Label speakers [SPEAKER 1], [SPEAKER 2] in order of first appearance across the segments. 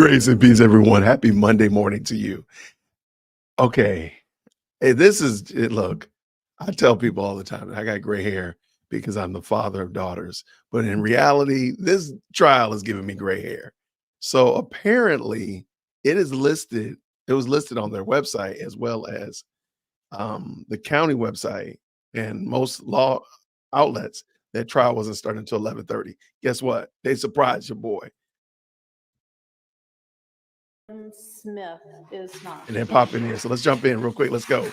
[SPEAKER 1] Grace and peace, everyone. Happy Monday morning to you. Okay. Hey, look, I tell people all the time, I got gray hair because I'm the father of daughters. But in reality, this trial is giving me gray hair. So apparently it was listed on their website as well as the county website and most law outlets. That trial wasn't starting until 11:30. Guess what? They surprised your boy.
[SPEAKER 2] Smith is not.
[SPEAKER 1] And then pop in here. So let's jump in real quick. Let's go.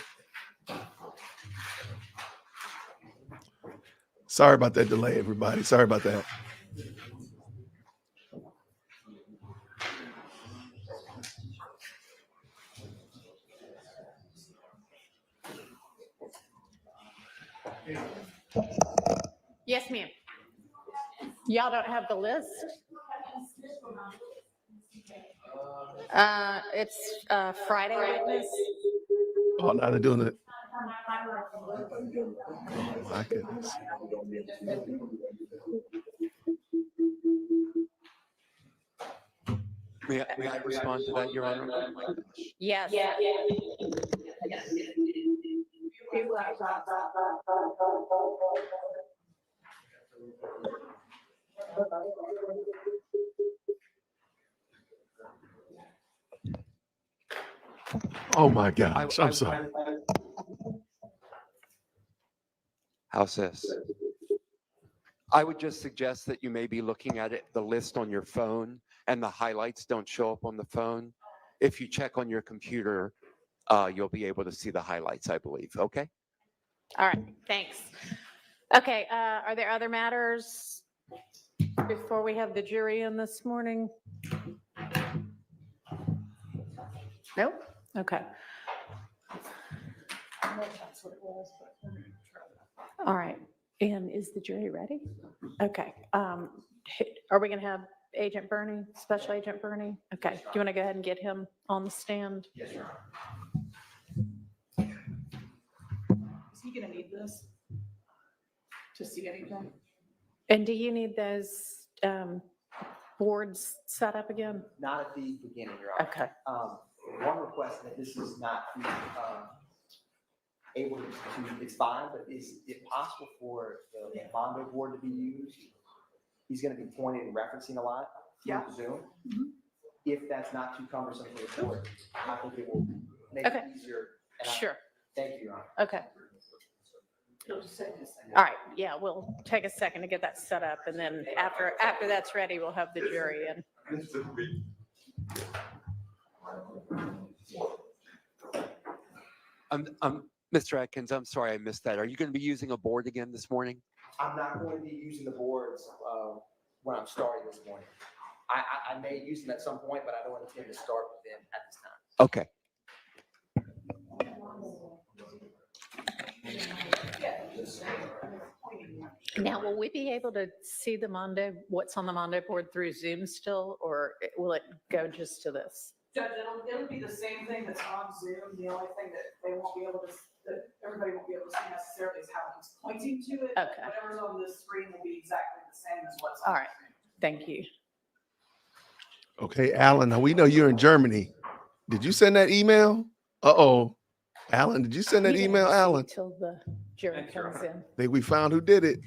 [SPEAKER 1] Sorry about that delay, everybody. Sorry about that.
[SPEAKER 2] Yes, ma'am. Y'all don't have the list? It's Friday witness.
[SPEAKER 1] Oh, now they're doing it. Oh, my goodness.
[SPEAKER 3] May I respond to that, Your Honor?
[SPEAKER 2] Yes.
[SPEAKER 1] Oh, my gosh. I'm sorry.
[SPEAKER 3] How's this? I would just suggest that you may be looking at the list on your phone and the highlights don't show up on the phone. If you check on your computer, you'll be able to see the highlights, I believe. Okay?
[SPEAKER 2] All right, thanks. Okay, are there other matters before we have the jury in this morning? Nope. Okay. All right. And is the jury ready? Okay. Are we going to have Agent Bernie, Special Agent Bernie? Okay. Do you want to go ahead and get him on the stand?
[SPEAKER 4] Yes, Your Honor. Is he going to need this to see anything?
[SPEAKER 2] And do you need those boards set up again?
[SPEAKER 5] Not at the beginning, Your Honor.
[SPEAKER 2] Okay.
[SPEAKER 5] One request that this is not able to, it's fine, but is it possible for the Mondo board to be used? He's going to be pointing and referencing a lot through Zoom.
[SPEAKER 4] Mm-hmm.
[SPEAKER 5] If that's not too cumbersome for the board, I think it will make it easier.
[SPEAKER 2] Sure.
[SPEAKER 5] Thank you, Your Honor.
[SPEAKER 2] Okay.
[SPEAKER 4] He'll just say this.
[SPEAKER 2] All right. Yeah, we'll take a second to get that set up, and then after that's ready, we'll have the jury in.
[SPEAKER 3] Mr. Atkins, I'm sorry I missed that. Are you going to be using a board again this morning?
[SPEAKER 5] I'm not going to be using the boards when I'm starting this morning. I may use them at some point, but I don't intend to start with them at this time.
[SPEAKER 3] Okay.
[SPEAKER 2] Now, will we be able to see what's on the Mondo board through Zoom still, or will it go just to this?
[SPEAKER 4] Judge, it'll be the same thing that's on Zoom. The only thing that they won't be able to, that everybody won't be able to see necessarily is how he's pointing to it.
[SPEAKER 2] Okay.
[SPEAKER 4] Whatever's on this screen will be exactly the same as what's on
[SPEAKER 2] All right. Thank you.
[SPEAKER 1] Okay, Alan, now we know you're in Germany. Did you send that email? Uh-oh. Alan, did you send that email, Alan?
[SPEAKER 2] Until the jury comes in.
[SPEAKER 1] I think we found who did it.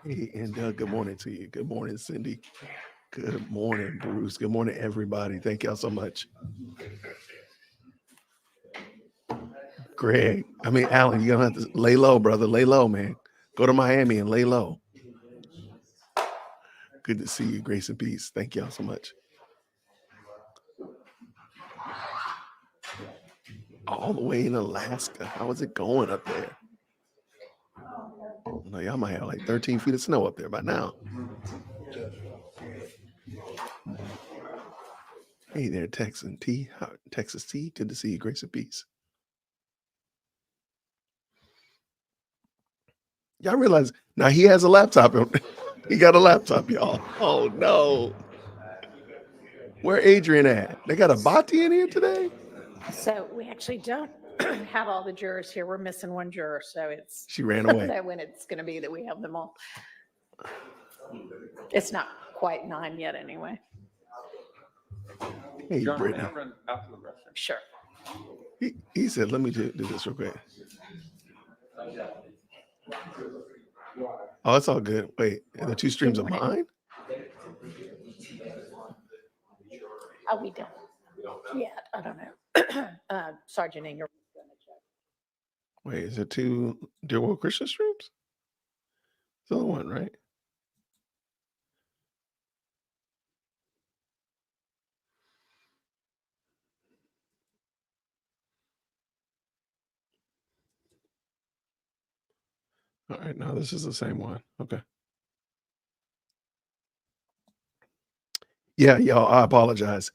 [SPEAKER 1] Hey, and good morning to you. Good morning, Cindy. Good morning, Bruce. Good morning, everybody. Thank y'all so much. Greg, Alan, you're going to have to lay low, brother. Lay low, man. Go to Miami and lay low. Good to see you. Grace and peace. Thank y'all so much. All the way in Alaska. How is it going up there? No, y'all might have like 13 feet of snow up there by now. Hey there, Texas T. Good to see you. Grace and peace. Y'all realize now he has a laptop. He got a laptop, y'all. Oh no. Where Adrian at? They got a Bati in here today?
[SPEAKER 2] So we actually don't have all the jurors here. We're missing one juror, so it's
[SPEAKER 1] She ran away.
[SPEAKER 2] that when it's going to be that we have them all. It's not quite 9 yet anyway.
[SPEAKER 1] Hey,
[SPEAKER 6] John, may I
[SPEAKER 1] Brittany.
[SPEAKER 6] run out to the restroom?
[SPEAKER 2] Sure.
[SPEAKER 1] He said, let me do this real quick. Oh, it's all good. Wait, the 2 streams of mine?
[SPEAKER 2] Oh, we don't. Yeah, I don't know. Sergeant Inger.
[SPEAKER 1] Wait, is it 2 Dear World Christian streams? It's the other one, right? All right, no, this is the same one. Okay. Yeah, y'all, I apologize.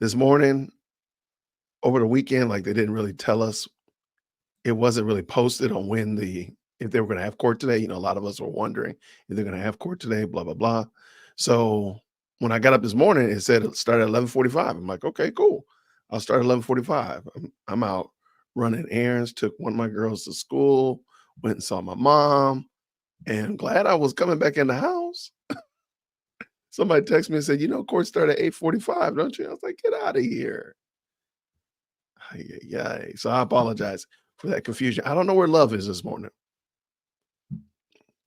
[SPEAKER 1] This morning, over the weekend, like they didn't really tell us. It wasn't really posted on if they were going to have court today. You know, a lot of us were wondering if they're going to have court today, blah, blah, blah. So when I got up this morning, it said it started at 11:45. I'm like, okay, cool. I'll start at 11:45. I'm out running errands, took one of my girls to school, went and saw my mom, and glad I was coming back in the house. Somebody texted me and said, court started at 8:45, don't you? I was like, get out of here. Yeah. So I apologize for that confusion. I don't know where love is this morning.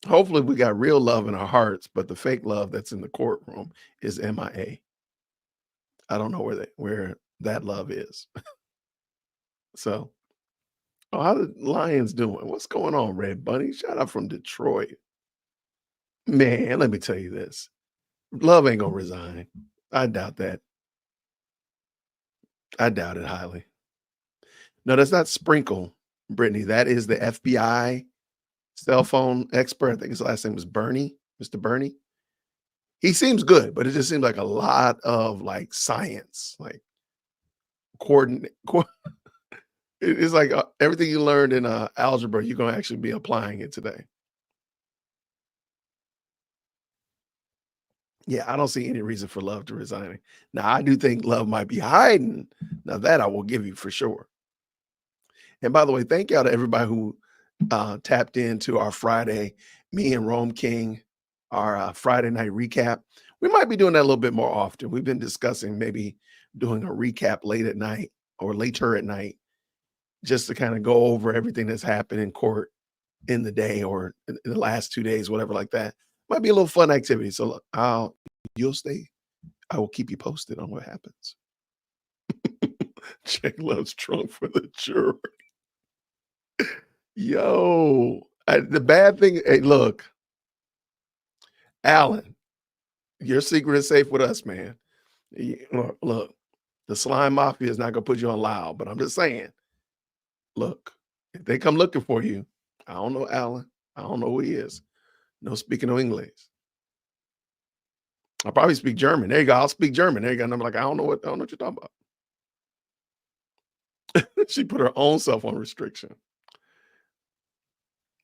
[SPEAKER 1] Hopefully we got real love in our hearts, but the fake love that's in the courtroom is MIA. I don't know where that love is. So, how the Lions doing? What's going on, Red Bunny? Shout out from Detroit. Man, let me tell you this. Love ain't gonna resign. I doubt that. I doubt it highly. No, that's not Sprinkle, Brittany. That is the FBI cell phone expert. I think his last name was Bernie, Mr. Bernie. He seems good, but it just seems like a lot of like science, like coordinate. It's like everything you learned in algebra, you're going to actually be applying it today. Yeah, I don't see any reason for Love to resign. Now, I do think Love might be hiding. Now, that I will give you for sure. And by the way, thank y'all to everybody who tapped into our Friday, me and Rome King, our Friday night recap. We might be doing that a little bit more often. We've been discussing maybe doing a recap late at night or later at night, just to kind of go over everything that's happened in court in the day or in the last 2 days, whatever like that. Might be a little fun activity. So you'll stay. I will keep you posted on what happens. Check Love's trunk for the jury. Yo, the bad thing, hey, look, Alan, your secret is safe with us, man. Look, the slime mafia is not going to put you on loud, but I'm just saying, look, if they come looking for you, I don't know Alan. I don't know who he is. No speaking no English. I'll probably speak German. There you go. I'll speak German. There you go. And I'm like, I don't know what you're talking about. She put her own self on restriction.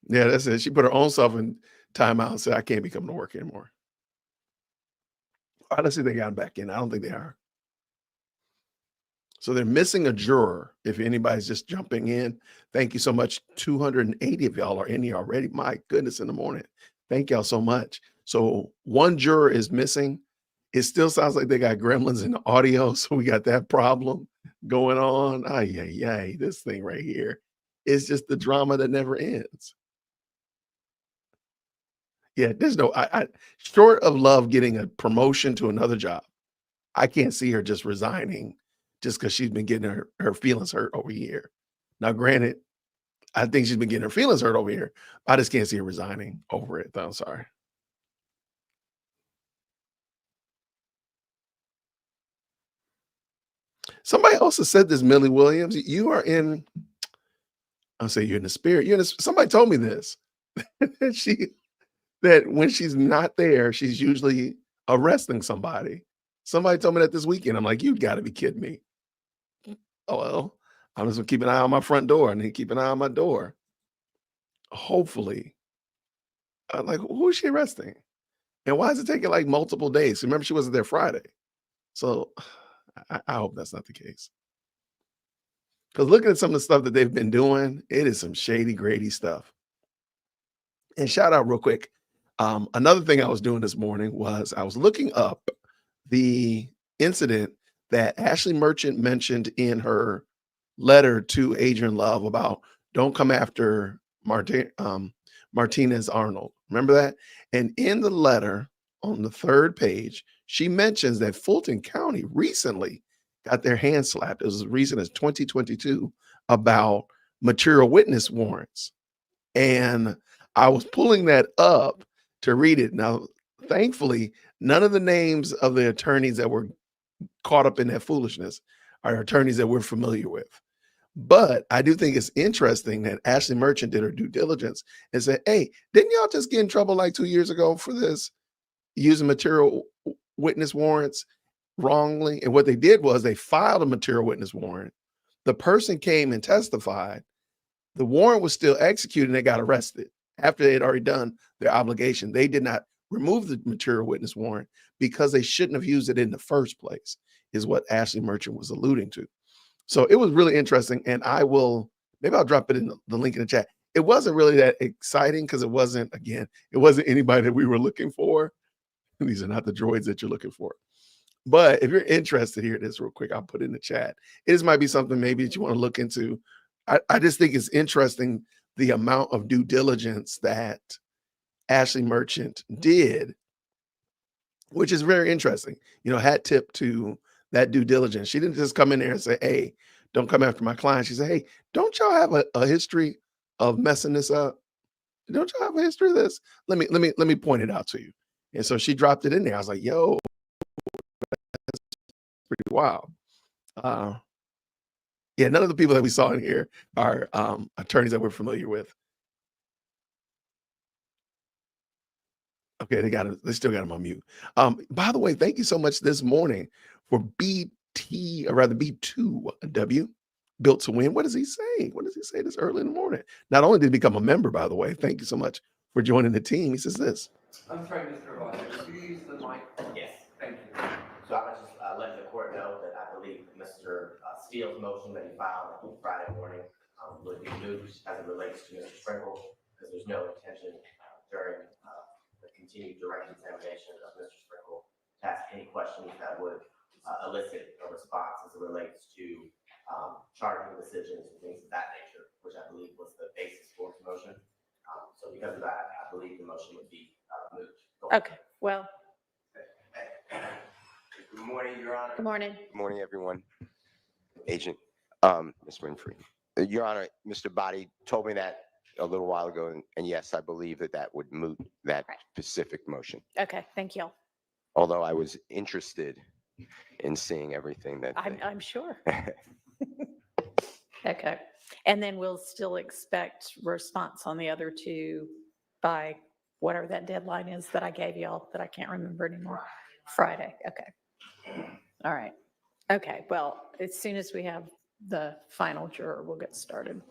[SPEAKER 1] Yeah, that's it. She put her own self in timeout and said, I can't be coming to work anymore. All right, let's see if they got him back in. I don't think they are. So they're missing a juror. If anybody's just jumping in, thank you so much. 280 of y'all are in here already. My goodness, in the morning. Thank y'all so much. So one juror is missing. It still sounds like they got gremlins in the audio. So we got that problem going on. Ay, this thing right here is just the drama that never ends. Yeah, there's no, short of Love getting a promotion to another job, I can't see her just resigning just because she's been getting her feelings hurt over here. Now, granted, I think she's been getting her feelings hurt over here. I just can't see her resigning over it. I'm sorry. Somebody else has said this, Millie Williams. You are in, I'll say you're in the spirit. Somebody told me this. that when she's not there, she's usually arresting somebody. Somebody told me that this weekend. I'm like, you got to be kidding me. Oh, well, I'm just going to keep an eye on my front door and then keep an eye on my door. Hopefully. I'm like, who is she arresting? And why is it taking like multiple days? Remember, she wasn't there Friday. So I hope that's not the case. Because looking at some of the stuff that they've been doing, it is some shady, grady stuff. And shout out real quick. Another thing I was doing this morning was I was looking up the incident that Ashley Merchant mentioned in her letter to Adrian Love about don't come after Martinez Arnold. Remember that? And in the letter on the 3rd page, she mentions that Fulton County recently got their hands slapped. It was as recent as 2022 about material witness warrants. And I was pulling that up to read it. Now, thankfully, none of the names of the attorneys that were caught up in that foolishness are attorneys that we're familiar with. But I do think it's interesting that Ashley Merchant did her due diligence and said, hey, didn't y'all just get in trouble like 2 years ago for this, using material witness warrants wrongly? And what they did was they filed a material witness warrant. The person came and testified. The warrant was still executed and they got arrested after they had already done their obligation. They did not remove the material witness warrant because they shouldn't have used it in the first place, is what Ashley Merchant was alluding to. So it was really interesting. And maybe I'll drop it in the link in the chat. It wasn't really that exciting because it wasn't anybody that we were looking for. These are not the droids that you're looking for. But if you're interested, here it is real quick. I'll put it in the chat. It might be something maybe that you want to look into. I just think it's interesting the amount of due diligence that Ashley Merchant did, which is very interesting. Hat tip to that due diligence. She didn't just come in there and say, hey, don't come after my client. She said, hey, don't y'all have a history of messing this up? Don't y'all have a history of this? Let me point it out to you. And so she dropped it in there. I was like, yo, that's pretty wild. Yeah, none of the people that we saw in here are attorneys that we're familiar with. Okay, they still got him on mute. By the way, thank you so much this morning for B2W, Built to Win. What does he say? What does he say this early in the morning? Not only did he become a member, by the way, thank you so much for joining the team. He says this.
[SPEAKER 6] I'm sorry, Mr. Ross, could you use the mic?
[SPEAKER 5] Yes.
[SPEAKER 6] Thank you.
[SPEAKER 5] So I was just letting the court know that I believe Mr. Steele's motion that he filed on Friday morning would be moved as it relates to Mr. Sprinkle, because there's no intention during the continued direct examination of Mr. Sprinkle to ask any questions that would elicit a response as it relates to charging decisions and things of that nature, which I believe was the basis for his motion. So because of that, I believe the motion would be moved.
[SPEAKER 2] Okay, well,
[SPEAKER 7] Good morning, Your Honor.
[SPEAKER 2] good morning.
[SPEAKER 7] Good morning, everyone. Agent, Ms. Winfrey. Your Honor, Mr. Body told me that a little while ago, and yes, I believe that would moot that
[SPEAKER 2] Right.
[SPEAKER 7] specific motion.
[SPEAKER 2] Okay, thank you.
[SPEAKER 7] Although I was interested in seeing everything that.
[SPEAKER 2] I'm sure. Okay, and then we'll still expect response on the other two by whatever that deadline is that I gave y'all that I can't remember anymore. Friday, okay. All right. Okay, well, as soon as we have the final juror, we'll get started.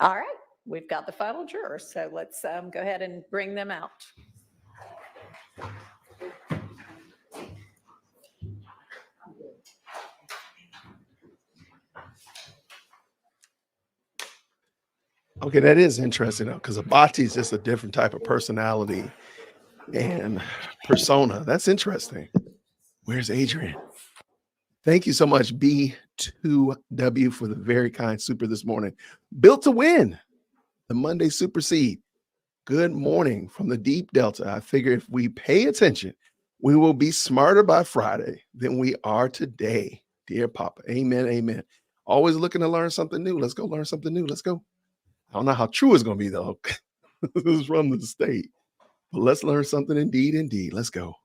[SPEAKER 2] All right, we've got the final juror, so let's go ahead and bring them out.
[SPEAKER 1] Okay, that is interesting though, because Abati is just a different type of personality and persona. That's interesting. Where's Adrian? Thank you so much, B2W, for the very kind super this morning. Built to Win, the Monday Super Seed. Good morning from the deep Delta. I figure if we pay attention, we will be smarter by Friday than we are today. Dear Papa, amen, amen. Always looking to learn something new. Let's go learn something new. Let's go. I don't know how true it's going to be, though. This is from the state. But let's learn something indeed, indeed. Let's go.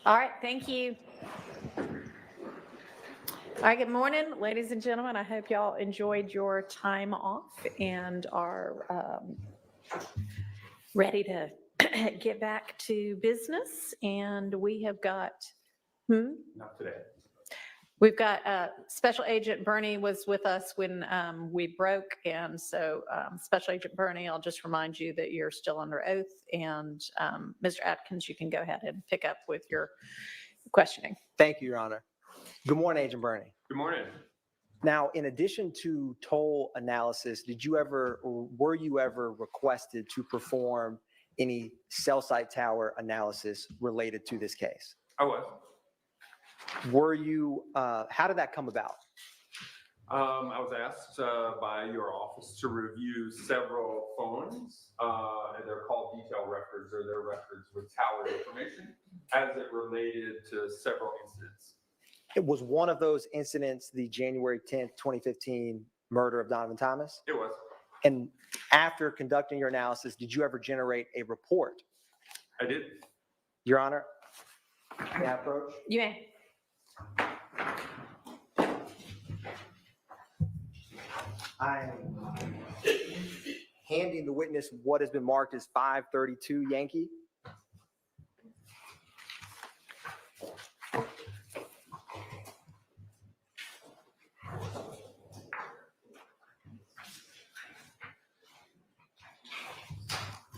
[SPEAKER 2] All right, thank you. All right, good morning, ladies and gentlemen. I hope y'all enjoyed your time off and are ready to get back to business. And we have got,
[SPEAKER 8] Not today.
[SPEAKER 2] we've got Special Agent Bernie was with us when we broke. And so Special Agent Bernie, I'll just remind you that you're still under oath. And Mr. Atkins, you can go ahead and pick up with your questioning.
[SPEAKER 9] Thank you, Your Honor. Good morning, Agent Bernie.
[SPEAKER 8] Good morning.
[SPEAKER 9] Now, in addition to toll analysis, did you ever, or were you ever requested to perform any cell site tower analysis related to this case?
[SPEAKER 8] I was.
[SPEAKER 9] Were you, how did that come about?
[SPEAKER 8] I was asked by your office to review several phones, and they're called detail records, or they're records with tower information, as it related to several incidents.
[SPEAKER 9] It was one of those incidents, the January 10th, 2015 murder of Donovan Thomas?
[SPEAKER 8] It was.
[SPEAKER 9] And after conducting your analysis, did you ever generate a report?
[SPEAKER 8] I did.
[SPEAKER 9] Your Honor, may I approach?
[SPEAKER 2] You may.
[SPEAKER 9] I am handing the witness what has been marked as 532 Yankee.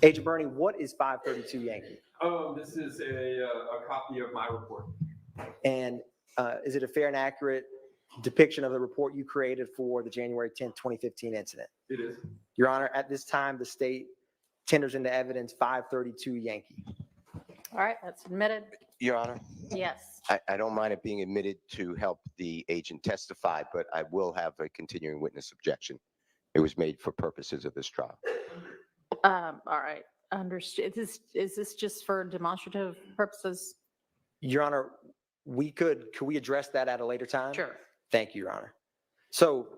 [SPEAKER 9] Agent Bernie, what is 532 Yankee?
[SPEAKER 8] This is a copy of my report.
[SPEAKER 9] And is it a fair and accurate depiction of the report you created for the January 10th, 2015 incident?
[SPEAKER 8] It is.
[SPEAKER 9] Your Honor, at this time, the state tenders into evidence 532 Yankee.
[SPEAKER 2] All right, that's admitted.
[SPEAKER 7] Your Honor,
[SPEAKER 2] Yes.
[SPEAKER 7] I don't mind it being admitted to help the agent testify, but I will have a continuing witness objection. It was made for purposes of this trial.
[SPEAKER 2] All right, understood. Is this just for demonstrative purposes?
[SPEAKER 9] Your Honor, could we address that at a later time?
[SPEAKER 2] Sure.
[SPEAKER 9] Thank you, Your Honor. So,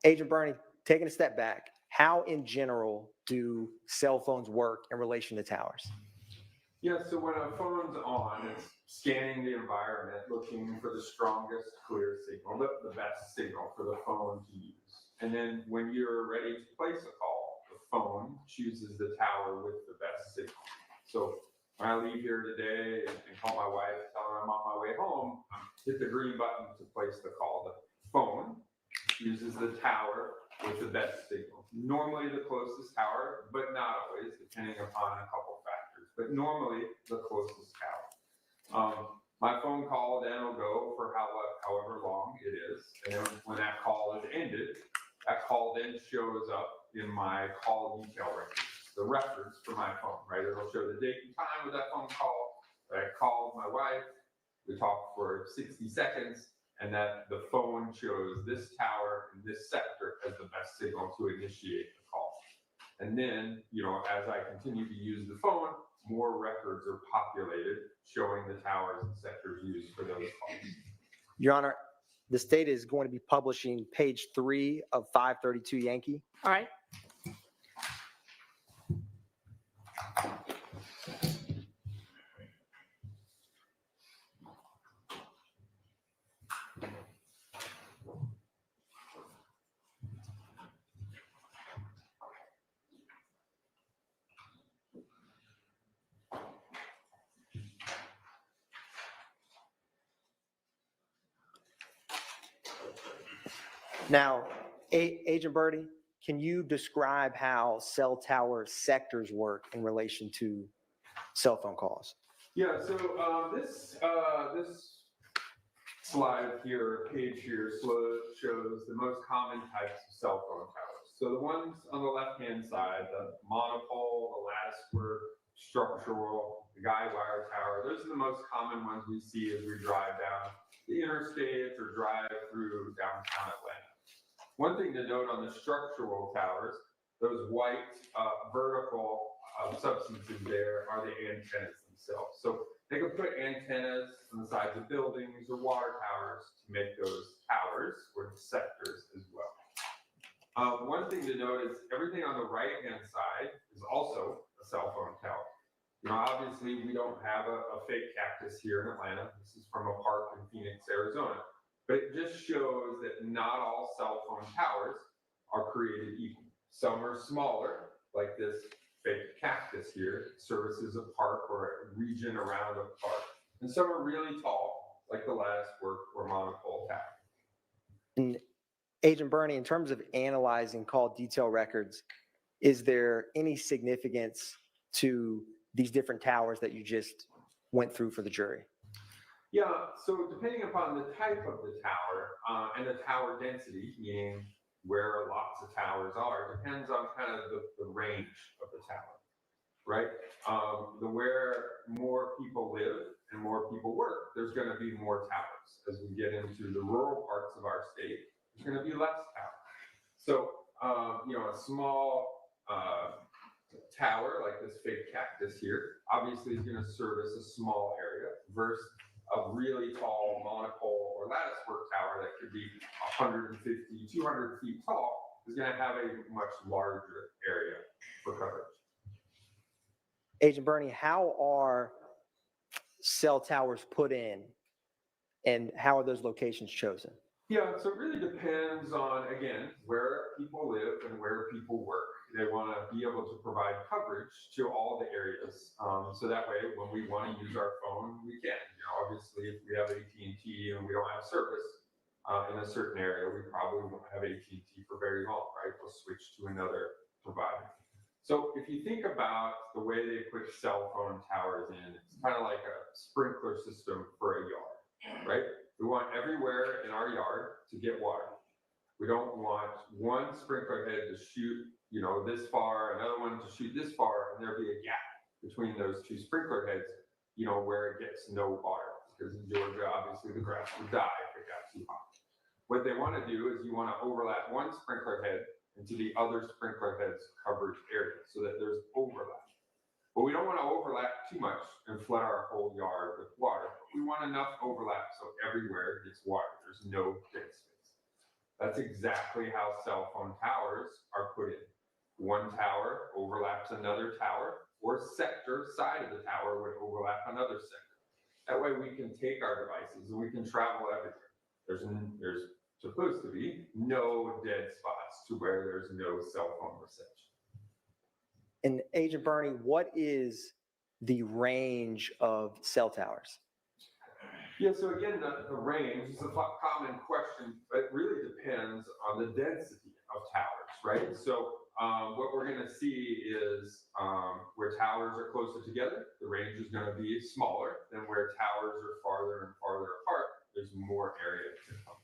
[SPEAKER 9] Agent Bernie, taking a step back, how in general do cell phones work in relation to towers?
[SPEAKER 8] Yeah, so when a phone's on, it's scanning the environment, looking for the strongest clear signal, the best signal for the phone to use. And then when you're ready to place a call, the phone chooses the tower with the best signal. So when I leave here today and call my wife, tell her I'm on my way home, hit the green button to place the call. The phone uses the tower with the best signal. Normally the closest tower, but not always, depending upon a couple factors, but normally the closest tower. My phone call then will go for however long it is. And then when that call is ended, that call then shows up in my call detail records, the records for my phone, right? It'll show the date and time of that phone call, that I called my wife, we talked for 60 seconds, and that the phone chose this tower in this sector as the best signal to initiate the call. And then, as I continue to use the phone, more records are populated showing the towers and sectors used for those calls.
[SPEAKER 9] Your Honor, the state is going to be publishing page 3 of 532 Yankee.
[SPEAKER 2] All right.
[SPEAKER 9] Now, Agent Bertie, can you describe how cell tower sectors work in relation to cell phone calls?
[SPEAKER 8] Yeah, so this slide here, page here, shows the most common types of cell phone towers. So the ones on the left-hand side, the monopole, the lattice work, structural, the guy wire tower, those are the most common ones we see as we drive down the interstate or drive through downtown Atlanta. One thing to note on the structural towers, those white vertical substances there are the antennas themselves. So they can put antennas on the sides of buildings or water towers to make those towers or the sectors as well. One thing to note is everything on the right-hand side is also a cell phone tower. You know, obviously, we don't have a fake cactus here in Atlanta. This is from a park in Phoenix, Arizona. But it just shows that not all cell phone towers are created equal. Some are smaller, like this fake cactus here, services a park or a region around a park. And some are really tall, like the lattice work or monopole tower.
[SPEAKER 9] And Agent Bernie, in terms of analyzing call detail records, is there any significance to these different towers that you just went through for the jury?
[SPEAKER 8] Yeah, so depending upon the type of the tower and the tower density, meaning where lots of towers are, depends on kind of the range of the tower, right? The where more people live and more people work, there's going to be more towers. As we get into the rural parts of our state, there's going to be less towers. So, you know, a small tower like this fake cactus here, obviously is going to service a small area versus a really tall monopole or lattice work tower that could be 150, 200 feet tall is going to have a much larger area for coverage.
[SPEAKER 9] Agent Bernie, how are cell towers put in and how are those locations chosen?
[SPEAKER 8] Yeah, so it really depends on, again, where people live and where people work. They want to be able to provide coverage to all the areas. So that way, when we want to use our phone, we can. You know, obviously, if we have AT&T and we don't have service in a certain area, we probably won't have AT&T for very long, right? We'll switch to another provider. So if you think about the way they put cell phone towers in, it's kind of like a sprinkler system for a yard, right? We want everywhere in our yard to get water. We don't want one sprinkler head to shoot, you know, this far, another one to shoot this far, and there'll be a gap between those two sprinkler heads, you know, where it gets no water. Because in Georgia, obviously, the grass would die if it got too hot. What they want to do is you want to overlap one sprinkler head into the other sprinkler head's coverage area so that there's overlap. But we don't want to overlap too much and flood our whole yard with water. We want enough overlap so everywhere gets water. There's no dead space. That's exactly how cell phone towers are put in. One tower overlaps another tower, or sector side of the tower would overlap another sector. That way we can take our devices and we can travel everywhere. There's supposed to be no dead spots to where there's no cell phone reception.
[SPEAKER 9] And Agent Bernie, what is the range of cell towers?
[SPEAKER 8] Yeah, so again, the range is a common question, but it really depends on the density of towers, right? So what we're going to see is where towers are closer together, the range is going to be smaller than where towers are farther and farther apart. There's more area to cover.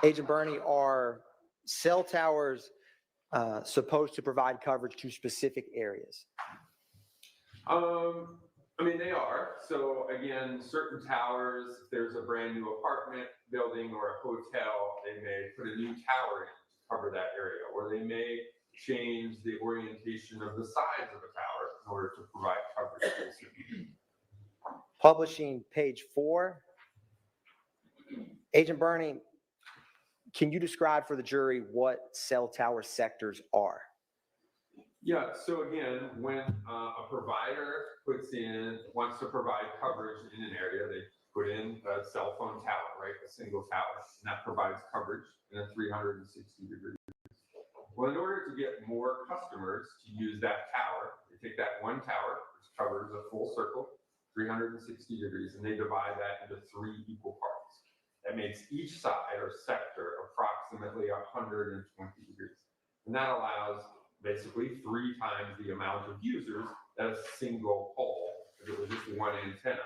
[SPEAKER 9] Agent Bernie, are cell towers supposed to provide coverage to specific areas?
[SPEAKER 8] I mean, they are. So again, certain towers, if there's a brand new apartment building or a hotel, they may put a new tower in to cover that area, or they may change the orientation of the sides of a tower in order to provide coverage.
[SPEAKER 9] Publishing page 4. Agent Bernie, can you describe for the jury what cell tower sectors are?
[SPEAKER 8] Yeah, so again, when a provider wants to provide coverage in an area, they put in a cell phone tower, right? A single tower, and that provides coverage in a 360 degrees. Well, in order to get more customers to use that tower, they take that one tower, which covers a full circle, 360 degrees, and they divide that into 3 equal parts. That makes each side or sector approximately 120 degrees. And that allows basically 3 times the amount of users that a single pole, if it was just one antenna,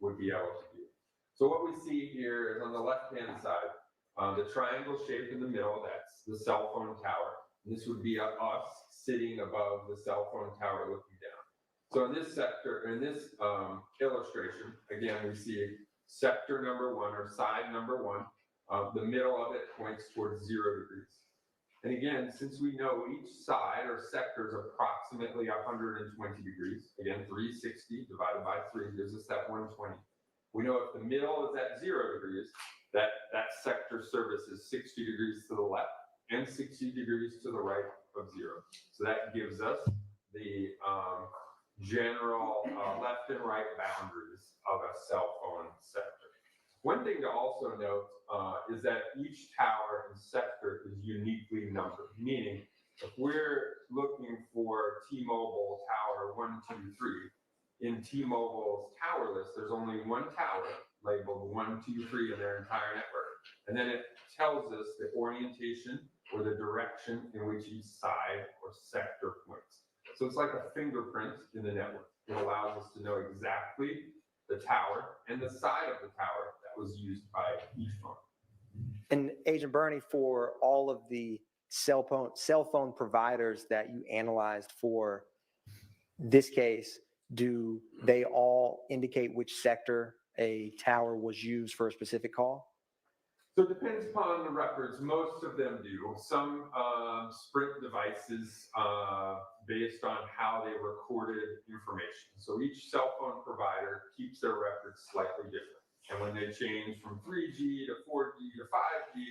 [SPEAKER 8] would be able to do. So what we see here is on the left-hand side, the triangle shape in the middle, that's the cell phone tower. And this would be us sitting above the cell phone tower looking down. So in this sector, in this illustration, again, we see sector number 1 or side number 1. The middle of it points towards 0 degrees. And again, since we know each side or sector is approximately 120 degrees, again, 360 divided by 3 gives us that 120. We know if the middle is at 0 degrees, that sector services 60 degrees to the left and 60 degrees to the right of 0. So that gives us the general left and right boundaries of a cell phone sector. One thing to also note is that each tower and sector is uniquely numbered, meaning if we're looking for T-Mobile tower 1, 2, 3, in T-Mobile's tower list, there's only one tower labeled 1, 2, 3 in their entire network. And then it tells us the orientation or the direction in which each side or sector points. So it's like a fingerprint in the network. It allows us to know exactly the tower and the side of the tower that was used by each phone.
[SPEAKER 9] And Agent Bernie, for all of the cell phone providers that you analyzed for this case, do they all indicate which sector a tower was used for a specific call?
[SPEAKER 8] So it depends upon the records. Most of them do. Some Sprint devices, based on how they recorded information. So each cell phone provider keeps their records slightly different. And when they change from 3G to 4G to 5G,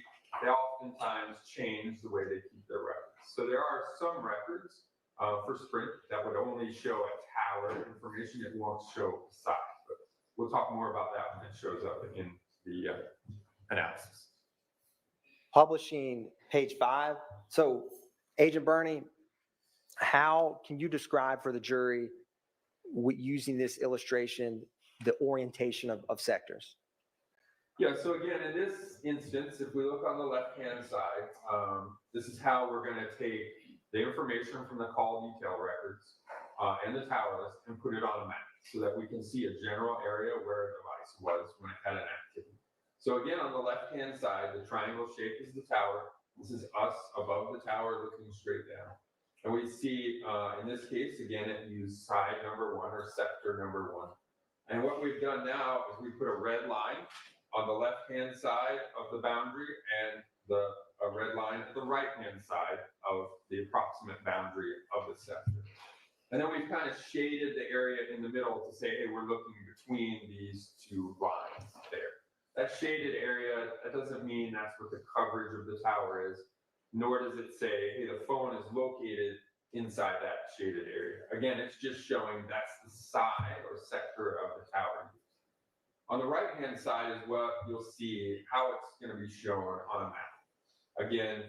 [SPEAKER 8] they oftentimes change the way they keep their records. So there are some records for Sprint that would only show a tower information. It won't show the size. But we'll talk more about that when it shows up in the analysis.
[SPEAKER 9] Publishing page 5. So, Agent Bernie, how can you describe for the jury, using this illustration, the orientation of sectors?
[SPEAKER 8] Yeah, so again, in this instance, if we look on the left-hand side, this is how we're going to take the information from the call detail records and the tower list and put it on a map so that we can see a general area where a device was when it had an activity. So again, on the left-hand side, the triangle shape is the tower. This is us above the tower looking straight down. And we see, in this case, again, it used side number 1 or sector number 1. And what we've done now is we put a red line on the left-hand side of the boundary and a red line at the right-hand side of the approximate boundary of the sector. And then we've kind of shaded the area in the middle to say, hey, we're looking between these two lines there. That shaded area, that doesn't mean that's what the coverage of the tower is, nor does it say, hey, the phone is located inside that shaded area. Again, it's just showing that's the side or sector of the tower. On the right-hand side is what you'll see how it's going to be shown on a map. Again,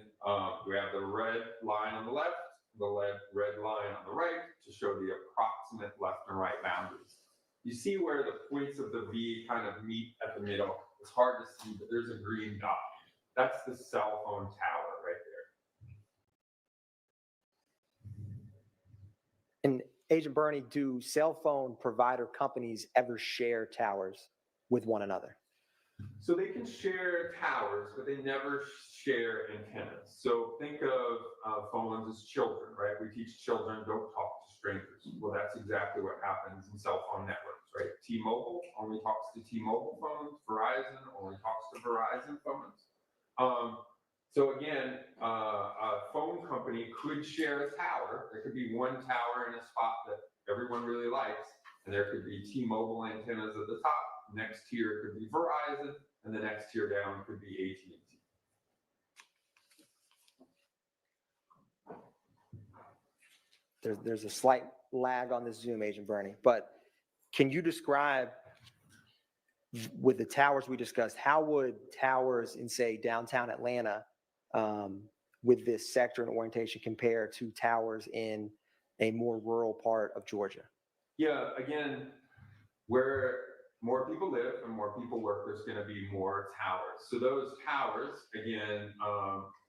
[SPEAKER 8] we have the red line on the left, the red line on the right to show the approximate left and right boundaries. You see where the points of the V kind of meet at the middle. It's hard to see, but there's a green dot. That's the cell phone tower right there.
[SPEAKER 9] And Agent Bernie, do cell phone provider companies ever share towers with one another?
[SPEAKER 8] So they can share towers, but they never share antennas. So think of phones as children, right? We teach children don't talk to strangers. Well, that's exactly what happens in cell phone networks, right? T-Mobile only talks to T-Mobile phones. Verizon only talks to Verizon phones. So again, a phone company could share a tower. There could be one tower in a spot that everyone really likes, and there could be T-Mobile antennas at the top. Next tier could be Verizon, and the next tier down could be AT&T.
[SPEAKER 9] There's a slight lag on this Zoom, Agent Bernie, but can you describe, with the towers we discussed, how would towers in, say, downtown Atlanta with this sector and orientation compare to towers in a more rural part of Georgia?
[SPEAKER 8] Yeah, again, where more people live and more people work, there's going to be more towers. So those towers, again,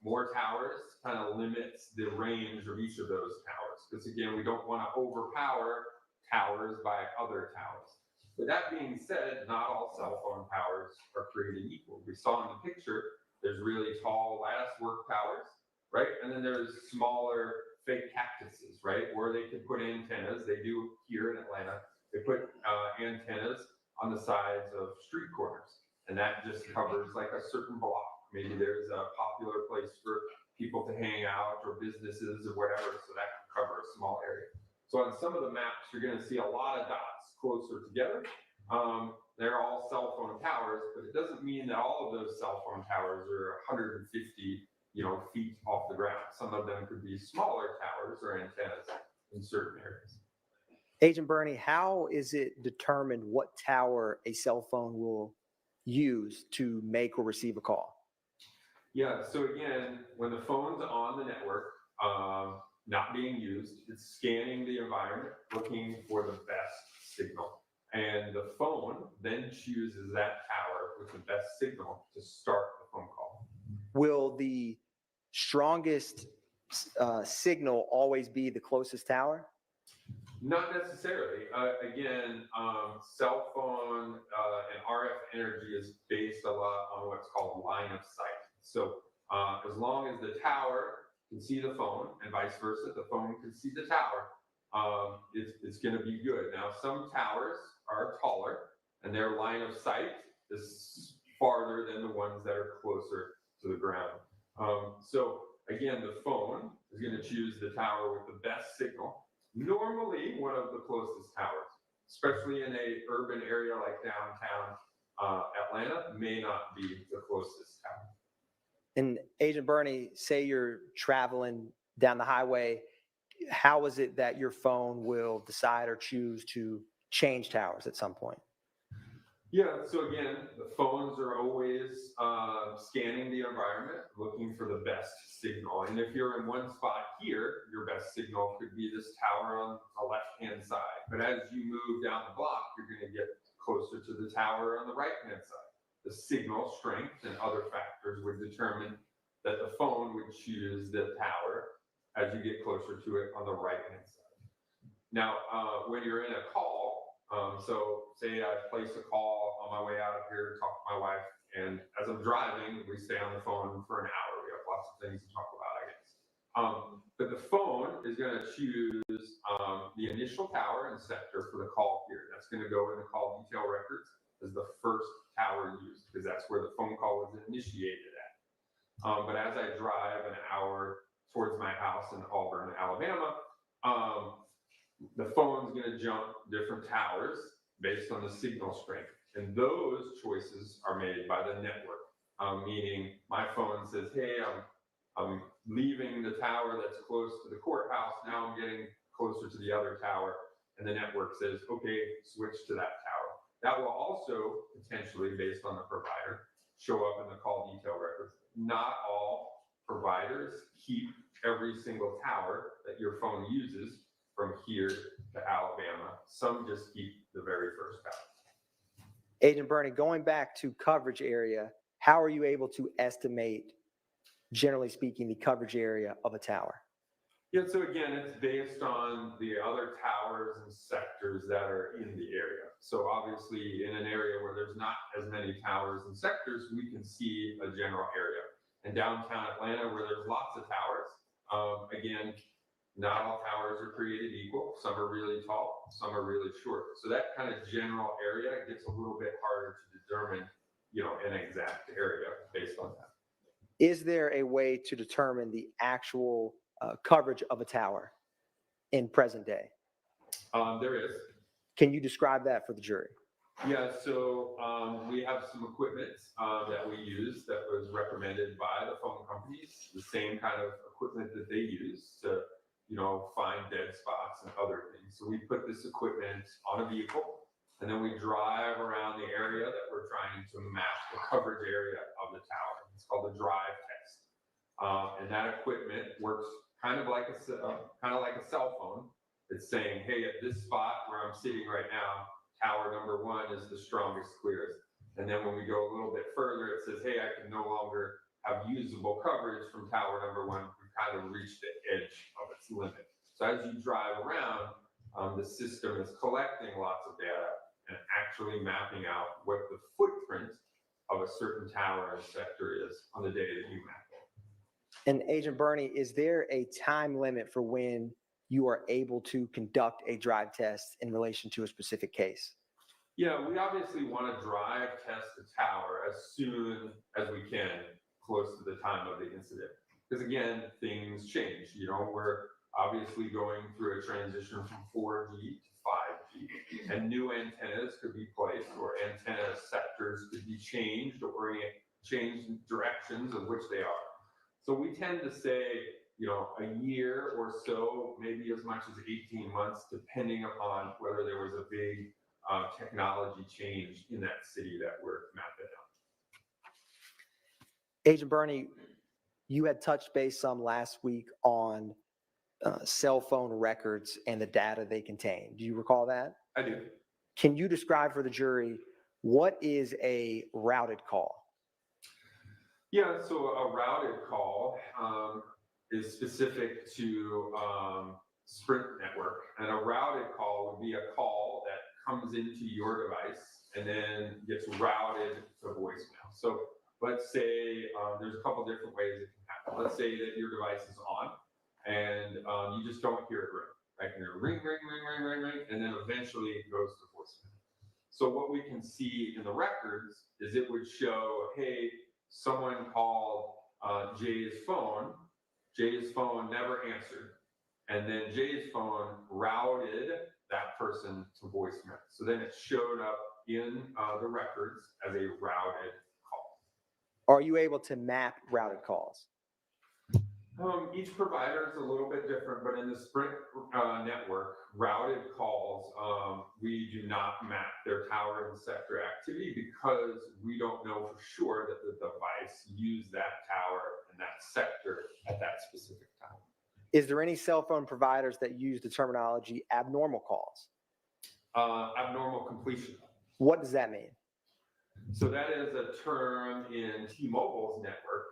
[SPEAKER 8] more towers kind of limits the range of each of those towers. Because again, we don't want to overpower towers by other towers. But that being said, not all cell phone towers are created equal. We saw in the picture, there's really tall lattice work towers, right? And then there's smaller fake cactuses, right? Where they could put antennas. They do here in Atlanta. They put antennas on the sides of street corners. And that just covers like a certain block. Maybe there's a popular place for people to hang out or businesses or whatever. So that can cover a small area. So on some of the maps, you're going to see a lot of dots closer together. They're all cell phone towers, but it doesn't mean that all of those cell phone towers are 150 feet off the ground. Some of them could be smaller towers or antennas. in certain areas.
[SPEAKER 9] Agent Bernie, how is it determined what tower a cell phone will use to make or receive a call?
[SPEAKER 8] Yeah, so again, when the phone's on the network, not being used, it's scanning the environment, looking for the best signal. And the phone then chooses that tower with the best signal to start the phone call.
[SPEAKER 9] Will the strongest signal always be the closest tower?
[SPEAKER 8] Not necessarily. Again, cell phone and RF energy is based a lot on what's called line of sight. So as long as the tower can see the phone and vice versa, the phone can see the tower, it's going to be good. Now, some towers are taller and their line of sight is farther than the ones that are closer to the ground. So again, the phone is going to choose the tower with the best signal. Normally one of the closest towers, especially in a urban area like downtown Atlanta, may not be the closest tower.
[SPEAKER 9] And Agent Bernie, say you're traveling down the highway, how is it that your phone will decide or choose to change towers at some point?
[SPEAKER 8] Yeah, so again, the phones are always scanning the environment, looking for the best signal. And if you're in one spot here, your best signal could be this tower on the left-hand side. But as you move down the block, you're going to get closer to the tower on the right-hand side. The signal strength and other factors would determine that the phone would choose the tower as you get closer to it on the right-hand side. Now, when you're in a call, so say I place a call on my way out of here to talk to my wife, and as I'm driving, we stay on the phone for an hour. We have lots of things to talk about, I guess. But the phone is going to choose the initial tower and sector for the call here. That's going to go in the call detail records as the first tower used, because that's where the phone call was initiated at. But as I drive an hour towards my house in Auburn, Alabama, the phone's going to jump different towers based on the signal strength. And those choices are made by the network, meaning my phone says, hey, I'm leaving the tower that's close to the courthouse. Now I'm getting closer to the other tower. And the network says, okay, switch to that tower. That will also potentially, based on the provider, show up in the call detail records. Not all providers keep every single tower that your phone uses from here to Alabama. Some just keep the very first tower.
[SPEAKER 9] Agent Bernie, going back to coverage area, how are you able to estimate, generally speaking, the coverage area of a tower?
[SPEAKER 8] Yeah, so again, it's based on the other towers and sectors that are in the area. So obviously in an area where there's not as many towers and sectors, we can see a general area. In downtown Atlanta, where there's lots of towers, again, not all towers are created equal. Some are really tall, some are really short. So that kind of general area gets a little bit harder to determine, an exact area based on that.
[SPEAKER 9] Is there a way to determine the actual coverage of a tower in present day?
[SPEAKER 8] There is.
[SPEAKER 9] Can you describe that for the jury?
[SPEAKER 8] Yeah, so we have some equipment that we use that was recommended by the phone companies, the same kind of equipment that they use to, find dead spots and other things. So we put this equipment on a vehicle, and then we drive around the area that we're trying to map the coverage area of the tower. It's called the drive test. And that equipment works kind of like a cell phone. It's saying, hey, at this spot where I'm sitting right now, tower number 1 is the strongest, clearest. And then when we go a little bit further, it says, hey, I can no longer have usable coverage from tower number 1. We've kind of reached the edge of its limit. So as you drive around, the system is collecting lots of data and actually mapping out what the footprint of a certain tower and sector is on the day that you map it.
[SPEAKER 9] And Agent Bernie, is there a time limit for when you are able to conduct a drive test in relation to a specific case?
[SPEAKER 8] Yeah, we obviously want to drive test the tower as soon as we can, close to the time of the incident. Because again, things change. We're obviously going through a transition from 4G to 5G, and new antennas could be placed, or antenna sectors could be changed or change directions of which they are. So we tend to say, a year or so, maybe as much as 18 months, depending upon whether there was a big technology change in that city that we're mapping out.
[SPEAKER 9] Agent Bernie, you had touched base some last week on cell phone records and the data they contain. Do you recall that?
[SPEAKER 8] I do.
[SPEAKER 9] Can you describe for the jury what is a routed call?
[SPEAKER 8] Yeah, so a routed call is specific to Sprint network, and a routed call would be a call that comes into your device and then gets routed to voicemail. So let's say there's a couple different ways it can happen. Let's say that your device is on and you just don't hear it ring. Right? And ring, ring, ring, ring, ring, ring, and then eventually it goes to voicemail. So what we can see in the records is it would show, hey, someone called Jay's phone. Jay's phone never answered. And then Jay's phone routed that person to voicemail. So then it showed up in the records as a routed call.
[SPEAKER 9] Are you able to map routed calls?
[SPEAKER 8] Each provider is a little bit different, but in the Sprint network, routed calls, we do not map their tower and sector activity because we don't know for sure that the device used that tower and that sector at that specific time.
[SPEAKER 9] Is there any cell phone providers that use the terminology abnormal calls?
[SPEAKER 8] Abnormal completion.
[SPEAKER 9] What does that mean?
[SPEAKER 8] So that is a term in T-Mobile's network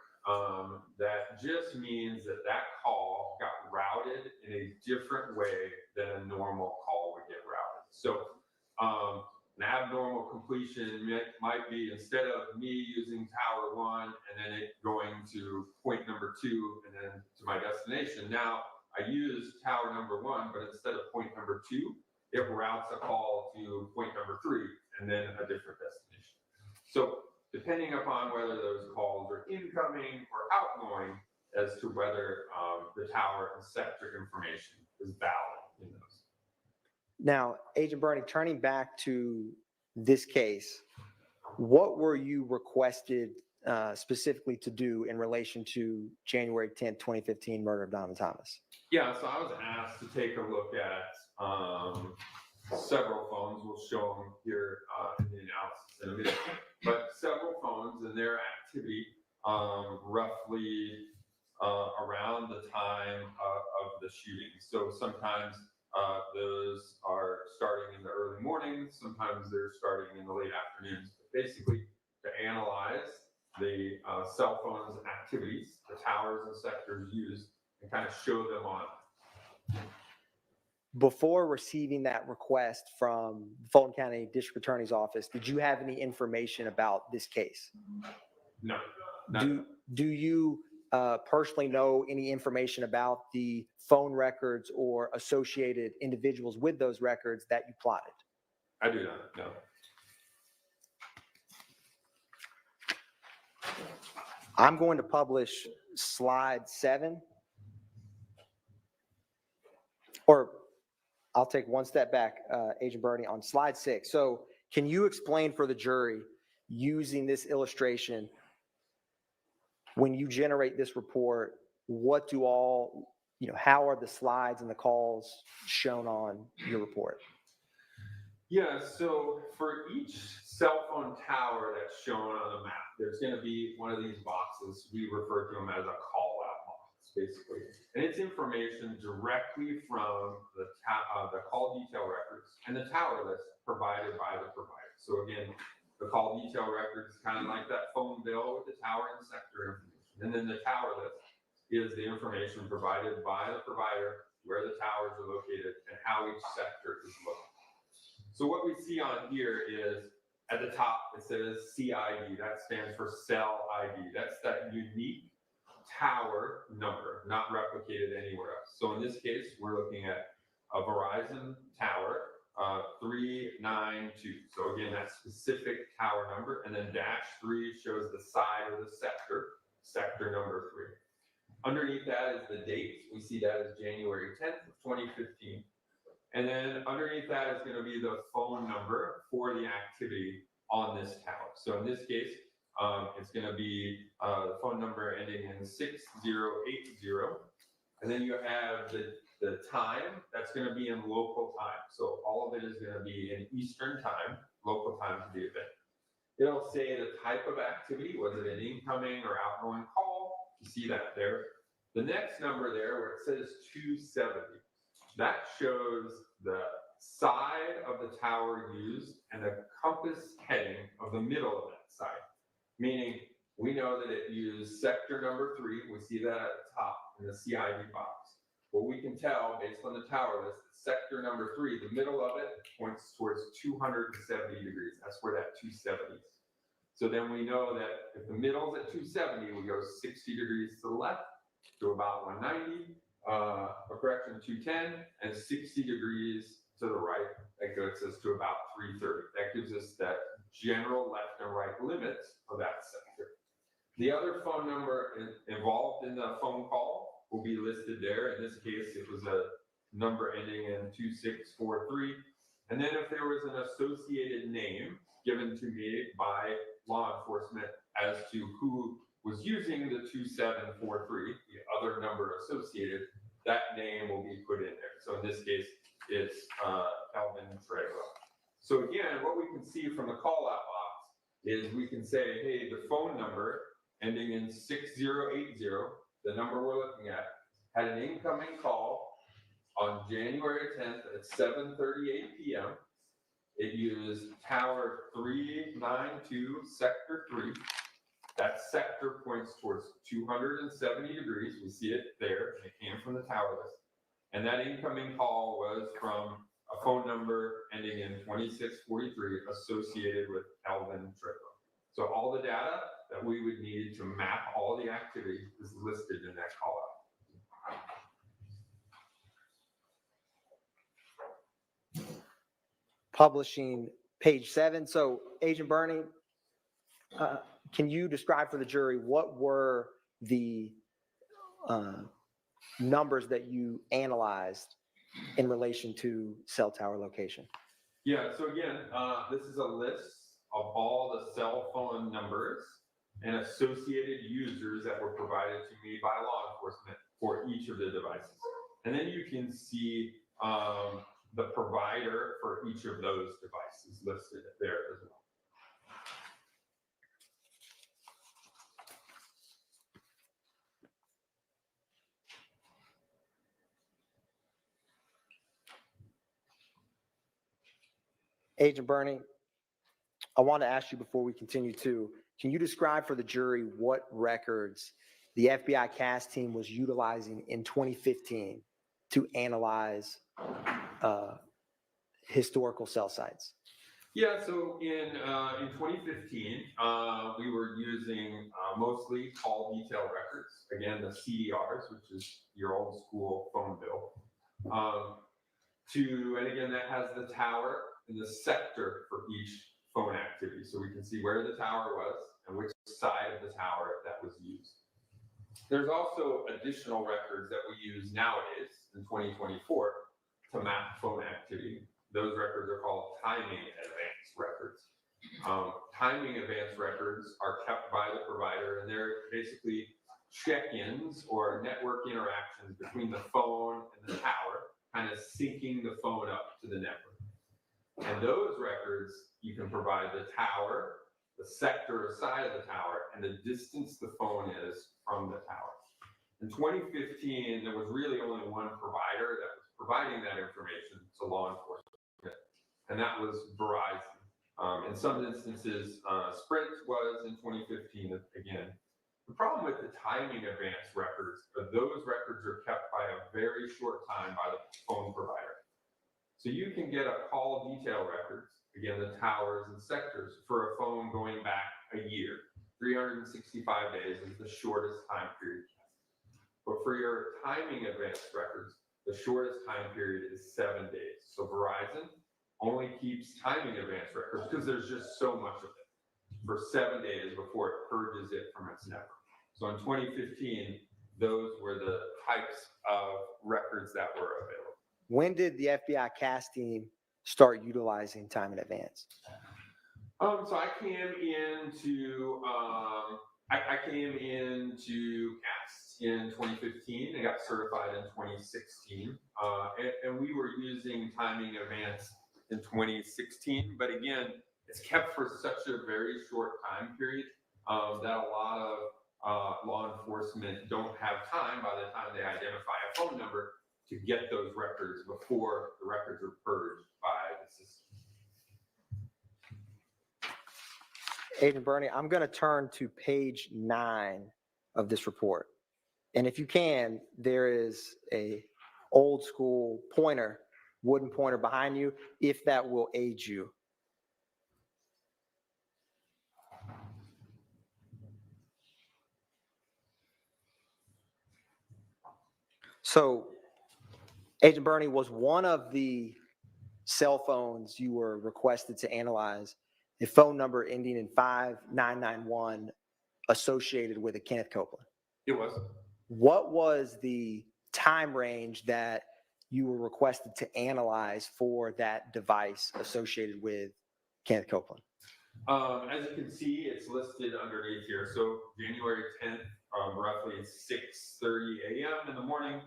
[SPEAKER 8] that just means that that call got routed in a different way than a normal call would get routed. So an abnormal completion might be, instead of me using tower 1 and then it going to point number 2 and then to my destination, now I use tower number 1, but instead of point number 2, it routes a call to point number 3 and then a different destination. So depending upon whether those calls are incoming or outgoing as to whether the tower and sector information is valid in those.
[SPEAKER 9] Now, Agent Bernie, turning back to this case, what were you requested specifically to do in relation to January 10th, 2015 murder of Donovan Thomas?
[SPEAKER 8] Yeah, so I was asked to take a look at several phones. We'll show them here in the analysis in a minute. But several phones and their activity roughly around the time of the shooting. So sometimes those are starting in the early mornings, sometimes they're starting in the late afternoons. But basically, to analyze the cell phone's activities, the towers and sectors used, and kind of show them on.
[SPEAKER 9] Before receiving that request from the Fulton County District Attorney's Office, did you have any information about this case?
[SPEAKER 8] No.
[SPEAKER 9] Do you personally know any information about the phone records or associated individuals with those records that you plotted?
[SPEAKER 8] I do not, no.
[SPEAKER 9] I'm going to publish slide 7. Or I'll take one step back, Agent Bernie, on slide 6. So can you explain for the jury, using this illustration, when you generate this report, what do all, how are the slides and the calls shown on your report?
[SPEAKER 8] Yeah, so for each cell phone tower that's shown on the map, there's going to be one of these boxes. We refer to them as a call out box, basically. And it's information directly from the call detail records and the tower list provided by the provider. So again, the call detail record is kind of like that phone bill with the tower and sector information. And then the tower list is the information provided by the provider, where the towers are located, and how each sector is located. So what we see on here is, at the top, it says CID. That stands for cell ID. That's that unique tower number, not replicated anywhere else. So in this case, we're looking at a Verizon tower, 392. So again, that specific tower number, and then -3 shows the side of the sector number 3. Underneath that is the date. We see that as January 10th, 2015. And then underneath that is going to be the phone number for the activity on this tower. So in this case, it's going to be the phone number ending in 6080. And then you have the time, that's gonna be in local time. So all of it is gonna be in Eastern time, local time for the event. It'll say the type of activity, was it an incoming or outgoing call? You see that there. The next number there where it says 270, that shows the side of the tower used and the compass heading of the middle of that side. Meaning, we know that it used sector number 3, we see that at the top in the CID box. Well, we can tell based on the tower list, that sector number 3, the middle of it points towards 270 degrees. That's where that 270 is. So then we know that if the middle's at 270, we go 60 degrees to the left to about 190, correction, 210, and 60 degrees to the right. That gets us to about 330. That gives us that general left and right limits of that sector. The other phone number involved in the phone call will be listed there. In this case, it was a number ending in 2643. And then if there was an associated name given to me by law enforcement as to who was using the 2743, the other number associated, that name will be put in there. So in this case, it's Calvin Trejo. So again, what we can see from the call out box is we can say, hey, the phone number ending in 6080, the number we're looking at, had an incoming call on January 10th at 7:38 p.m. It used tower 392, sector 3. That sector points towards 270 degrees. We see it there. It came from the tower list. And that incoming call was from a phone number ending in 2643 associated with Calvin Trejo. So all the data that we would need to map all the activity is listed in that call out.
[SPEAKER 9] Publishing page 7. So Agent Bernie, can you describe for the jury what were the numbers that you analyzed in relation to cell tower location?
[SPEAKER 8] Yeah, so again, this is a list of all the cell phone numbers and associated users that were provided to me by law enforcement for each of the devices. And then you can see the provider for each of those devices listed there as well.
[SPEAKER 9] Agent Bernie, I want to ask you before we continue too, can you describe for the jury what records the FBI CAS team was utilizing in 2015 to analyze historical cell sites?
[SPEAKER 8] Yeah, so in 2015, we were using mostly call detail records. Again, the CDRs, which is your old school phone bill. And again, that has the tower and the sector for each phone activity. So we can see where the tower was and which side of the tower that was used. There's also additional records that we use nowadays in 2024 to map phone activity. Those records are called timing advance records. Timing advance records are kept by the provider, and they're basically check-ins or network interactions between the phone and the tower, kind of syncing the phone up to the network. And those records, you can provide the tower, the sector side of the tower, and the distance the phone is from the tower. In 2015, there was really only one provider that was providing that information to law enforcement, and that was Verizon. In some instances, Sprint was in 2015 again. The problem with the timing advance records are those records are kept by a very short time by the phone provider. So you can get a call detail records, again, the towers and sectors, for a phone going back a year. 365 days is the shortest time period. But for your timing advance records, the shortest time period is 7 days. So Verizon only keeps timing advance records because there's just so much of it for 7 days before it purges it from its network. So in 2015, those were the types of records that were available.
[SPEAKER 9] When did the FBI CAS team start utilizing time in advance?
[SPEAKER 8] So I came into CAS in 2015. It got certified in 2016. And we were using timing advance in 2016. But again, it's kept for such a very short time period that a lot of law enforcement don't have time by the time they identify a phone number to get those records before the records are purged by the system.
[SPEAKER 9] Agent Bernie, I'm going to turn to page 9 of this report. And if you can, there is a old school pointer, wooden pointer behind you, if that will aid you. So, Agent Bernie, was one of the cell phones you were requested to analyze a phone number ending in 5991 associated with a Kenneth Copeland?
[SPEAKER 8] It was.
[SPEAKER 9] What was the time range that you were requested to analyze for that device associated with Kenneth Copeland?
[SPEAKER 8] As you can see, it's listed underneath here. So January 10th, roughly 6:30 a.m. in the morning,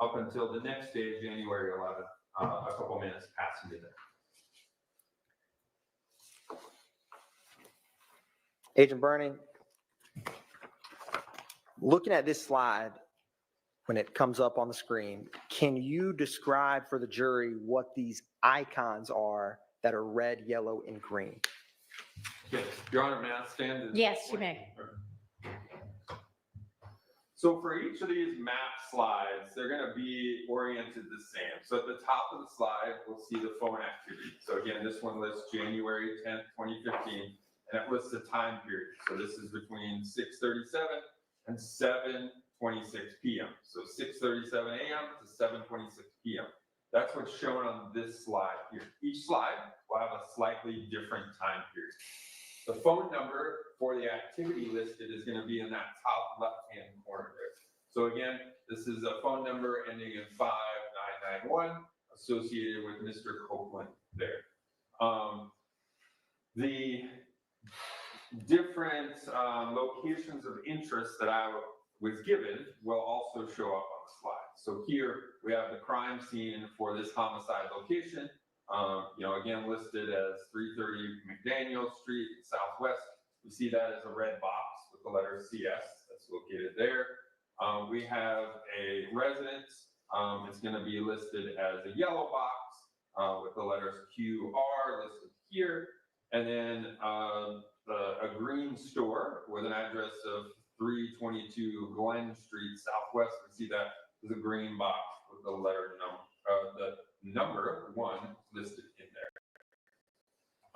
[SPEAKER 8] up until the next day, January 11th, a couple minutes past midnight.
[SPEAKER 9] Agent Bernie, looking at this slide, when it comes up on the screen, can you describe for the jury what these icons are that are red, yellow, and green?
[SPEAKER 8] Yes, Your Honor, may I stand?
[SPEAKER 2] Yes, you may.
[SPEAKER 8] So for each of these map slides, they're going to be oriented the same. So at the top of the slide, we'll see the phone activity. So again, this one lists January 10th, 2015, and it lists the time period. So this is between 6:37 and 7:26 p.m. So 6:37 a.m. to 7:26 p.m. That's what's shown on this slide here. Each slide will have a slightly different time period. The phone number for the activity listed is going to be in that top left-hand corner there. So again, this is a phone number ending in 5991 associated with Mr. Copeland there. The different locations of interest that I was given will also show up on the slide. So here we have the crime scene for this homicide location. Again, listed as 330 McDaniel Street, Southwest. We see that as a red box with the letter CS that's located there. We have a residence. It's going to be listed as a yellow box with the letters QR listed here. And then a green store with an address of 322 Glen Street, Southwest. We see that as a green box with the letter number 1 listed in there.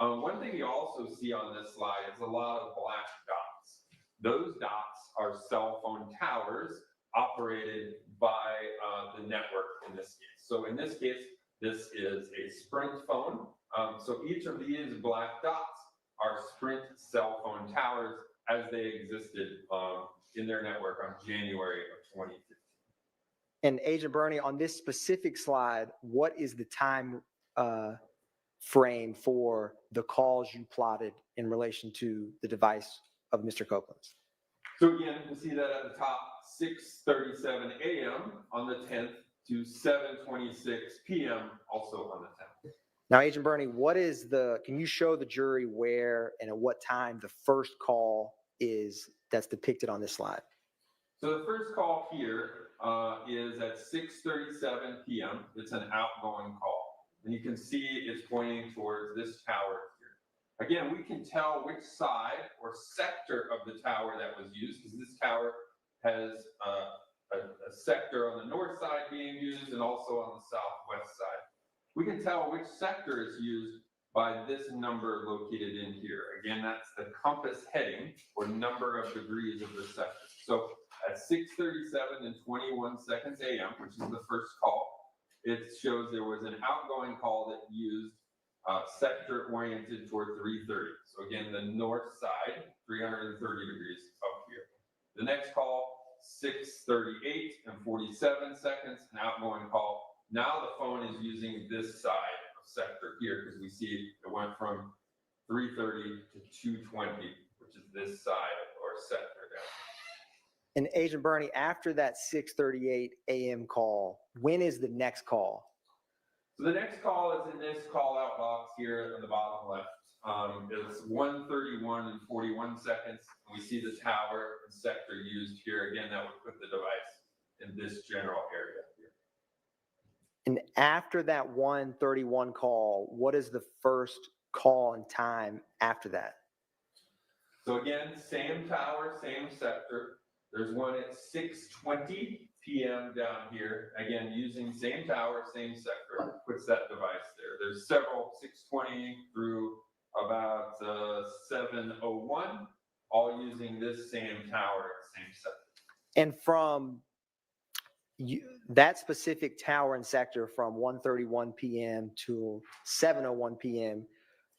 [SPEAKER 8] One thing you also see on this slide is a lot of black dots. Those dots are cell phone towers operated by the network in this case. So in this case, this is a Sprint phone. So each of these black dots are Sprint cell phone towers as they existed in their network on January of 2015.
[SPEAKER 9] And Agent Bernie, on this specific slide, what is the time frame for the calls you plotted in relation to the device of Mr. Copeland's?
[SPEAKER 8] So again, you see that at the top, 6:37 a.m. on the 10th to 7:26 p.m. also on the 10th.
[SPEAKER 9] Now, Agent Bernie, can you show the jury where and at what time the first call is that's depicted on this slide?
[SPEAKER 8] So the first call here is at 6:37 p.m. It's an outgoing call. And you can see it's pointing towards this tower here. Again, we can tell which side or sector of the tower that was used, because this tower has a sector on the north side being used and also on the southwest side. We can tell which sector is used by this number located in here. Again, that's the compass heading or number of degrees of the sector. So at 6:37 and 21 seconds a.m., which is the first call, it shows there was an outgoing call that used sector oriented toward 330. So again, the north side, 330 degrees up here. The next call, 6:38 and 47 seconds, an outgoing call. Now the phone is using this side of sector here because we see it went from 330 to 220, which is this side or sector down.
[SPEAKER 9] And Agent Bernie, after that 6:38 a.m. call, when is the next call?
[SPEAKER 8] So the next call is in this call out box here on the bottom left. It's 1:31 and 41 seconds. We see the tower and sector used here. Again, that would put the device in this general area here.
[SPEAKER 9] And after that 1:31 call, what is the first call and time after that?
[SPEAKER 8] So again, same tower, same sector. There's one at 6:20 p.m. down here. Again, using same tower, same sector, puts that device there. There's several 6:20 through about 7:01, all using this same tower, same sector.
[SPEAKER 9] And from that specific tower and sector from 1:31 p.m. to 7:01 p.m.,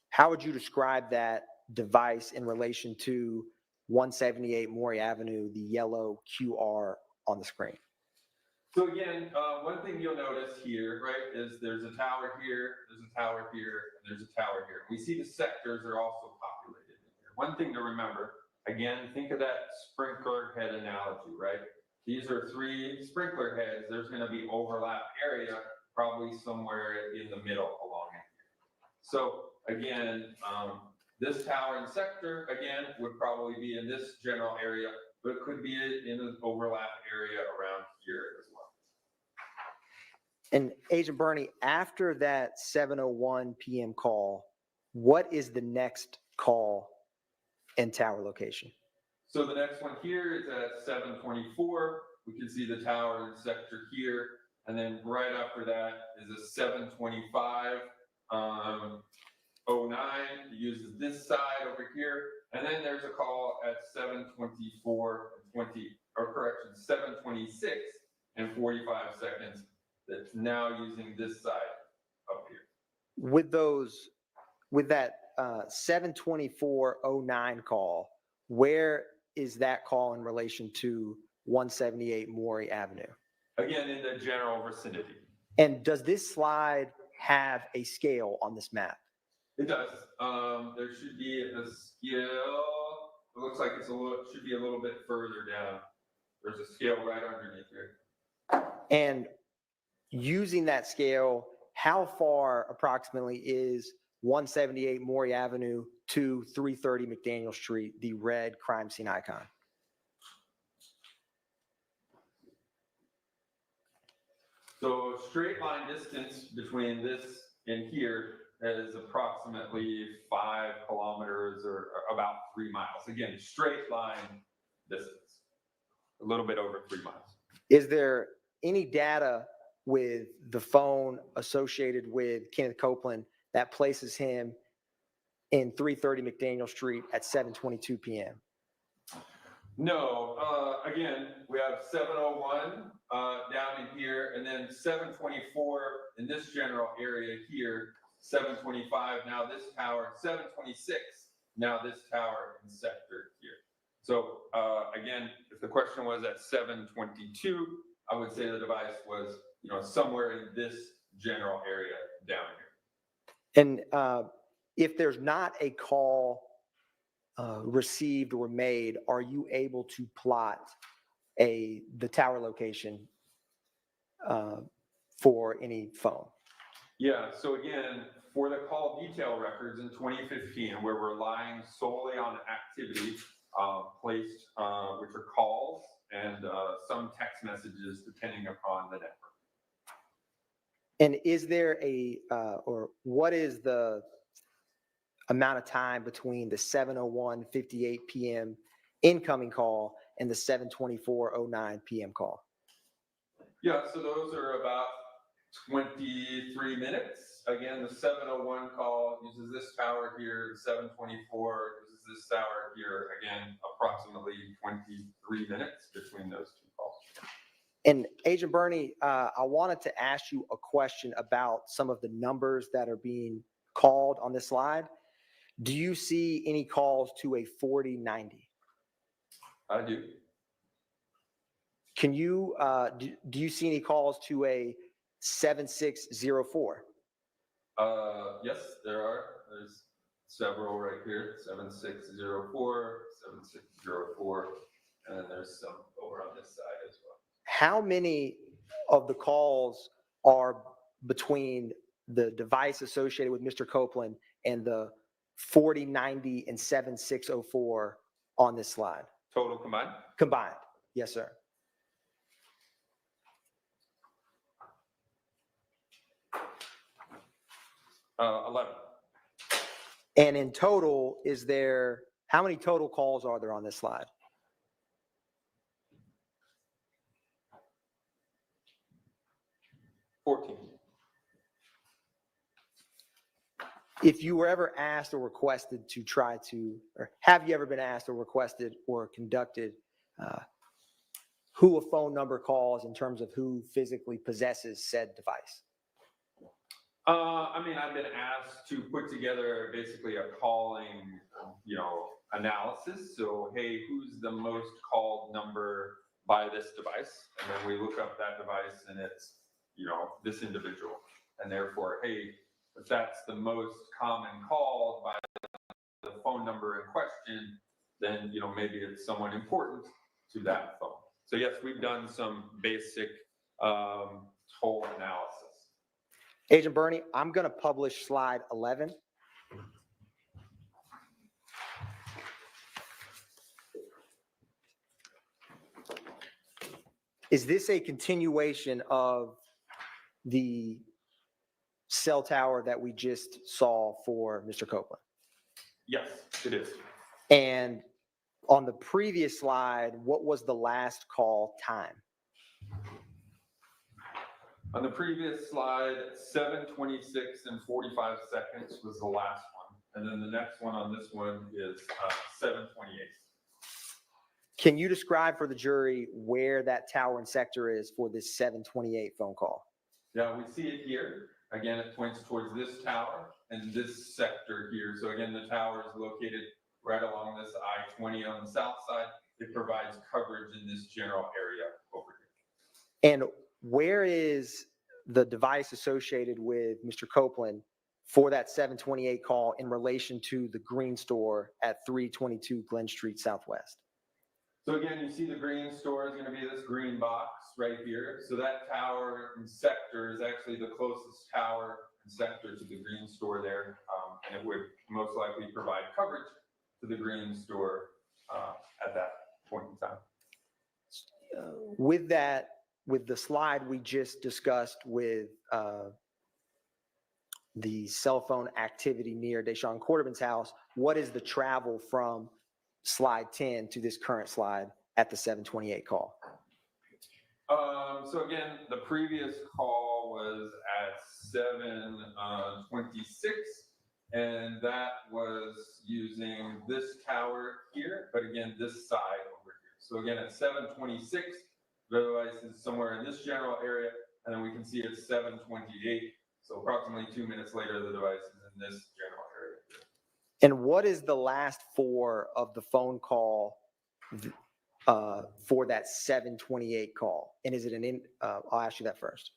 [SPEAKER 9] how would you describe that device in relation to 178 Maury Avenue, the yellow QR on the screen?
[SPEAKER 8] So again, one thing you'll notice here, right, is there's a tower here, there's a tower here, and there's a tower here. We see the sectors are also populated in here. One thing to remember, again, think of that sprinkler head analogy, right? These are 3 sprinkler heads. There's going to be overlap area probably somewhere in the middle along it. So again, this tower and sector, again, would probably be in this general area, but it could be in an overlap area around here as well.
[SPEAKER 9] And Agent Bernie, after that 7:01 p.m. call, what is the next call and tower location?
[SPEAKER 8] So the next one here is at 7:24. We can see the tower and sector here. And then right after that is a 7:25, 09. It uses this side over here. And then there's a call at 7:24 and 7:26 and 45 seconds that's now using this side up here.
[SPEAKER 9] With that 7:24:09 call, where is that call in relation to 178 Maury Avenue?
[SPEAKER 8] Again, in the general vicinity.
[SPEAKER 9] And does this slide have a scale on this map?
[SPEAKER 8] It does. There should be a scale. It looks like should be a little bit further down. There's a scale right underneath here.
[SPEAKER 9] And using that scale, how far approximately is 178 Maury Avenue to 330 McDaniel Street, the red crime scene icon?
[SPEAKER 8] So straight line distance between this and here is approximately 5 kilometers or about 3 miles. Again, straight line distance, a little bit over 3 miles.
[SPEAKER 9] Is there any data with the phone associated with Kenneth Copeland that places him in 330 McDaniel Street at 7:22 p.m.?
[SPEAKER 8] No, again, we have 7:01 down in here, and then 7:24 in this general area here, 7:25, now this tower, 7:26, now this tower and sector here. So again, if the question was at 7:22, I would say the device was, somewhere in this general area down here.
[SPEAKER 9] And if there's not a call received or made, are you able to plot the tower location for any phone?
[SPEAKER 8] Yeah, so again, for the call detail records in 2015, we're relying solely on activity placed, which are calls and some text messages depending upon the network.
[SPEAKER 9] And is there or what is the amount of time between the 7:01:58 p.m. incoming call and the 7:24:09 p.m. call?
[SPEAKER 8] Yeah, so those are about 23 minutes. Again, the 7:01 call uses this tower here, the 7:24 uses this tower here. Again, approximately 23 minutes between those 2 calls.
[SPEAKER 9] And Agent Bernie, I wanted to ask you a question about some of the numbers that are being called on this slide. Do you see any calls to a 4090?
[SPEAKER 8] I do.
[SPEAKER 9] Can you, do you see any calls to a 7604?
[SPEAKER 8] Yes, there are. There's several right here, 7604, 7604, and then there's some over on this side as well.
[SPEAKER 9] How many of the calls are between the device associated with Mr. Copeland and the 4090 and 7604 on this slide
[SPEAKER 8] Total combined?
[SPEAKER 9] combined? Yes, sir.
[SPEAKER 8] Uh, 11.
[SPEAKER 9] And in total, how many total calls are there on this slide? If you were ever asked or requested to try to, or have you ever been asked or requested or conducted who a phone number calls in terms of who physically possesses said device?
[SPEAKER 8] I mean, I've been asked to put together basically a calling, analysis. So, hey, who's the most called number by this device? And then we look up that device and it's, this individual. And therefore, hey, if that's the most common called by the phone number in question, then, maybe it's someone important to that phone. So yes, we've done some basic toll analysis.
[SPEAKER 9] Agent Bernie, I'm going to publish slide 11. Is this a continuation of the cell tower that we just saw for Mr. Copeland?
[SPEAKER 8] Yes, it is.
[SPEAKER 9] And on the previous slide, what was the last call time?
[SPEAKER 8] On the previous slide, 7:26 and 45 seconds was the last one. And then the next one on this one is 7:28.
[SPEAKER 9] Can you describe for the jury where that tower and sector is for this 728 phone call?
[SPEAKER 8] Yeah, we see it here. Again, it points towards this tower and this sector here. So again, the tower is located right along this I-20 on the south side. It provides coverage in this general area over here.
[SPEAKER 9] And where is the device associated with Mr. Copeland for that 728 call in relation to the green store at 322 Glen Street Southwest?
[SPEAKER 8] So again, you see the green store is going to be this green box right here. So that tower and sector is actually the closest tower and sector to the green store there. And it would most likely provide coverage to the green store at that point in time.
[SPEAKER 9] With the slide we just discussed with the cell phone activity near Deshaun Quarterman's house, what is the travel from slide 10 to this current slide at the 728 call?
[SPEAKER 8] So again, the previous call was at 7:26, and that was using this tower here, but again, this side over here. So again, at 7:26, the device is somewhere in this general area, and then we can see it's 7:28. So approximately 2 minutes later, the device is in this general area here.
[SPEAKER 9] And what is the last four of the phone call for that 728 call? And is it I'll ask you that first.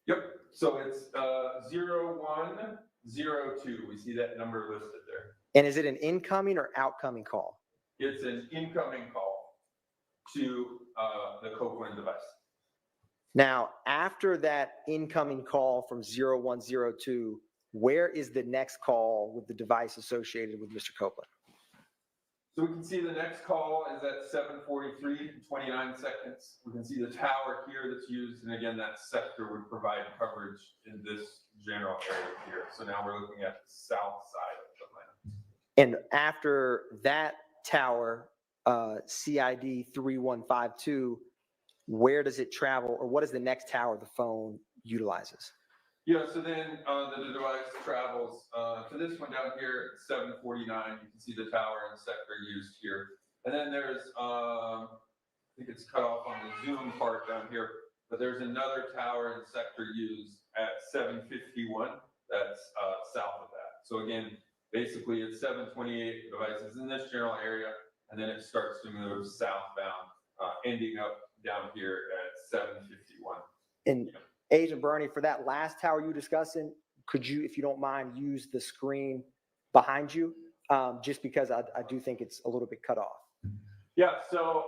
[SPEAKER 8] Yep, so it's 0102. We see that number listed there.
[SPEAKER 9] And is it an incoming or outcoming call?
[SPEAKER 8] It's an incoming call to the Copeland device.
[SPEAKER 9] Now, after that incoming call from 0102, where is the next call with the device associated with Mr. Copeland?
[SPEAKER 8] So we can see the next call is at 7:43 and 29 seconds. We can see the tower here that's used, and again, that sector would provide coverage in this general area here. So now we're looking at the south side of Atlanta.
[SPEAKER 9] And after that tower, CID 3152, where does it travel, or what is the next tower the phone utilizes?
[SPEAKER 8] Yeah, so then the device travels to this one down here at 7:49. You can see the tower and sector used here. And then there's, I think it's cut off on the Zoom part down here, but there's another tower and sector used at 7:51. That's south of that. So again, basically it's 7:28, the device is in this general area, and then it starts to move southbound, ending up down here at 7:51.
[SPEAKER 9] And Agent Bernie, for that last tower you were discussing, could you, if you don't mind, use the screen behind you? Just because I do think it's a little bit cut off.
[SPEAKER 8] Yeah, so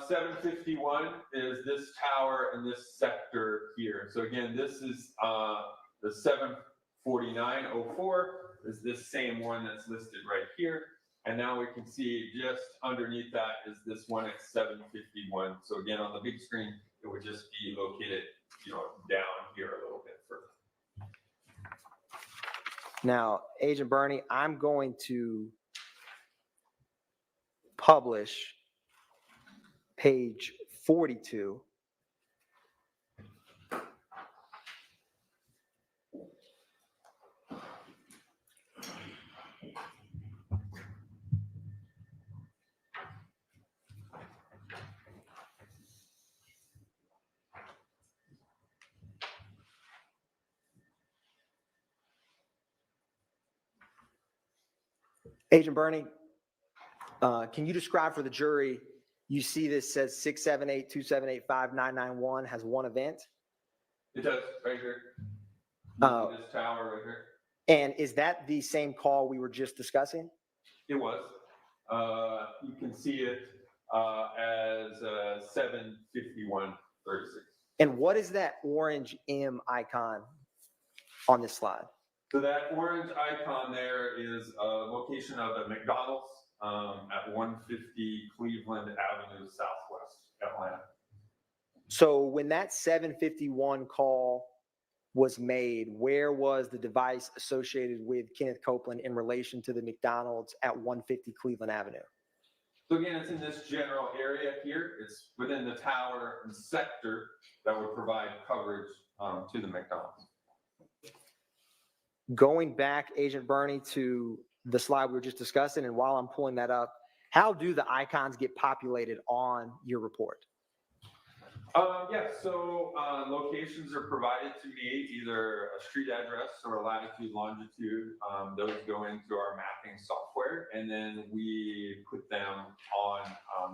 [SPEAKER 8] 751 is this tower in this sector here. So again, this is the 74904 is this same one that's listed right here. And now we can see just underneath that is this one at 751. So again, on the big screen, it would just be located, down here a little bit further.
[SPEAKER 9] Now, Agent Bernie, I'm going to publish page 42. Agent Bernie, can you describe for the jury, you see this says 678-2785-991 has one event?
[SPEAKER 8] It does, right here. This tower right here.
[SPEAKER 9] And is that the same call we were just discussing?
[SPEAKER 8] It was. You can see it as 75136.
[SPEAKER 9] And what is that orange M icon on this slide?
[SPEAKER 8] So that orange icon there is a location of a McDonald's at 150 Cleveland Avenue Southwest, Atlanta.
[SPEAKER 9] So when that 751 call was made, where was the device associated with Kenneth Copeland in relation to the McDonald's at 150 Cleveland Avenue?
[SPEAKER 8] So again, it's in this general area here. It's within the tower and sector that would provide coverage to the McDonald's.
[SPEAKER 9] Going back, Agent Bernie, to the slide we were just discussing, and while I'm pulling that up, how do the icons get populated on your report?
[SPEAKER 8] Yeah, so locations are provided to me, either a street address or a latitude, longitude. Those go into our mapping software, and then we put them on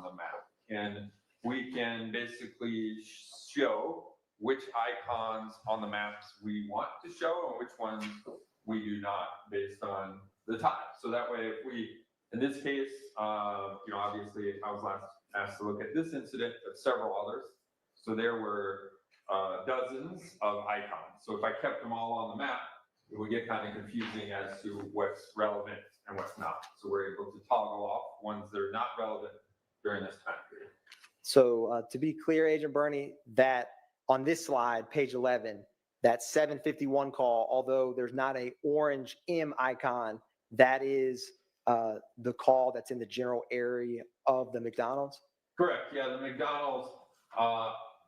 [SPEAKER 8] the map. And we can basically show which icons on the maps we want to show and which ones we do not, based on the time. So that way, if we, in this case, obviously I was last asked to look at this incident, but several others. So there were dozens of icons. So if I kept them all on the map, it would get kind of confusing as to what's relevant and what's not. So we're able to toggle off ones that are not relevant during this time period.
[SPEAKER 9] So to be clear, Agent Bernie, that on this slide, page 11, that 751 call, although there's not a orange M icon, that is the call that's in the general area of the McDonald's?
[SPEAKER 8] Correct. Yeah, the McDonald's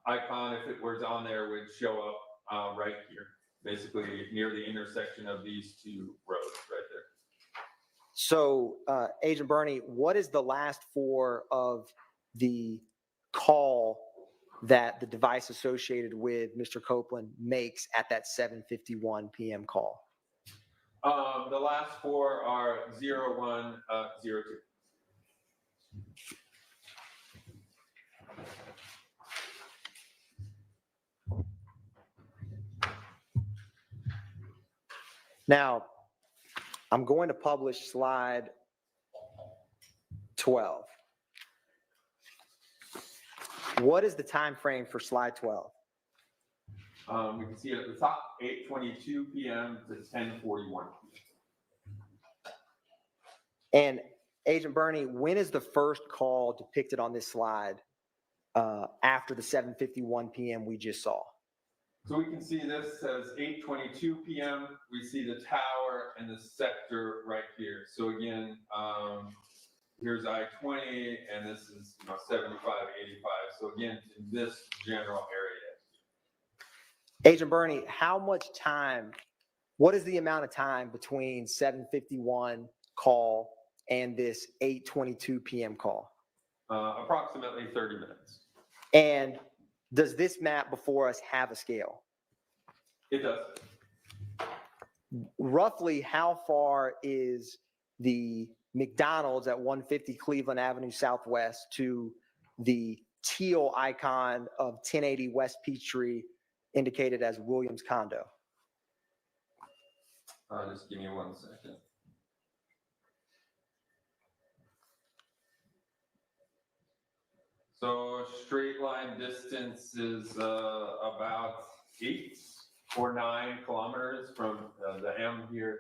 [SPEAKER 8] icon, if it was on there, would show up right here, basically near the intersection of these two roads right there.
[SPEAKER 9] So, Agent Bernie, what is the last four of the call that the device associated with Mr. Copeland makes at that 7:51 p.m. call?
[SPEAKER 8] The last four are 0102.
[SPEAKER 9] Now, I'm going to publish slide 12. What is the time frame for slide 12?
[SPEAKER 8] We can see it at the top, 8:22 p.m. to 10:41 p.m.
[SPEAKER 9] And Agent Bernie, when is the first call depicted on this slide after the 7:51 p.m. we just saw?
[SPEAKER 8] So we can see this says 8:22 p.m. We see the tower and the sector right here. So again, here's I-20, and this is 75, 85. So again, in this general area.
[SPEAKER 9] Agent Bernie, how much time, what is the amount of time between 7:51 call and this 8:22 p.m. call?
[SPEAKER 8] Approximately 30 minutes.
[SPEAKER 9] And does this map before us have a scale?
[SPEAKER 8] It does.
[SPEAKER 9] Roughly how far is the McDonald's at 150 Cleveland Avenue Southwest to the teal icon of 1080 West Peachtree indicated as Williams Condo?
[SPEAKER 8] Just give me 1 second. So straight line distance is about 8 or 9 kilometers from the M here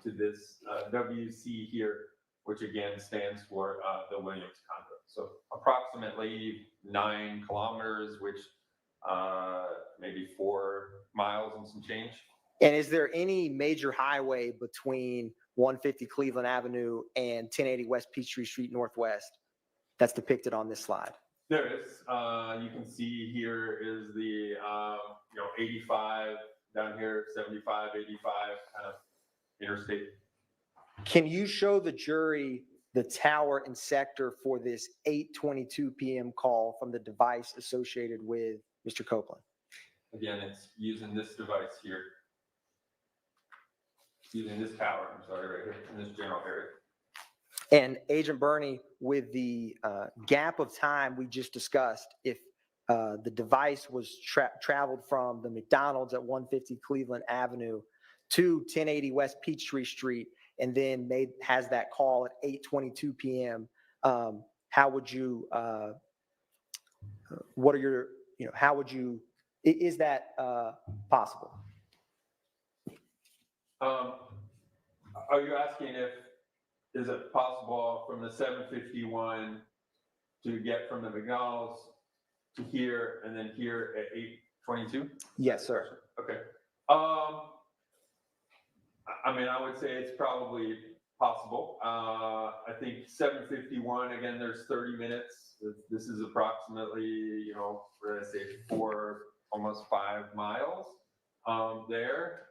[SPEAKER 8] to this WC here, which again stands for the Williams condo. So approximately 9 kilometers, which maybe 4 miles and some change.
[SPEAKER 9] And is there any major highway between 150 Cleveland Avenue and 1080 West Peachtree Street Northwest that's depicted on this slide?
[SPEAKER 8] There is. You can see here is the 85 down here, 75, 85 kind of interstate.
[SPEAKER 9] Can you show the jury the tower and sector for this 8:22 p.m. call from the device associated with Mr. Copeland?
[SPEAKER 8] Again, it's using this device here. Using this tower, I'm sorry, right here in this general area.
[SPEAKER 9] And Agent Burney, with the gap of time we just discussed, if the device was traveled from the McDonald's at 150 Cleveland Avenue to 1080 West Peachtree Street, and then has that call at 8:22 p.m., how would you, what are your, how would you, is that possible?
[SPEAKER 8] Are you asking is it possible from the 751 to get from the McDonald's to here and then here at 8:22?
[SPEAKER 9] Yes, sir.
[SPEAKER 8] Okay. I mean, I would say it's probably possible. I think 751, again, there's 30 minutes. This is approximately, we're gonna say 4, almost 5 miles there.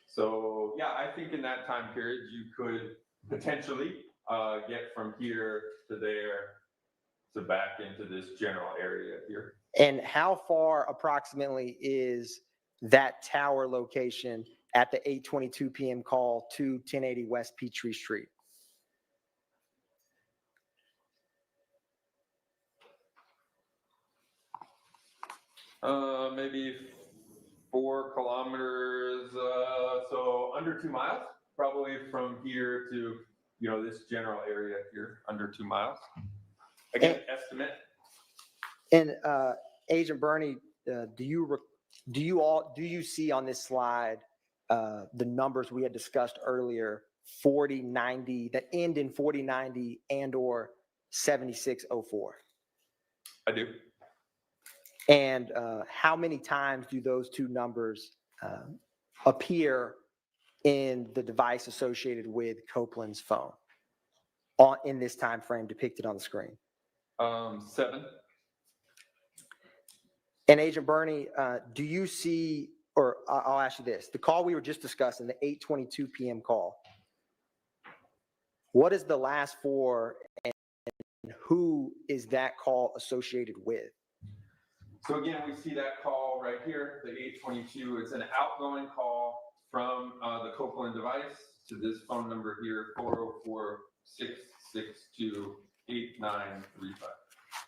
[SPEAKER 8] So yeah, I think in that time period, you could potentially get from here to there to back into this general area here.
[SPEAKER 9] And how far approximately is that tower location at the 8:22 p.m. call to 1080 West Peachtree Street?
[SPEAKER 8] Maybe 4 kilometers, so under 2 miles, probably from here to, this general area here, under 2 miles. Again, estimate.
[SPEAKER 9] And Agent Burney, do you see on this slide the numbers we had discussed earlier, 4090, that end in 4090 and or 7604?
[SPEAKER 8] I do.
[SPEAKER 9] And how many times do those two numbers appear in the device associated with Copeland's phone in this time frame depicted on the screen?
[SPEAKER 8] 7.
[SPEAKER 9] And Agent Burney, do you see, or I'll ask you this, the call we were just discussing, the 8:22 p.m. call, what is the last 4 and who is that call associated with?
[SPEAKER 8] So again, we see that call right here, the 822. It's an outgoing call from the Copeland device to this phone number here, 404-662-8935.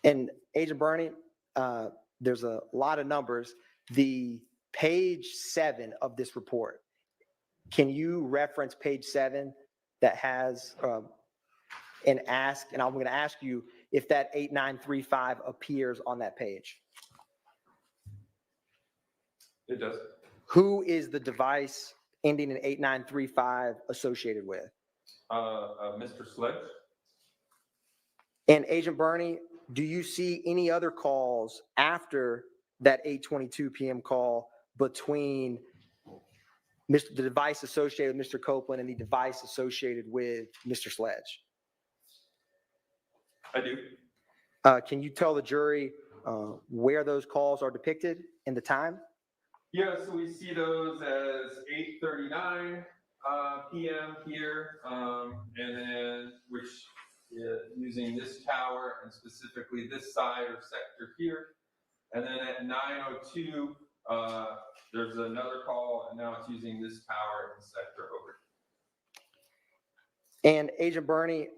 [SPEAKER 9] And Agent Burney, there's a lot of numbers. The page 7 of this report, can you reference page 7 that has and I'm going to ask you if that 8935 appears on that page?
[SPEAKER 8] It does.
[SPEAKER 9] Who is the device ending in 8935 associated with?
[SPEAKER 8] Mr. Sledge.
[SPEAKER 9] And Agent Burney, do you see any other calls after that 8:22 p.m. call between the device associated with Mr. Copeland and the device associated with Mr. Sledge?
[SPEAKER 8] I do.
[SPEAKER 9] Can you tell the jury where those calls are depicted in the time?
[SPEAKER 8] Yeah, so we see those as 8:39 p.m. here, and then using this tower and specifically this side or sector here. And then at 9:02, there's another call, and now it's using this tower and sector over.
[SPEAKER 9] And Agent Burney,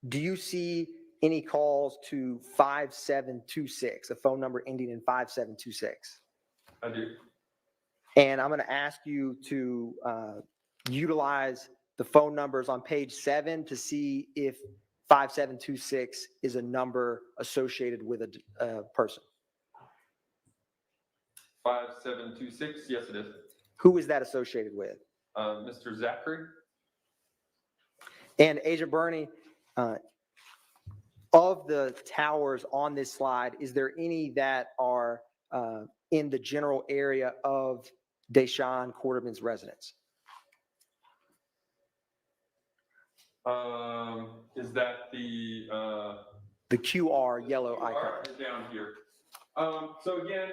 [SPEAKER 9] do you see any calls to 5726, a phone number ending in 5726?
[SPEAKER 8] I do.
[SPEAKER 9] And I'm going to ask you to utilize the phone numbers on page 7 to see if 5726 is a number associated with a person.
[SPEAKER 8] 5726, yes, it is.
[SPEAKER 9] Who is that associated with?
[SPEAKER 8] Mr. Zachary?
[SPEAKER 9] And Agent Bernie, of the towers on this slide, is there any that are in the general area of Deshaun Quarterman's residence?
[SPEAKER 8] Is that the
[SPEAKER 9] QR yellow icon.
[SPEAKER 8] QR is down here. So again,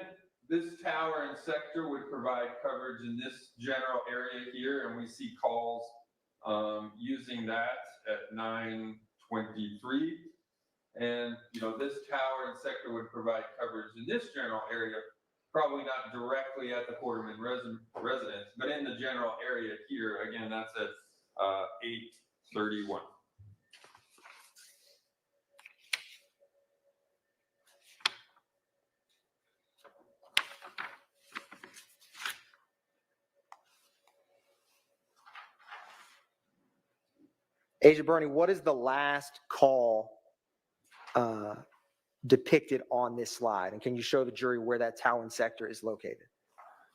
[SPEAKER 8] this tower and sector would provide coverage in this general area here, and we see calls using that at 9:23. And, this tower and sector would provide coverage in this general area, probably not directly at the Quarterman residence, but in the general area here. Again, that's at 8:31.
[SPEAKER 9] Agent Bernie, what is the last call depicted on this slide? And can you show the jury where that tower and sector is located?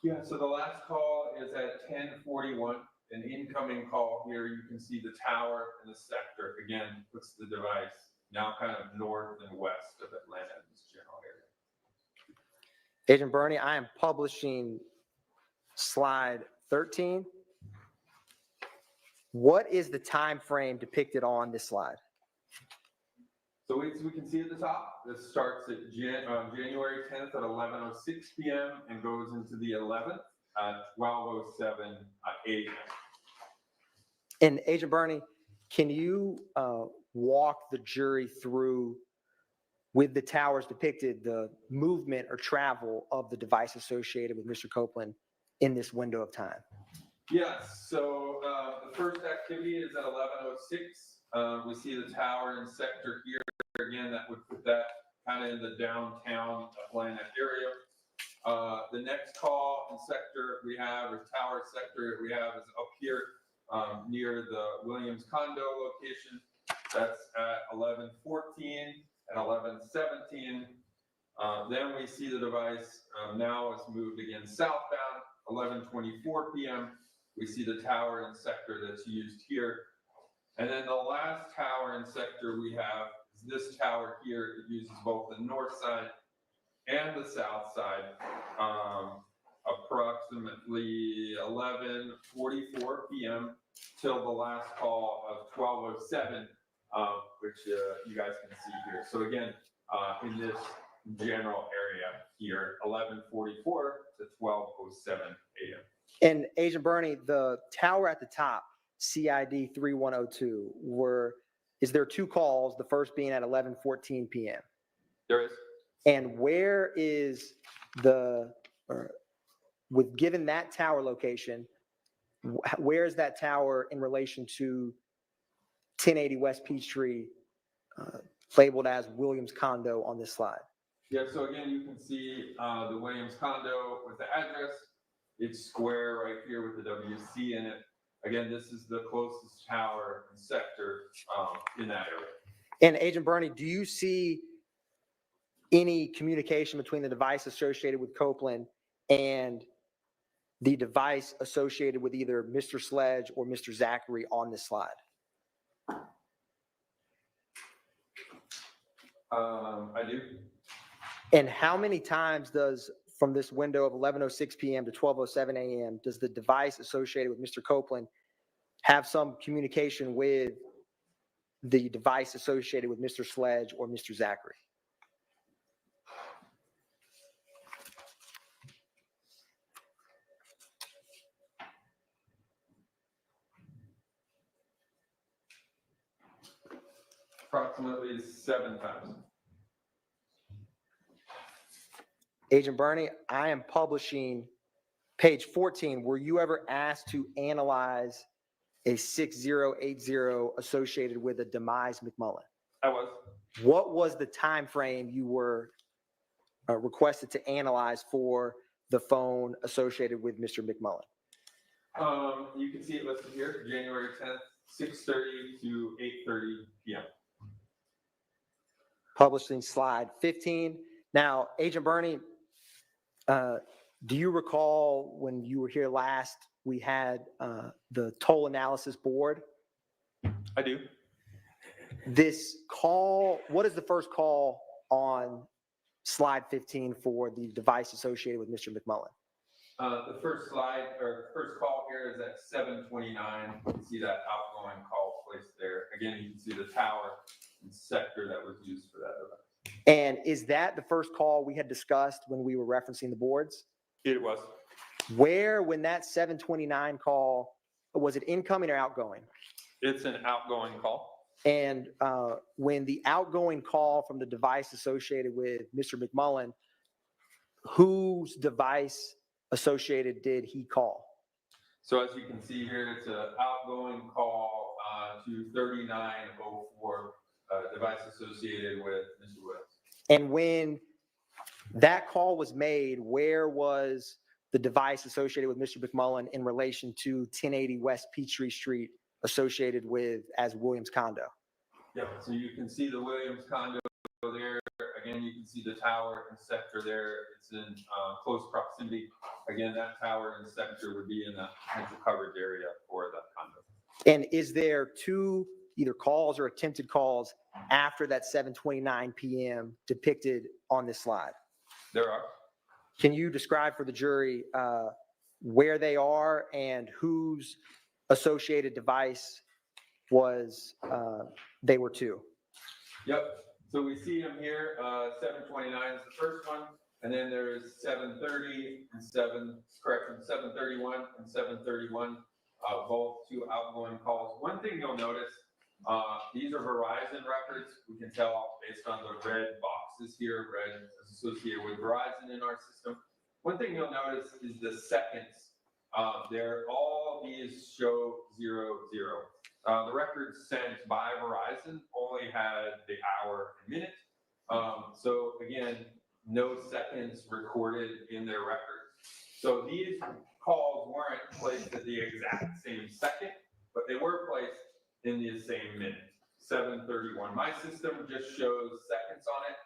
[SPEAKER 8] Yeah, so the last call is at 10:41, an incoming call here. You can see the tower and the sector. Again, puts the device now kind of north and west of Atlanta in this general area.
[SPEAKER 9] Agent Bernie, I am publishing slide 13. What is the time frame depicted on this slide?
[SPEAKER 8] So we can see at the top, this starts at January 10th at 11:06 p.m. and goes into the 11th at 12:07 a.m.
[SPEAKER 9] And Agent Bernie, can you walk the jury through, with the towers depicted, the movement or travel of the device associated with Mr. Copeland in this window of time?
[SPEAKER 8] Yes, so the first activity is at 11:06. We see the tower and sector here. Again, that would put that kind of in the downtown Atlanta area. The next call and sector we have, or tower sector we have, is up here near the Williams condo location. That's at 11:14 and 11:17. Then we see the device now is moved again southbound, 11:24 p.m. We see the tower and sector that's used here. And then the last tower and sector we have is this tower here. It uses both the north side and the south side. Approximately 11:44 p.m. till the last call of 12:07, which you guys can see here. So again, in this general area here, 11:44 to 12:07 a.m.
[SPEAKER 9] And Agent Bernie, the tower at the top, CID 3102, is there two calls, the first being at 11:14 p.m.?
[SPEAKER 8] There is.
[SPEAKER 9] And where is given that tower location, where is that tower in relation to 1080 West Peachtree, labeled as Williams condo on this slide?
[SPEAKER 8] Yeah, so again, you can see the Williams condo with the address. It's square right here with the WC in it. Again, this is the closest tower and sector in that area.
[SPEAKER 9] And Agent Bernie, do you see any communication between the device associated with Copeland and the device associated with either Mr. Sledge or Mr. Zachary on this slide?
[SPEAKER 8] I do.
[SPEAKER 9] And how many times from this window of 11:06 p.m. to 12:07 a.m. does the device associated with Mr. Copeland have some communication with the device associated with Mr. Sledge or Mr. Zachary?
[SPEAKER 8] Approximately 7 times.
[SPEAKER 9] Agent Bernie, I am publishing page 14. Were you ever asked to analyze a 6080 associated with a demise McMullen?
[SPEAKER 8] I was.
[SPEAKER 9] What was the time frame you were requested to analyze for the phone associated with Mr. McMullen?
[SPEAKER 8] You can see it listed here, January 10th, 6:30 to 8:30 p.m.
[SPEAKER 9] publishing slide 15. Now, Agent Bernie, do you recall when you were here last, we had the toll analysis board?
[SPEAKER 8] I do.
[SPEAKER 9] This call, what is the first call on slide 15 for the device associated with Mr. McMullen?
[SPEAKER 8] The first slide, or first call here is at 7:29. You can see that outgoing call placed there. Again, you can see the tower and sector that was used for that device.
[SPEAKER 9] And is that the first call we had discussed when we were referencing the boards?
[SPEAKER 8] It was.
[SPEAKER 9] Where, when that 7:29 call, was it incoming or outgoing?
[SPEAKER 8] It's an outgoing call.
[SPEAKER 9] And when the outgoing call from the device associated with Mr. McMullen, whose device associated did he call?
[SPEAKER 8] So as you can see here, it's an outgoing call to 3904, device associated with Mr. Woods.
[SPEAKER 9] And when that call was made, where was the device associated with Mr. McMullen in relation to 1080 West Peachtree Street associated with as Williams condo?
[SPEAKER 8] Yep, so you can see the Williams condo there. Again, you can see the tower and sector there. It's in close proximity. Again, that tower and sector would be in the potential coverage area for that condo.
[SPEAKER 9] And is there two either calls or attempted calls after that 7:29 p.m. depicted on this slide?
[SPEAKER 8] There are.
[SPEAKER 9] Can you describe for the jury where they are and whose associated device was they were to?
[SPEAKER 8] Yep, so we see them here, 7:29 is the first one, and then there's 7:30 and 7:31 and 7:31, both two outgoing calls. One thing you'll notice, these are Verizon records. We can tell based on the red boxes here, red is associated with Verizon in our system. One thing you'll notice is the seconds. All these show 00. The records sent by Verizon only had the hour and minute. So again, no seconds recorded in their records. So these calls weren't placed at the exact same second, but they were placed in the same minute, 7:31. My system just shows seconds on it.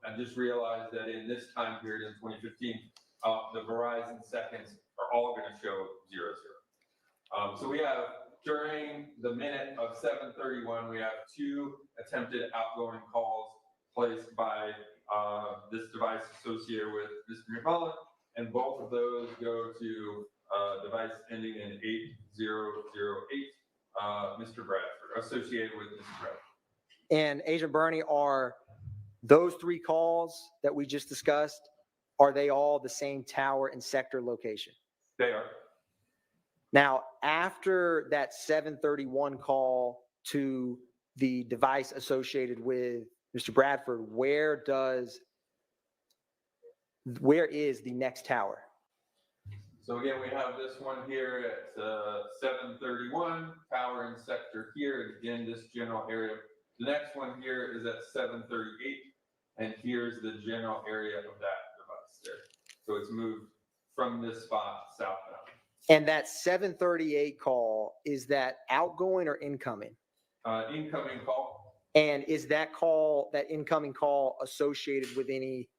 [SPEAKER 8] I just realized that in this time period in 2015, the Verizon seconds are all going to show 00. So we have, during the minute of 7:31, we have two attempted outgoing calls placed by this device associated with Mr. McMullen, and both of those go to device ending in 8008, Mr. Bradford, associated with Mr. Bradford.
[SPEAKER 9] And Agent Bernie, are those three calls that we just discussed, are they all the same tower and sector location?
[SPEAKER 8] They are.
[SPEAKER 9] Now, after that 7:31 call to the device associated with Mr. Bradford, where is the next tower?
[SPEAKER 8] So again, we have this one here at 7:31, tower and sector here, again, this general area. The next one here is at 7:38, and here's the general area of that device there. So it's moved from this spot southbound.
[SPEAKER 9] And that 7:38 call, is that outgoing or incoming?
[SPEAKER 8] Incoming call.
[SPEAKER 9] And is that call, that incoming call, associated with any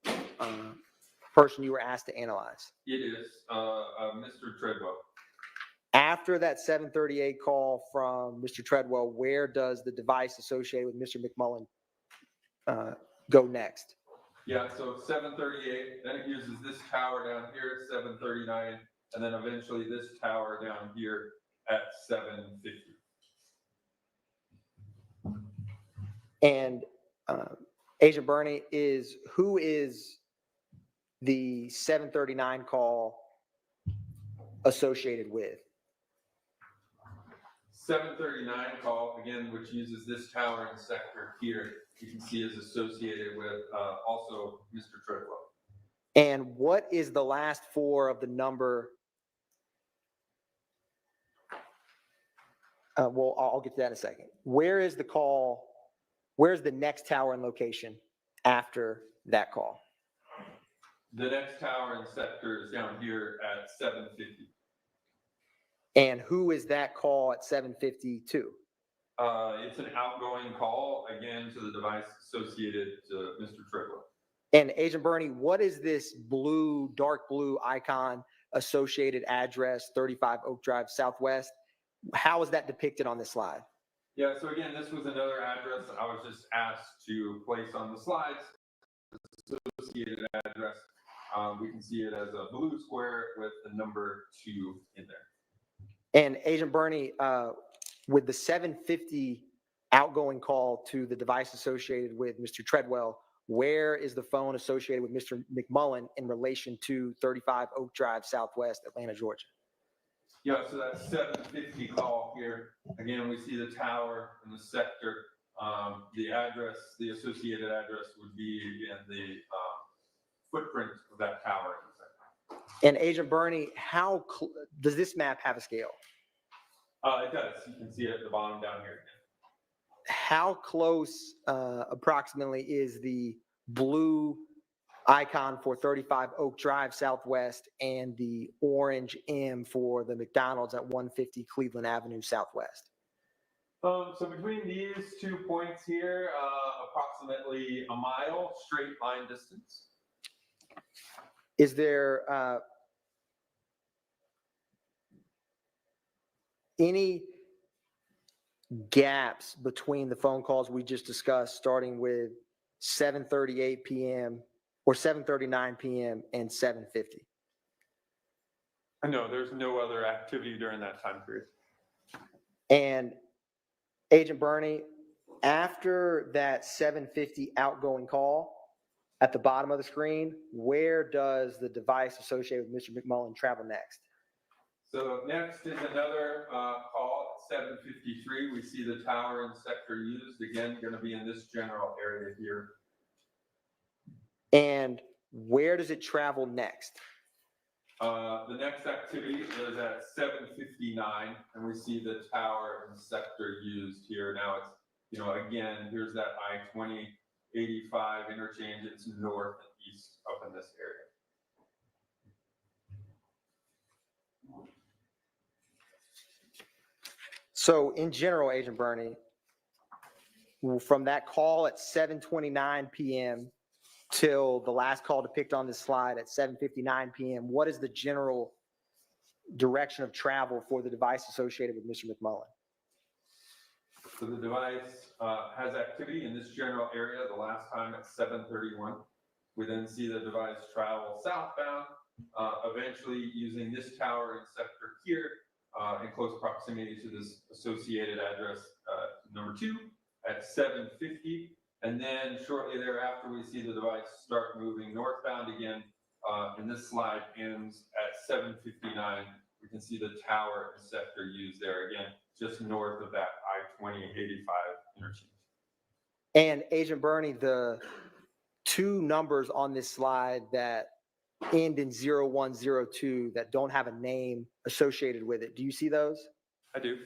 [SPEAKER 9] person you were asked to analyze?
[SPEAKER 8] It is Mr. Treadwell.
[SPEAKER 9] After that 7:38 call from Mr. Treadwell, where does the device associated with Mr. McMullen go next?
[SPEAKER 8] Yeah, so 7:38, then it uses this tower down here at 7:39, and then eventually this tower down here at 7:50.
[SPEAKER 9] And Agent Bernie, who is the 7:39 call associated with?
[SPEAKER 8] 7:39 call, again, which uses this tower and sector here, you can see is associated with also Mr. Treadwell.
[SPEAKER 9] And what is the last four of the number? Well, I'll get to that in a second. Where is the call? Where's the next tower and location after that call?
[SPEAKER 8] The next tower and sector is down here at 7:50.
[SPEAKER 9] And who is that call at 7:52?
[SPEAKER 8] It's an outgoing call, again, to the device associated to Mr. Treadwell.
[SPEAKER 9] And Agent Bernie, what is this blue, dark blue icon associated address, 35 Oak Drive Southwest? How is that depicted on this slide?
[SPEAKER 8] Yeah, so again, this was another address I was just asked to place on the slides. Associated address. We can see it as a blue square with the number 2 in there.
[SPEAKER 9] And Agent Bernie, with the 750 outgoing call to the device associated with Mr. Treadwell, where is the phone associated with Mr. McMullen in relation to 35 Oak Drive Southwest, Atlanta, Georgia?
[SPEAKER 8] Yeah, so that 750 call here, again, we see the tower and the sector. The address, the associated address would be in the footprint of that tower.
[SPEAKER 9] And Agent Bernie, does this map have a scale?
[SPEAKER 8] It does. You can see it at the bottom down here.
[SPEAKER 9] How close approximately is the blue icon for 35 Oak Drive Southwest and the orange M for the McDonald's at 150 Cleveland Avenue Southwest?
[SPEAKER 8] So between these 2 points here, approximately a mile straight line distance.
[SPEAKER 9] Is there any gaps between the phone calls we just discussed, starting with 7:38 p.m. or 7:39 p.m. and 7:50?
[SPEAKER 8] No, there's no other activity during that time period.
[SPEAKER 9] And Agent Bernie, after that 7:50 outgoing call, at the bottom of the screen, where does the device associated with Mr. McMullen travel next?
[SPEAKER 8] So next is another call at 7:53. We see the tower and sector used. Again, going to be in this general area here.
[SPEAKER 9] And where does it travel next?
[SPEAKER 8] The next activity is at 7:59, and we see the tower and sector used here. Now it's, again, here's that I-20/85 interchange. It's north and east up in this area.
[SPEAKER 9] So in general, Agent Bernie, from that call at 7:29 p.m. till the last call depicted on this slide at 7:59 p.m., what is the general direction of travel for the device associated with Mr. McMullen?
[SPEAKER 8] So the device has activity in this general area the last time at 7:31. We then see the device travel southbound, eventually using this tower and sector here in close proximity to this associated address number 2 at 7:50. And then shortly thereafter, we see the device start moving northbound again. And this slide ends at 7:59. We can see the tower and sector used there again, just north of that I-20/85 interchange.
[SPEAKER 9] And Agent Bernie, the 2 numbers on this slide that end in 0102 that don't have a name associated with it, do you see those?
[SPEAKER 8] I do.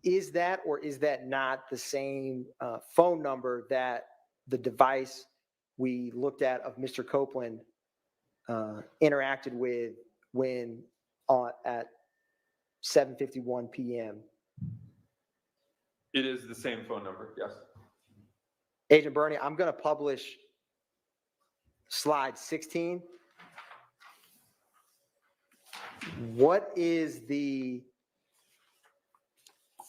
[SPEAKER 9] Is that or is that not the same phone number that the device we looked at of Mr. Copeland interacted with when at 7:51 p.m.?
[SPEAKER 8] It is the same phone number, yes.
[SPEAKER 9] Agent Bernie, I'm going to publish slide 16. What is the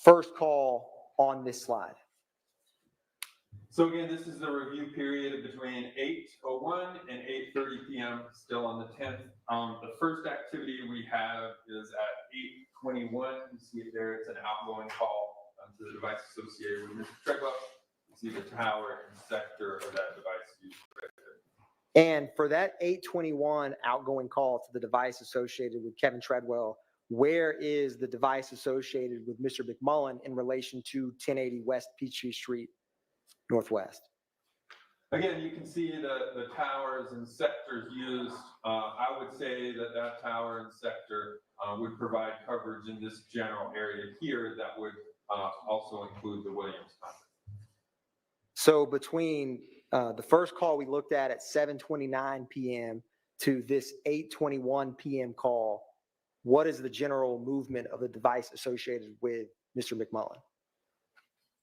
[SPEAKER 9] first call on this slide?
[SPEAKER 8] So again, this is the review period between 8:01 and 8:30 p.m. still on the 10th. The first activity we have is at 8:21. You see it there. It's an outgoing call to the device associated with Mr. Treadwell. You see the tower and sector of that device used right there.
[SPEAKER 9] And for that 8:21 outgoing call to the device associated with Kevin Treadwell, where is the device associated with Mr. McMullen in relation to 1080 West Peachtree Street Northwest?
[SPEAKER 8] Again, you can see the towers and sectors used. I would say that tower and sector would provide coverage in this general area here that would also include the Williams complex.
[SPEAKER 9] So between the first call we looked at 7:29 p.m. to this 8:21 p.m. call, what is the general movement of the device associated with Mr. McMullen?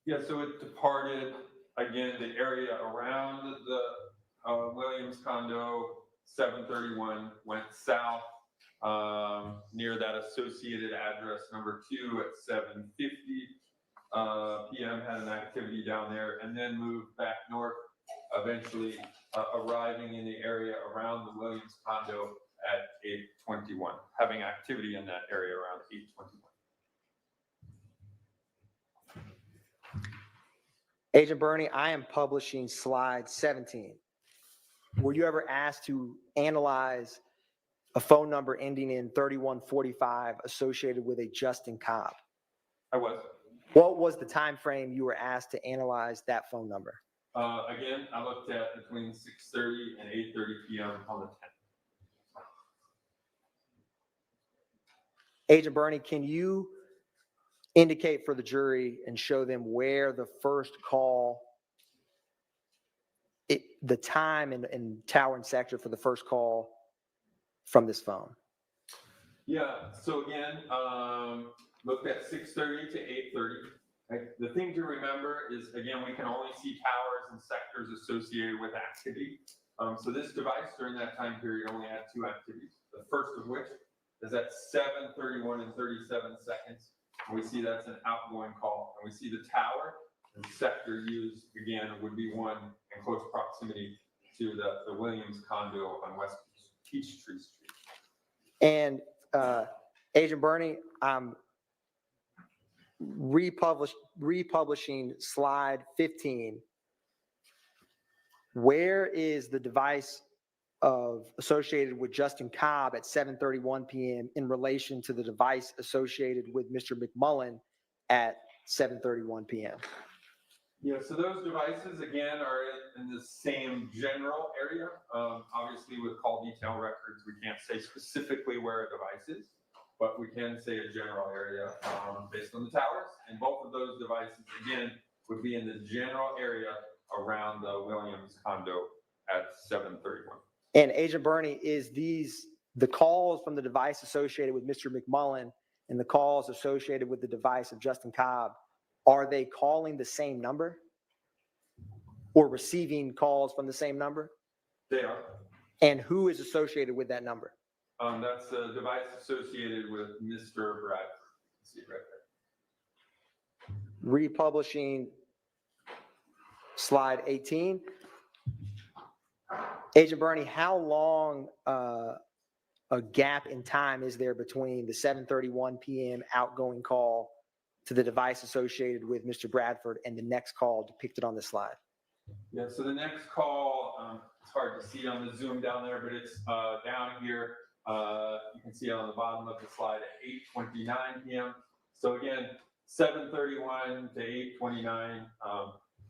[SPEAKER 8] Yeah, so it departed, again, the area around the Williams condo, 731, went south near that associated address number 2 at 7:50 p.m. Had an activity down there, and then moved back north, eventually arriving in the area around the Williams condo at 8:21, having activity in that area around 8:21.
[SPEAKER 9] Agent Bernie, I am publishing slide 17. Were you ever asked to analyze a phone number ending in 3145 associated with a Justin Cobb?
[SPEAKER 8] I was.
[SPEAKER 9] What was the time frame you were asked to analyze that phone number?
[SPEAKER 8] Again, I looked at between 6:30 and 8:30 p.m. on the 10th.
[SPEAKER 9] Agent Bernie, can you indicate for the jury and show them where the first call, the time and tower and sector for the first call from this phone?
[SPEAKER 8] Yeah, so again, looked at 6:30 to 8:30. The thing to remember is, again, we can only see towers and sectors associated with activity. So this device during that time period only had 2 activities. The first of which is at 7:31 and 37 seconds. And we see that's an outgoing call. And we see the tower and sector used, again, would be one in close proximity to the Williams condo on West Peachtree Street.
[SPEAKER 9] And Agent Bernie, I'm republishing slide 15. Where is the device associated with Justin Cobb at 7:31 p.m. in relation to the device associated with Mr. McMullen at 7:31 p.m.?
[SPEAKER 8] Yeah, so those devices, again, are in the same general area. Obviously, with call detail records, we can't say specifically where a device is, but we can say a general area based on the towers. And both of those devices, again, would be in the general area around the Williams condo at 7:31.
[SPEAKER 9] And Agent Bernie, is the calls from the device associated with Mr. McMullen and the calls associated with the device of Justin Cobb, are they calling the same number or receiving calls from the same number?
[SPEAKER 8] They are.
[SPEAKER 9] And who is associated with that number?
[SPEAKER 8] That's a device associated with Mr. Bradford. See it right there.
[SPEAKER 9] Republishing slide 18. Agent Bernie, how long a gap in time is there between the 7:31 p.m. outgoing call to the device associated with Mr. Bradford and the next call depicted on the slide?
[SPEAKER 8] Yeah, so the next call, it's hard to see on the Zoom down there, but it's down here. You can see it on the bottom of the slide at 8:29 p.m. So again, 7:31 to 8:29,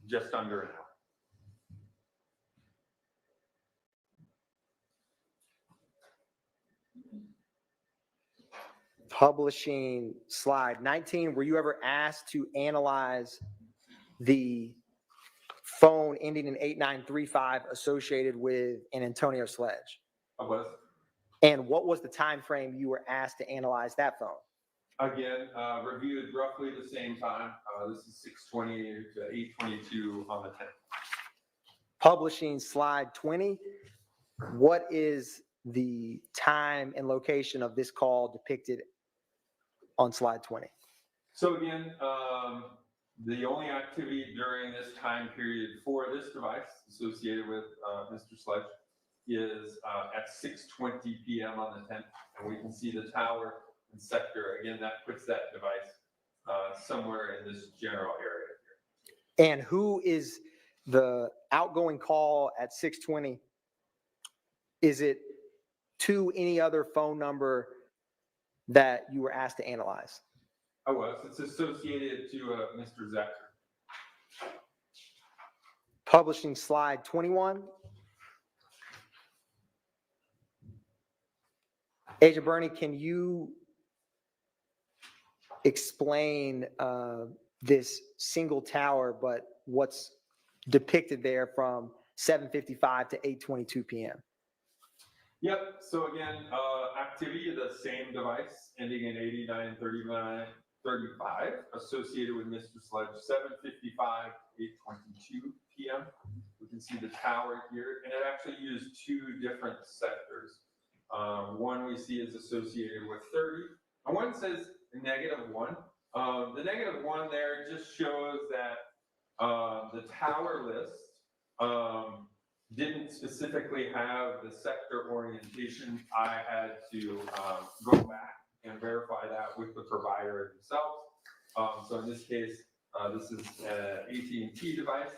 [SPEAKER 8] just under an hour.
[SPEAKER 9] Publishing slide 19, were you ever asked to analyze the phone ending in 8935 associated with an Antonio Sledge?
[SPEAKER 8] I was.
[SPEAKER 9] And what was the time frame you were asked to analyze that phone?
[SPEAKER 8] Again, reviewed roughly the same time. This is 6:20 to 8:22 on the 10th.
[SPEAKER 9] Publishing slide 20, what is the time and location of this call depicted on slide 20?
[SPEAKER 8] So again, the only activity during this time period for this device associated with Mr. Sledge is at 6:20 p.m. on the 10th, and we can see the tower and sector. Again, that puts that device somewhere in this general area here.
[SPEAKER 9] And who is the outgoing call at 6:20? Is it to any other phone number that you were asked to analyze?
[SPEAKER 8] I was. It's associated to Mr. Zechter.
[SPEAKER 9] Publishing slide 21. Agent Bernie, can you explain this single tower, but what's depicted there from 7:55 to 8:22 p.m.?
[SPEAKER 8] Yep. So again, activity of the same device ending in 8939 35 associated with Mr. Sledge, 7:55, 8:22 p.m. We can see the tower here, and it actually used two different sectors. One we see is associated with 30, and one says -1. The -1 there just shows that the tower list didn't specifically have the sector orientation. I had to go back and verify that with the provider themselves. So in this case, this is an AT&T device.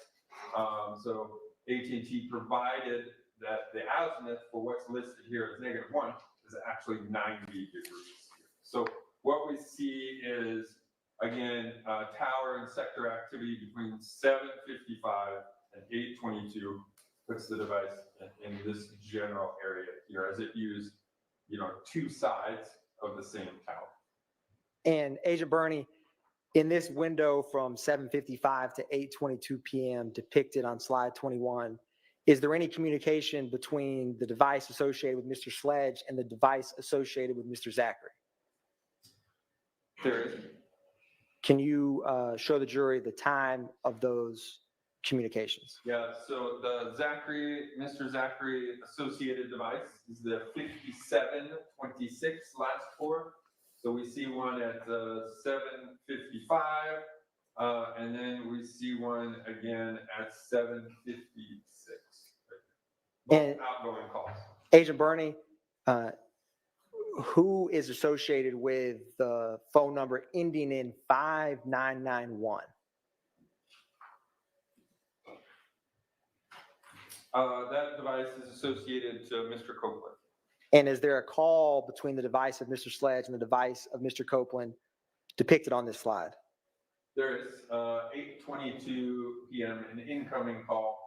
[SPEAKER 8] So AT&T provided that the azimuth for what's listed here as -1 is actually 90 degrees. So what we see is, again, tower and sector activity between 7:55 and 8:22 puts the device in this general area here, as it used, two sides of the same tower.
[SPEAKER 9] And Agent Burney, in this window from 7:55 to 8:22 p.m. depicted on slide 21, is there any communication between the device associated with Mr. Sledge and the device associated with Mr. Zachary?
[SPEAKER 8] There is.
[SPEAKER 9] Can you show the jury the time of those communications?
[SPEAKER 8] Yeah, so the Mr. Zachary associated device is the 5726 last four. So we see one at 7:55, and then we see one again at 7:56.
[SPEAKER 9] And
[SPEAKER 8] outgoing calls.
[SPEAKER 9] Agent Burney, who is associated with the phone number ending in 5991?
[SPEAKER 8] That device is associated to Mr. Copeland.
[SPEAKER 9] And is there a call between the device of Mr. Sledge and the device of Mr. Copeland depicted on this slide?
[SPEAKER 8] There is 8:22 p.m. an incoming call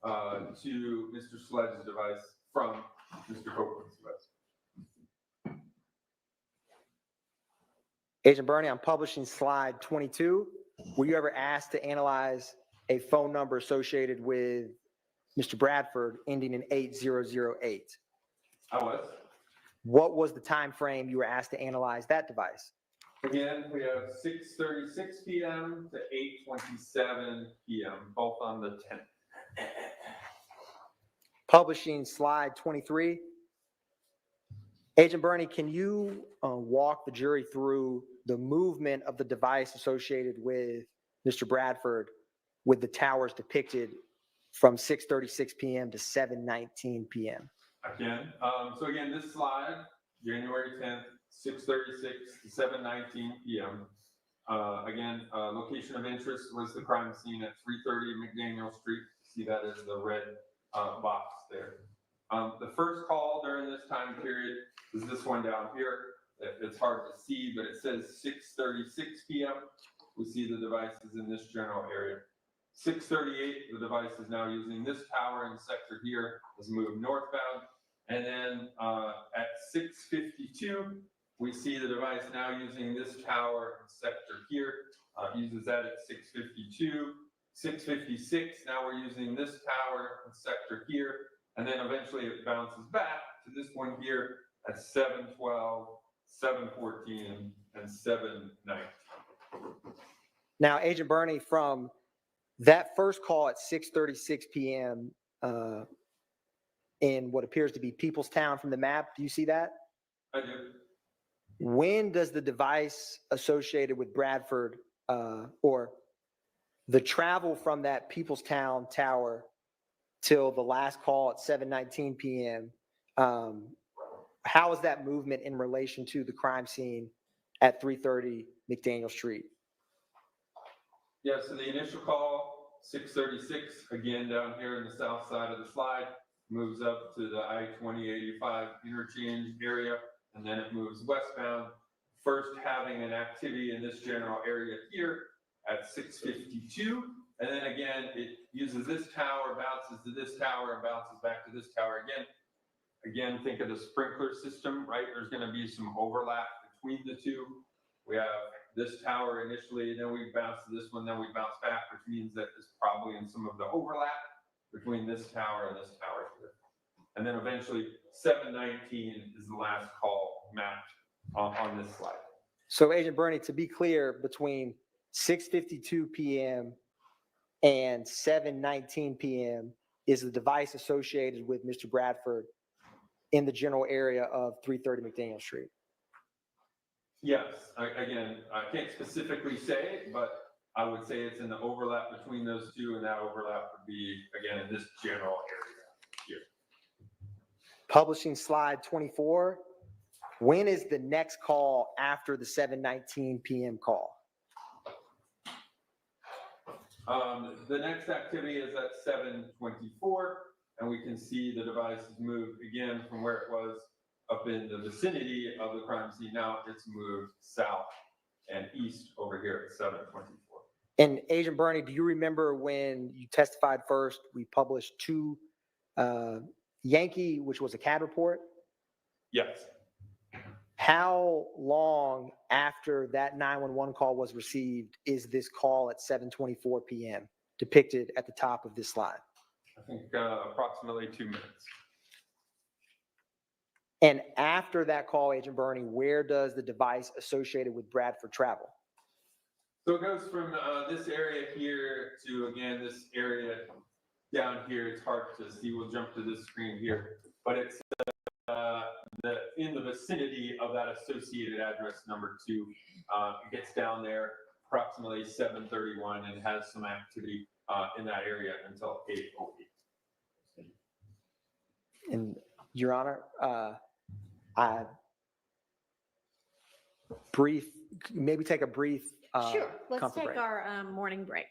[SPEAKER 8] to Mr. Sledge's device from Mr. Copeland's device.
[SPEAKER 9] Agent Burney, I'm publishing slide 22. Were you ever asked to analyze a phone number associated with Mr. Bradford ending in 8008?
[SPEAKER 8] I was.
[SPEAKER 9] What was the time frame you were asked to analyze that device?
[SPEAKER 8] Again, we have 6:36 p.m. to 8:27 p.m., both on the 10th.
[SPEAKER 9] Publishing slide 23. Agent Burney, can you walk the jury through the movement of the device associated with Mr. Bradford with the towers depicted from 6:36 p.m. to 7:19 p.m.?
[SPEAKER 8] Again, so again, this slide, January 10th, 6:36 to 7:19 p.m. Again, location of interest was the crime scene at 330 McDaniel Street. See that as the red box there. The first call during this time period is this one down here. It's hard to see, but it says 6:36 p.m. We see the device is in this general area. 6:38, the device is now using this tower and sector here, has moved northbound. And then at 6:52, we see the device now using this tower and sector here, uses that at 6:52. 6:56, now we're using this tower and sector here, and then eventually it bounces back to this one here at 7:12, 7:14, and 7:19.
[SPEAKER 9] Now, Agent Burney, from that first call at 6:36 p.m. In what appears to be Peoplestown from the map, do you see that?
[SPEAKER 8] I do.
[SPEAKER 9] When does the device associated with Bradford or the travel from that Peoplestown tower till the last call at 7:19 p.m., how is that movement in relation to the crime scene at 330 McDaniel Street?
[SPEAKER 8] Yeah, so the initial call, 6:36, again down here in the south side of the slide, moves up to the I-20/85 interchange area, and then it moves westbound, first having an activity in this general area here at 6:52, and then again, it uses this tower, bounces to this tower, and bounces back to this tower again. Again, think of the sprinkler system, right? There's going to be some overlap between the two. We have this tower initially, then we bounce to this one, then we bounce back, which means that there's probably in some of the overlap between this tower and this tower here. And then eventually 7:19 is the last call mapped on this slide.
[SPEAKER 9] So Agent Bernie, to be clear, between 6:52 p.m. and 7:19 p.m. is the device associated with Mr. Bradford in the general area of 330 McDaniel Street.
[SPEAKER 8] Yes, again, I can't specifically say it, but I would say it's in the overlap between those two, and that overlap would be, again, in this general area here.
[SPEAKER 9] Publishing slide 24. When is the next call after the 7:19 p.m. call?
[SPEAKER 8] The next activity is at 7:24, and we can see the device has moved again from where it was up in the vicinity of the crime scene. Now it's moved south and east over here at 7:24.
[SPEAKER 9] And Agent Bernie, do you remember when you testified first, we published two Yankee, which was a CAD report?
[SPEAKER 8] Yes.
[SPEAKER 9] How long after that 911 call was received is this call at 7:24 p.m. depicted at the top of this slide?
[SPEAKER 8] I think approximately 2 minutes.
[SPEAKER 9] And after that call, Agent Bernie, where does the device associated with Bradford travel?
[SPEAKER 8] So it goes from this area here to, again, this area down here. It's hard to see. We'll jump to this screen here, but it's in the vicinity of that associated address number 2. It gets down there approximately 7:31 and has some activity in that area until 8:08.
[SPEAKER 9] And Your Honor, maybe take a brief.
[SPEAKER 2] Sure, let's
[SPEAKER 9] comfort
[SPEAKER 2] take
[SPEAKER 9] break.
[SPEAKER 2] our morning break.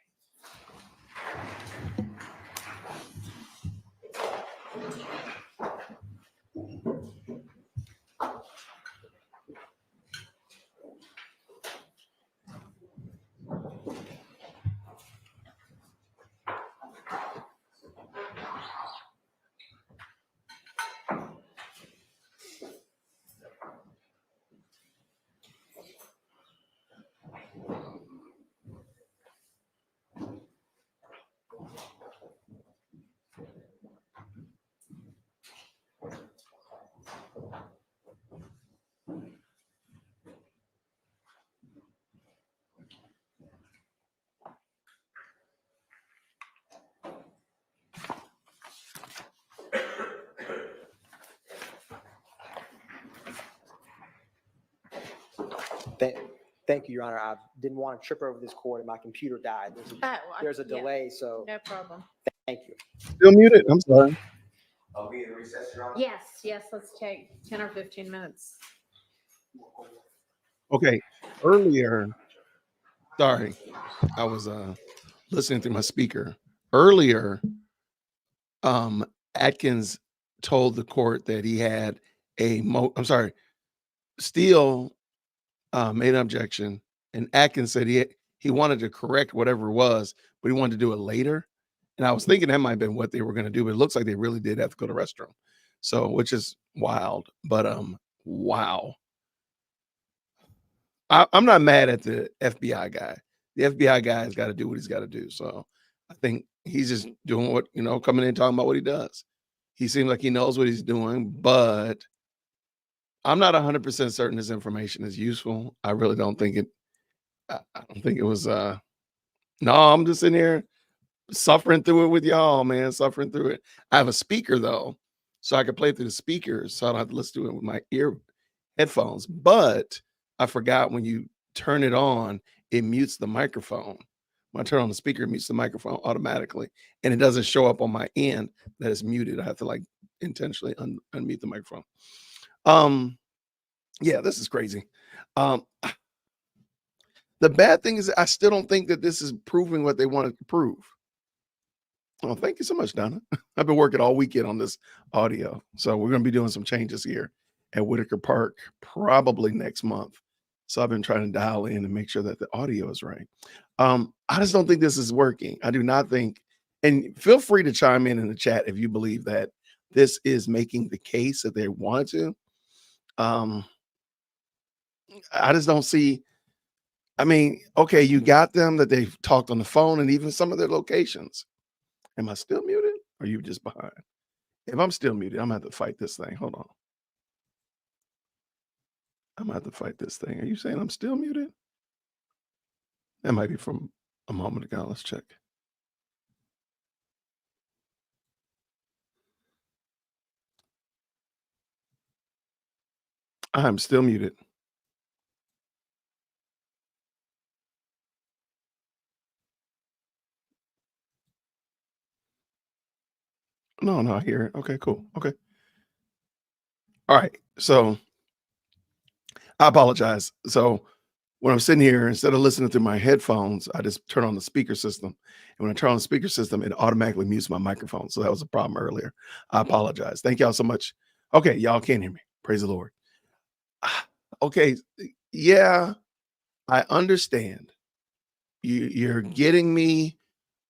[SPEAKER 9] Thank you, Your Honor. I didn't want to trip over this cord and my computer died. There's a
[SPEAKER 2] Yeah,
[SPEAKER 9] delay, so
[SPEAKER 2] no problem.
[SPEAKER 9] thank you.
[SPEAKER 1] Still muted. I'm sorry.
[SPEAKER 5] Are we in recess, Your Honor?
[SPEAKER 2] Yes, let's take 10 or 15 minutes.
[SPEAKER 1] Okay. Earlier, sorry, I was listening through my speaker. Earlier, Atkins told the court that he had Steele made an objection, and Atkins said he wanted to correct whatever it was, but he wanted to do it later. And I was thinking that might have been what they were going to do, but it looks like they really did have to go to the restroom. So, which is wild, but wow. I'm not mad at the FBI guy. The FBI guy has got to do what he's got to do. So I think he's just doing what, coming in talking about what he does. He seems like he knows what he's doing, but I'm not 100% certain this information is useful. I really don't think it. I don't think it was. No, I'm just in here suffering through it with y'all, man. Suffering through it. I have a speaker though, so I can play through the speakers, so I don't have to listen to it with my headphones. But I forgot when you turn it on, it mutes the microphone. When I turn on the speaker, it mutes the microphone automatically, and it doesn't show up on my end that it's muted. I have to intentionally unmute the microphone. Yeah, this is crazy. The bad thing is I still don't think that this is proving what they wanted to prove. Oh, thank you so much, Donna. I've been working all weekend on this audio. So we're going to be doing some changes here at Whitaker Park probably next month. So I've been trying to dial in and make sure that the audio is right. I just don't think this is working. I do not think, and feel free to chime in the chat if you believe that this is making the case that they wanted to. I just don't see. I mean, okay, you got them that they've talked on the phone and even some of their locations. Am I still muted? Or are you just behind? If I'm still muted, I'm gonna have to fight this thing. Hold on. I'm gonna have to fight this thing. Are you saying I'm still muted? That might be from a moment ago. Let's check. I'm still muted. No, I hear it. Okay, cool. Okay. All right. So I apologize. So when I'm sitting here, instead of listening through my headphones, I just turn on the speaker system. And when I turn on the speaker system, it automatically mutes my microphone. So that was a problem earlier. I apologize. Thank y'all so much. Okay, y'all can hear me. Praise the Lord. Okay, yeah, I understand. You're getting me,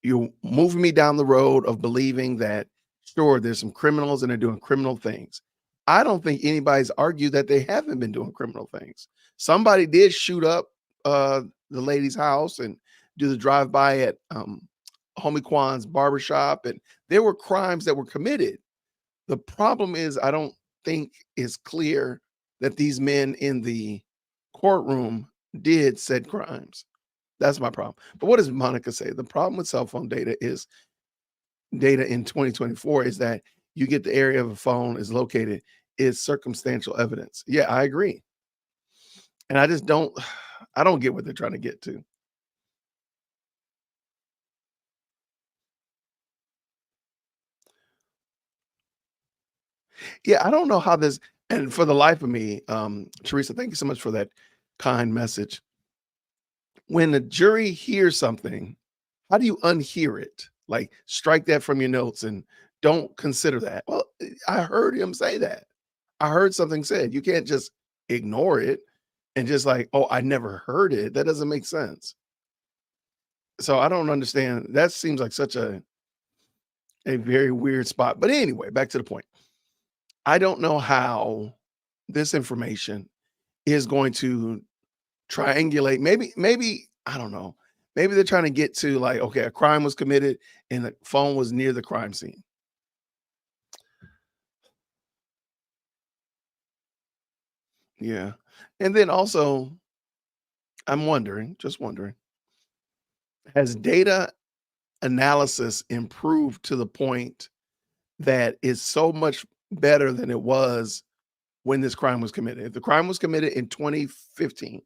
[SPEAKER 1] you're moving me down the road of believing that, sure, there's some criminals and they're doing criminal things. I don't think anybody's argued that they haven't been doing criminal things. Somebody did shoot up the lady's house and do the drive-by at Homie Kwan's barbershop, and there were crimes that were committed. The problem is, I don't think it's clear that these men in the courtroom did said crimes. That's my problem. But what does Monica say? The problem with cell phone data is data in 2024 is that you get the area of a phone is located is circumstantial evidence. Yeah, I agree. And I just don't get what they're trying to get to. Yeah, I don't know how this, and for the life of me, Teresa, thank you so much for that kind message. When the jury hears something, how do you unhear it? Like strike that from your notes and don't consider that. Well, I heard him say that. I heard something said. You can't just ignore it and just like, oh, I never heard it. That doesn't make sense. So I don't understand. That seems like such a very weird spot. But anyway, back to the point. I don't know how this information is going to triangulate. Maybe I don't know. Maybe they're trying to get to like, okay, a crime was committed and the phone was near the crime scene. Yeah. And then also, I'm wondering, just wondering, has data analysis improved to the point that it's so much better than it was when this crime was committed? If the crime was committed in 2015,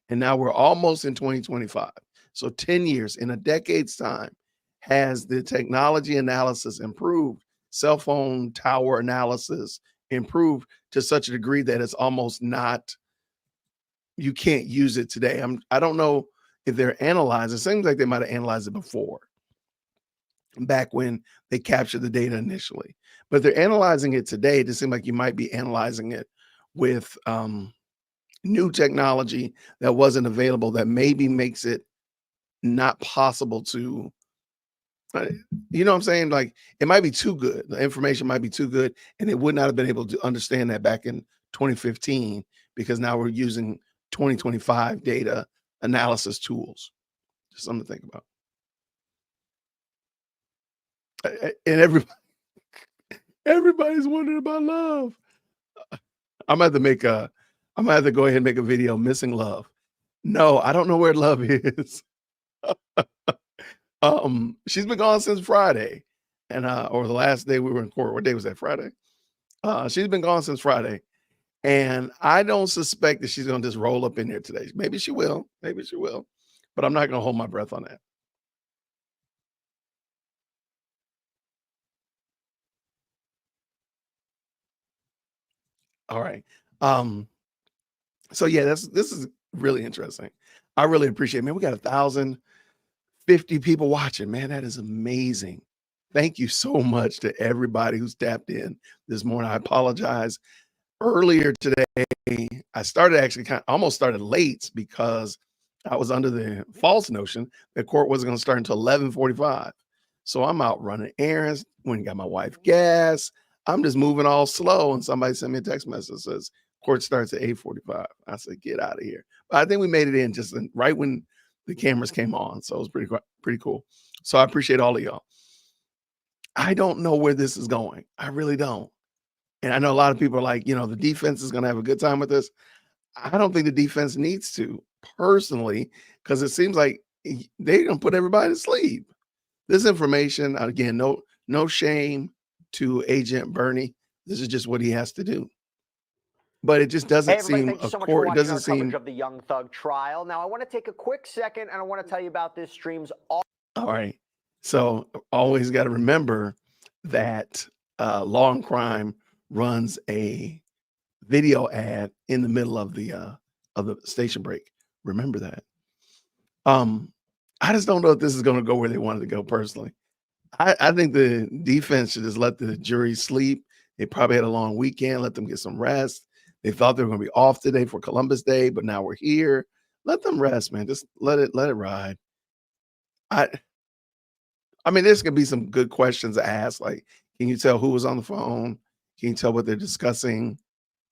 [SPEAKER 1] and now we're almost in 2025. So 10 years, in a decade's time, has the technology analysis improved, cell phone tower analysis improved to such a degree that it's almost not, you can't use it today. I don't know if they're analyzing. It seems like they might have analyzed it before, back when they captured the data initially. But they're analyzing it today. It just seems like you might be analyzing it with new technology that wasn't available that maybe makes it not possible to, you know what I'm saying? Like it might be too good. The information might be too good and it would not have been able to understand that back in 2015 because now we're using 2025 data analysis tools. Just something to think about. And everybody's wondering about love. I'm gonna have to go ahead and make a video missing love. No, I don't know where love is. She's been gone since Friday, and or the last day we were in court. What day was that? Friday. She's been gone since Friday, and I don't suspect that she's gonna just roll up in there today. Maybe she will, but I'm not gonna hold my breath on that. All right. So yeah, this is really interesting. I really appreciate it. Man, we got 1,050 people watching. Man, that is amazing. Thank you so much to everybody who's tapped in this morning. I apologize. Earlier today, I started actually almost started late because I was under the false notion that court wasn't going to start until 11:45. So I'm out running errands, went and got my wife gas. I'm just moving all slow. And somebody sent me a text message that says, court starts at 8:45. I said, get out of here. But I think we made it in just right when the cameras came on. So it was pretty cool. So I appreciate all of y'all. I don't know where this is going. I really don't. And I know a lot of people are like, the defense is going to have a good time with this. I don't think the defense needs to personally, because it seems like they're gonna put everybody to sleep. This information, again, no shame to Agent Bernie. This is just what he has to do. But it just
[SPEAKER 10] Hey,
[SPEAKER 1] doesn't
[SPEAKER 10] everybody,
[SPEAKER 1] seem
[SPEAKER 10] thank you
[SPEAKER 1] a
[SPEAKER 10] so much for
[SPEAKER 1] court. It
[SPEAKER 10] watching
[SPEAKER 1] doesn't
[SPEAKER 10] our coverage
[SPEAKER 1] seem
[SPEAKER 10] of the Young Thug trial. Now, I want to take a quick second and I want to tell you about this stream's all
[SPEAKER 1] right. So always got to remember that Law and Crime runs a video ad in the middle of the station break. Remember that. I just don't know if this is going to go where they wanted to go personally. I think the defense should just let the jury sleep. They probably had a long weekend. Let them get some rest. They thought they were going to be off today for Columbus Day, but now we're here. Let them rest, man. Just let it ride. I mean, there's going to be some good questions asked. Like, can you tell who was on the phone? Can you tell what they're discussing?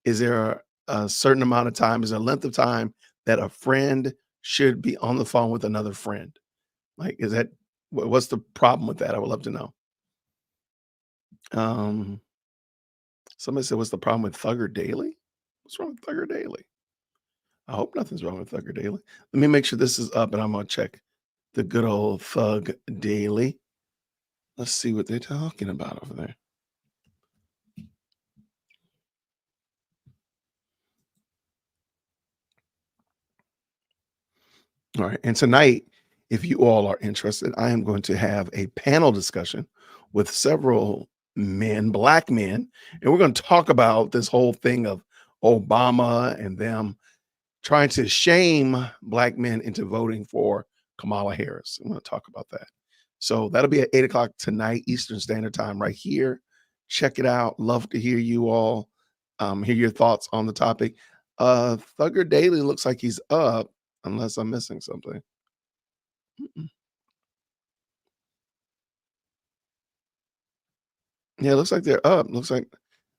[SPEAKER 1] Is there a certain amount of time? Is there a length of time that a friend should be on the phone with another friend? Like, is that what's the problem with that? I would love to know. Somebody said, what's the problem with Thugger Daily? What's wrong with Thugger Daily? I hope nothing's wrong with Thugger Daily. Let me make sure this is up and I'm going to check the good old Thug Daily. Let's see what they're talking about over there. All right. And tonight, if you all are interested, I am going to have a panel discussion with several men, black men, and we're going to talk about this whole thing of Obama and them trying to shame black men into voting for Kamala Harris. I'm going to talk about that. So that'll be at 8 o'clock tonight, Eastern Standard Time, right here. Check it out. Love to hear you all, hear your thoughts on the topic. Thugger Daily looks like he's up, unless I'm missing something. Yeah, it looks like they're up. Looks like,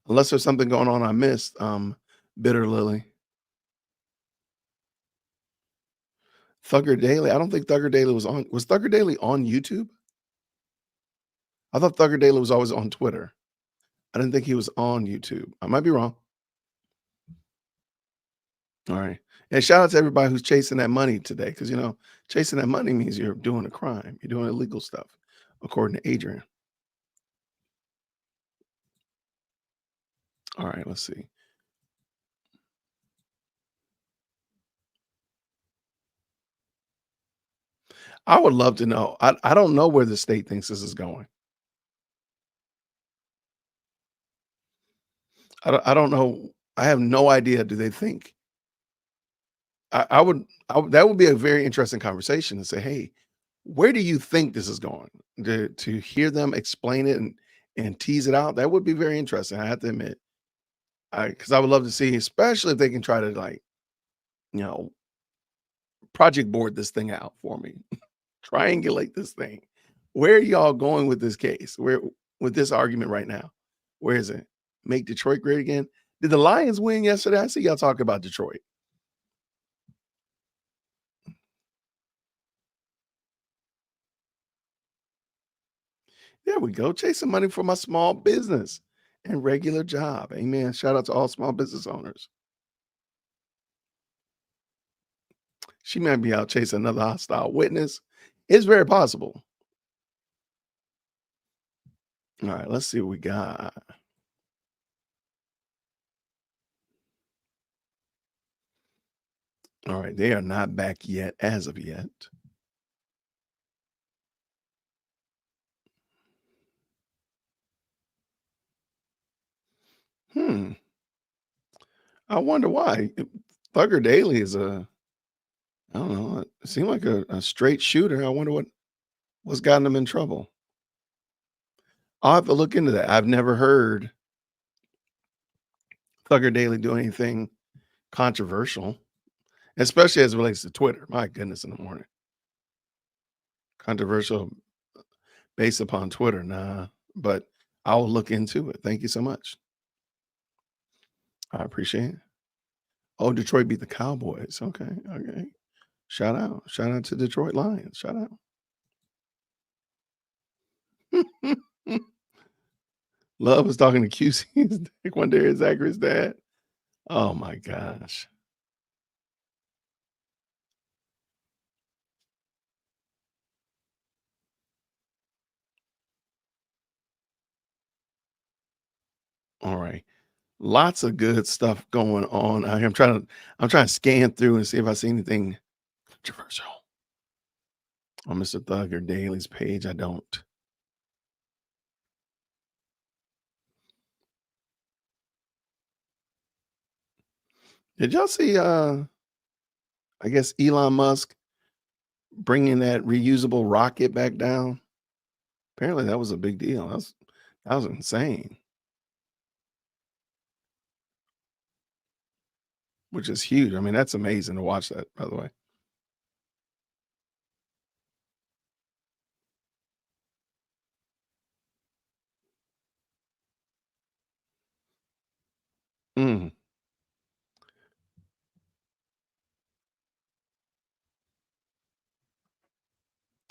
[SPEAKER 1] unless there's something going on I missed, Bitter Lily. Thugger Daily. I don't think Thugger Daily was on. Was Thugger Daily on YouTube? I thought Thugger Daily was always on Twitter. I didn't think he was on YouTube. I might be wrong. All right. And shout out to everybody who's chasing that money today, because, you know, chasing that money means you're doing a crime. You're doing illegal stuff, according to Adrian. All right, let's see. I would love to know. I don't know where the state thinks this is going. I don't know. I have no idea. Do they think? I would that would be a very interesting conversation to say, hey, where do you think this is going? To hear them explain it and tease it out, that would be very interesting. I have to admit, because I would love to see, especially if they can try to, like, you know, project board this thing out for me, triangulate this thing. Where are y'all going with this case? Where with this argument right now? Where is it? Make Detroit great again? Did the Lions win yesterday? I see y'all talking about Detroit. There we go. Chasing money for my small business and regular job. Amen. Shout out to all small business owners. She might be out chasing another hostile witness. It's very possible. All right, let's see what we got. All right, they are not back yet as of yet. I wonder why. Thugger Daily is I don't know, it seemed like a straight shooter. I wonder what's gotten him in trouble. I'll have to look into that. I've never heard Thugger Daily do anything controversial, especially as it relates to Twitter. My goodness, in the morning. Controversial based upon Twitter, nah. But I'll look into it. Thank you so much. I appreciate it. Oh, Detroit beat the Cowboys. Okay. Shout out to Detroit Lions. Shout out. Love was talking to QC's Quandarius Zachary's dad. Oh my gosh. All right. Lots of good stuff going on. I'm trying to scan through and see if I see anything controversial on Mr. Thugger Daily's page. I don't. Did y'all see I guess Elon Musk bringing that reusable rocket back down? Apparently that was a big deal. That was insane. Which is huge. I mean, that's amazing to watch that, by the way. Mm.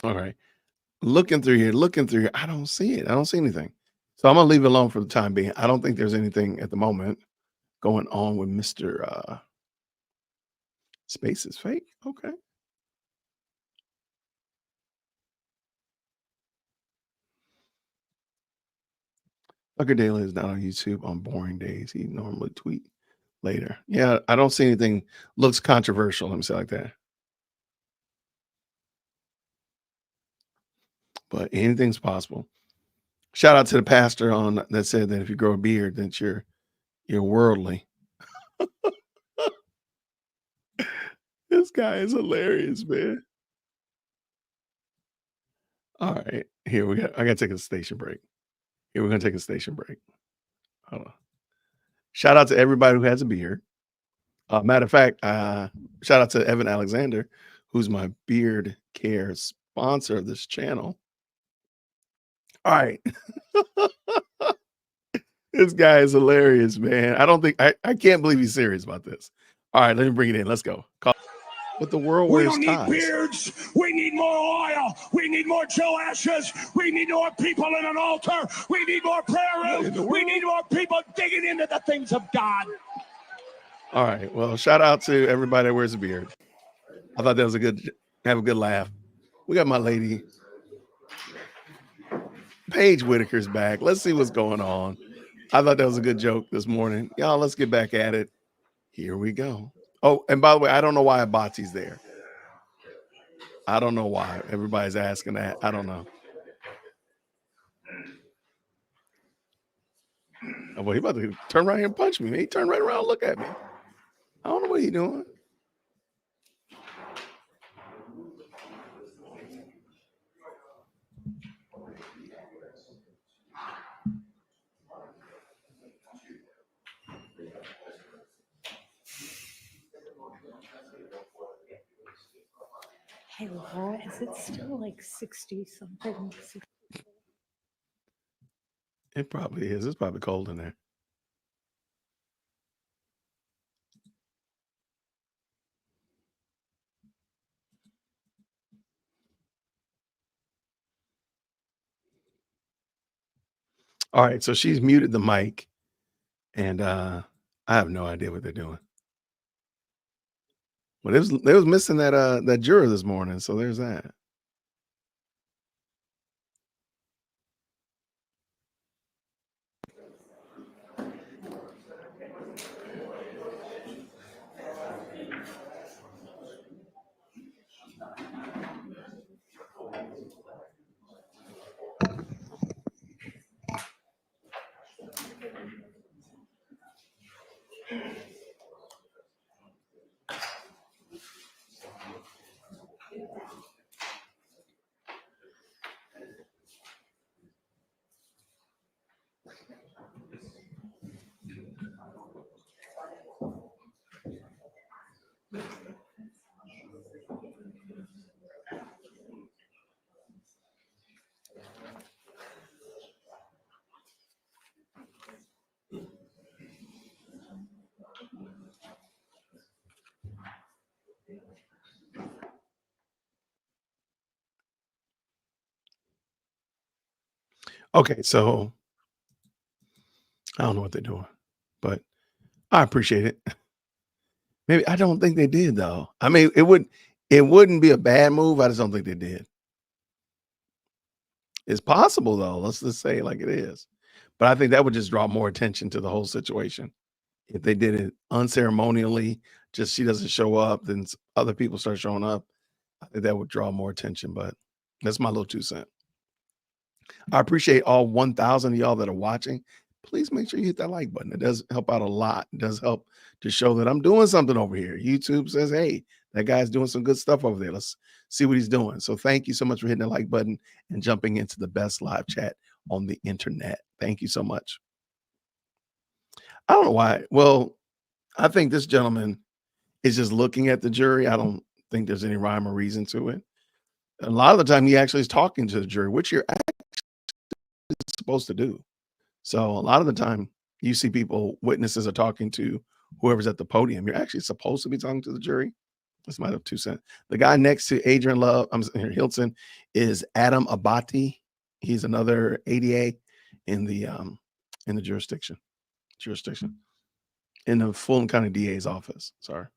[SPEAKER 1] All right. Looking through here. I don't see it. I don't see anything. So I'm gonna leave it alone for the time being. I don't think there's anything at the moment going on with Mr. Space is fake. Okay. Tucker Daily is not on YouTube on boring days. He normally tweet later. Yeah, I don't see anything looks controversial. Let me say it like that. But anything's possible. Shout out to the pastor on that said that if you grow a beard, then you're worldly. This guy is hilarious, man. All right, I gotta take a station break. Here we're gonna take a station break. Hold on. Shout out to everybody who has a beard. Matter of fact, shout out to Evan Alexander, who's my beard care sponsor of this channel. All right. This guy is hilarious, man. I can't believe he's serious about this. All right, let me bring it in. Let's go. But the world
[SPEAKER 11] We
[SPEAKER 1] wears
[SPEAKER 11] don't need
[SPEAKER 1] ties.
[SPEAKER 11] beards. We need more oil. We need more Joe Ashes. We need more people in an altar. We need more prayer rooms. We need more people digging into the things of God.
[SPEAKER 1] All right. Well, shout out to everybody that wears a beard. I thought that was have a good laugh. We got my lady Paige Whitaker's back. Let's see what's going on. I thought that was a good joke this morning. Y'all, let's get back at it. Here we go. Oh, and by the way, I don't know why Abati's there. I don't know why. Everybody's asking that. I don't know. Oh, well, he about to turn right here and punch me. He turned right around and look at me. I don't know what he's doing.
[SPEAKER 2] Hey, Laura, is it still like 60 something?
[SPEAKER 1] It probably is. It's probably cold in there. All right, so she's muted the mic, and I have no idea what they're doing. Well, they was missing that juror this morning, so there's that. Okay, so I don't know what they're doing, but I appreciate it. Maybe I don't think they did though. I mean, it wouldn't be a bad move. I just don't think they did. It's possible though. Let's just say it like it is. But I think that would just draw more attention to the whole situation. If they did it unceremonially, just she doesn't show up, then other people start showing up. I think that would draw more attention, but that's my little 2 cents. I appreciate all 1,000 of y'all that are watching. Please make sure you hit that like button. It does help out a lot. It does help to show that I'm doing something over here. YouTube says, hey, that guy's doing some good stuff over there. Let's see what he's doing. So thank you so much for hitting the like button and jumping into the best live chat on the internet. Thank you so much. I don't know why. Well, I think this gentleman is just looking at the jury. I don't think there's any rhyme or reason to it. A lot of the time, he actually is talking to the jury, which you're actually supposed to do. So a lot of the time, you see people, witnesses are talking to whoever's at the podium. You're actually supposed to be talking to the jury. This might have 2 cents. The guy next to Adrian Hilton is Adam Abati. He's another ADA in the jurisdiction in the Fulton County DA's office. Sorry.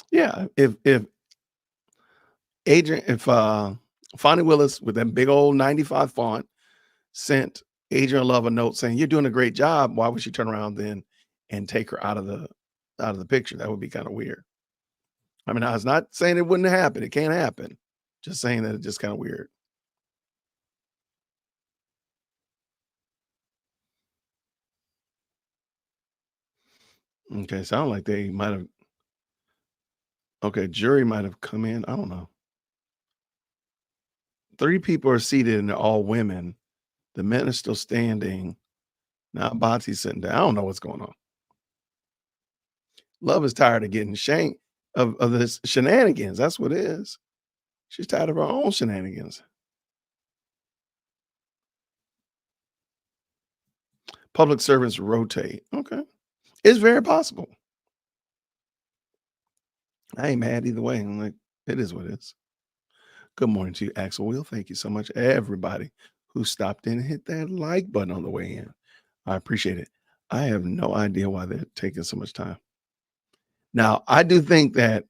[SPEAKER 1] Yeah, if Fonnie Willis with that big old 95 font sent Adrian Love a note saying, you're doing a great job, why would she turn around then and take her out of the picture? That would be kind of weird. I mean, I was not saying it wouldn't happen. It can't happen. Just saying that it's just kind of weird. Okay, sound like they might have. Okay, jury might have come in. I don't know. 3 people are seated and they're all women. The men are still standing. Now Bati's sitting down. I don't know what's going on. Love is tired of getting shanked of this shenanigans. That's what it is. She's tired of her own shenanigans. Public servants rotate. Okay. It's very possible. I ain't mad either way. I'm like, it is what it is. Good morning to you, Axel Will. Thank you so much, everybody who stopped in and hit that like button on the way in. I appreciate it. I have no idea why they're taking so much time. Now, I do think that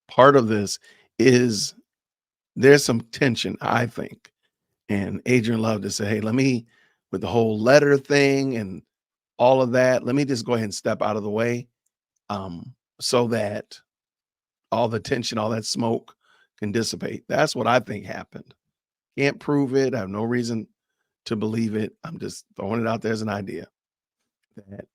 [SPEAKER 1] part of this is there's some tension, I think. And Adrian Love to say, hey, let me, with the whole letter thing and all of that, let me just go ahead and step out of the way so that all the tension, all that smoke can dissipate. That's what I think happened. Can't prove it. I have no reason to believe it. I'm just throwing it out there as an idea. That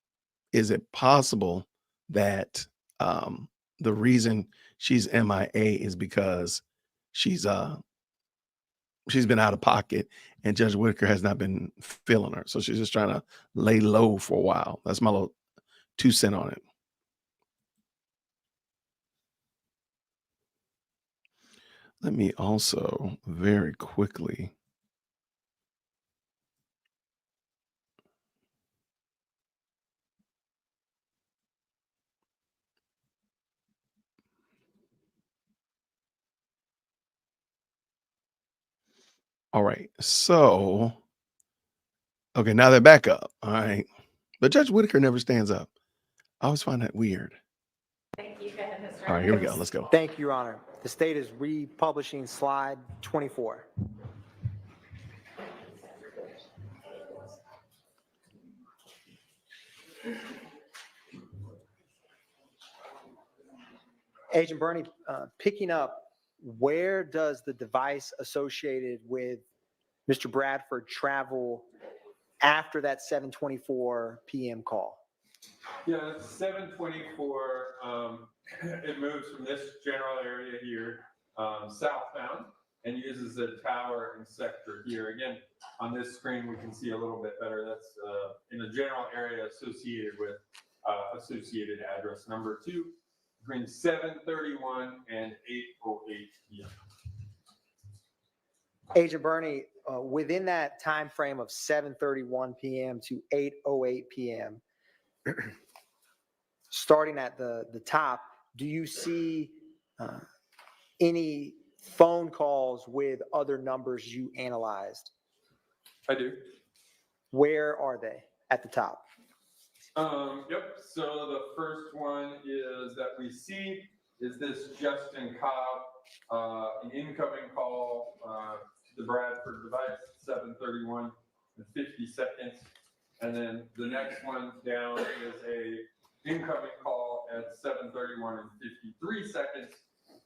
[SPEAKER 1] is it possible that the reason she's MIA is because she's been out of pocket and Judge Whitaker has not been feeling her. So she's just trying to lay low for a while. That's my little 2 cents on it. Let me also very quickly. All right. So, okay, now they're back up. All right. But Judge Whitaker never stands up. I always find that weird.
[SPEAKER 2] Thank you. Go ahead, Mr.
[SPEAKER 1] All right, here we go. Let's go.
[SPEAKER 9] Thank you, Your Honor. The state is republishing slide 24. Agent Bernie, picking up, where does the device associated with Mr. Bradford travel after that 7:24 p.m. call?
[SPEAKER 8] Yeah, it's 724. It moves from this general area here southbound and uses a tower and sector here. Again, on this screen, we can see a little bit better. That's in the general area associated with associated address number 2 between 7:31 and 8:08 p.m.
[SPEAKER 9] Agent Bernie, within that time frame of 7:31 p.m. to 8:08 p.m., starting at the top, do you see any phone calls with other numbers you analyzed?
[SPEAKER 8] I do.
[SPEAKER 9] Where are they at the top?
[SPEAKER 8] Yep. So the first one is that we see is this Justin Cobb, an incoming call to the Bradford device, 7:31 and 50 seconds. And then the next one down is a incoming call at 7:31 and 53 seconds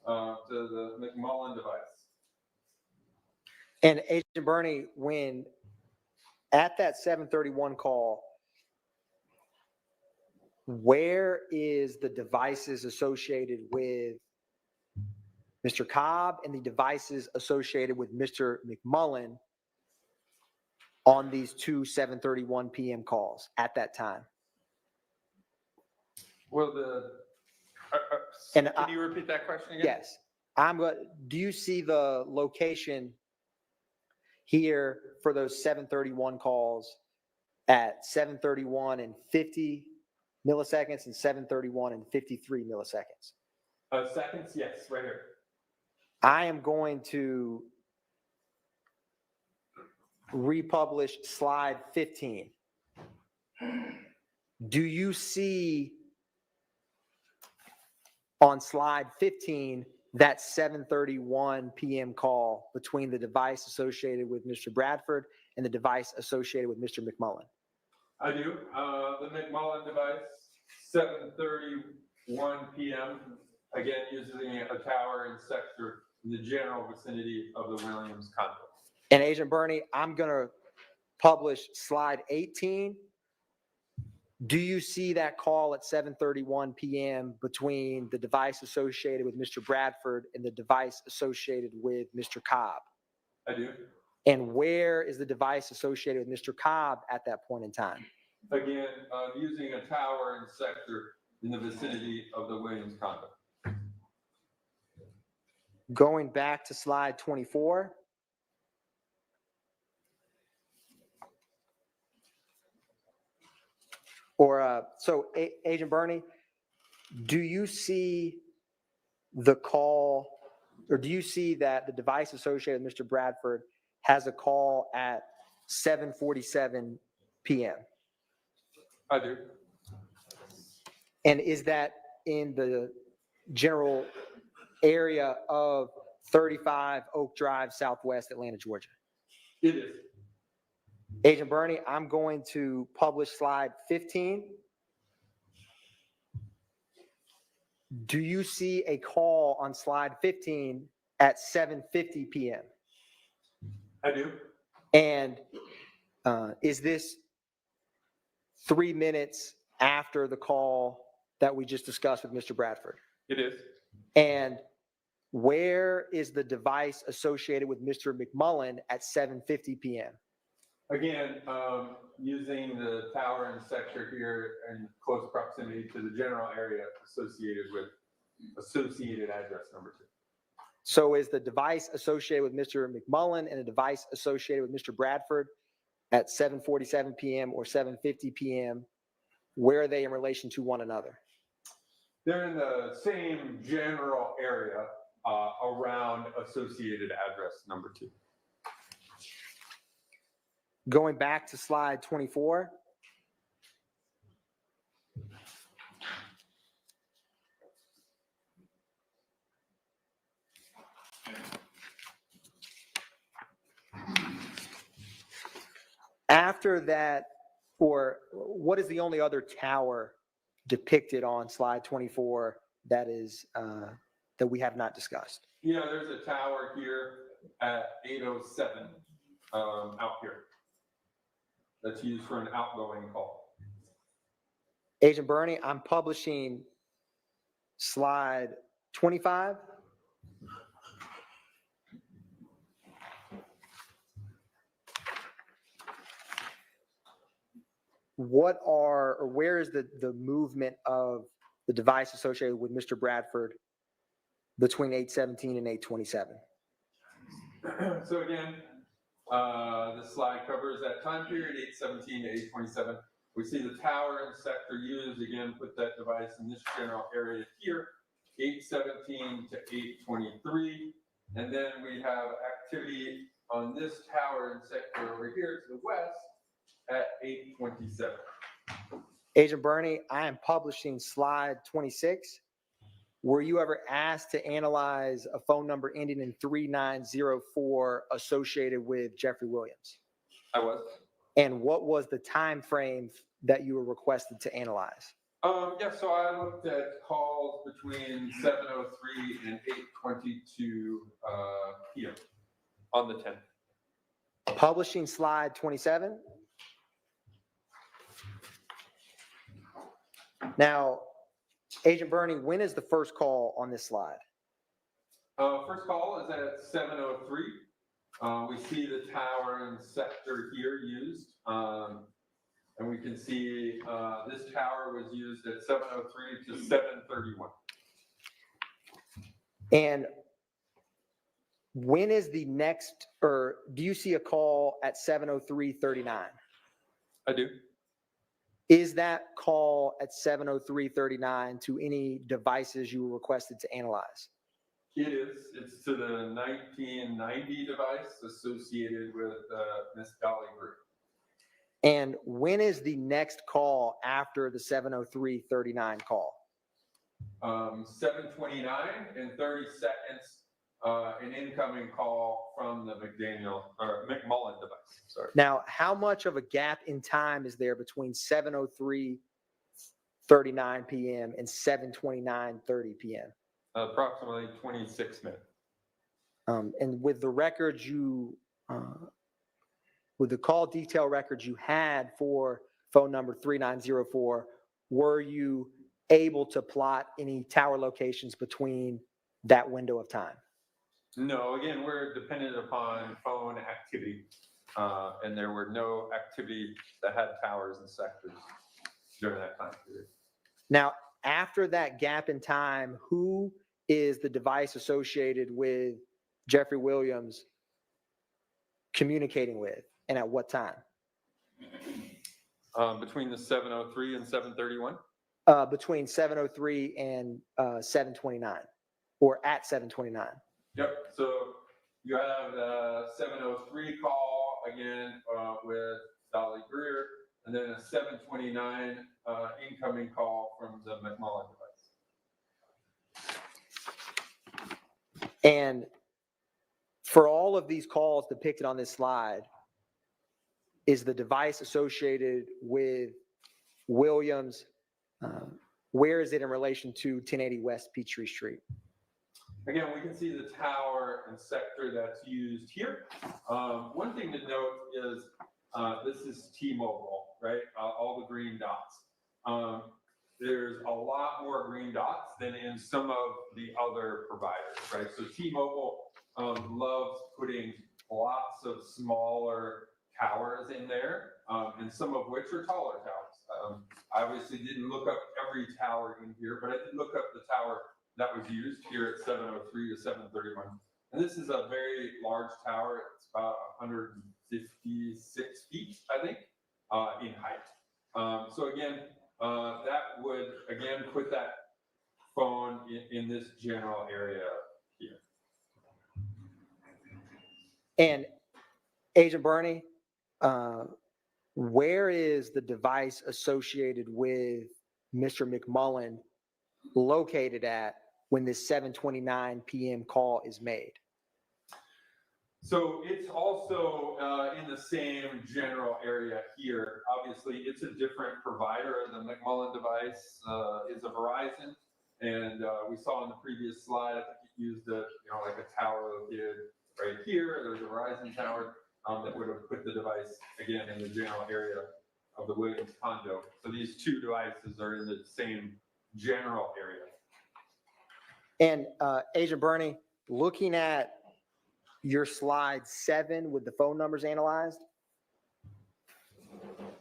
[SPEAKER 8] to the McMullen device.
[SPEAKER 9] And Agent Bernie, when at that 7:31 call, where is the devices associated with Mr. Cobb and the devices associated with Mr. McMullen on these two 7:31 p.m. calls at that time?
[SPEAKER 8] Well,
[SPEAKER 9] And
[SPEAKER 8] can you repeat that question again?
[SPEAKER 9] Yes. Do you see the location here for those 7:31 calls at 7:31 and 50 milliseconds and 7:31 and 53 milliseconds?
[SPEAKER 8] Seconds, yes, right here.
[SPEAKER 9] I am going to republish slide 15. Do you see on slide 15 that 7:31 p.m. call between the device associated with Mr. Bradford and the device associated with Mr. McMullen?
[SPEAKER 8] I do. The McMullen device, 7:31 p.m. Again, using a tower and sector in the general vicinity of the Williams condo.
[SPEAKER 9] And Agent Bernie, I'm going to publish slide 18. Do you see that call at 7:31 p.m. between the device associated with Mr. Bradford and the device associated with Mr. Cobb?
[SPEAKER 8] I do.
[SPEAKER 9] And where is the device associated with Mr. Cobb at that point in time?
[SPEAKER 8] Again, using a tower and sector in the vicinity of the Williams condo.
[SPEAKER 9] Going back to slide 24. Agent Bernie, do you see the call, or do you see that the device associated with Mr. Bradford has a call at 7:47 p.m.?
[SPEAKER 8] I do.
[SPEAKER 9] And is that in the general area of 35 Oak Drive, Southwest Atlanta, Georgia?
[SPEAKER 8] It is.
[SPEAKER 9] Agent Bernie, I'm going to publish slide 15. Do you see a call on slide 15 at 7:50 p.m.?
[SPEAKER 8] I do.
[SPEAKER 9] And is this 3 minutes after the call that we just discussed with Mr. Bradford?
[SPEAKER 8] It is.
[SPEAKER 9] And where is the device associated with Mr. McMullen at 7:50 p.m.?
[SPEAKER 8] Again, using the tower and sector here in close proximity to the general area associated with associated address number 2.
[SPEAKER 9] So is the device associated with Mr. McMullen and a device associated with Mr. Bradford at 7:47 p.m. or 7:50 p.m., where are they in relation to one another?
[SPEAKER 8] They're in the same general area around associated address number 2.
[SPEAKER 9] Going back to slide 24. After that, or what is the only other tower depicted on slide 24 that is that we have not discussed?
[SPEAKER 8] Yeah, there's a tower here at 807 out here that's used for an outgoing call.
[SPEAKER 9] Agent Bernie, I'm publishing slide 25. Where is the movement of the device associated with Mr. Bradford between 8:17 and 8:27?
[SPEAKER 8] So again, the slide covers that time period, 8:17 to 8:27. We see the tower and sector used, again, put that device in this general area here, 8:17 to 8:23. And then we have activity on this tower and sector over here to the west at 8:27.
[SPEAKER 9] Agent Bernie, I am publishing slide 26. were you ever asked to analyze a phone number ending in 3904 associated with Jeffrey Williams?
[SPEAKER 8] I was.
[SPEAKER 9] And what was the time frame that you were requested to analyze?
[SPEAKER 8] Yeah, so I looked at calls between 7:03 and 8:22 PM on the 10th.
[SPEAKER 9] Publishing slide 27. Now, Agent Bernie, when is the first call on this slide?
[SPEAKER 8] First call is at 7:03. We see the tower and sector here used. And we can see this tower was used at 7:03 to 7:31.
[SPEAKER 9] And when is the next, or do you see a call at 7:03:39?
[SPEAKER 8] I do.
[SPEAKER 9] Is that call at 7:03:39 to any devices you were requested to analyze?
[SPEAKER 8] It is. It's to the 1990 device associated with Miss Dolly Group.
[SPEAKER 9] And when is the next call after the 7:03:39 call?
[SPEAKER 8] 7:29 and 30 seconds, an incoming call from the McMullen device. Sorry.
[SPEAKER 9] Now, how much of a gap in time is there between 7:03:39 p.m. and 7:29:30 p.m.?
[SPEAKER 8] Approximately 26 minutes.
[SPEAKER 9] And with the records with the call detail records you had for phone number 3904, were you able to plot any tower locations between that window of time?
[SPEAKER 8] No, again, we're dependent upon phone activity, and there were no activity that had towers and sectors during that time period.
[SPEAKER 9] Now, after that gap in time, who is the device associated with Jeffrey Williams communicating with, and at what time?
[SPEAKER 8] Between the 7:03 and 7:31?
[SPEAKER 9] Between 7:03 and 7:29, or at 7:29.
[SPEAKER 8] Yep, so you have the 7:03 call again with Dolly Greer, and then a 7:29 incoming call from the McMullen device.
[SPEAKER 9] And for all of these calls depicted on this slide, is the device associated with Williams? Where is it in relation to 1080 West Peachtree Street?
[SPEAKER 8] Again, we can see the tower and sector that's used here. One thing to note is this is T-Mobile, right? All the green dots. There's a lot more green dots than in some of the other providers, right? So T-Mobile loves putting lots of smaller towers in there, and some of which are taller towers. I obviously didn't look up every tower in here, but I did look up the tower that was used here at 7:03 to 7:31. And this is a very large tower. It's about 156 feet, I think, in height. So again, that would, again, put that phone in this general area here.
[SPEAKER 9] And Agent Bernie, where is the device associated with Mr. McMullen located at when this 7:29 p.m. call is made?
[SPEAKER 8] So it's also in the same general area here. Obviously, it's a different provider. The McMullen device is a Verizon, and we saw in the previous slide, I think it used like a tower located right here. There's a Verizon tower that would have put the device again in the general area of the Williams condo. So these two devices are in the same general area.
[SPEAKER 9] And Agent Bernie, looking at your slide 7 with the phone numbers analyzed,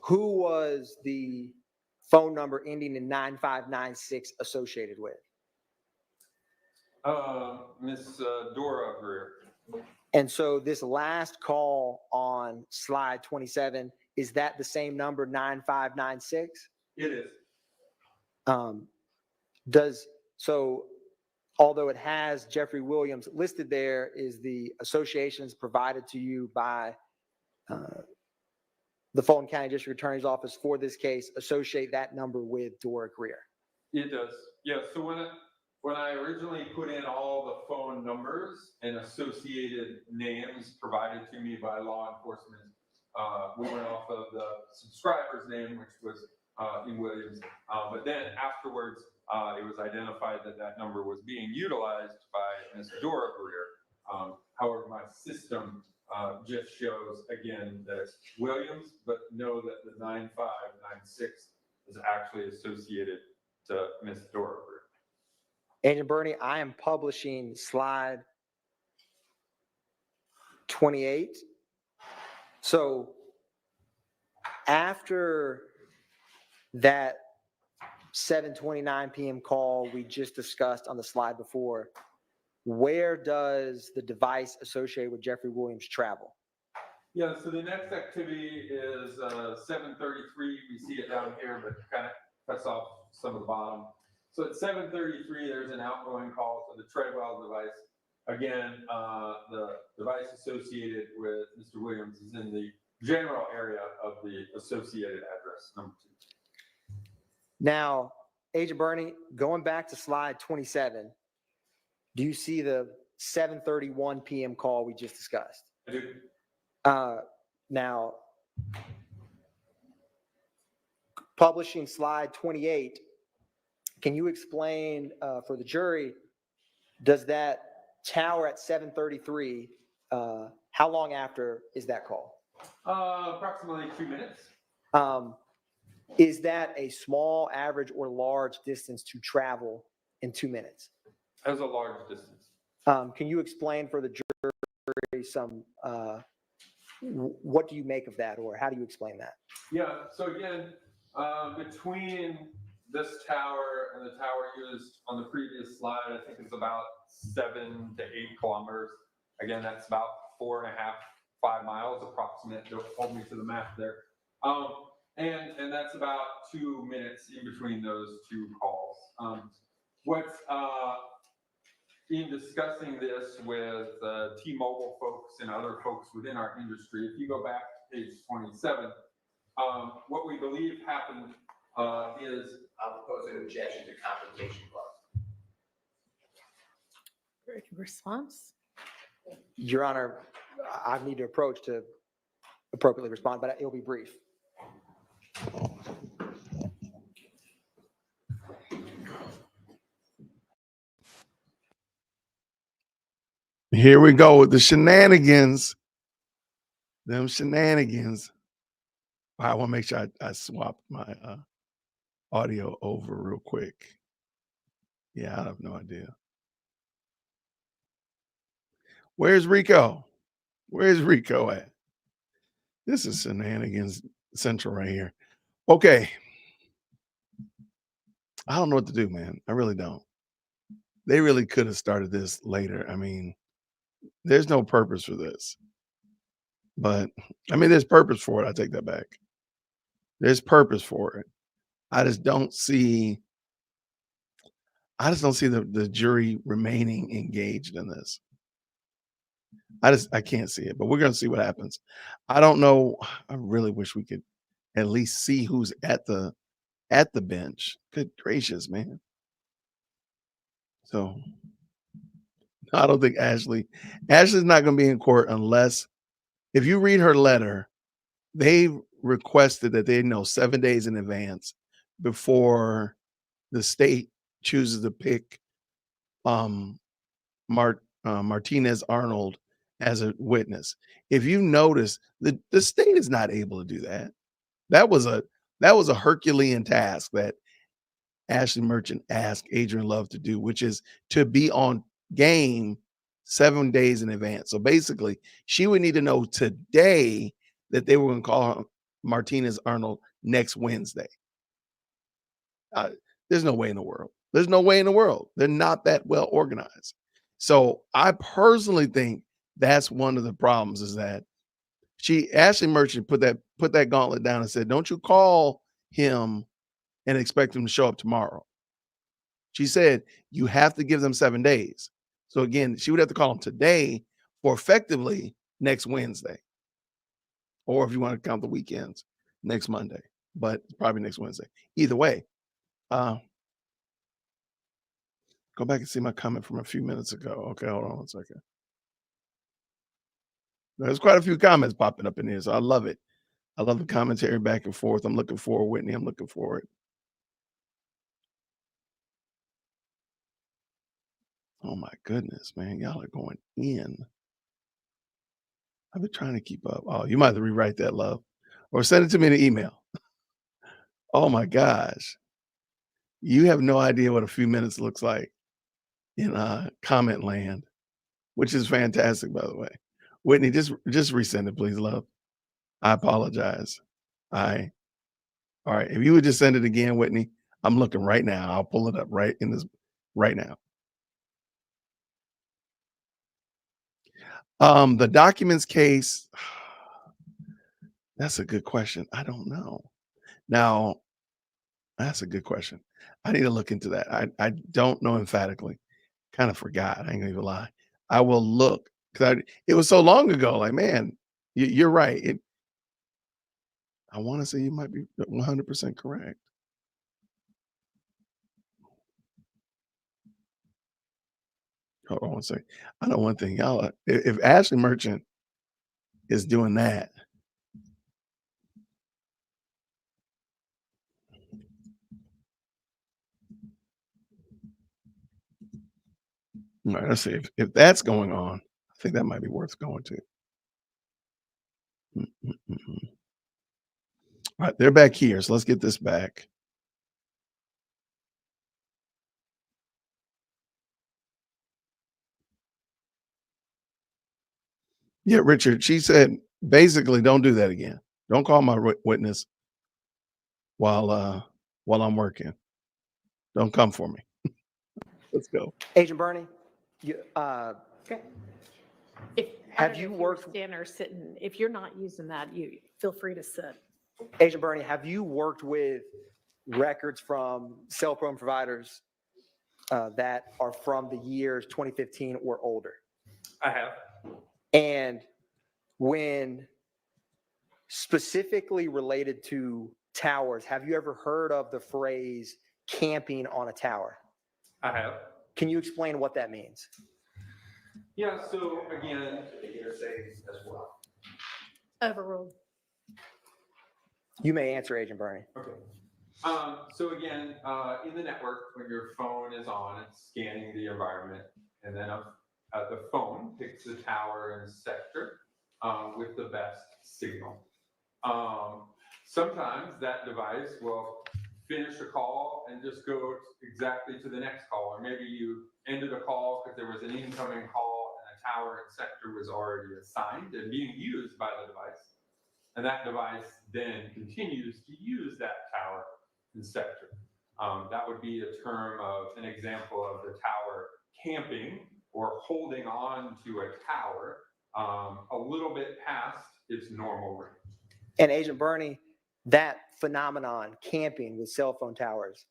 [SPEAKER 9] who was the phone number ending in 9596 associated with?
[SPEAKER 8] Miss Dora Greer.
[SPEAKER 9] And so this last call on slide 27, is that the same number, 9596?
[SPEAKER 8] It is.
[SPEAKER 9] Although it has Jeffrey Williams listed there, is the associations provided to you by the Fulton County District Attorney's Office for this case associate that number with Dora Greer?
[SPEAKER 8] It does. Yeah. So when I originally put in all the phone numbers and associated names provided to me by law enforcement, we went off of the subscriber's name, which was in Williams. But then afterwards, it was identified that that number was being utilized by Ms. Dora Greer. However, my system just shows again that it's Williams, but know that the 9596 is actually associated to Ms. Dora Greer.
[SPEAKER 9] Agent Bernie, I am publishing slide 28. So after that 7:29 p.m. call we just discussed on the slide before, where does the device associated with Jeffrey Williams travel?
[SPEAKER 8] Yeah, so the next activity is 7:33. We see it down here, but kind of cuts off some of the bottom. So at 7:33, there's an outgoing call to the Treadwell device. Again, the device associated with Mr. Williams is in the general area of the associated address, number 2.
[SPEAKER 9] Now, Agent Bernie, going back to slide 27, do you see the 7:31 p.m. call we just discussed?
[SPEAKER 8] I do.
[SPEAKER 9] Now, publishing slide 28, can you explain for the jury, does that tower at 7:33, how long after is that call?
[SPEAKER 8] Approximately 2 minutes.
[SPEAKER 9] Is that a small, average, or large distance to travel in 2 minutes?
[SPEAKER 8] That was a large distance.
[SPEAKER 9] Can you explain for the jury some, what do you make of that, or how do you explain that?
[SPEAKER 8] Yeah, so again, between this tower and the tower used on the previous slide, I think it's about 7 to 8 kilometers. Again, that's about 4.5, 5 miles approximate. Don't hold me to the math there. And that's about 2 minutes in between those two calls. What's in discussing this with T-Mobile folks and other folks within our industry, if you go back to page 27, what we believe happened is
[SPEAKER 5] I'll propose an objection to confrontation clause.
[SPEAKER 2] Response?
[SPEAKER 9] Your Honor, I need to approach to appropriately respond, but it'll be brief.
[SPEAKER 1] Here we go with the shenanigans. Them shenanigans. I want to make sure I swap my audio over real quick. Yeah, I have no idea. Where's Rico? Where's Rico at? This is shenanigans central right here. Okay. I don't know what to do, man. I really don't. They really could have started this later. I mean, there's no purpose for this. But I mean, there's purpose for it. I take that back. There's purpose for it. I just don't see the jury remaining engaged in this. I can't see it, but we're going to see what happens. I don't know. I really wish we could at least see who's at the bench. Good gracious, man. So I don't think Ashley's not going to be in court unless, if you read her letter, they requested that they know 7 days in advance before the state chooses to pick Martinez Arnold as a witness. If you notice, the state is not able to do that. That was a Herculean task that Ashley Merchant asked Adrian Love to do, which is to be on game 7 days in advance. So basically, she would need to know today that they were going to call Martinez Arnold next Wednesday. There's no way in the world. There's no way in the world. They're not that well organized. So I personally think that's one of the problems, is that Ashley Merchant put that gauntlet down and said, don't you call him and expect him to show up tomorrow. She said, you have to give them 7 days. So again, she would have to call him today for effectively next Wednesday. Or if you want to count the weekends, next Monday, but probably next Wednesday. Either way. Go back and see my comment from a few minutes ago. Okay, hold on one second. There's quite a few comments popping up in here, so I love it. I love the commentary back and forth. I'm looking forward, Whitney. I'm looking forward. Oh my goodness, man. Y'all are going in. I've been trying to keep up. Oh, you might have to rewrite that, love. Or send it to me in an email. Oh my gosh. You have no idea what a few minutes looks like in comment land, which is fantastic, by the way. Whitney, just resend it, please, love. I apologize. All right. If you would just send it again, Whitney, I'm looking right now. I'll pull it up right in this right now. The documents case, that's a good question. I don't know. Now, that's a good question. I need to look into that. I don't know emphatically. Kind of forgot. I ain't gonna even lie. I will look because it was so long ago. Like, man, you're right. I want to say you might be 100% correct. Hold on one second. I know one thing, y'all. If Ashley Merchant is doing that, all right, let's see if that's going on. I think that might be worth going to. All right, they're back here, so let's get this back. Yeah, Richard. She said basically, don't do that again. Don't call my witness while I'm working. Don't come for me. Let's go.
[SPEAKER 9] Agent Bernie, you,
[SPEAKER 2] If,
[SPEAKER 9] have you worked,
[SPEAKER 2] standing or sitting, if you're not using that, you feel free to sit.
[SPEAKER 9] Agent Bernie, have you worked with records from cell phone providers that are from the years 2015 or older?
[SPEAKER 8] I have.
[SPEAKER 9] And when specifically related to towers, have you ever heard of the phrase camping on a tower?
[SPEAKER 8] I have.
[SPEAKER 9] Can you explain what that means?
[SPEAKER 8] Yeah, so again, as well.
[SPEAKER 2] Overruled.
[SPEAKER 9] You may answer, Agent Bernie.
[SPEAKER 8] Okay. So again, in the network, when your phone is on, it's scanning the environment, and then the phone picks the tower and sector with the best signal. Sometimes that device will finish a call and just go exactly to the next call, or maybe you ended a call because there was an incoming call and a tower and sector was already assigned and being used by the device. And that device then continues to use that tower and sector. That would be a term of an example of the tower camping or holding on to a tower a little bit past its normal range.
[SPEAKER 9] And Agent Bernie, that phenomenon, camping with cell phone towers,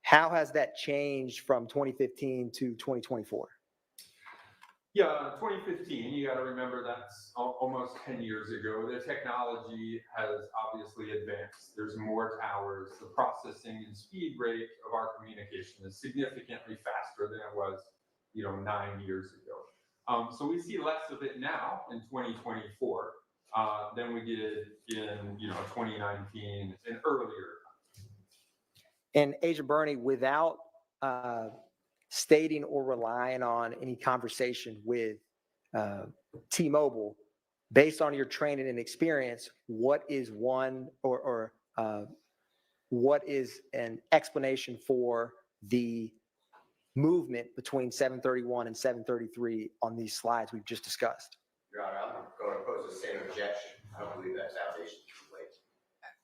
[SPEAKER 9] how has that changed from 2015 to 2024?
[SPEAKER 8] Yeah, 2015, you got to remember that's almost 10 years ago. The technology has obviously advanced. There's more towers. The processing and speed rate of our communication is significantly faster than it was, 9 years ago. So we see less of it now in 2024 than we did in, 2019 and earlier.
[SPEAKER 9] And Agent Bernie, without stating or relying on any conversation with T-Mobile, based on your training and experience, what is one or what is an explanation for the movement between 731 and 733 on these slides we've just discussed?
[SPEAKER 7] Your Honor, I'm going to pose the same objection. I don't believe that's outdated.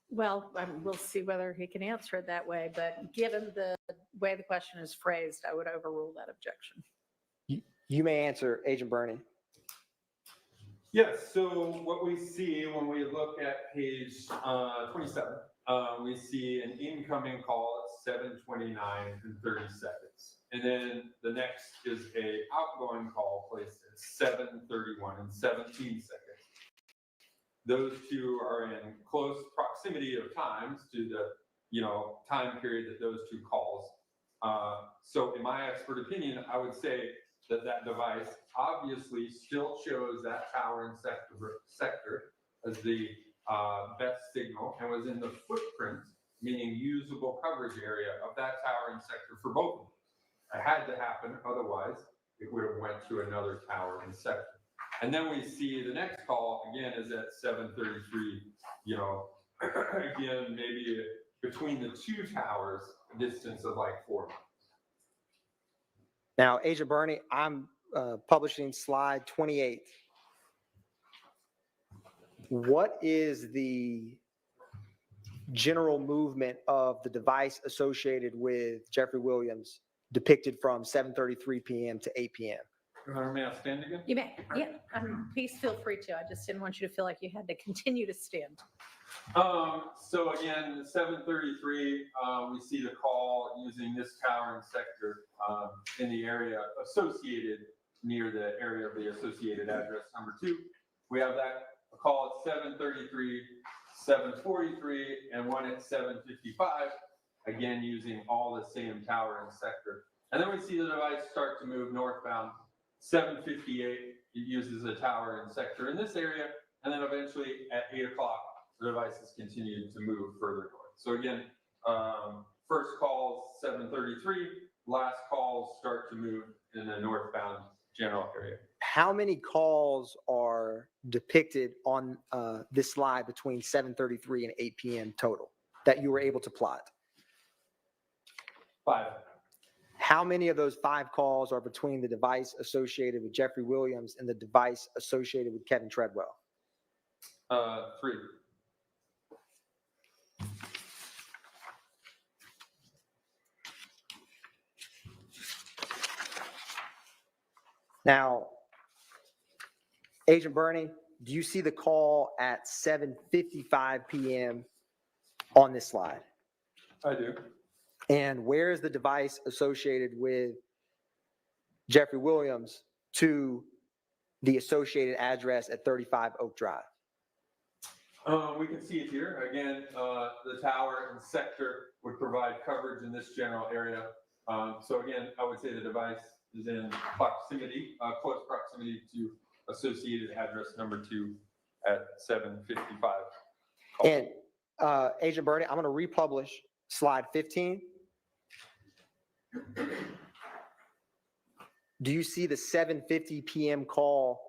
[SPEAKER 2] Well, we'll see whether he can answer it that way, but given the way the question is phrased, I would overrule that objection.
[SPEAKER 9] You may answer, Agent Bernie.
[SPEAKER 8] Yes, so what we see when we look at page 27, we see an incoming call at 7:29 and 30 seconds. And then the next is a outgoing call placed at 7:31 and 17 seconds. Those two are in close proximity of times to the, time period that those two calls So in my expert opinion, I would say that that device obviously still shows that tower and sector as the best signal and was in the footprint, meaning usable coverage area of that tower and sector for both of them. It had to happen, otherwise it would have went to another tower and sector. And then we see the next call again is at 7:33, you know, again, maybe between the two towers, a distance of like 4 miles.
[SPEAKER 9] Now, Agent Bernie, I'm publishing slide 28. What is the general movement of the device associated with Jeffrey Williams depicted from 7:33 p.m. to 8 p.m.?
[SPEAKER 8] May I stand again?
[SPEAKER 2] You may, yeah, please feel free to. I just didn't want you to feel like you had to continue to stand.
[SPEAKER 8] So again, 7:33, we see the call using this tower and sector in the area associated near the area of the associated address number 2. We have that a call at 7:33, 7:43, and one at 7:55, again using all the same tower and sector. And then we see the device start to move northbound. 7:58, it uses a tower and sector in this area, and then eventually at 8 o'clock, the device is continuing to move further north. So again, first calls 7:33, last calls start to move in the northbound general area.
[SPEAKER 9] How many calls are depicted on this slide between 7:33 and 8 p.m. total that you were able to plot?
[SPEAKER 8] 5.
[SPEAKER 9] How many of those 5 calls are between the device associated with Jeffrey Williams and the device associated with Kevin Treadwell?
[SPEAKER 8] 3.
[SPEAKER 9] Now, Agent Bernie, do you see the call at 7:55 p.m. on this slide?
[SPEAKER 8] I do.
[SPEAKER 9] And where is the device associated with Jeffrey Williams to the associated address at 35 Oak Drive?
[SPEAKER 8] We can see it here. Again, the tower and sector would provide coverage in this general area. So again, I would say the device is in proximity, close proximity to associated address number 2 at 7:55.
[SPEAKER 9] And Agent Bernie, I'm going to republish slide 15. Do you see the 7:50 p.m. call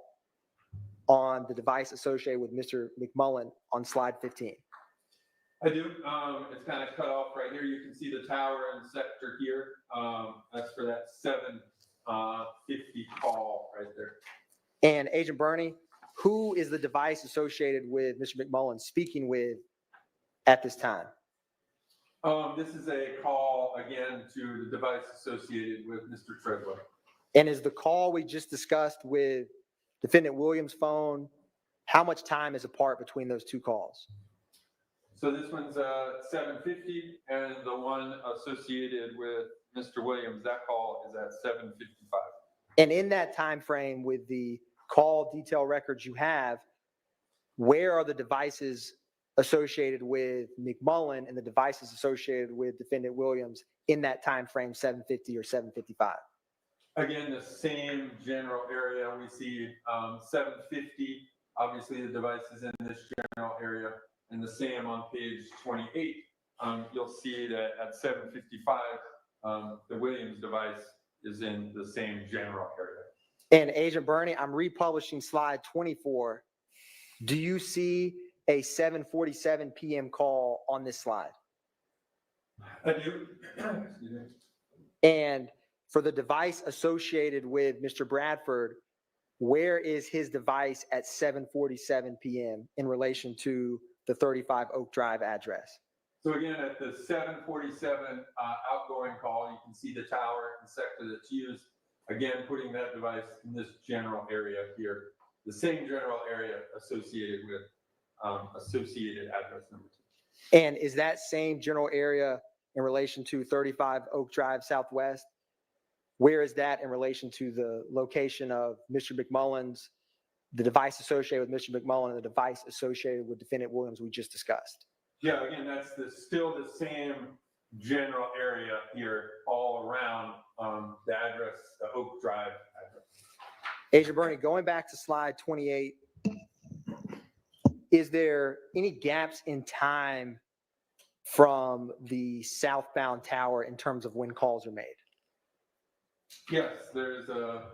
[SPEAKER 9] on the device associated with Mr. McMullen on slide 15?
[SPEAKER 8] I do. It's kind of cut off right here. You can see the tower and sector here. That's for that 7:50 call right there.
[SPEAKER 9] And Agent Bernie, who is the device associated with Mr. McMullen speaking with at this time?
[SPEAKER 8] This is a call again to the device associated with Mr. Treadwell.
[SPEAKER 9] And is the call we just discussed with Defendant Williams' phone, how much time is apart between those 2 calls?
[SPEAKER 8] So this one's 7:50, and the one associated with Mr. Williams, that call is at 7:55.
[SPEAKER 9] And in that time frame, with the call detail records you have, where are the devices associated with McMullen and the devices associated with Defendant Williams in that time frame, 7:50 or 7:55?
[SPEAKER 8] Again, the same general area. We see 7:50. Obviously, the device is in this general area, and the same on page 28. You'll see that at 7:55, the Williams device is in the same general area.
[SPEAKER 9] And Agent Bernie, I'm republishing slide 24. Do you see a 7:47 p.m. call on this slide?
[SPEAKER 8] I do. Excuse me.
[SPEAKER 9] And for the device associated with Mr. Bradford, where is his device at 7:47 p.m. in relation to the 35 Oak Drive address?
[SPEAKER 8] So again, at the 7:47 outgoing call, you can see the tower and sector that's used. Again, putting that device in this general area here, the same general area associated with associated address number 2.
[SPEAKER 9] And is that same general area in relation to 35 Oak Drive Southwest? Where is that in relation to the location of Mr. McMullen's, the device associated with Mr. McMullen and the device associated with Defendant Williams we just discussed?
[SPEAKER 8] Yeah, again, that's still the same general area here all around the address, the Oak Drive address.
[SPEAKER 9] Agent Bernie, going back to slide 28, is there any gaps in time from the southbound tower in terms of when calls are made?
[SPEAKER 8] Yes, there's a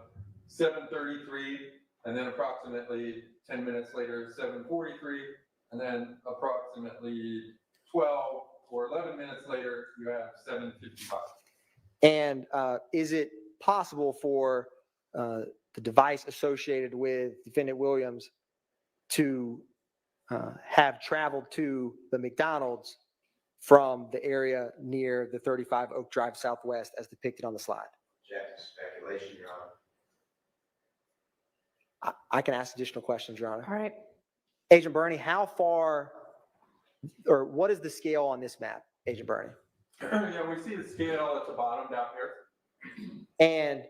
[SPEAKER 8] 7:33, and then approximately 10 minutes later, 7:43, and then approximately 12 or 11 minutes later, you have 7:55.
[SPEAKER 9] And is it possible for the device associated with Defendant Williams to have traveled to the McDonald's from the area near the 35 Oak Drive Southwest as depicted on the slide?
[SPEAKER 7] Speculation, Your Honor.
[SPEAKER 9] I can ask additional questions, Your Honor.
[SPEAKER 2] All right.
[SPEAKER 9] Agent Bernie, how far, or what is the scale on this map, Agent Bernie?
[SPEAKER 8] Yeah, we see the scale at the bottom down here.
[SPEAKER 9] And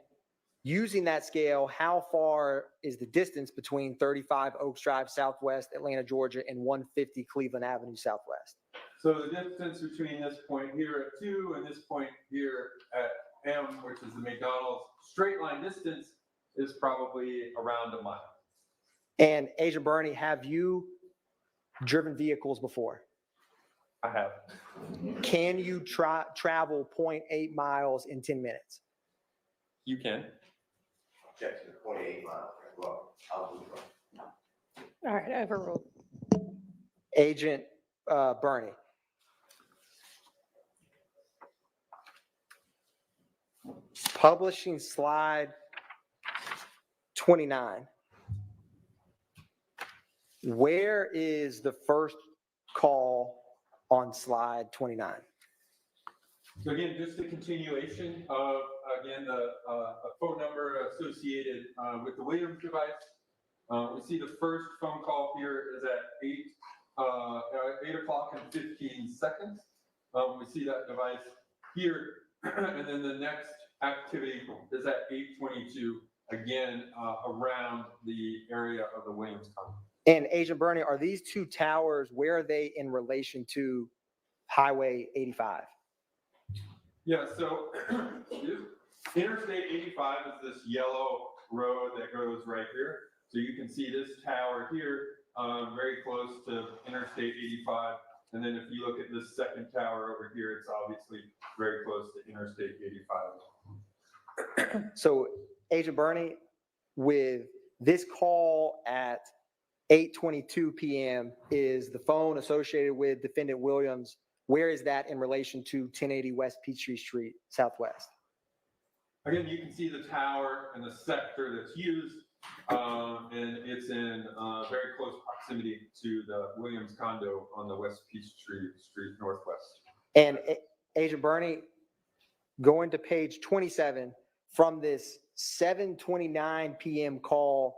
[SPEAKER 9] using that scale, how far is the distance between 35 Oaks Drive Southwest, Atlanta, Georgia, and 150 Cleveland Avenue Southwest?
[SPEAKER 8] So the distance between this point here at 2 and this point here at M, which is the McDonald's straight line distance, is probably around a mile.
[SPEAKER 9] And Agent Bernie, have you driven vehicles before?
[SPEAKER 8] I have.
[SPEAKER 9] Can you travel 0.8 miles in 10 minutes?
[SPEAKER 8] You can.
[SPEAKER 7] Objection to 0.8 miles. Well, I'll move on.
[SPEAKER 2] All right, overruled.
[SPEAKER 9] Agent Bernie. Publishing slide 29. Where is the first call on slide 29?
[SPEAKER 8] So again, just a continuation of, again, the a phone number associated with the Williams device. We see the first phone call here is at 8 o'clock and 15 seconds. We see that device here, and then the next activity is at 8:22, again, around the area of the Williams complex.
[SPEAKER 9] And Agent Bernie, are these two towers, where are they in relation to Highway 85?
[SPEAKER 8] Yeah, so Interstate 85 is this yellow road that goes right here. So you can see this tower here, very close to Interstate 85. And then if you look at this second tower over here, it's obviously very close to Interstate 85.
[SPEAKER 9] So Agent Bernie, with this call at 8:22 p.m. is the phone associated with Defendant Williams. Where is that in relation to 1080 West Peachtree Street Southwest?
[SPEAKER 8] Again, you can see the tower and the sector that's used, and it's in very close proximity to the Williams condo on the West Peachtree Street Northwest.
[SPEAKER 9] And Agent Bernie, going to page 27, from this 7:29 p.m. call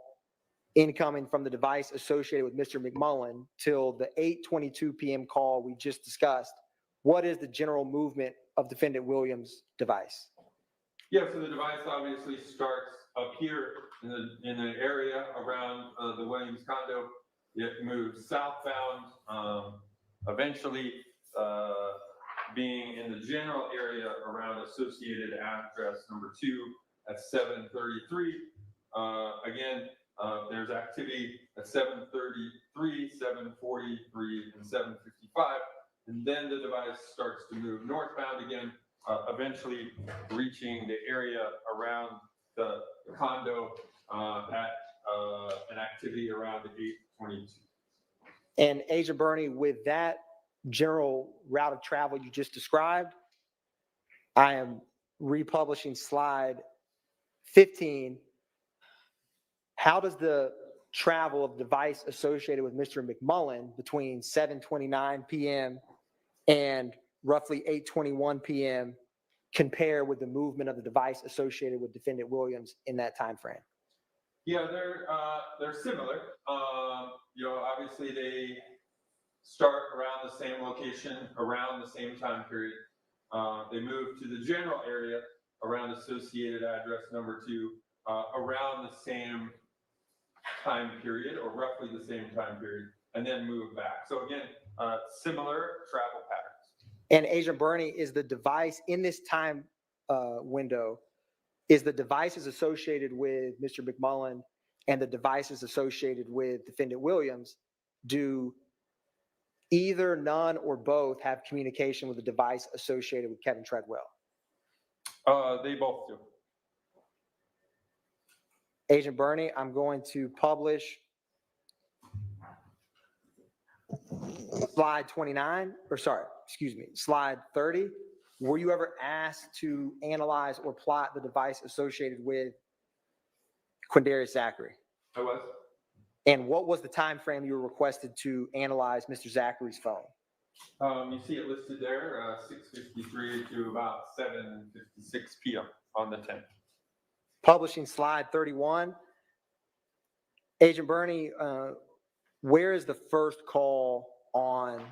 [SPEAKER 9] incoming from the device associated with Mr. McMullen till the 8:22 p.m. call we just discussed, what is the general movement of Defendant Williams' device?
[SPEAKER 8] Yeah, so the device obviously starts up here in the area around the Williams condo. It moves southbound, eventually being in the general area around associated address number 2 at 7:33. Again, there's activity at 7:33, 7:43, and 7:55. And then the device starts to move northbound again, eventually reaching the area around the condo at an activity around 8:22.
[SPEAKER 9] And Agent Bernie, with that general route of travel you just described, I am republishing slide 15. How does the travel of device associated with Mr. McMullen between 7:29 p.m. and roughly 8:21 p.m. compare with the movement of the device associated with Defendant Williams in that time frame?
[SPEAKER 8] Yeah, they're similar. Obviously they start around the same location, around the same time period. They move to the general area around associated address number 2, around the same time period, or roughly the same time period, and then move back. So again, similar travel patterns.
[SPEAKER 9] And Agent Bernie, is the device in this time window, is the devices associated with Mr. McMullen and the devices associated with Defendant Williams, do either, none, or both have communication with the device associated with Kevin Treadwell?
[SPEAKER 8] They both do.
[SPEAKER 9] Agent Bernie, I'm going to publish slide 29, or sorry, excuse me, slide 30. Were you ever asked to analyze or plot the device associated with Quindarius Zachary?
[SPEAKER 8] I was.
[SPEAKER 9] And what was the time frame you were requested to analyze Mr. Zachary's phone?
[SPEAKER 8] You see it listed there, 6:53 to about 7:56 p.m. on the 10th.
[SPEAKER 9] Publishing slide 31. Agent Bernie, where is the first call on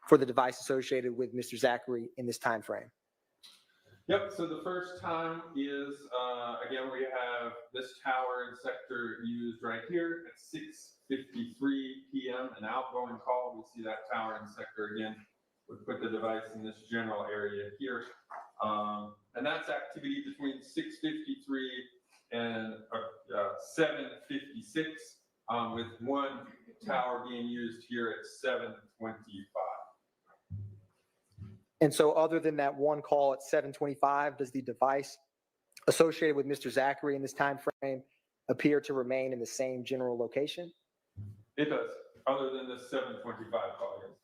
[SPEAKER 9] for the device associated with Mr. Zachary in this time frame?
[SPEAKER 8] Yep, so the first time is, again, we have this tower and sector used right here at 6:53 p.m. An outgoing call, we see that tower and sector again. We put the device in this general area here. And that's activity between 6:53 and 7:56, with one tower being used here at 7:25.
[SPEAKER 9] And so other than that one call at 7:25, does the device associated with Mr. Zachary in this time frame appear to remain in the same general location?
[SPEAKER 8] It does, other than the 7:25 call, yes.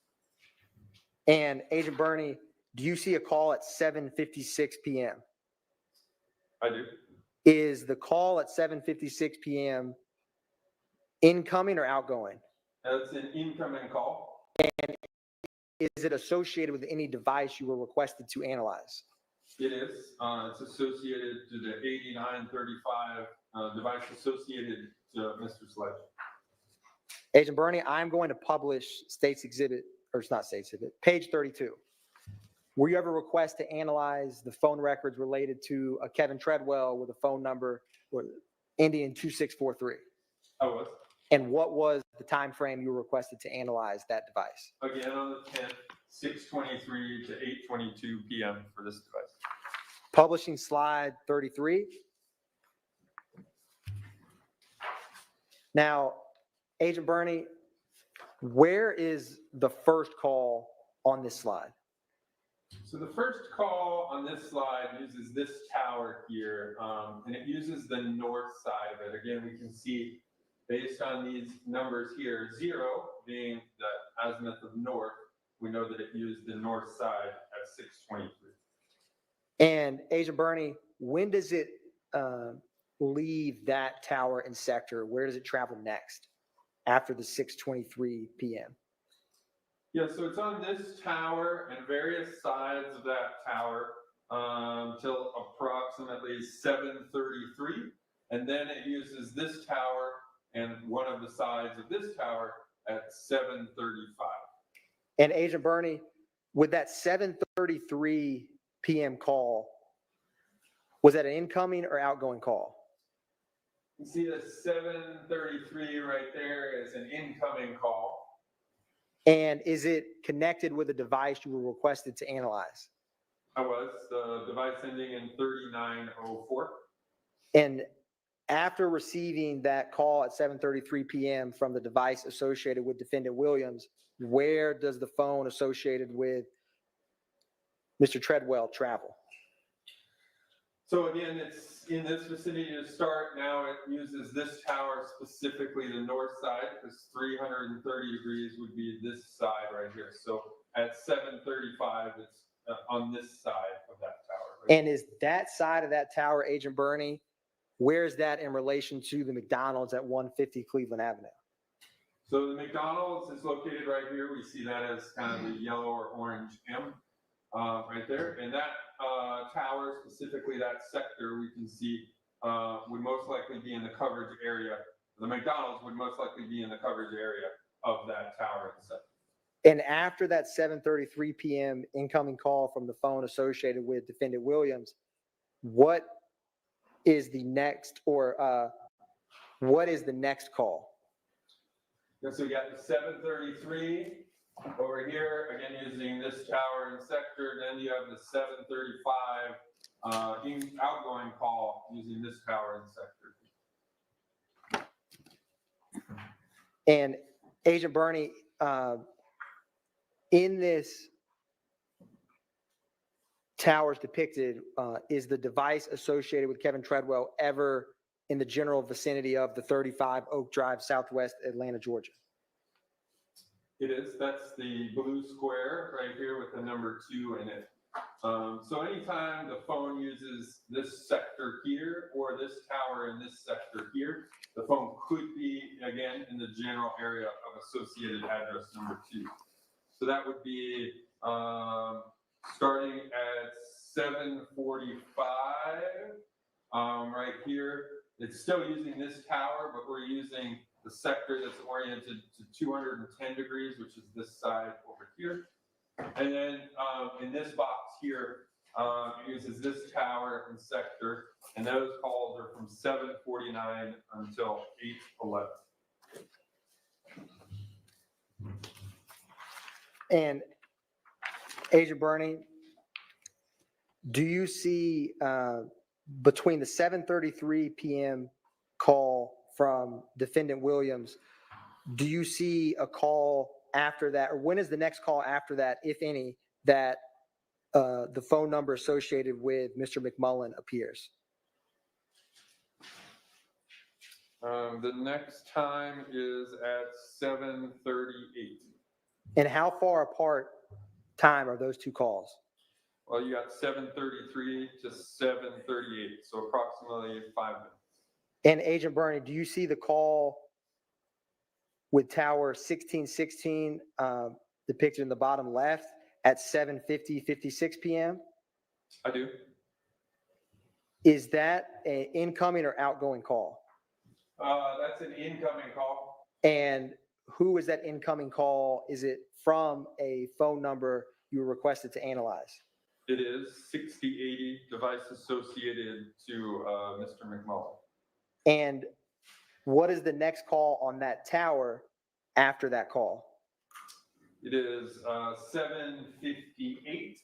[SPEAKER 9] And Agent Bernie, do you see a call at 7:56 p.m.?
[SPEAKER 8] I do.
[SPEAKER 9] Is the call at 7:56 p.m. incoming or outgoing?
[SPEAKER 8] It's an incoming call.
[SPEAKER 9] And is it associated with any device you were requested to analyze?
[SPEAKER 8] It is. It's associated to the 8935 device associated to Mr. Sledge.
[SPEAKER 9] Agent Bernie, I'm going to publish State's Exhibit, or it's not State's Exhibit, page 32. Were you ever requested to analyze the phone records related to a Kevin Treadwell with a phone number ending in 2643?
[SPEAKER 8] I was.
[SPEAKER 9] And what was the time frame you were requested to analyze that device?
[SPEAKER 8] Again, on the 10th, 6:23 to 8:22 p.m. for this device.
[SPEAKER 9] Publishing slide 33. Now, Agent Bernie, where is the first call on this slide?
[SPEAKER 8] So the first call on this slide uses this tower here, and it uses the north side of it. Again, we can see based on these numbers here, 0 being the azimuth of north, we know that it used the north side at 6:23.
[SPEAKER 9] And Agent Bernie, when does it leave that tower and sector? Where does it travel next after the 6:23 p.m.?
[SPEAKER 8] Yeah, so it's on this tower and various sides of that tower till approximately 7:33, and then it uses this tower and one of the sides of this tower at 7:35.
[SPEAKER 9] And Agent Bernie, with that 7:33 p.m. call, was that an incoming or outgoing call?
[SPEAKER 8] You see the 7:33 right there is an incoming call.
[SPEAKER 9] And is it connected with a device you were requested to analyze?
[SPEAKER 8] I was, the device ending in 3904.
[SPEAKER 9] And after receiving that call at 7:33 p.m. from the device associated with Defendant Williams, where does the phone associated with Mr. Treadwell travel?
[SPEAKER 8] So again, it's in this vicinity to start. Now it uses this tower, specifically the north side, because 330 degrees would be this side right here. So at 7:35, it's on this side of that tower. Right?
[SPEAKER 9] And is that side of that tower, Agent Bernie, where is that in relation to the McDonald's at 150 Cleveland Avenue?
[SPEAKER 8] So the McDonald's is located right here. We see that as kind of the yellow or orange M right there. And that tower, specifically that sector, we can see would most likely be in the coverage area. The McDonald's would most likely be in the coverage area of that tower and sector.
[SPEAKER 9] And after that 7:33 p.m. incoming call from the phone associated with Defendant Williams, what is the next, or what is the next call?
[SPEAKER 8] And so you got the 7:33 Over here, again, using this tower and sector, then you have the 735 outgoing call using this tower and sector.
[SPEAKER 9] And Agent Bernie, in this towers depicted, is the device associated with Kevin Treadwell ever in the general vicinity of the 35 Oak Drive, Southwest Atlanta, Georgia?
[SPEAKER 8] It is. That's the blue square right here with the number 2 in it. So anytime the phone uses this sector here or this tower in this sector here, the phone could be, again, in the general area of associated address number 2. So that would be starting at 745 right here. It's still using this tower, but we're using the sector that's oriented to 210 degrees, which is this side over here. And then in this box here, it uses this tower and sector, and those calls are from 7:49 until 8:11.
[SPEAKER 9] And Agent Bernie, do you see between the 7:33 p.m. call from Defendant Williams, do you see a call after that, or when is the next call after that, if any, that the phone number associated with Mr. McMullen appears?
[SPEAKER 8] The next time is at 7:38.
[SPEAKER 9] And how far apart time are those two calls?
[SPEAKER 8] Well, you got 7:33 to 7:38, so approximately 5 minutes.
[SPEAKER 9] And Agent Bernie, do you see the call with tower 1616 depicted in the bottom left at 7:56 p.m.?
[SPEAKER 8] I do.
[SPEAKER 9] Is that an incoming or outgoing call?
[SPEAKER 8] That's an incoming call.
[SPEAKER 9] And who is that incoming call? Is it from a phone number you were requested to analyze?
[SPEAKER 8] It is 6080 device associated to Mr. McMullen.
[SPEAKER 9] And what is the next call on that tower after that call?
[SPEAKER 8] It is 7:58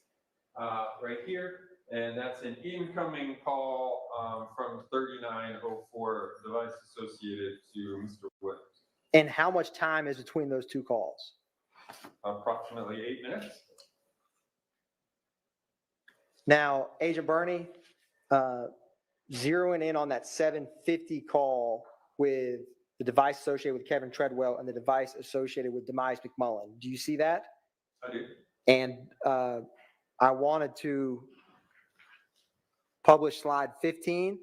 [SPEAKER 8] right here, and that's an incoming call from 3904 device associated to Mr. Williams.
[SPEAKER 9] And how much time is between those two calls?
[SPEAKER 8] Approximately 8 minutes.
[SPEAKER 9] Now, Agent Bernie, zeroing in on that 750 call with the device associated with Kevin Treadwell and the device associated with Demise McMullen. Do you see that?
[SPEAKER 8] I do.
[SPEAKER 9] And I wanted to publish slide 15.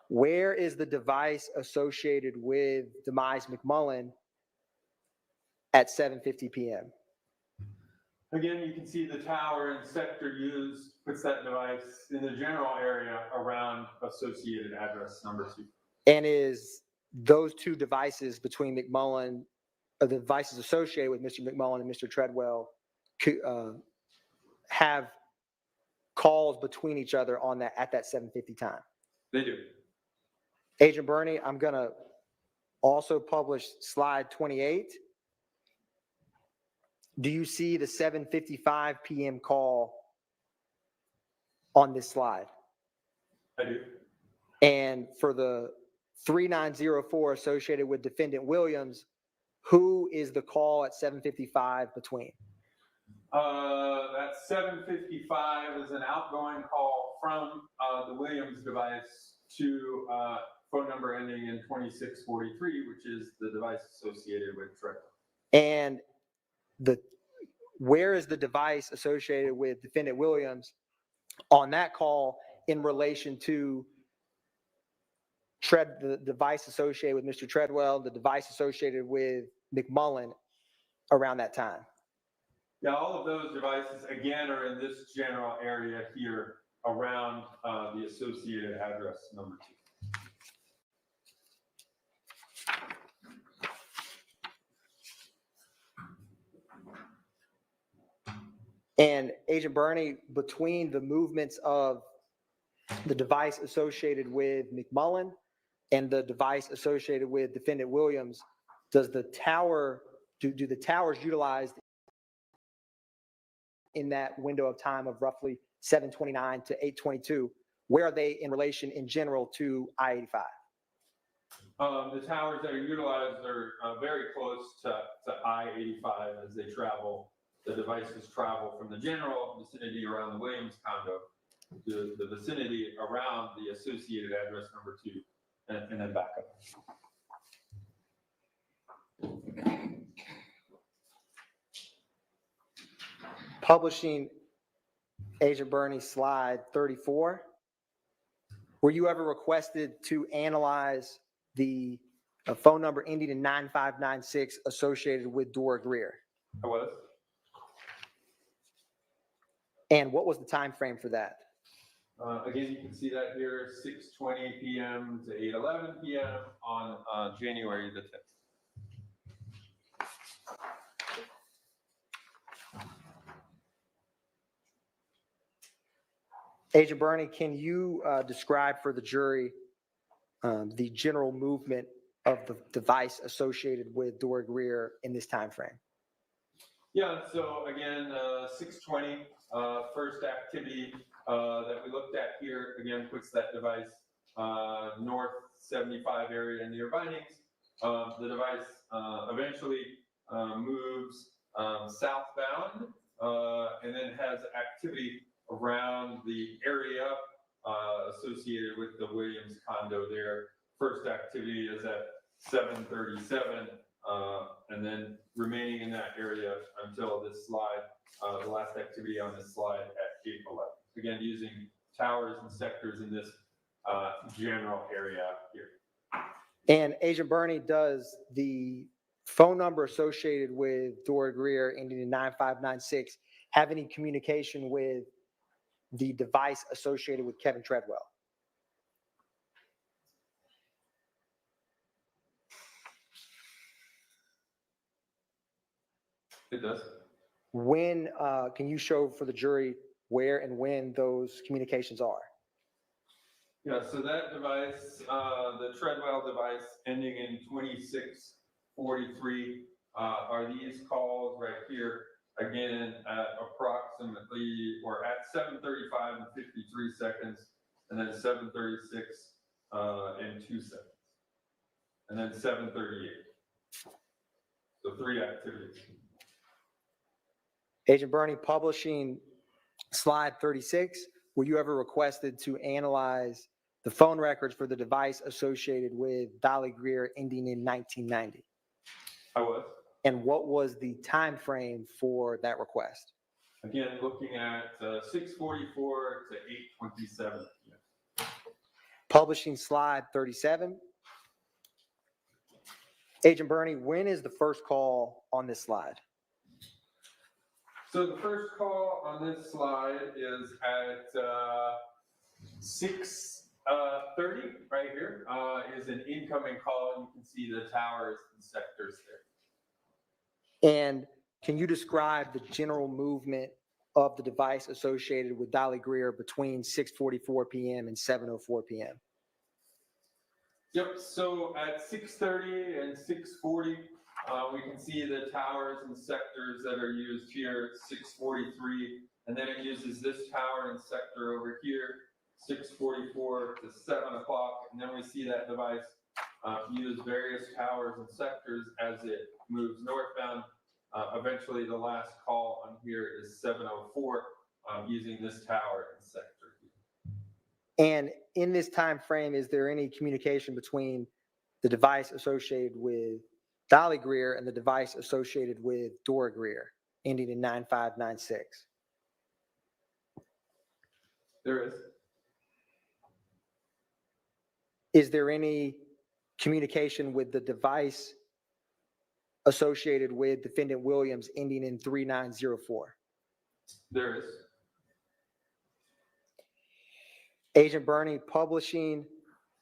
[SPEAKER 9] Where is the device associated with Demise McMullen at 7:50 p.m.?
[SPEAKER 8] Again, you can see the tower and sector used puts that device in the general area around associated address number 2.
[SPEAKER 9] And is those two devices between McMullen, or the devices associated with Mr. McMullen and Mr. Treadwell, have calls between each other on that at that 7:50 time?
[SPEAKER 8] They do.
[SPEAKER 9] Agent Bernie, I'm going to also publish slide 28. Do you see the 7:55 p.m. call on this slide?
[SPEAKER 8] I do.
[SPEAKER 9] And for the 3904 associated with Defendant Williams, who is the call at 7:55 between?
[SPEAKER 8] That 7:55 is an outgoing call from the Williams device to phone number ending in 2643, which is the device associated with Treadwell.
[SPEAKER 9] And where is the device associated with Defendant Williams on that call in relation to the device associated with Mr. Treadwell, the device associated with McMullen around that time?
[SPEAKER 8] Yeah, all of those devices, again, are in this general area here around the associated address number 2.
[SPEAKER 9] And Agent Bernie, between the movements of the device associated with McMullen and the device associated with Defendant Williams, does the tower do the towers utilized in that window of time of roughly 7:29 to 8:22, where are they in relation in general to I-85?
[SPEAKER 8] The towers that are utilized are very close to I-85 as they travel. The devices travel from the general vicinity around the Williams condo to the vicinity around the associated address number 2, and then back up.
[SPEAKER 9] Publishing Agent Bernie slide 34. Were you ever requested to analyze the phone number ending in 9596 associated with Dora Greer?
[SPEAKER 8] I was.
[SPEAKER 9] And what was the time frame for that?
[SPEAKER 8] Again, you can see that here, 6:20 p.m. to 8:11 p.m. on January the 10th.
[SPEAKER 9] Agent Bernie, can you describe for the jury the general movement of the device associated with Dora Greer in this time frame?
[SPEAKER 8] Yeah, so again, 6:20, first activity that we looked at here, again, puts that device north 75 area near Vinings. The device eventually moves southbound and then has activity around the area associated with the Williams condo there. First activity is at 7:37. And then remaining in that area until this slide, the last activity on this slide at 8:11. Again, using towers and sectors in this general area here.
[SPEAKER 9] And Agent Bernie, does the phone number associated with Dora Greer ending in 9596 have any communication with the device associated with Kevin Treadwell?
[SPEAKER 8] It does.
[SPEAKER 9] When, can you show for the jury where and when those communications are?
[SPEAKER 8] Yeah, so that device, the Treadwell device ending in 2643, are these calls right here, again, at approximately, or at 7:35 and 53 seconds, and then 7:36 and 2 seconds, and then 7:38. So 3 activities.
[SPEAKER 9] Agent Bernie, publishing slide 36, were you ever requested to analyze the phone records for the device associated with Dolly Greer ending in 1990?
[SPEAKER 8] I was.
[SPEAKER 9] And what was the time frame for that request?
[SPEAKER 8] Again, looking at 6:44 to 8:27.
[SPEAKER 9] Publishing slide 37. Agent Bernie, when is the first call on this slide?
[SPEAKER 8] So the first call on this slide is at 6:30 right here, is an incoming call, and you can see the towers and sectors there.
[SPEAKER 9] And can you describe the general movement of the device associated with Dolly Greer between 6:44 p.m. and 7:04 p.m.?
[SPEAKER 8] Yep, so at 6:30 and 6:40, we can see the towers and sectors that are used here, 6:43, and then it uses this tower and sector over here, 6:44 to 7 o'clock, and then we see that device use various towers and sectors as it moves northbound. Eventually, the last call on here is 7:04, using this tower and sector.
[SPEAKER 9] And in this time frame, is there any communication between the device associated with Dolly Greer and the device associated with Dora Greer, ending in 9596?
[SPEAKER 8] There is.
[SPEAKER 9] Is there any communication with the device associated with Defendant Williams, ending in 3904?
[SPEAKER 8] There is.
[SPEAKER 9] Agent Bernie, publishing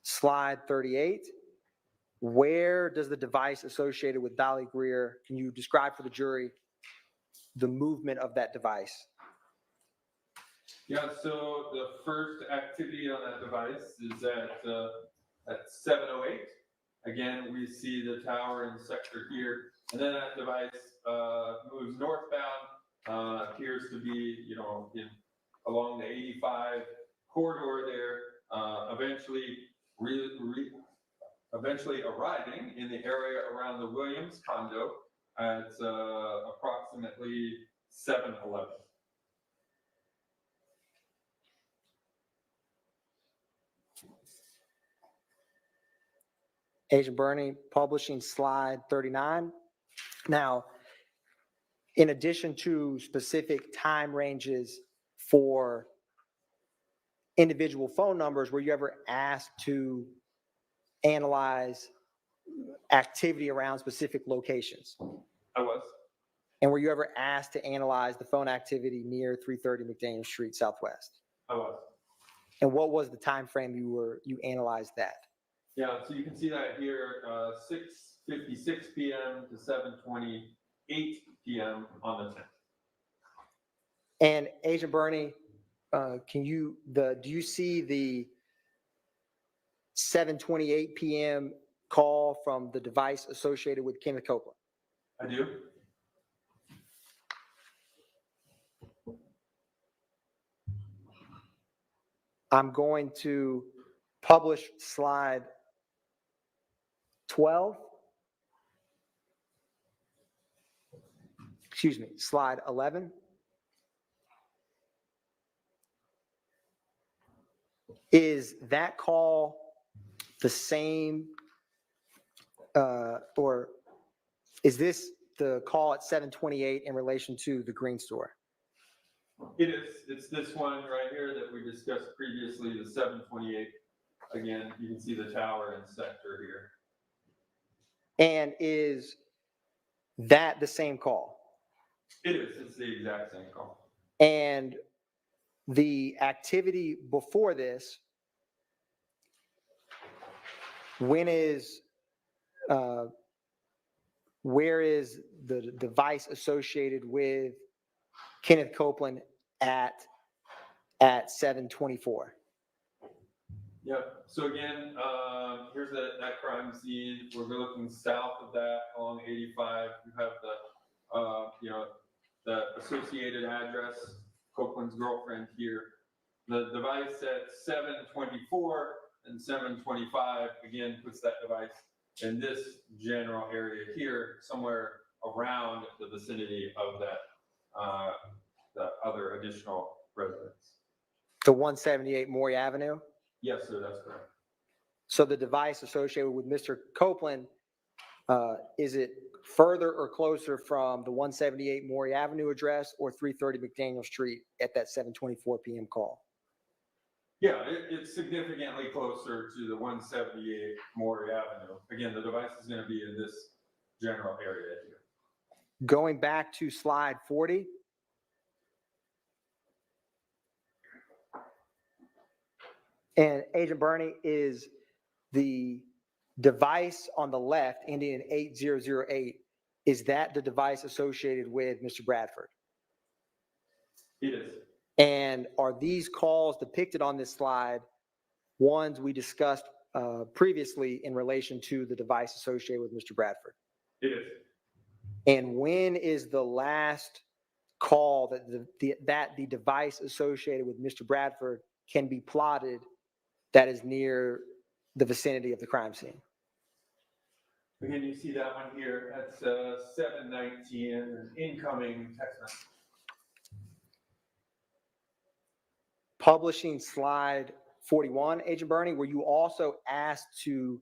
[SPEAKER 9] slide 38. Where does the device associated with Dolly Greer, can you describe for the jury the movement of that device?
[SPEAKER 8] Yeah, so the first activity on that device is at 7:08. Again, we see the tower and sector here And then that device moves northbound, appears to be, along the 85 corridor there, eventually arriving in the area around the Williams condo at approximately 7:11.
[SPEAKER 9] Agent Bernie, publishing slide 39. Now, in addition to specific time ranges for individual phone numbers, were you ever asked to analyze activity around specific locations?
[SPEAKER 8] I was.
[SPEAKER 9] And were you ever asked to analyze the phone activity near 330 McDaniel Street Southwest?
[SPEAKER 8] I was.
[SPEAKER 9] And what was the time frame you analyzed that?
[SPEAKER 8] Yeah, so you can see that here, 6:56 p.m. to 7:28 p.m. on the 10th.
[SPEAKER 9] And Agent Bernie, do you see the 7:28 p.m. call from the device associated with Kenneth Copeland?
[SPEAKER 8] I do.
[SPEAKER 9] I'm going to publish slide 12. Excuse me, slide 11. Is that call the same, or is this the call at 7:28 in relation to the Green Store?
[SPEAKER 8] It is. It's this one right here that we discussed previously, the 7:28. Again, you can see the tower and sector here.
[SPEAKER 9] And is that the same call?
[SPEAKER 8] It is. It's the exact same call.
[SPEAKER 9] And the activity before this, where is the device associated with Kenneth Copeland at 7:24?
[SPEAKER 8] Yep. So again, here's that crime scene. We're looking south of that along 85. You have the associated address, Copeland's girlfriend here. The device at 7:24 and 7:25 again puts that device in this general area here, somewhere around the vicinity of that the other additional residence.
[SPEAKER 9] The 178 Maury Avenue?
[SPEAKER 8] Yes, sir, that's correct.
[SPEAKER 9] So the device associated with Mr. Copeland, is it further or closer from the 178 Maury Avenue address or 330 McDaniel Street at that 7:24 p.m. call?
[SPEAKER 8] Yeah, it's significantly closer to the 178 Maury Avenue. Again, the device is going to be in this general area here.
[SPEAKER 9] Going back to slide 40. And Agent Bernie, is the device on the left ending in 8008, is that the device associated with Mr. Bradford?
[SPEAKER 8] It is.
[SPEAKER 9] And are these calls depicted on this slide ones we discussed previously in relation to the device associated with Mr. Bradford?
[SPEAKER 8] It is.
[SPEAKER 9] And when is the last call that the device associated with Mr. Bradford can be plotted that is near the vicinity of the crime scene?
[SPEAKER 8] Again, you see that one here. That's 7:19, an incoming text message.
[SPEAKER 9] Publishing slide 41, Agent Bernie, were you also asked to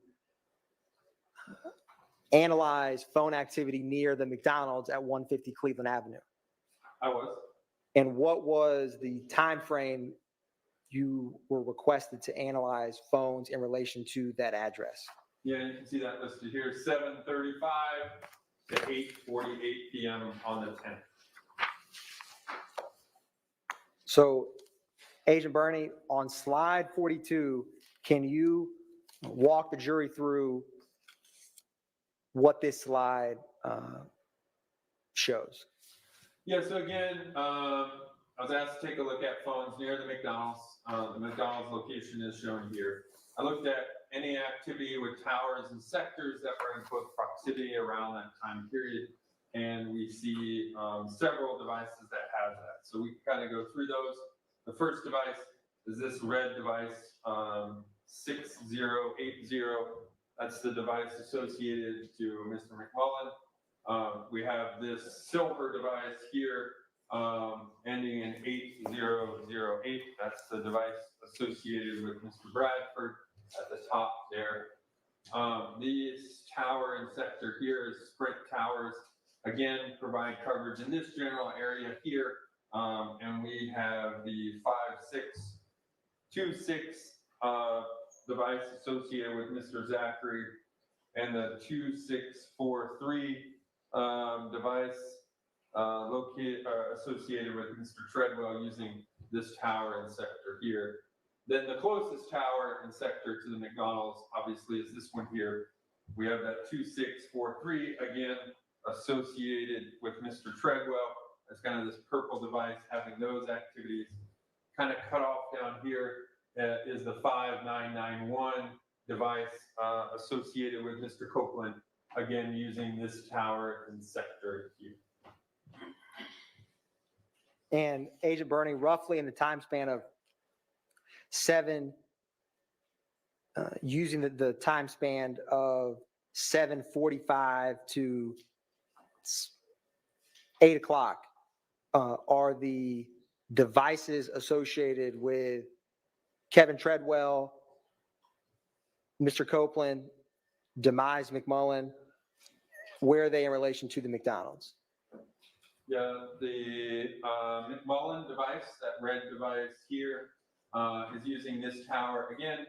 [SPEAKER 9] analyze phone activity near the McDonald's at 150 Cleveland Avenue?
[SPEAKER 8] I was.
[SPEAKER 9] And what was the time frame you were requested to analyze phones in relation to that address?
[SPEAKER 8] Yeah, you can see that listed here, 7:35 to 8:48 p.m. on the 10th.
[SPEAKER 9] So, Agent Bernie, on slide 42, can you walk the jury through what this slide shows?
[SPEAKER 8] Yeah, so again, I was asked to take a look at phones near the McDonald's. The McDonald's location is shown here. I looked at any activity with towers and sectors that were in close proximity around that time period. And we see several devices that have that. So we can kind of go through those. The first device is this red device, 6080. That's the device associated to Mr. McMullen. We have this silver device here, ending in 8008. That's the device associated with Mr. Bradford at the top there. These tower and sector here is Sprint towers. Again, provide coverage in this general area here. And we have the 5626 device associated with Mr. Zachary, and the 2643 device associated with Mr. Treadwell, using this tower and sector here. Then the closest tower and sector to the McDonald's obviously is this one here. We have that 2643 again associated with Mr. Treadwell. That's kind of this purple device having those activities. Kind of cut off down here is the 5991 device associated with Mr. Copeland, again using this tower and sector here.
[SPEAKER 9] And Agent Bernie, roughly in the time span of using the time span of 7:45 to 8 o'clock, are the devices associated with Kevin Treadwell, Mr. Copeland, Demise McMullen, where are they in relation to the McDonald's?
[SPEAKER 8] Yeah, the McMullen device, that red device here, is using this tower. Again,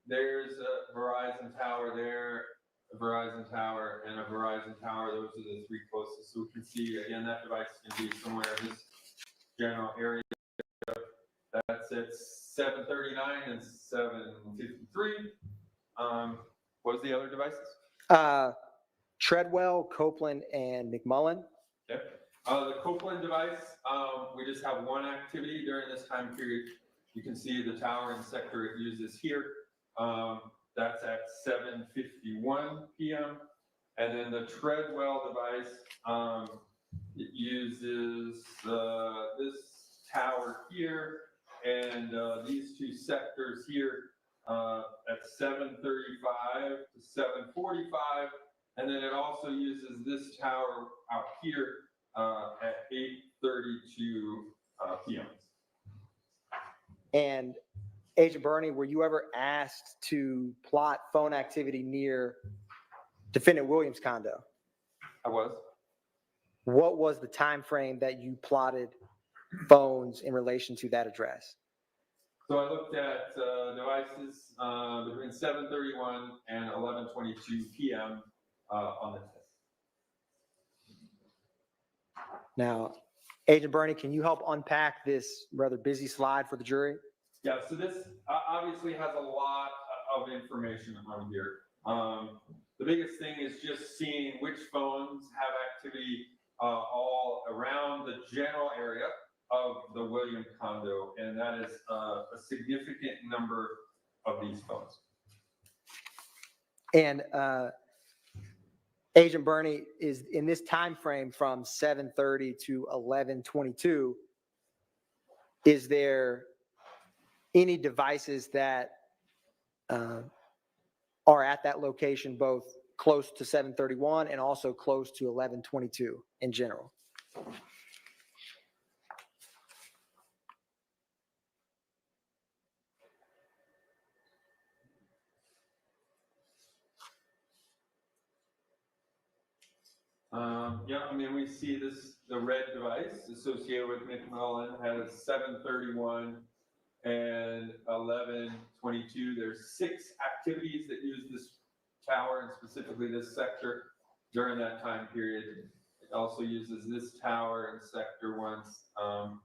[SPEAKER 8] there's a Verizon tower there, a Verizon tower, and a Verizon tower. Those are the three closest. So we can see, again, that device can be somewhere in this general area. That's at 739 and 753. What was the other devices?
[SPEAKER 9] Treadwell, Copeland, and McMullen.
[SPEAKER 8] Okay. The Copeland device, we just have one activity during this time period. You can see the tower and sector it uses here. That's at 7:51 p.m. And then the Treadwell device, it uses this tower here and these two sectors here at 7:35 to 7:45. And then it also uses this tower out here at 8:32 p.m.
[SPEAKER 9] And Agent Bernie, were you ever asked to plot phone activity near Defendant Williams' condo?
[SPEAKER 8] I was.
[SPEAKER 9] What was the time frame that you plotted phones in relation to that address?
[SPEAKER 8] So I looked at devices between 7:31 and 11:22 p.m. On the test.
[SPEAKER 9] Now, Agent Bernie, can you help unpack this rather busy slide for the jury?
[SPEAKER 8] Yeah, so this obviously has a lot of information on here. The biggest thing is just seeing which phones have activity all around the general area of the Williams condo, and that is a significant number of these phones.
[SPEAKER 9] And Agent Bernie, is in this time frame from 7:30 to 11:22, is there any devices that are at that location, both close to 7:31 and also close to 11:22 in general?
[SPEAKER 8] Yeah, I mean, we see this, the red device associated with McMullen has 7:31 and 11:22. There's 6 activities that use this tower and specifically this sector during that time period. It also uses this tower and sector once.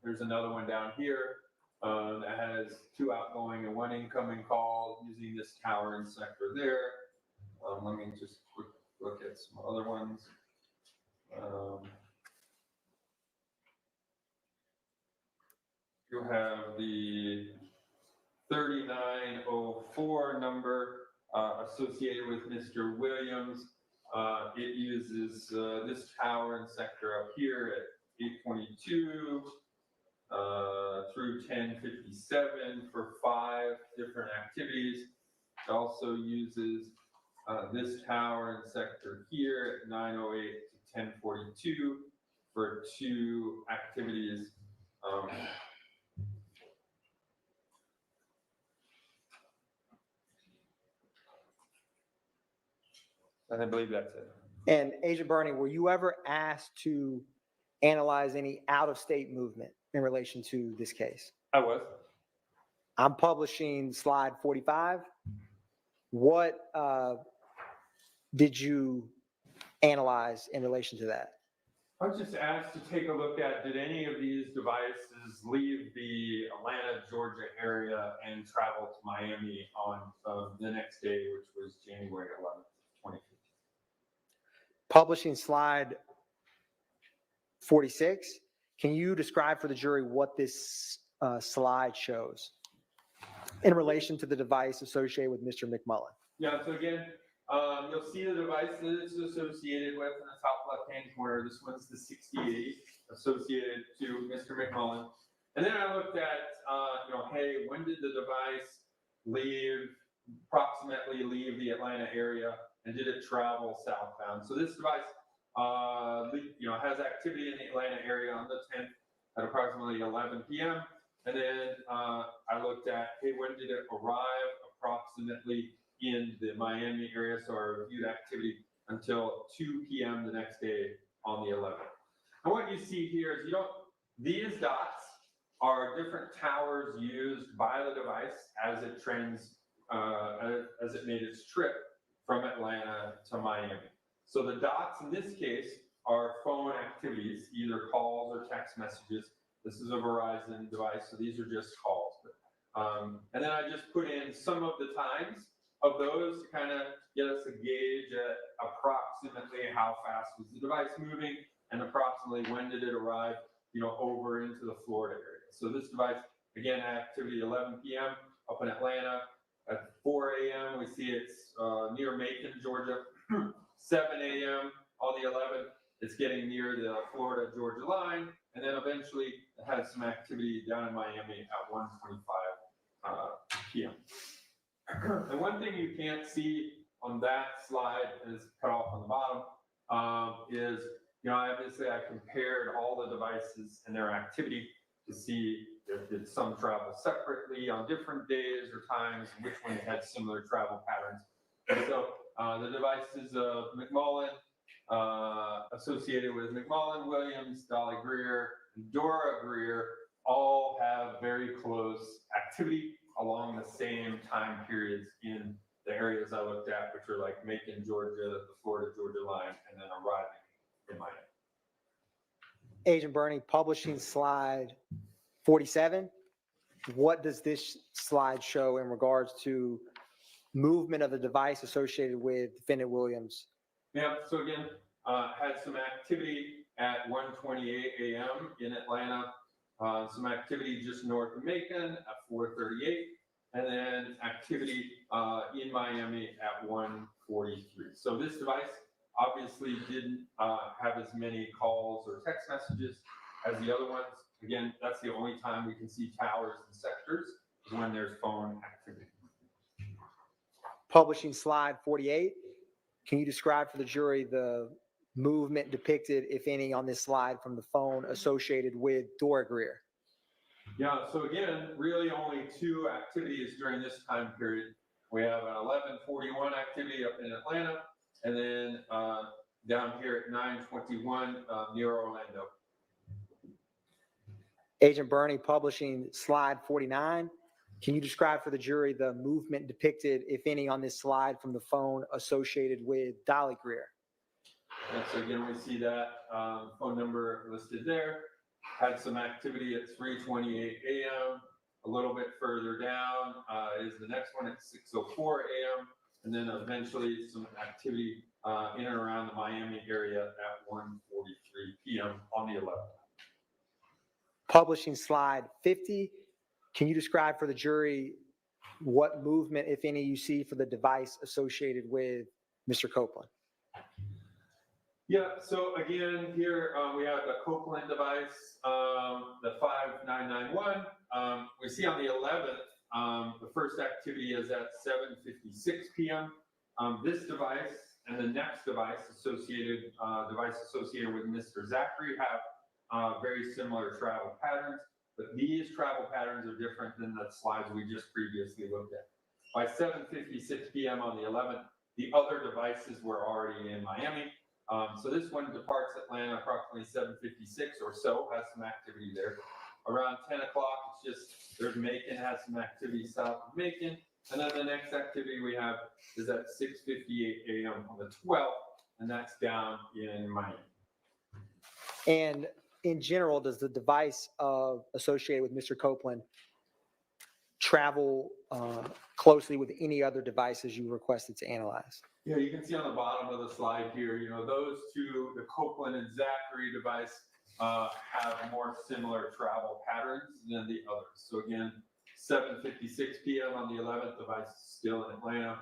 [SPEAKER 8] There's another one down here that has 2 outgoing and 1 incoming call using this tower and sector there. Let me just quick look at some other ones. You have the 3904 number associated with Mr. Williams. It uses this tower and sector up here at 822 through 1057 for 5 different activities. It also uses this tower and sector here at 908 to 1042 for 2 activities. And I believe that's it.
[SPEAKER 9] And Agent Bernie, were you ever asked to analyze any out-of-state movement in relation to this case?
[SPEAKER 8] I was.
[SPEAKER 9] I'm publishing slide 45. What did you analyze in relation to that?
[SPEAKER 8] I was just asked to take a look at, did any of these devices leave the Atlanta, Georgia area and travel to Miami on the next day, which was January 11th, 2015.
[SPEAKER 9] Publishing slide 46. Can you describe for the jury what this slide shows in relation to the device associated with Mr. McMullen?
[SPEAKER 8] Yeah, so again, you'll see the device that it's associated with in the top left-hand corner. This one's the 68 associated to Mr. McMullen. And then I looked at, hey, when did the device approximately leave the Atlanta area, and did it travel southbound? So this device, has activity in the Atlanta area on the 10th at approximately 11 p.m. And then I looked at, hey, when did it arrive approximately in the Miami area? So I reviewed activity until 2 p.m. the next day on the 11th. And what you see here is these dots are different towers used by the device as it as it made its trip from Atlanta to Miami. So the dots in this case are phone activities, either calls or text messages. This is a Verizon device, so these are just calls. And then I just put in some of the times of those to kind of get us a gauge at approximately how fast was the device moving and approximately when did it arrive, over into the Florida area. So this device, again, had activity 11 p.m. up in Atlanta. At 4 a.m., we see it's near Macon, Georgia. 7 a.m. on the 11th, it's getting near the Florida-Georgia line. And then eventually it had some activity down in Miami at 1:25 p.m. And one thing you can't see on that slide is cut off on the bottom is, obviously I compared all the devices and their activity to see if did some travel separately on different days or times, and which one had similar travel patterns. And so the devices of McMullen, associated with McMullen, Williams, Dolly Greer, and Dora Greer, all have very close activity along the same time periods in the areas I looked at, which are like Macon, Georgia, the Florida-Georgia line, and then arriving in Miami.
[SPEAKER 9] Agent Bernie, publishing slide 47. What does this slide show in regards to movement of the device associated with defendant Williams?
[SPEAKER 8] Yeah, so again, had some activity at 1:28 a.m. in Atlanta, some activity just north of Macon at 4:38, and then activity in Miami at 1:43. So this device obviously didn't have as many calls or text messages as the other ones. Again, that's the only time we can see towers and sectors is when there's phone activity.
[SPEAKER 9] Publishing slide 48. Can you describe for the jury the movement depicted, if any, on this slide from the phone associated with Dora Greer?
[SPEAKER 8] Yeah, so again, really only 2 activities during this time period. We have an 11:41 activity up in Atlanta, and then down here at 9:21 near Orlando.
[SPEAKER 9] Agent Bernie, publishing slide 49. Can you describe for the jury the movement depicted, if any, on this slide from the phone associated with Dolly Greer?
[SPEAKER 8] And so again, we see that phone number listed there. Had some activity at 3:28 a.m. A little bit further down is the next one at 6:04 a.m. And then eventually some activity in and around the Miami area at 1:43 p.m. on the 11th.
[SPEAKER 9] Publishing slide 50. Can you describe for the jury what movement, if any, you see for the device associated with Mr. Copeland.
[SPEAKER 8] Yeah, so again, here we have the Copeland device, the 5991. We see on the 11th, the first activity is at 7:56 p.m. This device and the next device associated with Mr. Zachary have very similar travel patterns, but these travel patterns are different than the slides we just previously looked at. By 7:56 p.m. on the 11th, the other devices were already in Miami. So this one departs Atlanta approximately 7:56 or so, has some activity there. Around 10 o'clock, it's just, there's Macon, has some activity south of Macon. And then the next activity we have is at 6:58 a.m. on the 12th, and that's down in Miami.
[SPEAKER 9] And in general, does the device associated with Mr. Copeland travel closely with any other devices you requested to analyze?
[SPEAKER 8] Yeah, you can see on the bottom of the slide here, those two, the Copeland and Zachary device, have more similar travel patterns than the others. So again, 7:56 p.m. on the 11th, device is still in Atlanta.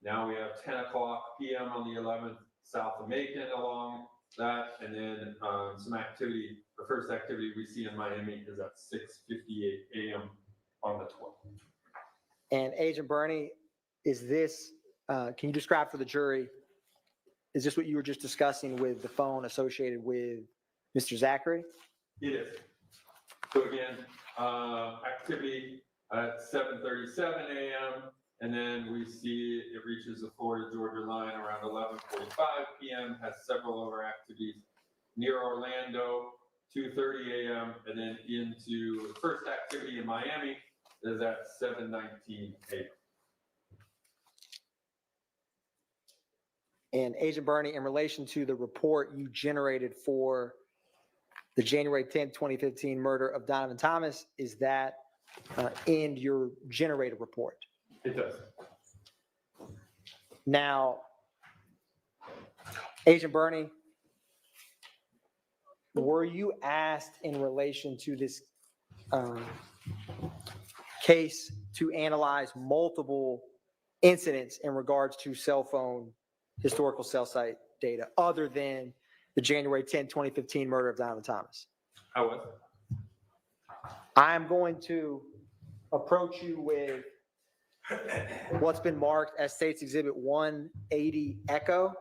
[SPEAKER 8] Now we have 10 o'clock p.m. on the 11th, south of Macon along that, and then some activity. The first activity we see in Miami is at 6:58 a.m. on the 12th.
[SPEAKER 9] And Agent Burney, is this, can you describe for the jury, is this what you were just discussing with the phone associated with Mr. Zachary?
[SPEAKER 8] It is. So again, activity at 7:37 a.m. And then we see it reaches the Florida-Georgia line around 11:45 p.m., has several other activities near Orlando, 2:30 a.m., and then into the first activity in Miami is at 7:19 a.m.
[SPEAKER 9] And Agent Burney, in relation to the report you generated for the January 10th, 2015 murder of Donovan Thomas, is that in your generated report?
[SPEAKER 8] It does.
[SPEAKER 9] Now, Agent Burney, were you asked in relation to this case to analyze multiple incidents in regards to cell phone historical cell site data other than the January 10, 2015 murder of Donovan Thomas?
[SPEAKER 8] I was.
[SPEAKER 9] I'm going to approach you with what's been marked as State's Exhibit 180 Echo.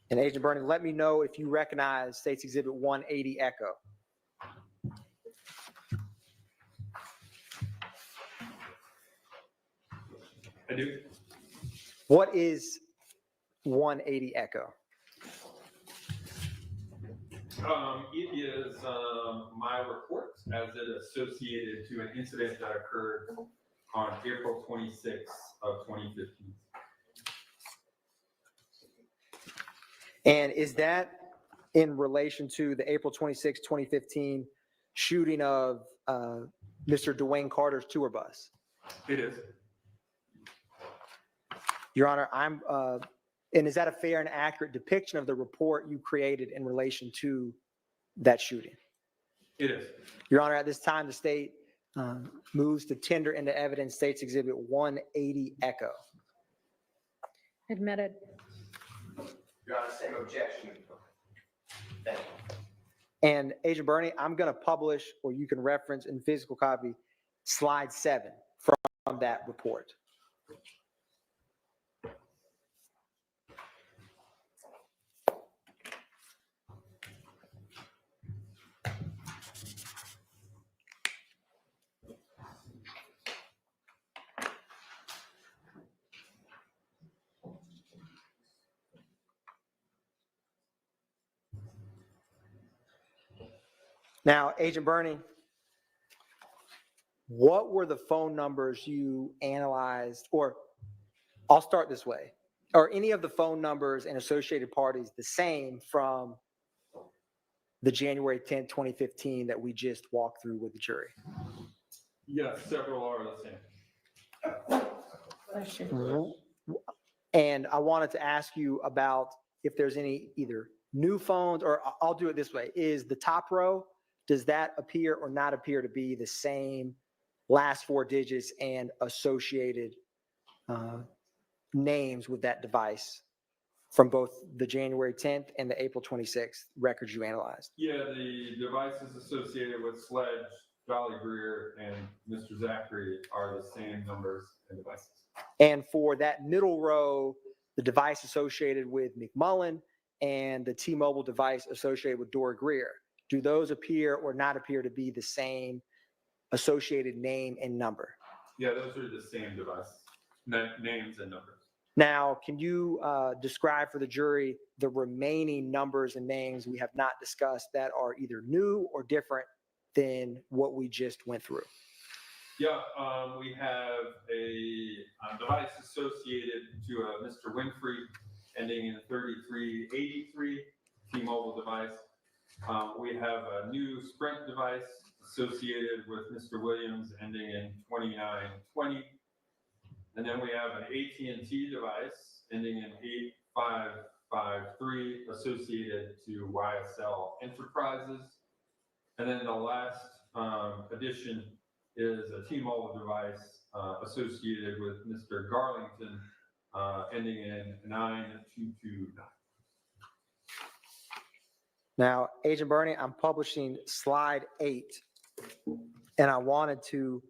[SPEAKER 9] And Agent Burney, let me know if you recognize State's Exhibit 180 Echo.
[SPEAKER 8] I do.
[SPEAKER 9] What is 180 Echo?
[SPEAKER 8] It is my report as it associated to an incident that occurred on April 26th of 2015.
[SPEAKER 9] And is that in relation to the April 26, 2015 shooting of Mr. Dwayne Carter's tour bus?
[SPEAKER 8] It is.
[SPEAKER 9] Your Honor, and is that a fair and accurate depiction of the report you created in relation to that shooting?
[SPEAKER 8] It is.
[SPEAKER 9] Your Honor, at this time, the state moves to tender into evidence State's Exhibit 180 Echo.
[SPEAKER 2] Admitted.
[SPEAKER 5] Your Honor, same objection. Thank you.
[SPEAKER 9] And Agent Burney, I'm going to publish, or you can reference in physical copy, slide 7 from that report. Now, Agent Burney, what were the phone numbers you analyzed, or I'll start this way. Are any of the phone numbers and associated parties the same from the January 10, 2015 that we just walked through with the jury?
[SPEAKER 8] Yes, several are the same.
[SPEAKER 9] And I wanted to ask you about if there's any either new phones, or I'll do it this way. Is the top row, does that appear or not appear to be the same last 4 digits and associated names with that device from both the January 10th and the April 26th records you analyzed?
[SPEAKER 8] Yeah, the devices associated with Sledge, Jolly Greer, and Mr. Zachary are the same numbers and devices.
[SPEAKER 9] And for that middle row, the device associated with McMullen and the T-Mobile device associated with Dora Greer, do those appear or not appear to be the same associated name and number?
[SPEAKER 8] Yeah, those are the same device, names and numbers.
[SPEAKER 9] Now, can you describe for the jury the remaining numbers and names we have not discussed that are either new or different than what we just went through?
[SPEAKER 8] Yeah, we have a device associated to a Mr. Winfrey ending in 3383, T-Mobile device. We have a new Sprint device associated with Mr. Williams ending in 2920. And then we have an AT&T device ending in 8553 associated to YSL Enterprises. And then the last addition is a T-Mobile device associated with Mr. Garlington ending in 9229.
[SPEAKER 9] Now, Agent Bernie, I'm publishing slide 8, and I wanted to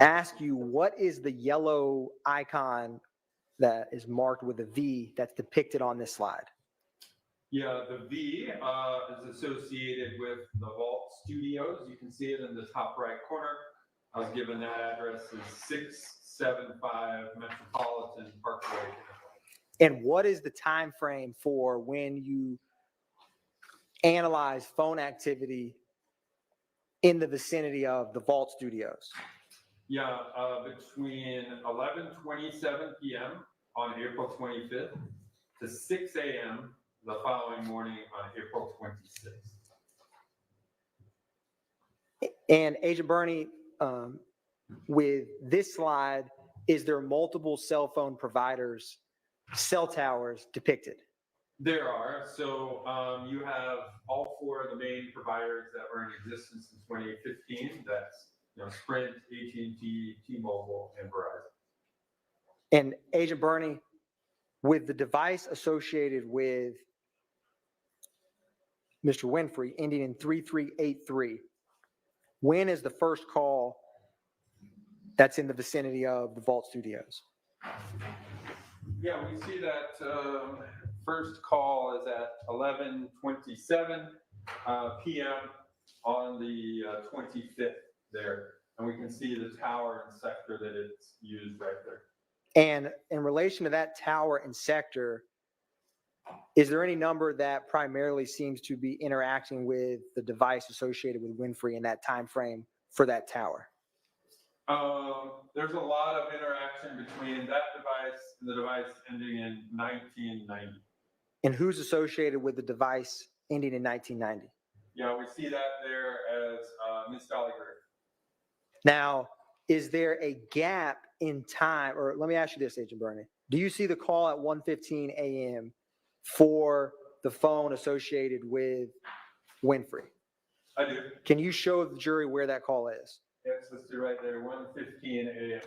[SPEAKER 9] ask you, what is the yellow icon that is marked with a V that's depicted on this slide?
[SPEAKER 8] Yeah, the V is associated with the Vault Studios. You can see it in the top right corner. I was given that address is 675 Metropolitan Parkway.
[SPEAKER 9] And what is the time frame for when you analyze phone activity in the vicinity of the Vault Studios?
[SPEAKER 8] Yeah, between 11:27 p.m. on April 25th to 6 a.m. the following morning on April 26th.
[SPEAKER 9] And Agent Bernie, with this slide, is there multiple cell phone providers, cell towers depicted?
[SPEAKER 8] There are. So you have all 4 of the main providers that were in existence in 2015. That's Sprint, AT&T, T-Mobile, and Verizon.
[SPEAKER 9] And Agent Bernie, with the device associated with Mr. Winfrey ending in 3383, when is the first call that's in the vicinity of the Vault Studios?
[SPEAKER 8] Yeah, we see that first call is at 11:27 p.m. on the 25th there. And we can see the tower and sector that it's used right there.
[SPEAKER 9] And in relation to that tower and sector, is there any number that primarily seems to be interacting with the device associated with Winfrey in that time frame for that tower?
[SPEAKER 8] There's a lot of interaction between that device and the device ending in 1990.
[SPEAKER 9] And who's associated with the device ending in 1990?
[SPEAKER 8] Yeah, we see that there as Ms. Gallagher.
[SPEAKER 9] Now, is there a gap in time, or let me ask you this, Agent Bernie. Do you see the call at 1:15 a.m. for the phone associated with Winfrey?
[SPEAKER 8] I do.
[SPEAKER 9] Can you show the jury where that call is?
[SPEAKER 8] Yes, let's do right there, 1:15 a.m.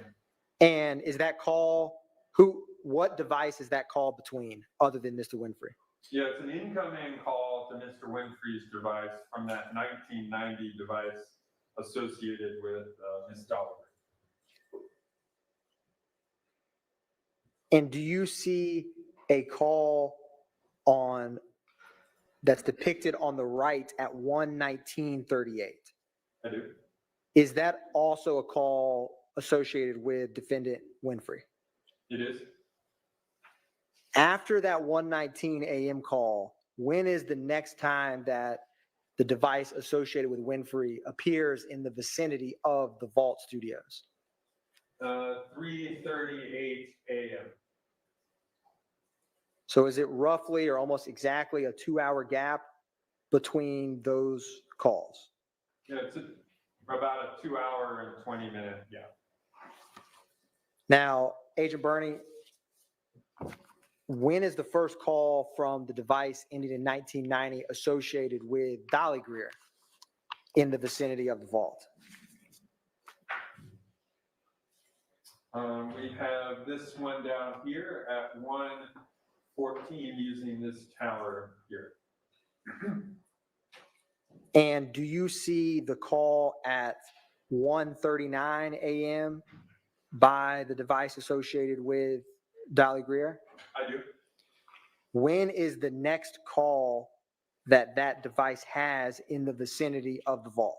[SPEAKER 9] And is that call, what device is that call between other than Mr. Winfrey?
[SPEAKER 8] Yeah, it's an incoming call to Mr. Winfrey's device from that 1990 device associated with Ms. Dollar.
[SPEAKER 9] And do you see a call that's depicted on the right at 1:19:38?
[SPEAKER 8] I do.
[SPEAKER 9] Is that also a call associated with defendant Winfrey?
[SPEAKER 8] It is.
[SPEAKER 9] After that 1:19 a.m. call, when is the next time that the device associated with Winfrey appears in the vicinity of the Vault Studios?
[SPEAKER 8] 3:38 a.m.
[SPEAKER 9] So is it roughly or almost exactly a 2-hour gap between those calls?
[SPEAKER 8] Yeah, it's about a 2-hour and 20-minute gap.
[SPEAKER 9] Now, Agent Bernie, when is the first call from the device ending in 1990 associated with Dolly Greer in the vicinity of the vault?
[SPEAKER 8] We have this one down here at 1:14 using this tower here.
[SPEAKER 9] And do you see the call at 1:39 a.m. by the device associated with Dolly Greer?
[SPEAKER 8] I do.
[SPEAKER 9] When is the next call that that device has in the vicinity of the vault?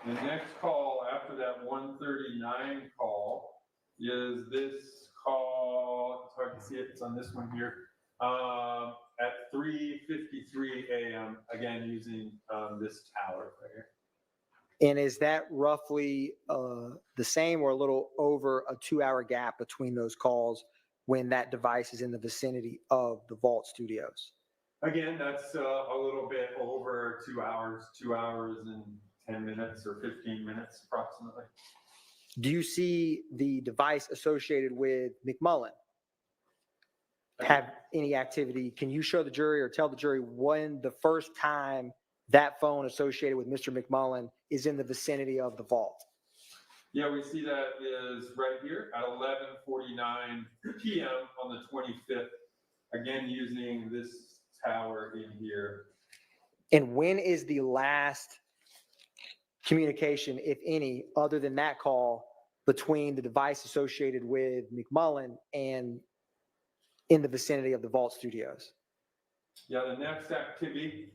[SPEAKER 8] The next call after that 1:39 call is this call, it's hard to see it, it's on this one here, at 3:53 a.m., again, using this tower right here.
[SPEAKER 9] And is that roughly the same or a little over a 2-hour gap between those calls when that device is in the vicinity of the vault studios?
[SPEAKER 8] Again, that's a little bit over 2 hours, 2 hours and 10 minutes or 15 minutes approximately.
[SPEAKER 9] Do you see the device associated with McMullen have any activity? Can you show the jury or tell the jury when the first time that phone associated with Mr. McMullen is in the vicinity of the vault?
[SPEAKER 8] Yeah, we see that is right here at 11:49 p.m. on the 25th, again, using this tower in here.
[SPEAKER 9] And when is the last communication, if any, other than that call between the device associated with McMullen and in the vicinity of the vault studios?
[SPEAKER 8] Yeah, the next activity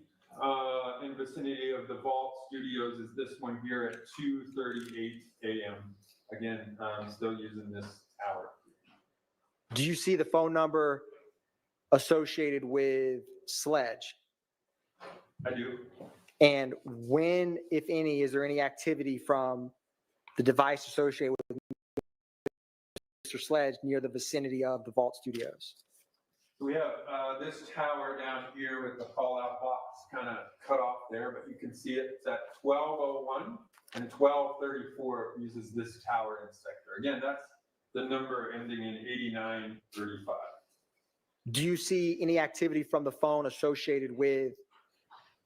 [SPEAKER 8] in vicinity of the vault studios is this one here at 2:38 a.m. Again, still using this tower.
[SPEAKER 9] Do you see the phone number associated with Sledge?
[SPEAKER 8] I do.
[SPEAKER 9] And when, if any, is there any activity from the device associated with Mr. Sledge near the vicinity of the vault studios?
[SPEAKER 8] We have this tower down here with the call-out box kind of cut off there, but you can see it. It's at 12:01 and 12:34 uses this tower in sector. Again, that's the number ending in 8935.
[SPEAKER 9] Do you see any activity from the phone associated with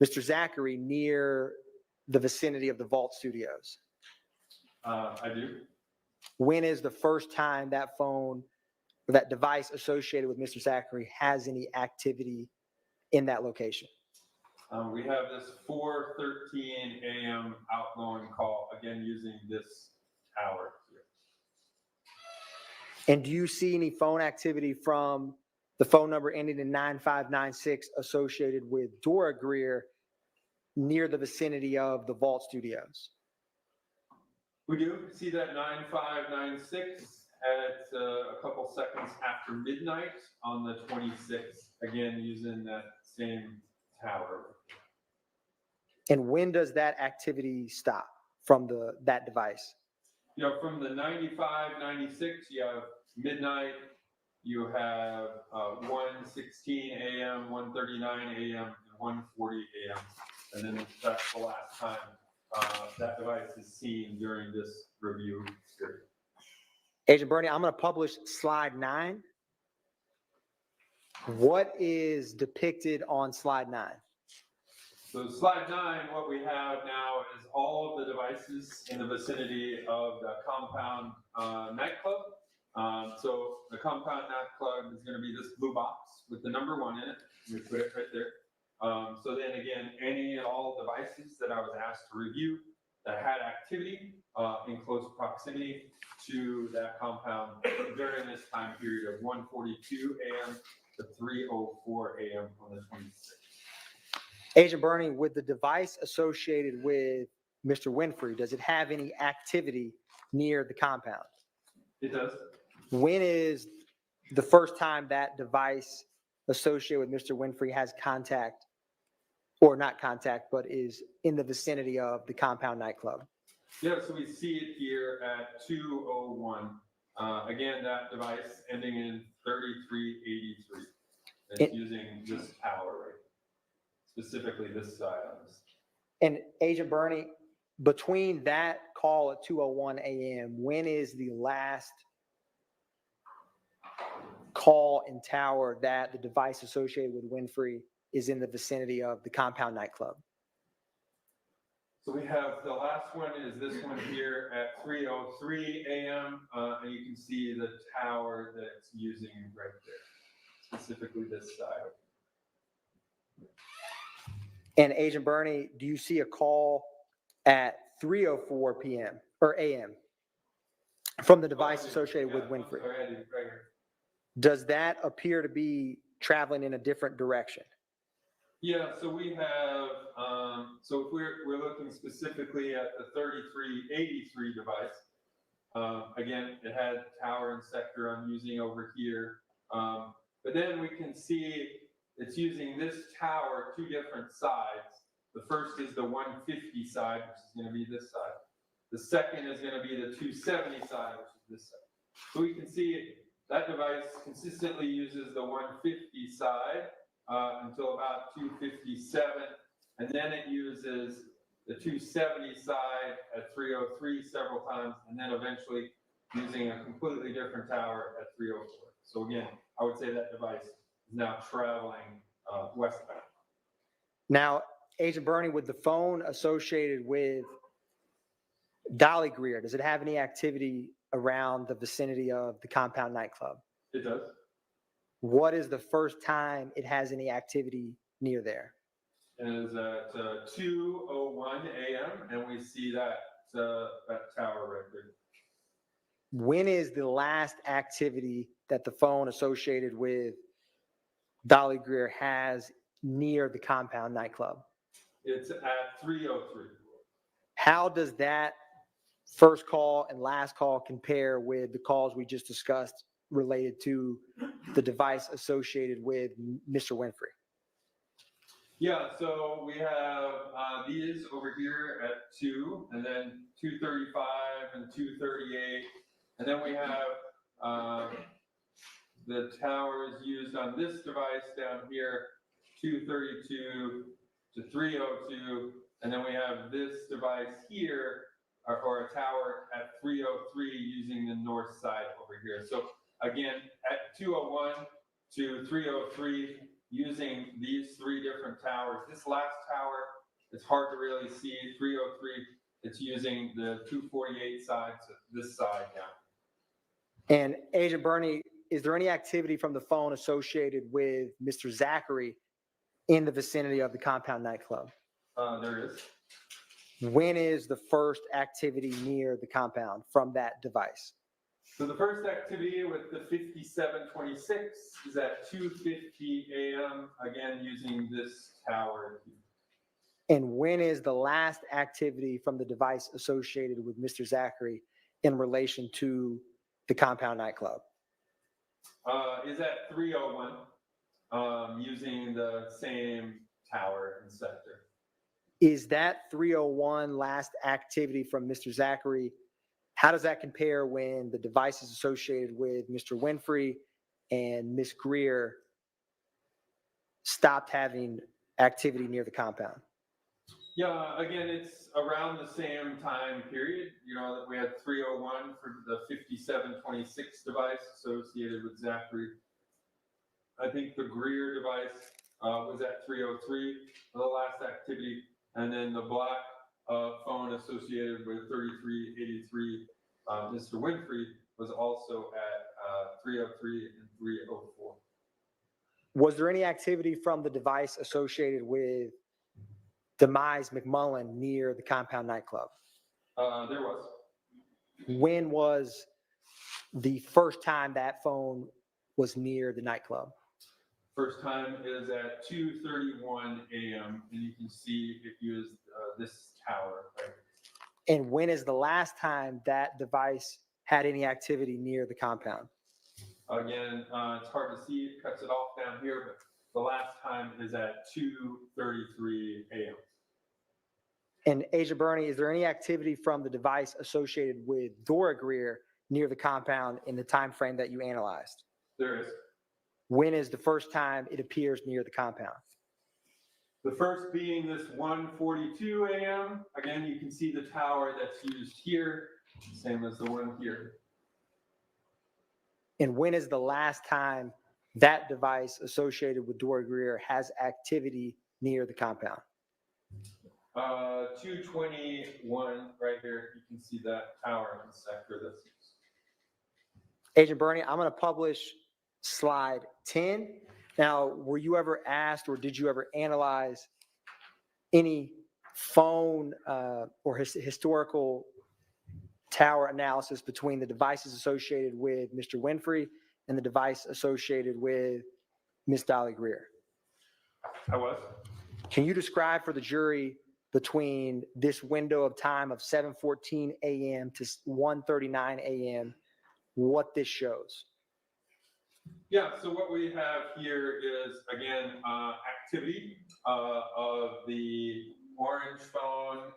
[SPEAKER 9] Mr. Zachary near the vicinity of the vault studios?
[SPEAKER 8] I do.
[SPEAKER 9] When is the first time that phone, or that device associated with Mr. Zachary has any activity in that location?
[SPEAKER 8] We have this 4:13 a.m. outgoing call, again, using this tower here.
[SPEAKER 9] And do you see any phone activity from the phone number ending in 9596 associated with Dora Greer near the vicinity of the vault studios?
[SPEAKER 8] We do see that 9596 at a couple seconds after midnight on the 26th, again, using that same tower.
[SPEAKER 9] And when does that activity stop from that device?
[SPEAKER 8] You know, from the 9596, you have midnight, you have 1:16 a.m., 1:39 a.m., and 1:40 a.m. And then that's the last time that device is seen during this review period.
[SPEAKER 9] Agent Bernie, I'm going to publish slide 9. What is depicted on slide 9?
[SPEAKER 8] So slide 9, what we have now is all of the devices in the vicinity of the compound nightclub. So the compound nightclub is going to be this blue box with the number 1 in it. We put it right there. So then again, any and all devices that I was asked to review that had activity in close proximity to that compound during this time period of 1:42 a.m. to 3:04 a.m. on the 26th.
[SPEAKER 9] Agent Bernie, with the device associated with Mr. Winfrey, does it have any activity near the compound?
[SPEAKER 8] It does.
[SPEAKER 9] When is the first time that device associated with Mr. Winfrey has contact, or not contact, but is in the vicinity of the compound nightclub?
[SPEAKER 8] Yeah, so we see it here at 2:01. Again, that device ending in 3383. It's using this tower right, specifically this side on this.
[SPEAKER 9] And Agent Bernie, between that call at 2:01 a.m., when is the last call and tower that the device associated with Winfrey is in the vicinity of the Compound nightclub?
[SPEAKER 8] So we have, the last one is this one here at 3:03 a.m. And you can see the tower that it's using right there, specifically this side.
[SPEAKER 9] And Agent Bernie, do you see a call at 3:04 p.m. or a.m. from the device associated with Winfrey?
[SPEAKER 8] Sorry, I did right here.
[SPEAKER 9] Does that appear to be traveling in a different direction?
[SPEAKER 8] Yeah, so we have, so if we're looking specifically at the 3383 device, again, it had tower and sector I'm using over here. But then we can see it's using this tower, two different sides. The first is the 150 side, which is going to be this side. The second is going to be the 270 side, which is this side. So we can see that device consistently uses the 150 side until about 257, and then it uses the 270 side at 303 several times, and then eventually using a completely different tower at 304. So again, I would say that device is now traveling westbound.
[SPEAKER 9] Now, Agent Bernie, with the phone associated with Dolly Greer, does it have any activity around the vicinity of the Compound nightclub?
[SPEAKER 8] It does.
[SPEAKER 9] What is the first time it has any activity near there?
[SPEAKER 8] It is at 2:01 a.m. and we see that tower right there.
[SPEAKER 9] When is the last activity that the phone associated with Dolly Greer has near the Compound nightclub?
[SPEAKER 8] It's at 3:03.
[SPEAKER 9] How does that first call and last call compare with the calls we just discussed related to the device associated with Mr. Winfrey?
[SPEAKER 8] Yeah, so we have these over here at 2, and then 2:35 and 2:38, and then we have the towers used on this device down here, 2:32 to 3:02, and then we have this device here, or a tower at 3:03 using the north side over here. So again, at 2:01 to 3:03, using these three different towers. This last tower, it's hard to really see. 3:03, it's using the 248 side, so this side now.
[SPEAKER 9] And Agent Bernie, is there any activity from the phone associated with Mr. Zachary in the vicinity of the Compound nightclub?
[SPEAKER 8] There is.
[SPEAKER 9] When is the first activity near the compound from that device?
[SPEAKER 8] So the first activity with the 5726 is at 2:50 a.m., again using this tower.
[SPEAKER 9] And when is the last activity from the device associated with Mr. Zachary in relation to the Compound nightclub?
[SPEAKER 8] Is at 3:01, using the same tower and sector.
[SPEAKER 9] Is that 3:01 last activity from Mr. Zachary? How does that compare when the device is associated with Mr. Winfrey and Ms. Greer stopped having activity near the compound?
[SPEAKER 8] Yeah, again, it's around the same time period, that we had 3:01 for the 5726 device associated with Zachary. I think the Greer device was at 3:03 for the last activity, and then the black phone associated with 3383, Mr. Winfrey, was also at 3:03 and 3:04.
[SPEAKER 9] Was there any activity from the device associated with Demise McMullen near the Compound nightclub?
[SPEAKER 8] There was.
[SPEAKER 9] When was the first time that phone was near the nightclub?
[SPEAKER 8] First time is at 2:31 a.m. and you can see it used this tower. Right?
[SPEAKER 9] And when is the last time that device had any activity near the compound?
[SPEAKER 8] Again, it's hard to see, it cuts it off down here, but the last time is at 2:33 a.m.
[SPEAKER 9] And Agent Bernie, is there any activity from the device associated with Dora Greer near the compound in the time frame that you analyzed?
[SPEAKER 8] There is.
[SPEAKER 9] When is the first time it appears near the compound?
[SPEAKER 8] The first being this 1:42 a.m. Again, you can see the tower that's used here, same as the one here.
[SPEAKER 9] And when is the last time that device associated with Dora Greer has activity near the compound?
[SPEAKER 8] 221 right here. You can see that tower in the sector that's used.
[SPEAKER 9] Agent Bernie, I'm going to publish slide 10. Now, were you ever asked or did you ever analyze any phone or historical tower analysis between the devices associated with Mr. Winfrey and the device associated with Miss Dolly Greer?
[SPEAKER 8] I was.
[SPEAKER 9] Can you describe for the jury between this window of time of 7:14 a.m. to 1:39 a.m. what this shows?
[SPEAKER 8] Yeah, so what we have here is, again, activity of the orange phone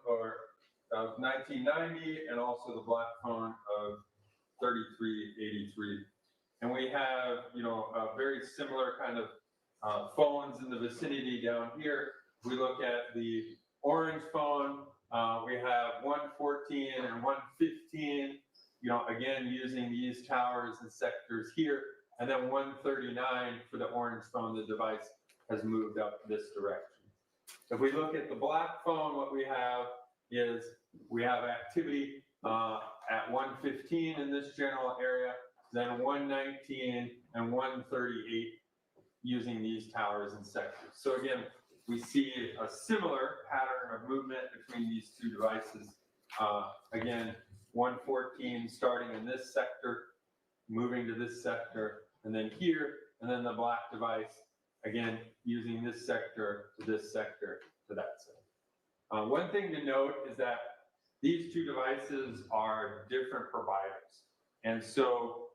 [SPEAKER 8] of 1990 and also the black phone of 3383. And we have, a very similar kind of phones in the vicinity down here. We look at the orange phone, we have 114 and 115, again, using these towers and sectors here. And then 139 for the orange phone, the device has moved up this direction. If we look at the black phone, what we have is we have activity at 115 in this general area, then 119 and 138 using these towers and sectors. So again, we see a similar pattern of movement between these two devices. Again, 114 starting in this sector, moving to this sector, and then here, and then the black device, again, using this sector to that sector. One thing to note is that these two devices are different providers. And so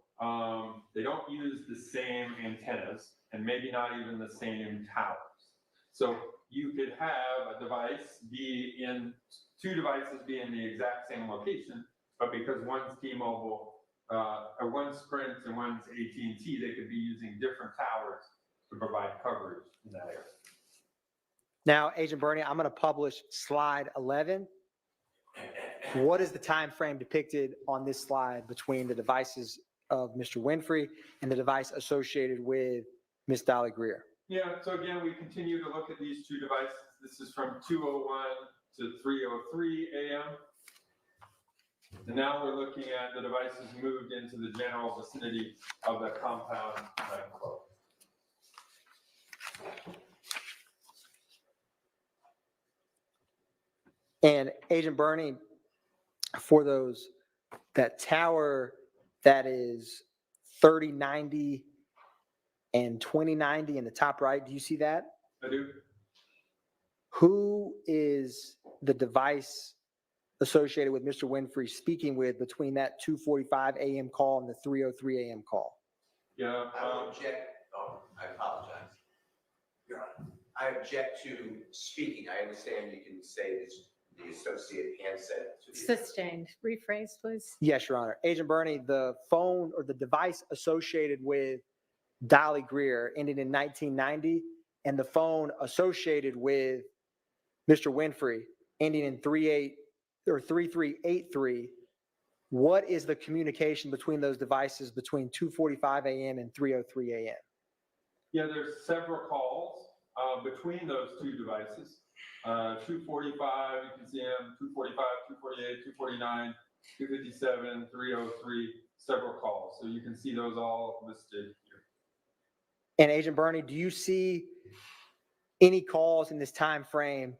[SPEAKER 8] they don't use the same antennas and maybe not even the same towers. So you could have two devices be in the exact same location, but because one's T-Mobile, or one's Sprint and one's AT&T, they could be using different towers to provide coverage in that area.
[SPEAKER 9] Now, Agent Bernie, I'm going to publish slide 11. What is the time frame depicted on this slide between the devices of Mr. Winfrey and the device associated with Miss Dolly Greer?
[SPEAKER 8] Yeah, so again, we continue to look at these two devices. This is from 2:01 to 3:03 a.m. And now we're looking at the devices moved into the general vicinity of the compound nightclub.
[SPEAKER 9] And Agent Bernie, for that tower that is 3090 and 2090 in the top right, do you see that?
[SPEAKER 8] I do.
[SPEAKER 9] Who is the device associated with Mr. Winfrey speaking with between that 2:45 a.m. call and the 3:03 a.m. call?
[SPEAKER 8] Yeah.
[SPEAKER 6] I object. Oh, I apologize. Your Honor, I object to speaking. I understand you can say this, the associate handset.
[SPEAKER 2] Sustained. Rephrase, please.
[SPEAKER 9] Yes, Your Honor. Agent Bernie, the phone or the device associated with Dolly Greer ended in 1990, and the phone associated with Mr. Winfrey ending in 3383. What is the communication between those devices between 2:45 a.m. and 3:03 a.m.?
[SPEAKER 8] Yeah, there's several calls between those two devices. 245, you can see them, 245, 248, 249, 257, 303, several calls. So you can see those all listed here.
[SPEAKER 9] And Agent Bernie, do you see any calls in this time frame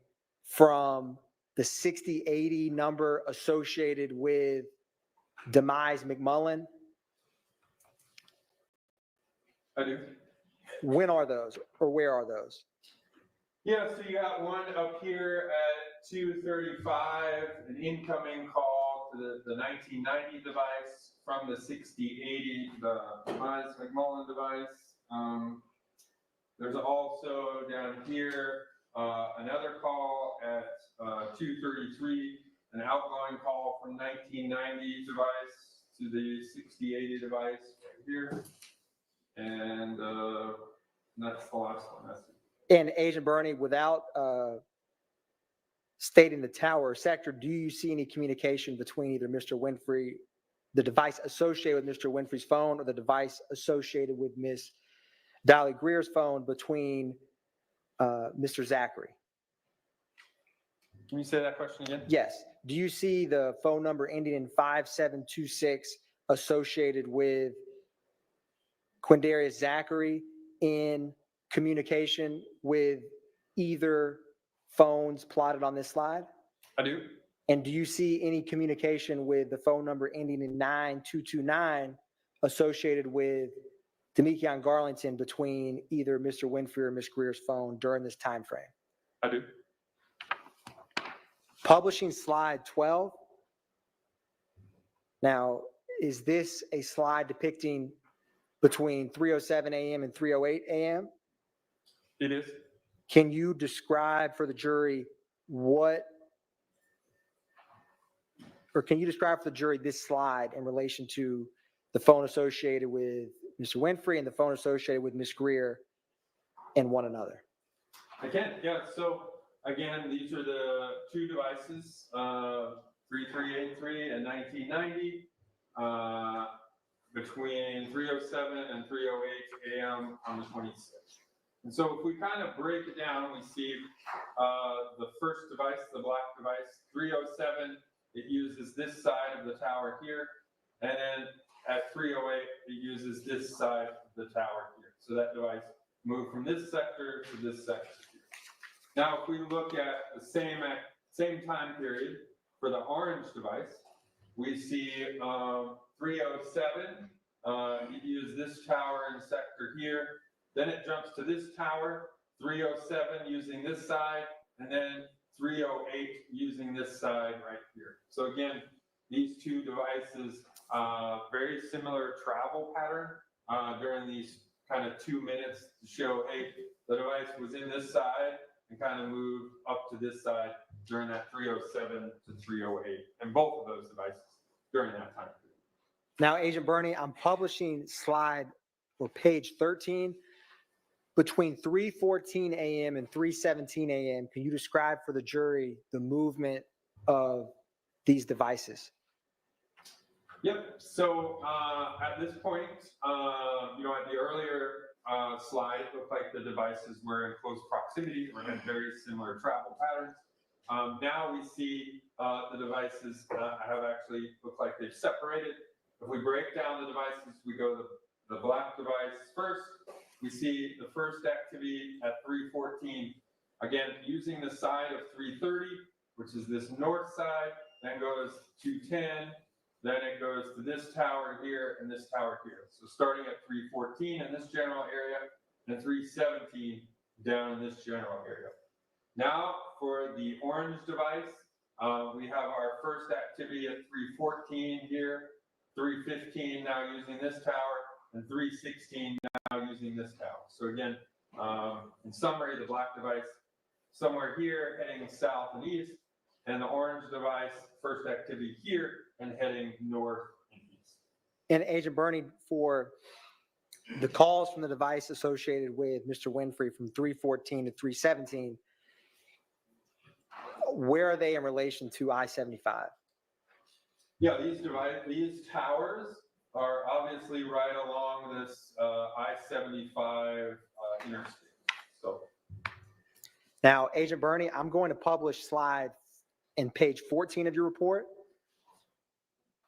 [SPEAKER 9] from the 6080 number associated with Demise McMullen?
[SPEAKER 8] I do.
[SPEAKER 9] When are those, or where are those?
[SPEAKER 8] Yeah, so you got one up here at 2:35, an incoming call to the 1990 device from the 6080, the Demise McMullen device. There's also down here another call at 2:33, an outgoing call from 1990 device to the 6080 device right here. And that's the last one. That's it.
[SPEAKER 9] And Agent Bernie, without stating the tower or sector, do you see any communication between either Mr. Winfrey, the device associated with Mr. Winfrey's phone, or the device associated with Miss Dolly Greer's phone between Mr. Zachary?
[SPEAKER 8] Can you say that question again?
[SPEAKER 9] Yes. Do you see the phone number ending in 5726 associated with Quindarius Zachary in communication with either phones plotted on this slide?
[SPEAKER 8] I do.
[SPEAKER 9] And do you see any communication with the phone number ending in 9229 associated with Demekion Garlington between either Mr. Winfrey or Ms. Greer's phone during this time frame?
[SPEAKER 8] I do.
[SPEAKER 9] Publishing slide 12. Now, is this a slide depicting between 3:07 a.m. and 3:08 a.m.?
[SPEAKER 8] It is.
[SPEAKER 9] Can you describe for the jury this slide in relation to the phone associated with Mr. Winfrey and the phone associated with Ms. Greer and one another?
[SPEAKER 8] I can, yeah. So again, these are the two devices, 3383 and 1990, between 3:07 and 3:08 a.m. on the 26th. And so if we kind of break it down, we see the first device, the black device, 3:07, it uses this side of the tower here. And then at 3:08, it uses this side of the tower here. So that device moved from this sector to this sector here. Now, if we look at the same time period for the orange device, we see 3:07, it used this tower and sector here. Then it jumps to this tower, 3:07 using this side, and then 3:08 using this side right here. So again, these two devices, very similar travel pattern during these kind of 2 minutes to show, hey, the device was in this side and kind of moved up to this side during that 3:07 to 3:08, and both of those devices during that time period.
[SPEAKER 9] Now, Agent Bernie, I'm publishing slide or page 13. Between 3:14 a.m. and 3:17 a.m., can you describe for the jury the movement of these devices?
[SPEAKER 8] Yep. So at this point, at the earlier slide, it looked like the devices were in close proximity or had very similar travel patterns. Now we see the devices have actually looked like they've separated. If we break down the devices, we go to the black device first. We see the first activity at 3:14, again, using the side of 3:30, which is this north side, then goes to 2:10, then it goes to this tower here and this tower here. So starting at 3:14 in this general area and 3:17 down in this general area. Now for the orange device, we have our first activity at 3:14 here, 3:15 now using this tower, and 3:16 now using this tower. So again, in summary, the black device somewhere here heading south and east, and the orange device first activity here and heading north and east.
[SPEAKER 9] And Agent Bernie, for the calls from the device associated with Mr. Winfrey from 3:14 to 3:17, where are they in relation to I-75?
[SPEAKER 8] Yeah, these towers are obviously right along this I-75 interstate. So
[SPEAKER 9] Now, Agent Bernie, I'm going to publish slide in page 14 of your report.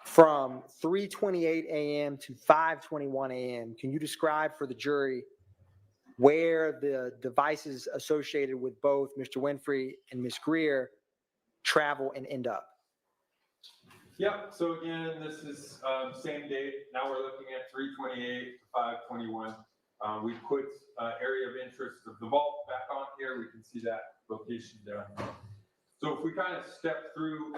[SPEAKER 9] From 3:28 a.m. to 5:21 a.m., can you describe for the jury where the devices associated with both Mr. Winfrey and Ms. Greer travel and end up?
[SPEAKER 8] Yep. So again, this is same date. Now we're looking at 3:28 to 5:21. We put area of interest of the vault back on here. We can see that location down here. So if we kind of step through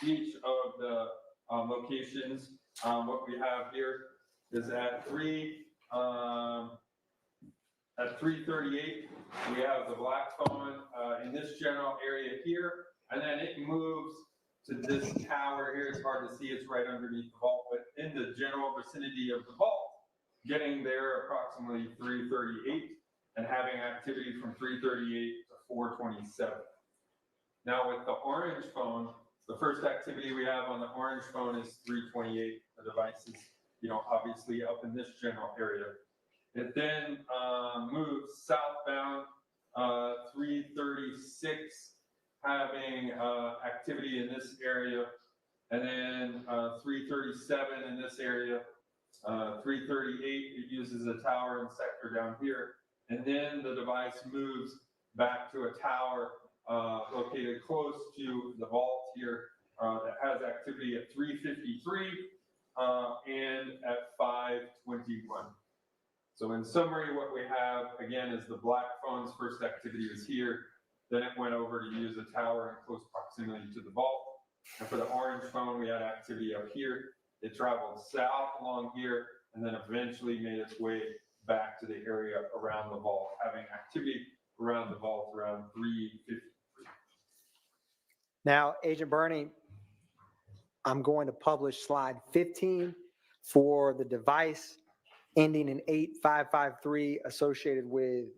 [SPEAKER 8] each of the locations, what we have here is at 3:38, we have the black phone in this general area here, and then it moves to this tower here. It's hard to see, it's right underneath the vault, but in the general vicinity of the vault, getting there approximately 3:38. and having activity from 3:38 to 4:27. Now with the orange phone, the first activity we have on the orange phone is 3:28. The device is, obviously up in this general area. It then moves southbound, 3:36, having activity in this area, and then 3:37 in this area. 3:38, it uses a tower and sector down here, and then the device moves back to a tower located close to the vault here that has activity at 3:53 and at 5:21. So in summary, what we have again is the black phone's first activity is here. Then it went over to use a tower in close proximity to the vault. And for the orange phone, we had activity up here. It traveled south along here and then eventually made its way back to the area around the vault, having activity around the vault around 3:53.
[SPEAKER 9] Now, Agent Bernie, I'm going to publish slide 15 for the device ending in 8553 associated with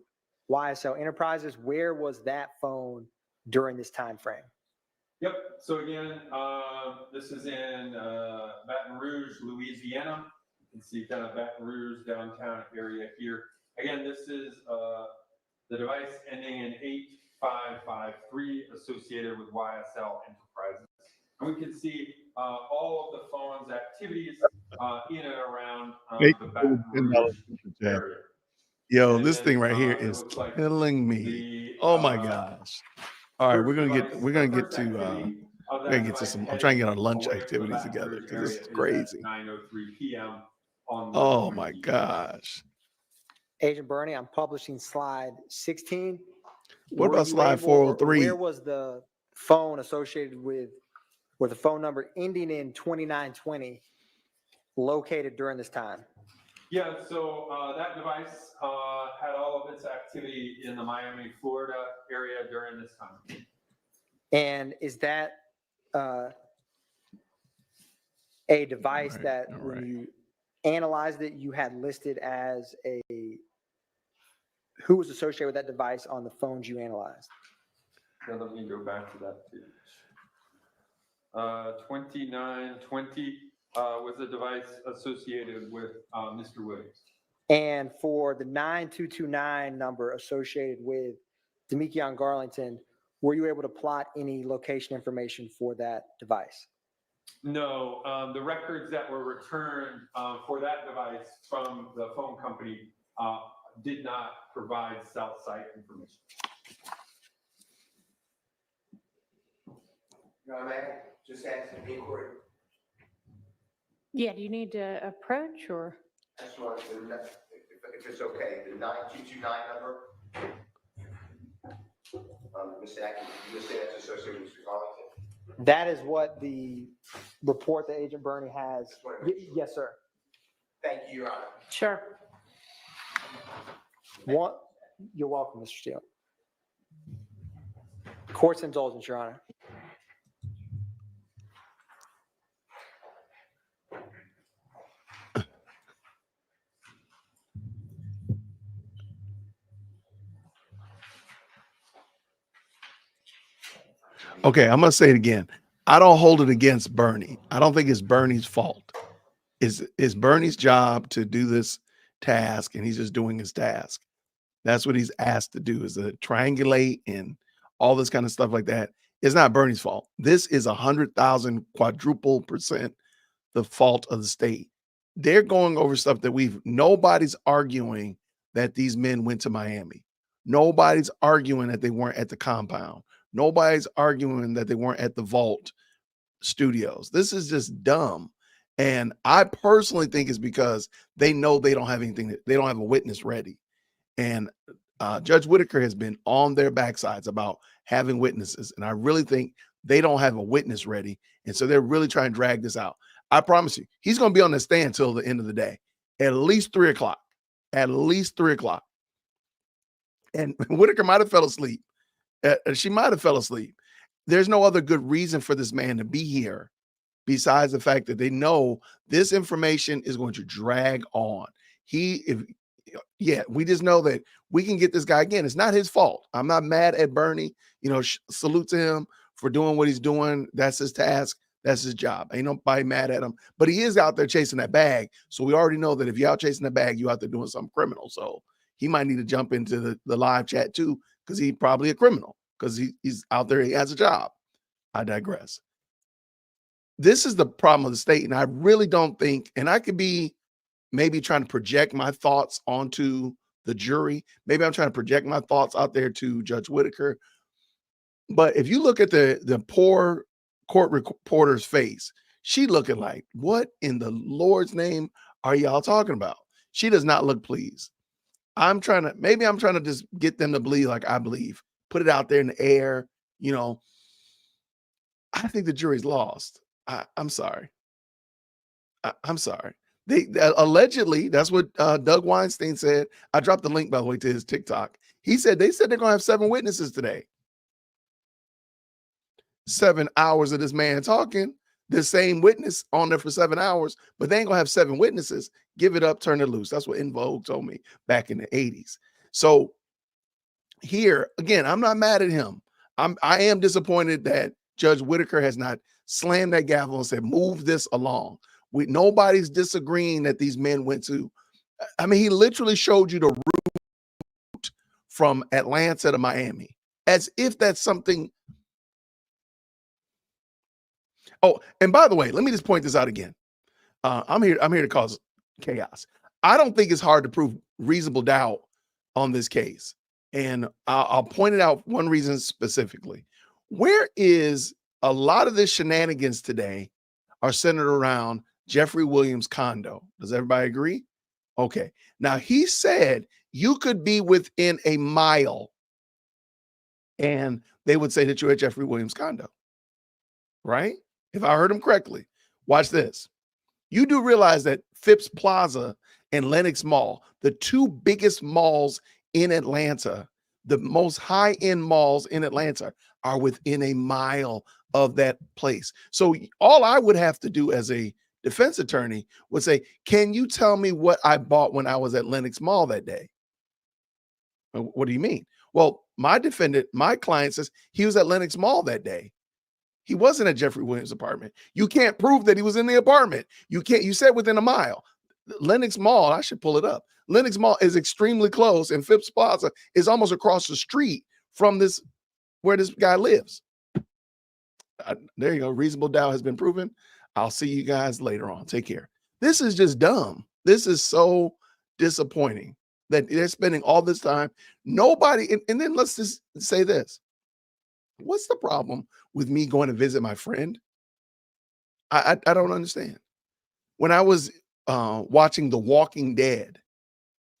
[SPEAKER 9] YSL Enterprises. Where was that phone during this time frame?
[SPEAKER 8] Yep. So again, this is in Baton Rouge, Louisiana. You can see kind of Baton Rouge downtown area here. Again, this is the device ending in 8553 associated with YSL Enterprises. And we can see all of the phone's activities in and around the Baton Rouge area.
[SPEAKER 1] Yo,
[SPEAKER 8] And
[SPEAKER 1] this
[SPEAKER 8] then,
[SPEAKER 1] thing right here
[SPEAKER 8] it
[SPEAKER 1] is
[SPEAKER 8] looks like
[SPEAKER 1] killing me.
[SPEAKER 8] the,
[SPEAKER 1] Oh my gosh. All right, we're gonna get
[SPEAKER 8] first
[SPEAKER 1] to
[SPEAKER 8] activity
[SPEAKER 1] some.
[SPEAKER 8] of
[SPEAKER 1] We're
[SPEAKER 8] that
[SPEAKER 1] gonna get to
[SPEAKER 8] device
[SPEAKER 1] some. I'm trying to get our lunch
[SPEAKER 8] away from the
[SPEAKER 1] activities
[SPEAKER 8] Baton
[SPEAKER 1] together
[SPEAKER 8] Rouge
[SPEAKER 1] because this
[SPEAKER 8] area
[SPEAKER 1] is
[SPEAKER 8] at
[SPEAKER 1] crazy.
[SPEAKER 8] 9:03 p.m. on the
[SPEAKER 1] Oh my
[SPEAKER 8] 20th.
[SPEAKER 1] gosh.
[SPEAKER 9] Agent Bernie, I'm publishing slide 16.
[SPEAKER 1] What
[SPEAKER 9] Were
[SPEAKER 1] about
[SPEAKER 9] you
[SPEAKER 1] slide
[SPEAKER 9] able, or
[SPEAKER 1] 403?
[SPEAKER 9] where was the phone associated with, or the phone number ending in 2920 located during this time?
[SPEAKER 8] Yeah, so that device had all of its activity in the Miami, Florida area during this time.
[SPEAKER 9] And is that a device
[SPEAKER 1] All right,
[SPEAKER 9] that
[SPEAKER 1] all
[SPEAKER 9] when
[SPEAKER 1] right.
[SPEAKER 9] you analyzed it, you had listed as who was associated with that device on the phones you analyzed?
[SPEAKER 8] So let me go back to that page. 2920 was a device associated with Mr. Williams.
[SPEAKER 9] And for the 9229 number associated with Demekion Garlington, were you able to plot any location information for that device?
[SPEAKER 8] No, the records that were returned for that device from the phone company did not provide cell site information.
[SPEAKER 6] May I just ask an inquiry?
[SPEAKER 2] Yeah, do you need to approach or?
[SPEAKER 6] I just wanted to, if it's okay, the 9229 number. Mr. Atkins, did you just say that's associated with Mr. Garlington?
[SPEAKER 9] That is what the report that Agent Bernie has.
[SPEAKER 6] Just wanted to make sure.
[SPEAKER 9] Yes, sir.
[SPEAKER 6] Thank you, Your Honor.
[SPEAKER 2] Sure.
[SPEAKER 9] You're welcome, Mr. Steele. Court's indulgence, Your Honor.
[SPEAKER 1] Okay, I'm gonna say it again. I don't hold it against Bernie. I don't think it's Bernie's fault. It's Bernie's job to do this task, and he's just doing his task. That's what he's asked to do, is to triangulate and all this kind of stuff like that. It's not Bernie's fault. This is 100,000 quadruple % the fault of the state. They're going over stuff that nobody's arguing that these men went to Miami. Nobody's arguing that they weren't at the compound. Nobody's arguing that they weren't at the vault studios. This is just dumb. And I personally think it's because they know they don't have anything, they don't have a witness ready. And Judge Whitaker has been on their backsides about having witnesses. And I really think they don't have a witness ready. And so they're really trying to drag this out. I promise you, he's going to be on the stand till the end of the day, at least 3 o'clock, at least 3 o'clock. And Whitaker might have fell asleep. She might have fell asleep. There's no other good reason for this man to be here besides the fact that they know this information is going to drag on. Yeah, we just know that we can get this guy again. It's not his fault. I'm not mad at Bernie. You know, salute to him for doing what he's doing. That's his task. That's his job. Ain't nobody mad at him. But he is out there chasing that bag. So we already know that if you're out chasing the bag, you're out there doing something criminal. So he might need to jump into the live chat too, because he's probably a criminal, because he's out there. He has a job. I digress. This is the problem of the state. And I really don't think, and I could be maybe trying to project my thoughts onto the jury. Maybe I'm trying to project my thoughts out there to Judge Whitaker. But if you look at the poor court reporter's face, she looking like, what in the Lord's name are y'all talking about? She does not look pleased. Maybe I'm trying to just get them to believe like I believe, put it out there in the air. You know, I think the jury's lost. I'm sorry. I'm sorry. They allegedly, that's what Doug Weinstein said. I dropped the link, by the way, to his TikTok. They said they're going to have 7 witnesses today. 7 hours of this man talking, the same witness on there for 7 hours, but they ain't going to have 7 witnesses. Give it up, turn it loose. That's what In Vogue told me back in the 80s. So here, again, I'm not mad at him. I am disappointed that Judge Whitaker has not slammed that gavel and said, move this along. Nobody's disagreeing that these men went to. I mean, he literally showed you the route from Atlanta to Miami, as if that's something. Oh, and by the way, let me just point this out again. I'm here to cause chaos. I don't think it's hard to prove reasonable doubt on this case. And I'll point it out one reason specifically. Where is a lot of the shenanigans today are centered around Jeffrey Williams' condo. Does everybody agree? Okay. Now, he said you could be within a mile and they would say that you're at Jeffrey Williams' condo, right? If I heard him correctly. Watch this. You do realize that Phipps Plaza and Lenox Mall, the 2 biggest malls in Atlanta, the most high-end malls in Atlanta, are within a mile of that place. So all I would have to do as a defense attorney would say, can you tell me what I bought when I was at Lenox Mall that day? What do you mean? Well, my client says he was at Lenox Mall that day. He wasn't at Jeffrey Williams' apartment. You can't prove that he was in the apartment. You said within a mile. Lenox Mall, I should pull it up. Lenox Mall is extremely close, and Phipps Plaza is almost across the street from where this guy lives. There you go. Reasonable doubt has been proven. I'll see you guys later on. Take care. This is just dumb. This is so disappointing that they're spending all this time. Nobody, and then let's just say this. What's the problem with me going to visit my friend? I don't understand. When I was watching The Walking Dead,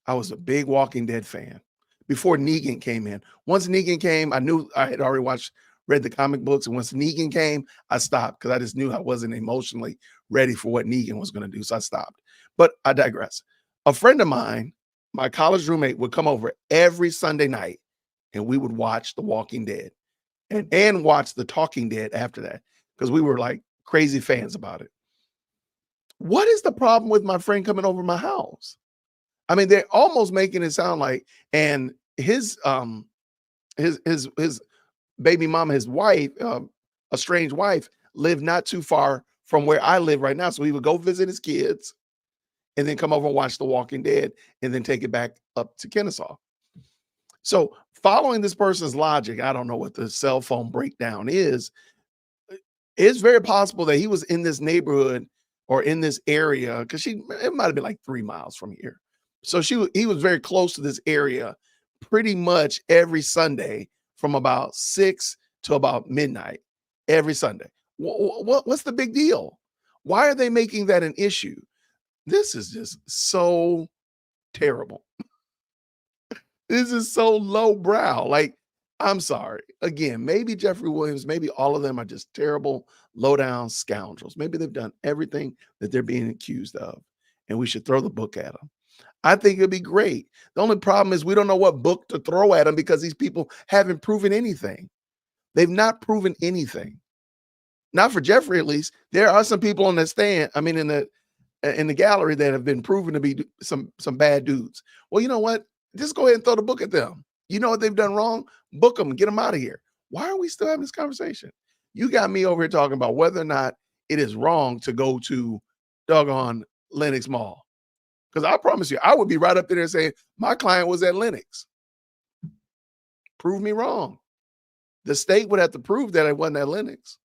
[SPEAKER 1] I was a big Walking Dead fan before Negan came in. Once Negan came, I knew I had already read the comic books. And once Negan came, I stopped because I just knew I wasn't emotionally ready for what Negan was going to do. So I stopped. But I digress. A friend of mine, my college roommate, would come over every Sunday night and we would watch The Walking Dead and watch The Talking Dead after that because we were like crazy fans about it. What is the problem with my friend coming over my house? I mean, they're almost making it sound like, and his baby mama, his wife, estranged wife, lived not too far from where I live right now. So he would go visit his kids and then come over and watch The Walking Dead and then take it back up to Kennesaw. So following this person's logic, I don't know what the cell phone breakdown is. It's very possible that he was in this neighborhood or in this area because it might have been like 3 miles from here. So he was very close to this area pretty much every Sunday from about 6 to about midnight every Sunday. What's the big deal? Why are they making that an issue? This is just so terrible. This is so lowbrow. Like, I'm sorry. Again, maybe Jeffrey Williams, maybe all of them are just terrible, low-down scoundrels. Maybe they've done everything that they're being accused of, and we should throw the book at them. I think it'd be great. The only problem is we don't know what book to throw at them because these people haven't proven anything. They've not proven anything. Not for Jeffrey, at least. There are some people on the stand, in the in the gallery that have been proven to be some bad dudes. Well, you know what? Just go ahead and throw the book at them. You know what they've done wrong? Book them, get them out of here. Why are we still having this conversation? You got me over here talking about whether or not it is wrong to go to doggone Lenox Mall. Because I promise you, I would be right up there saying, my client was at Lenox. Prove me wrong. The state would have to prove that it wasn't at Lenox.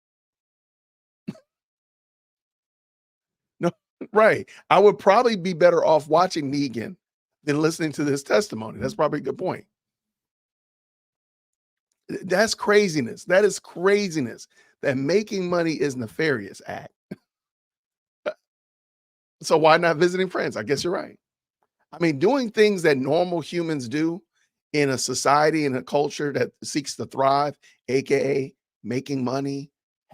[SPEAKER 1] No, right. I would probably be better off watching Negan than listening to this testimony. That's probably a good point. That's craziness. That is craziness. That making money is nefarious act. So why not visiting friends? I guess you're right. I mean, doing things that normal humans do in a society, in a culture that seeks to thrive, AKA making money,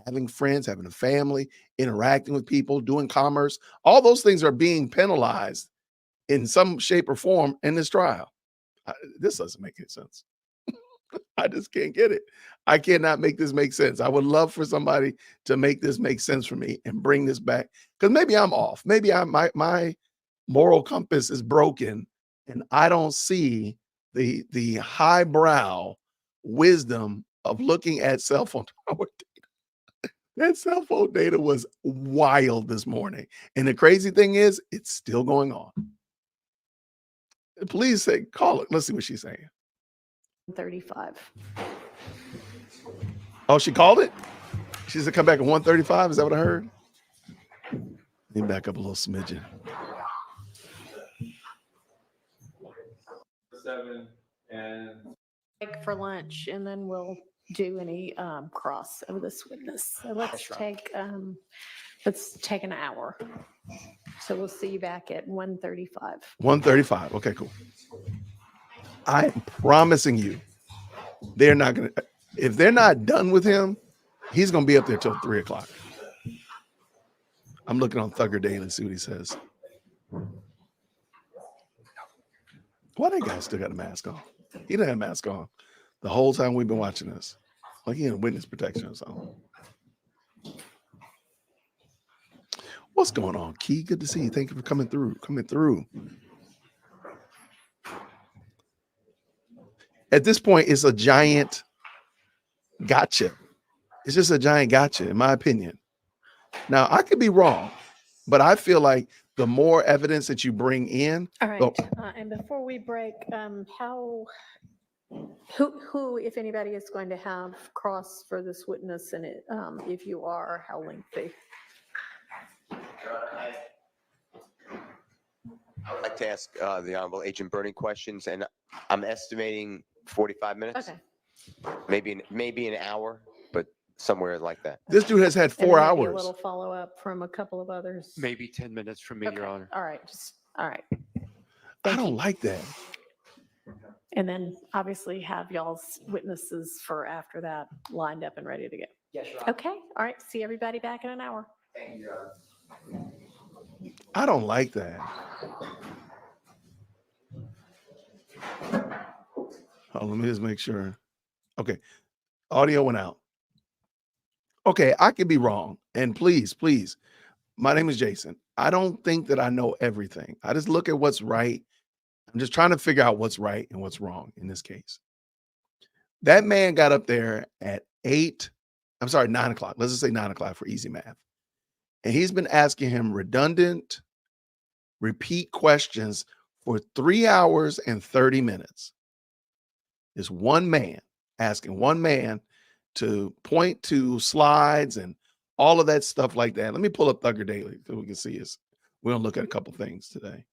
[SPEAKER 1] having friends, having a family, interacting with people, doing commerce, all those things are being penalized in some shape or form in this trial. This doesn't make any sense. I just can't get it. I cannot make this make sense. I would love for somebody to make this make sense for me and bring this back, because maybe I'm off. Maybe my moral compass is broken and I don't see the highbrow wisdom of looking at cell phone tower data. That cell phone data was wild this morning. And the crazy thing is, it's still going on. Please say, call it. Let's see what she's saying.
[SPEAKER 2] 35.
[SPEAKER 1] Oh, she called it? She said come back at 1:35. Is that what I heard? Let me back up a little smidgen.
[SPEAKER 8] 7 and
[SPEAKER 2] Break for lunch, and then we'll do any cross of this witness. So let's take an hour. So we'll see you back at 1:35.
[SPEAKER 1] 1:35. Okay, cool. I am promising you, they're not going to, if they're not done with him, he's going to be up there till 3 o'clock. I'm looking on Thugger Daily, see what he says. Why that guy still got a mask on? He didn't have a mask on the whole time we've been watching this. Like he in witness protection or something. What's going on, Key? Good to see you. Thank you for coming through. At this point, it's a giant gotcha. It's just a giant gotcha, in my opinion. Now, I could be wrong, but I feel like the more evidence that you bring in.
[SPEAKER 2] All right. And before we break, who, if anybody, is going to have cross for this witness, and if you are, how lengthy?
[SPEAKER 7] I would like to ask the Honorable Agent Bernie questions, and I'm estimating 45 minutes.
[SPEAKER 2] Okay.
[SPEAKER 7] Maybe an hour, but somewhere like that.
[SPEAKER 1] This dude has had 4
[SPEAKER 2] And then maybe
[SPEAKER 1] hours.
[SPEAKER 2] a little follow-up from a couple of others.
[SPEAKER 3] Maybe 10 minutes from me,
[SPEAKER 2] Okay.
[SPEAKER 3] Your Honor.
[SPEAKER 2] All right. All right.
[SPEAKER 1] I don't like that.
[SPEAKER 2] And then obviously have y'all's witnesses for after that lined up and ready to go.
[SPEAKER 9] Yes, Your Honor.
[SPEAKER 2] Okay. All right. See everybody back in an hour.
[SPEAKER 9] Thank you, Your Honor.
[SPEAKER 1] I don't like that. Oh, let me just make sure. Okay. Audio went out. Okay, I could be wrong. And please, my name is Jason. I don't think that I know everything. I just look at what's right. I'm just trying to figure out what's right and what's wrong in this case. That man got up there at 9 o'clock. Let's just say 9 o'clock for easy math. And he's been asking him redundant, repeat questions for 3 hours and 30 minutes. It's one man asking one man to point to slides and all of that stuff like that. Let me pull up Thugger Daily so we can see this. We're going to look at a couple things today.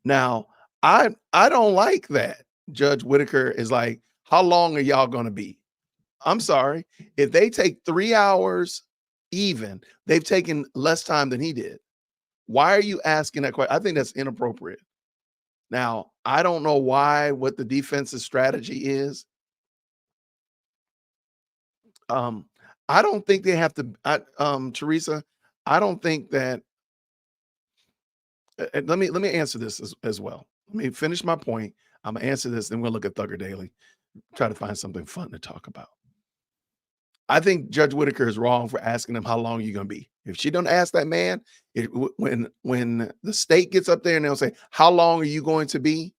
[SPEAKER 1] Now, I don't like that. Judge Whitaker is like, how long are y'all going to be? I'm sorry. If they take 3 hours even, they've taken less time than he did. Why are you asking that question? I think that's inappropriate. Now, I don't know what the defense's strategy is. I don't think they have to, Teresa, I don't think that, let me answer this as well. Let me finish my point. I'm gonna answer this, then we'll look at Thugger Daily, try to find something fun to talk about. I think Judge Whitaker is wrong for asking him how long you're going to be. If she don't ask that man, when the state gets up there and they'll say, how long are you going to be?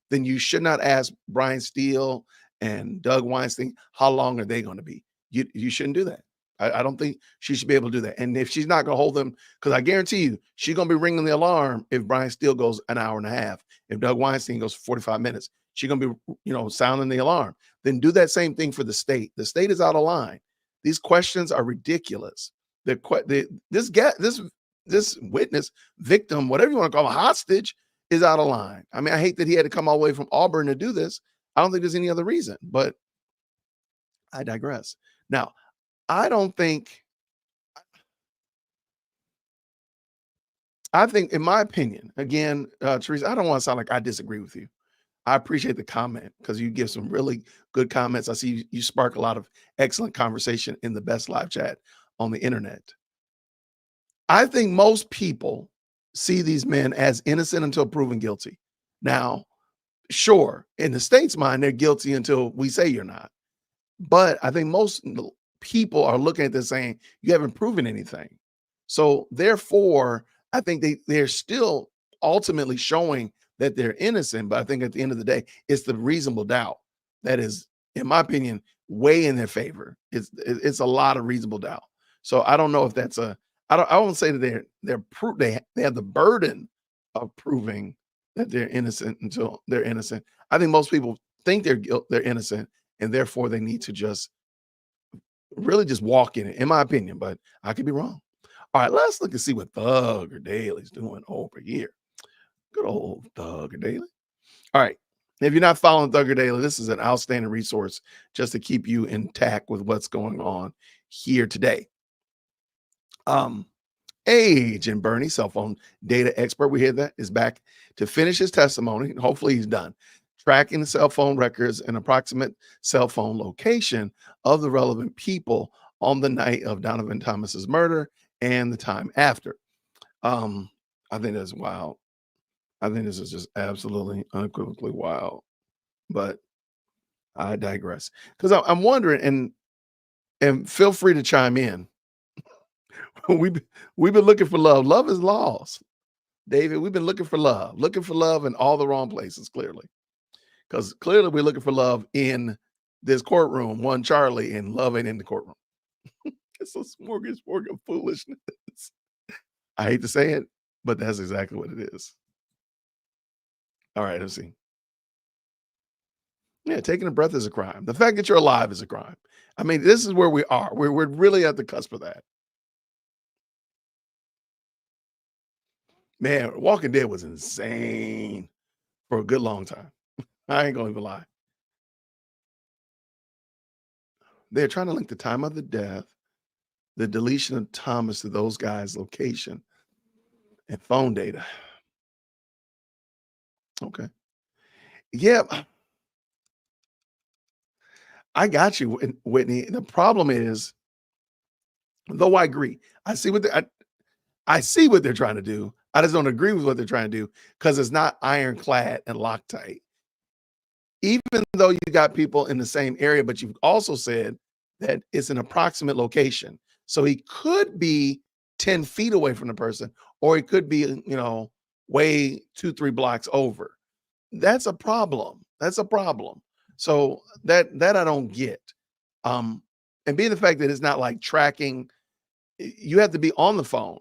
[SPEAKER 1] Then you should not ask Brian Steele and Doug Weinstein, how long are they going to be? You shouldn't do that. I don't think she should be able to do that. And if she's not going to hold them, because I guarantee you, she's going to be ringing the alarm if Brian Steele goes an hour and a half. If Doug Weinstein goes 45 minutes, she's going to be, sounding the alarm. Then do that same thing for the state. The state is out of line. These questions are ridiculous. This witness, victim, whatever you want to call him, hostage, is out of line. I mean, I hate that he had to come all the way from Auburn to do this. I don't think there's any other reason, but I digress. Now, I think, in my opinion, again, Teresa, I don't want to sound like I disagree with you. I appreciate the comment because you give some really good comments. I see you spark a lot of excellent conversation in the best live chat on the internet. I think most people see these men as innocent until proven guilty. Now, sure, in the state's mind, they're guilty until we say you're not. But I think most people are looking at this saying, you haven't proven anything. So therefore, I think they're still ultimately showing that they're innocent. But I think at the end of the day, it's the reasonable doubt that is, in my opinion, way in their favor. It's a lot of reasonable doubt. So I don't know if that's I won't say that they have the burden of proving that they're innocent until they're innocent. I think most people think they're innocent, and therefore they need to just really just walk in it, in my opinion, but I could be wrong. All right, let's look and see what Thugger Daly's doing over here. Good old Thugger Daly. All right. If you're not following Thugger Daily, this is an outstanding resource just to keep you intact with what's going on here today. Agent Bernie, cell phone data expert, we hear that, is back to finish his testimony. Hopefully he's done. Tracking the cell phone records and approximate cell phone location of the relevant people on the night of Donovan Thomas's murder and the time after. I think that's wild. I think this is just absolutely unequivocally wild. But I digress. Because I'm wondering, and feel free to chime in. We've been looking for love. Love is lost. David, we've been looking for love in all the wrong places, clearly. Because clearly we're looking for love in this courtroom, one Charlie, and love ain't in the courtroom. It's a smorgasbord of foolishness. I hate to say it, but that's exactly what it is. All right, let's see. Yeah, taking a breath is a crime. The fact that you're alive is a crime. I mean, this is where we are. We're really at the cusp of that. Man, Walking Dead was insane for a good long time. I ain't gonna even lie. They're trying to link the time of the death, the deletion of Thomas to those guys' location, and phone data. Okay. Yeah, I got you, Whitney. The problem is, though I agree, I see what they're trying to do. I just don't agree with what they're trying to do because it's not ironclad and Loctite. Even though you got people in the same area, but you've also said that it's an approximate location. So he could be 10 feet away from the person, or he could be, way 2-3 blocks over. That's a problem. So that I don't get. And being the fact that it's not like tracking, you have to be on the phone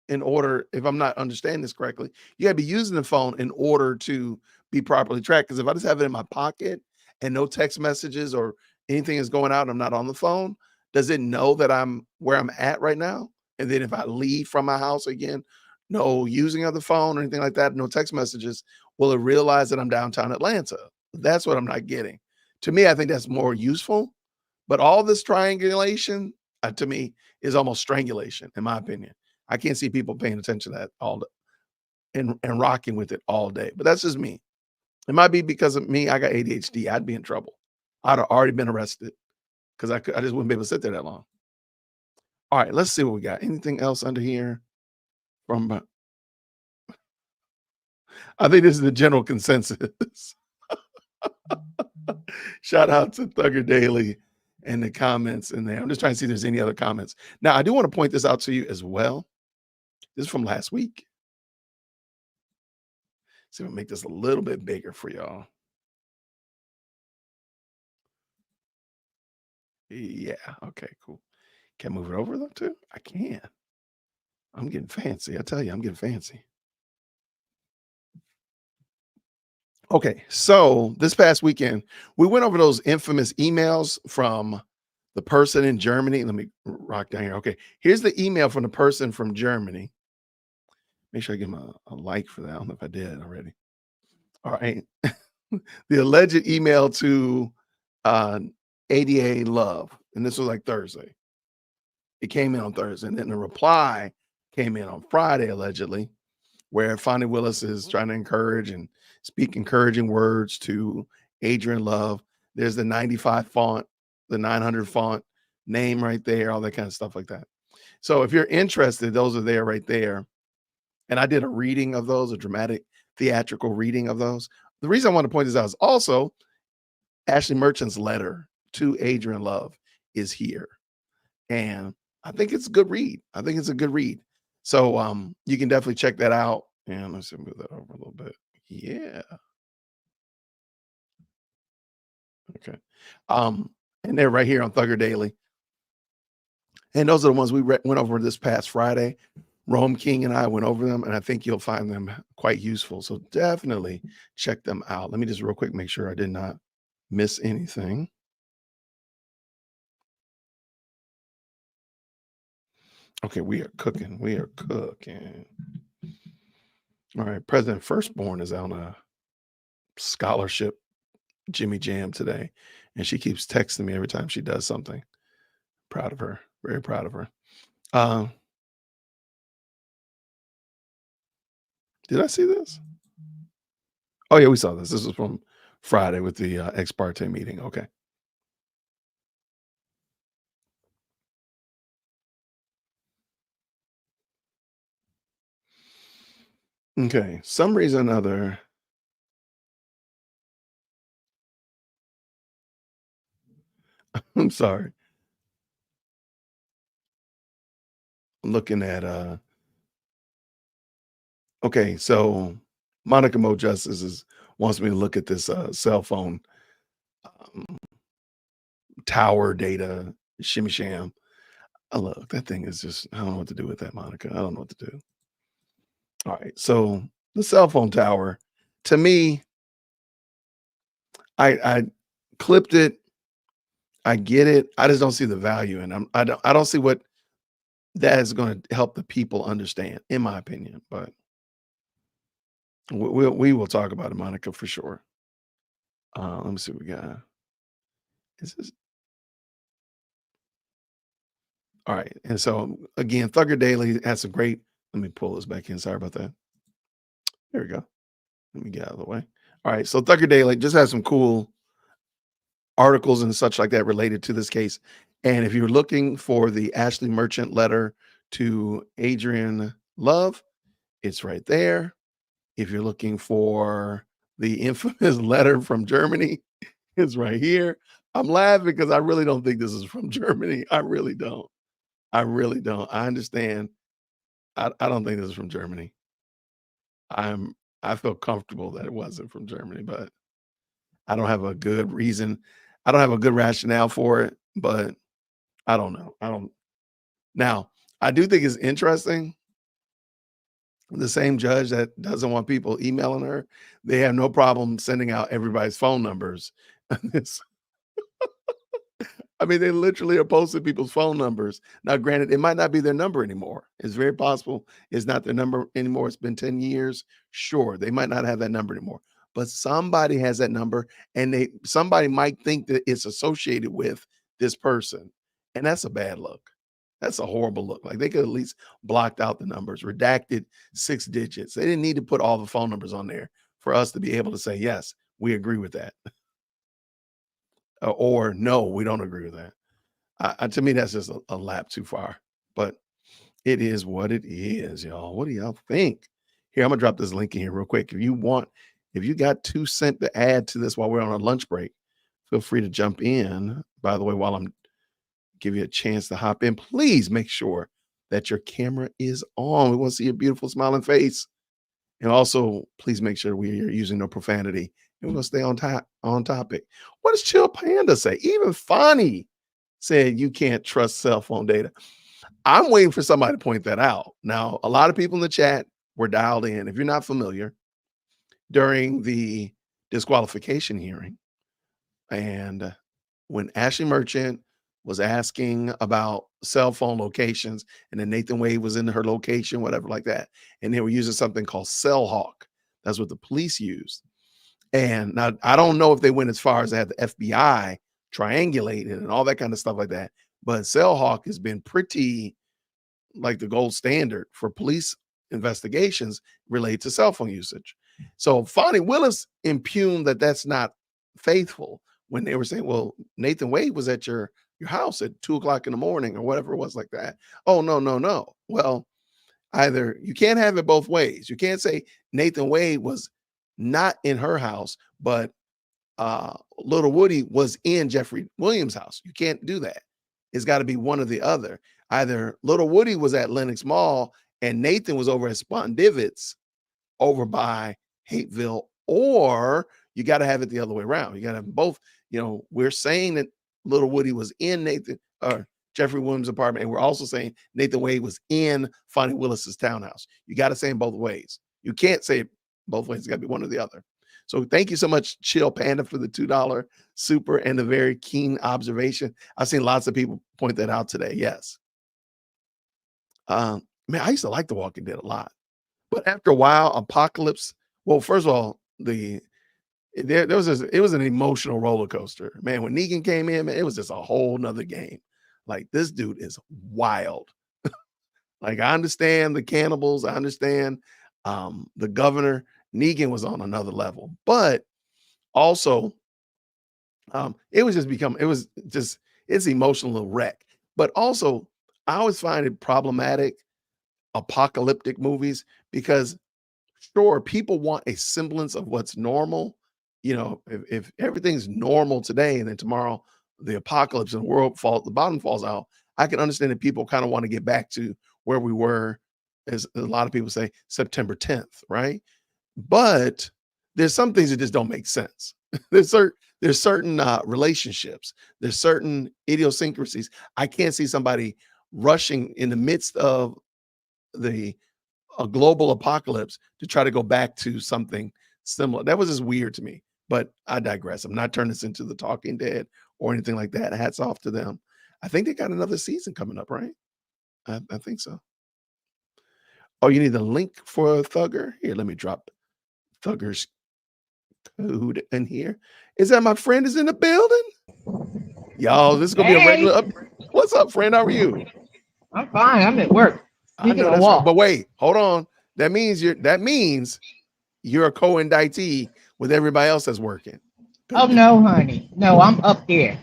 [SPEAKER 1] in order, if I'm not understanding this correctly, you got to be using the phone in order to be properly tracked. Because if I just have it in my pocket and no text messages or anything is going out and I'm not on the phone, does it know that I'm where I'm at right now? And then if I leave from my house again, no using of the phone or anything like that, no text messages, will it realize that I'm downtown Atlanta? That's what I'm not getting. To me, I think that's more useful. But all this triangulation, to me, is almost strangulation, in my opinion. I can't see people paying attention to that all day and rocking with it all day. But that's just me. It might be because of me. I got ADHD. I'd be in trouble. I'd have already been arrested because I just wouldn't be able to sit there that long. All right, let's see what we got. Anything else under here? I think this is the general consensus. Shout out to Thugger Daily and the comments in there. I'm just trying to see if there's any other comments. Now, I do want to point this out to you as well. This is from last week. So I'll make this a little bit bigger for y'all. Yeah. Okay, cool. Can I move it over though too? I can. I'm getting fancy. I tell you, I'm getting fancy. Okay, so this past weekend, we went over those infamous emails from the person in Germany. Let me rock down here. Okay, here's the email from the person from Germany. Make sure I give him a like for that. I don't know if I did already. All right. The alleged email to ADA Love, and this was like Thursday. It came in on Thursday, and then the reply came in on Friday, allegedly, where Fonnie Willis is trying to encourage and speak encouraging words to Adrian Love. There's the 95 font, the 900 font name right there, all that kind of stuff like that. So if you're interested, those are there right there. And I did a reading of those, a dramatic theatrical reading of those. The reason I want to point this out is also Ashley Merchant's letter to Adrian Love is here. And I think it's a good read. I think it's a good read. So you can definitely check that out. And let's move that over a little bit. Yeah. Okay. And they're right here on Thugger Daily. And those are the ones we went over this past Friday. Rome King and I went over them, and I think you'll find them quite useful. So definitely check them out. Let me just real quick make sure I did not miss anything. Okay, we are cooking. We are cooking. All right, President Firstborn is on a scholarship Jimmy Jam today, and she keeps texting me every time she does something. Proud of her. Very proud of her. Did I see this? Oh, yeah, we saw this. This was from Friday with the ex parte meeting. Okay. Okay. Some reason or another. I'm sorry. I'm looking at okay, so Monica Mo Justice wants me to look at this cell phone tower data shimmy sham. Look, that thing is just, I don't know what to do with that, Monica. I don't know what to do. All right, so the cell phone tower, to me, I clipped it. I get it. I just don't see the value, and I don't see what that is going to help the people understand, in my opinion. But we will talk about it, Monica, for sure. Let me see what we got. Is this? All right. And so again, Thugger Daily has some great, let me pull this back in. Sorry about that. There we go. Let me get out of the way. All right. So Thugger Daily just has some cool articles and such like that related to this case. And if you're looking for the Ashley Merchant letter to Adrian Love, it's right there. If you're looking for the infamous letter from Germany, it's right here. I'm laughing because I really don't think this is from Germany. I really don't. I really don't. I understand. I don't think this is from Germany. I feel comfortable that it wasn't from Germany, but I don't have a good reason. I don't have a good rationale for it, but I don't know. Now, I do think it's interesting. The same judge that doesn't want people emailing her, they have no problem sending out everybody's phone numbers. I mean, they literally are posting people's phone numbers. Now, granted, it might not be their number anymore. It's very possible it's not their number anymore. It's been 10 years. Sure, they might not have that number anymore. But somebody has that number, and somebody might think that it's associated with this person. And that's a bad look. That's a horrible look. Like they could at least blocked out the numbers, redacted 6 digits. They didn't need to put all the phone numbers on there for us to be able to say, yes, we agree with that. Or no, we don't agree with that. To me, that's just a lap too far. But it is what it is, y'all. What do y'all think? Here, I'm gonna drop this link in here real quick. If you got 2 cents to add to this while we're on our lunch break, feel free to jump in by the way, while I'm give you a chance to hop in, please make sure that your camera is on. We want to see your beautiful smiling face. And also, please make sure we are using no profanity. And we're going to stay on topic. What does Chill Panda say? Even Fonny said you can't trust cell phone data. I'm waiting for somebody to point that out. Now, a lot of people in the chat were dialed in. If you're not familiar, during the disqualification hearing, and when Ashley Merchant was asking about cell phone locations, and then Nathan Wade was in her location, whatever like that, and they were using something called Cellhawk. That's what the police used. And now I don't know if they went as far as to have the FBI triangulated and all that kind of stuff like that, but Cellhawk has been pretty like the gold standard for police investigations related to cell phone usage. So Fonnie Willis impugned that that's not faithful when they were saying, well, Nathan Wade was at your house at 2:00 in the morning or whatever it was like that. Oh, no. Well, either you can't have it both ways. You can't say Nathan Wade was not in her house, but Little Woody was in Jeffrey Williams' house. You can't do that. It's got to be one or the other. Either Little Woody was at Lenox Mall and Nathan was over at Spondivits over by Hateville, or you got to have it the other way around. You got to have both. You know, we're saying that Little Woody was in Nathan or Jeffrey Williams' apartment, and we're also saying Nathan Wade was in Fonnie Willis's townhouse. You got to say it both ways. You can't say it both ways. It's got to be one or the other. So thank you so much, Chill Panda, for the $2 super and the very keen observation. I've seen lots of people point that out today. Yes. Man, I used to like The Walking Dead a lot. But after a while, Apocalypse, well, first of all, it was an emotional roller coaster. Man, when Negan came in, man, it was just a whole nother game. Like, this dude is wild. Like, I understand the cannibals. I understand the governor. Negan was on another level. But also, it's emotional little wreck. But also, I always find it problematic, apocalyptic movies, because sure, people want a semblance of what's normal. You know, if everything's normal today and then tomorrow the apocalypse and the bottom falls out, I can understand that people kind of want to get back to where we were, as a lot of people say, September 10th, right? But there's some things that just don't make sense. There's certain relationships, there's certain idiosyncrasies. I can't see somebody rushing in the midst of a global apocalypse to try to go back to something similar. That was just weird to me, but I digress. I'm not turning this into The Talking Dead or anything like that. Hats off to them. I think they got another season coming up, right? I think so. Oh, you need the link for Thugger? Here, let me drop Thugger's code in here. Is that my friend is in the building? Y'all, this is going to be a regular up. What's up, friend? How are you?
[SPEAKER 12] I'm fine. I'm at work.
[SPEAKER 1] I know that's right. But wait, hold on. That means you're a co-indictee with everybody else that's working.
[SPEAKER 12] Oh no, honey. No, I'm up there.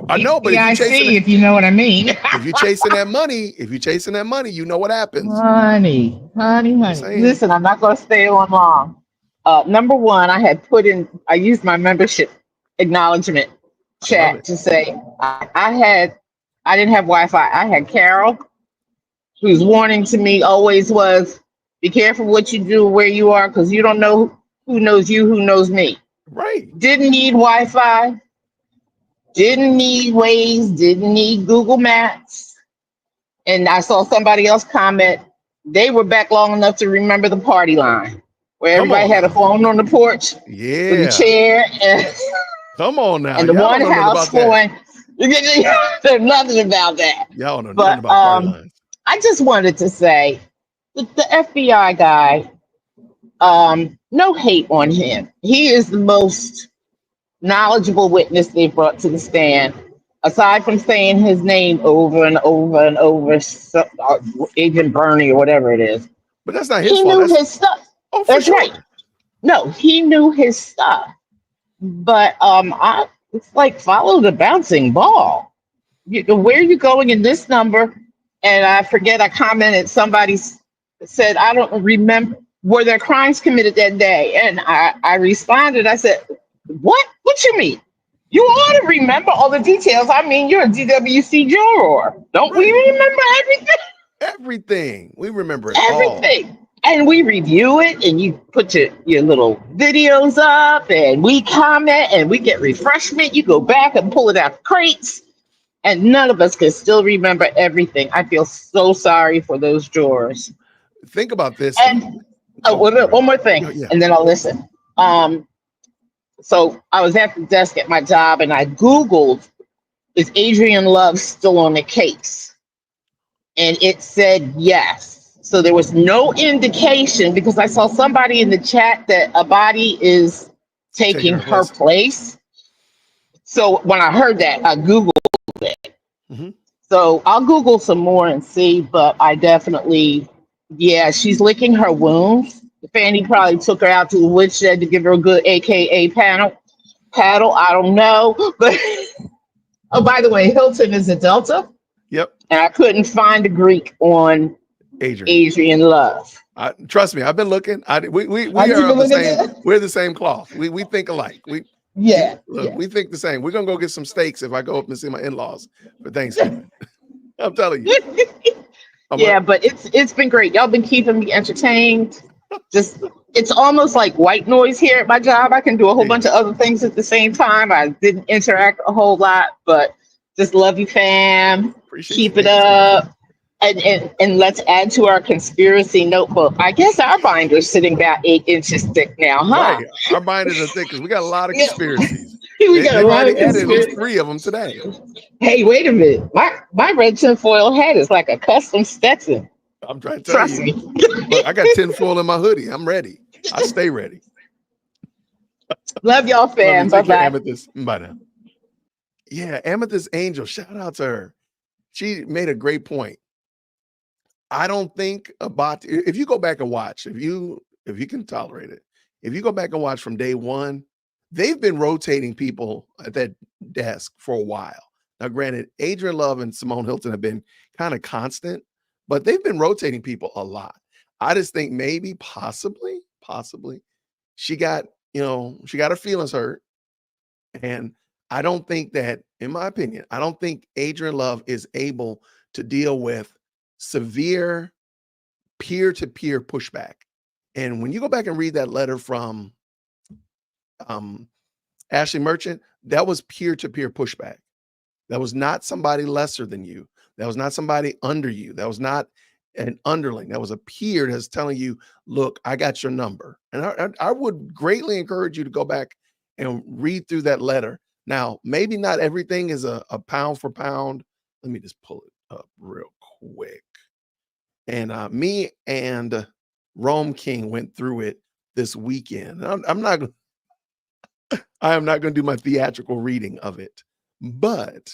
[SPEAKER 1] I know, but
[SPEAKER 12] if you know what I mean.
[SPEAKER 1] if you're chasing that money, you know what happens.
[SPEAKER 12] Honey. Listen, I'm not going to stay on long. Number one, I used my membership acknowledgement chat to say I didn't have Wi-Fi. I had Carol, whose warning to me always was, be careful what you do, where you are, because you don't know who knows you, who knows me.
[SPEAKER 1] Right.
[SPEAKER 12] Didn't need Wi-Fi. Didn't need Waze. Didn't need Google Maps. And I saw somebody else comment, they were back long enough to remember the party line, where everybody had a phone on the porch with a chair. And
[SPEAKER 1] come on now.
[SPEAKER 12] And the one house phone. There's nothing about that.
[SPEAKER 1] Y'all know nothing about party lines.
[SPEAKER 12] I just wanted to say the FBI guy, no hate on him. He is the most knowledgeable witness they brought to the stand, aside from saying his name over and over and over, Agent Bernie or whatever it is.
[SPEAKER 1] But that's not his
[SPEAKER 12] fault. He knew his stuff.
[SPEAKER 1] Oh,
[SPEAKER 12] that's sure. Right. No, he knew his stuff. But it's like follow the bouncing ball. Where are you going in this number? And I forget, I commented, somebody said, I don't remember, were there crimes committed that day? And I responded, I said, what you mean? You ought to remember all the details. I mean, you're a DWC juror. Don't we remember everything?
[SPEAKER 1] Everything. We remember it all.
[SPEAKER 12] Everything. And we review it, and you put your little videos up, and we comment, and we get refreshment. You go back and pull it out of crates, and none of us can still remember everything. I feel so sorry for those jurors.
[SPEAKER 1] Think about this.
[SPEAKER 12] And one more thing,
[SPEAKER 1] Yeah.
[SPEAKER 12] and then I'll listen. So I was at the desk at my job, and I Googled, is Adrian Love still on the case? And it said yes. So there was no indication, because I saw somebody in the chat that a body is taking her place. So when I heard that, I Googled it.
[SPEAKER 1] Mm-hmm.
[SPEAKER 12] So I'll Google some more and see, but I definitely, she's licking her wounds. Fanny probably took her out to the woodshed to give her a good AKA paddle. I don't know. But oh, by the way, Hilton is a Delta.
[SPEAKER 1] Yep.
[SPEAKER 12] And I couldn't find the Greek on Adrian Love.
[SPEAKER 1] Trust me, I've been looking. We are the same. We're the same cloth. We think alike. We think the same. We're gonna go get some steaks if I go up and see my in-laws for Thanksgiving. I'm telling you. But it's been great. Y'all been keeping me entertained. It's almost like white noise here at my job. I can do a whole bunch of other things at the same time. I didn't interact a whole lot, but just love you, fam. Keep it up. And let's add to our conspiracy notebook. I guess our binder's sitting about 8 inches thick now, huh? Right. Our binders are thick because we got a lot of conspiracies.
[SPEAKER 12] We got a lot of conspiracies.
[SPEAKER 1] At least 3 of them today.
[SPEAKER 12] Hey, wait a minute. My red tinfoil hat is like a custom Stetson.
[SPEAKER 1] I'm trying to tell you. Look, I got tinfoil in my hoodie. I'm ready. I stay ready.
[SPEAKER 12] Love y'all, fam. Bye-bye.
[SPEAKER 1] Amethyst. Bye now. Yeah, Amethyst Angel. Shout out to her. She made a great point. I don't think about, if you go back and watch, if you can tolerate it, if you go back and watch from day one, they've been rotating people at that desk for a while. Now, granted, Adrian Love and Simone Hilton have been kind of constant, but they've been rotating people a lot. I just think maybe, possibly, she got her feelings hurt. And I don't think that, in my opinion, I don't think Adrian Love is able to deal with severe peer-to-peer pushback. And when you go back and read that letter from Ashley Merchant, that was peer-to-peer pushback. That was not somebody lesser than you. That was not somebody under you. That was not an underling. That was a peer that's telling you, look, I got your number. And I would greatly encourage you to go back and read through that letter. Now, maybe not everything is a pound for pound. Let me just pull it up real quick. And me and Rome King went through it this weekend. I am not going to do my theatrical reading of it, but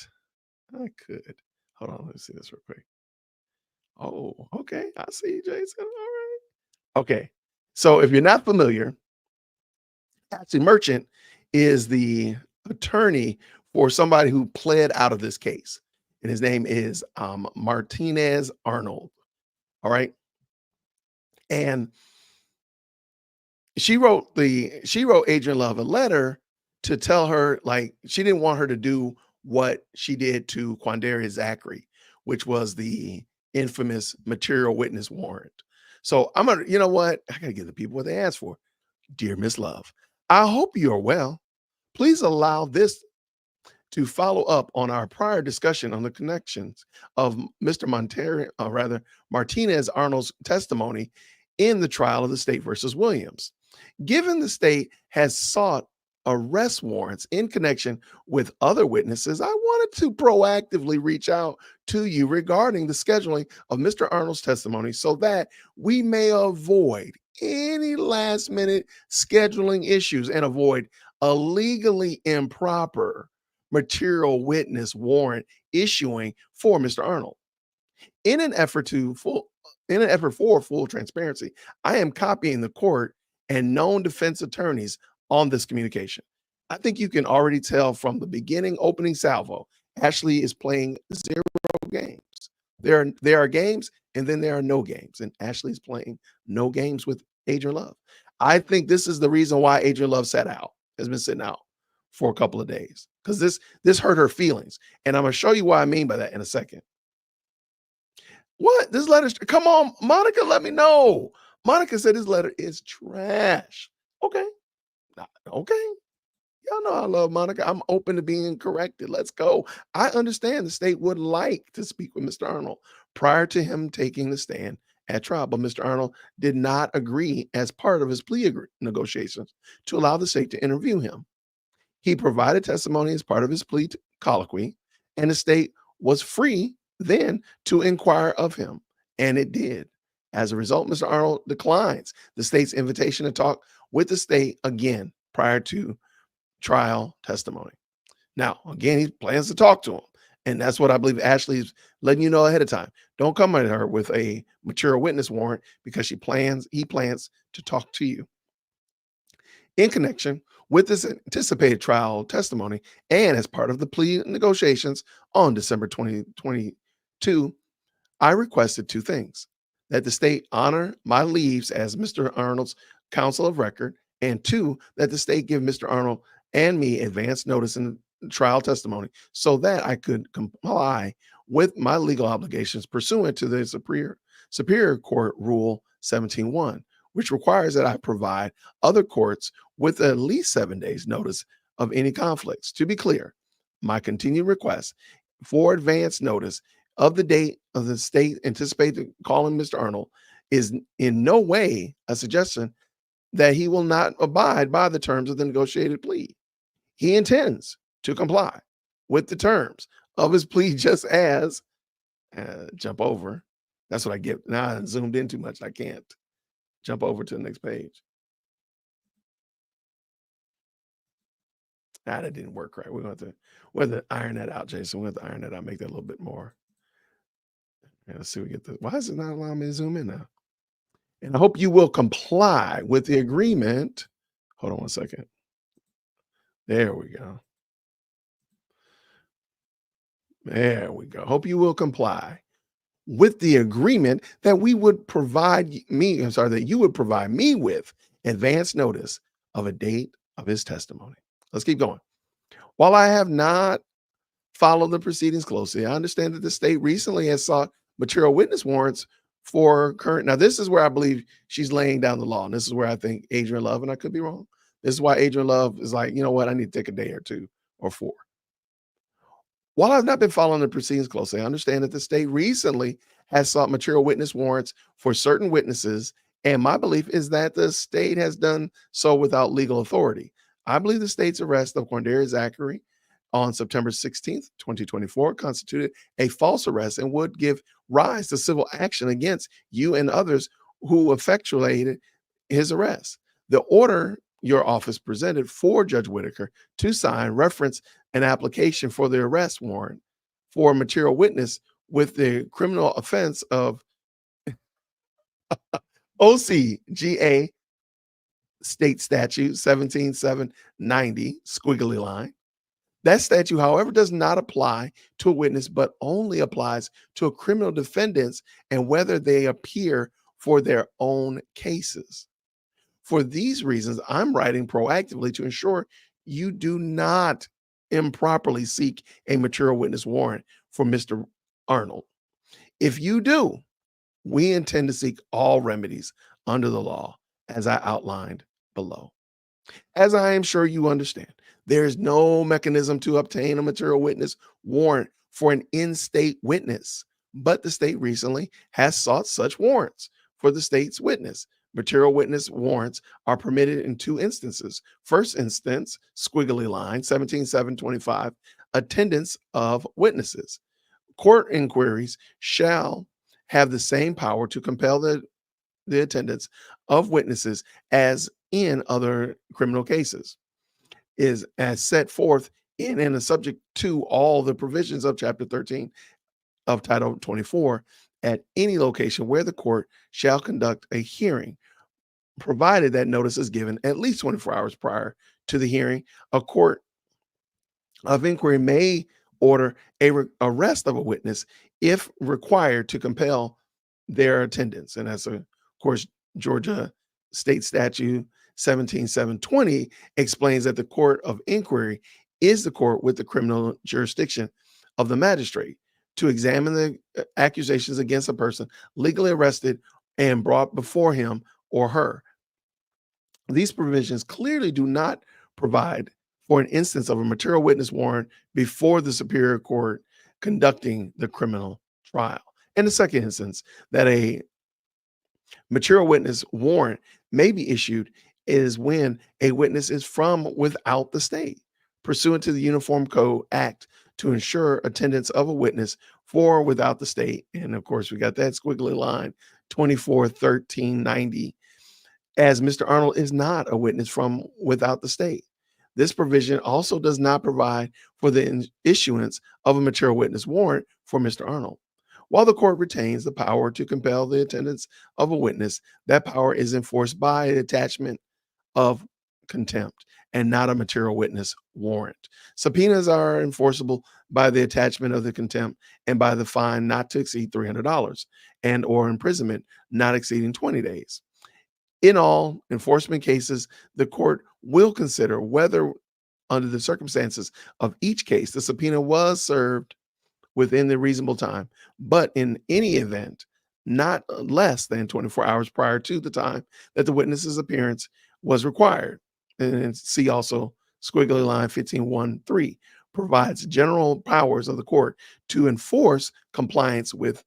[SPEAKER 1] I could. Hold on, let's see this real quick. Oh, okay. I see you, Jason. All right. Okay. So if you're not familiar, Ashley Merchant is the attorney for somebody who pled out of this case. And his name is Martinez Arnold. All right. And she wrote Adrian Love a letter to tell her, like, she didn't want her to do what she did to Quandaria Zachary, which was the infamous material witness warrant. So I'm gonna, you know what? I gotta give the people what they asked for. Dear Miss Love, I hope you are well. Please allow this to follow up on our prior discussion on the connections of Mr. Martinez Arnold's testimony in the trial of the state versus Williams. Given the state has sought arrest warrants in connection with other witnesses, I wanted to proactively reach out to you regarding the scheduling of Mr. Arnold's testimony so that we may avoid any last minute scheduling issues and avoid a legally improper material witness warrant issuing for Mr. Arnold. In an effort for full transparency, I am copying the court and known defense attorneys on this communication. I think you can already tell from the beginning opening salvo, Ashley is playing 0 games. There are games and then there are no games. And Ashley's playing no games with Adrian Love. I think this is the reason why Adrian Love has been sitting out for a couple of days because this hurt her feelings. And I'm going to show you what I mean by that in a second. What? This letter, come on, Monica, let me know. Monica said this letter is trash. Okay. Okay. Y'all know I love Monica. I'm open to being corrected. Let's go. I understand the state would like to speak with Mr. Arnold prior to him taking the stand at trial, but Mr. Arnold did not agree as part of his plea negotiations to allow the state to interview him. He provided testimony as part of his plea colloquy, and the state was free then to inquire of him, and it did. As a result, Mr. Arnold declines the state's invitation to talk with the state again prior to trial testimony. Now, again, he plans to talk to him. And that's what I believe Ashley is letting you know ahead of time. Don't come at her with a material witness warrant because he plans to talk to you. In connection with this anticipated trial testimony and as part of the plea negotiations on December 2022, I requested two things: that the state honor my leaves as Mr. Arnold's counsel of record, and two, that the state give Mr. Arnold and me advance notice in trial testimony so that I could comply with my legal obligations pursuant to the Superior Court Rule 17.1, which requires that I provide other courts with at least 7 days notice of any conflicts. To be clear, my continued request for advance notice of the date of the state anticipated calling Mr. Arnold is in no way a suggestion that he will not abide by the terms of the negotiated plea. He intends to comply with the terms of his plea, just as jump over. That's what I get. Now I zoomed in too much. I can't jump over to the next page. That didn't work right. We're going to iron that out, Jason. We're going to iron that out, make that a little bit more. Yeah, let's see. We get this. Why is it not allowing me to zoom in now? And I hope you will comply with the agreement. Hold on one second. There we go. There we go. Hope you will comply with the agreement that we would provide me, that you would provide me with advance notice of a date of his testimony. Let's keep going. While I have not followed the proceedings closely, I understand that the state recently has sought material witness warrants for current. Now, this is where I believe she's laying down the law. And this is where I think Adrian Love, and I could be wrong, this is why Adrian Love is like, you know what, I need to take a day or 2 or 4. While I've not been following the proceedings closely, I understand that the state recently has sought material witness warrants for certain witnesses, and my belief is that the state has done so without legal authority. I believe the state's arrest of Quandaria Zachary on September 16th, 2024 constituted a false arrest and would give rise to civil action against you and others who effectuated his arrest. The order your office presented for Judge Whitaker to sign reference an application for the arrest warrant for a material witness with the criminal offense of OCGA State Statute 17790, squiggly line. That statute, however, does not apply to a witness, but only applies to a criminal defendants and whether they appear for their own cases. For these reasons, I'm writing proactively to ensure you do not improperly seek a material witness warrant for Mr. Arnold. If you do, we intend to seek all remedies under the law, as I outlined below. As I am sure you understand, there is no mechanism to obtain a material witness warrant for an in-state witness, but the state recently has sought such warrants for the state's witness. Material witness warrants are permitted in 2 instances. First instance, squiggly line, 17725, attendance of witnesses. Court inquiries shall have the same power to compel the attendance of witnesses as in other criminal cases, is as set forth in and is subject to all the provisions of Chapter 13 of Title 24 at any location where the court shall conduct a hearing, provided that notice is given at least 24 hours prior to the hearing. A court of inquiry may order arrest of a witness if required to compel their attendance. And that's, of course, Georgia State Statute 17-720 explains that the court of inquiry is the court with the criminal jurisdiction of the magistrate to examine the accusations against a person legally arrested and brought before him or her. These provisions clearly do not provide for an instance of a material witness warrant before the Superior Court conducting the criminal trial. In the second instance, that a material witness warrant may be issued is when a witness is from without the state, pursuant to the Uniform Code Act, to ensure attendance of a witness for without the state. And of course, we got that squiggly line 24-1390, as Mr. Arnold is not a witness from without the state. This provision also does not provide for the issuance of a material witness warrant for Mr. Arnold. While the court retains the power to compel the attendance of a witness, that power is enforced by the attachment of contempt and not a material witness warrant. Subpoenas are enforceable by the attachment of the contempt and by the fine not to exceed $300 and or imprisonment not exceeding 20 days. In all enforcement cases, the court will consider whether, under the circumstances of each case, the subpoena was served within the reasonable time, but in any event, not less than 24 hours prior to the time that the witness's appearance was required. And see also squiggly line 15-1-3 provides general powers of the court to enforce compliance with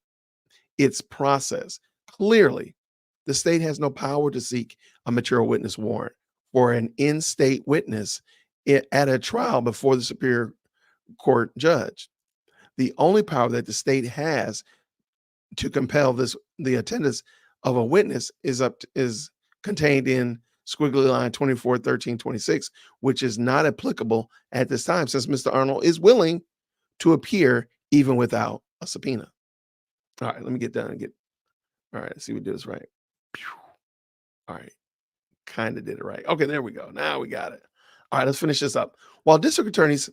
[SPEAKER 1] its process. Clearly, the state has no power to seek a material witness warrant for an in-state witness at a trial before the Superior Court judge. The only power that the state has to compel the attendance of a witness is contained in squiggly line 24-13-26, which is not applicable at this time since Mr. Arnold is willing to appear even without a subpoena. All right, let me get down and get. All right, let's see if we do this right. All right, kind of did it right. Okay, there we go. Now we got it. All right, let's finish this up. While district attorneys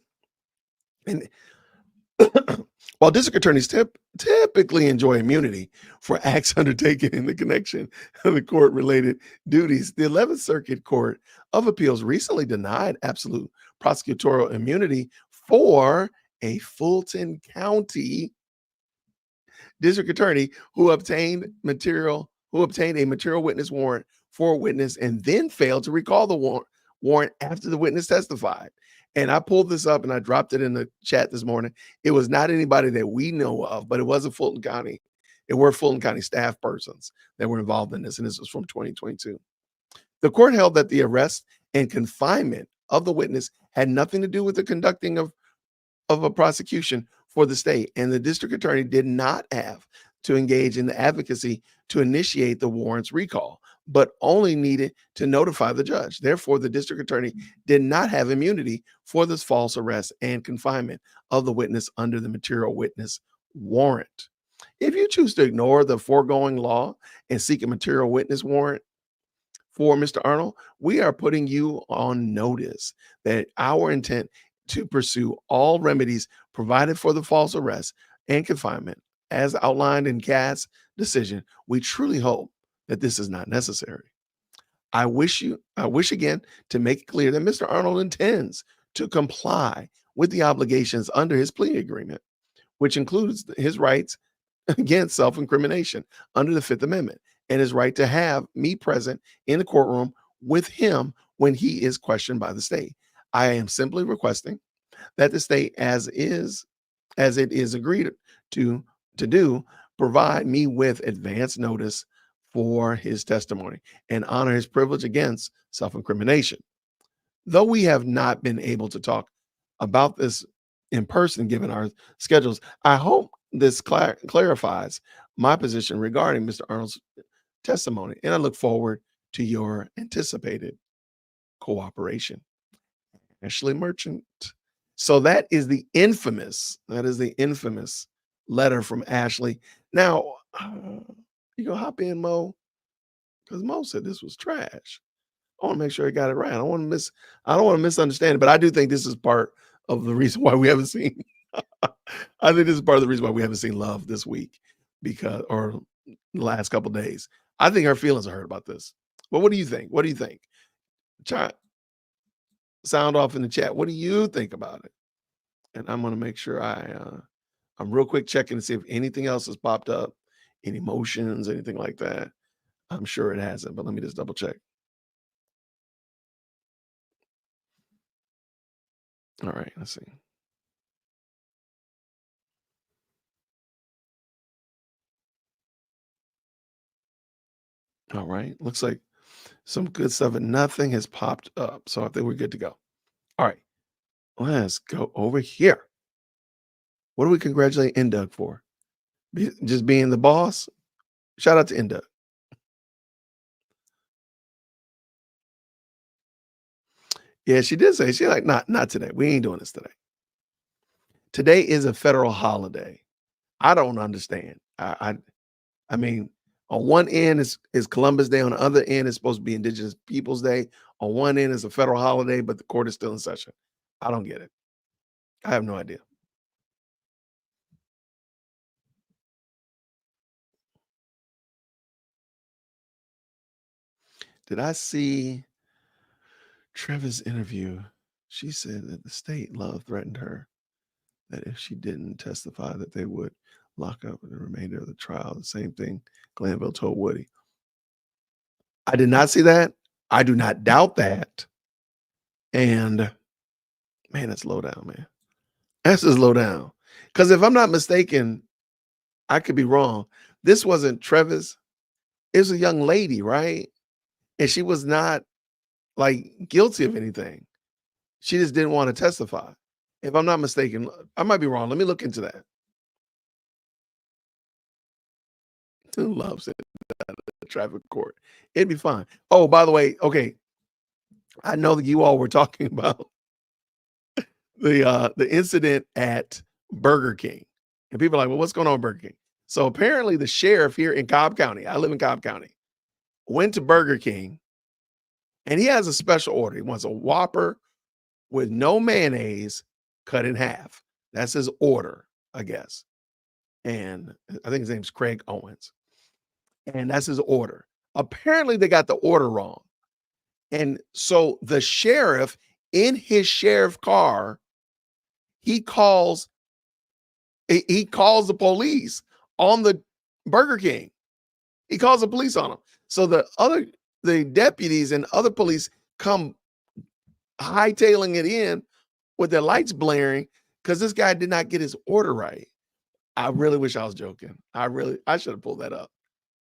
[SPEAKER 1] typically enjoy immunity for acts undertaken in the connection of the court-related duties, the 11th Circuit Court of Appeals recently denied absolute prosecutorial immunity for a Fulton County district attorney who obtained a material witness warrant for a witness and then failed to recall the warrant after the witness testified. And I pulled this up and I dropped it in the chat this morning. It was not anybody that we know of, but it was a Fulton County. It were Fulton County staff persons that were involved in this, and this was from 2022. The court held that the arrest and confinement of the witness had nothing to do with the conducting of a prosecution for the state, and the district attorney did not have to engage in the advocacy to initiate the warrant's recall, but only needed to notify the judge. Therefore, the district attorney did not have immunity for this false arrest and confinement of the witness under the material witness warrant. If you choose to ignore the foregoing law and seek a material witness warrant for Mr. Arnold, we are putting you on notice that our intent to pursue all remedies provided for the false arrest and confinement as outlined in Cass' decision. We truly hope that this is not necessary. I wish again to make it clear that Mr. Arnold intends to comply with the obligations under his plea agreement, which includes his rights against self-incrimination under the Fifth Amendment and his right to have me present in the courtroom with him when he is questioned by the state. I am simply requesting that the state, as it is agreed to do, provide me with advance notice for his testimony and honor his privilege against self-incrimination. Though we have not been able to talk about this in person given our schedules, I hope this clarifies my position regarding Mr. Arnold's testimony, and I look forward to your anticipated cooperation. Ashley Merchant. So that is the infamous letter from Ashley. Now, you gonna hop in, Mo? Because Mo said this was trash. I want to make sure I got it right. I don't want to misunderstand it, but I do think this is part of the reason why we haven't seen. I think this is part of the reason why we haven't seen Love this week, or the last couple of days. I think her feelings are hurt about this. But what do you think? What do you think? Try sound off in the chat. What do you think about it? And I'm going to make sure I'm real quick checking to see if anything else has popped up, any motions, anything like that. I'm sure it hasn't, but let me just double check. All right, let's see. All right, looks like some good stuff and nothing has popped up. So I think we're good to go. All right, let's go over here. What do we congratulate Indug for? Just being the boss? Shout out to Indug. Yeah, she did say, she's like, not today. We ain't doing this today. Today is a federal holiday. I don't understand. I mean, on one end is Columbus Day. On the other end is supposed to be Indigenous Peoples Day. On one end is a federal holiday, but the court is still in session. I don't get it. I have no idea. Did I see Trevor's interview? She said that the state law threatened her that if she didn't testify that they would lock up the remainder of the trial. The same thing Glanville told Woody. I did not see that. I do not doubt that. And man, that's low down, man. That's just low down. Because if I'm not mistaken, I could be wrong. This wasn't Trevor's. It was a young lady, right? And she was not like guilty of anything. She just didn't want to testify. If I'm not mistaken, I might be wrong. Let me look into that. Who loves it? The traffic court. It'd be fine. Oh, by the way, okay. I know that you all were talking about the incident at Burger King. And people are like, well, what's going on at Burger King? So apparently the sheriff here in Cobb County, I live in Cobb County, went to Burger King and he has a special order. He wants a Whopper with no mayonnaise cut in half. That's his order, I guess. And I think his name's Craig Owens. And that's his order. Apparently they got the order wrong. And so the sheriff in his sheriff car, he calls the police on the Burger King. He calls the police on him. So the deputies and other police come hightailing it in with their lights blaring because this guy did not get his order right. I really wish I was joking. I should have pulled that up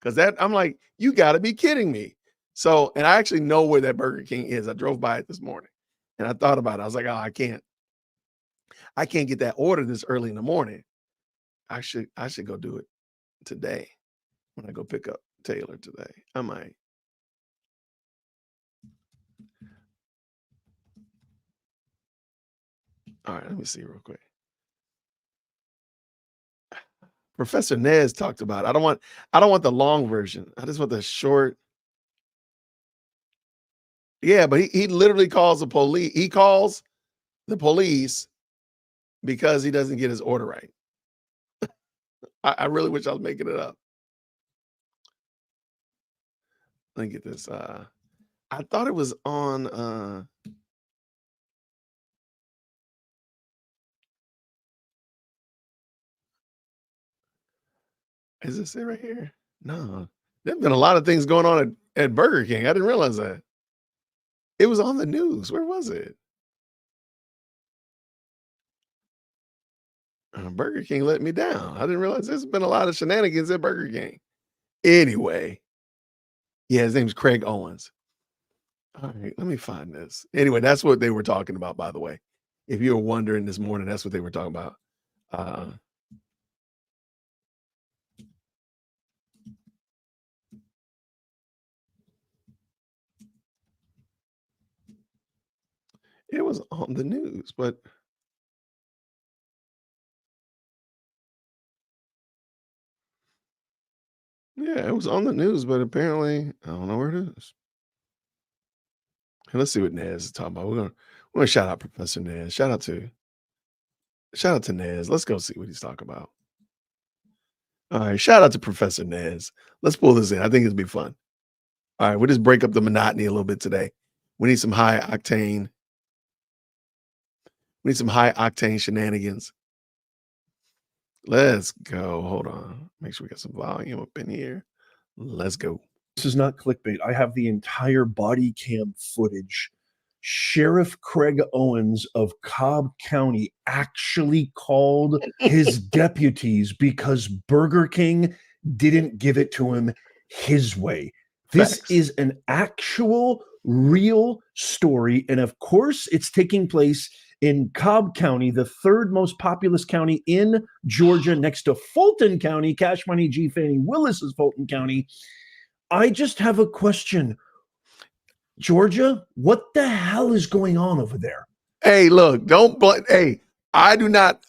[SPEAKER 1] because I'm like, you got to be kidding me. So, and I actually know where that Burger King is. I drove by it this morning and I thought about it. I was like, oh, I can't get that order this early in the morning. I should go do it today when I go pick up Taylor today. I might. All right, let me see real quick. Professor Nez talked about it. I don't want the long version. I just want the short. Yeah, but he literally calls the police. He calls the police because he doesn't get his order right. I really wish I was making it up. Let me get this. I thought it was on is this it right here? No. There've been a lot of things going on at Burger King. I didn't realize that. It was on the news. Where was it? Burger King let me down. I didn't realize there's been a lot of shenanigans at Burger King. Anyway, yeah, his name's Craig Owens. All right, let me find this. Anyway, that's what they were talking about, by the way. If you were wondering this morning, that's what they were talking about. It was on the news, but yeah, it was on the news, but apparently I don't know where it is. And let's see what Nez is talking about. We're gonna shout out Professor Nez. Shout out to Nez. Let's go see what he's talking about. All right, shout out to Professor Nez. Let's pull this in. I think it'll be fun. All right, we'll just break up the monotony a little bit today. We need some high octane. We need some high octane shenanigans. Let's go. Hold on. Make sure we got some volume up in here. Let's go.
[SPEAKER 11] This is not clickbait. I have the entire body cam footage. Sheriff Craig Owens of Cobb County actually called his deputies because Burger King didn't give it to him his way. This
[SPEAKER 1] Facts.
[SPEAKER 11] is an actual, real story. And of course, it's taking place in Cobb County, the third most populous county in Georgia, next to Fulton County. Cash Money G. Fannie Willis is Fulton County. I just have a question. Georgia, what the hell is going on over there?
[SPEAKER 1] Hey, look, don't blame. Hey, I do not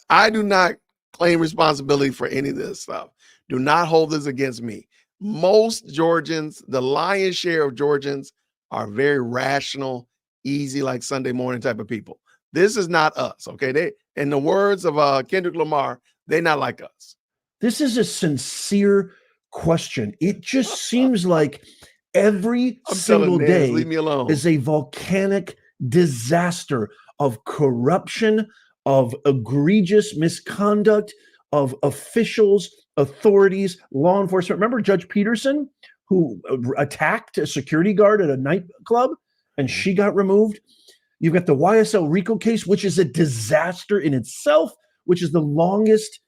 [SPEAKER 1] claim responsibility for any of this stuff. Do not hold this against me. Most Georgians, the lion's share of Georgians, are very rational, easy, like Sunday morning type of people. This is not us, okay? They, in the words of Kendrick Lamar, they're not like us.
[SPEAKER 11] This is a sincere question. It just seems like every single day
[SPEAKER 1] leave me alone.
[SPEAKER 11] is a volcanic disaster of corruption, of egregious misconduct, of officials, authorities, law enforcement. Remember Judge Peterson, who attacked a security guard at a nightclub and she got removed? You've got the YSL RICO case, which is a disaster in itself, which is the longest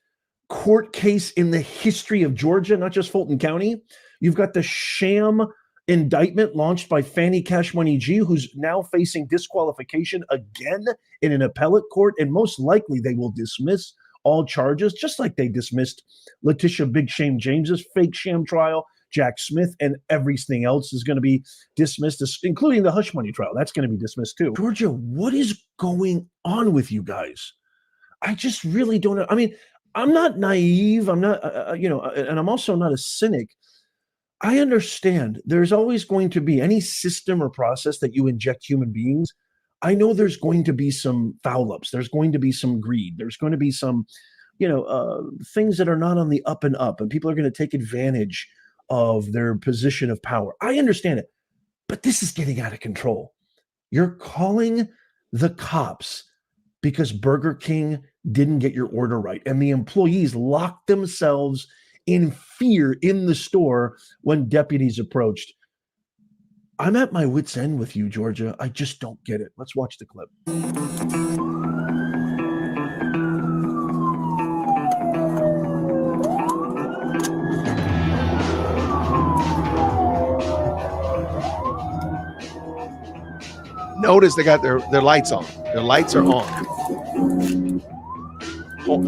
[SPEAKER 11] court case in the history of Georgia, not just Fulton County. You've got the sham indictment launched by Fannie Cash Money G, who's now facing disqualification again in an appellate court, and most likely they will dismiss all charges, just like they dismissed Letitia Big Shame James's fake sham trial. Jack Smith and everything else is going to be dismissed, including the hush money trial. That's going to be dismissed too. Georgia, what is going on with you guys? I just really don't know. I mean, I'm not naive. I'm not, and I'm also not a cynic. I understand there's always going to be any system or process that you inject human beings. I know there's going to be some foul ups. There's going to be some greed. There's going to be some, things that are not on the up and up, and people are going to take advantage of their position of power. I understand it, but this is getting out of control. You're calling the cops because Burger King didn't get your order right, and the employees locked themselves in fear in the store when deputies approached. I'm at my wit's end with you, Georgia. I just don't get it. Let's watch the clip.
[SPEAKER 1] Notice they got their lights on. Their lights are on.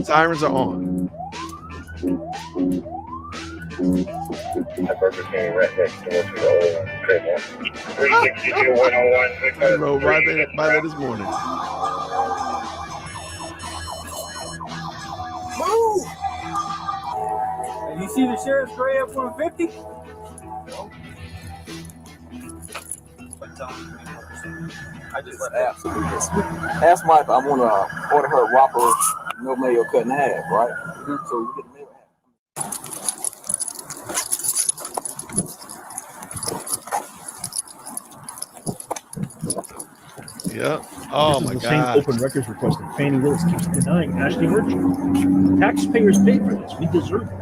[SPEAKER 1] Sirens are on.
[SPEAKER 13] Burger King right next to the Trayvon. 362-101.
[SPEAKER 1] I rode right by there this morning.
[SPEAKER 14] Move! You see the sheriff's gray F-150? I just absolutely ask Mike. I want to order her a Whopper, no mayo cut in half, right? So we get the mayo half.
[SPEAKER 1] Yeah. Oh my God.
[SPEAKER 11] Same open records request that Fannie Willis keeps denying Ashley Merchant. Taxpayers pay for this. We deserve this.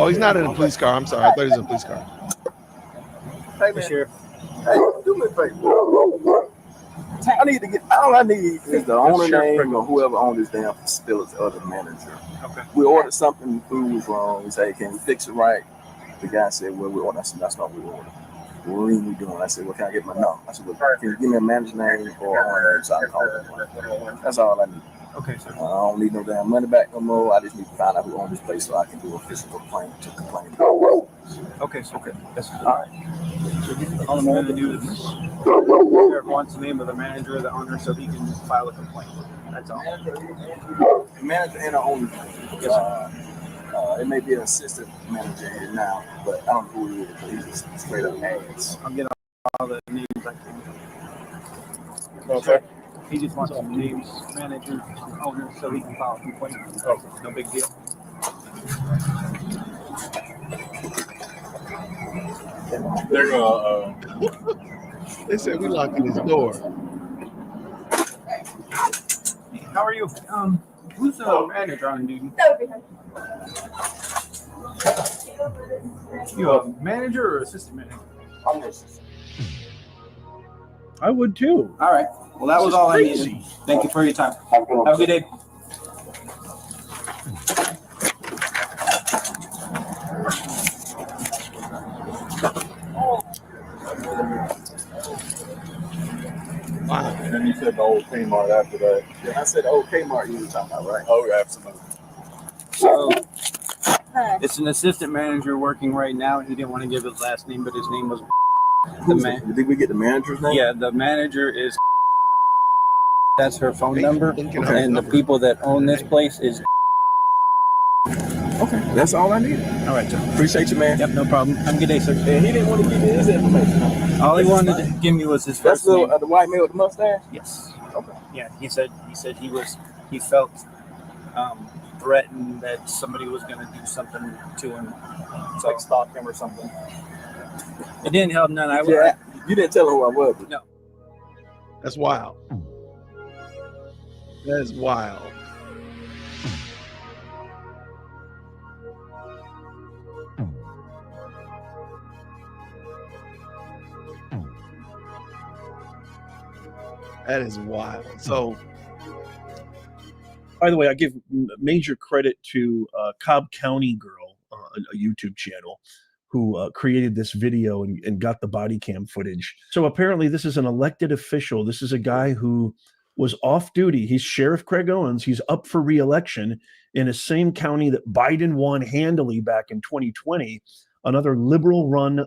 [SPEAKER 1] Oh, he's not in a police car. I'm sorry. I thought he was in a police car.
[SPEAKER 14] Hey, man. Sheriff. Hey, do me a favor. I need to get, all I need is the owner name or whoever owns this damn facility, the other manager. Okay. We ordered something, the food was wrong. We said, can we fix it right? The guy said, well, we ordered. I said, that's not what we ordered. What are we doing? I said, well, can I get my number? I said, well, can you give me a manager name or owner name so I can call them? That's all I need. Okay, sir. I don't need no damn money back no more. I just need to find out who owns this place so I can do a physical complaint to complain. Okay, sir. Okay, that's all right. All I'm going to do is the sheriff wants the name of the manager or the owner so he can file a complaint. That's all. The manager and the owner. Yes, it may be an assistant manager here now, but I don't know who he is. But he's just straight up ass. I'm getting all the names I can. Okay.
[SPEAKER 15] He just wants to name manager, owner, so he can file a complaint. Oh, no big deal.
[SPEAKER 14] They're gonna.
[SPEAKER 1] They said we locking his door.
[SPEAKER 15] How are you? Who's the manager on duty? You a manager or assistant manager?
[SPEAKER 14] I'm the assistant.
[SPEAKER 11] I would too.
[SPEAKER 15] All right. Well, that was all I needed. Thank you for your time. Have a good day.
[SPEAKER 1] Wow.
[SPEAKER 14] And then you said the old Kmart after that. Yeah, I said the old Kmart you were talking about, right? Oh, absolutely.
[SPEAKER 15] So, it's an assistant manager working right now. He didn't want to give his last name, but his name was the man.
[SPEAKER 14] Did we get the manager's name?
[SPEAKER 15] Yeah, the manager is. That's her phone number,
[SPEAKER 1] thinking
[SPEAKER 15] and
[SPEAKER 1] of
[SPEAKER 15] the
[SPEAKER 1] number.
[SPEAKER 15] people that own this place is.
[SPEAKER 14] Okay, that's all I needed.
[SPEAKER 15] All right, sir.
[SPEAKER 14] Appreciate you, man.
[SPEAKER 15] Yep, no problem. Have a good day, sir.
[SPEAKER 14] And he didn't want to give me his information.
[SPEAKER 15] All he wanted to give me was his
[SPEAKER 14] That's
[SPEAKER 15] first name.
[SPEAKER 14] the white man with the mustache?
[SPEAKER 15] Yes.
[SPEAKER 14] Okay.
[SPEAKER 15] Yeah, he said he felt threatened that somebody was going to do something to him. So
[SPEAKER 14] Like stalk him or something.
[SPEAKER 15] it didn't help none.
[SPEAKER 14] Yeah, you didn't tell him who I was.
[SPEAKER 15] No.
[SPEAKER 1] That's wild. That is wild. That is wild. So,
[SPEAKER 11] By the way, I give major credit to Cobb County Girl, a YouTube channel, who created this video and got the body cam footage. So apparently this is an elected official. This is a guy who was off duty. He's Sheriff Craig Owens. He's up for re-election in the same county that Biden won handily back in 2020, another liberal-run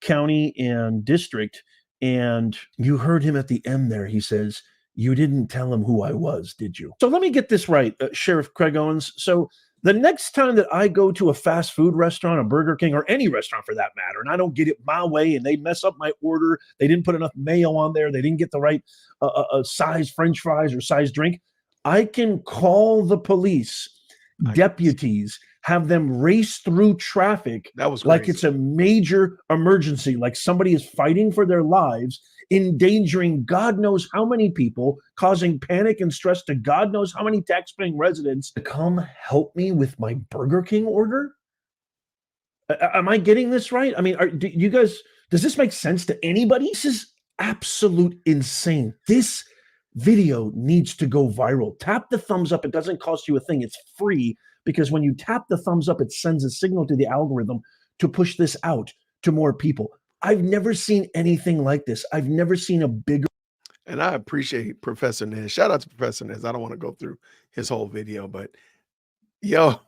[SPEAKER 11] county and district. And you heard him at the end there. He says, "You didn't tell him who I was, did you?" So let me get this right, Sheriff Craig Owens. So the next time that I go to a fast food restaurant, a Burger King, or any restaurant for that matter, and I don't get it my way and they mess up my order, they didn't put enough mayo on there, they didn't get the right size French fries or size drink, I can call the police, deputies, have them race through traffic
[SPEAKER 1] that was
[SPEAKER 11] like
[SPEAKER 1] crazy.
[SPEAKER 11] it's a major emergency, like somebody is fighting for their lives, endangering God knows how many people, causing panic and stress to God knows how many taxpaying residents to come help me with my Burger King order? Am I getting this right? I mean, do you guys, does this make sense to anybody? This is absolute insane. This video needs to go viral. Tap the thumbs up. It doesn't cost you a thing. It's free, because when you tap the thumbs up, it sends a signal to the algorithm to push this out to more people. I've never seen anything like this. I've never seen a bigger.
[SPEAKER 1] And I appreciate Professor Nez. Shout out to Professor Nez. I don't want to go through his whole video, but yo,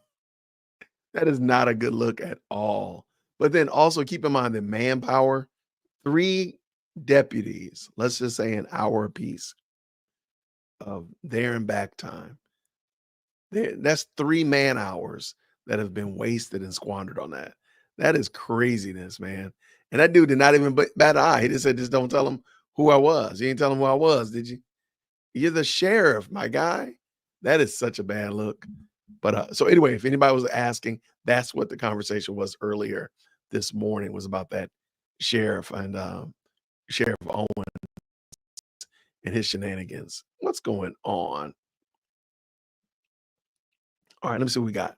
[SPEAKER 1] that is not a good look at all. But then also keep in mind that manpower, 3 deputies, let's just say an hour apiece of there and back time. That's 3 man hours that have been wasted and squandered on that. That is craziness, man. And that dude did not even bat an eye. He just said, just don't tell him who I was. You didn't tell him who I was, did you? You're the sheriff, my guy. That is such a bad look. But so anyway, if anybody was asking, that's what the conversation was earlier this morning, was about that sheriff and Sheriff Owens and his shenanigans. What's going on? All right, let me see what we got.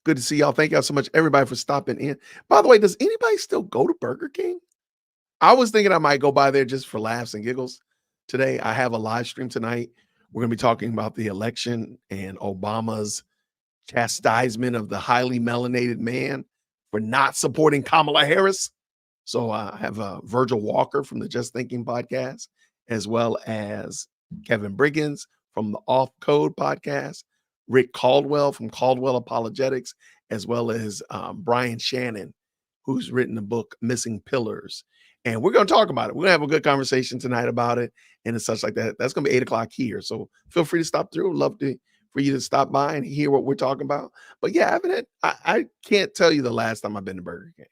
[SPEAKER 1] Good to see y'all. Thank y'all so much, everybody, for stopping in. By the way, does anybody still go to Burger King? I was thinking I might go by there just for laughs and giggles today. I have a live stream tonight. We're going to be talking about the election and Obama's chastisement of the highly melanated man for not supporting Kamala Harris. So I have Virgil Walker from the Just Thinking podcast, as well as Kevin Briggins from the Off Code podcast, Rick Caldwell from Caldwell Apologetics, as well as Brian Shannon, who's written the book Missing Pillars. And we're going to talk about it. We're going to have a good conversation tonight about it and such like that. That's going to be 8:00 here. So feel free to stop through. Love for you to stop by and hear what we're talking about. But yeah, I can't tell you the last time I've been to Burger King.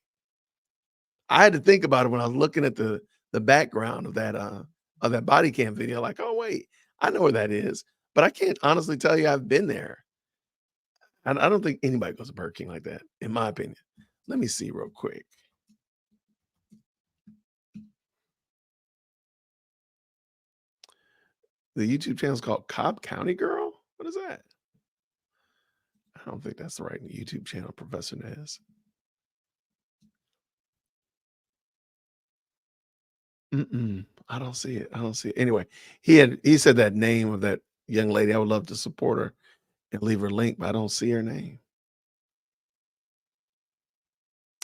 [SPEAKER 1] I had to think about it when I was looking at the the background of that body cam video. Like, oh wait, I know where that is, but I can't honestly tell you I've been there. And I don't think anybody goes to Burger King like that, in my opinion. Let me see real quick. The YouTube channel is called Cobb County Girl. What is that? I don't think that's the right YouTube channel, Professor Nez. I don't see it. I don't see it. Anyway, he said that name of that young lady. I would love to support her and leave her link, but I don't see her name.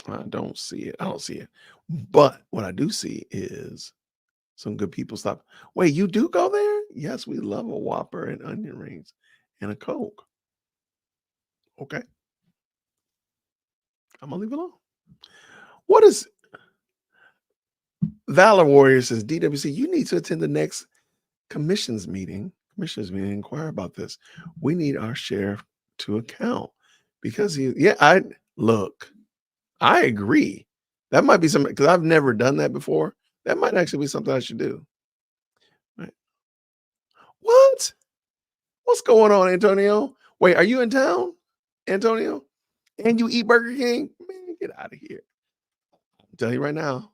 [SPEAKER 1] I don't see it. I don't see it. But what I do see is some good people stop. Wait, you do go there? Yes, we love a Whopper and onion rings and a Coke. Okay. I'm gonna leave it alone. What is Valor Warrior says, DWC, you need to attend the next commissioners meeting, inquire about this. We need our sheriff to account because I agree. That might be something, because I've never done that before. That might actually be something I should do. Right. What? What's going on, Antonio? Wait, are you in town, Antonio? And you eat Burger King? Man, get out of here. I'm telling you right now,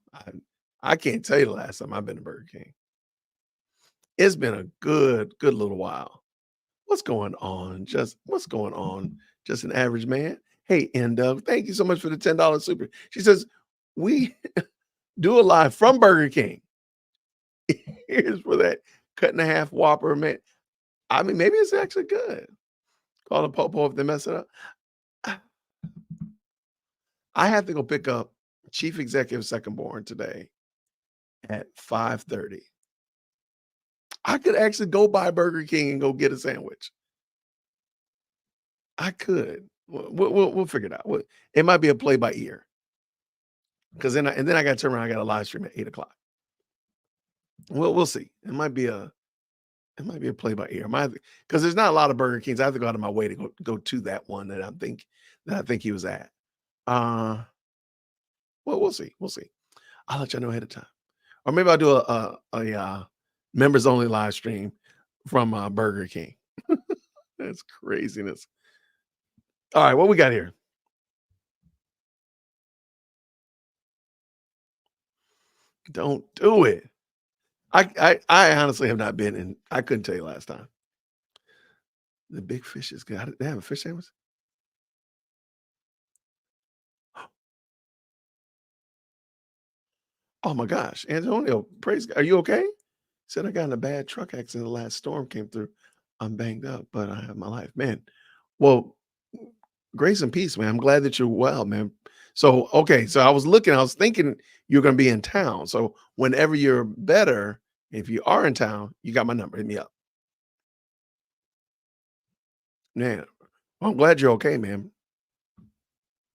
[SPEAKER 1] I can't tell you the last time I've been to Burger King. It's been a good little while. What's going on? What's going on? Just an average man. Hey, Doug, thank you so much for the $10 super. She says, we do a live from Burger King. Here's for that cut in half Whopper, man. I mean, maybe it's actually good. Call the Popo if they mess it up. I have to go pick up Chief Executive Second Born today at 5:30. I could actually go by Burger King and go get a sandwich. I could. We'll figure it out. It might be a play by ear, because then I got to turn around. I got a live stream at 8:00. We'll see. It might be a play by ear. Because there's not a lot of Burger Kings. I have to go out of my way to go to that one that I think he was at. Well, we'll see. We'll see. I'll let you know ahead of time, or maybe I'll do a members only live stream from Burger King. That's craziness. All right, what we got here? Don't do it. I honestly have not been in. I couldn't tell you last time. The big fish is good. They have a fish sandwich. Oh my gosh, Antonio, praise God. Are you okay? Said I got in a bad truck accident. The last storm came through. I'm banged up, but I have my life, man. Well, grace and peace, man. I'm glad that you're well, man. So, okay. So I was thinking you're going to be in town. So whenever you're better, if you are in town, you got my number. Hit me up. Man, well, I'm glad you're okay, man.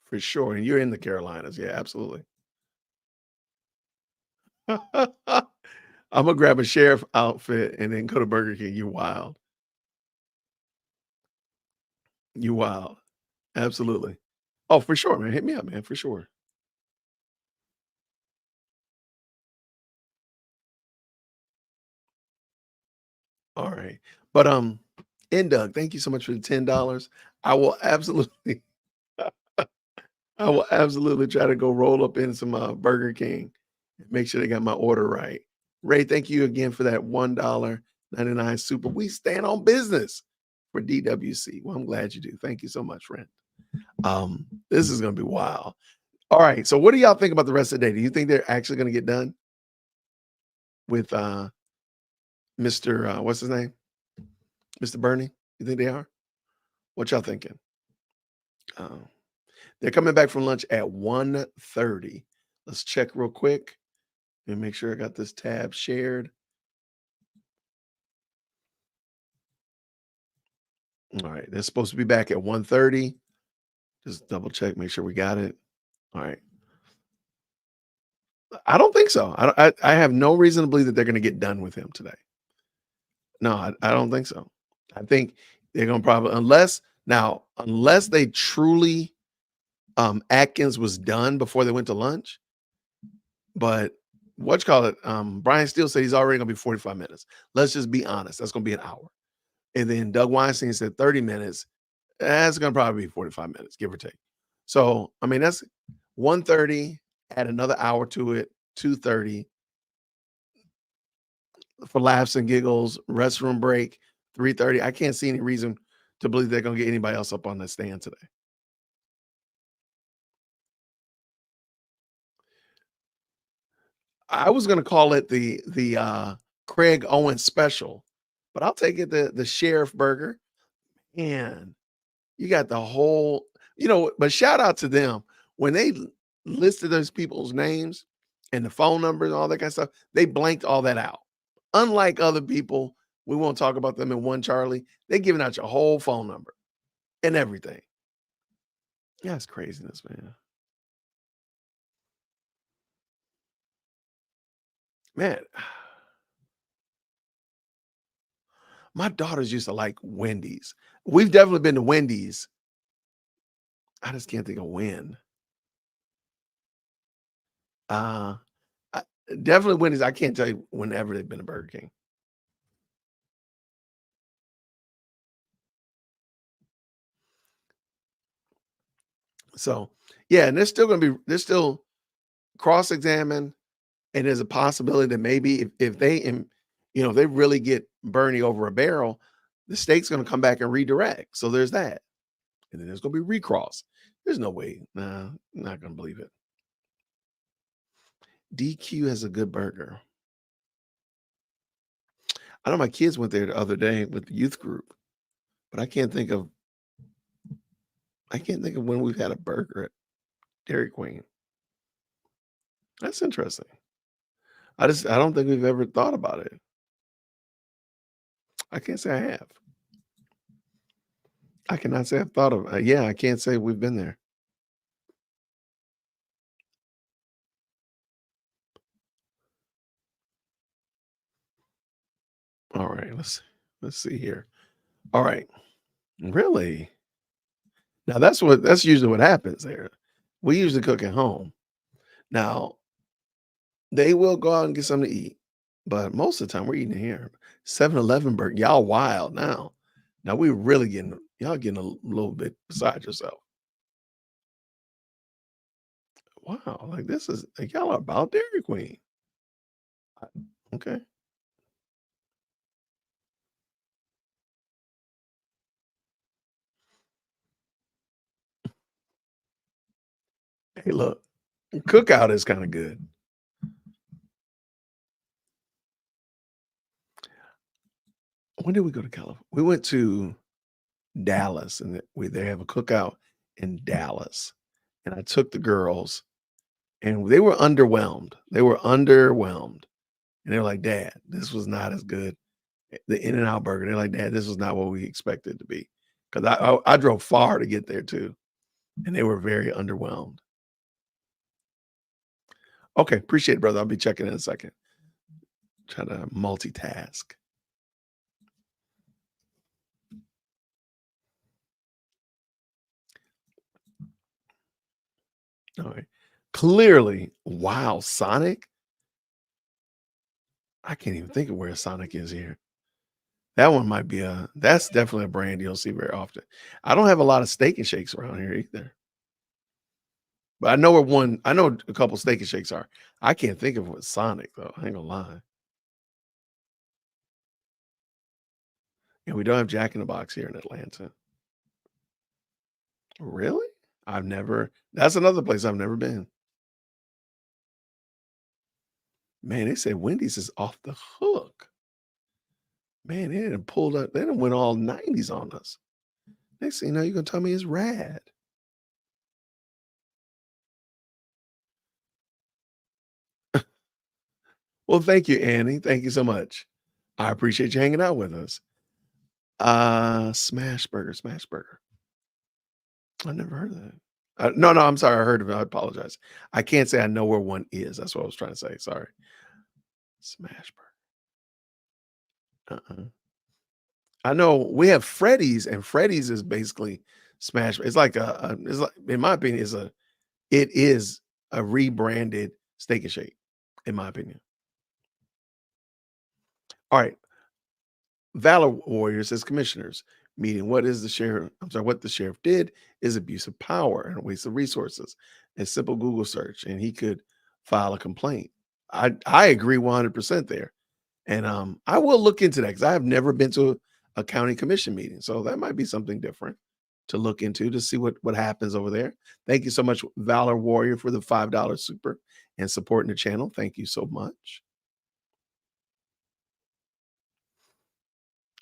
[SPEAKER 1] For sure. And you're in the Carolinas. Yeah, absolutely. I'm going to grab a sheriff outfit and then go to Burger King. You wild. You wild. Absolutely. Oh, for sure, man. Hit me up, man. For sure. All right. But Doug, thank you so much for the $10. I will absolutely try to go roll up in some Burger King and make sure they got my order right. Ray, thank you again for that $1.99 super. We stand on business for DWC. Well, I'm glad you do. Thank you so much, friend. This is gonna be wild. All right. So what do y'all think about the rest of the day? Do you think they're actually gonna get done with Mr. What's his name? Mr. Bernie? You think they are? What y'all thinking? They're coming back from lunch at 1:30. Let's check real quick and make sure I got this tab shared. All right. They're supposed to be back at 1:30. Just double check, make sure we got it. All right. I don't think so. I have no reason to believe that they're going to get done with him today. No, I don't think so. I think they're going to probably, unless they truly, Atkins was done before they went to lunch, but what you call it? Brian Steele said he's already gonna be 45 minutes. Let's just be honest. That's gonna be an hour. And then Doug Weinstein said 30 minutes. That's gonna probably be 45 minutes, give or take. So I mean, that's 1:30, add another hour to it, 2:30 for laughs and giggles, restroom break, 3:30. I can't see any reason to believe they're gonna get anybody else up on the stand today. I was gonna call it the Craig Owens special, but I'll take it the sheriff burger. And you got the whole, but shout out to them when they listed those people's names and the phone numbers and all that kind of stuff. They blanked all that out. Unlike other people, we won't talk about them in One Charlie. They're giving out your whole phone number and everything. Yeah, it's craziness, man. Man, my daughters used to like Wendy's. We've definitely been to Wendy's. I just can't think of when. Definitely Wendy's. I can't tell you whenever they've been to Burger King. So yeah, and they're still cross-examined, and there's a possibility that maybe if they really get Bernie over a barrel, the state's going to come back and redirect. So there's that. And then there's going to be recross. There's no way. Nah, I'm not going to believe it. DQ has a good burger. I know my kids went there the other day with the youth group, but I can't think of when we've had a burger at Dairy Queen. That's interesting. I don't think we've ever thought about it. I can't say I have. I cannot say I've thought of it. Yeah, I can't say we've been there. All right, let's see here. All right. Really? Now that's usually what happens there. We usually cook at home. Now, they will go out and get something to eat, but most of the time we're eating here. 7-Eleven burger. Y'all wild now. Now we're really y'all getting a little bit beside yourself. Wow, like this is y'all are about Dairy Queen. Okay. Hey, look, Cookout is kind of good. When did we go to California? We went to Dallas, and they have a Cookout in Dallas, and I took the girls, and they were underwhelmed. They were underwhelmed, and they were like, "Dad, this was not as good." The In-N-Out burger. They're like, "Dad, this was not what we expected it to be," because I drove far to get there too, and they were very underwhelmed. Okay, appreciate it, brother. I'll be checking in a second. Try to multitask. All right. Clearly, wow, Sonic. I can't even think of where Sonic is here. That one might be that's definitely a brand you don't see very often. I don't have a lot of Steak and Shakes around here either. But I know a couple Steak and Shakes are. I can't think of what Sonic though. I ain't gonna lie. And we don't have Jack in the Box here in Atlanta. Really? That's another place I've never been. Man, they said Wendy's is off the hook. Man, they done pulled up, they done went all 90s on us. Next thing you know, you're gonna tell me it's rad. Well, thank you, Annie. Thank you so much. I appreciate you hanging out with us. Smash Burger. I never heard of that. No, I'm sorry. I heard of it. I apologize. I can't say I know where one is. That's what I was trying to say. Sorry. Smash Burger. I know we have Freddy's, and Freddy's is basically Smash. It's like it's like, in my opinion, it is a rebranded Steak and Shake. in my opinion. All right. Valor Warriors as commissioners meeting. What is the sheriff? I'm sorry, what the sheriff did is abuse of power and a waste of resources. A simple Google search, and he could file a complaint. I agree 100% there. And I will look into that because I have never been to a county commission meeting. So that might be something different to look into to see what happens over there. Thank you so much, Valor Warrior, for the $5 super and supporting the channel. Thank you so much.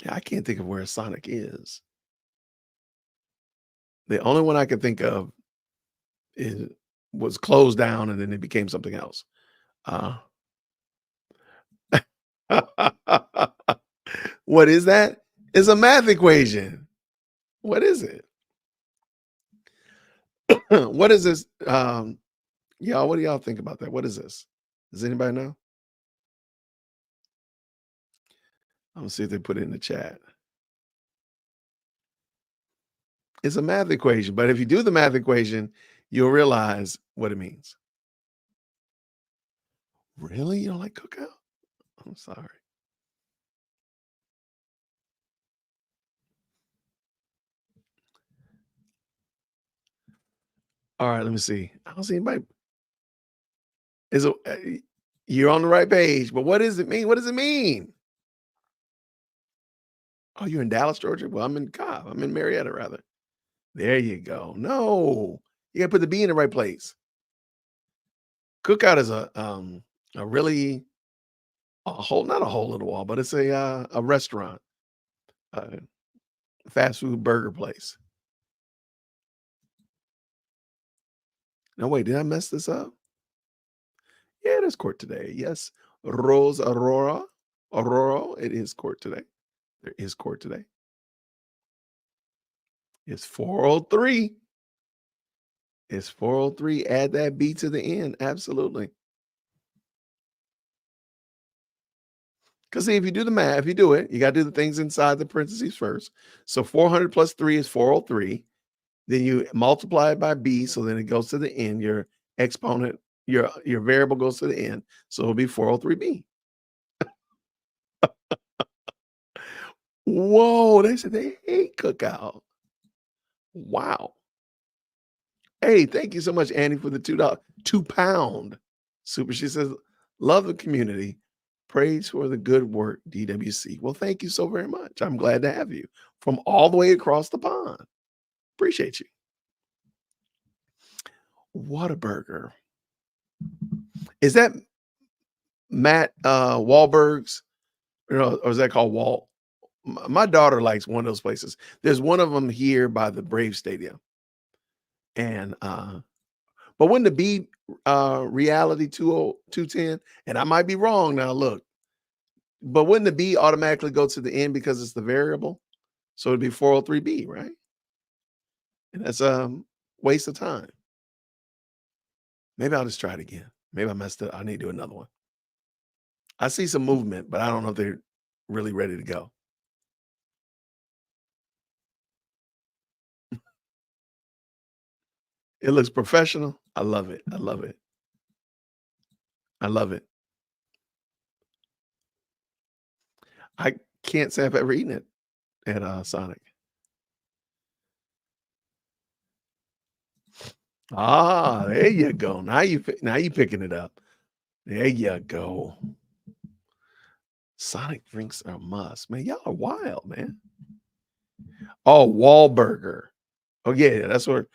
[SPEAKER 1] Yeah, I can't think of where Sonic is. The only one I can think of was closed down and then it became something else. What is that? It's a math equation. What is it? What is this? Y'all, what do y'all think about that? What is this? Does anybody know? I'm gonna see if they put it in the chat. It's a math equation, but if you do the math equation, you'll realize what it means. Really? You don't like cookout? I'm sorry. All right, let me see. I don't see anybody. You're on the right page, but what does it mean? What does it mean? Oh, you're in Dallas, Georgia? Well, I'm in Cobb. I'm in Marietta, rather. There you go. No, you gotta put the B in the right place. Cookout is a really not a hole in the wall, but it's a restaurant, fast food burger place. No, wait, did I mess this up? Yeah, there's court today. Yes, Rose Aurora, it is court today. There is court today. It's 403. It's 403. Add that B to the end. Absolutely. Because see, if you do the math, if you do it, you got to do the things inside the parentheses first. So 400 plus 3 is 403. Then you multiply it by B, so then it goes to the end. Your exponent, your variable goes to the end. So it'll be 403B. Whoa, they said they hate cookout. Wow. Hey, thank you so much, Annie, for the £2 super. She says, love the community. Praise for the good work, DWC. Well, thank you so very much. I'm glad to have you from all the way across the pond. Appreciate you. Whataburger. Is that Matt Wahlberg's? Or is that called Walt? My daughter likes one of those places. There's one of them here by the Brave Stadium. And but wouldn't it be reality 210? And I might be wrong now, look. But wouldn't the B automatically go to the end because it's the variable? So it'd be 403B, right? And that's a waste of time. Maybe I'll just try it again. Maybe I messed up. I need to do another one. I see some movement, but I don't know if they're really ready to go. It looks professional. I love it. I love it. I love it. I can't say I've ever eaten it at Sonic. Ah, there you go. Now you picking it up. There you go. Sonic drinks are a must. Man, y'all are wild, man. Oh, Wahlburger. Oh, yeah, that's where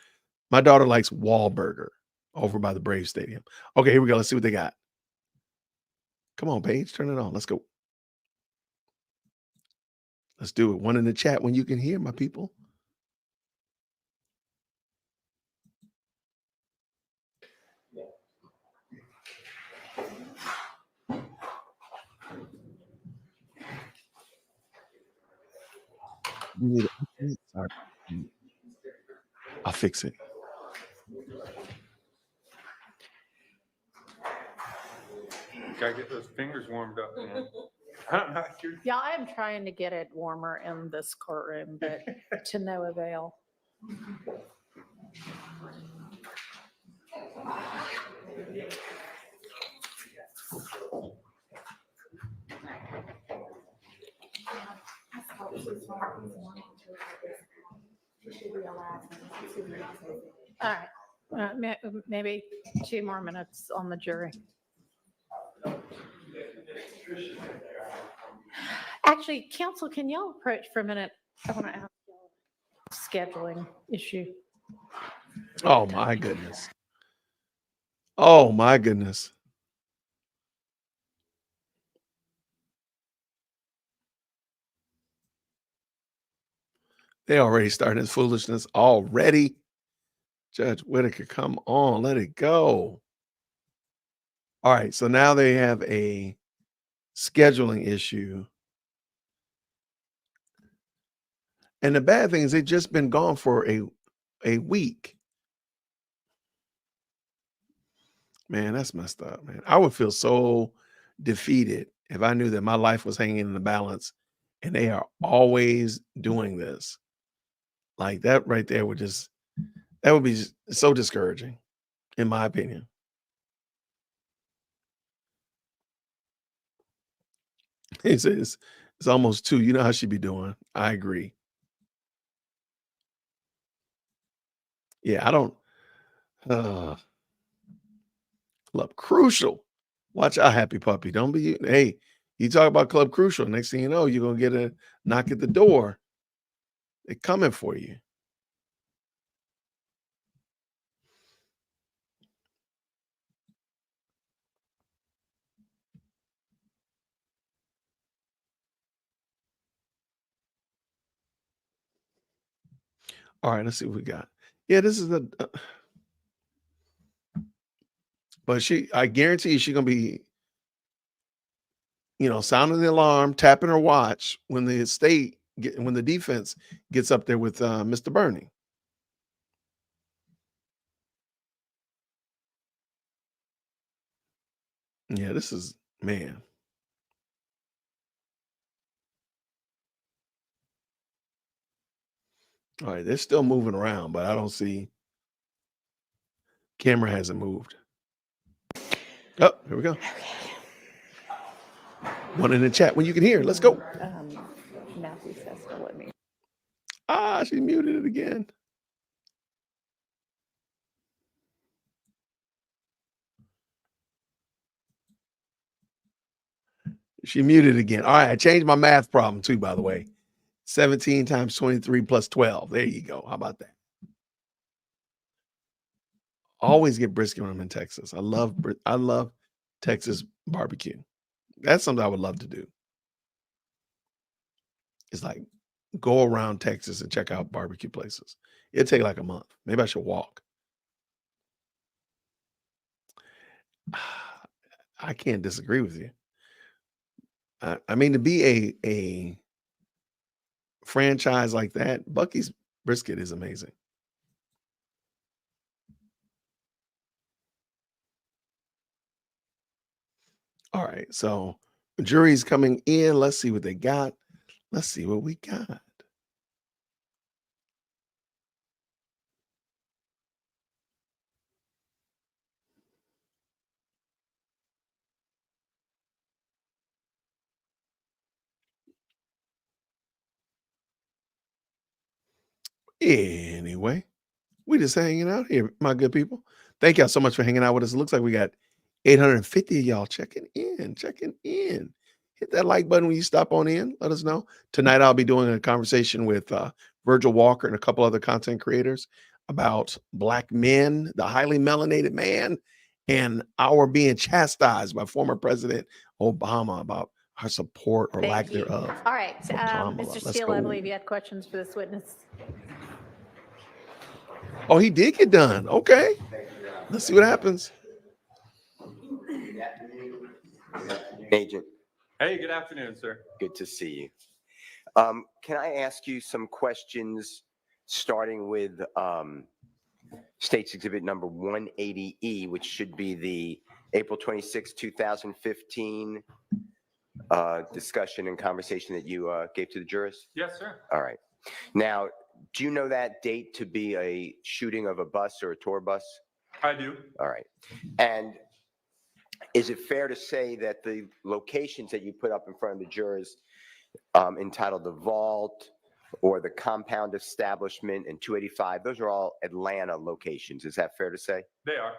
[SPEAKER 1] my daughter likes Wahlburger over by the Brave Stadium. Okay, here we go. Let's see what they got. Come on, Paige, turn it on. Let's go. Let's do it. One in the chat when you can hear, my people. Sorry. I'll fix it.
[SPEAKER 8] Gotta get those fingers warmed up, man.
[SPEAKER 2] Yeah, I am trying to get it warmer in this courtroom, but to no avail. All right, maybe 2 more minutes on the jury. Actually, counsel, can y'all approach for a minute? I want to ask y'all a scheduling issue.
[SPEAKER 1] Oh my goodness. Oh my goodness. They already started this foolishness already. Judge Whitaker, come on, let it go. All right, so now they have a scheduling issue. And the bad thing is they've just been gone for a week. Man, that's messed up, man. I would feel so defeated if I knew that my life was hanging in the balance and they are always doing this. Like that right there that would be so discouraging, in my opinion. He says it's almost 2. You know how she be doing. I agree. Yeah, I don't Club Crucial. Watch out, Happy Puppy. Don't be, hey, you talk about Club Crucial. Next thing you know, you're going to get a knock at the door. They're coming for you. All right, let's see what we got. Yeah, this is but I guarantee you she's going to be, sounding the alarm, tapping her watch when when the defense gets up there with Mr. Bernie. Yeah, this is, man. All right, they're still moving around, but I don't see. Camera hasn't moved. Oh, here we go. One in the chat when you can hear. Let's go.
[SPEAKER 2] Matthew says to let me.
[SPEAKER 1] She muted it again. She muted again. All right, I changed my math problem too, by the way. 17 times 23 plus 12. There you go. How about that? Always get brisket when I'm in Texas. I love Texas barbecue. That's something I would love to do. It's like go around Texas and check out barbecue places. It'd take like a month. Maybe I should walk. I can't disagree with you. I mean, to be a franchise like that, Bucky's brisket is amazing. All right, so the jury's coming in. Let's see what they got. Let's see what we got. Anyway, we just hanging out here, my good people. Thank y'all so much for hanging out with us. It looks like we got 850 of y'all checking in. Hit that like button when you stop on in. Let us know. Tonight, I'll be doing a conversation with Virgil Walker and a couple other content creators about Black men, the highly melanated man, and our being chastised by former President Obama about our support or lack thereof.
[SPEAKER 2] All right,
[SPEAKER 1] Kamala.
[SPEAKER 2] Mr.
[SPEAKER 1] Let's
[SPEAKER 2] Steele,
[SPEAKER 1] go.
[SPEAKER 2] I believe you had questions for this witness.
[SPEAKER 1] Oh, he did get done. Okay. Let's see what happens.
[SPEAKER 7] Agent.
[SPEAKER 8] Hey, good afternoon, sir.
[SPEAKER 7] Good to see you. Can I ask you some questions starting with State's Exhibit number 180E, which should be the April 26, 2015 discussion and conversation that you gave to the jurors?
[SPEAKER 8] Yes, sir.
[SPEAKER 7] All right. Now, do you know that date to be a shooting of a bus or a tour bus?
[SPEAKER 8] I do.
[SPEAKER 7] All right. And is it fair to say that the locations that you put up in front of the jurors entitled The Vault or the Compound Establishment and 285. Those are all Atlanta locations. Is that fair to say?
[SPEAKER 8] They are.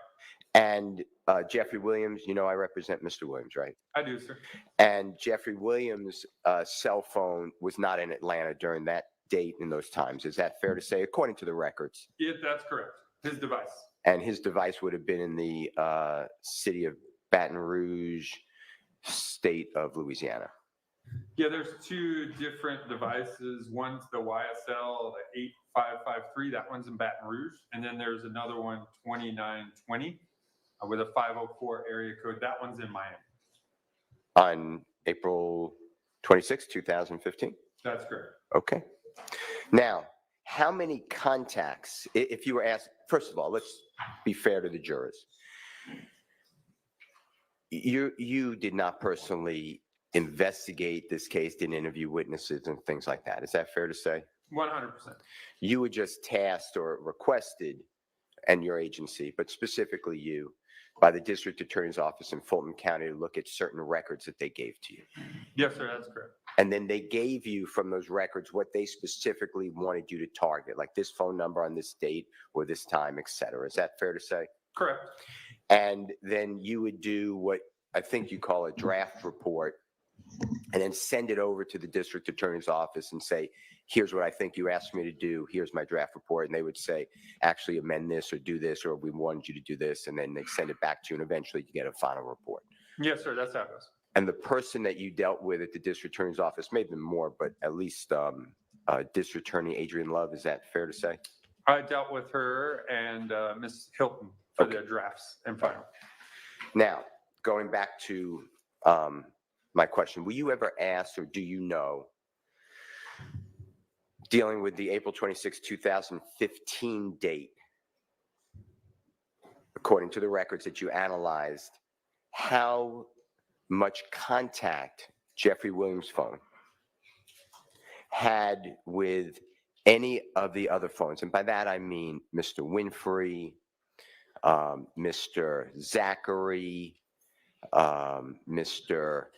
[SPEAKER 7] And Jeffrey Williams, you know I represent Mr. Williams, right?
[SPEAKER 8] I do, sir.
[SPEAKER 7] And Jeffrey Williams' cell phone was not in Atlanta during that date and those times. Is that fair to say, according to the records?
[SPEAKER 8] Yeah, that's correct. His device.
[SPEAKER 7] And his device would have been in the city of Baton Rouge, state of Louisiana.
[SPEAKER 8] Yeah, there's two different devices. One's the YSL, the 8553. That one's in Baton Rouge. And then there's another one, 2920, with a 504 area code. That one's in Miami.
[SPEAKER 7] On April 26, 2015?
[SPEAKER 8] That's correct.
[SPEAKER 7] Okay. Now, how many contacts, if you were asked, first of all, let's be fair to the jurors. You did not personally investigate this case, didn't interview witnesses and things like that. Is that fair to say?
[SPEAKER 8] 100%.
[SPEAKER 7] You were just tasked or requested, and your agency, but specifically you, by the district attorney's office in Fulton County to look at certain records that they gave to you.
[SPEAKER 8] Yes, sir, that's correct.
[SPEAKER 7] And then they gave you from those records what they specifically wanted you to target, like this phone number on this date or this time, et cetera. Is that fair to say?
[SPEAKER 8] Correct.
[SPEAKER 7] And then you would do what I think you call a draft report and then send it over to the district attorney's office and say, here's what I think you asked me to do. Here's my draft report. And they would say, actually amend this or do this, or we wanted you to do this. And then they send it back to you and eventually you get a final report.
[SPEAKER 8] Yes, sir, that's how it goes.
[SPEAKER 7] And the person that you dealt with at the district attorney's office, maybe more, but at least District Attorney Adrian Love, is that fair to say?
[SPEAKER 8] I dealt with her and Ms. Hilton for the drafts and final.
[SPEAKER 7] Now, going back to my question, were you ever asked or do you know, dealing with the April 26, 2015 date, according to the records that you analyzed, how much contact Jeffrey Williams' phone had with any of the other phones? And by that, I mean Mr. Winfrey, Mr. Zachary, Mr.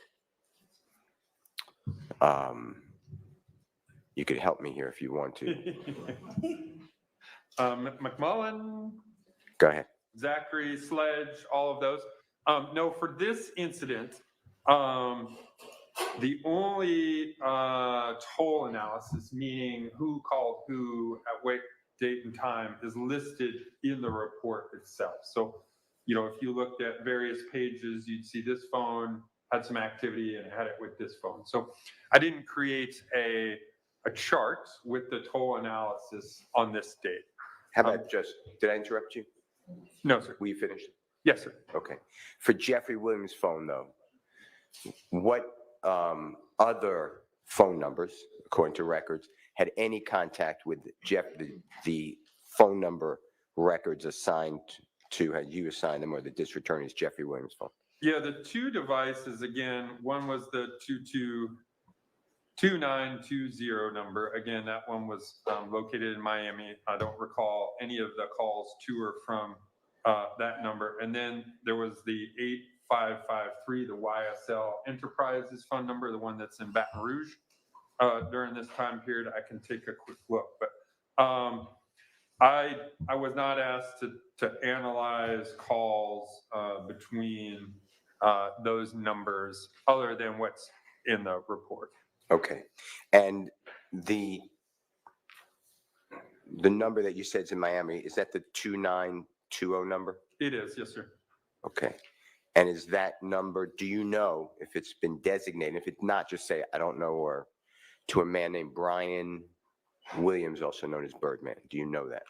[SPEAKER 7] You could help me here if you want to.
[SPEAKER 8] McMullen.
[SPEAKER 7] Go ahead.
[SPEAKER 8] Zachary, Sledge, all of those. No, for this incident, the only toll analysis, meaning who called who at what date and time, is listed in the report itself. So, you know, if you looked at various pages, you'd see this phone had some activity and had it with this phone. So I didn't create a chart with the toll analysis on this date.
[SPEAKER 7] How about did I interrupt you?
[SPEAKER 8] No, sir.
[SPEAKER 7] Were you finished?
[SPEAKER 8] Yes, sir.
[SPEAKER 7] Okay. For Jeffrey Williams' phone, though, what other phone numbers, according to records, had any contact with the phone number records assigned to, had you assigned them, or the district attorney's Jeffrey Williams' phone?
[SPEAKER 8] Yeah, the two devices, again, one was the 2920 number. Again, that one was located in Miami. I don't recall any of the calls to or from that number. And then there was the 8553, the YSL Enterprises phone number, the one that's in Baton Rouge. During this time period, I can take a quick look. But I was not asked to analyze calls between those numbers other than what's in the report.
[SPEAKER 7] Okay. And the number that you said is in Miami, is that the 2920 number?
[SPEAKER 8] It is, yes, sir.
[SPEAKER 7] Okay. And is that number, do you know if it's been designated? If it's not, just say, I don't know, or to a man named Brian Williams, also known as Birdman. Do you know that?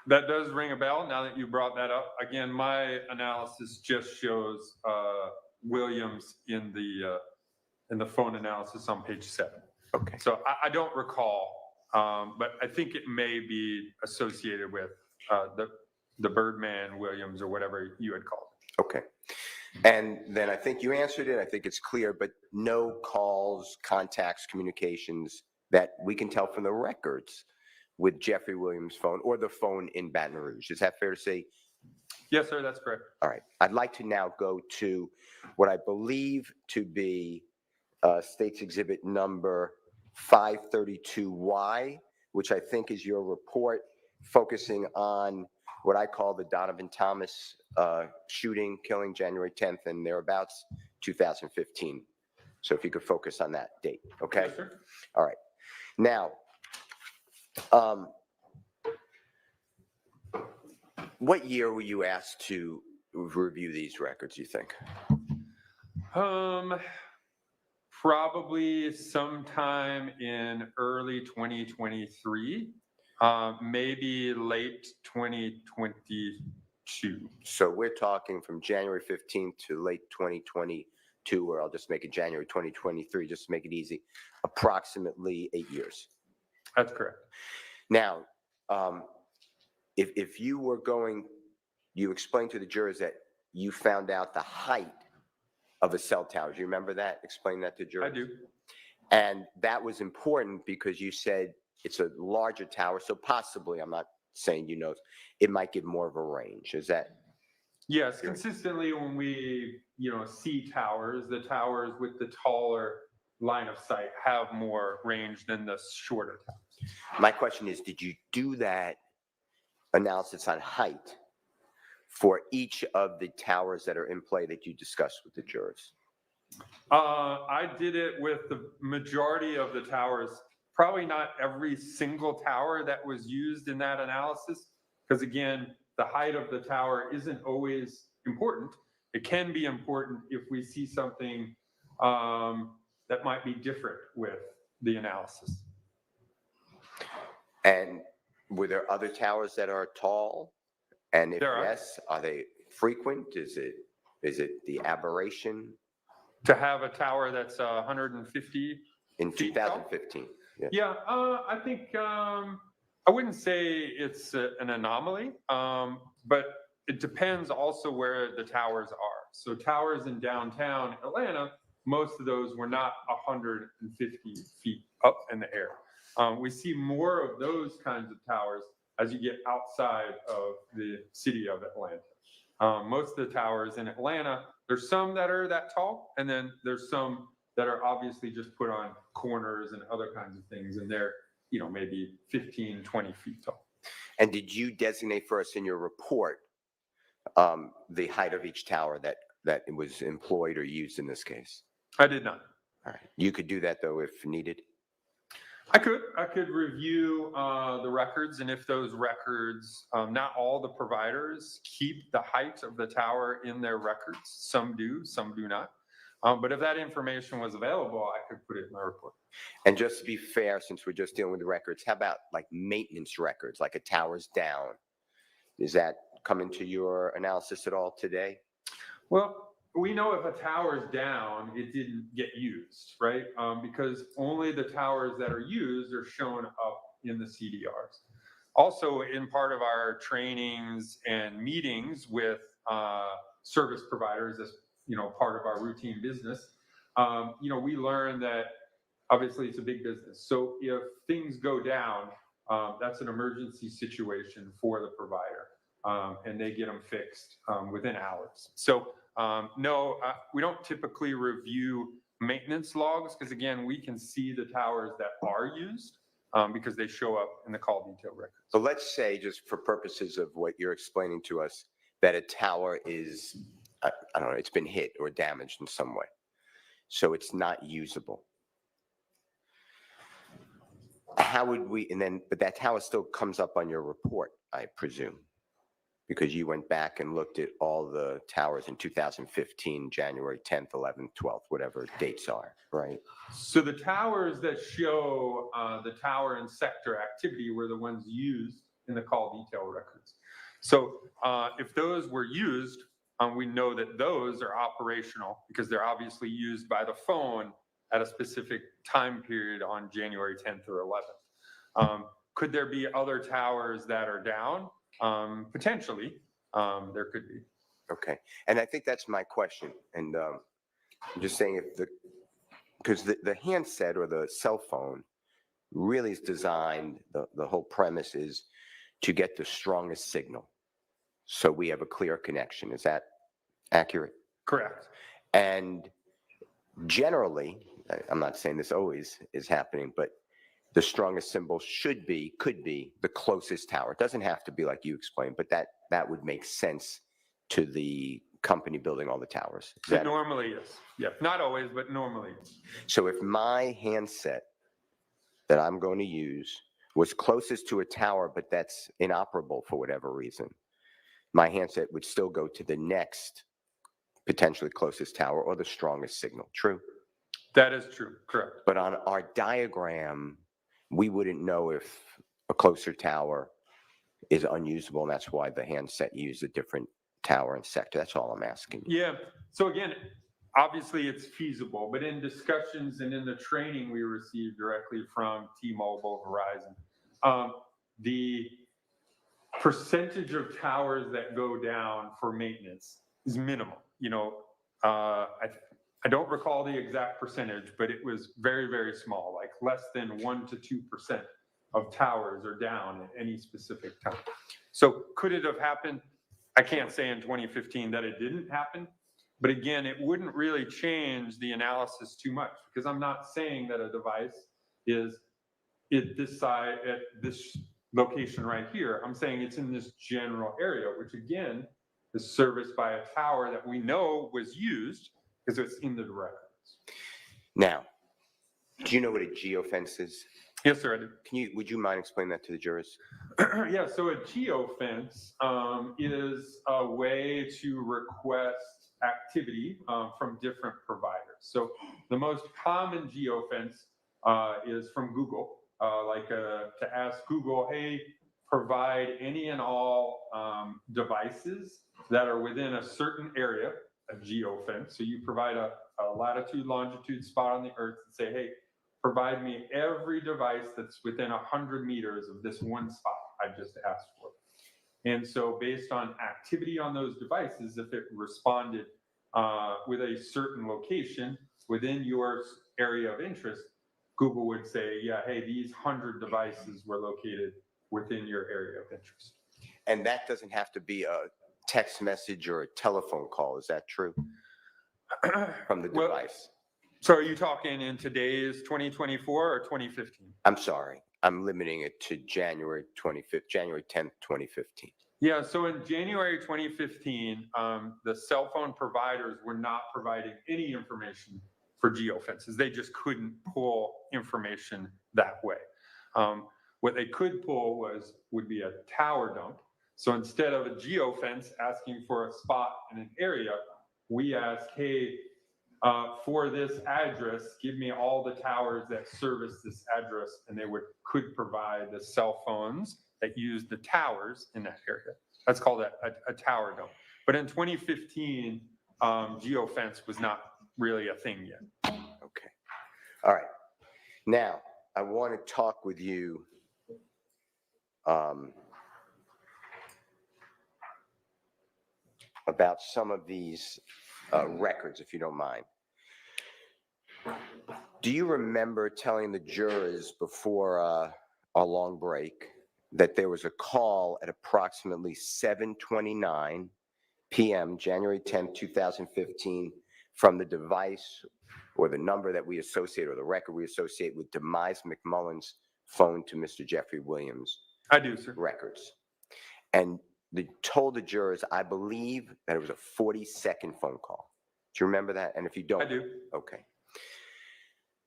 [SPEAKER 8] That does ring a bell now that you brought that up. Again, my analysis just shows Williams in the phone analysis on page 7.
[SPEAKER 7] Okay.
[SPEAKER 8] So I don't recall, but I think it may be associated with the Birdman Williams or whatever you had called it.
[SPEAKER 7] Okay. And then I think you answered it. I think it's clear, but no calls, contacts, communications that we can tell from the records with Jeffrey Williams' phone or the phone in Baton Rouge. Is that fair to say?
[SPEAKER 8] Yes, sir, that's correct.
[SPEAKER 7] All right. I'd like to now go to what I believe to be State's Exhibit number 532Y, which I think is your report focusing on what I call the Donovan Thomas shooting, killing January 10th and thereabouts, 2015. So if you could focus on that date, okay?
[SPEAKER 8] Yes, sir.
[SPEAKER 7] All right. Now, what year were you asked to review these records, you think?
[SPEAKER 8] Probably sometime in early 2023, maybe late 2022.
[SPEAKER 7] So we're talking from January 15th to late 2022, or I'll just make it January 2023, just to make it easy, approximately 8 years.
[SPEAKER 8] That's correct.
[SPEAKER 7] Now, if you were going, you explained to the jurors that you found out the height of a cell tower. Do you remember that? Explain that to jurors.
[SPEAKER 8] I do.
[SPEAKER 7] And that was important because you said it's a larger tower, so possibly, I'm not saying you know, it might give more of a range. Is that?
[SPEAKER 8] Yes, consistently when we, see towers, the towers with the taller line of sight have more range than the shorter towers.
[SPEAKER 7] My question is, did you do that analysis on height for each of the towers that are in play that you discussed with the jurors?
[SPEAKER 8] I did it with the majority of the towers, probably not every single tower that was used in that analysis, because again, the height of the tower isn't always important. It can be important if we see something that might be different with the analysis.
[SPEAKER 7] And were there other towers that are tall? And if yes, are they frequent? Is it the aberration?
[SPEAKER 8] To have a tower that's 150
[SPEAKER 7] in 2015.
[SPEAKER 8] Yeah, I think I wouldn't say it's an anomaly, but it depends also where the towers are. So towers in downtown Atlanta, most of those were not 150 feet up in the air. We see more of those kinds of towers as you get outside of the city of Atlanta. Most of the towers in Atlanta, there's some that are that tall, and then there's some that are obviously just put on corners and other kinds of things, and they're, maybe 15, 20 feet tall.
[SPEAKER 7] And did you designate for us in your report the height of each tower that was employed or used in this case?
[SPEAKER 8] I did not.
[SPEAKER 7] All right. You could do that, though, if needed?
[SPEAKER 8] I could review the records, and if those records, not all the providers keep the height of the tower in their records. Some do, some do not. But if that information was available, I could put it in my report.
[SPEAKER 7] And just to be fair, since we're just dealing with the records, how about like maintenance records, like a tower's down? Is that come into your analysis at all today?
[SPEAKER 8] Well, we know if a tower's down, it didn't get used, right? Because only the towers that are used are shown up in the CDRs. Also, in part of our trainings and meetings with service providers, as part of our routine business, we learn that obviously it's a big business. So if things go down, that's an emergency situation for the provider, and they get them fixed within hours. So no, we don't typically review maintenance logs because, again, we can see the towers that are used because they show up in the call detail records.
[SPEAKER 7] So let's say, just for purposes of what you're explaining to us, that a tower is, I don't know, it's been hit or damaged in some way. So it's not usable. How would we, but that tower still comes up on your report, I presume, because you went back and looked at all the towers in 2015, January 10th, 11th, 12th, whatever dates are, right?
[SPEAKER 8] So the towers that show the tower and sector activity were the ones used in the call detail records. So if those were used, we know that those are operational because they're obviously used by the phone at a specific time period on January 10th or 11th. Could there be other towers that are down? Potentially, there could be.
[SPEAKER 7] Okay, and I think that's my question. And I'm just saying, because the handset or the cell phone really is designed, the whole premise is to get the strongest signal. So we have a clear connection. Is that accurate?
[SPEAKER 8] Correct.
[SPEAKER 7] And generally, I'm not saying this always is happening, but the strongest symbol could be the closest tower. It doesn't have to be like you explained, but that would make sense to the company building all the towers.
[SPEAKER 8] It normally is. Yeah, not always, but normally.
[SPEAKER 7] So if my handset that I'm going to use was closest to a tower, but that's inoperable for whatever reason, my handset would still go to the next potentially closest tower or the strongest signal. True?
[SPEAKER 8] That is true. Correct.
[SPEAKER 7] But on our diagram, we wouldn't know if a closer tower is unusable, and that's why the handset used a different tower and sector. That's all I'm asking.
[SPEAKER 8] Yeah. So again, obviously it's feasible, but in discussions and in the training we received directly from T-Mobile, Verizon, the percentage of towers that go down for maintenance is minimal. You know, I don't recall the exact percentage, but it was very, very small, like less than 1 to 2% of towers are down at any specific time. So could it have happened? I can't say in 2015 that it didn't happen, but again, it wouldn't really change the analysis too much because I'm not saying that a device is at this side, at this location right here. I'm saying it's in this general area, which again is serviced by a tower that we know was used because it's in the records.
[SPEAKER 7] Now, do you know what a geofence is?
[SPEAKER 8] Yes, sir, I do.
[SPEAKER 7] Would you mind explaining that to the jurors?
[SPEAKER 8] Yeah, so a geofence is a way to request activity from different providers. So the most common geofence is from Google, to ask Google, hey, provide any and all devices that are within a certain area, a geofence. So you provide a latitude, longitude spot on the earth and say, hey, provide me every device that's within 100 meters of this one spot I just asked for. And so based on activity on those devices, if it responded with a certain location within your area of interest, Google would say, yeah, hey, these 100 devices were located within your area of interest.
[SPEAKER 7] And that doesn't have to be a text message or a telephone call. Is that true? From the device.
[SPEAKER 8] So are you talking in today's 2024 or 2015?
[SPEAKER 7] I'm sorry. I'm limiting it to January 10th, 2015.
[SPEAKER 8] Yeah, so in January 2015, the cell phone providers were not providing any information for geofences. They just couldn't pull information that way. What they could pull would be a tower dump. So instead of a geofence asking for a spot in an area, we asked, hey, for this address, give me all the towers that service this address, and they could provide the cell phones that use the towers in that area. That's called a tower dump. But in 2015, geofence was not really a thing yet.
[SPEAKER 7] Okay. All right. Now, I want to talk with you about some of these records, if you don't mind. Do you remember telling the jurors before our long break that there was a call at approximately 7:29 p.m., January 10th, 2015, from the device or the number that we associate or the record we associate with Demise McMullen's phone to Mr. Jeffrey Williams?
[SPEAKER 8] I do, sir.
[SPEAKER 7] Records. And they told the jurors, I believe, that it was a 40-second phone call. Do you remember that? And if you don't,
[SPEAKER 8] I do.
[SPEAKER 7] Okay.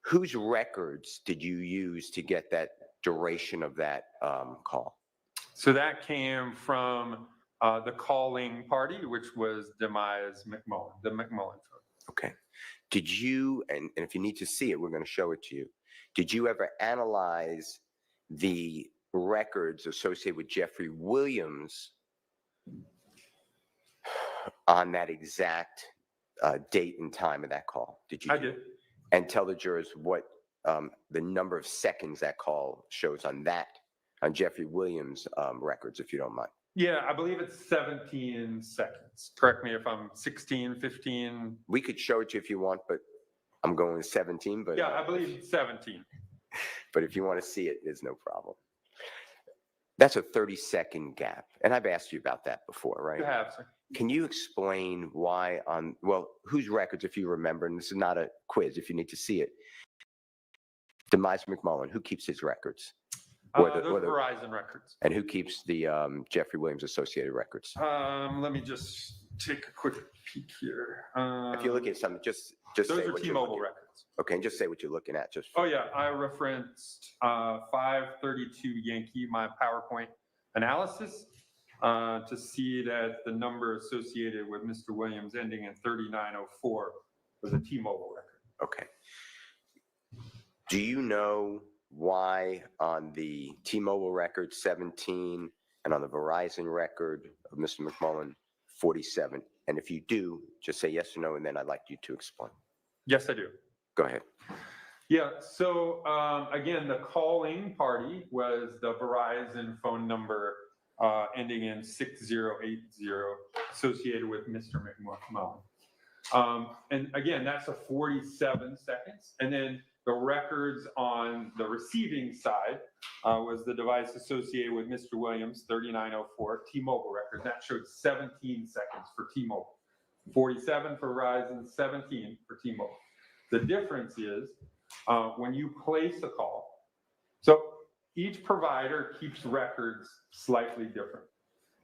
[SPEAKER 7] Whose records did you use to get that duration of that call?
[SPEAKER 8] So that came from the calling party, which was Demise McMullen, the McMullen phone.
[SPEAKER 7] Okay. Did you, and if you need to see it, we're going to show it to you. Did you ever analyze the records associated with Jeffrey Williams on that exact date and time of that call? Did you?
[SPEAKER 8] I did.
[SPEAKER 7] And tell the jurors what the number of seconds that call shows on Jeffrey Williams' records, if you don't mind.
[SPEAKER 8] Yeah, I believe it's 17 seconds. Correct me if I'm 16, 15.
[SPEAKER 7] We could show it to you if you want, but I'm going with 17. But
[SPEAKER 8] yeah, I believe it's 17.
[SPEAKER 7] But if you want to see it, there's no problem. That's a 30-second gap. And I've asked you about that before, right?
[SPEAKER 8] You have, sir.
[SPEAKER 7] Can you explain why well, whose records, if you remember, and this is not a quiz if you need to see it, Demise McMullen, who keeps his records?
[SPEAKER 8] Those are Verizon records.
[SPEAKER 7] And who keeps the Jeffrey Williams Associated records?
[SPEAKER 8] Let me just take a quick peek here.
[SPEAKER 7] If you're looking at something, just
[SPEAKER 8] those
[SPEAKER 7] say
[SPEAKER 8] are
[SPEAKER 7] what you're
[SPEAKER 8] T-Mobile
[SPEAKER 7] looking at.
[SPEAKER 8] records.
[SPEAKER 7] Okay, and just say what you're looking at. Just
[SPEAKER 8] Oh yeah, I referenced 532 Yankee, my PowerPoint analysis, to see that the number associated with Mr. Williams ending in 3904 was a T-Mobile record.
[SPEAKER 7] Okay. Do you know why on the T-Mobile record 17 and on the Verizon record of Mr. McMullen 47? And if you do, just say yes or no, and then I'd like you to explain.
[SPEAKER 8] Yes, I do.
[SPEAKER 7] Go ahead.
[SPEAKER 8] Yeah, so again, the calling party was the Verizon phone number ending in 6080 associated with Mr. McMullen. And again, that's a 47 seconds. And then the records on the receiving side was the device associated with Mr. Williams, 3904, T-Mobile record. That showed 17 seconds for T-Mobile. 47 for Verizon, 17 for T-Mobile. The difference is when you place a call, so each provider keeps records slightly different,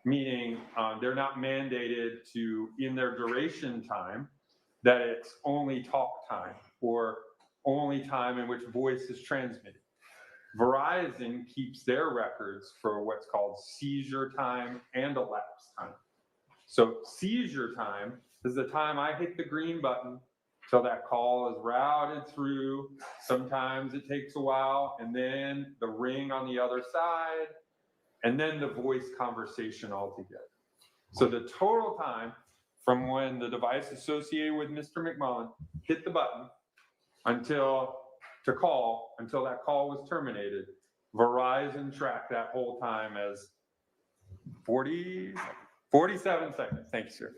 [SPEAKER 8] meaning they're not mandated to, in their duration time, that it's only talk time or only time in which voice is transmitted. Verizon keeps their records for what's called seizure time and elapsed time. So seizure time is the time I hit the green button till that call is routed through. Sometimes it takes a while, and then the ring on the other side, and then the voice conversation altogether. So the total time from when the device associated with Mr. McMullen hit the button until that call was terminated, Verizon tracked that whole time as 47 seconds. Thank you, sir.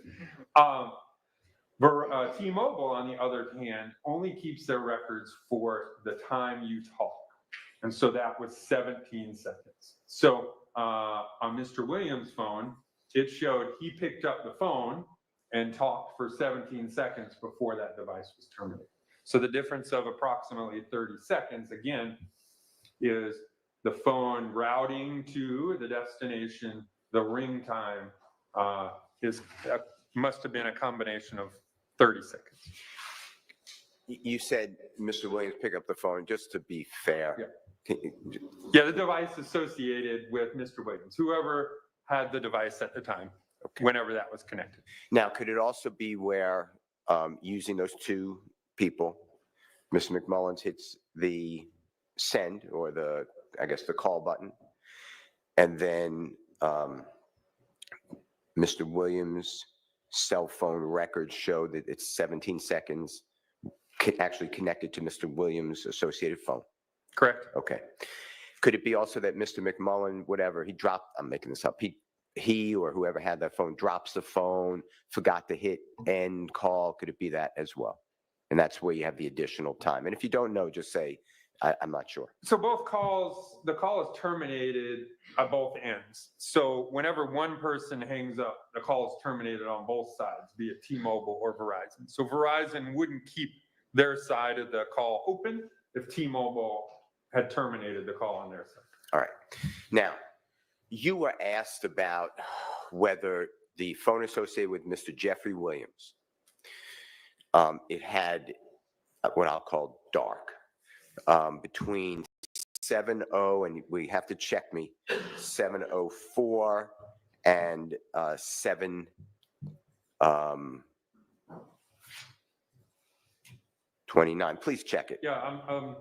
[SPEAKER 8] T-Mobile, on the other hand, only keeps their records for the time you talk. And so that was 17 seconds. So on Mr. Williams' phone, it showed he picked up the phone and talked for 17 seconds before that device was terminated. So the difference of approximately 30 seconds, again, is the phone routing to the destination, the ring time must have been a combination of 30 seconds.
[SPEAKER 7] You said Mr. Williams picked up the phone, just to be fair.
[SPEAKER 8] Yeah. Yeah, the device associated with Mr. Williams, whoever had the device at the time, whenever that was connected.
[SPEAKER 7] Now, could it also be where using those two people, Mr. McMullen hits the send or the call button, and then Mr. Williams' cell phone records show that it's 17 seconds actually connected to Mr. Williams' associated phone?
[SPEAKER 8] Correct.
[SPEAKER 7] Okay. Could it be also that Mr. McMullen, whatever, he dropped, I'm making this up, he or whoever had that phone drops the phone, forgot to hit end call? Could it be that as well? And that's where you have the additional time. And if you don't know, just say, I'm not sure.
[SPEAKER 8] So both calls, the call is terminated at both ends. So whenever one person hangs up, the call is terminated on both sides, be it T-Mobile or Verizon. So Verizon wouldn't keep their side of the call open if T-Mobile had terminated the call on their side.
[SPEAKER 7] All right. Now, you were asked about whether the phone associated with Mr. Jeffrey Williams, it had what I'll call dark, between 70, and we have to check me, 704 and 729. Please check it.
[SPEAKER 8] Yeah, I'm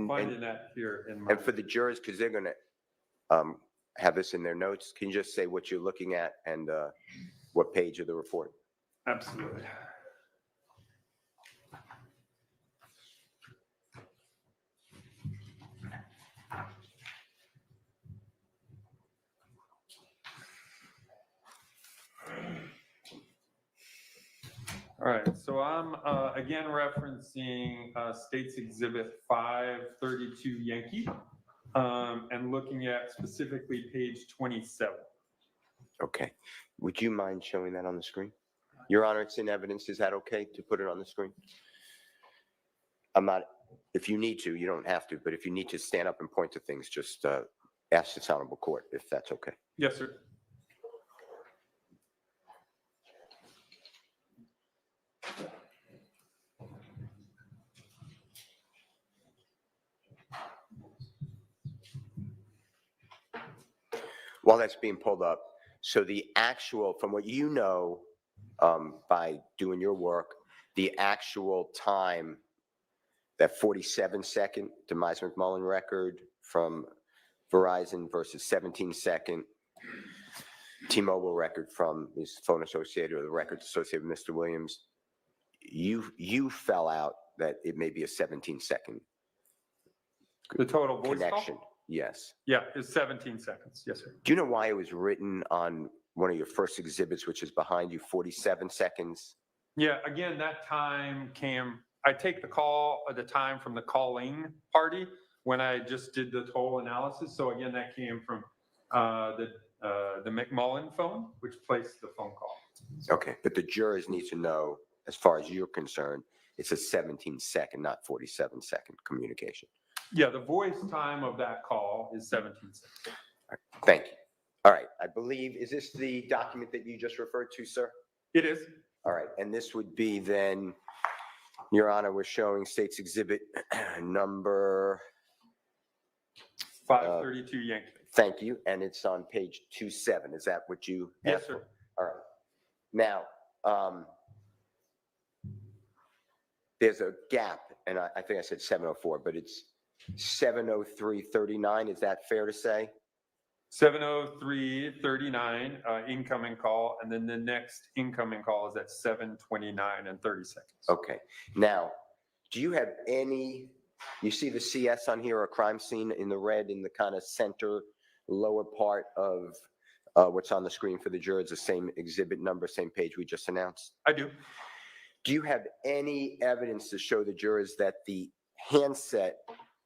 [SPEAKER 8] finding that here in my.
[SPEAKER 7] And for the jurors, because they're going to have this in their notes, can you just say what you're looking at and what page of the report?
[SPEAKER 8] Absolutely. All right, so I'm again referencing States Exhibit 532 Yankee. and looking at specifically page 27.
[SPEAKER 7] Okay. Would you mind showing that on the screen? Your Honor, it's in evidence. Is that okay to put it on the screen? I'm not, if you need to, you don't have to, but if you need to stand up and point to things, just ask this honorable court if that's okay.
[SPEAKER 8] Yes, sir.
[SPEAKER 7] While that's being pulled up, so the actual, from what you know, by doing your work, the actual time, that 47-second Demise McMullen record from Verizon versus 17-second T-Mobile record from his phone associated or the records associated with Mr. Williams, you fell out that it may be a 17-second
[SPEAKER 8] The total voice
[SPEAKER 7] connection.
[SPEAKER 8] call?
[SPEAKER 7] Yes.
[SPEAKER 8] Yeah, it's 17 seconds. Yes, sir.
[SPEAKER 7] Do you know why it was written on one of your first exhibits, which is behind you, 47 seconds?
[SPEAKER 8] Yeah, again, that time came, I take the call at the time from the calling party when I just did the total analysis. So again, that came from the McMullen phone, which placed the phone call.
[SPEAKER 7] Okay, but the jurors need to know, as far as you're concerned, it's a 17-second, not 47-second communication.
[SPEAKER 8] Yeah, the voice time of that call is 17 seconds.
[SPEAKER 7] All right, thank you. All right, I believe, is this the document that you just referred to, sir?
[SPEAKER 8] It is.
[SPEAKER 7] All right, and this would be then, Your Honor, we're showing State's Exhibit number
[SPEAKER 8] 532 Yankee.
[SPEAKER 7] Thank you, and it's on page 27. Is that what you
[SPEAKER 8] Yes,
[SPEAKER 7] asked
[SPEAKER 8] sir.
[SPEAKER 7] for? All right. Now, there's a gap, and I think I said 704, but it's 703:39. Is that fair to say?
[SPEAKER 8] 7:03:39 incoming call, and then the next incoming call is at 7:29 and 30 seconds.
[SPEAKER 7] Okay. Now, do you have any, you see the CS on here, a crime scene in the red in the kind of center lower part of what's on the screen for the jurors, the same exhibit number, same page we just announced?
[SPEAKER 8] I do.
[SPEAKER 7] Do you have any evidence to show the jurors that the handset,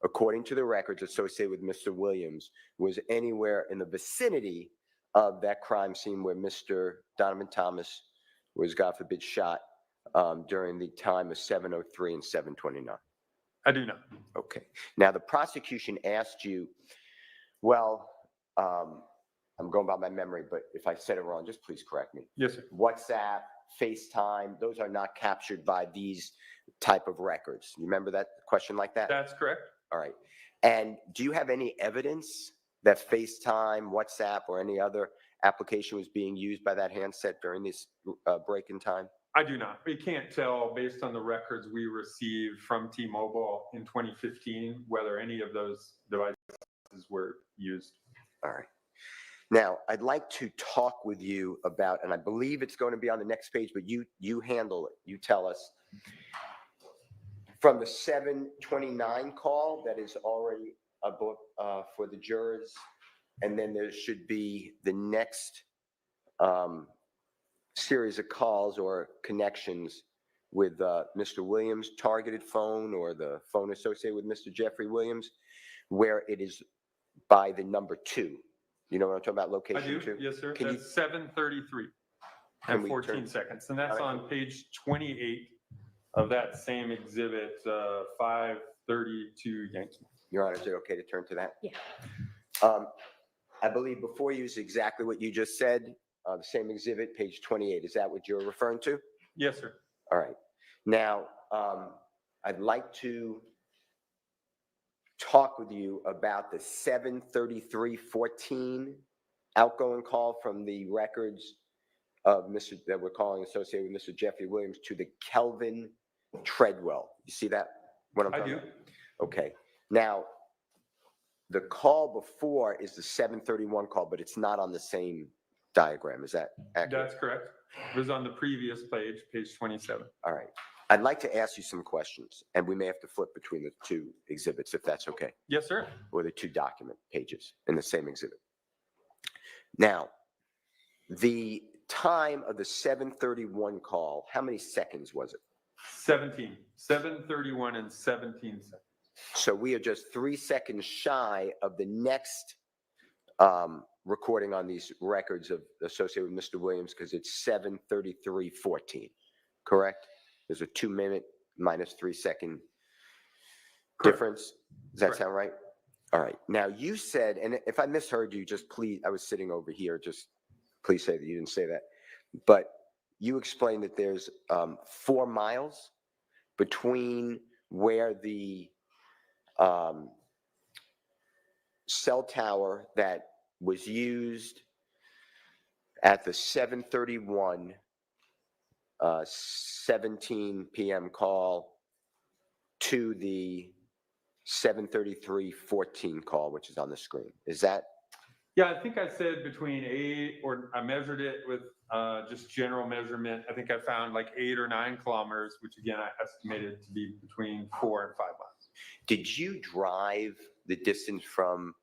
[SPEAKER 7] according to the records associated with Mr. Williams, was anywhere in the vicinity of that crime scene where Mr. Donovan Thomas was, God forbid, shot during the time of 7:03 and 7:29?
[SPEAKER 8] I do not.
[SPEAKER 7] Okay. Now, the prosecution asked you, well, I'm going by my memory, but if I said it wrong, just please correct me.
[SPEAKER 8] Yes, sir.
[SPEAKER 7] WhatsApp, FaceTime, those are not captured by these type of records. You remember that question like that?
[SPEAKER 8] That's correct.
[SPEAKER 7] All right. And do you have any evidence that FaceTime, WhatsApp, or any other application was being used by that handset during this break in time?
[SPEAKER 8] I do not. We can't tell based on the records we received from T-Mobile in 2015 whether any of those devices were used.
[SPEAKER 7] All right. Now, I'd like to talk with you about, and I believe it's going to be on the next page, but you handle it. You tell us. From the 7:29 call that is already a book for the jurors, and then there should be the next series of calls or connections with Mr. Williams' targeted phone or the phone associated with Mr. Jeffrey Williams, where it is by the number 2. You know what I'm talking about, location
[SPEAKER 8] I do,
[SPEAKER 7] 2?
[SPEAKER 8] yes, sir.
[SPEAKER 7] Can
[SPEAKER 8] That's 7:33
[SPEAKER 7] Can
[SPEAKER 8] and
[SPEAKER 7] we
[SPEAKER 8] 14
[SPEAKER 7] turn-
[SPEAKER 8] seconds. And that's
[SPEAKER 7] All right.
[SPEAKER 8] on page 28 of that same exhibit, 532 Yankee.
[SPEAKER 7] Your Honor, is it okay to turn to that?
[SPEAKER 2] Yeah.
[SPEAKER 7] I believe before you is exactly what you just said, the same exhibit, page 28. Is that what you're referring to?
[SPEAKER 8] Yes, sir.
[SPEAKER 7] All right. Now, I'd like to talk with you about the 7:33:14 outgoing call from the records of Mr. that we're calling associated with Mr. Jeffrey Williams to the Kelvin Treadwell. You see that? What I'm
[SPEAKER 8] I
[SPEAKER 7] talking
[SPEAKER 8] do.
[SPEAKER 7] about? Okay. Now, the call before is the 7:31 call, but it's not on the same diagram. Is that accurate?
[SPEAKER 8] That's correct. It was on the previous page, page 27.
[SPEAKER 7] All right. I'd like to ask you some questions, and we may have to flip between the two exhibits if that's okay,
[SPEAKER 8] Yes, sir.
[SPEAKER 7] or the two document pages in the same exhibit. Now, the time of the 7:31 call, how many seconds was it?
[SPEAKER 8] 17, 7:31 and 17 seconds.
[SPEAKER 7] So we are just 3 seconds shy of the next recording on these records associated with Mr. Williams, because it's 7:33:14, correct? There's a 2-minute minus 3 second difference. Does that sound right? All right. Now you said, and if I misheard you, just please, I was sitting over here, just please say that you didn't say that. But you explained that there's 4 miles between where the cell tower that was used at the 7:31 17 p.m. call to the 7:33:14 call, which is on the screen. Is that?
[SPEAKER 8] Yeah, I think I said between 8, or I measured it with just general measurement. I think I found like 8 or 9 kilometers, which again, I estimated to be between 4 and 5 miles.
[SPEAKER 7] Did you drive the distance from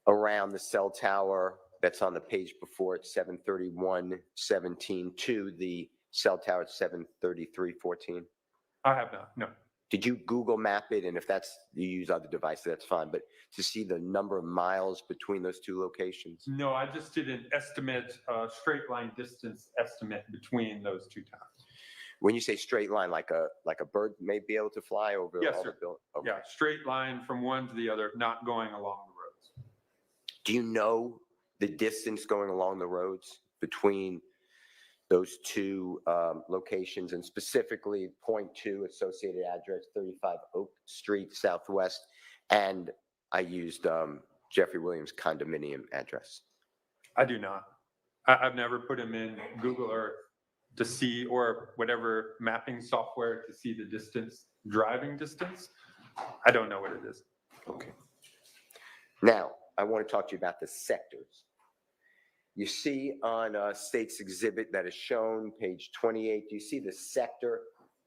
[SPEAKER 7] around the cell tower that's on the page before at 7:31:17 to the cell tower at 7:33:14?
[SPEAKER 8] I have not, no.
[SPEAKER 7] Did you Google map it? And if you use other devices, that's fine. But to see the number of miles between those 2 locations?
[SPEAKER 8] No, I just did an estimate, straight line distance estimate between those 2 towers.
[SPEAKER 7] When you say straight line, like a bird may be able to fly over
[SPEAKER 8] Yes,
[SPEAKER 7] all
[SPEAKER 8] sir.
[SPEAKER 7] the buildings? Okay.
[SPEAKER 8] Yeah, straight line from one to the other, not going along the roads.
[SPEAKER 7] Do you know the distance going along the roads between those 2 locations, and specifically point 2 associated address 35 Oak Street Southwest, and I used Jeffrey Williams condominium address?
[SPEAKER 8] I do not. I've never put them in Google Earth to see, or whatever mapping software to see the distance, driving distance. I don't know what it is.
[SPEAKER 7] Okay. Now, I want to talk to you about the sectors. You see on State's exhibit that is shown, page 28, do you see the sector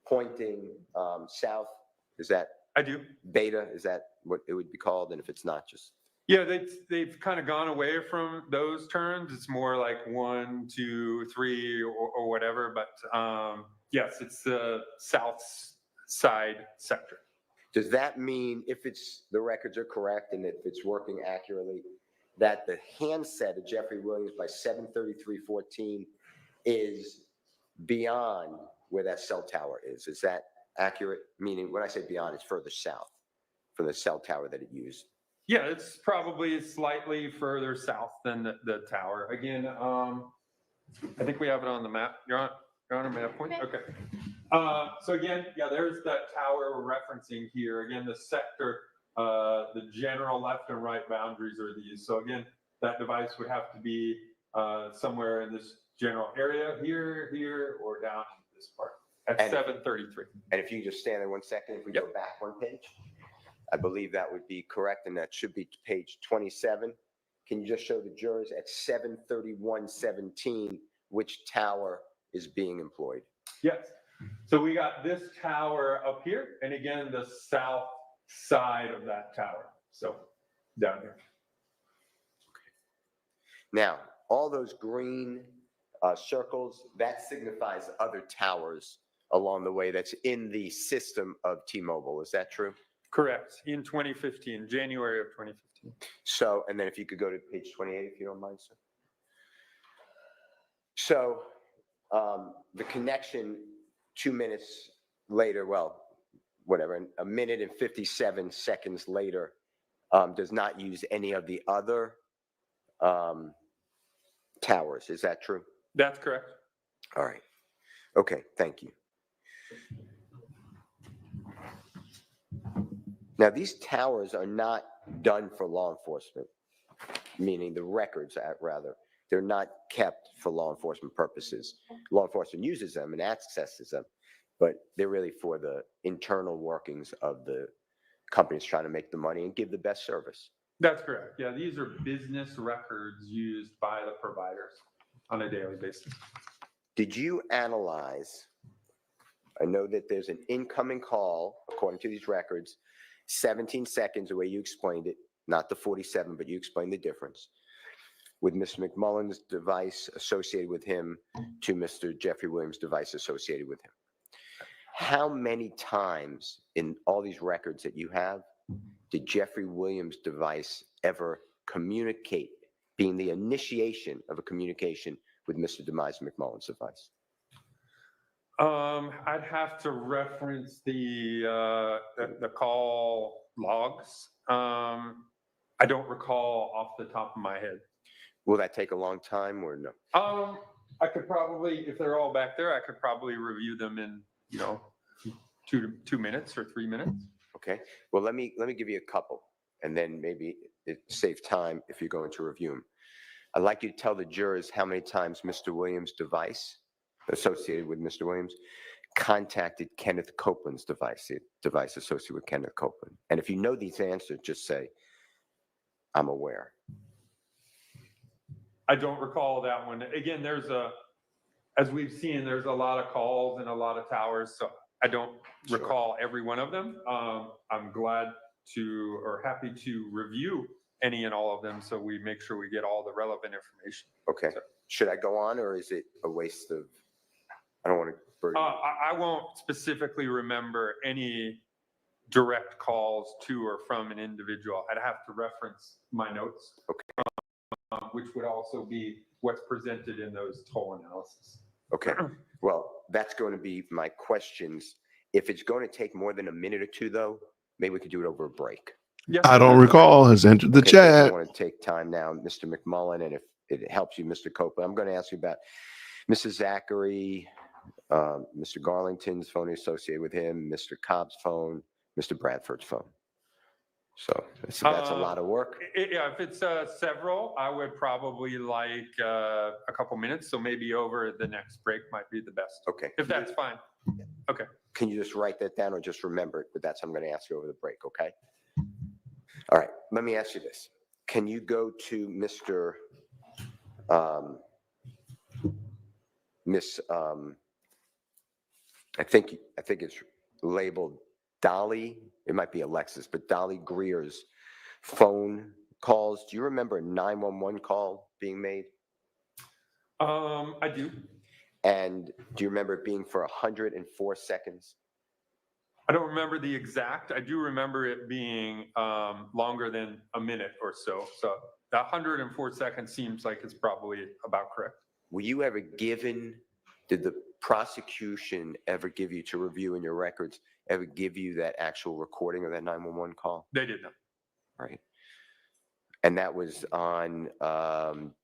[SPEAKER 7] pointing south? Is that?
[SPEAKER 8] I do.
[SPEAKER 7] Beta, is that what it would be called? And if it's not, just.
[SPEAKER 8] Yeah, they've kind of gone away from those terms. It's more like 1, 2, 3, or whatever. But yes, it's the south side sector.
[SPEAKER 7] Does that mean, if the records are correct and if it's working accurately, that the handset of Jeffrey Williams by 7:33:14 is beyond where that cell tower is? Is that accurate? Meaning, when I say beyond, it's further south from the cell tower that it used.
[SPEAKER 8] Yeah, it's probably slightly further south than the tower. Again, I think we have it on the map. You're on a map point? Okay. So again, yeah, there's that tower we're referencing here. Again, the sector, the general left and right boundaries are these. So again, that device would have to be somewhere in this general area, here, or down in this part at 7:33.
[SPEAKER 7] And if you just stand there 1 second, if we go back 1 page, I believe that would be correct, and that should be page 27. Can you just show the jurors at 7:31:17 which tower is being employed?
[SPEAKER 8] Yes. So we got this tower up here, and again, the south side of that tower. So down here.
[SPEAKER 7] Okay. Now, all those green circles, that signifies other towers along the way that's in the system of T-Mobile. Is that true?
[SPEAKER 8] Correct. In 2015, January of 2015.
[SPEAKER 7] So, and then if you could go to page 28, if you don't mind, sir. So, the connection 2 minutes later, well, whatever, 1 minute and 57 seconds later, does not use any of the other towers. Is that true?
[SPEAKER 8] That's correct.
[SPEAKER 7] All right. Okay, thank you. Now, these towers are not done for law enforcement, meaning the records, rather, they're not kept for law enforcement purposes. Law enforcement uses them and accesses them, but they're really for the internal workings of the companies trying to make the money and give the best service.
[SPEAKER 8] That's correct. Yeah, these are business records used by the providers on a daily basis.
[SPEAKER 7] Did you analyze, I know that there's an incoming call, according to these records, 17 seconds, the way you explained it, not the 47, but you explained the difference, with Mr. McMullen's device associated with him to Mr. Jeffrey Williams' device associated with him. how many times in all these records that you have did Jeffrey Williams' device ever communicate, being the initiation of a communication with Mr. Demise McMullen's device?
[SPEAKER 8] I'd have to reference the call logs. I don't recall off the top of my head.
[SPEAKER 7] Will that take a long time or no?
[SPEAKER 8] I could probably, if they're all back there, I could probably review them in, 2 minutes or 3 minutes.
[SPEAKER 7] Okay. Well, let me give you a couple, and then maybe it saves time if you're going to review them. I'd like you to tell the jurors how many times Mr. Williams' device, associated with Mr. Williams, contacted Kenneth Copeland's device, the device associated with Kenneth Copeland. And if you know these answers, just say, I'm aware.
[SPEAKER 8] I don't recall that one. Again, as we've seen, there's a lot of calls and a lot of towers, so I don't recall every one of them. I'm glad to, or happy to review any and all of them, so we make sure we get all the relevant information.
[SPEAKER 7] Okay. So, should I go on, or is it a waste of, I don't want to burden you.
[SPEAKER 8] I won't specifically remember any direct calls to or from an individual. I'd have to reference my notes.
[SPEAKER 7] Okay.
[SPEAKER 8] Which would also be what's presented in those toll analysis.
[SPEAKER 7] Okay. Well, that's going to be my questions. If it's going to take more than a minute or two, though, maybe we could do it over a break.
[SPEAKER 8] Yes,
[SPEAKER 1] I don't recall. Has entered the
[SPEAKER 7] Okay,
[SPEAKER 1] chat.
[SPEAKER 7] I want to take time now, Mr. McMullen, and if it helps you, Mr. Copeland, I'm going to ask you about Mrs. Zachary, Mr. Garlington's phone associated with him, Mr. Cobb's phone, Mr. Bradford's phone. So that's a lot of work.
[SPEAKER 8] Yeah, if it's several, I would probably like a couple minutes. So maybe over the next break might be the best.
[SPEAKER 7] Okay.
[SPEAKER 8] If that's fine. Okay.
[SPEAKER 7] Can you just write that down or just remember it? But that's what I'm going to ask you over the break, okay? All right, let me ask you this. Can you go to Mr. I think it's labeled Dolly, it might be Alexis, but Dolly Greer's phone calls. Do you remember a 911 call being made?
[SPEAKER 8] I do.
[SPEAKER 7] And do you remember it being for 104 seconds?
[SPEAKER 8] I don't remember the exact. I do remember it being longer than a minute or so. So that 104 seconds seems like it's probably about correct.
[SPEAKER 7] Were you ever given, did the prosecution ever give you to review in your records, ever give you that actual recording of that 911 call?
[SPEAKER 8] They did not.
[SPEAKER 7] Right. And that was on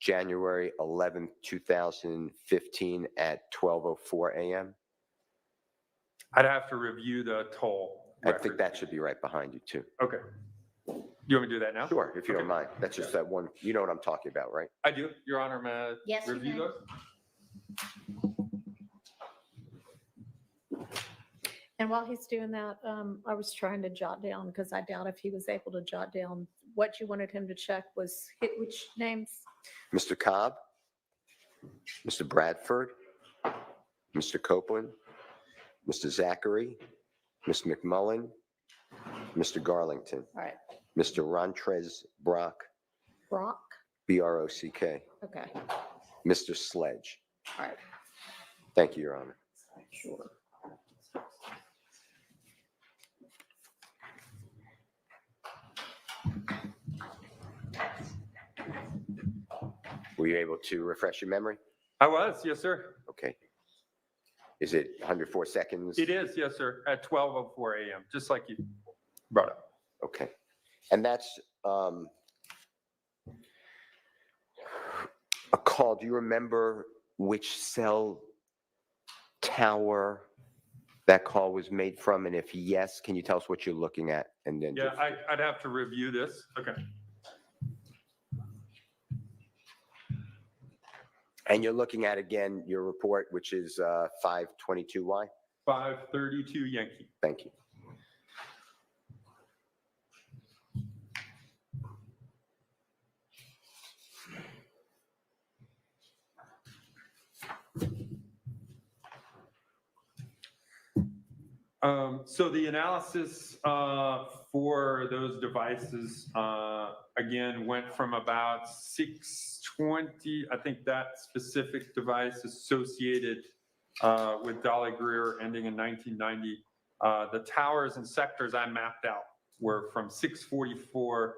[SPEAKER 7] January 11th, 2015 at 12:04 a.m.?
[SPEAKER 8] I'd have to review the toll
[SPEAKER 7] I
[SPEAKER 8] record.
[SPEAKER 7] think that should be right behind you too.
[SPEAKER 8] Okay. You want me to do that now?
[SPEAKER 7] Sure, if you don't mind. That's just that one, you know what I'm talking about, right?
[SPEAKER 8] I do, Your Honor. May I
[SPEAKER 2] Yes, you
[SPEAKER 8] review
[SPEAKER 2] may.
[SPEAKER 8] those?
[SPEAKER 2] And while he's doing that, I was trying to jot down, because I doubt if he was able to jot down what you wanted him to check was which names?
[SPEAKER 7] Mr. Cobb, Mr. Bradford, Mr. Copeland, Mr. Zachary, Ms. McMullen, Mr. Garlington,
[SPEAKER 2] All right,
[SPEAKER 7] Mr. Rontrez Brock,
[SPEAKER 2] Brock,
[SPEAKER 7] B-R-O-C-K,
[SPEAKER 2] okay,
[SPEAKER 7] Mr. Sledge.
[SPEAKER 2] all right,
[SPEAKER 7] Thank you, Your Honor.
[SPEAKER 2] sure.
[SPEAKER 7] Were you able to refresh your memory?
[SPEAKER 8] I was, yes, sir.
[SPEAKER 7] Okay. Is it 104 seconds?
[SPEAKER 8] It is, yes, sir, at 12:04 a.m., just like you brought up.
[SPEAKER 7] Okay. And that's a call. Do you remember which cell tower that call was made from? And if yes, can you tell us what you're looking at? And then
[SPEAKER 8] Yeah, I'd have to review this. Okay.
[SPEAKER 7] And you're looking at, again, your report, which is 522Y?
[SPEAKER 8] 532 Yankee.
[SPEAKER 7] Thank you.
[SPEAKER 8] So the analysis for those devices, again, went from about 620, I think that specific device associated with Dolly Greer ending in 1990. The towers and sectors I mapped out were from 6:44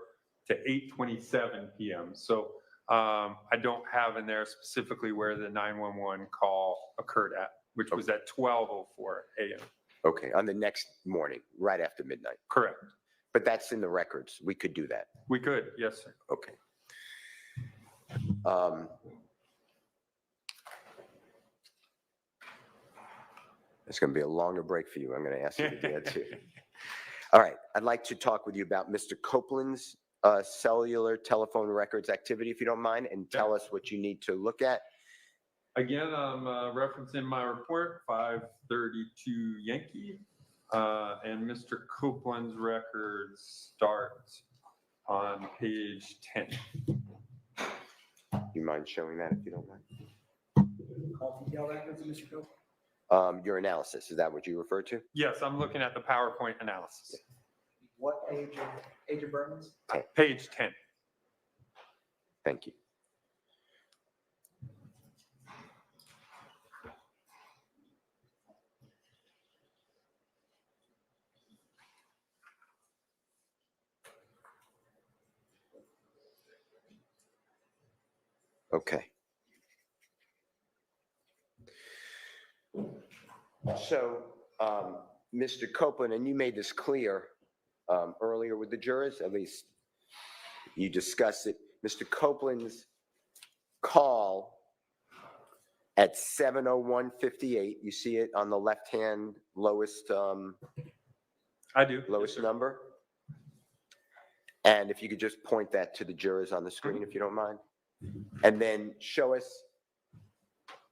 [SPEAKER 8] to 8:27 p.m. So I don't have in there specifically where the 911 call occurred at, which was at 12:04 a.m.
[SPEAKER 7] Okay, on the next morning, right after midnight.
[SPEAKER 8] Correct.
[SPEAKER 7] But that's in the records. We could do that.
[SPEAKER 8] We could, yes, sir.
[SPEAKER 7] Okay. It's going to be a longer break for you. I'm going to ask you to do that too. All right. I'd like to talk with you about Mr. Copeland's cellular telephone records activity, if you don't mind, and tell us what you need to look at.
[SPEAKER 8] Again, I'm referencing my report, 532 Yankee, and Mr. Copeland's records start on page 10.
[SPEAKER 7] You mind showing that if you don't mind?
[SPEAKER 9] Call detail records, Mr. Copeland?
[SPEAKER 7] Your analysis, is that what you refer to?
[SPEAKER 8] Yes, I'm looking at the PowerPoint analysis.
[SPEAKER 9] What page of Agent Berman's?
[SPEAKER 8] Page 10.
[SPEAKER 7] Thank you. Okay. So, Mr. Copeland, and you made this clear earlier with the jurors, at least you discussed it. Mr. Copeland's call at 7:01:58, you see it on the left-hand lowest
[SPEAKER 8] I do.
[SPEAKER 7] lowest number? And if you could just point that to the jurors on the screen, if you don't mind. And then show us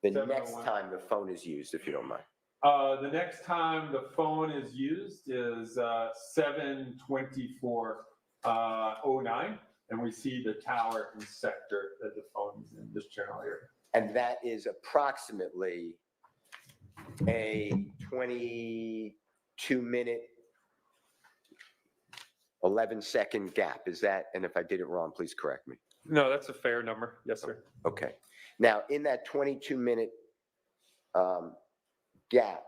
[SPEAKER 7] the next time the phone is used, if you don't mind.
[SPEAKER 8] The next time the phone is used is 7:24:09, and we see the tower and sector that the phone is in, this general area.
[SPEAKER 7] And that is approximately a 22-minute, 11-second gap. Is that, and if I did it wrong, please correct me.
[SPEAKER 8] No, that's a fair number. Yes, sir.
[SPEAKER 7] Okay. Now, in that 22-minute gap,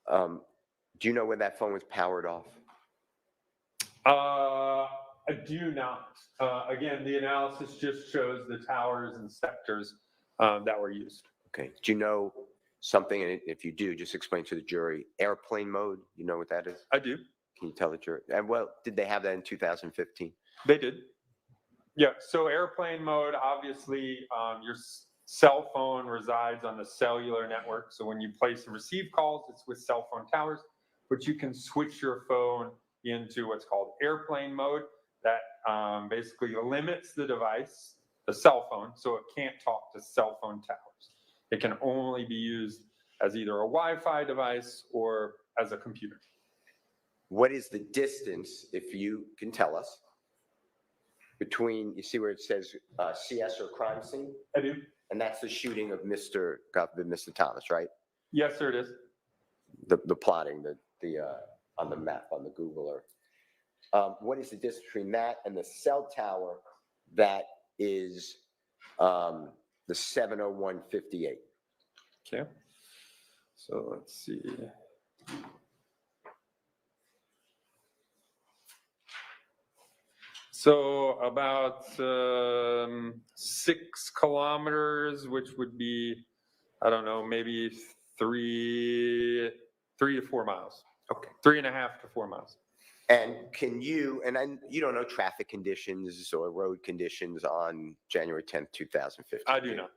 [SPEAKER 7] do you know when that phone was powered off?
[SPEAKER 8] I do not. Again, the analysis just shows the towers and sectors that were used.
[SPEAKER 7] Okay. Do you know something, and if you do, just explain to the jury, airplane mode, you know what that is?
[SPEAKER 8] I do.
[SPEAKER 7] Can you tell the jury? And well, did they have that in 2015?
[SPEAKER 8] They did. Yeah, so airplane mode, obviously, your cell phone resides on the cellular network. So when you place and receive calls, it's with cell phone towers, but you can switch your phone into what's called airplane mode. That basically limits the device, the cell phone, so it can't talk to cell phone towers. It can only be used as either a Wi-Fi device or as a computer.
[SPEAKER 7] What is the distance, if you can tell us, between, you see where it says CS or crime scene?
[SPEAKER 8] I do.
[SPEAKER 7] And that's the shooting of Mr. Thomas, right?
[SPEAKER 8] Yes, sir, it is.
[SPEAKER 7] The plotting, on the map, on the Google Earth. What is the distance between that and the cell tower that is the 7:01:58?
[SPEAKER 8] Okay. So let's see. So about 6 kilometers, which would be, I don't know, maybe 3 to 4 miles.
[SPEAKER 7] Okay.
[SPEAKER 8] 3.5 to 4 miles.
[SPEAKER 7] And can you, you don't know traffic conditions or road conditions on January 10th, 2015?
[SPEAKER 8] I do not.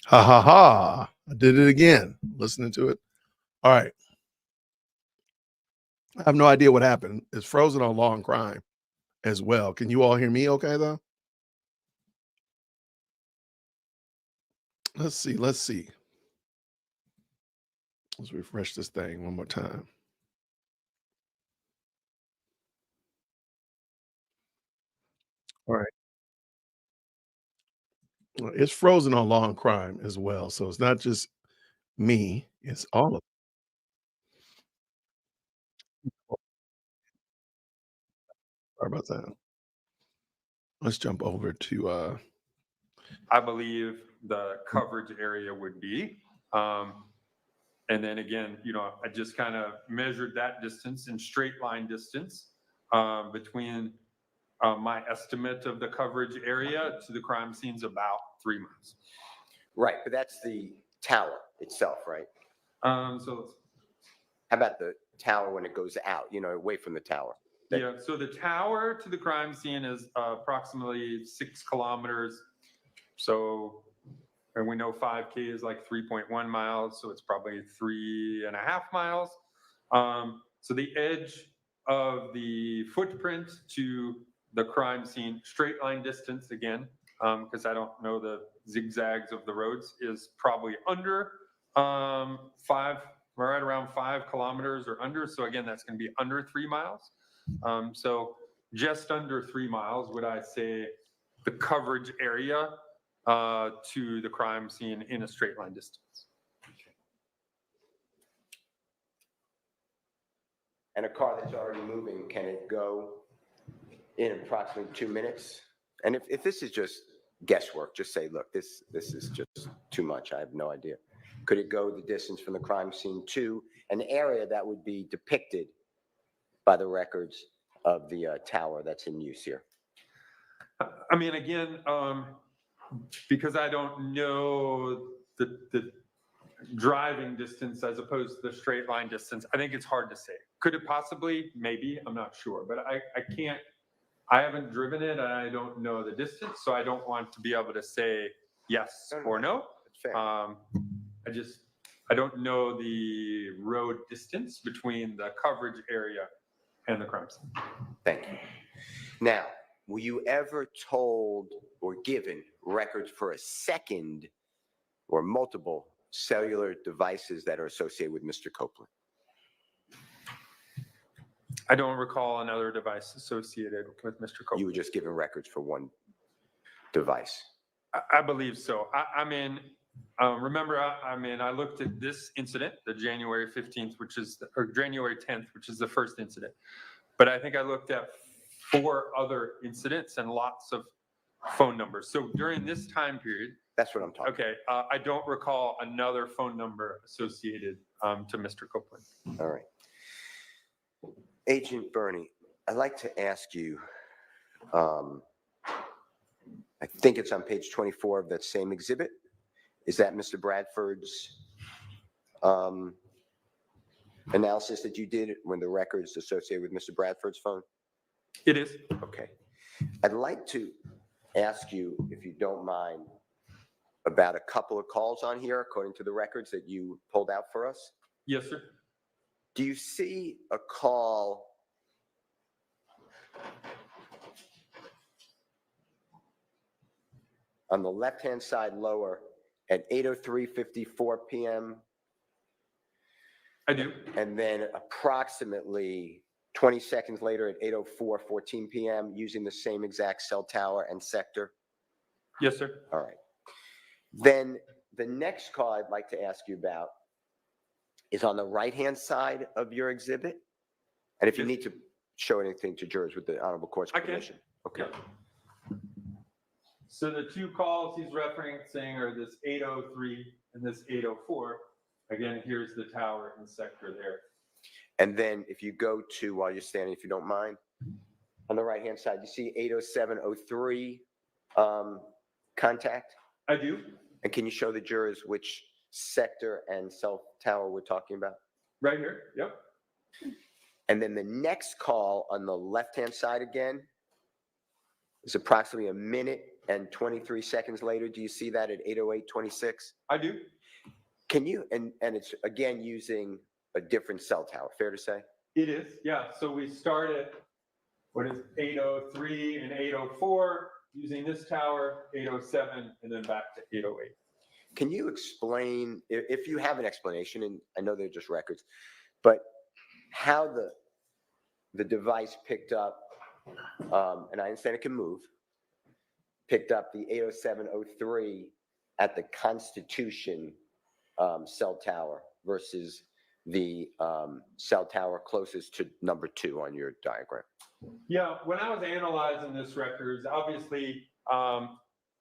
[SPEAKER 1] Ha ha ha. I did it again. Listening to it. All right. I have no idea what happened. It's frozen on Law and Crime as well. Can you all hear me okay, though? Let's see. Let's see. Let's refresh this thing one more time. All right. Well, it's frozen on Law and Crime as well. So it's not just me, it's all of them. Sorry about that. Let's jump over to
[SPEAKER 8] I believe the coverage area would be. And then again, I just kind of measured that distance in straight line distance between my estimate of the coverage area to the crime scene's about 3 miles.
[SPEAKER 7] Right, but that's the tower itself, right?
[SPEAKER 8] So
[SPEAKER 7] How about the tower when it goes out, away from the tower?
[SPEAKER 8] yeah, so the tower to the crime scene is approximately 6 kilometers. So, and we know 5K is like 3.1 miles, so it's probably 3.5 miles. So the edge of the footprint to the crime scene, straight line distance again, because I don't know the zigzags of the roads, is probably under 5, right around 5 kilometers or under. So again, that's going to be under 3 miles. So just under 3 miles, would I say the coverage area to the crime scene in a straight line distance.
[SPEAKER 7] And a car that's already moving, can it go in approximately 2 minutes? And if this is just guesswork, just say, look, this is just too much. I have no idea. Could it go the distance from the crime scene to an area that would be depicted by the records of the tower that's in use here?
[SPEAKER 8] I mean, again, because I don't know the driving distance as opposed to the straight line distance, I think it's hard to say. Could it possibly? Maybe. I'm not sure. But I can't. I haven't driven it. And I don't know the distance. So I don't want to be able to say yes or no.
[SPEAKER 7] That's fair.
[SPEAKER 8] I don't know the road distance between the coverage area and the crime scene.
[SPEAKER 7] Thank you. Now, were you ever told or given records for a second or multiple cellular devices that are associated with Mr. Copeland?
[SPEAKER 8] I don't recall another device associated with Mr. Copeland.
[SPEAKER 7] You were just given records for one device.
[SPEAKER 8] I believe so. I mean, remember, I looked at this incident, the January 15th, or January 10th, which is the first incident. But I think I looked at 4 other incidents and lots of phone numbers. So during this time period.
[SPEAKER 7] That's what I'm talking
[SPEAKER 8] about. Okay. I don't recall another phone number associated to Mr. Copeland.
[SPEAKER 7] All right. Agent Bernie, I'd like to ask you, I think it's on page 24 of that same exhibit. Is that Mr. Bradford's analysis that you did when the records associated with Mr. Bradford's phone?
[SPEAKER 8] It is.
[SPEAKER 7] Okay. I'd like to ask you, if you don't mind, about a couple of calls on here, according to the records that you pulled out for us.
[SPEAKER 8] Yes, sir.
[SPEAKER 7] Do you see a call on the left-hand side lower at 8:03:54 p.m.?
[SPEAKER 8] I do.
[SPEAKER 7] And then approximately 20 seconds later at 8:04:14 p.m. using the same exact cell tower and sector?
[SPEAKER 8] Yes, sir.
[SPEAKER 7] All right. Then the next call I'd like to ask you about is on the right-hand side of your exhibit. And if you need to show anything to jurors with the honorable court's permission. Okay.
[SPEAKER 8] Yeah. So the 2 calls he's referencing are this 8:03 and this 8:04. Again, here's the tower and sector there.
[SPEAKER 7] And then if you go to, while you're standing, if you don't mind, on the right-hand side, you see 8:07:03 contact?
[SPEAKER 8] I do.
[SPEAKER 7] And can you show the jurors which sector and cell tower we're talking about?
[SPEAKER 8] Right here. Yep.
[SPEAKER 7] And then the next call on the left-hand side again is approximately 1 minute and 23 seconds later, do you see that at 8:08:26?
[SPEAKER 8] I do.
[SPEAKER 7] Can you, and it's again using a different cell tower, fair to say?
[SPEAKER 8] It is, yeah. So we start at, what is 8:03 and 8:04 using this tower, 8:07, and then back to 8:08.
[SPEAKER 7] Can you explain, if you have an explanation, and I know they're just records, but how the device picked up, and I understand it can move, picked up the 8:07:03 at the Constitution cell tower versus the cell tower closest to number 2 on your diagram?
[SPEAKER 8] Yeah, when I was analyzing this records, obviously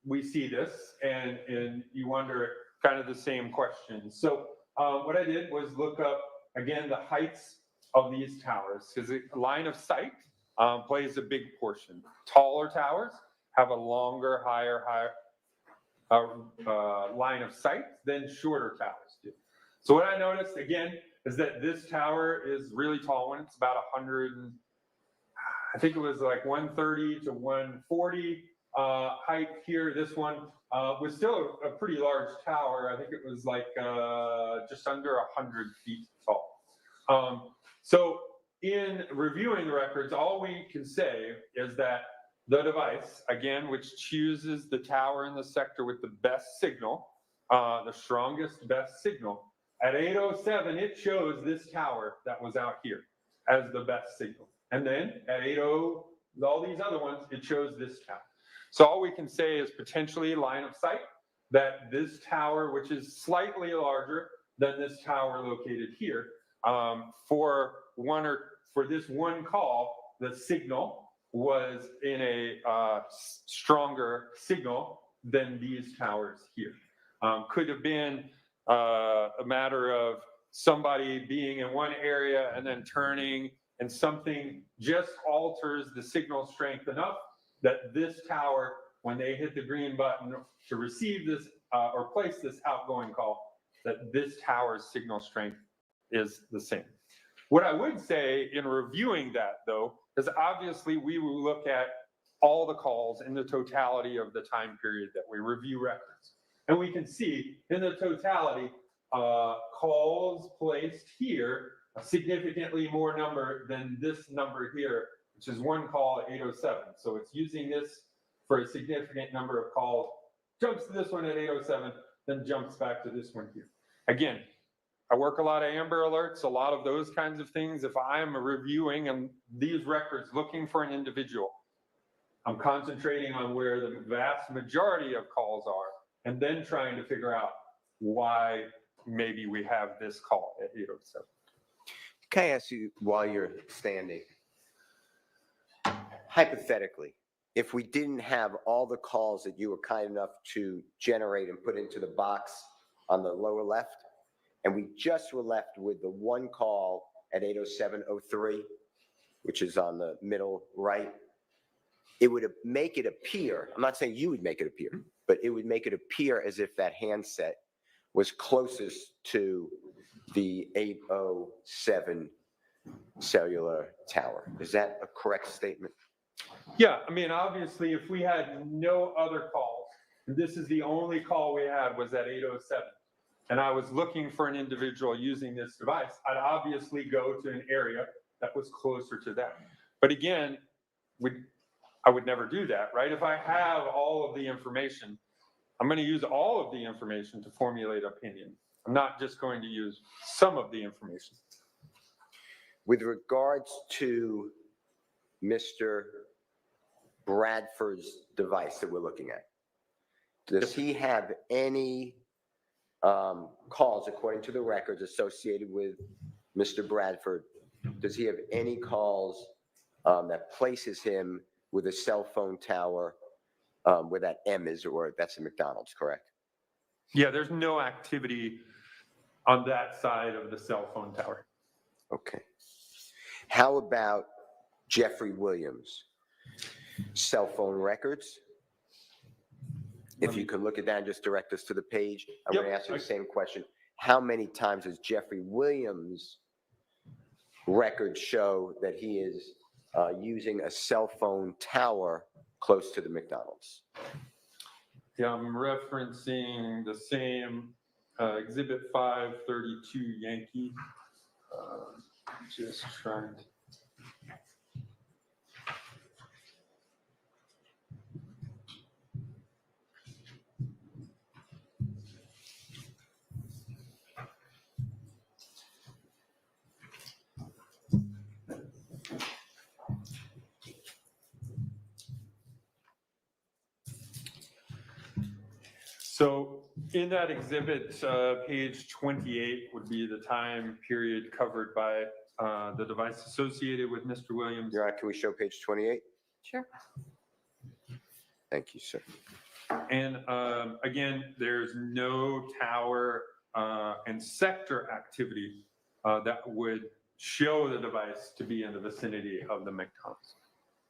[SPEAKER 8] we see this and you wonder kind of the same questions. So what I did was look up, again, the heights of these towers, because line of sight plays a big portion. Taller towers have a longer, higher line of sight than shorter towers do. So what I noticed, again, is that this tower is really tall one. It's about 100, I think it was like 130 to 140 height here. This one was still a pretty large tower. I think it was like just under 100 feet tall. So in reviewing the records, all we can say is that the device, again, which chooses the tower in the sector with the best signal, the strongest, best signal, at 8:07, it chose this tower that was out here as the best signal. And then at 8:00, all these other ones, it chose this tower. So all we can say is potentially line of sight that this tower, which is slightly larger than this tower located here, for this one call, the signal was in a stronger signal than these towers here. Could have been a matter of somebody being in one area and then turning, and something just alters the signal strength enough that this tower, when they hit the green button to receive this or place this outgoing call, that this tower's signal strength is the same. What I would say in reviewing that, though, is obviously we will look at all the calls in the totality of the time period that we review records. And we can see in the totality, calls placed here, a significantly more number than this number here, which is one call at 8:07. So it's using this for a significant number of calls, jumps to this one at 8:07, then jumps back to this one here. Again, I work a lot of Amber Alerts, a lot of those kinds of things. If I am reviewing and these records looking for an individual, I'm concentrating on where the vast majority of calls are, and then trying to figure out why maybe we have this call at 8:07.
[SPEAKER 7] Can I ask you, while you're standing, hypothetically, if we didn't have all the calls that you were kind enough to generate and put into the box on the lower left, and we just were left with the one call at 8:07:03, which is on the middle right, it would make it appear, I'm not saying you would make it appear, but it would make it appear as if that handset was closest to the 8:07 cellular tower. Is that a correct statement?
[SPEAKER 8] Yeah, I mean, obviously, if we had no other calls, and this is the only call we had was at 8:07, and I was looking for an individual using this device, I'd obviously go to an area that was closer to that. But again, I would never do that, right? If I have all of the information, I'm going to use all of the information to formulate opinion. I'm not just going to use some of the information.
[SPEAKER 7] With regards to Mr. Bradford's device that we're looking at, does he have any calls, according to the records associated with Mr. Bradford, does he have any calls that places him with a cell phone tower where that M is, or that's a McDonald's, correct?
[SPEAKER 8] Yeah, there's no activity on that side of the cell phone tower.
[SPEAKER 7] Okay. How about Jeffrey Williams? Cell phone records? If you could look at that and just direct us to the page. I'm going to ask you the same question. How many times does Jeffrey Williams' records show that he is using a cell phone tower close to the McDonald's?
[SPEAKER 8] Yeah, I'm referencing the same Exhibit 532 Yankee. Just trying to. So in that exhibit, page 28 would be the time period covered by the device associated with Mr. Williams.
[SPEAKER 7] Your Honor, can we show page 28?
[SPEAKER 2] Sure.
[SPEAKER 7] Thank you, sir.
[SPEAKER 8] And again, there's no tower and sector activity that would show the device to be in the vicinity of the McDonald's.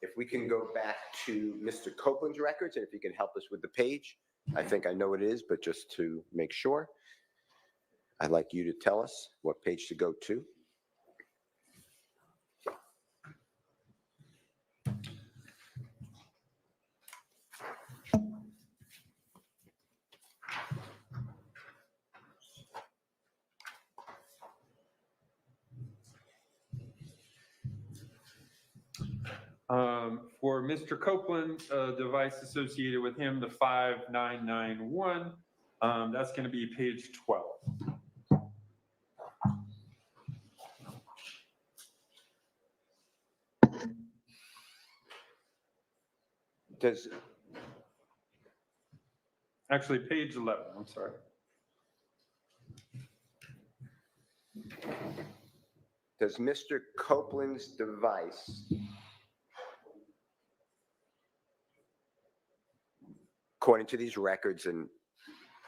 [SPEAKER 7] If we can go back to Mr. Copeland's records, and if you can help us with the page, I think I know what it is, but just to make sure, I'd like you to tell us what page to go to.
[SPEAKER 8] For Mr. Copeland, device associated with him, the 5991, that's going to be page 12. Actually, page 11, I'm sorry.
[SPEAKER 7] Does Mr. Copeland's device, according to these records, and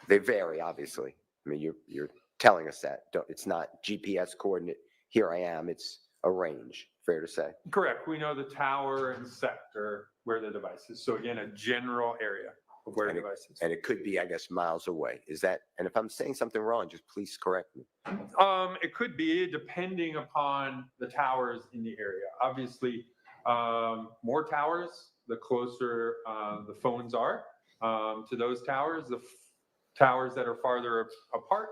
[SPEAKER 7] they vary, obviously. I mean, you're telling us that. It's not GPS coordinate, here I am, it's a range, fair to say?
[SPEAKER 8] Correct. We know the tower and sector where the device is. So again, a general area of where the device is.
[SPEAKER 7] And it could be, I guess, miles away. Is that, and if I'm saying something wrong, just please correct me.
[SPEAKER 8] It could be depending upon the towers in the area. Obviously, more towers, the closer the phones are to those towers. The towers that are farther apart,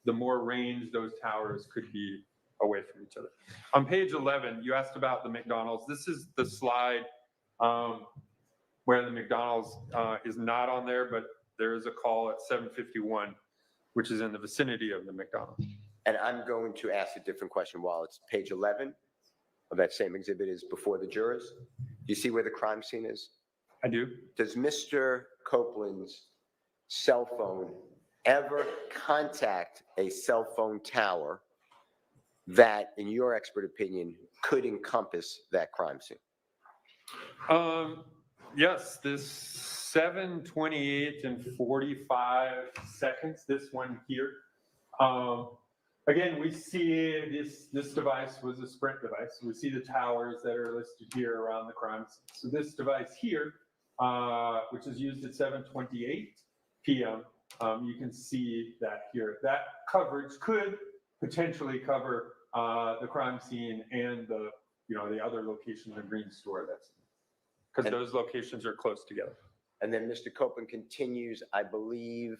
[SPEAKER 8] the more range those towers could be away from each other. On page 11, you asked about the McDonald's. This is the slide where the McDonald's is not on there, but there is a call at 7:51, which is in the vicinity of the McDonald's.
[SPEAKER 7] And I'm going to ask a different question while it's page 11 of that same exhibit is before the jurors. Do you see where the crime scene is?
[SPEAKER 8] I do.
[SPEAKER 7] Does Mr. Copeland's cell phone ever contact a cell phone tower that, in your expert opinion, could encompass that crime scene?
[SPEAKER 8] Yes, this 7:28 and 45 seconds, this one here. Again, we see this device was a Sprint device. We see the towers that are listed here around the crime scene. So this device here, which is used at 7:28 p.m., you can see that here. That coverage could potentially cover the crime scene and the other location, the green store that's, because those locations are close together.
[SPEAKER 7] And then Mr. Copeland continues, I believe,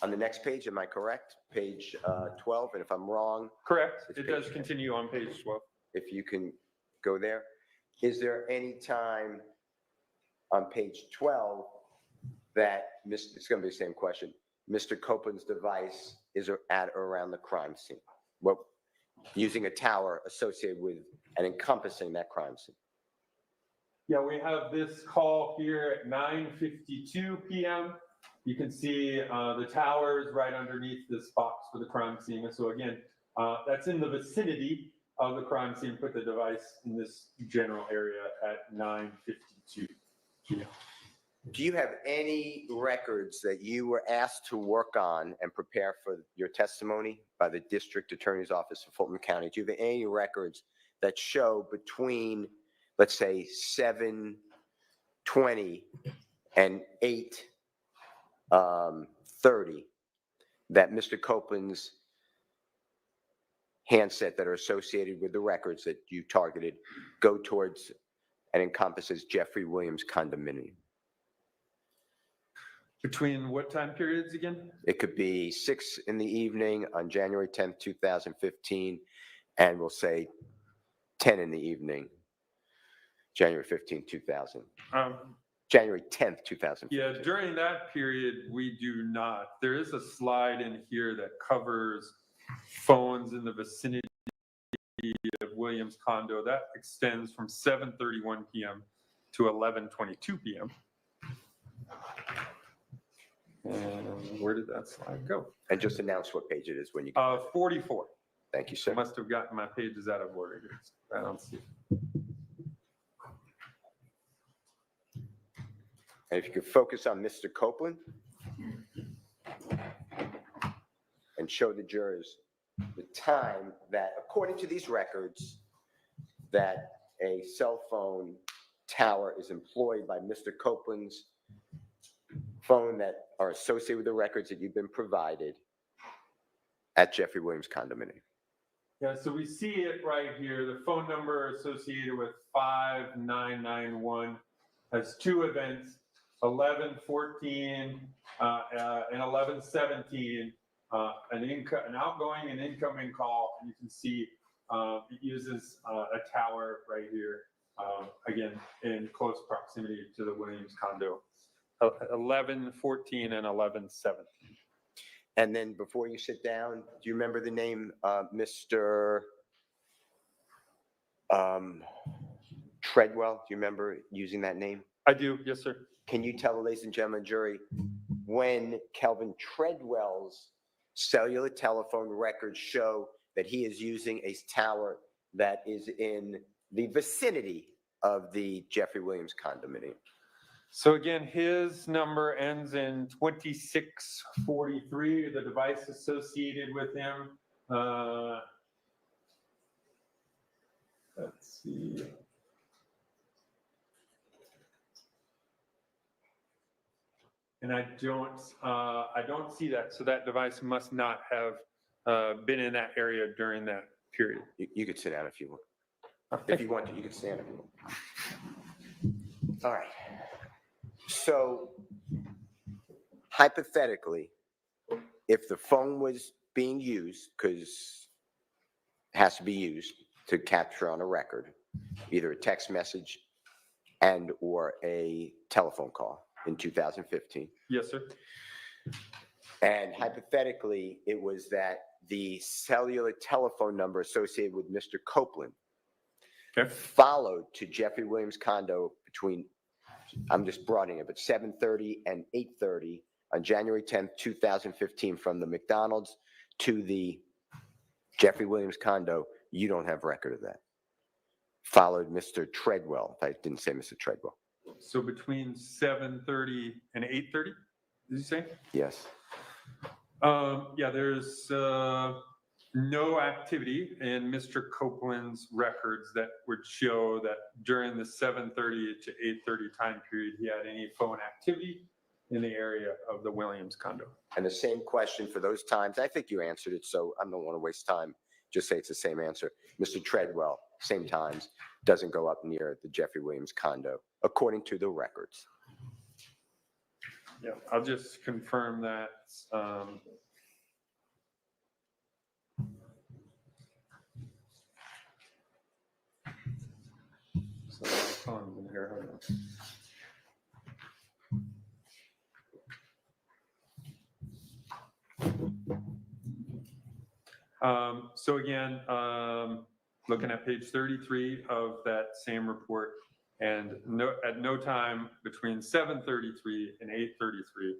[SPEAKER 7] on the next page, am I correct? Page 12, and if I'm wrong.
[SPEAKER 8] Correct, it does continue on page 12.
[SPEAKER 7] If you can go there. Is there any time on page 12 that, it's going to be the same question, Mr. Copeland's device is at or around the crime scene? Well, using a tower associated with and encompassing that crime scene.
[SPEAKER 8] Yeah, we have this call here at 9:52 p.m. You can see the towers right underneath this box for the crime scene. And so again, that's in the vicinity of the crime scene. Put the device in this general area at 9:52 p.m.
[SPEAKER 7] Do you have any records that you were asked to work on and prepare for your testimony by the District Attorney's Office of Fulton County? Do you have any records that show between, let's say, 7:20 and 8:30 that Mr. Copeland's handset that are associated with the records that you targeted go towards and encompasses Jeffrey Williams condominium?
[SPEAKER 8] Between what time periods again?
[SPEAKER 7] It could be 6 in the evening on January 10th, 2015, and we'll say 10 in the evening, January 15th, 2000. January 10th, 2015.
[SPEAKER 8] Yeah, during that period, we do not. There is a slide in here that covers phones in the vicinity of Williams condo. That extends from 7:31 p.m. to 11:22 p.m. And where did that slide go?
[SPEAKER 7] And just announce what page it is when you.
[SPEAKER 8] 44.
[SPEAKER 7] Thank you,
[SPEAKER 8] I
[SPEAKER 7] sir.
[SPEAKER 8] must have gotten my pages out of order here. I don't see it.
[SPEAKER 7] And if you could focus on Mr. Copeland and show the jurors the time that, according to these records, that a cell phone tower is employed by Mr. Copeland's phone that are associated with the records that you've been provided at Jeffrey Williams condominium.
[SPEAKER 8] Yeah, so we see it right here. The phone number associated with 5991 has two events, 11:14 and 11:17, an outgoing and incoming call. And you can see it uses a tower right here, again, in close proximity to the Williams condo. 11:14 and 11:17.
[SPEAKER 7] And then before you sit down, do you remember the name Mr. Treadwell? Do you remember using that name?
[SPEAKER 8] I do, yes, sir.
[SPEAKER 7] Can you tell the ladies and gentlemen jury when Kelvin Treadwell's cellular telephone records show that he is using a tower that is in the vicinity of the Jeffrey Williams condominium?
[SPEAKER 8] So again, his number ends in 2643, the device associated with him. Let's see. And I don't see that. So that device must not have been in that area during that period.
[SPEAKER 7] You could sit down if you want. If you want to, you can stand if you want. All right. So hypothetically, if the phone was being used, because it has to be used to capture on a record, either a text message and or a telephone call in 2015.
[SPEAKER 8] Yes, sir.
[SPEAKER 7] And hypothetically, it was that the cellular telephone number associated with Mr. Copeland followed to Jeffrey Williams' condo between, I'm just broadening it, but 7:30 and 8:30 on January 10th, 2015, from the McDonald's to the Jeffrey Williams condo. You don't have record of that. Followed Mr. Treadwell. I didn't say Mr. Treadwell.
[SPEAKER 8] So between 7:30 and 8:30, did you say?
[SPEAKER 7] Yes.
[SPEAKER 8] Yeah, there's no activity in Mr. Copeland's records that would show that during the 7:30 to 8:30 time period, he had any phone activity in the area of the Williams condo.
[SPEAKER 7] And the same question for those times. I think you answered it, so I don't want to waste time. Just say it's the same answer. Mr. Treadwell, same times, doesn't go up near the Jeffrey Williams condo, according to the records.
[SPEAKER 8] Yeah, I'll just confirm that. So my phone's in here. Hold on. So again, looking at page 33 of that same report, and at no time between 7:33 and 8:33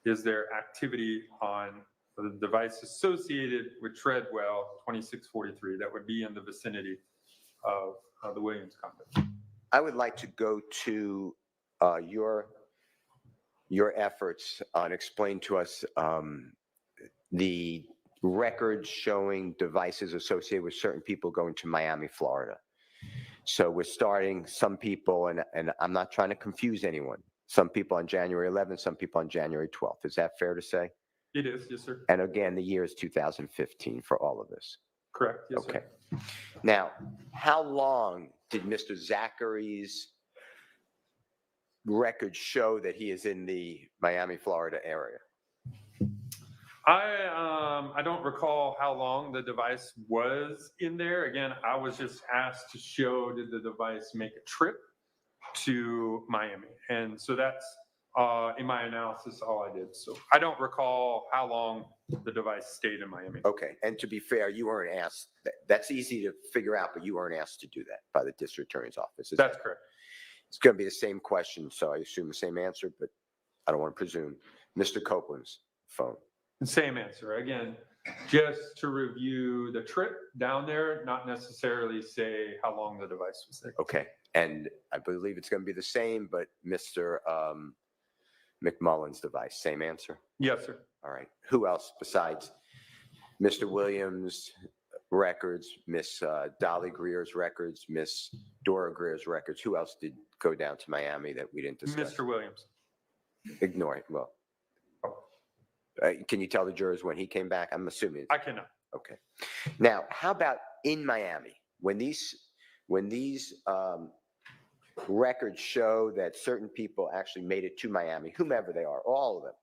[SPEAKER 8] is there activity on the device associated with Treadwell 2643 that would be in the vicinity of the Williams condo.
[SPEAKER 7] I would like to go to your efforts and explain to us the records showing devices associated with certain people going to Miami, Florida. So we're starting some people, and I'm not trying to confuse anyone, some people on January 11th, some people on January 12th. Is that fair to say?
[SPEAKER 8] It is, yes, sir.
[SPEAKER 7] And again, the year is 2015 for all of this.
[SPEAKER 8] Correct, yes,
[SPEAKER 7] Okay.
[SPEAKER 8] sir.
[SPEAKER 7] Now, how long did Mr. Zachary's records show that he is in the Miami, Florida area?
[SPEAKER 8] I don't recall how long the device was in there. Again, I was just asked to show, did the device make a trip to Miami? And so that's in my analysis all I did. So I don't recall how long the device stayed in Miami.
[SPEAKER 7] Okay, and to be fair, you weren't asked, that's easy to figure out, but you weren't asked to do that by the district attorney's office.
[SPEAKER 8] That's correct.
[SPEAKER 7] It's going to be the same question, so I assume the same answer, but I don't want to presume. Mr. Copeland's phone.
[SPEAKER 8] Same answer. Again, just to review the trip down there, not necessarily say how long the device was there.
[SPEAKER 7] Okay, and I believe it's going to be the same, but Mr. McMullen's device, same answer?
[SPEAKER 8] Yes, sir.
[SPEAKER 7] All right. Who else besides Mr. Williams' records, Miss Dolly Greer's records, Miss Dora Greer's records? Who else did go down to Miami that we didn't discuss?
[SPEAKER 8] Mr. Williams.
[SPEAKER 7] Ignore it. Well, can you tell the jurors when he came back? I'm assuming.
[SPEAKER 8] I cannot.
[SPEAKER 7] Okay. Now, how about in Miami? When these records show that certain people actually made it to Miami, whomever they are, all of them,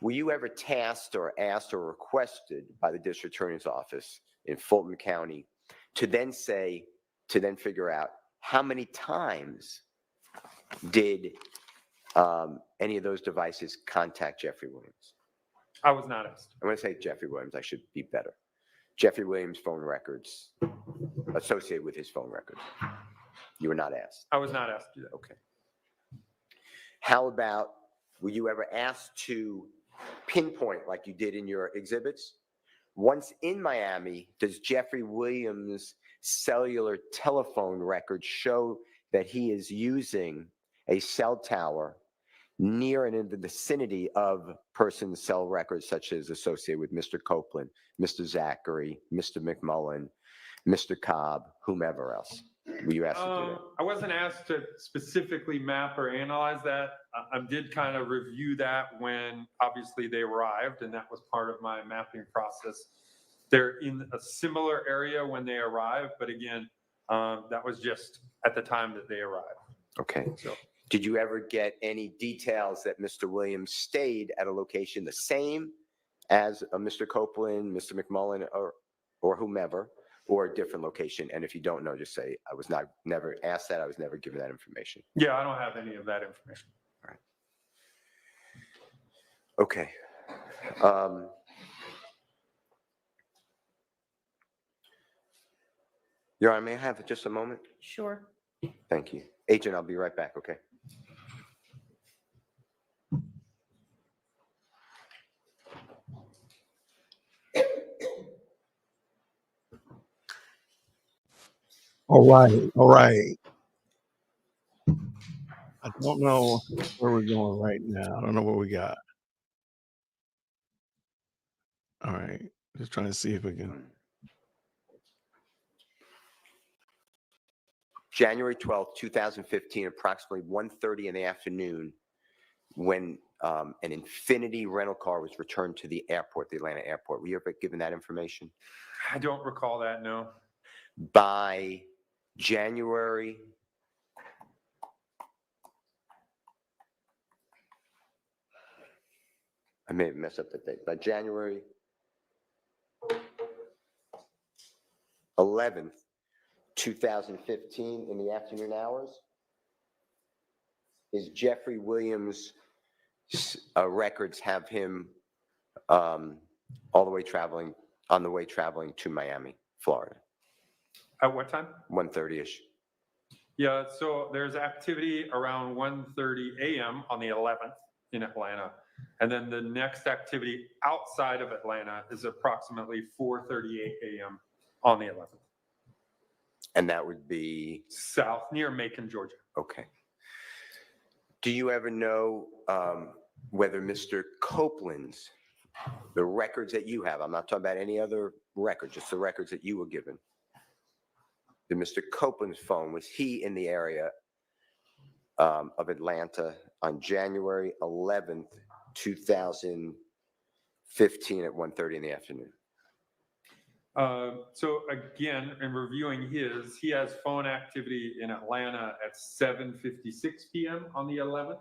[SPEAKER 7] were you ever tasked or asked or requested by the district attorney's office in Fulton County to then figure out how many times did any of those devices contact Jeffrey Williams?
[SPEAKER 8] I was not asked.
[SPEAKER 7] I'm going to say Jeffrey Williams. I should be better. Jeffrey Williams' phone records associated with his phone records. You were not asked.
[SPEAKER 8] I was not asked to do that.
[SPEAKER 7] Okay. How about, were you ever asked to pinpoint, like you did in your exhibits? Once in Miami, does Jeffrey Williams' cellular telephone records show that he is using a cell tower near and in the vicinity of persons' cell records, such as associated with Mr. Copeland, Mr. Zachary, Mr. McMullen, Mr. Cobb, whomever else? Were you asked to do that?
[SPEAKER 8] I wasn't asked to specifically map or analyze that. I did kind of review that when obviously they arrived, and that was part of my mapping process. They're in a similar area when they arrived, but again, that was just at the time that they arrived.
[SPEAKER 7] Okay.
[SPEAKER 8] So.
[SPEAKER 7] Did you ever get any details that Mr. Williams stayed at a location the same as Mr. Copeland, Mr. McMullen, or whomever, or a different location? And if you don't know, just say, I was never asked that. I was never given that information.
[SPEAKER 8] Yeah, I don't have any of that information.
[SPEAKER 7] All right. Okay. Your Honor, may I have just a moment?
[SPEAKER 2] Sure.
[SPEAKER 7] Thank you. Agent, I'll be right back, okay?
[SPEAKER 1] All right. All right. I don't know where we're going right now. I don't know what we got. All right. Just trying to see if we can.
[SPEAKER 7] January 12th, 2015, approximately 1:30 in the afternoon, when an Infinity rental car was returned to the airport, the Atlanta airport. Were you ever given that information?
[SPEAKER 8] I don't recall that, no.
[SPEAKER 7] By January, I may have messed up the date, by January 11th, 2015, in the afternoon hours, is Jeffrey Williams' records have him on the way traveling to Miami, Florida.
[SPEAKER 8] At what time?
[SPEAKER 7] 1:30-ish.
[SPEAKER 8] Yeah, so there's activity around 1:30 a.m. on the 11th in Atlanta. And then the next activity outside of Atlanta is approximately 4:38 a.m. on the 11th.
[SPEAKER 7] And that would be?
[SPEAKER 8] South, near Macon, Georgia.
[SPEAKER 7] Okay. Do you ever know whether Mr. Copeland's, the records that you have, I'm not talking about any other record, just the records that you were given, the Mr. Copeland's phone, was he in the area of Atlanta on January 11th, 2015 at 1:30 in the afternoon?
[SPEAKER 8] So again, in reviewing he has phone activity in Atlanta at 7:56 p.m. on the 11th.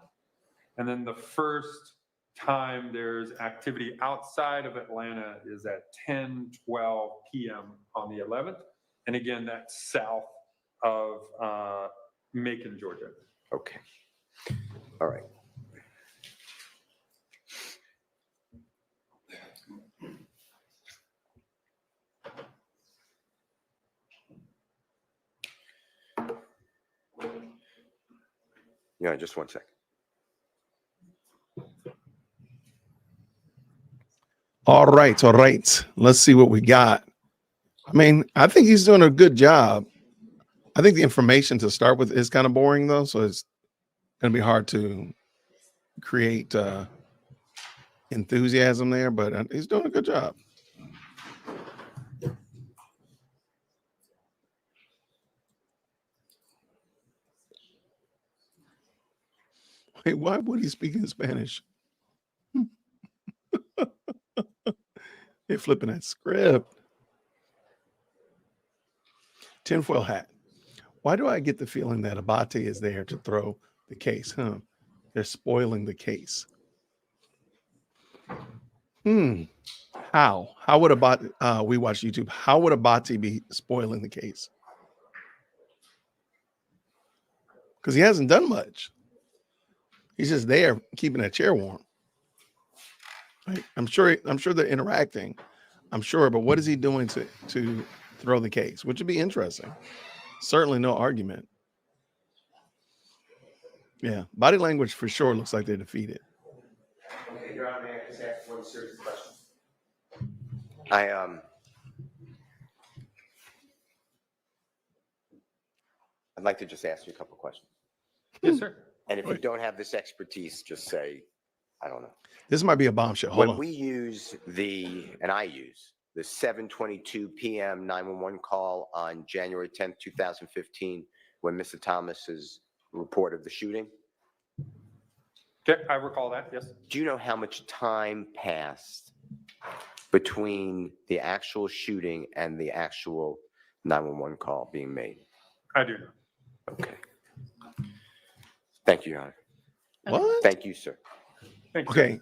[SPEAKER 8] And then the first time there's activity outside of Atlanta is at 10:12 p.m. on the 11th. And again, that's south of Macon, Georgia.
[SPEAKER 7] Okay. All right. Yeah, just 1 second.
[SPEAKER 1] All right. All right. Let's see what we got. I mean, I think he's doing a good job. I think the information to start with is kind of boring, though. So it's going to be hard to create enthusiasm there, but he's doing a good job. Hey, why would he speak in Spanish? They're flipping that script. Tinfoil hat. Why do I get the feeling that Abate is there to throw the case? They're spoiling the case. How? How would Abate, we watch YouTube, how would Abate be spoiling the case? Because he hasn't done much. He's just there keeping that chair warm. Right? I'm sure they're interacting. I'm sure, but what is he doing to throw the case? Which would be interesting. Certainly no argument. Yeah, body language for sure looks like they're defeated.
[SPEAKER 6] Okay, Your Honor, may I just ask one serious question?
[SPEAKER 7] I'd like to just ask you a couple of questions.
[SPEAKER 8] Yes, sir.
[SPEAKER 7] And if you don't have this expertise, just say, I don't know.
[SPEAKER 1] This might be a bombshell. Hold
[SPEAKER 7] When
[SPEAKER 1] on.
[SPEAKER 7] we use I use the 7:22 p.m. 911 call on January 10th, 2015, when Mr. Thomas's report of the shooting.
[SPEAKER 8] Okay, I recall that, yes.
[SPEAKER 7] Do you know how much time passed between the actual shooting and the actual 911 call being made?
[SPEAKER 8] I do know.
[SPEAKER 7] Okay. Thank you, Your Honor.
[SPEAKER 1] What?
[SPEAKER 7] Thank you, sir.
[SPEAKER 8] Thank you.
[SPEAKER 1] Okay.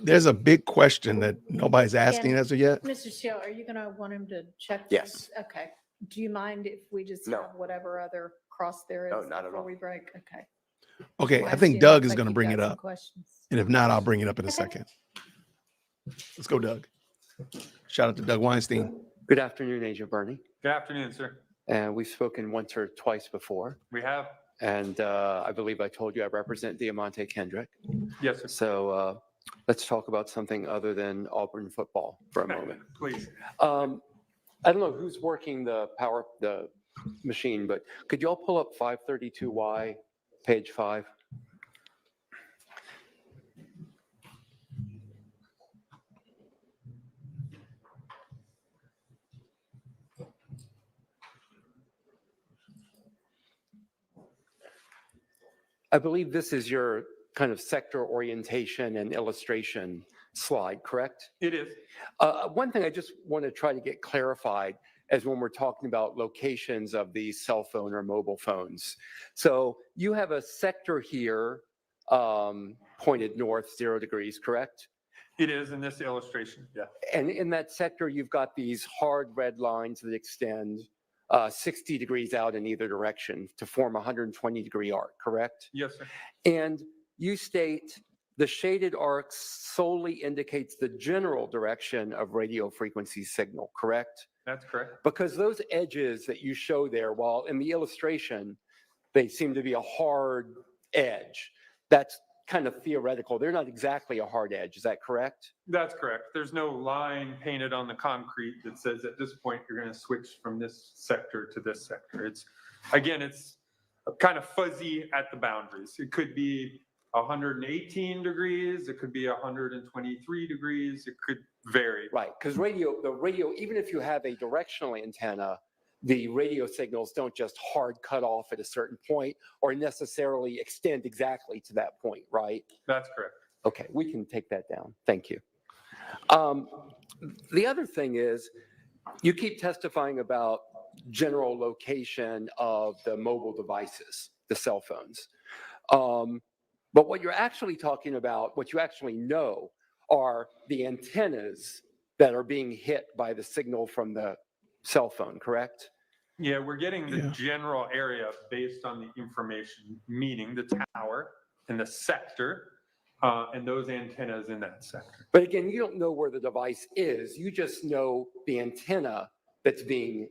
[SPEAKER 1] There's a big question that nobody's asking
[SPEAKER 2] And
[SPEAKER 1] as of yet.
[SPEAKER 2] Mr. Shield, are you going to want him to check?
[SPEAKER 7] Yes.
[SPEAKER 2] Okay. Do you mind if we just
[SPEAKER 7] No.
[SPEAKER 2] have whatever other cross there is
[SPEAKER 7] No, not at
[SPEAKER 2] before
[SPEAKER 7] all.
[SPEAKER 2] we break? Okay.
[SPEAKER 1] Okay, I
[SPEAKER 2] Weinstein
[SPEAKER 1] think Doug
[SPEAKER 2] looks
[SPEAKER 1] is
[SPEAKER 2] like
[SPEAKER 1] going to
[SPEAKER 2] you've
[SPEAKER 1] bring
[SPEAKER 2] got
[SPEAKER 1] it
[SPEAKER 2] some
[SPEAKER 1] up.
[SPEAKER 2] questions.
[SPEAKER 1] And if not, I'll bring it up in a second. Let's go, Doug. Shout out to Doug Weinstein.
[SPEAKER 3] Good afternoon, Agent Bernie.
[SPEAKER 8] Good afternoon, sir.
[SPEAKER 3] And we've spoken once or twice before.
[SPEAKER 8] We have.
[SPEAKER 3] And I believe I told you I represent Diamante Kendrick.
[SPEAKER 8] Yes, sir.
[SPEAKER 3] So let's talk about something other than Auburn football for a moment.
[SPEAKER 8] Please.
[SPEAKER 3] I don't know who's working the machine, but could you all pull up 532Y, page 5? I believe this is your kind of sector orientation and illustration slide, correct?
[SPEAKER 8] It is.
[SPEAKER 3] One thing I just want to try to get clarified is when we're talking about locations of these cell phone or mobile phones. So you have a sector here pointed north 0 degrees, correct?
[SPEAKER 8] It is in this illustration, yeah.
[SPEAKER 3] And in that sector, you've got these hard red lines that extend 60 degrees out in either direction to form a 120-degree arc, correct?
[SPEAKER 8] Yes, sir.
[SPEAKER 3] And you state the shaded arc solely indicates the general direction of radio frequency signal, correct?
[SPEAKER 8] That's correct.
[SPEAKER 3] Because those edges that you show there, while in the illustration, they seem to be a hard edge. That's kind of theoretical. They're not exactly a hard edge. Is that correct?
[SPEAKER 8] That's correct. There's no line painted on the concrete that says at this point you're going to switch from this sector to this sector. It's kind of fuzzy at the boundaries. It could be 118 degrees. It could be 123 degrees. It could vary.
[SPEAKER 3] Right, because the radio, even if you have a directional antenna, the radio signals don't just hard cut off at a certain point or necessarily extend exactly to that point, right?
[SPEAKER 8] That's correct.
[SPEAKER 3] Okay, we can take that down. Thank you. The other thing is, You keep testifying about general location of the mobile devices, the cell phones. But what you're actually talking about, what you actually know, are the antennas that are being hit by the signal from the cell phone, correct?
[SPEAKER 8] Yeah, we're getting the general area based on the information, meaning the tower and the sector, and those antennas in that sector.
[SPEAKER 3] But again, you don't know where the device is. You just know the antenna that's being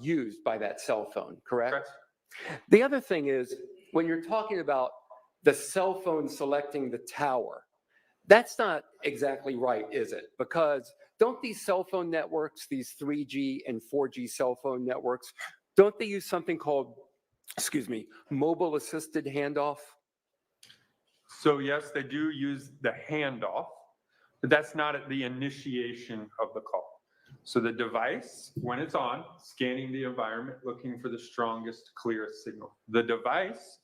[SPEAKER 3] used by that cell phone, correct? The other thing is, when you're talking about the cell phone selecting the tower, that's not exactly right, is it? Because don't these cell phone networks, these 3G and 4G cell phone networks, don't they use something called, mobile assisted handoff?
[SPEAKER 8] So yes, they do use the handoff, but that's not at the initiation of the call. So the device, when it's on, scanning the environment, looking for the strongest, clearest signal. The device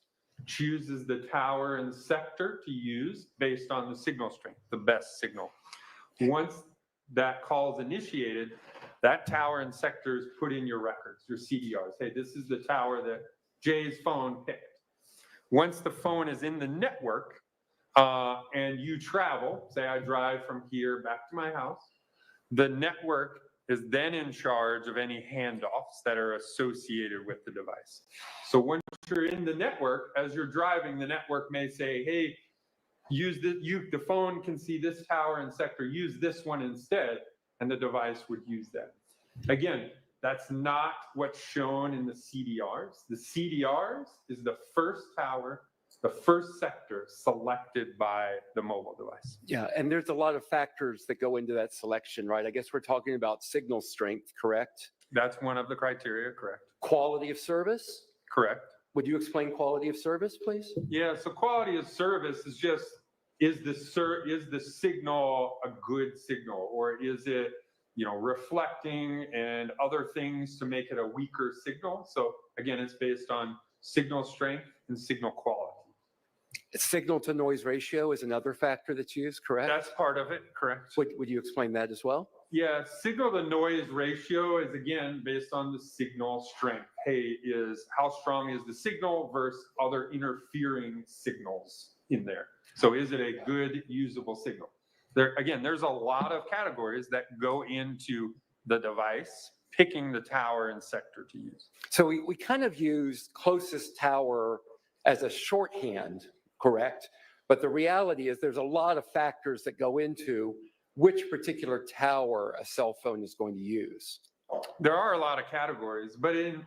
[SPEAKER 8] chooses the tower and sector to use based on the signal strength, the best signal. Once that call is initiated, that tower and sector is put in your records, your CDRs. Hey, this is the tower that Jay's phone picked. Once the phone is in the network and you travel, say I drive from here back to my house, the network is then in charge of any handoffs that are associated with the device. So once you're in the network, as you're driving, the network may say, hey, the phone can see this tower and sector, use this one instead, and the device would use that. Again, that's not what's shown in the CDRs. The CDRs is the first tower, the first sector selected by the mobile device.
[SPEAKER 3] Yeah, and there's a lot of factors that go into that selection, right? I guess we're talking about signal strength, correct?
[SPEAKER 8] That's one of the criteria, correct.
[SPEAKER 3] Quality of service?
[SPEAKER 8] Correct.
[SPEAKER 3] Would you explain quality of service, please?
[SPEAKER 8] Yeah, so quality of service is just, is the signal a good signal, or is it, reflecting and other things to make it a weaker signal? So again, it's based on signal strength and signal quality.
[SPEAKER 3] Signal to noise ratio is another factor that's used, correct?
[SPEAKER 8] That's part of it, correct.
[SPEAKER 3] Would you explain that as well?
[SPEAKER 8] Yeah, signal to noise ratio is again based on the signal strength. Hey, how strong is the signal versus other interfering signals in there? So is it a good usable signal? There's a lot of categories that go into the device picking the tower and sector to use.
[SPEAKER 3] So we kind of use closest tower as a shorthand, correct? But the reality is there's a lot of factors that go into which particular tower a cell phone is going to use.
[SPEAKER 8] There are a lot of categories, but in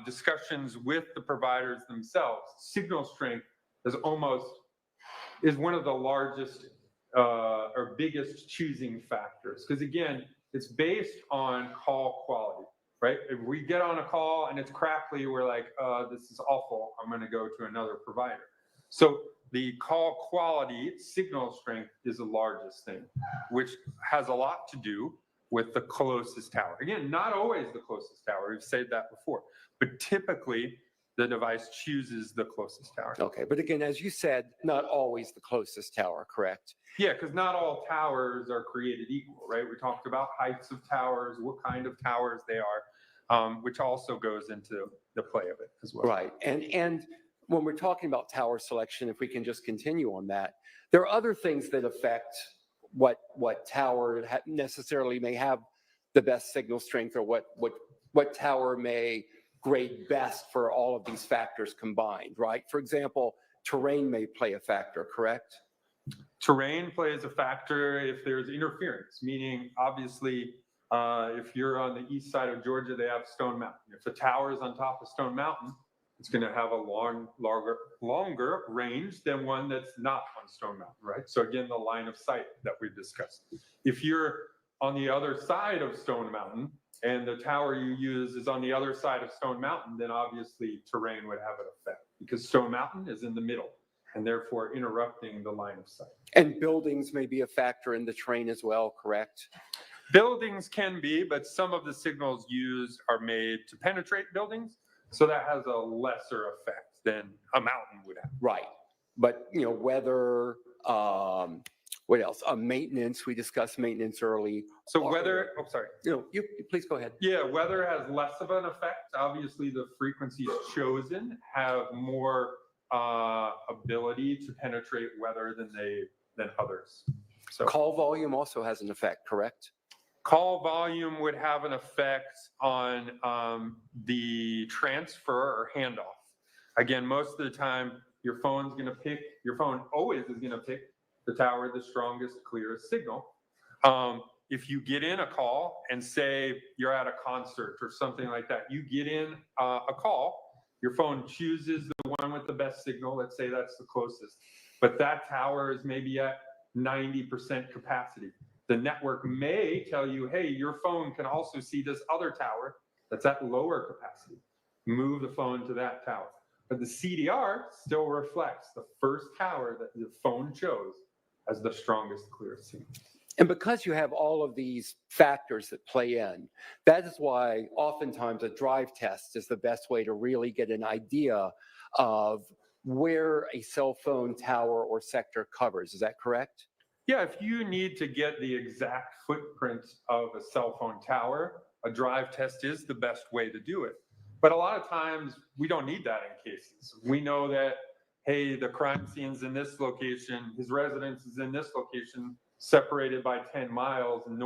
[SPEAKER 8] discussions with the providers themselves, signal strength is one of the largest or biggest choosing factors. Because again, it's based on call quality, right? If we get on a call and it's crackly, we're like, this is awful, I'm gonna go to another provider. So the call quality, signal strength is the largest thing, which has a lot to do with the closest tower. Again, not always the closest tower, we've said that before, but typically the device chooses the closest tower.
[SPEAKER 3] Okay, but again, as you said, not always the closest tower, correct?
[SPEAKER 8] Yeah, because not all towers are created equal, right? We talked about heights of towers, what kind of towers they are, which also goes into the play of it as well.
[SPEAKER 3] Right, and when we're talking about tower selection, if we can just continue on that, there are other things that affect what tower necessarily may have the best signal strength, or what tower may grade best for all of these factors combined, right? For example, terrain may play a factor, correct?
[SPEAKER 8] Terrain plays a factor if there's interference, meaning obviously if you're on the east side of Georgia, they have Stone Mountain. If the tower is on top of Stone Mountain, it's going to have a longer range than one that's not on Stone Mountain, right? So again, the line of sight that we've discussed. If you're on the other side of Stone Mountain and the tower you use is on the other side of Stone Mountain, then obviously terrain would have an effect because Stone Mountain is in the middle and therefore interrupting the line of sight.
[SPEAKER 3] And buildings may be a factor in the terrain as well, correct?
[SPEAKER 8] Buildings can be, but some of the signals used are made to penetrate buildings. So that has a lesser effect than a mountain would have.
[SPEAKER 3] Right. But, weather, What else? Maintenance. We discussed maintenance early.
[SPEAKER 8] So weather, sorry.
[SPEAKER 3] You please go ahead.
[SPEAKER 8] Yeah, weather has less of an effect. Obviously, the frequencies chosen have more ability to penetrate weather than others. So
[SPEAKER 3] Call volume also has an effect, correct?
[SPEAKER 8] call volume would have an effect on the transfer or handoff. Again, most of the time, your phone always is going to pick the tower, the strongest, clearest signal. If you get in a call and say you're at a concert or something like that, you get in a call, your phone chooses the one with the best signal. Let's say that's the closest, but that tower is maybe at 90% capacity. The network may tell you, hey, your phone can also see this other tower that's at lower capacity. Move the phone to that tower. But the CDR still reflects the first tower that the phone chose as the strongest, clearest signal.
[SPEAKER 3] And because you have all of these factors that play in, that is why oftentimes a drive test is the best way to really get an idea of where a cell phone tower or sector covers. Is that correct?
[SPEAKER 8] Yeah, if you need to get the exact footprint of a cell phone tower, a drive test is the best way to do it. But a lot of times we don't need that in cases. We know that, hey, the crime scene's in this location, his residence is in this location, separated by 10 miles and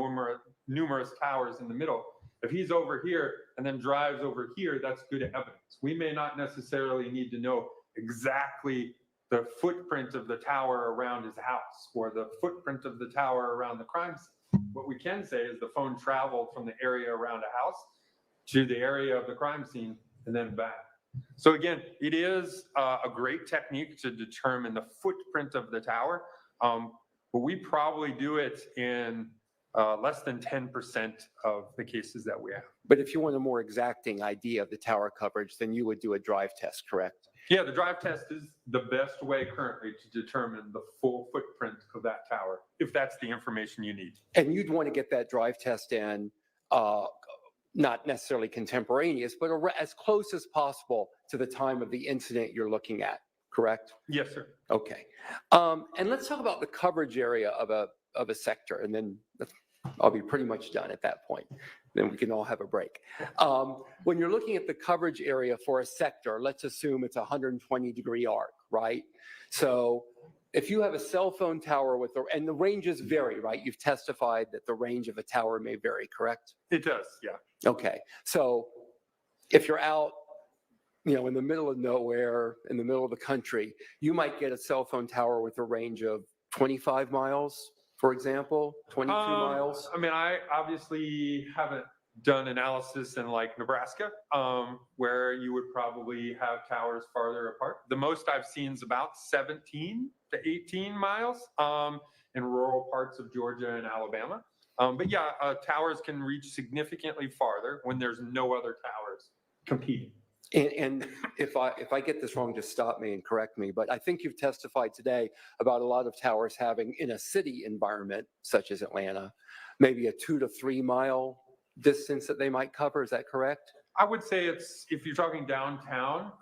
[SPEAKER 8] numerous towers in the middle. If he's over here and then drives over here, that's good evidence. We may not necessarily need to know exactly the footprint of the tower around his house or the footprint of the tower around the crime scene. What we can say is the phone traveled from the area around a house to the area of the crime scene and then back. So again, it is a great technique to determine the footprint of the tower, but we probably do it in less than 10% of the cases that we have.
[SPEAKER 3] But if you want a more exacting idea of the tower coverage, then you would do a drive test, correct?
[SPEAKER 8] Yeah, the drive test is the best way currently to determine the full footprint of that tower, if that's the information you need.
[SPEAKER 3] And you'd want to get that drive test in, not necessarily contemporaneous, but as close as possible to the time of the incident you're looking at, correct?
[SPEAKER 8] Yes, sir. Okay.
[SPEAKER 3] And let's talk about the coverage area of a sector, and then I'll be pretty much done at that point. Then we can all have a break. When you're looking at the coverage area for a sector, let's assume it's a 120-degree arc, right? So if you have a cell phone tower and the ranges vary, right? You've testified that the range of a tower may vary, correct?
[SPEAKER 8] It does, yeah.
[SPEAKER 3] Okay. So if you're out, in the middle of nowhere, in the middle of the country, you might get a cell phone tower with a range of 25 miles, for example, 22 miles.
[SPEAKER 8] I mean, I obviously haven't done analysis in like Nebraska, where you would probably have towers farther apart. The most I've seen is about 17 to 18 miles in rural parts of Georgia and Alabama. But yeah, towers can reach significantly farther when there's no other towers competing.
[SPEAKER 3] And if I get this wrong, just stop me and correct me. But I think you've testified today about a lot of towers having, in a city environment such as Atlanta, maybe a 2 to 3 mile distance that they might cover. Is that correct?
[SPEAKER 8] I would say if you're talking downtown,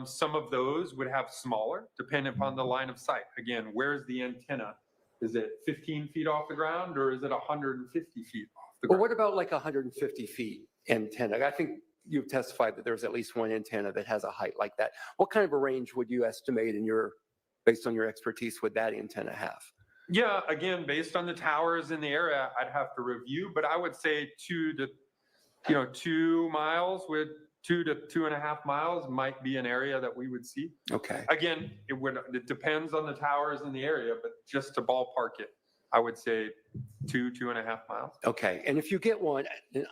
[SPEAKER 8] some of those would have smaller, depending upon the line of sight. Again, where's the antenna? Is it 15 feet off the ground or is it 150 feet off the ground?
[SPEAKER 3] Well, what about like 150 feet antenna? I think you've testified that there's at least one antenna that has a height like that. What kind of a range would you estimate based on your expertise, would that antenna have?
[SPEAKER 8] Yeah, again, based on the towers in the area, I'd have to review, but I would say 2 miles with 2 to 2.5 miles might be an area that we would see.
[SPEAKER 3] Okay.
[SPEAKER 8] Again, it depends on the towers in the area, but just to ballpark it, I would say 2.5 miles.
[SPEAKER 3] Okay. And if you get one, and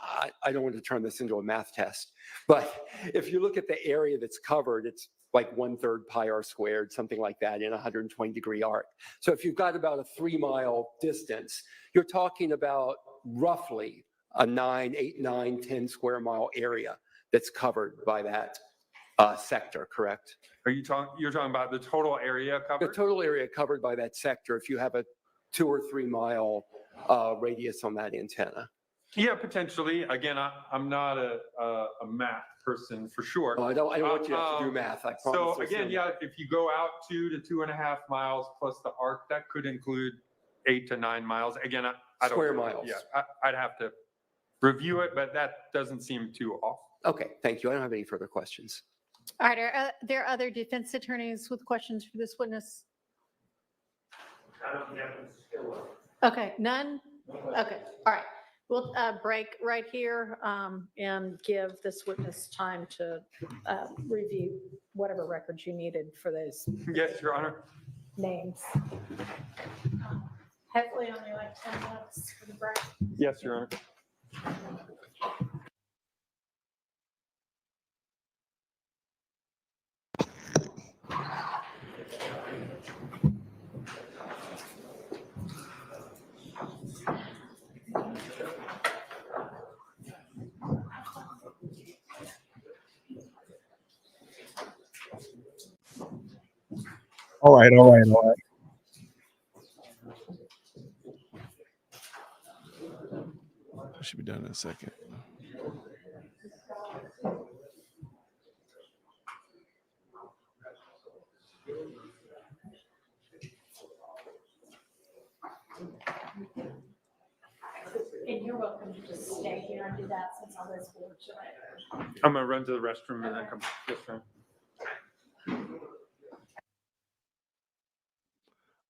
[SPEAKER 3] I don't want to turn this into a math test, but if you look at the area that's covered, it's like 1/3 pi r squared, something like that in a 120-degree arc. So if you've got about a 3-mile distance, you're talking about roughly a 8, 9, 10 square mile area that's covered by that sector, correct?
[SPEAKER 8] You're talking about the total area covered?
[SPEAKER 3] The total area covered by that sector, if you have a 2 or 3 mile radius on that antenna.
[SPEAKER 8] Yeah, potentially. Again, I'm not a math person for sure.
[SPEAKER 3] Oh, I don't want you to have to do math. I promise.
[SPEAKER 8] So again, yeah, if you go out 2 to 2.5 miles plus the arc, that could include 8 to 9 miles. Again, I don't.
[SPEAKER 3] Square miles.
[SPEAKER 8] Yeah, I'd have to review it, but that doesn't seem too off.
[SPEAKER 3] Okay, thank you. I don't have any further questions.
[SPEAKER 2] All right, are there other defense attorneys with questions for this witness? Okay, none? Okay, all right. We'll break right here and give this witness time to review whatever records you needed for those
[SPEAKER 8] Yes, Your Honor.
[SPEAKER 2] names. Hopefully only like 10 minutes for the break.
[SPEAKER 8] Yes, Your Honor.
[SPEAKER 11] All right, all right, all right.
[SPEAKER 1] I should be done in a second.
[SPEAKER 2] And you're welcome to just stay here and do that since all those boards are.
[SPEAKER 8] I'm gonna run to the restroom and then come. Yes, ma'am.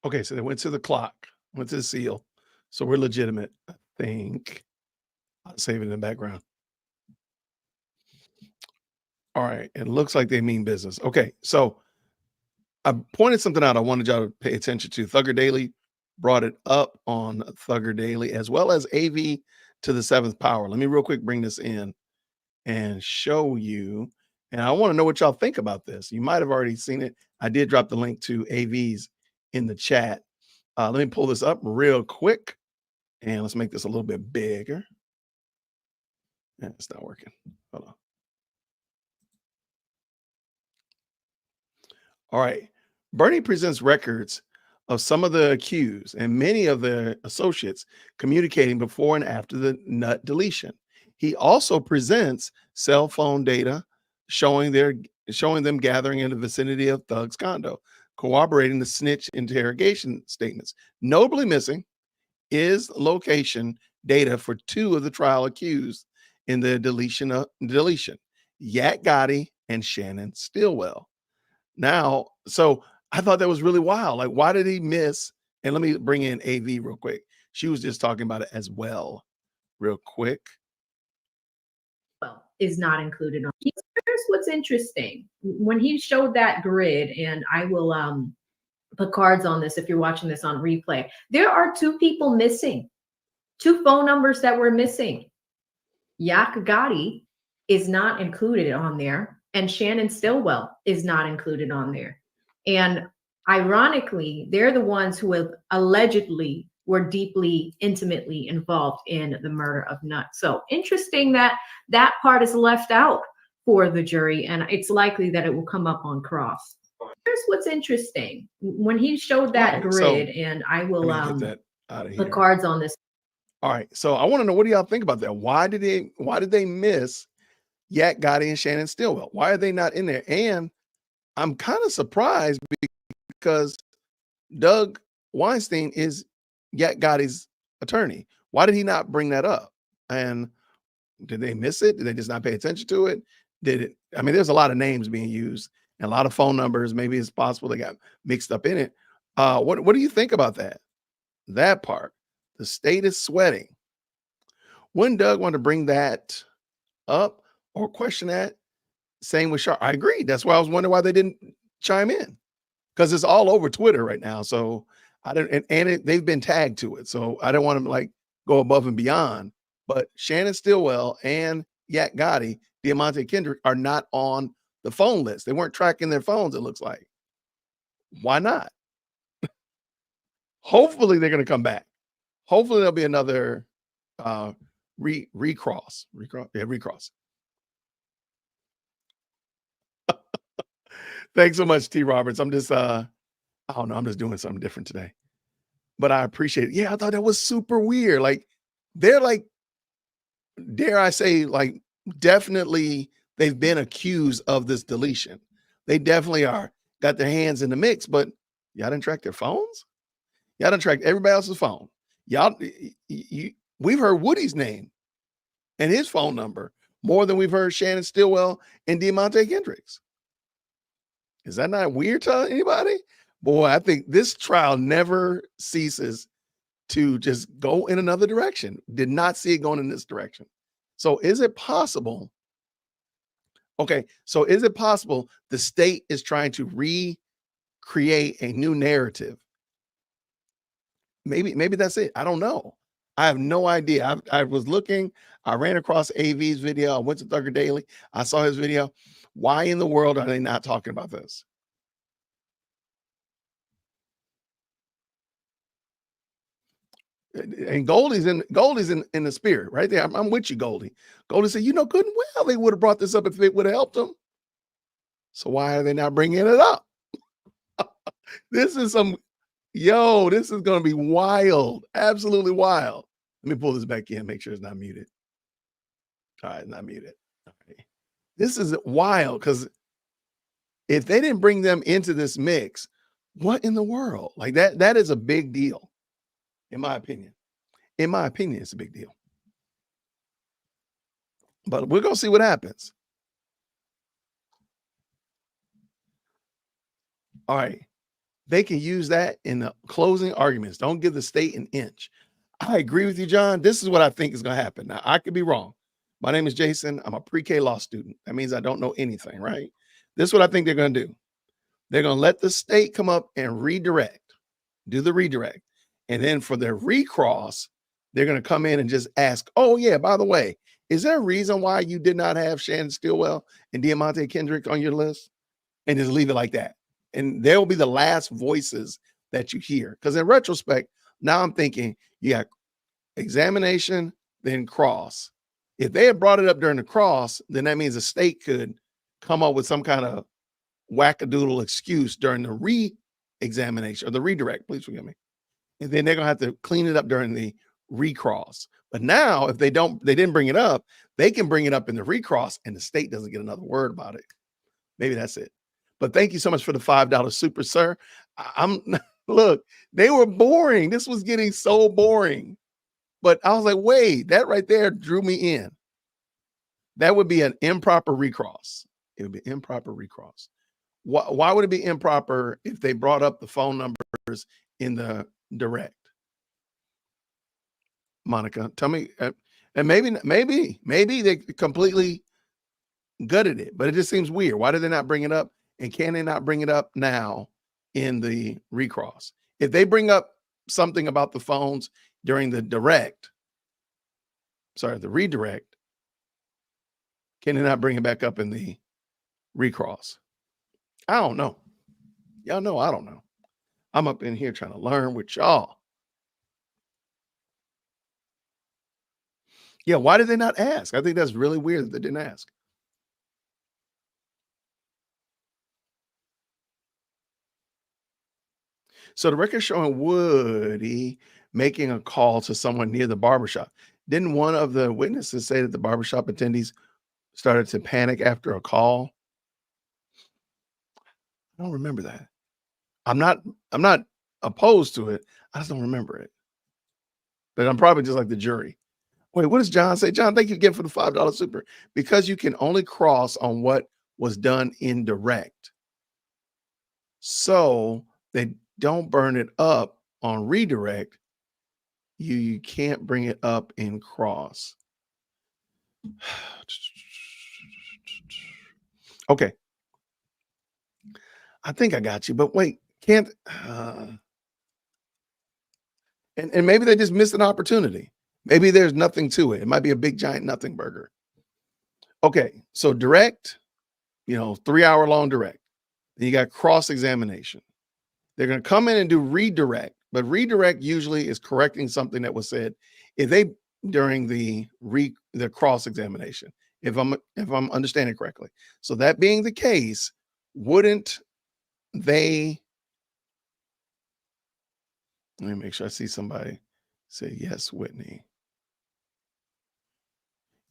[SPEAKER 1] Okay, so they went to the clock, went to the seal. So we're legitimate, I think. I'll save it in the background. All right, it looks like they mean business. Okay, so I pointed something out I wanted y'all to pay attention to. Thugger Daily brought it up on Thugger Daily, as well as AV to the seventh power. Let me real quick bring this in and show you. And I want to know what y'all think about this. You might have already seen it. I did drop the link to AV's in the chat. Let me pull this up real quick. And let's make this a little bit bigger. Yeah, it's not working. Hold on. All right. Bernie presents records of some of the accused and many of the associates communicating before and after the nut deletion. He also presents cell phone data showing them gathering in the vicinity of Thug's condo, corroborating the snitch interrogation statements. Notably missing is location data for two of the trial accused in the deletion, Yak Gotti and Shannon Stillwell. Now, so I thought that was really wild. Like, why did he miss? And let me bring in AV real quick. She was just talking about it as well, real quick.
[SPEAKER 16] Is not included on. Here's what's interesting. When he showed that grid, and I will put cards on this if you're watching this on replay, there are two people missing, two phone numbers that were missing. Yak Gotti is not included on there, and Shannon Stillwell is not included on there. And ironically, they're the ones who have allegedly were deeply, intimately involved in the murder of Nut. So interesting that that part is left out for the jury, and it's likely that it will come up on cross. Here's what's interesting. When he showed that grid, and I will put cards on this.
[SPEAKER 1] All right, so I want to know, what do y'all think about that? Why did they miss Yak Gotti and Shannon Stillwell? Why are they not in there? And I'm kind of surprised because Doug Weinstein is Yak Gotti's attorney. Why did he not bring that up? And did they miss it? Did they just not pay attention to it? Did it? I mean, there's a lot of names being used and a lot of phone numbers. Maybe it's possible they got mixed up in it. What do you think about that? That part, the state is sweating. Wouldn't Doug want to bring that up or question that? Same with Sharp. I agree. That's why I was wondering why they didn't chime in, because it's all over Twitter right now. So I didn't, and they've been tagged to it. So I don't want to like go above and beyond. But Shannon Stillwell and Yak Gotti, Diamante Kendrick are not on the phone list. They weren't tracking their phones, it looks like. Why not? Hopefully they're going to come back. Hopefully there'll be another recross. Recross. Thanks so much, T. Roberts. I'm just, I don't know. I'm just doing something different today. But I appreciate it. Yeah, I thought that was super weird. Like, they're like, dare I say, like, definitely they've been accused of this deletion. They definitely are. Got their hands in the mix, but y'all didn't track their phones? Y'all done tracked everybody else's phone. Y'all, we've heard Woody's name and his phone number more than we've heard Shannon Stillwell and Demonte Kendricks. Is that not weird to anybody? Boy, I think this trial never ceases to just go in another direction. Did not see it going in this direction. So is it possible? Okay, so is it possible the state is trying to recreate a new narrative? Maybe that's it. I don't know. I have no idea. I was looking, I ran across AV's video. I went to Thugger Daily. I saw his video. Why in the world are they not talking about this? And Goldie's in the spirit right there. I'm with you, Goldie. Goldie said, good and well they would have brought this up if it would have helped them. So why are they not bringing it up? This is going to be wild. Absolutely wild. Let me pull this back in, make sure it's not muted. All right, not muted. All right. This is wild because if they didn't bring them into this mix, what in the world? Like that is a big deal, in my opinion. In my opinion, it's a big deal. But we're going to see what happens. All right. They can use that in the closing arguments. Don't give the state an inch. I agree with you, John. This is what I think is going to happen. Now, I could be wrong. My name is Jason. I'm a pre-K law student. That means I don't know anything, right? This is what I think they're going to do. They're going to let the state come up and do the redirect. And then for their recross, they're going to come in and just ask, oh, yeah, by the way, is there a reason why you did not have Shannon Stillwell and Demonte Kendrick on your list? And just leave it like that. And they'll be the last voices that you hear. Because in retrospect, now I'm thinking you got examination, then cross. If they had brought it up during the cross, then that means the state could come up with some kind of wackadoodle excuse during the re-examination or the redirect, please forgive me. And then they're going to have to clean it up during the recross. But now if they didn't bring it up, they can bring it up in the recross and the state doesn't get another word about it. Maybe that's it. But thank you so much for the $5 super, sir. Look, they were boring. This was getting so boring. But I was like, wait, that right there drew me in. That would be an improper recross. It would be improper recross. Why would it be improper if they brought up the phone numbers in the direct? Monica, tell me, and maybe they completely gutted it, but it just seems weird. Why did they not bring it up? And can they not bring it up now in the recross? If they bring up something about the phones during the the redirect, can they not bring it back up in the recross? I don't know. Y'all know I don't know. I'm up in here trying to learn with y'all. Yeah, why did they not ask? I think that's really weird that they didn't ask. So the record showing Woody making a call to someone near the barbershop. Didn't one of the witnesses say that the barbershop attendees started to panic after a call? I don't remember that. I'm not opposed to it. I just don't remember it. But I'm probably just like the jury. Wait, what does John say? John, thank you again for the $5 super. Because you can only cross on what was done indirect. So they don't burn it up on redirect. You can't bring it up in cross. Okay. I think I got you, but wait, can't and maybe they just missed an opportunity. Maybe there's nothing to it. It might be a big giant nothing burger. Okay, so direct, 3-hour long direct. Then you got cross-examination. They're going to come in and do redirect, but redirect usually is correcting something that was said if they during the cross-examination, if I'm understanding correctly. So that being the case, wouldn't they, let me make sure I see somebody say yes, Whitney.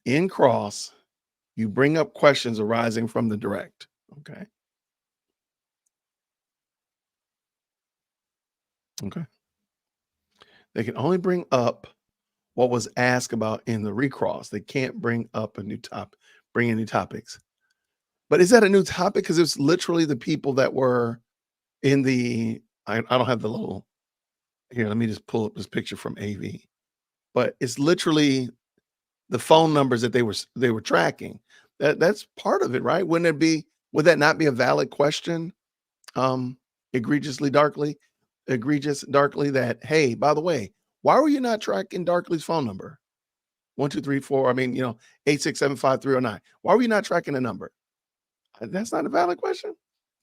[SPEAKER 1] In cross, you bring up questions arising from the direct. Okay. Okay. They can only bring up what was asked about in the recross. They can't bring up a new topic, bring in new topics. But is that a new topic? Because it's literally the people that were in the, I don't have the little, here, let me just pull up this picture from AV. But it's literally the phone numbers that they were tracking. That's part of it, right? Would that not be a valid question? Egregious darkly that, hey, by the way, why were you not tracking Darkly's phone number? 1234, 8675309. Why were you not tracking the number? That's not a valid question.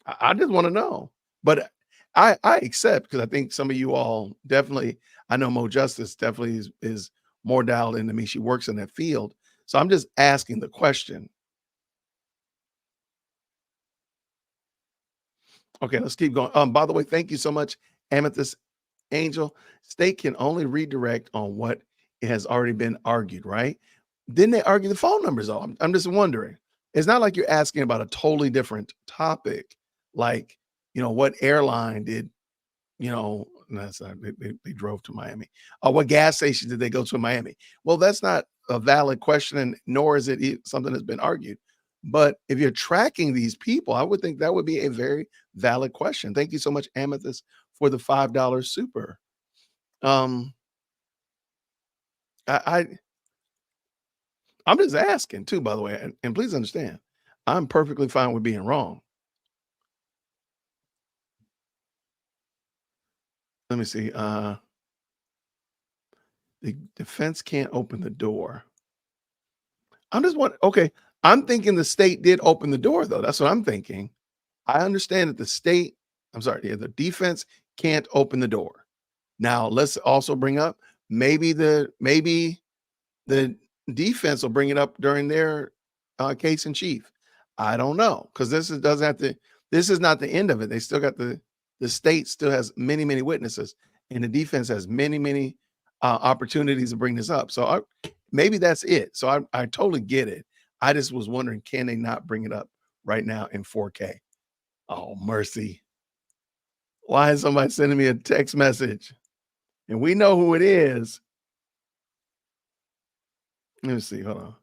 [SPEAKER 1] I just want to know. But I accept, because I think some of you all definitely, I know Mo Justice definitely is more dialed into me. She works in that field. So I'm just asking the question. Okay, let's keep going. By the way, thank you so much, Amethyst Angel. State can only redirect on what has already been argued, right? Didn't they argue the phone numbers all? I'm just wondering. It's not like you're asking about a totally different topic, like, what airline did, that's not, they drove to Miami. What gas station did they go to in Miami? Well, that's not a valid question, and nor is it something that's been argued. But if you're tracking these people, I would think that would be a very valid question. Thank you so much, Amethyst, for the $5 super. I'm just asking too, by the way, and please understand, I'm perfectly fine with being wrong. Let me see. The defense can't open the door. I'm just wondering, okay, I'm thinking the state did open the door, though. That's what I'm thinking. I understand that the defense can't open the door. Now, let's also bring up maybe the defense will bring it up during their case in chief. I don't know, because this is not the end of it. They still got the state still has many, many witnesses, and the defense has many, many opportunities to bring this up. So maybe that's it. So I totally get it. I just was wondering, can they not bring it up right now in 4K? Oh, mercy. Why is somebody sending me a text message? And we know who it is. Let me see. Hold on.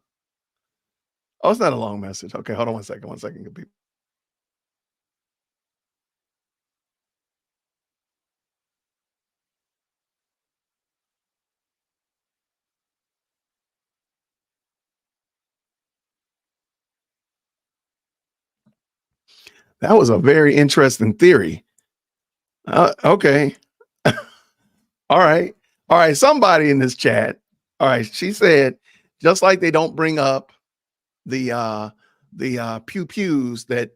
[SPEAKER 1] Oh, it's not a long message. Okay, hold on one second. Good people. That was a very interesting theory. Okay. All right. Somebody in this chat. All right. She said, just like they don't bring up the pews that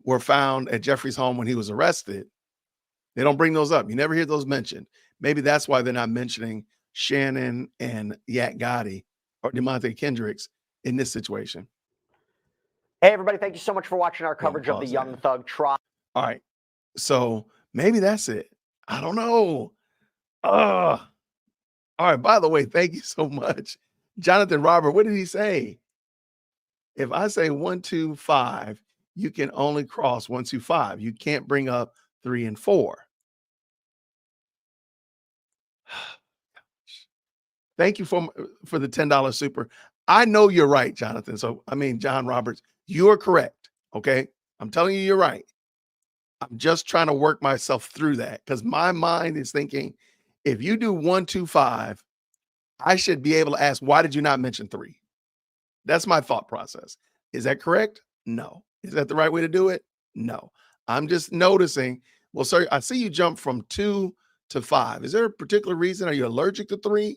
[SPEAKER 1] were found at Jeffrey's home when he was arrested. They don't bring those up. You never hear those mentioned. Maybe that's why they're not mentioning Shannon and Yak Gotti or DeMonte Kendricks in this situation.
[SPEAKER 10] Hey, everybody. Thank you so much for watching our coverage of the Young Thug trial.
[SPEAKER 1] All right. So maybe that's it. I don't know. All right. By the way, thank you so much. Jonathan Robert, what did he say? If I say 1, 2, 5, you can only cross 1, 2, 5. You can't bring up 3 and 4. Thank you for the $10 super. I know you're right, Jonathan. So, John Roberts, you're correct. Okay. I'm telling you, you're right. I'm just trying to work myself through that, because my mind is thinking, if you do 1, 2, 5, I should be able to ask, why did you not mention 3? That's my thought process. Is that correct? No. Is that the right way to do it? No. I'm just noticing. Well, sir, I see you jump from 2 to 5. Is there a particular reason? Are you allergic to 3?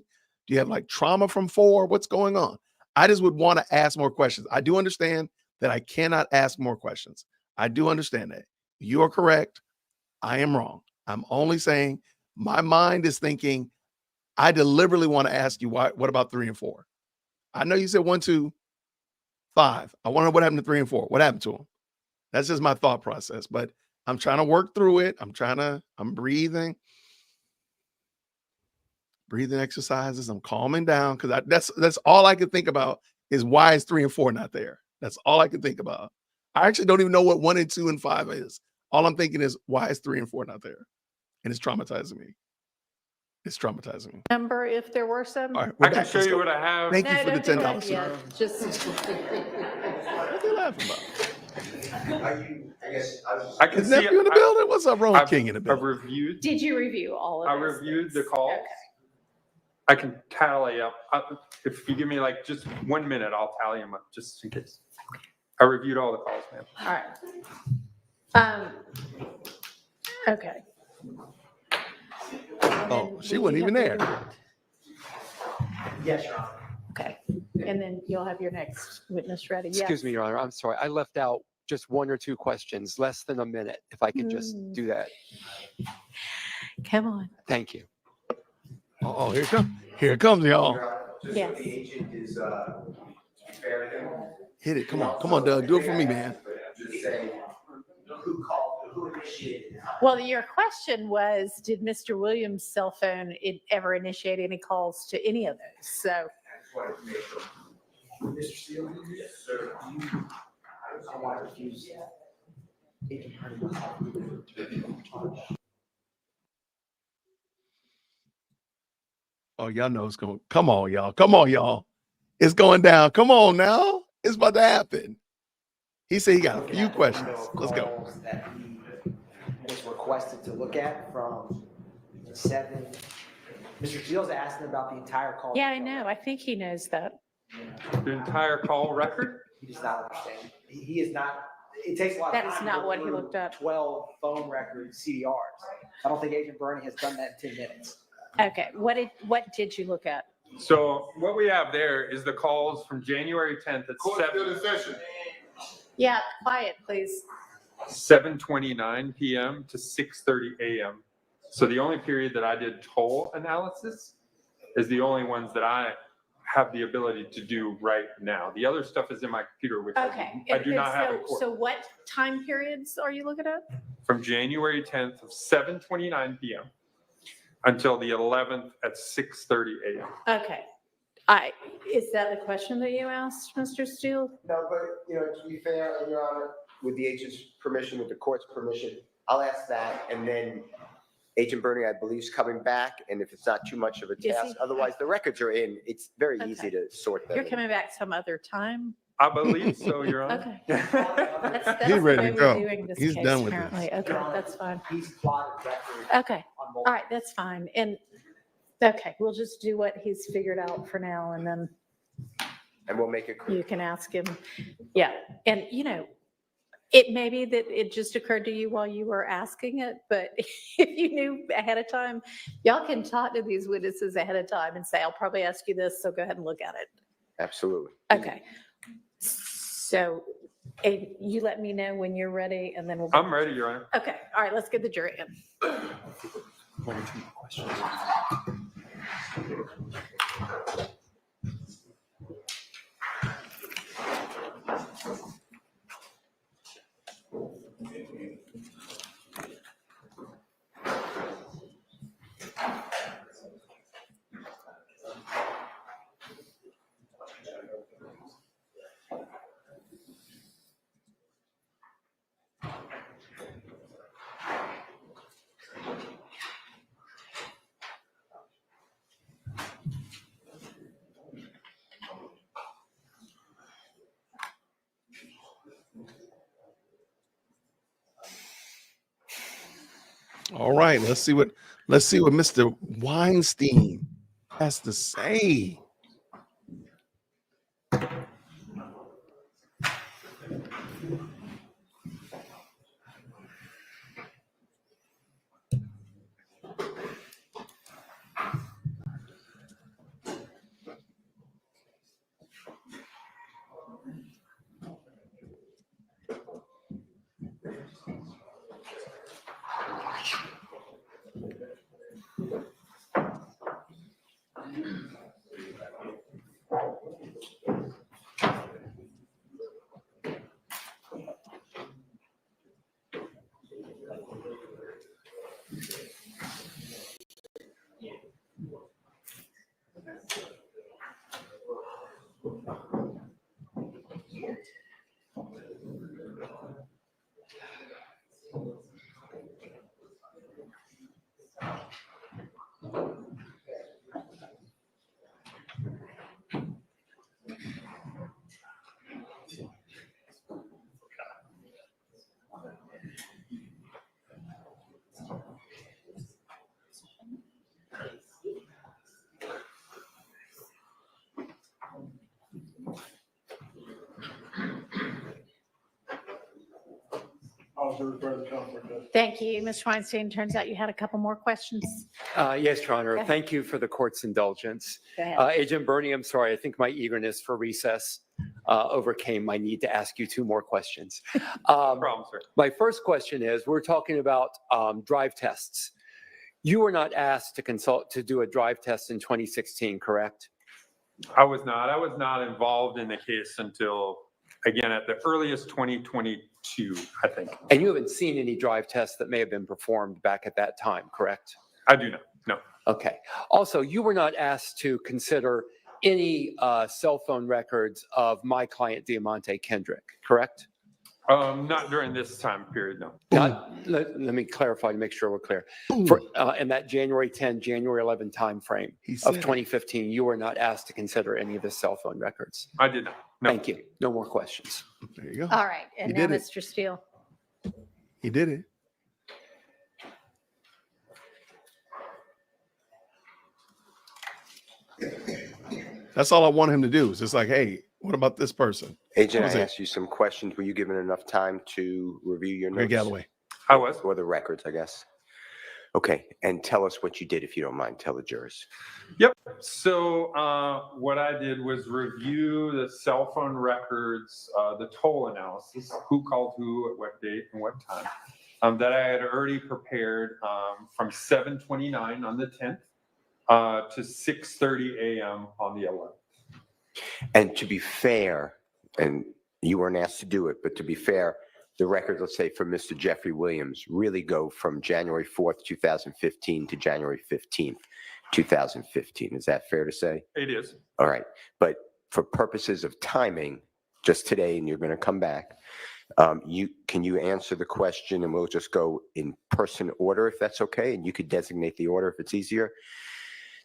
[SPEAKER 1] Do you have like trauma from 4? What's going on? I just would want to ask more questions. I do understand that I cannot ask more questions. I do understand that. You are correct. I am wrong. I'm only saying my mind is thinking, I deliberately want to ask you, what about 3 and 4? I know you said 1, 2, 5. I want to know what happened to 3 and 4. What happened to them? That's just my thought process, but I'm trying to work through it. I'm breathing exercises. I'm calming down, because that's all I could think about is, why is 3 and 4 not there? That's all I can think about. I actually don't even know what 1 and 2 and 5 is. All I'm thinking is, why is 3 and 4 not there? And it's traumatizing me. It's traumatizing.
[SPEAKER 2] Number if there were some.
[SPEAKER 1] All right,
[SPEAKER 8] I
[SPEAKER 1] we're
[SPEAKER 8] can
[SPEAKER 1] back.
[SPEAKER 8] show
[SPEAKER 1] Let's
[SPEAKER 8] you
[SPEAKER 1] go.
[SPEAKER 8] what I have.
[SPEAKER 1] Thank you
[SPEAKER 2] No,
[SPEAKER 1] for the
[SPEAKER 2] don't do that
[SPEAKER 1] $10.
[SPEAKER 2] yet. Just
[SPEAKER 1] What are they laughing about?
[SPEAKER 6] Are you, I guess, I was just.
[SPEAKER 8] I can
[SPEAKER 1] Is
[SPEAKER 8] see
[SPEAKER 1] nephew in the building? What's up, wrong King in the
[SPEAKER 8] I've
[SPEAKER 1] building?
[SPEAKER 8] reviewed.
[SPEAKER 2] did you review all of
[SPEAKER 8] I
[SPEAKER 2] those
[SPEAKER 8] reviewed the
[SPEAKER 2] things?
[SPEAKER 8] calls.
[SPEAKER 2] Okay.
[SPEAKER 8] I can tally up. If you give me like just 1 minute, I'll tally them up just in case. I reviewed all the calls, ma'am.
[SPEAKER 2] All right. Okay. And
[SPEAKER 1] Oh,
[SPEAKER 2] then
[SPEAKER 1] she
[SPEAKER 2] will
[SPEAKER 1] wasn't
[SPEAKER 2] you
[SPEAKER 1] even
[SPEAKER 2] have
[SPEAKER 1] there.
[SPEAKER 2] your-
[SPEAKER 9] Yes, Your Honor.
[SPEAKER 2] Okay. And then you'll have your next witness ready.
[SPEAKER 3] Excuse me, Your Honor, I'm sorry. I left out just 1 or 2 questions, less than a minute, if I could just do that.
[SPEAKER 2] Come on.
[SPEAKER 3] Thank you.
[SPEAKER 1] Oh, here it comes. Here it comes, y'all.
[SPEAKER 6] Just
[SPEAKER 2] Yes.
[SPEAKER 6] so the agent is, fair to him.
[SPEAKER 1] Hit it. Come on. Come on, Doug. Do it for me, man.
[SPEAKER 6] Just say, who called, who initiated.
[SPEAKER 2] Well, your question was, did Mr. Williams' cell phone ever initiate any calls to any of those? So,
[SPEAKER 9] Mr. Steele?
[SPEAKER 6] Yes, sir.
[SPEAKER 9] I want to use Agent Bernie.
[SPEAKER 1] Oh, y'all know it's going. Come on, y'all. Come on, y'all. It's going down. Come on now. It's about to happen. He said he got a few questions. Let's go.
[SPEAKER 9] Calls that he was requested to look at from 7. Mr. Steele's asking about the entire call.
[SPEAKER 2] yeah, I know. I think he knows that.
[SPEAKER 8] The entire call record?
[SPEAKER 9] He does not understand. He is not, it takes a lot of
[SPEAKER 2] That
[SPEAKER 9] time.
[SPEAKER 2] is
[SPEAKER 9] to
[SPEAKER 2] not
[SPEAKER 9] go
[SPEAKER 2] what he
[SPEAKER 9] through
[SPEAKER 2] looked up.
[SPEAKER 9] 12 phone record CDRs. I don't think Agent Bernie has done that in 10 minutes.
[SPEAKER 2] Okay. What did you look at?
[SPEAKER 8] So what we have there is the calls from January 10th at 7.
[SPEAKER 2] Yeah, quiet, please.
[SPEAKER 8] 7:29 p.m. to 6:30 a.m. So the only period that I did toll analysis is the only ones that I have the ability to do right now. The other stuff is in my computer, which
[SPEAKER 2] Okay.
[SPEAKER 8] I do not have in
[SPEAKER 2] So,
[SPEAKER 8] court.
[SPEAKER 2] so what time periods are you looking at?
[SPEAKER 8] From January 10th of 7:29 p.m. until the 11th at 6:30 a.m.
[SPEAKER 2] Okay. Is that the question that you asked, Mr. Steele?
[SPEAKER 7] No, but, to be fair, Your Honor, with the agent's permission, with the court's permission, I'll ask that, and then Agent Bernie, I believe, is coming back, and if it's not too much of a
[SPEAKER 2] Is he?
[SPEAKER 7] task, otherwise the records are in, it's very easy to sort them.
[SPEAKER 2] You're coming back some other time?
[SPEAKER 8] I believe so, Your Honor.
[SPEAKER 2] Okay. That's
[SPEAKER 1] He's
[SPEAKER 2] the
[SPEAKER 1] ready
[SPEAKER 2] way
[SPEAKER 1] to
[SPEAKER 2] we're
[SPEAKER 1] go.
[SPEAKER 2] doing this
[SPEAKER 1] He's
[SPEAKER 2] case,
[SPEAKER 1] done with this.
[SPEAKER 2] apparently. Okay, that's fine.
[SPEAKER 9] He's plotted record.
[SPEAKER 2] Okay.
[SPEAKER 9] On
[SPEAKER 2] All
[SPEAKER 9] multiple.
[SPEAKER 2] right, that's fine. And, okay, we'll just do what he's figured out for now, and then
[SPEAKER 7] And we'll make it clear.
[SPEAKER 2] you can ask him. Yeah, and it may be that it just occurred to you while you were asking it, but if you knew ahead of time, y'all can talk to these witnesses ahead of time and say, I'll probably ask you this, so go ahead and look at it.
[SPEAKER 7] Absolutely.
[SPEAKER 2] Okay. So you let me know when you're ready, and then we'll.
[SPEAKER 8] I'm ready, Your Honor.
[SPEAKER 2] Okay, all right, let's get the jury in.
[SPEAKER 8] 1 or 2 questions.
[SPEAKER 1] All right. Let's see what Mr. Weinstein has to say.
[SPEAKER 2] Thank you, Mr. Weinstein. Turns out you had a couple more questions.
[SPEAKER 3] Yes, Your Honor.
[SPEAKER 2] Go ahead.
[SPEAKER 3] Thank you for the court's indulgence.
[SPEAKER 2] Go ahead.
[SPEAKER 3] Agent Bernie, I'm sorry. I think my eagerness for recess overcame my need to ask you 2 more questions.
[SPEAKER 8] No problem, sir.
[SPEAKER 3] My first question is, we're talking about drive tests. You were not asked to do a drive test in 2016, correct?
[SPEAKER 8] I was not involved in the case until, again, at the earliest 2022, I think.
[SPEAKER 3] And you haven't seen any drive tests that may have been performed back at that time, correct?
[SPEAKER 8] I do not, no.
[SPEAKER 3] Okay. Also, you were not asked to consider any cell phone records of my client, Diamante Kendrick, correct?
[SPEAKER 8] Not during this time period, no.
[SPEAKER 3] Let me clarify to make sure we're clear. In that January 10, January 11 timeframe of 2015, you were not asked to consider any of his cell phone records.
[SPEAKER 8] I did not. No.
[SPEAKER 3] Thank you. No more questions.
[SPEAKER 1] There you go.
[SPEAKER 2] All right. And
[SPEAKER 1] He
[SPEAKER 2] now,
[SPEAKER 1] did it.
[SPEAKER 2] Mr. Steele.
[SPEAKER 1] He did it. That's all I want him to do. Is just like, hey, what about this person?
[SPEAKER 7] Agent,
[SPEAKER 1] What was
[SPEAKER 7] I
[SPEAKER 1] it?
[SPEAKER 7] asked you some questions. Were you given enough time to review your
[SPEAKER 1] Greg
[SPEAKER 7] notes?
[SPEAKER 1] Galloway.
[SPEAKER 8] I was.
[SPEAKER 7] Or the records, I guess. Okay, and tell us what you did, if you don't mind. Tell the jurors.
[SPEAKER 8] Yep. So what I did was review the cell phone records, the toll analysis, who called who at what date and what time, that I had already prepared from 7:29 on the 10th to 6:30 a.m. on the 11th.
[SPEAKER 7] And to be fair, and you weren't asked to do it, but to be fair, the records, let's say for Mr. Jeffrey Williams, really go from January 4th, 2015 to January 15th, 2015. Is that fair to say?
[SPEAKER 8] It is.
[SPEAKER 7] All right. But for purposes of timing, just today, and you're going to come back, can you answer the question, and we'll just go in person order, if that's okay, and you could designate the order if it's easier.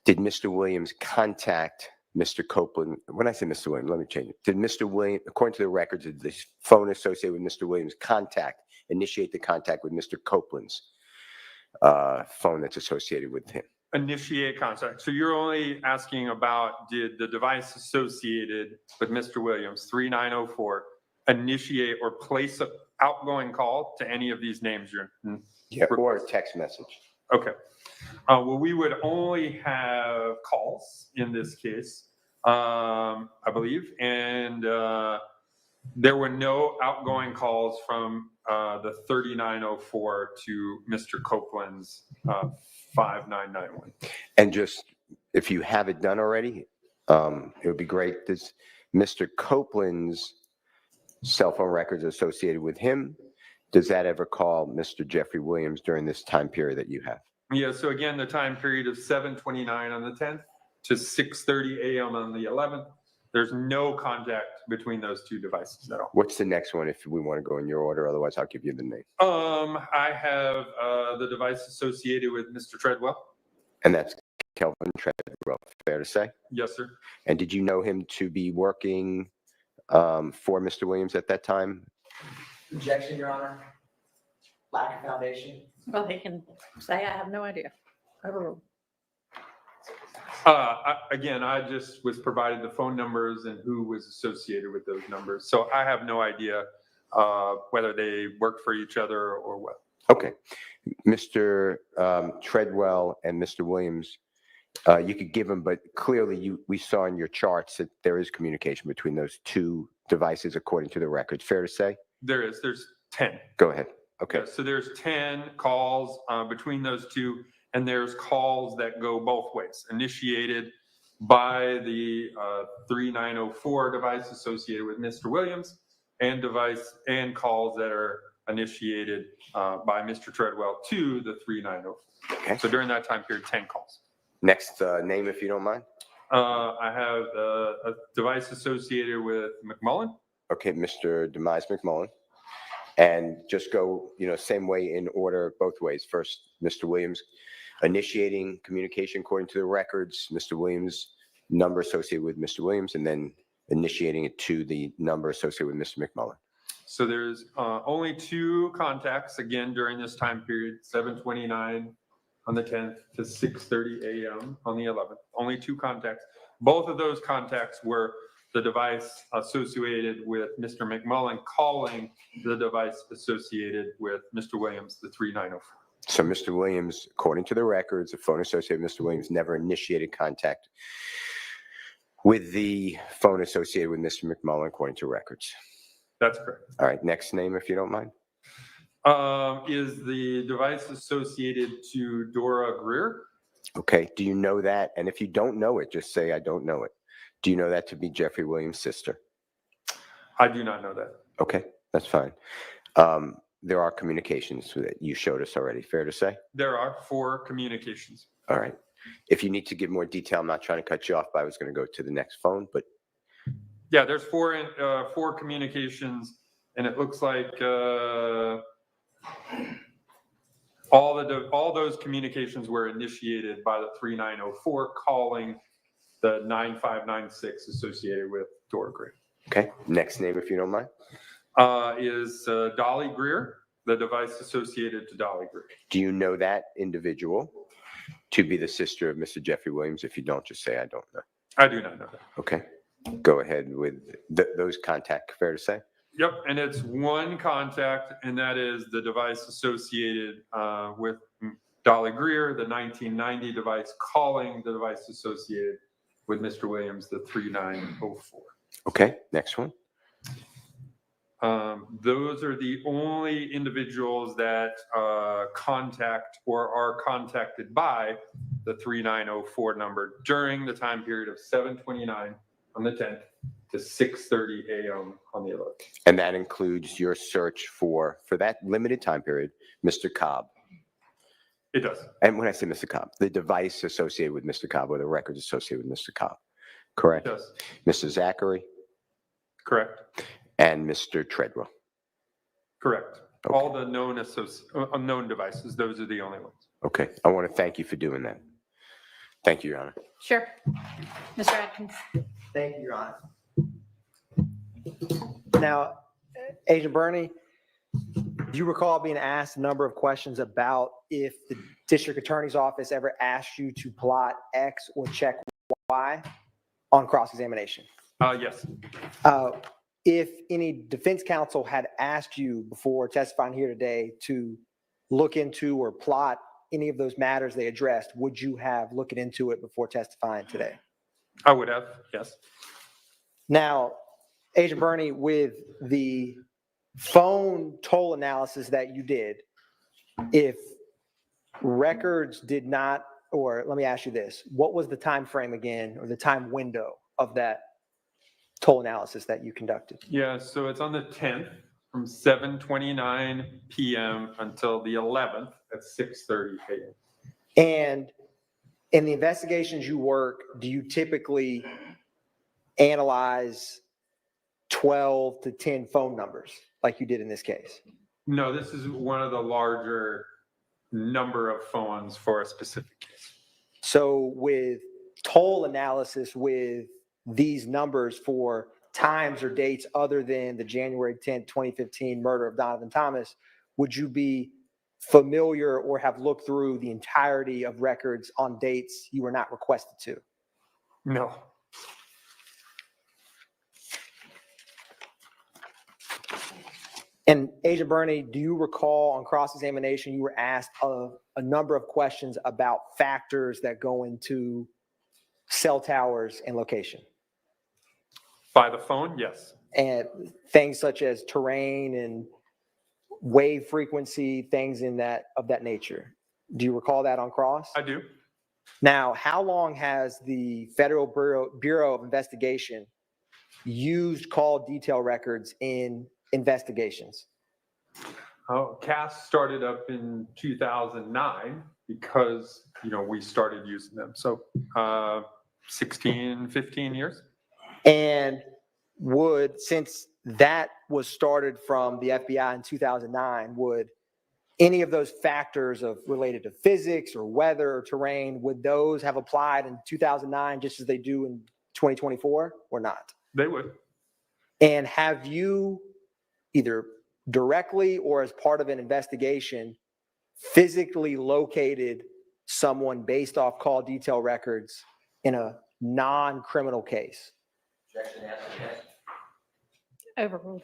[SPEAKER 7] Did Mr. Williams contact Mr. Copeland? When I say Mr. Williams, let me change it. Did Mr. Williams, according to the records, did the phone associated with Mr. Williams initiate the contact with Mr. Copeland's phone that's associated with him?
[SPEAKER 8] Initiate contact. So you're only asking about, did the device associated with Mr. Williams, 3904, initiate or place an outgoing call to any of these names you're
[SPEAKER 7] Yeah, or a text message.
[SPEAKER 8] Okay. Well, we would only have calls in this case, I believe, and there were no outgoing calls from the 3904 to Mr. Copeland's 5991.
[SPEAKER 7] And just, if you have it done already, it would be great. Does Mr. Copeland's cell phone records associated with him, does that ever call Mr. Jeffrey Williams during this time period that you have?
[SPEAKER 8] Yeah, so again, the time period of 7:29 on the 10th to 6:30 a.m. on the 11th, there's no contact between those two devices at all.
[SPEAKER 7] What's the next one if we want to go in your order? Otherwise, I'll give you the name.
[SPEAKER 8] I have the device associated with Mr. Treadwell.
[SPEAKER 7] And that's Kelvin Treadwell, fair to say?
[SPEAKER 8] Yes, sir.
[SPEAKER 7] And did you know him to be working for Mr. Williams at that time?
[SPEAKER 17] Objection, Your Honor. Lack of foundation.
[SPEAKER 2] Well, he can say, I have no idea. Overruled.
[SPEAKER 8] Again, I just was provided the phone numbers and who was associated with those numbers. So I have no idea whether they worked for each other or what.
[SPEAKER 7] Okay. Mr. Treadwell and Mr. Williams, you could give them, but clearly we saw in your charts that there is communication between those two devices according to the records. Fair to say?
[SPEAKER 8] There's 10.
[SPEAKER 7] Go ahead. Okay.
[SPEAKER 8] Yeah, so there's 10 calls between those two, and there's calls that go both ways, initiated by the 3904 device associated with Mr. Williams, and calls that are initiated by Mr. Treadwell to the 3904.
[SPEAKER 7] Okay.
[SPEAKER 8] So during that time period, 10 calls.
[SPEAKER 7] Next name, if you don't mind.
[SPEAKER 8] I have a device associated with McMullen.
[SPEAKER 7] Okay, Mr. Demise McMullen. And just go, same way in order, both ways. First, Mr. Williams initiating communication according to the records, Mr. Williams number associated with Mr. Williams, and then initiating it to the number associated with Mr. McMullen.
[SPEAKER 8] So there's only 2 contacts, again, during this time period, 7:29 on the 10th to 6:30 a.m. on the 11th. Only 2 contacts. Both of those contacts were the device associated with Mr. McMullen calling the device associated with Mr. Williams, the 3904.
[SPEAKER 7] So Mr. Williams, according to the records, the phone associated with Mr. Williams never initiated contact with the phone associated with Mr. McMullen, according to records.
[SPEAKER 8] That's correct.
[SPEAKER 7] All right, next name, if you don't mind.
[SPEAKER 8] Is the device associated to Dora Greer?
[SPEAKER 7] Okay, do you know that? And if you don't know it, just say, I don't know it. Do you know that to be Jeffrey Williams' sister?
[SPEAKER 8] I do not know that.
[SPEAKER 7] Okay, that's fine. There are communications that you showed us already, fair to say?
[SPEAKER 8] There are 4 communications.
[SPEAKER 7] All right. If you need to give more detail, I'm not trying to cut you off, but I was going to go to the next phone, but.
[SPEAKER 8] Yeah, there's 4 communications, and it looks like all those communications were initiated by the 3904 calling the 9596 associated with Dora Greer.
[SPEAKER 7] Okay, next name, if you don't mind.
[SPEAKER 8] Is Dolly Greer, the device associated to Dolly Greer.
[SPEAKER 7] Do you know that individual to be the sister of Mr. Jeffrey Williams? If you don't, just say, I don't know.
[SPEAKER 8] I do not know that.
[SPEAKER 7] Okay, go ahead with those contact, fair to say?
[SPEAKER 8] Yep, and it's one contact, and that is the device associated with Dolly Greer, the 1990 device calling the device associated with Mr. Williams, the 3904.
[SPEAKER 7] Okay, next one.
[SPEAKER 8] Those are the only individuals that contact or are contacted by the 3904 number during the time period of 7/29 on the 10th to 6:30 a.m. on the 11th.
[SPEAKER 7] And that includes your search for that limited time period, Mr. Cobb.
[SPEAKER 8] It does.
[SPEAKER 7] And when I say Mr. Cobb, the device associated with Mr. Cobb or the records associated with Mr. Cobb, correct?
[SPEAKER 8] It does.
[SPEAKER 7] Mr. Zachary
[SPEAKER 8] Correct.
[SPEAKER 7] and Mr. Treadwell.
[SPEAKER 8] Correct.
[SPEAKER 7] Okay.
[SPEAKER 8] All the known devices, those are the only ones.
[SPEAKER 7] Okay, I want to thank you for doing that. Thank you, Your Honor.
[SPEAKER 2] Sure. Mr. Atkins.
[SPEAKER 9] Thank you, Your Honor. Now, Agent Burney, do you recall being asked a number of questions about if the district attorney's office ever asked you to plot X or check Y on cross-examination?
[SPEAKER 8] Yes.
[SPEAKER 9] If any defense counsel had asked you before testifying here today to look into or plot any of those matters they addressed, would you have looked into it before testifying today?
[SPEAKER 8] I would have, yes.
[SPEAKER 9] Now, Agent Burney, with the phone toll analysis that you did, if records did not, or let me ask you this, what was the time frame again, or the time window of that toll analysis that you conducted?
[SPEAKER 8] Yeah, so it's on the 10th from 7:29 p.m. until the 11th at 6:30 a.m.
[SPEAKER 9] And in the investigations you work, do you typically analyze 12 to 10 phone numbers like you did in this case?
[SPEAKER 8] No, this is one of the larger number of phones for a specific case.
[SPEAKER 9] So with toll analysis with these numbers for times or dates other than the January 10th, 2015 murder of Donovan Thomas, would you be familiar or have looked through the entirety of records on dates you were not requested to?
[SPEAKER 8] No.
[SPEAKER 9] And Agent Burney, do you recall on cross-examination you were asked a number of questions about factors that go into cell towers and location?
[SPEAKER 8] By the phone, yes.
[SPEAKER 9] And things such as terrain and wave frequency, things of that nature. Do you recall that on cross?
[SPEAKER 8] I do.
[SPEAKER 9] Now, how long has the Federal Bureau of Investigation used call detail records in investigations?
[SPEAKER 8] Oh, CAS started up in 2009 because, we started using them. So 16, 15 years.
[SPEAKER 9] And since that was started from the FBI in 2009, would any of those factors related to physics or weather or terrain, would those have applied in 2009 just as they do in 2024 or not?
[SPEAKER 8] They would.
[SPEAKER 9] And have you either directly or as part of an investigation physically located someone based off call detail records in a non-criminal case?
[SPEAKER 5] Objection as to yes.
[SPEAKER 2] Overruled.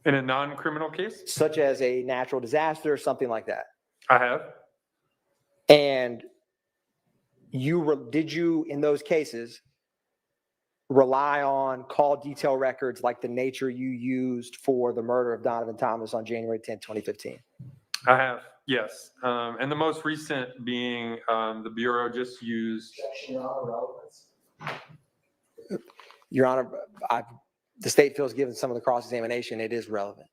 [SPEAKER 8] In a non-criminal case,
[SPEAKER 9] Such as a natural disaster or something like that.
[SPEAKER 8] I have.
[SPEAKER 9] And did you, in those cases, rely on call detail records like the nature you used for the murder of Donovan Thomas on January 10, 2015?
[SPEAKER 8] I have, yes. And the most recent being the Bureau just used.
[SPEAKER 9] Your Honor, the state feels given some of the cross-examination, it is relevant.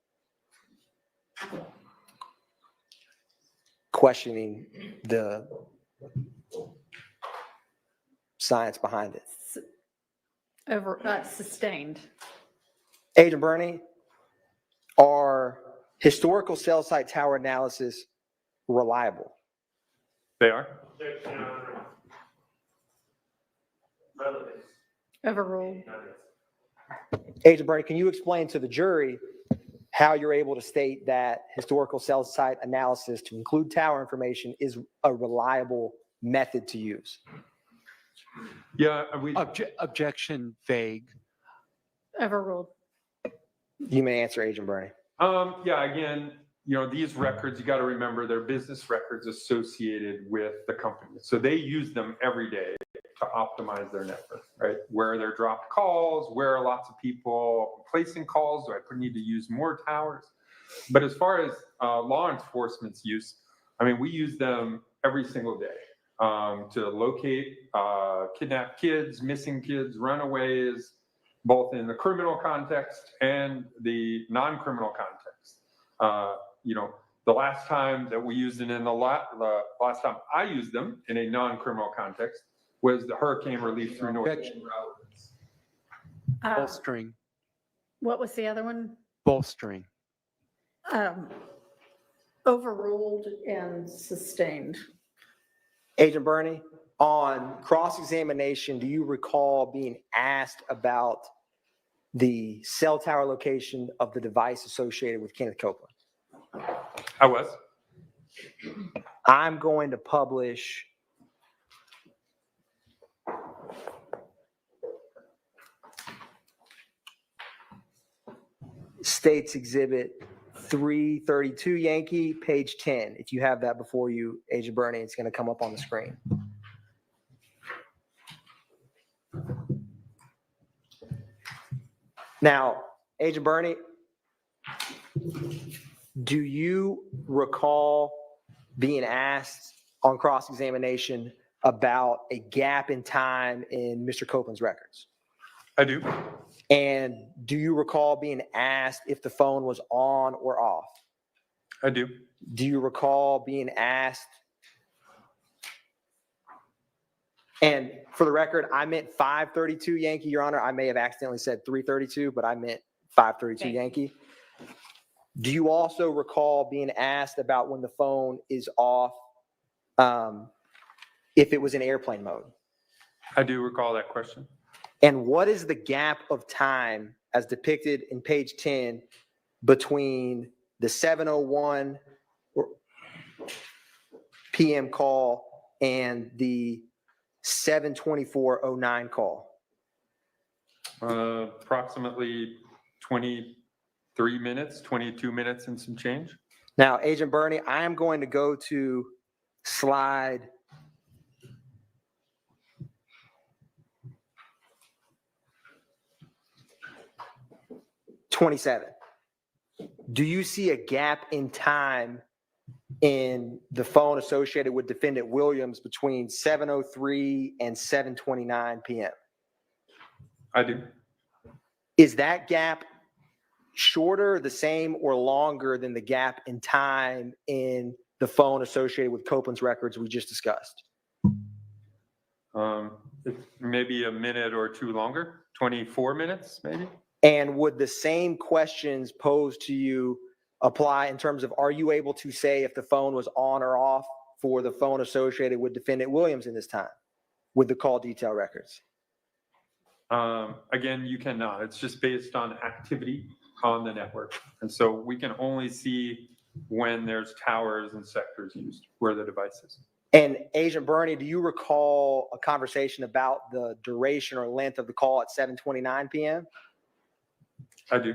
[SPEAKER 9] Questioning the science behind it.
[SPEAKER 2] Sustained.
[SPEAKER 9] Agent Bernie, are historical cell site tower analysis reliable?
[SPEAKER 8] They are.
[SPEAKER 2] Overruled.
[SPEAKER 9] Agent Bernie, can you explain to the jury how you're able to state that historical cell site analysis to include tower information is a reliable method to use?
[SPEAKER 8] Yeah,
[SPEAKER 3] Objection vague.
[SPEAKER 2] Overruled.
[SPEAKER 9] You may answer, Agent Bernie.
[SPEAKER 8] Yeah, again, these records, you got to remember they're business records associated with the company. So they use them every day to optimize their network, right? Where they're dropped calls, where are lots of people placing calls? Do I need to use more towers? But as far as law enforcement's use, I mean, we use them every single day to locate kidnapped kids, missing kids, runaways, both in the criminal context and the non-criminal context. The last time that we used it the last time I used them in a non-criminal context was the hurricane relief through North.
[SPEAKER 3] Bolstering.
[SPEAKER 2] What was the other one?
[SPEAKER 3] Bolstering.
[SPEAKER 2] Overruled and sustained.
[SPEAKER 9] Agent Bernie, on cross-examination, do you recall being asked about the cell tower location of the device associated with Kenneth Copeland?
[SPEAKER 8] I was.
[SPEAKER 9] I'm going to publish States Exhibit 332 Yankee, page 10. If you have that before you, Agent Bernie, it's going to come up on the screen. Now, Agent Bernie, do you recall being asked on cross-examination about a gap in time in Mr. Copeland's records?
[SPEAKER 8] I do.
[SPEAKER 9] And do you recall being asked if the phone was on or off?
[SPEAKER 8] I do.
[SPEAKER 9] Do you recall being asked? And for the record, I meant 532 Yankee, Your Honor. I may have accidentally said 332, but I meant 532 Yankee. Do you also recall being asked about when the phone is off, if it was in airplane mode?
[SPEAKER 8] I do recall that question.
[SPEAKER 9] And what is the gap of time as depicted in page 10 between the 7:01 p.m. call and the 7:24:09 call?
[SPEAKER 8] Approximately 23 minutes, 22 minutes and some change.
[SPEAKER 9] Now, Agent Bernie, I am going to go to slide 27. Do you see a gap in time in the phone associated with Defendant Williams between 7:03 and 7:29 p.m.?
[SPEAKER 8] I do.
[SPEAKER 9] Is that gap shorter, the same, or longer than the gap in time in the phone associated with Copeland's records we just discussed?
[SPEAKER 8] It's maybe a minute or two longer, 24 minutes maybe.
[SPEAKER 9] And would the same questions posed to you apply in terms of, are you able to say if the phone was on or off for the phone associated with Defendant Williams in this time with the call detail records?
[SPEAKER 8] Again, you cannot. It's just based on activity on the network. And so we can only see when there's towers and sectors used where the device is.
[SPEAKER 9] And Agent Bernie, do you recall a conversation about the duration or length of the call at 7:29 p.m.?
[SPEAKER 8] I do.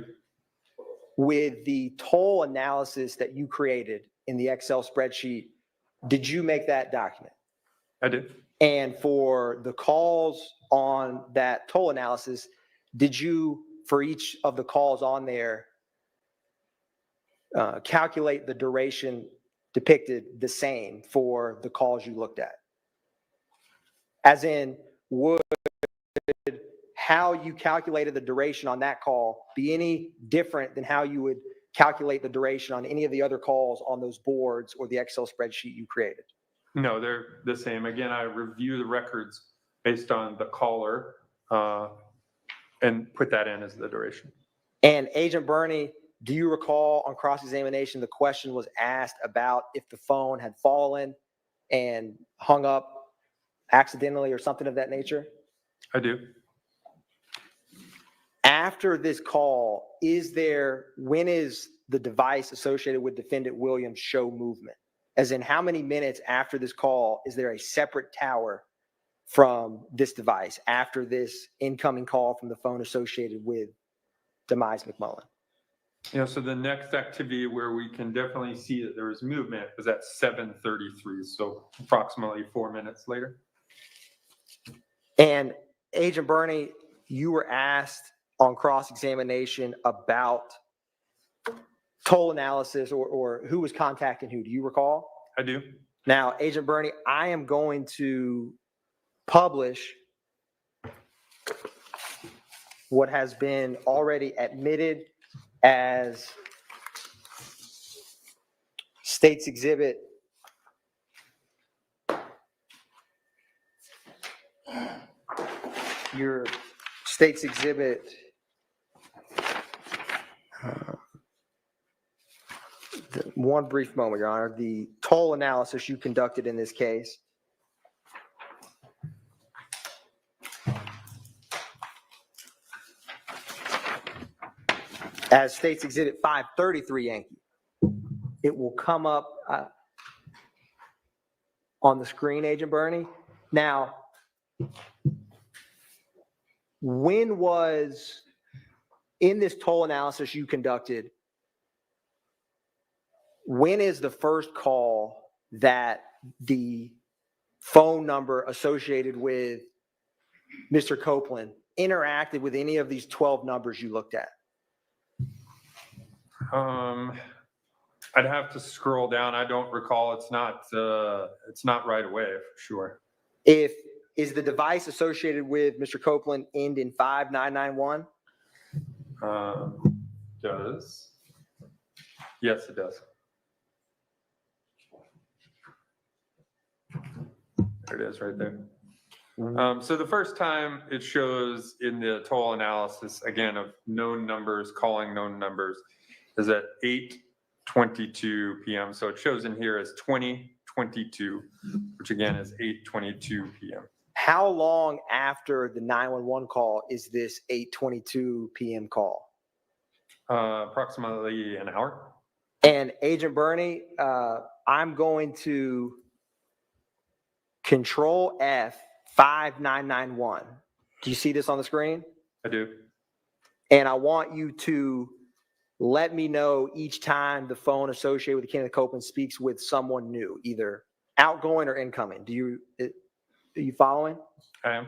[SPEAKER 9] With the toll analysis that you created in the Excel spreadsheet, did you make that document?
[SPEAKER 8] I did.
[SPEAKER 9] And for the calls on that toll analysis, did you, for each of the calls on there, calculate the duration depicted the same for the calls you looked at? As in, would how you calculated the duration on that call be any different than how you would calculate the duration on any of the other calls on those boards or the Excel spreadsheet you created?
[SPEAKER 8] No, they're the same. Again, I review the records based on the caller and put that in as the duration.
[SPEAKER 9] And Agent Bernie, do you recall on cross-examination, the question was asked about if the phone had fallen and hung up accidentally or something of that nature?
[SPEAKER 8] I do.
[SPEAKER 9] After this call, when is the device associated with defendant Williams show movement? As in, how many minutes after this call is there a separate tower from this device after this incoming call from the phone associated with Demise McMullen?
[SPEAKER 8] Yeah, so the next activity where we can definitely see that there was movement was at 7:33, so approximately 4 minutes later.
[SPEAKER 9] And Agent Bernie, you were asked on cross-examination about toll analysis or who was contacting who. Do you recall?
[SPEAKER 8] I do.
[SPEAKER 9] Now, Agent Bernie, I am going to publish what has been already admitted as State's Exhibit your State's Exhibit one brief moment, Your Honor. The toll analysis you conducted in this case as State's Exhibit 533 Yankee. It will come up on the screen, Agent Bernie. Now, when was, in this toll analysis you conducted, when is the first call that the phone number associated with Mr. Copeland interacted with any of these 12 numbers you looked at?
[SPEAKER 8] I'd have to scroll down. I don't recall. It's not right away for sure.
[SPEAKER 9] Is the device associated with Mr. Copeland end in 5991?
[SPEAKER 8] Does. Yes, it does. There it is right there. So the first time it shows in the toll analysis, again, of known numbers, calling known numbers, is at 8:22 p.m. So it shows in here as 2022, which again is 8:22 p.m.
[SPEAKER 9] How long after the 911 call is this 8:22 p.m. call?
[SPEAKER 8] Approximately an hour.
[SPEAKER 9] And Agent Bernie, I'm going to Control F 5991. Do you see this on the screen?
[SPEAKER 8] I do.
[SPEAKER 9] And I want you to let me know each time the phone associated with Kenneth Copeland speaks with someone new, either outgoing or incoming. Are you following?
[SPEAKER 8] I am.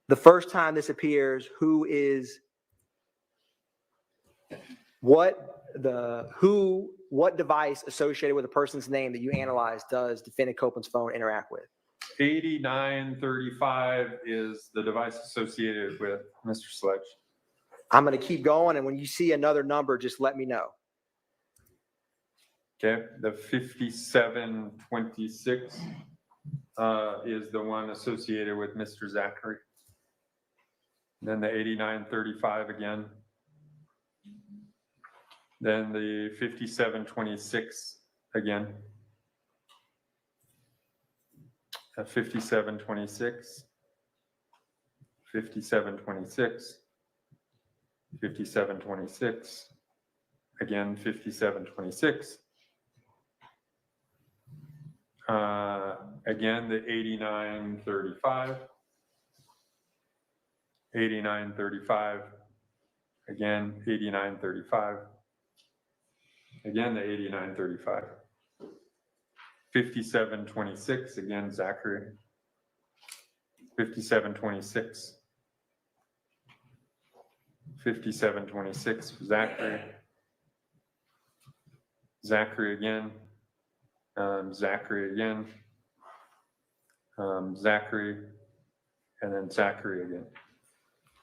[SPEAKER 9] The first time this appears, what device associated with a person's name that you analyzed does defendant Copeland's phone interact with?
[SPEAKER 8] 8935 is the device associated with Mr. Sledge.
[SPEAKER 9] I'm going to keep going, and when you see another number, just let me know.
[SPEAKER 8] Okay, the 5726 is the one associated with Mr. Zachary. Then the 8935 again. Then the 5726 again. 5726, 5726, 5726, again 5726, Again, the 8935. 8935. Again, 8935. Again, the 8935. 5726, again, Zachary. 5726. 5726, Zachary. Zachary again. Zachary again. Zachary, and then Zachary again.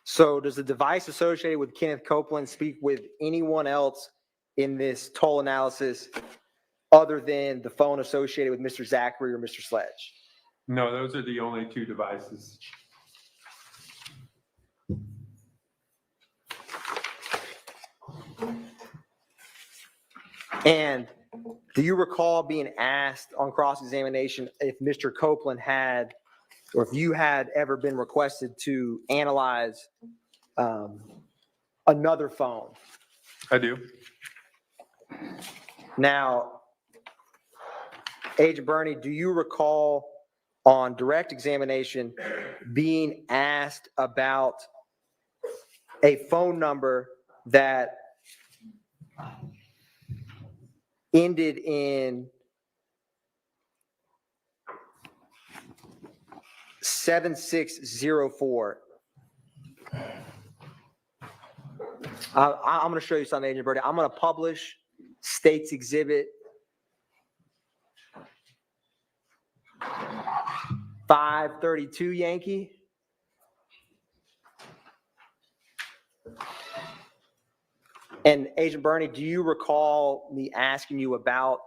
[SPEAKER 9] So does the device associated with Kenneth Copeland speak with anyone else in this toll analysis other than the phone associated with Mr. Zachary or Mr. Sledge?
[SPEAKER 8] No, those are the only two devices.
[SPEAKER 9] And do you recall being asked on cross-examination if Mr. Copeland had, or if you had ever been requested to analyze another phone?
[SPEAKER 8] I do.
[SPEAKER 9] Now, Agent Bernie, do you recall on direct examination being asked about a phone number that ended in 7604? I'm going to show you something, Agent Bernie. I'm going to publish State's Exhibit 532 Yankee. And Agent Bernie, do you recall me asking you about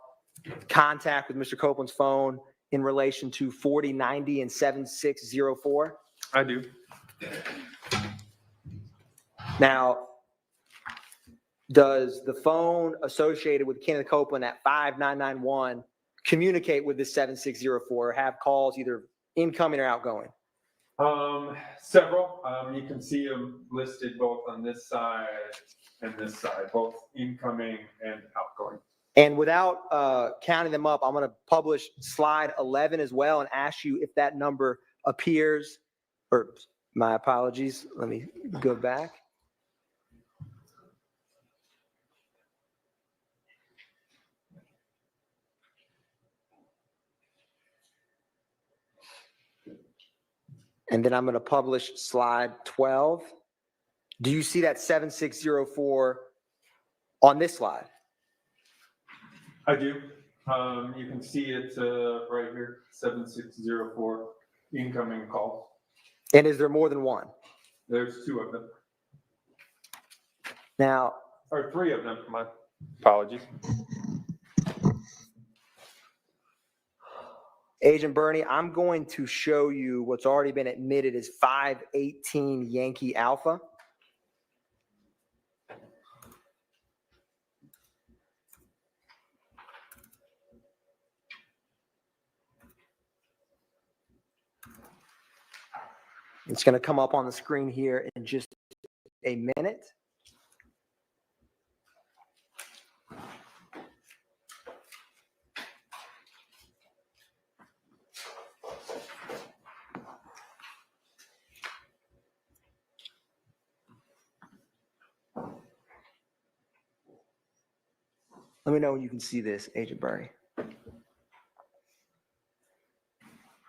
[SPEAKER 9] contact with Mr. Copeland's phone in relation to 4090 and 7604?
[SPEAKER 8] I do.
[SPEAKER 9] Now, does the phone associated with Kenneth Copeland at 5991 communicate with this 7604 or have calls either incoming or outgoing?
[SPEAKER 8] Several. You can see them listed both on this side and this side, both incoming and outgoing.
[SPEAKER 9] And without counting them up, I'm going to publish slide 11 as well and ask you if that number appears, or my apologies, let me go back. And then I'm going to publish slide 12. Do you see that 7604 on this slide?
[SPEAKER 8] I do. You can see it right here, 7604 incoming calls.
[SPEAKER 9] And is there more than one?
[SPEAKER 8] There's two of them.
[SPEAKER 9] Now,
[SPEAKER 8] or three of them, my apologies.
[SPEAKER 9] Agent Bernie, I'm going to show you what's already been admitted as 518 Yankee Alpha. It's going to come up on the screen here in just a minute. Let me know when you can see this, Agent Bernie.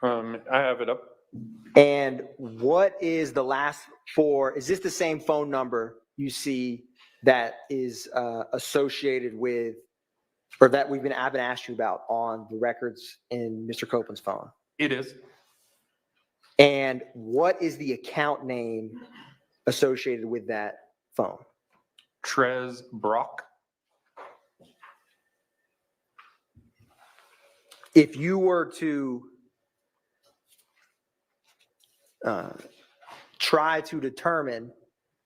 [SPEAKER 8] I have it up.
[SPEAKER 9] And what is the last four? Is this the same phone number you see that is associated with, or that I've been asked you about on the records in Mr. Copeland's phone?
[SPEAKER 8] It is.
[SPEAKER 9] And what is the account name associated with that phone?
[SPEAKER 8] Trez Brock.
[SPEAKER 9] If you were to try to determine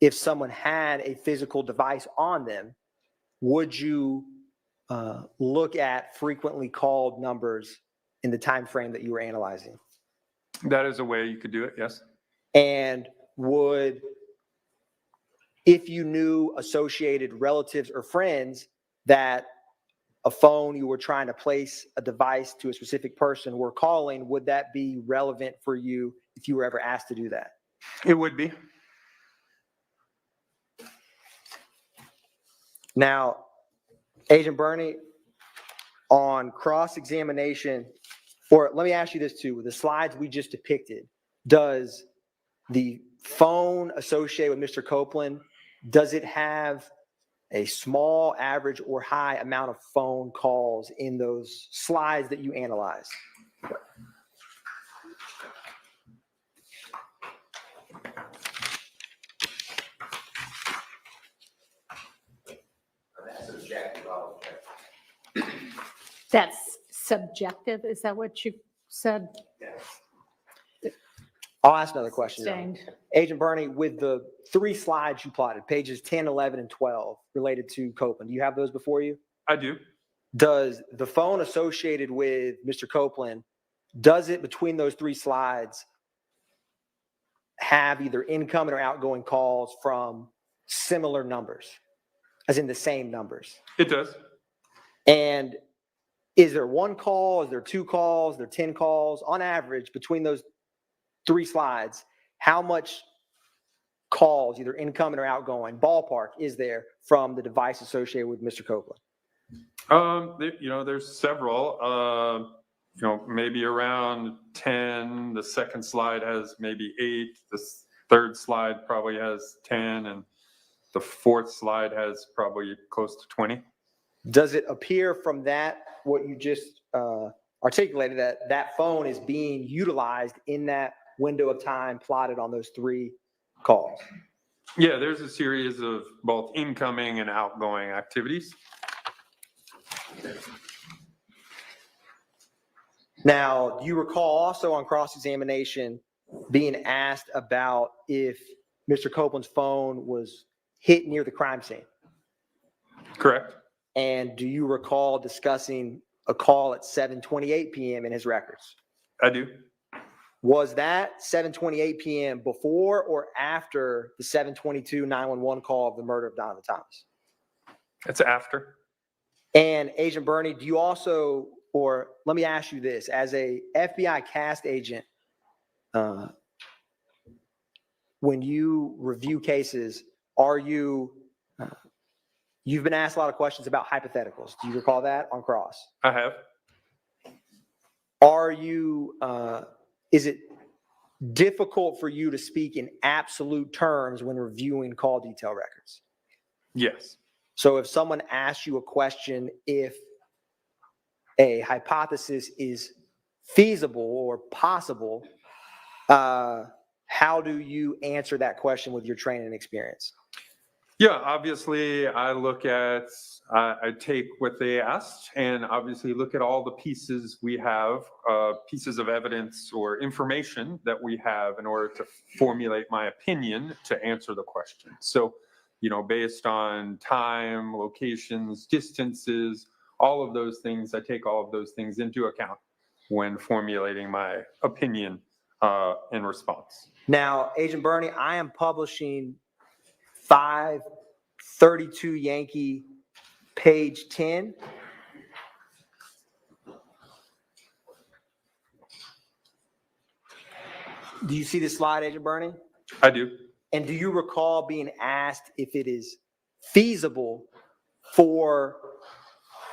[SPEAKER 9] if someone had a physical device on them, would you look at frequently called numbers in the time frame that you were analyzing?
[SPEAKER 8] That is a way you could do it, yes.
[SPEAKER 9] And would, if you knew associated relatives or friends that a phone, you were trying to place a device to a specific person were calling, would that be relevant for you if you were ever asked to do that?
[SPEAKER 8] It would be.
[SPEAKER 9] Now, Agent Bernie, on cross-examination, or let me ask you this too, with the slides we just depicted, does the phone associated with Mr. Copeland, does it have a small, average, or high amount of phone calls in those slides that you analyzed?
[SPEAKER 6] That's subjective, I'll object.
[SPEAKER 2] That's subjective, is that what you said?
[SPEAKER 9] I'll ask another question.
[SPEAKER 2] Sustained.
[SPEAKER 9] Agent Bernie, with the 3 slides you plotted, pages 10, 11, and 12, related to Copeland, do you have those before you?
[SPEAKER 8] I do.
[SPEAKER 9] Does the phone associated with Mr. Copeland, does it between those 3 slides have either incoming or outgoing calls from similar numbers, as in the same numbers?
[SPEAKER 8] It does.
[SPEAKER 9] And is there 1 call? Is there 2 calls? Is there 10 calls? On average, between those 3 slides, how much calls, either incoming or outgoing, ballpark, is there from the device associated with Mr. Copeland?
[SPEAKER 8] There's several. Maybe around 10. The second slide has maybe 8. The third slide probably has 10, and the fourth slide has probably close to 20.
[SPEAKER 9] Does it appear from that, what you just articulated, that that phone is being utilized in that window of time plotted on those 3 calls?
[SPEAKER 8] Yeah, there's a series of both incoming and outgoing activities.
[SPEAKER 9] Now, do you recall also on cross-examination being asked about if Mr. Copeland's phone was hit near the crime scene?
[SPEAKER 8] Correct.
[SPEAKER 9] And do you recall discussing a call at 7:28 p.m. in his records?
[SPEAKER 8] I do.
[SPEAKER 9] Was that 7:28 p.m. before or after the 7:22 911 call of the murder of Donovan Thomas?
[SPEAKER 8] It's after.
[SPEAKER 9] And Agent Bernie, do you also, or let me ask you this, as a FBI cast agent, when you review cases, are you, you've been asked a lot of questions about hypotheticals. Do you recall that on cross?
[SPEAKER 8] I have.
[SPEAKER 9] Are you, is it difficult for you to speak in absolute terms when reviewing call detail records?
[SPEAKER 8] Yes.
[SPEAKER 9] So if someone asks you a question, if a hypothesis is feasible or possible, how do you answer that question with your training and experience?
[SPEAKER 8] Yeah, obviously I look at, I take what they asked and obviously look at all the pieces we have, pieces of evidence or information that we have in order to formulate my opinion to answer the question. So, based on time, locations, distances, all of those things, I take all of those things into account when formulating my opinion in response.
[SPEAKER 9] Now, Agent Bernie, I am publishing 532 Yankee, page 10. Do you see this slide, Agent Bernie?
[SPEAKER 8] I do.
[SPEAKER 9] And do you recall being asked if it is feasible for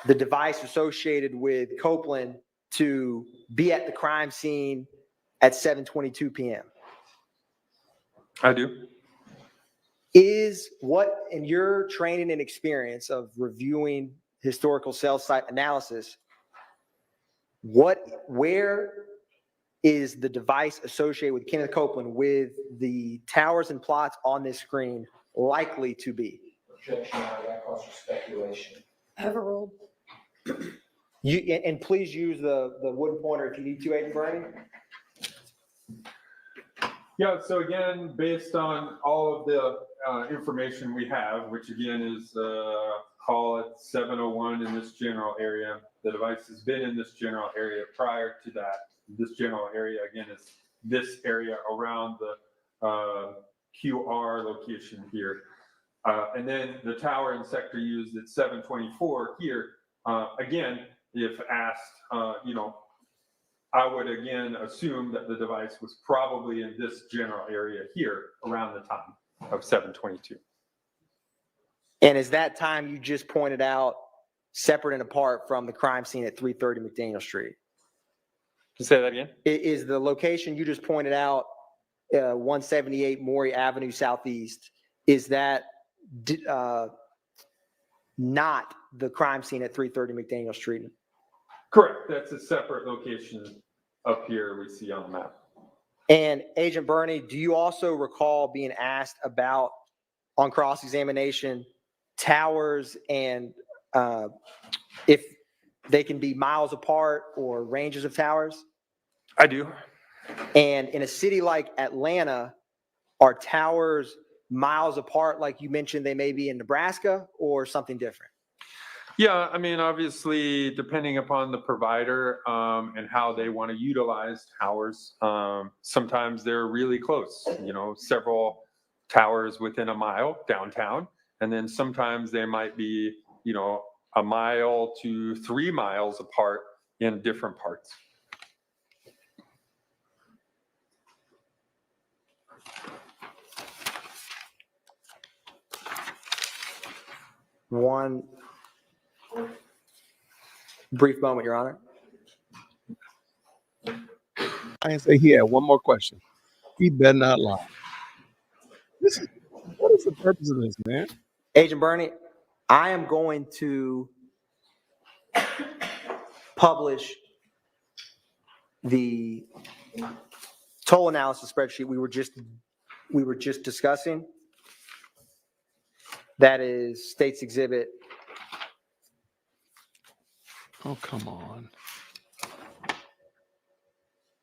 [SPEAKER 9] the device associated with Copeland to be at the crime scene at 7:22 p.m.?
[SPEAKER 8] I do.
[SPEAKER 9] Is what, in your training and experience of reviewing historical cell site analysis, where is the device associated with Kenneth Copeland with the towers and plots on this screen likely to be?
[SPEAKER 17] Objection, that calls for speculation.
[SPEAKER 2] Overruled.
[SPEAKER 9] And please use the wooden pointer if you need to, Agent Bernie.
[SPEAKER 8] Yeah, so again, based on all of the information we have, which again is call it 701 in this general area. The device has been in this general area prior to that. This general area, again, is this area around the QR location here. And then the tower and sector used at 724 here Again, if asked, I would again assume that the device was probably in this general area here around the time of 7/22.
[SPEAKER 9] And is that time you just pointed out separate and apart from the crime scene at 330 McDaniel Street?
[SPEAKER 8] Say that again?
[SPEAKER 9] Is the location you just pointed out, 178 Maury Avenue Southeast, is that not the crime scene at 330 McDaniel Street?
[SPEAKER 8] Correct. That's a separate location up here we see on the map.
[SPEAKER 9] And Agent Burney, do you also recall being asked about, on cross-examination, towers and if they can be miles apart or ranges of towers?
[SPEAKER 8] I do.
[SPEAKER 9] And in a city like Atlanta, are towers miles apart like you mentioned they may be in Nebraska, or something different?
[SPEAKER 8] Yeah, I mean, obviously, depending upon the provider and how they want to utilize towers, sometimes they're really close, several towers within a mile downtown. And then sometimes they might be, a mile to 3 miles apart in different parts.
[SPEAKER 9] One brief moment, Your Honor.
[SPEAKER 1] I didn't say he had one more question. He better not lie. What is the purpose of this, man?
[SPEAKER 9] Agent Burney, I am going to publish the toll analysis spreadsheet we were just discussing. That is State's Exhibit.
[SPEAKER 1] Oh, come on.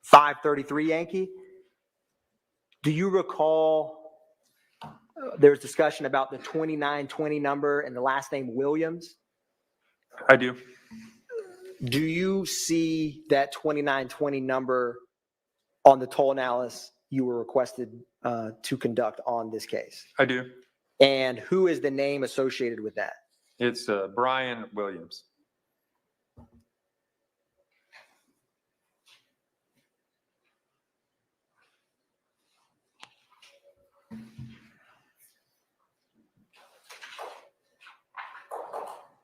[SPEAKER 9] 533 Yankee. Do you recall there was discussion about the 2920 number and the last name Williams?
[SPEAKER 8] I do.
[SPEAKER 9] Do you see that 2920 number on the toll analysis you were requested to conduct on this case?
[SPEAKER 8] I do.
[SPEAKER 9] And who is the name associated with that?
[SPEAKER 8] It's Brian Williams.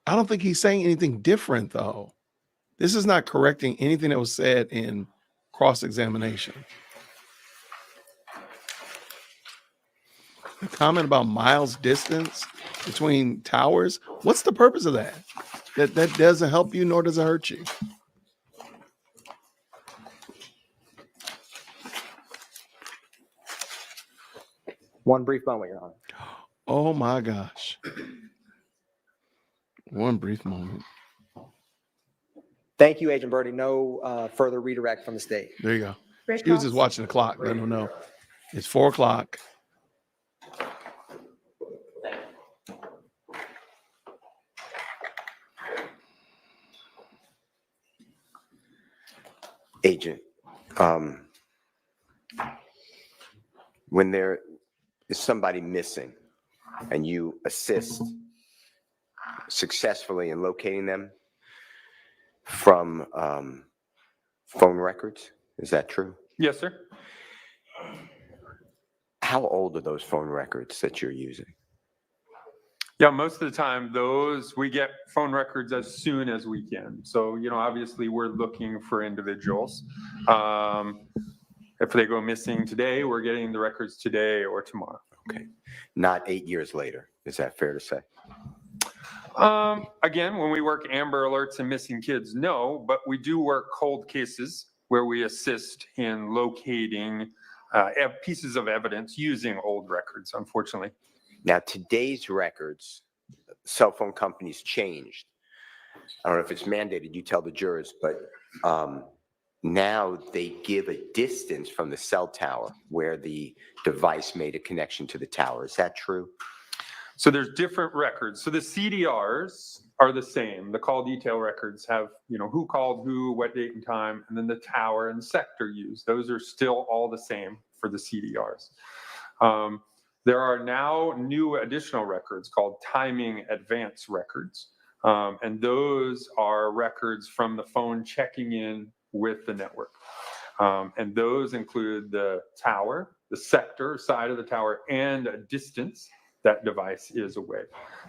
[SPEAKER 1] I don't think he's saying anything different, though. This is not correcting anything that was said in cross-examination. The comment about miles distance between towers, what's the purpose of that? That doesn't help you, nor does it hurt you.
[SPEAKER 9] One brief moment, Your Honor.
[SPEAKER 1] Oh my gosh. One brief moment.
[SPEAKER 9] Thank you, Agent Birdie. No further redirect from the state.
[SPEAKER 1] There you go.
[SPEAKER 2] Rick
[SPEAKER 1] She was just
[SPEAKER 2] Ross.
[SPEAKER 1] watching the clock. I don't know. It's 4 o'clock.
[SPEAKER 7] Agent, when there is somebody missing and you assist successfully in locating them from phone records, is that true?
[SPEAKER 8] Yes, sir.
[SPEAKER 7] How old are those phone records that you're using?
[SPEAKER 8] Yeah, most of the time, we get phone records as soon as we can. So, obviously we're looking for individuals. If they go missing today, we're getting the records today or tomorrow.
[SPEAKER 7] Okay. Not 8 years later. Is that fair to say?
[SPEAKER 8] Again, when we work Amber Alerts and missing kids, no, but we do work cold cases where we assist in locating pieces of evidence using old records, unfortunately.
[SPEAKER 7] Now, today's records, cell phone companies changed. I don't know if it's mandated, you tell the jurors, but now they give a distance from the cell tower where the device made a connection to the tower. Is that true?
[SPEAKER 8] So there's different records. So the CDRs are the same. The call detail records have, who called who, what date and time, and then the tower and sector used. Those are still all the same for the CDRs. There are now new additional records called timing advance records. And those are records from the phone checking in with the network. And those include the tower, the sector, side of the tower, and a distance that device is away.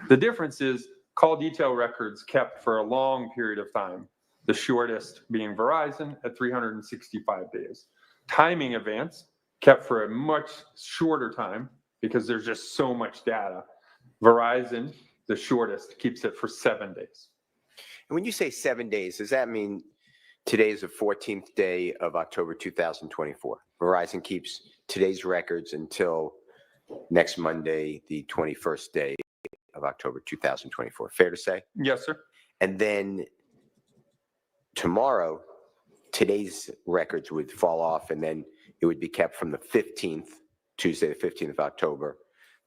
[SPEAKER 8] The difference is call detail records kept for a long period of time, the shortest being Verizon at 365 days. Timing events kept for a much shorter time because there's just so much data. Verizon, the shortest, keeps it for 7 days.
[SPEAKER 7] And when you say 7 days, does that mean today is the 14th day of October 2024? Verizon keeps today's records until next Monday, the 21st day of October 2024. Fair to say?
[SPEAKER 8] Yes, sir.
[SPEAKER 7] And then tomorrow, today's records would fall off, and then it would be kept from the 15th, Tuesday, the 15th of October,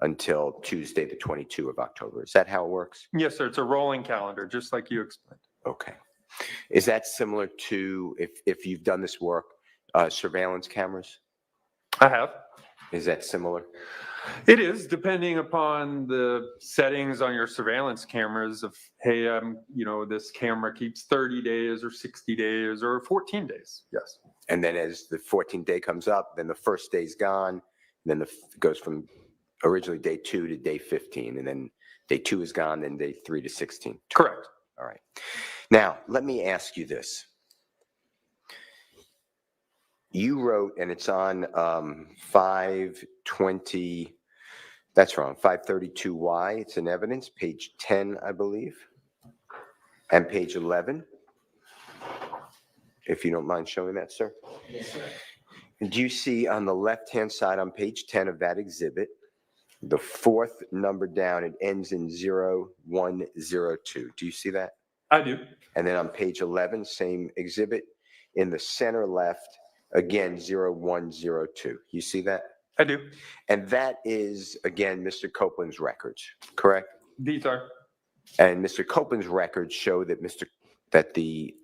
[SPEAKER 7] until Tuesday, the 22nd of October. Is that how it works?
[SPEAKER 8] Yes, sir. It's a rolling calendar, just like you explained.
[SPEAKER 7] Okay. Is that similar to, if you've done this work, surveillance cameras?
[SPEAKER 8] I have.
[SPEAKER 7] Is that similar?
[SPEAKER 8] It is, depending upon the settings on your surveillance cameras of, hey, this camera keeps 30 days or 60 days or 14 days. Yes.
[SPEAKER 7] And then as the 14th day comes up, then the first day's gone. Then it goes from originally day 2 to day 15. And then day 2 is gone, then day 3 to 16.
[SPEAKER 8] Correct.
[SPEAKER 7] All right. Now, let me ask you this. You wrote, and it's on 520, that's wrong, 532Y, it's in evidence, page 10, I believe, and page 11, if you don't mind showing that, sir.
[SPEAKER 17] Yes, sir.
[SPEAKER 7] Do you see on the left-hand side on page 10 of that exhibit, the fourth number down, it ends in 0102. Do you see that?
[SPEAKER 8] I do.
[SPEAKER 7] And then on page 11, same exhibit, in the center left, again, 0102. You see that?
[SPEAKER 8] I do.
[SPEAKER 7] And that is, again, Mr. Copeland's records, correct?
[SPEAKER 8] These are.
[SPEAKER 7] And Mr. Copeland's records show that the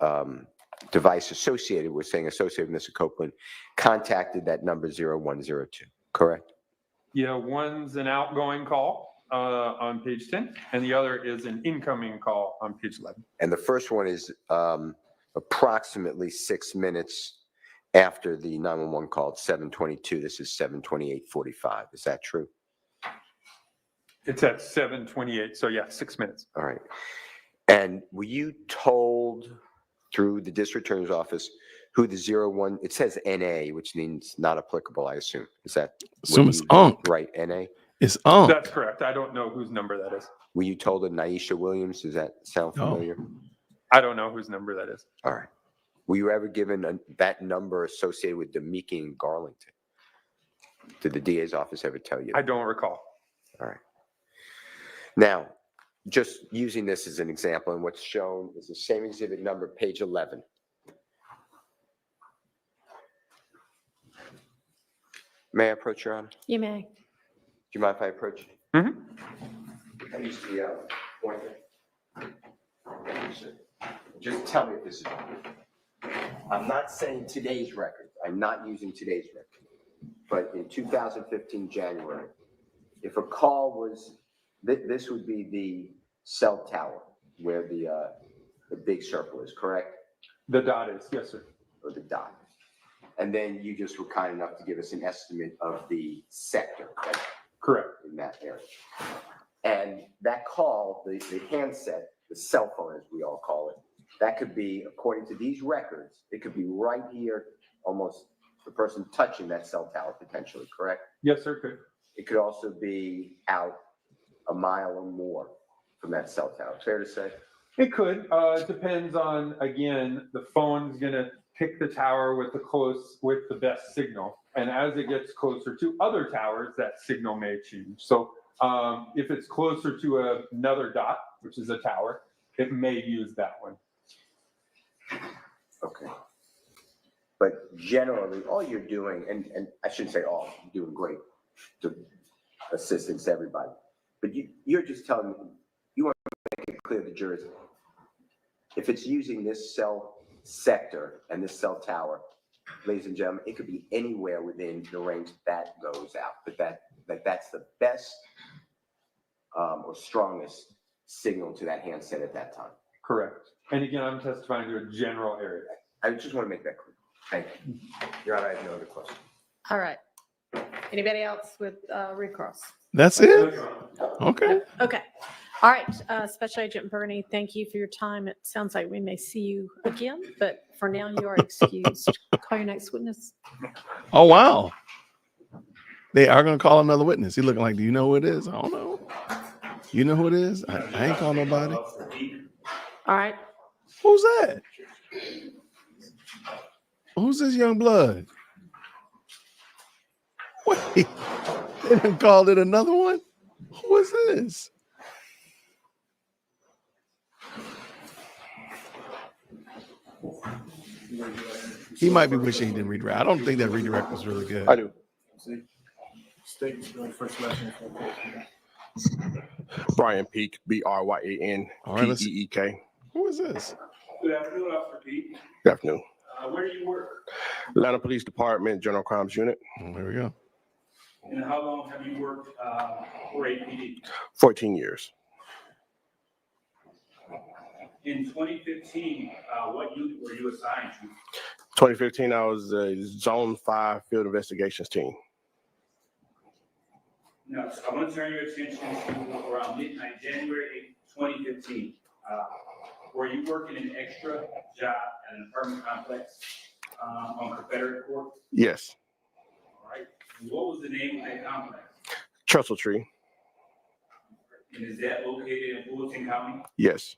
[SPEAKER 7] device associated with Mr. Copeland contacted that number 0102, correct?
[SPEAKER 8] Yeah, one's an outgoing call on page 10, and the other is an incoming call on page 11.
[SPEAKER 7] And the first one is approximately 6 minutes after the 911 call at 7:22. This is 7:28:45. Is that true?
[SPEAKER 8] It's at 7:28, so yeah, 6 minutes.
[SPEAKER 7] All right. And were you told through the district attorney's office who the 01, it says NA, which means not applicable, I assume. Is that?
[SPEAKER 1] Assume it's UNC.
[SPEAKER 7] Right, NA?
[SPEAKER 1] It's UNC.
[SPEAKER 8] That's correct. I don't know whose number that is.
[SPEAKER 7] Were you told of Naisha Williams? Does that sound familiar?
[SPEAKER 8] I don't know whose number that is.
[SPEAKER 7] All right. Were you ever given that number associated with Demeke and Garlington? Did the DA's office ever tell you that?
[SPEAKER 8] I don't recall.
[SPEAKER 7] All right. Now, just using this as an example, and what's shown is the same exhibit number, page 11. May I approach, Your Honor?
[SPEAKER 2] You may.
[SPEAKER 7] Do you mind if I approach?
[SPEAKER 8] Mm-hmm.
[SPEAKER 7] I use the pointer. Just tell me if this is wrong. I'm not saying today's record. I'm not using today's record. But in 2015, January, if a call was, this would be the cell tower where the big circle is, correct?
[SPEAKER 8] The dot is, yes, sir.
[SPEAKER 7] Or the dot. And then you just were kind enough to give us an estimate of the sector. Right?
[SPEAKER 8] Correct.
[SPEAKER 7] In that area. And that call, the handset, the cell phone as we all call it, that could be, according to these records, it could be right here, almost the person touching that cell tower potentially, correct?
[SPEAKER 8] Yes, sir, could.
[SPEAKER 7] It could also be out a mile or more from that cell tower. Fair to say?
[SPEAKER 8] It could. It depends on, again, the phone's going to pick the tower with the best signal. And as it gets closer to other towers, that signal may change. So if it's closer to another dot, which is a tower, it may use that one.
[SPEAKER 7] Okay. But generally, all you're doing, and I shouldn't say all, you're doing great to assistance to everybody. But you're just telling me, you want to make it clear to the jurors, if it's using this cell sector and this cell tower, ladies and gentlemen, it could be anywhere within the range that goes out. But that's the best or strongest signal to that handset at that time.
[SPEAKER 8] Correct. And again, I'm testifying to a general area.
[SPEAKER 7] I just want to make that clear. Thank you. Your Honor, I have no other questions.
[SPEAKER 2] All right. Anybody else with recross?
[SPEAKER 1] That's it? Okay.
[SPEAKER 2] Okay. All right. Special Agent Bernie, thank you for your time. It sounds like we may see you again, but for now you are excused. Call your next witness.
[SPEAKER 1] Oh, wow. They are going to call another witness. He looking like, do you know who it is? I don't know. You know who it is? I ain't calling nobody.
[SPEAKER 2] All right.
[SPEAKER 1] Who's that? Who's this young blood? Wait, they didn't call it another one? Who is this? He might be wishing he didn't redirect. I don't think that redirect was really good.
[SPEAKER 13] I do. Brian Peak, BRYANPEEK.
[SPEAKER 1] Who is this?
[SPEAKER 18] Good afternoon, Officer Pete.
[SPEAKER 13] Good afternoon.
[SPEAKER 18] Where do you work?
[SPEAKER 13] Atlanta Police Department, General Crimes Unit.
[SPEAKER 1] There we go.
[SPEAKER 18] And how long have you worked for APD?
[SPEAKER 13] 14 years.
[SPEAKER 18] In 2015, what unit were you assigned to?
[SPEAKER 13] 2015, I was a Zone 5 Field Investigations Team.
[SPEAKER 18] No, so I want to turn your attention to around midnight, January 8, 2015. Were you working an extra job at an apartment complex on Confederate Court?
[SPEAKER 13] Yes.
[SPEAKER 18] All right. And what was the name of that complex?
[SPEAKER 13] Trestle Tree.
[SPEAKER 18] And is that located in Fulton County?
[SPEAKER 13] Yes.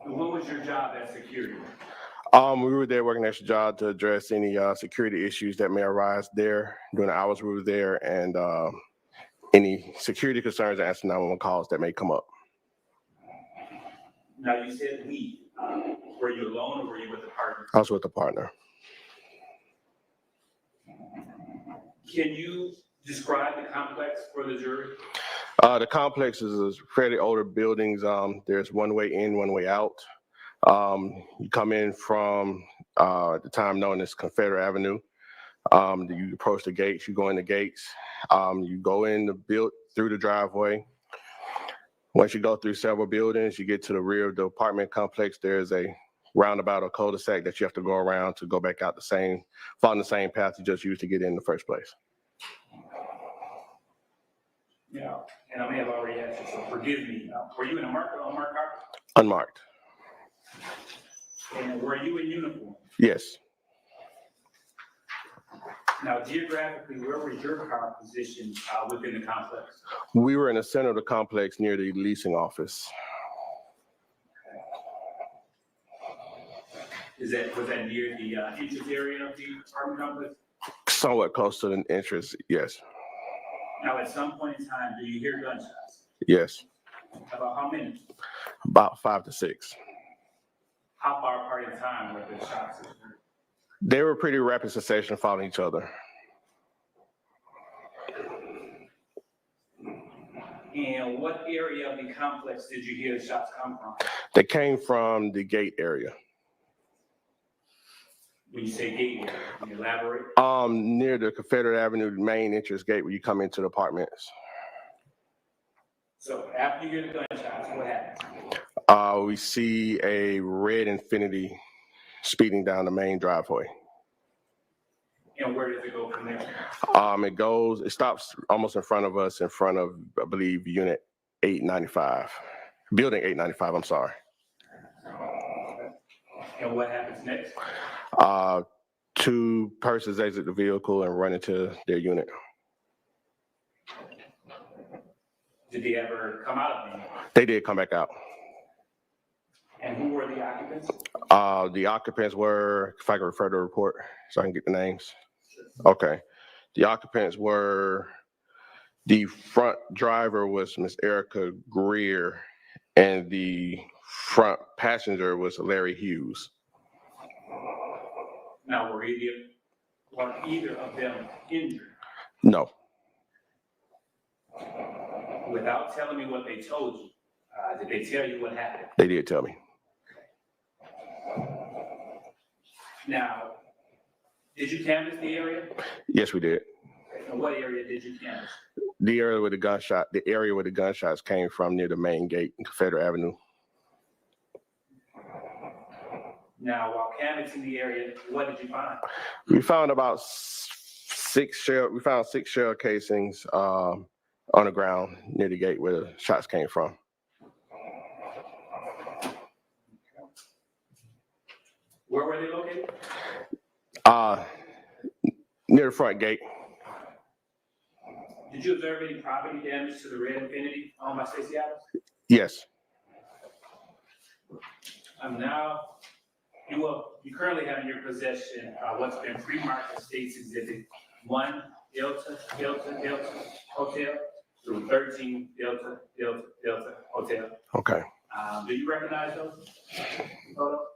[SPEAKER 18] And what was your job at security?
[SPEAKER 13] We were there working an extra job to address any security issues that may arise there during the hours we were there, and any security concerns and answer 911 calls that may come up.
[SPEAKER 18] Now, you said we. Were you alone or were you with a partner?
[SPEAKER 13] I was with a partner.
[SPEAKER 18] Can you describe the complex for the jury?
[SPEAKER 13] The complex is fairly older buildings. There's one way in, one way out. You come in from the time known as Confederate Avenue. You approach the gates, you go in the gates, you go in the through the driveway. Once you go through several buildings, you get to the rear of the apartment complex. There's a roundabout or cul-de-sac that you have to go around to go back out following the same path you just used to get in the first place.
[SPEAKER 18] Yeah, and I may have already asked you, so forgive me. Were you in a marked or unmarked car?
[SPEAKER 13] Unmarked.
[SPEAKER 18] And were you in uniform?
[SPEAKER 13] Yes.
[SPEAKER 18] Now, geographically, where was your car positioned within the complex?
[SPEAKER 13] We were in the center of the complex near the leasing office.
[SPEAKER 18] Was that near the entrance area of the apartment complex?
[SPEAKER 13] Somewhat close to the entrance, yes.
[SPEAKER 18] Now, at some point in time, do you hear gunshots?
[SPEAKER 13] Yes.
[SPEAKER 18] About how many?
[SPEAKER 13] About 5 to 6.
[SPEAKER 18] How far apart in time were the shots?
[SPEAKER 13] They were pretty rapid succession following each other.
[SPEAKER 18] And what area of the complex did you hear the shots come from?
[SPEAKER 13] They came from the gate area.
[SPEAKER 18] When you say gate area, can you elaborate?
[SPEAKER 13] Near the Confederate Avenue main entrance gate where you come into the apartments.
[SPEAKER 18] So after you hear the gunshots, what happens?
[SPEAKER 13] We see a red Infiniti speeding down the main driveway.
[SPEAKER 18] And where does it go from there?
[SPEAKER 13] It stops almost in front of us, in front of, I believe, unit 895, building 895, I'm sorry.
[SPEAKER 18] And what happens next?
[SPEAKER 13] 2 persons exit the vehicle and run into their unit.
[SPEAKER 18] Did they ever come out of the unit?
[SPEAKER 13] They did come back out.
[SPEAKER 18] And who were the occupants?
[SPEAKER 13] The occupants were, if I can refer to the report so I can get the names. Okay. The occupants were, the front driver was Miss Erica Greer, and the front passenger was Larry Hughes.
[SPEAKER 18] Now, were either of them injured?
[SPEAKER 13] No.
[SPEAKER 18] Without telling me what they told you, did they tell you what happened?
[SPEAKER 13] They did tell me.
[SPEAKER 18] Now, did you canvass the area?
[SPEAKER 13] Yes, we did.
[SPEAKER 18] And what area did you canvass?
[SPEAKER 13] The area where the gunshots came from near the main gate in Confederate Avenue.
[SPEAKER 18] Now, while canvassing the area, what did you find?
[SPEAKER 13] We found about six shell casings on the ground near the gate where the shots came from.
[SPEAKER 18] Where were they located?
[SPEAKER 13] Near the front gate.
[SPEAKER 18] Did you observe any property damage to the red Infiniti owned by Stacey Adams?
[SPEAKER 13] Yes.
[SPEAKER 18] Now, you currently have in your possession what's been pre-marked as State's Exhibit 1 Delta Hotel through 13 Delta Hotel.
[SPEAKER 13] Okay.
[SPEAKER 18] Do you recognize those photos?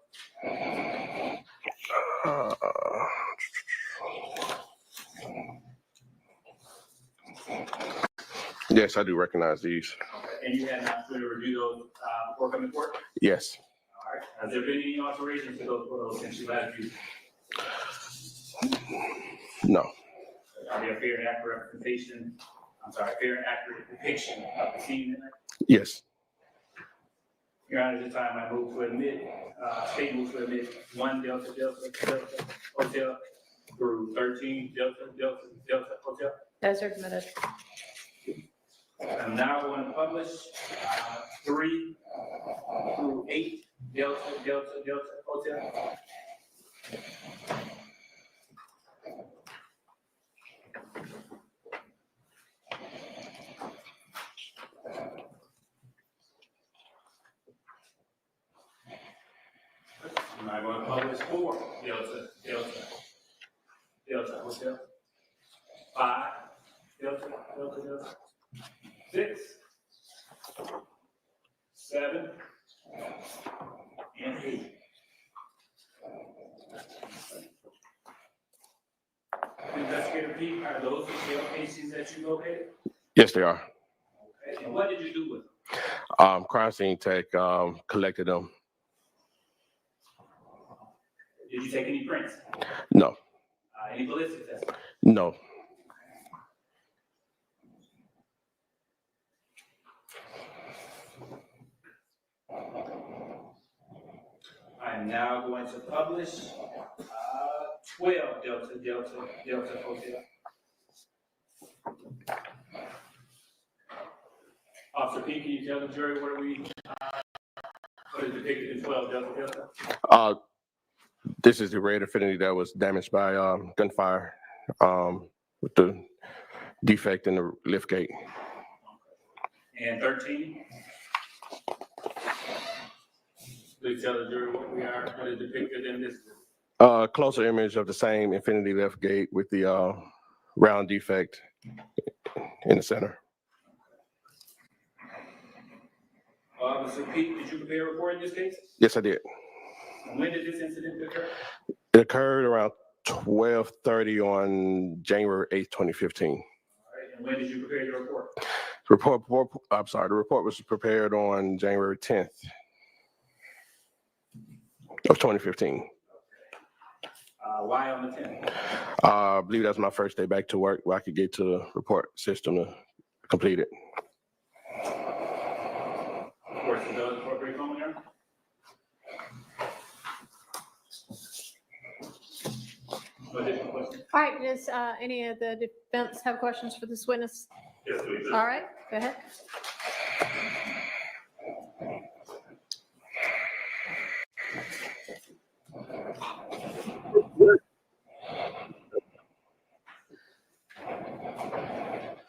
[SPEAKER 13] Yes, I do recognize these.
[SPEAKER 18] And you had an opportunity to review those before coming to court?
[SPEAKER 13] Yes.
[SPEAKER 18] All right. Has there been any alterations to those photos since you last viewed?
[SPEAKER 13] No.
[SPEAKER 18] Are they a fair and accurate fair and accurate depiction of the scene tonight?
[SPEAKER 13] Yes.
[SPEAKER 18] Your Honor, at this time, I move to admit, state moves to admit 1 Delta Hotel through 13 Delta Hotel.
[SPEAKER 2] Those are admitted.
[SPEAKER 18] I'm now going to publish 3 through 8 Delta Hotel. I'm now going to publish 4 Delta Hotel. 5 Delta. 6, 7, and 8. Investigator Pete, are those the shell casings that you located?
[SPEAKER 13] Yes, they are.
[SPEAKER 18] Okay. And what did you do with them?
[SPEAKER 13] Crime scene tech collected them.
[SPEAKER 18] Did you take any prints?
[SPEAKER 13] No.
[SPEAKER 18] Any ballistic tests?
[SPEAKER 13] No.
[SPEAKER 18] I'm now going to publish 12 Delta Hotel. Officer P, can you tell the jury what is depicted in 12 Delta?
[SPEAKER 13] This is the red Infiniti that was damaged by gunfire with the defect in the lift gate.
[SPEAKER 18] And 13? Please tell the jury what is depicted in this.
[SPEAKER 13] Closer image of the same Infiniti lift gate with the round defect in the center.
[SPEAKER 18] Officer Pete, did you prepare a report in this case?
[SPEAKER 13] Yes, I did.
[SPEAKER 18] When did this incident occur?
[SPEAKER 13] It occurred around 12:30 on January 8th, 2015.
[SPEAKER 18] All right, and when did you prepare your report?
[SPEAKER 13] The report was prepared on January 10th of 2015.
[SPEAKER 18] Why on the 10th?
[SPEAKER 13] I believe that's my first day back to work where I could get to the report system to complete it.
[SPEAKER 18] Of course, it does appropriate comment there.
[SPEAKER 2] All right, does any of the defense have questions for this witness?
[SPEAKER 18] Yes, please.
[SPEAKER 2] All right, go ahead.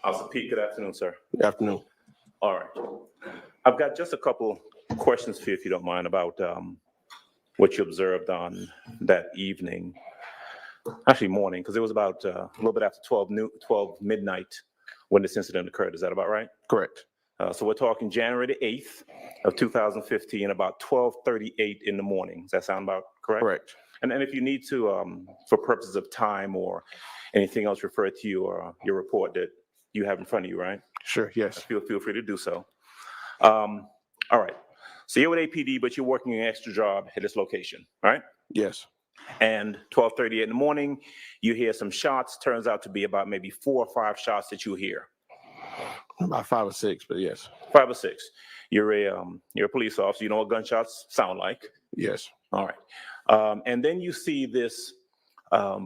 [SPEAKER 19] Officer Pete, good afternoon, sir.
[SPEAKER 13] Good afternoon.
[SPEAKER 19] All right. I've got just a couple questions for you, if you don't mind, about what you observed on that evening, actually morning, because it was about a little bit after 12 midnight when this incident occurred. Is that about right?
[SPEAKER 13] Correct.
[SPEAKER 19] So we're talking January the 8th of 2015, about 12:38 in the morning. Does that sound about correct?
[SPEAKER 13] Correct.
[SPEAKER 19] And if you need to, for purposes of time or anything else, refer to your report that you have in front of you, right?
[SPEAKER 13] Sure, yes.
[SPEAKER 19] Feel free to do so. All right. So you're with APD, but you're working an extra job at this location, right?
[SPEAKER 13] Yes.
[SPEAKER 19] And 12:38 in the morning, you hear some shots. Turns out to be about maybe 4 or 5 shots that you hear.
[SPEAKER 13] About 5 or 6, but yes.
[SPEAKER 19] 5 or 6. You're a police officer. You know what gunshots sound like.
[SPEAKER 13] Yes.
[SPEAKER 19] All right. And then you see this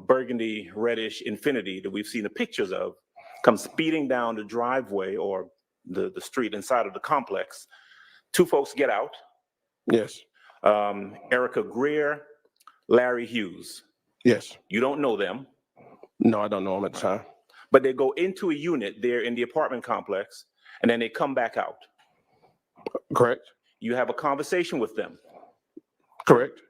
[SPEAKER 19] burgundy reddish Infinity that we've seen the pictures of come speeding down the driveway or the street inside of the complex. 2 folks get out.
[SPEAKER 13] Yes.
[SPEAKER 19] Erica Greer, Larry Hughes.
[SPEAKER 13] Yes.
[SPEAKER 19] You don't know them.
[SPEAKER 13] No, I don't know them at the time.
[SPEAKER 19] But they go into a unit there in the apartment complex, and then they come back out.
[SPEAKER 13] Correct.
[SPEAKER 19] You have a conversation with them.
[SPEAKER 13] Correct.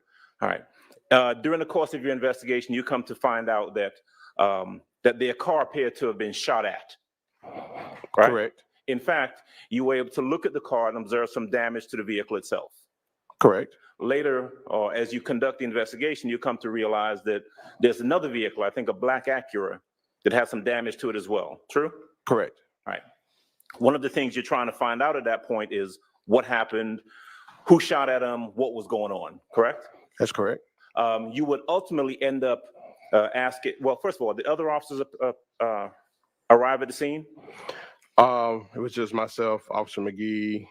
[SPEAKER 19] All right. During the course of your investigation, you come to find out that that their car appeared to have been shot at. Right?
[SPEAKER 13] Correct.
[SPEAKER 19] In fact, you were able to look at the car and observe some damage to the vehicle itself.
[SPEAKER 13] Correct.
[SPEAKER 19] Later, or as you conduct the investigation, you come to realize that there's another vehicle, I think a black Acura, that has some damage to it as well. True?
[SPEAKER 13] Correct.
[SPEAKER 19] All right. One of the things you're trying to find out at that point is what happened, who shot at him, what was going on, correct?
[SPEAKER 13] That's correct.
[SPEAKER 19] You would ultimately end up asking, well, first of all, the other officers arrive at the scene?
[SPEAKER 13] It was just myself, Officer McGee,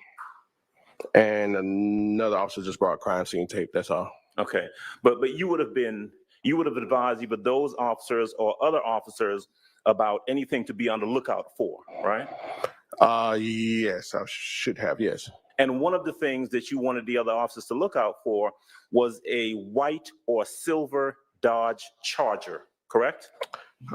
[SPEAKER 13] and another officer just brought crime scene tape. That's all.
[SPEAKER 19] Okay, but you would have advised either those officers or other officers about anything to be on the lookout for, right?
[SPEAKER 13] Yes, I should have. Yes.
[SPEAKER 19] And one of the things that you wanted the other officers to look out for was a white or silver Dodge Charger, correct?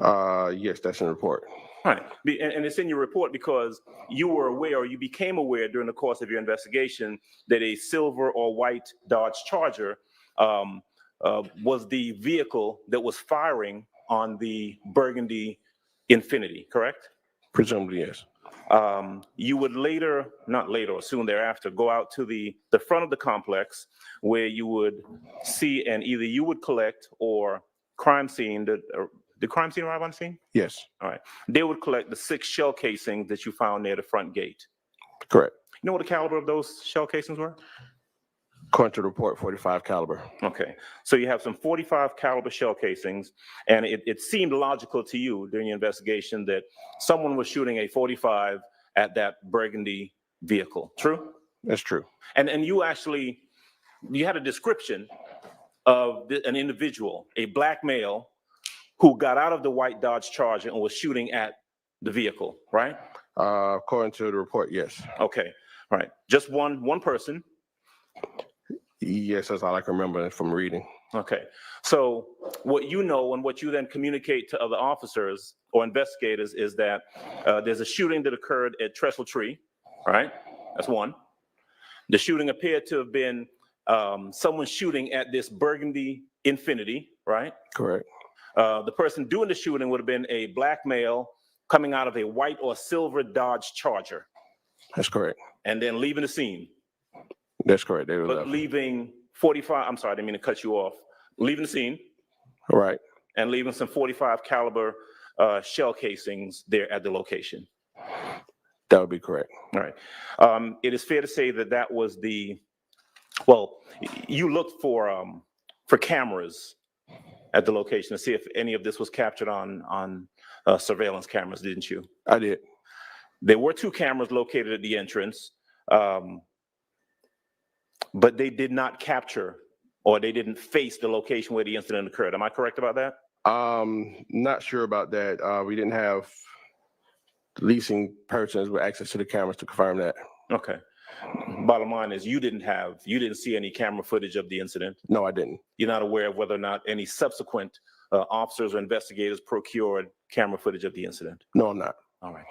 [SPEAKER 13] Yes, that's in the report.
[SPEAKER 19] Right, and it's in your report because you were aware, or you became aware during the course of your investigation, that a silver or white Dodge Charger was the vehicle that was firing on the burgundy Infinity, correct?
[SPEAKER 13] Presumably, yes.
[SPEAKER 19] You would later, not later or soon thereafter, go out to the front of the complex where you would see, and either you would collect or crime scene, the crime scene arrive on the scene?
[SPEAKER 13] Yes.
[SPEAKER 19] All right. They would collect the 6 shell casings that you found near the front gate.
[SPEAKER 13] Correct.
[SPEAKER 19] You know what the caliber of those shell casings were?
[SPEAKER 13] According to the report, 45 caliber.
[SPEAKER 19] Okay. So you have some 45 caliber shell casings, and it seemed logical to you during your investigation that someone was shooting a 45 at that burgundy vehicle. True?
[SPEAKER 13] That's true.
[SPEAKER 19] And you actually, you had a description of an individual, a black male, who got out of the white Dodge Charger and was shooting at the vehicle, right?
[SPEAKER 13] According to the report, yes.
[SPEAKER 19] Okay. All right. Just one person.
[SPEAKER 13] Yes, that's all I can remember from reading.
[SPEAKER 19] Okay. So what you know and what you then communicate to other officers or investigators is that there's a shooting that occurred at Trestle Tree, right? That's one. The shooting appeared to have been someone shooting at this burgundy Infinity, right?
[SPEAKER 13] Correct.
[SPEAKER 19] The person doing the shooting would have been a black male coming out of a white or silver Dodge Charger.
[SPEAKER 13] That's correct.
[SPEAKER 19] And then leaving the scene.
[SPEAKER 13] That's correct. They were
[SPEAKER 19] But
[SPEAKER 13] left.
[SPEAKER 19] leaving 45, I'm sorry, I didn't mean to cut you off. Leaving the scene.
[SPEAKER 13] Right.
[SPEAKER 19] And leaving some 45 caliber shell casings there at the location.
[SPEAKER 13] That would be correct.
[SPEAKER 19] All right. It is fair to say that that was well, you looked for cameras at the location to see if any of this was captured on surveillance cameras, didn't you?
[SPEAKER 13] I did.
[SPEAKER 19] There were 2 cameras located at the entrance, but they did not capture, or they didn't face the location where the incident occurred. Am I correct about that?
[SPEAKER 13] Not sure about that. We didn't have leasing persons with access to the cameras to confirm that.
[SPEAKER 19] Okay. Bottom line is you didn't see any camera footage of the incident.
[SPEAKER 13] No, I didn't.
[SPEAKER 19] You're not aware of whether or not any subsequent officers or investigators procured camera footage of the incident?
[SPEAKER 13] No, I'm not.
[SPEAKER 19] All right.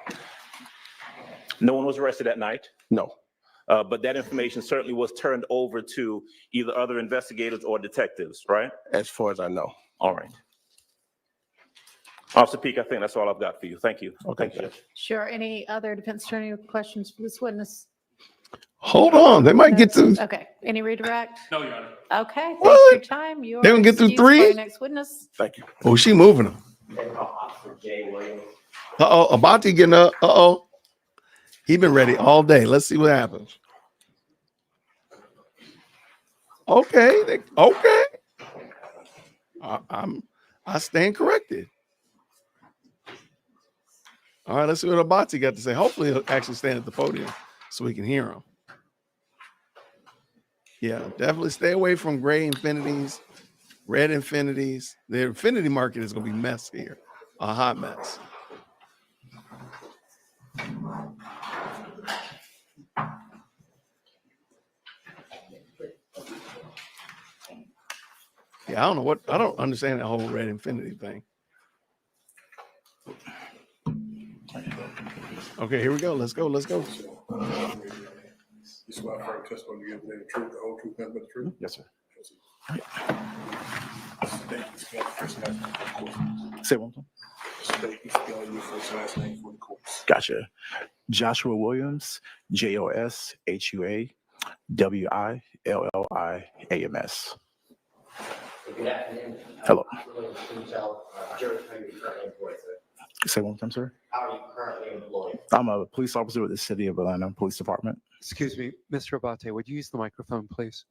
[SPEAKER 19] No one was arrested that night?
[SPEAKER 13] No.
[SPEAKER 19] But that information certainly was turned over to either other investigators or detectives, right?
[SPEAKER 13] As far as I know.
[SPEAKER 19] All right. Officer Peak, I think that's all I've got for you. Thank you.
[SPEAKER 13] Okay.
[SPEAKER 19] Thank you, Judge.
[SPEAKER 2] Sure. Any other defense attorney questions for this witness?
[SPEAKER 1] Hold on. They might get to.
[SPEAKER 2] Okay. Any redirect?
[SPEAKER 18] No, Your Honor.
[SPEAKER 2] Okay. Thanks
[SPEAKER 1] What?
[SPEAKER 2] for your time. You
[SPEAKER 1] They
[SPEAKER 2] are
[SPEAKER 1] gonna get through
[SPEAKER 2] excused for
[SPEAKER 1] 3?
[SPEAKER 2] your next witness.
[SPEAKER 13] Thank you.
[SPEAKER 1] Oh, she moving them.
[SPEAKER 5] Officer Jay Williams.
[SPEAKER 1] Uh-oh. Abati getting up. Uh-oh. He been ready all day. Let's see what happens. Okay. Okay. I stand corrected. All right, let's see what Abati got to say. Hopefully he'll actually stand at the podium so we can hear him. Yeah, definitely stay away from gray infinities, red infinities. The infinity market is going to be mess here, a hot mess. Yeah, I don't understand that whole red infinity thing. Okay, here we go. Let's go. Let's go.
[SPEAKER 20] You swear firm testimony to give the truth, the whole truth, nothing but the truth?
[SPEAKER 21] Yes, sir.
[SPEAKER 20] State you spell your first last name for the course.
[SPEAKER 21] Say one more time.
[SPEAKER 20] State you spell your first last name for the course.
[SPEAKER 21] Gotcha. Joshua Williams, JOSHUA WILLIAMS.
[SPEAKER 5] Good afternoon.
[SPEAKER 21] Hello.
[SPEAKER 5] Can you tell Jared how you're currently employed, sir?
[SPEAKER 21] Say one more time, sir.
[SPEAKER 5] How are you currently employed?
[SPEAKER 21] I'm a police officer with the City of Atlanta Police Department.
[SPEAKER 3] Excuse me, Mr. Abate, would you use the microphone, please?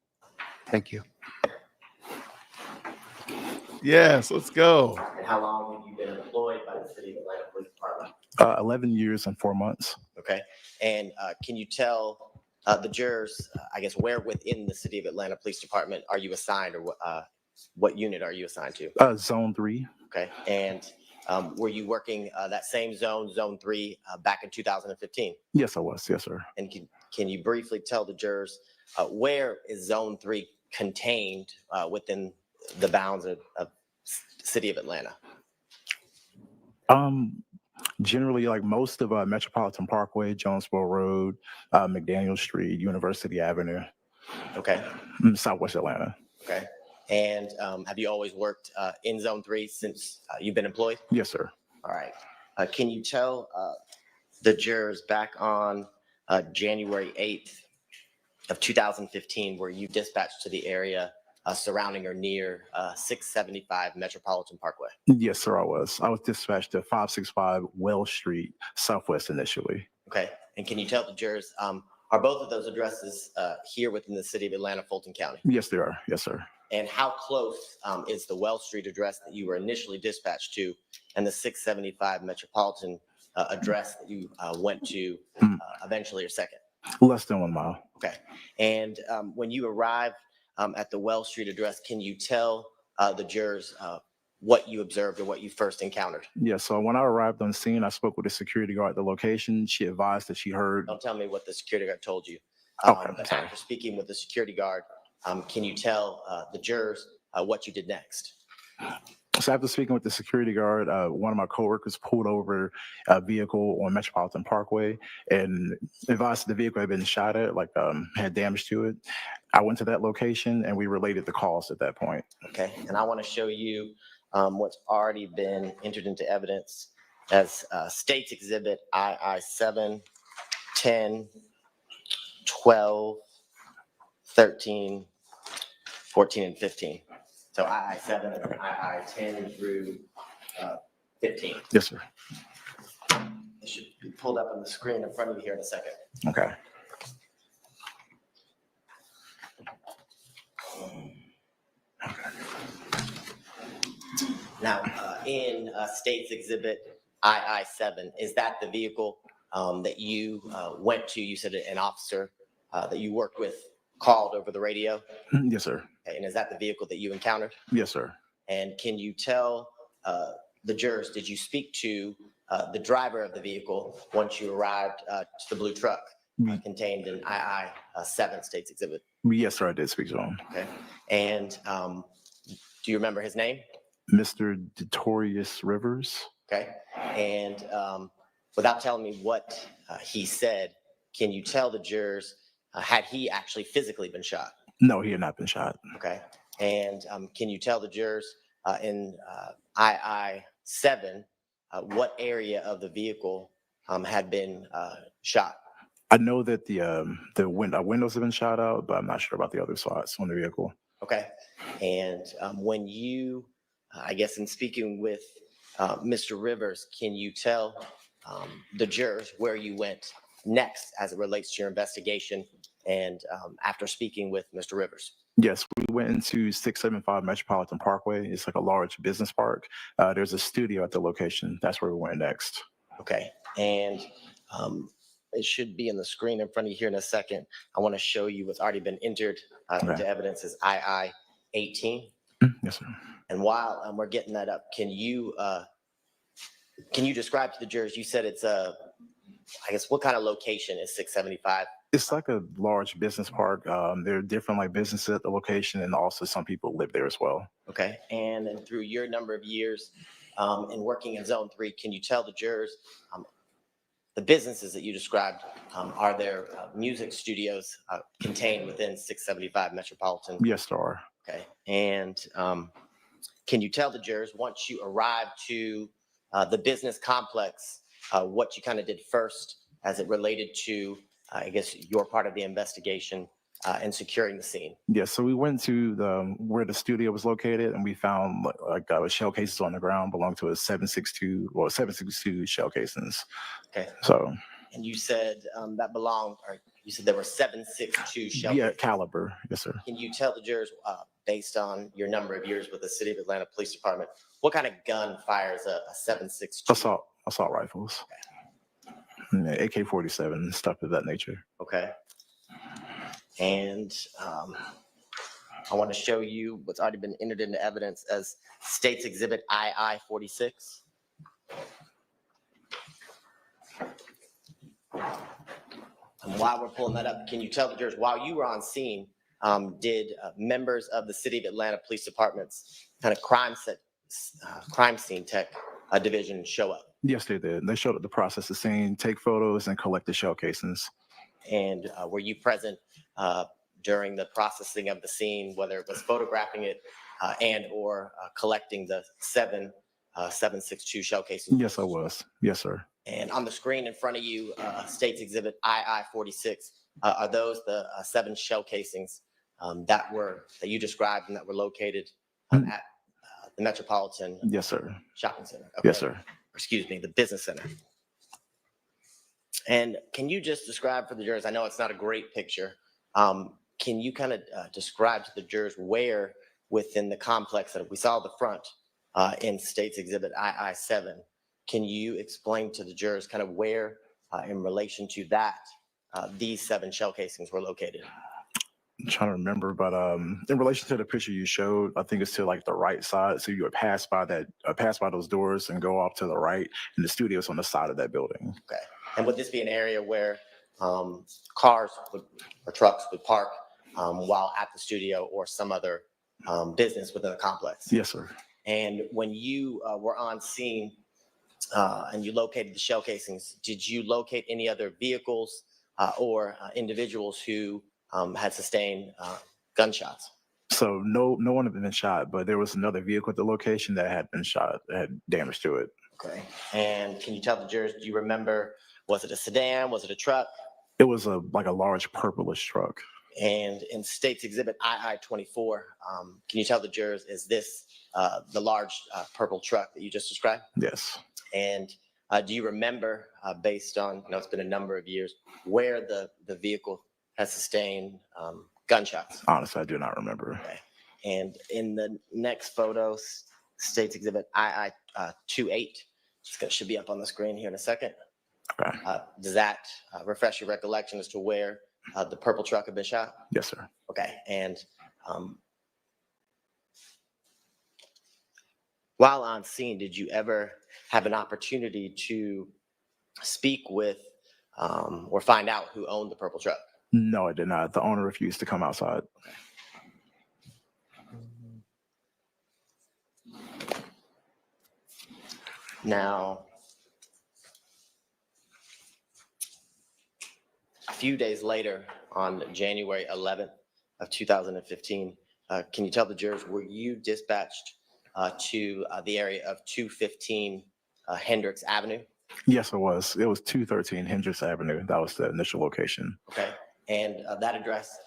[SPEAKER 3] Thank you.
[SPEAKER 1] Yes, let's go.
[SPEAKER 5] And how long have you been employed by the City of Atlanta Police Department?
[SPEAKER 21] 11 years and 4 months.
[SPEAKER 5] Okay. And can you tell the jurors, I guess, where within the City of Atlanta Police Department are you assigned, or what unit are you assigned to?
[SPEAKER 21] Zone 3.
[SPEAKER 5] Okay. And were you working that same zone, Zone 3, back in 2015?
[SPEAKER 21] Yes, I was. Yes, sir.
[SPEAKER 5] And can you briefly tell the jurors where is Zone 3 contained within the bounds of City of Atlanta?
[SPEAKER 21] Generally, like most of Metropolitan Parkway, Jonesboro Road, McDaniel Street, University Avenue.
[SPEAKER 5] Okay.
[SPEAKER 21] Southwest Atlanta.
[SPEAKER 5] Okay. And have you always worked in Zone 3 since you've been employed?
[SPEAKER 21] Yes, sir.
[SPEAKER 5] All right. Can you tell the jurors back on January 8th of 2015 were you dispatched to the area surrounding or near 675 Metropolitan Parkway?
[SPEAKER 21] Yes, sir, I was. I was dispatched to 565 Wells Street, Southwest initially.
[SPEAKER 5] Okay. And can you tell the jurors, are both of those addresses here within the City of Atlanta, Fulton County?
[SPEAKER 21] Yes, they are. Yes, sir.
[SPEAKER 5] And how close is the Wells Street address that you were initially dispatched to and the 675 Metropolitan address that you went to eventually, or second?
[SPEAKER 21] Less than 1 mile.
[SPEAKER 5] Okay. And when you arrived at the Wells Street address, can you tell the jurors what you observed or what you first encountered?
[SPEAKER 21] Yeah, so when I arrived on scene, I spoke with the security guard at the location. She advised that she heard.
[SPEAKER 5] Don't tell me what the security guard told you.
[SPEAKER 21] Okay,
[SPEAKER 5] but
[SPEAKER 21] sorry.
[SPEAKER 5] after speaking with the security guard, can you tell the jurors what you did next?
[SPEAKER 21] So after speaking with the security guard, one of my coworkers pulled over a vehicle on Metropolitan Parkway and advised the vehicle had been shot at, like had damage to it. I went to that location and we related the calls at that point.
[SPEAKER 5] Okay, and I want to show you what's already been entered into evidence as States Exhibit II-7, 10, 12, 13, 14, and 15. So II-7 and II-10 through 15.
[SPEAKER 21] Yes, sir.
[SPEAKER 5] It should be pulled up on the screen in front of you here in a second.
[SPEAKER 21] Okay.
[SPEAKER 5] Now, in States Exhibit II-7, is that the vehicle that you went to? You said an officer that you worked with called over the radio?
[SPEAKER 21] Yes, sir.
[SPEAKER 5] Okay, and is that the vehicle that you encountered?
[SPEAKER 21] Yes, sir.
[SPEAKER 5] And can you tell the jurors, did you speak to the driver of the vehicle once you arrived to the blue truck contained in II-7 States Exhibit?
[SPEAKER 21] Yes, sir, I did speak to him.
[SPEAKER 5] Okay. And do you remember his name?
[SPEAKER 21] Mr. Detorius Rivers.
[SPEAKER 5] Okay. And without telling me what he said, can you tell the jurors, had he actually physically been shot?
[SPEAKER 21] No, he had not been shot.
[SPEAKER 5] Okay. And can you tell the jurors in II-7 what area of the vehicle had been shot?
[SPEAKER 21] I know that the windows have been shot out, but I'm not sure about the other spots on the vehicle.
[SPEAKER 5] Okay. And when you, I guess in speaking with Mr. Rivers, can you tell the jurors where you went next as it relates to your investigation and after speaking with Mr. Rivers?
[SPEAKER 21] Yes, we went into 675 Metropolitan Parkway. It's like a large business park. There's a studio at the location. That's where we went next.
[SPEAKER 5] Okay, and it should be in the screen in front of you here in a second. I want to show you what's already been entered into evidence as II-18.
[SPEAKER 21] Yes, sir.
[SPEAKER 5] And while we're getting that up, can you describe to the jurors, you said it's I guess, what kind of location is 675?
[SPEAKER 21] It's like a large business park. There are different like businesses at the location, and also some people live there as well.
[SPEAKER 5] Okay, and then through your number of years in working in Zone 3, can you tell the jurors the businesses that you described, are there music studios contained within 675 Metropolitan?
[SPEAKER 21] Yes, there are.
[SPEAKER 5] Okay, and can you tell the jurors once you arrived to the business complex, what you kind of did first as it related to, I guess, your part of the investigation and securing the scene?
[SPEAKER 21] Yeah, so we went to where the studio was located, and we found like shell cases on the ground belonging to a 762 shell casings.
[SPEAKER 5] Okay.
[SPEAKER 21] So.
[SPEAKER 5] And you said that belonged, or you said there were 762 shell
[SPEAKER 21] Yeah,
[SPEAKER 5] casings.
[SPEAKER 21] caliber. Yes, sir.
[SPEAKER 5] Can you tell the jurors, based on your number of years with the City of Atlanta Police Department, what kind of gun fires a 762?
[SPEAKER 21] Assault rifles. Okay. AK-47, stuff of that nature.
[SPEAKER 5] Okay. And I want to show you what's already been entered into evidence as State's Exhibit II-46. And while we're pulling that up, can you tell the jurors, while you were on scene, did members of the City of Atlanta Police Department's kind of crime scene tech division show up?
[SPEAKER 21] Yes, they did. They showed up to process the scene, take photos, and collect the shell casings.
[SPEAKER 5] And were you present during the processing of the scene, whether it was photographing it and or collecting the 762 shell casings?
[SPEAKER 21] Yes, I was. Yes, sir.
[SPEAKER 5] And on the screen in front of you, State's Exhibit II-46, are those the 7 shell casings that you described and that were located at the Metropolitan
[SPEAKER 21] Yes, sir.
[SPEAKER 5] Shopping Center? Okay.
[SPEAKER 21] Yes, sir.
[SPEAKER 5] Excuse me, the Business Center. And can you just describe for the jurors, I know it's not a great picture, can you kind of describe to the jurors where within the complex that we saw the front in State's Exhibit II-7, can you explain to the jurors kind of where in relation to that these 7 shell casings were located?
[SPEAKER 21] I'm trying to remember, but in relation to the picture you showed, I think it's to like the right side. So you would pass by those doors and go off to the right, and the studio's on the side of that building.
[SPEAKER 5] Okay. And would this be an area where cars or trucks would park while at the studio or some other business within the complex?
[SPEAKER 21] Yes, sir.
[SPEAKER 5] And when you were on scene and you located the shell casings, did you locate any other vehicles or individuals who had sustained gunshots?
[SPEAKER 21] So no one had been shot, but there was another vehicle at the location that had been shot, that had damage to it.
[SPEAKER 5] Okay. And can you tell the jurors, do you remember, was it a sedan? Was it a truck?
[SPEAKER 21] It was like a large purplish truck.
[SPEAKER 5] And in State's Exhibit II-24, can you tell the jurors, is this the large purple truck that you just described?
[SPEAKER 21] Yes.
[SPEAKER 5] And do you remember, based on, it's been a number of years, where the vehicle has sustained gunshots?
[SPEAKER 21] Honestly, I do not remember.
[SPEAKER 5] Okay. And in the next photo, State's Exhibit II-28, should be up on the screen here in a second.
[SPEAKER 21] Okay.
[SPEAKER 5] Does that refresh your recollection as to where the purple truck had been shot?
[SPEAKER 21] Yes, sir.
[SPEAKER 5] Okay. And while on scene, did you ever have an opportunity to speak with or find out who owned the purple truck?
[SPEAKER 21] No, I did not. The owner refused to come outside.
[SPEAKER 5] Okay. Now, a few days later, on January 11th of 2015, can you tell the jurors, were you dispatched to the area of 215 Hendricks Avenue?
[SPEAKER 21] Yes, it was. It was 213 Hendricks Avenue. That was the initial location.
[SPEAKER 5] Okay. And that address,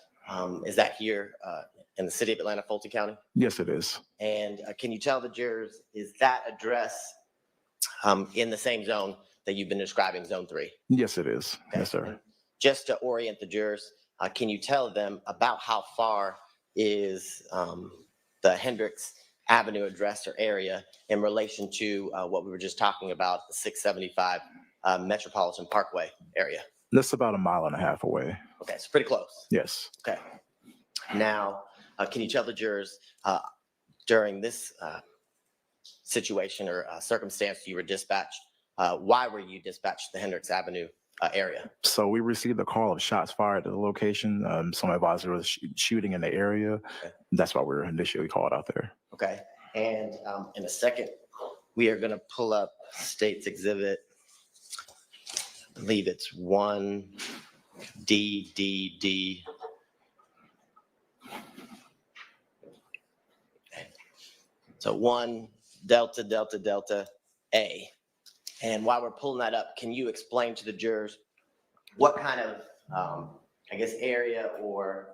[SPEAKER 5] is that here in the City of Atlanta, Fulton County?
[SPEAKER 21] Yes, it is.
[SPEAKER 5] And can you tell the jurors, is that address in the same zone that you've been describing, Zone 3?
[SPEAKER 21] Yes, it is.
[SPEAKER 5] Okay.
[SPEAKER 21] Yes, sir.
[SPEAKER 5] And just to orient the jurors, can you tell them about how far is the Hendricks avenue address or area in relation to what we were just talking about, the 675 Metropolitan Parkway area?
[SPEAKER 21] That's about 1.5 miles away.
[SPEAKER 5] Okay, so pretty close.
[SPEAKER 21] Yes.
[SPEAKER 5] Okay. Now, can you tell the jurors during this situation or circumstance you were dispatched, why were you dispatched to the Hendricks Avenue area?
[SPEAKER 21] So we received a call of shots fired at the location. Some advisor was shooting in the area.
[SPEAKER 5] Okay.
[SPEAKER 21] That's why we were initially called out there.
[SPEAKER 5] Okay. And in a second, we are going to pull up State's Exhibit. I believe it's 1DDD. So 1 Delta Delta Delta A. And while we're pulling that up, can you explain to the jurors what kind of, I guess, area or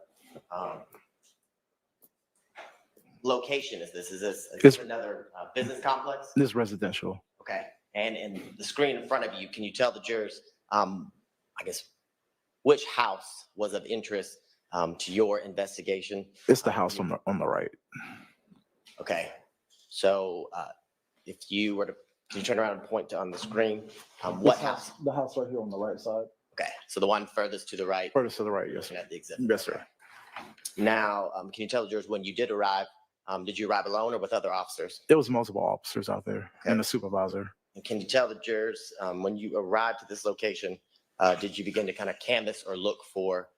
[SPEAKER 5] location is this? Is this another business complex?
[SPEAKER 21] This is residential.
[SPEAKER 5] Okay. And in the screen in front of you, can you tell the jurors, I guess, which house was of interest to your investigation?
[SPEAKER 21] It's the house on the right.
[SPEAKER 5] Okay. So if you were to, can you turn around and point to on the screen? What house?
[SPEAKER 21] The house right here on the right side.
[SPEAKER 5] Okay. So the one furthest to the right.
[SPEAKER 21] Furthest to the right, yes.
[SPEAKER 5] Looking at the exhibit.
[SPEAKER 21] Yes, sir.
[SPEAKER 5] Now, can you tell the jurors when you did arrive, did you arrive alone or with other officers?
[SPEAKER 21] There was multiple officers out there and a supervisor.
[SPEAKER 5] And can you tell the jurors when you arrived at this location, did you begin to kind of canvass or look for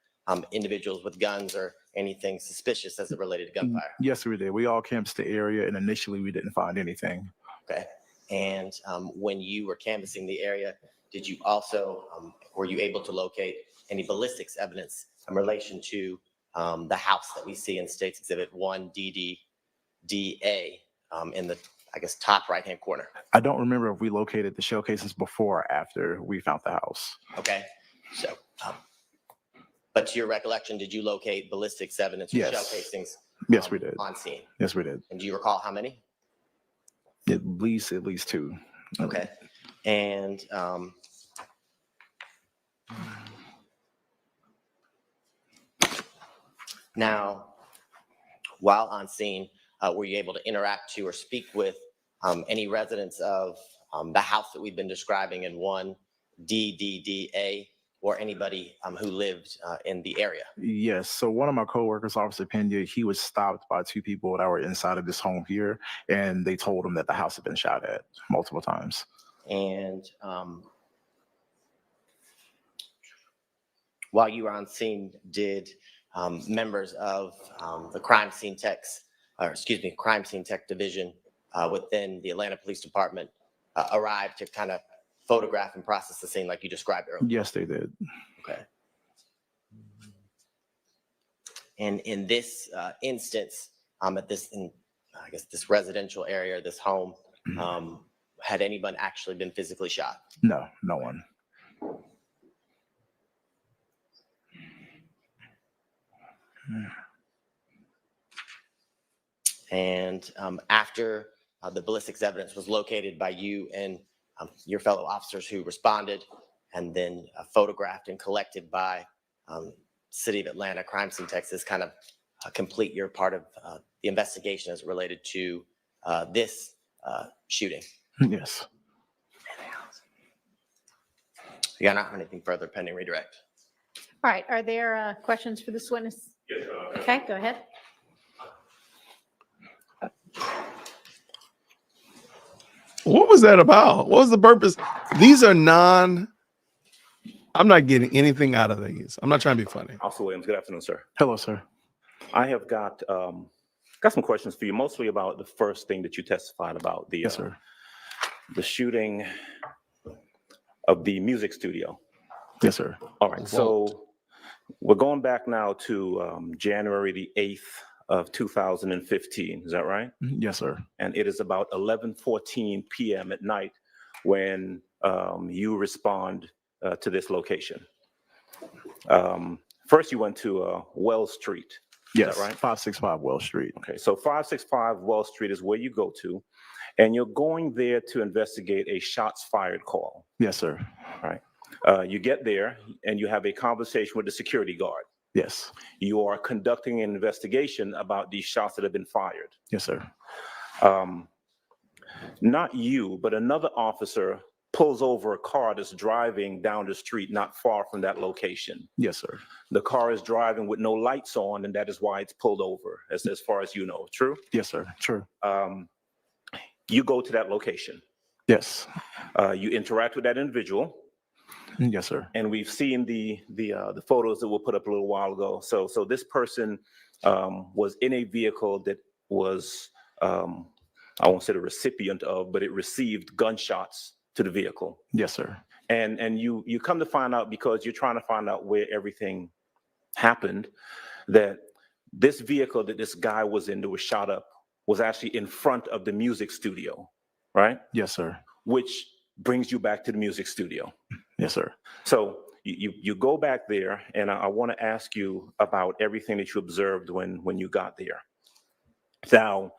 [SPEAKER 5] individuals with guns or anything suspicious as it related to gunfire?
[SPEAKER 21] Yes, we did. We all canvassed the area, and initially we didn't find anything.
[SPEAKER 5] Okay. And when you were canvassing the area, did you also, were you able to locate any ballistics evidence in relation to the house that we see in State's Exhibit 1DDDA in the, I guess, top right-hand corner?
[SPEAKER 21] I don't remember if we located the shell casings before or after we found the house.
[SPEAKER 5] Okay. So, but to your recollection, did you locate ballistics evidence or
[SPEAKER 21] Yes.
[SPEAKER 5] shell casings?
[SPEAKER 21] Yes, we did.
[SPEAKER 5] On scene?
[SPEAKER 21] Yes, we did.
[SPEAKER 5] And do you recall how many?
[SPEAKER 21] At least 2.
[SPEAKER 5] Okay. And now, while on scene, were you able to interact to or speak with any residents of the house that we've been describing in 1DDDA or anybody who lived in the area?
[SPEAKER 21] Yes. So one of my coworkers, Officer Pena, he was stopped by 2 people that were inside of this home here, and they told him that the house had been shot at multiple times.
[SPEAKER 5] And while you were on scene, did members of the crime scene tech division within the Atlanta Police Department arrive to kind of photograph and process the scene like you described earlier?
[SPEAKER 21] Yes, they did.
[SPEAKER 5] Okay. And in this instance, at this, I guess, this residential area, this home, had anyone actually been physically shot?
[SPEAKER 21] No, no one.
[SPEAKER 5] And after the ballistics evidence was located by you and your fellow officers who responded, and then photographed and collected by City of Atlanta Crime Scene Texas, kind of complete your part of the investigation as related to this shooting?
[SPEAKER 21] Yes.
[SPEAKER 5] You got not anything further pending redirect?
[SPEAKER 2] All right, are there questions for this witness?
[SPEAKER 18] Yes,
[SPEAKER 2] Okay, go ahead.
[SPEAKER 1] What was that about? What was the purpose? These are I'm not getting anything out of these. I'm not trying to be funny.
[SPEAKER 19] Officer Williams, good afternoon, sir.
[SPEAKER 21] Hello, sir.
[SPEAKER 19] I have got some questions for you, mostly about the first thing that you testified about, the
[SPEAKER 21] Yes, sir.
[SPEAKER 19] The shooting of the music studio.
[SPEAKER 21] Yes, sir.
[SPEAKER 19] All right, so we're going back now to January the 8th of 2015. Is that right?
[SPEAKER 21] Yes, sir.
[SPEAKER 19] And it is about 11:14 p.m. at night when you respond to this location. First, you went to Wells Street.
[SPEAKER 21] Yes,
[SPEAKER 19] Is that right?
[SPEAKER 21] 565 Wells Street.
[SPEAKER 19] Okay, so 565 Wells Street is where you go to, and you're going there to investigate a shots fired call.
[SPEAKER 21] Yes, sir.
[SPEAKER 19] All right. You get there and you have a conversation with the security guard.
[SPEAKER 21] Yes.
[SPEAKER 19] You are conducting an investigation about these shots that have been fired.
[SPEAKER 21] Yes, sir.
[SPEAKER 19] Not you, but another officer pulls over a car that's driving down the street not far from that location.
[SPEAKER 21] Yes, sir.
[SPEAKER 19] The car is driving with no lights on, and that is why it's pulled over, as far as you know. True?
[SPEAKER 21] Yes, sir. True.
[SPEAKER 19] You go to that location.
[SPEAKER 21] Yes.
[SPEAKER 19] You interact with that individual.
[SPEAKER 21] Yes, sir.
[SPEAKER 19] And we've seen the photos that were put up a little while ago. So this person was in a vehicle that was, I won't say the recipient of, but it received gunshots to the vehicle.
[SPEAKER 21] Yes, sir.
[SPEAKER 19] And you come to find out, because you're trying to find out where everything happened, that this vehicle that this guy was in that was shot up was actually in front of the music studio, right?
[SPEAKER 21] Yes, sir.
[SPEAKER 19] Which brings you back to the music studio.
[SPEAKER 21] Yes, sir.
[SPEAKER 19] So you go back there, and I want to ask you about everything that you observed when you got there. Now,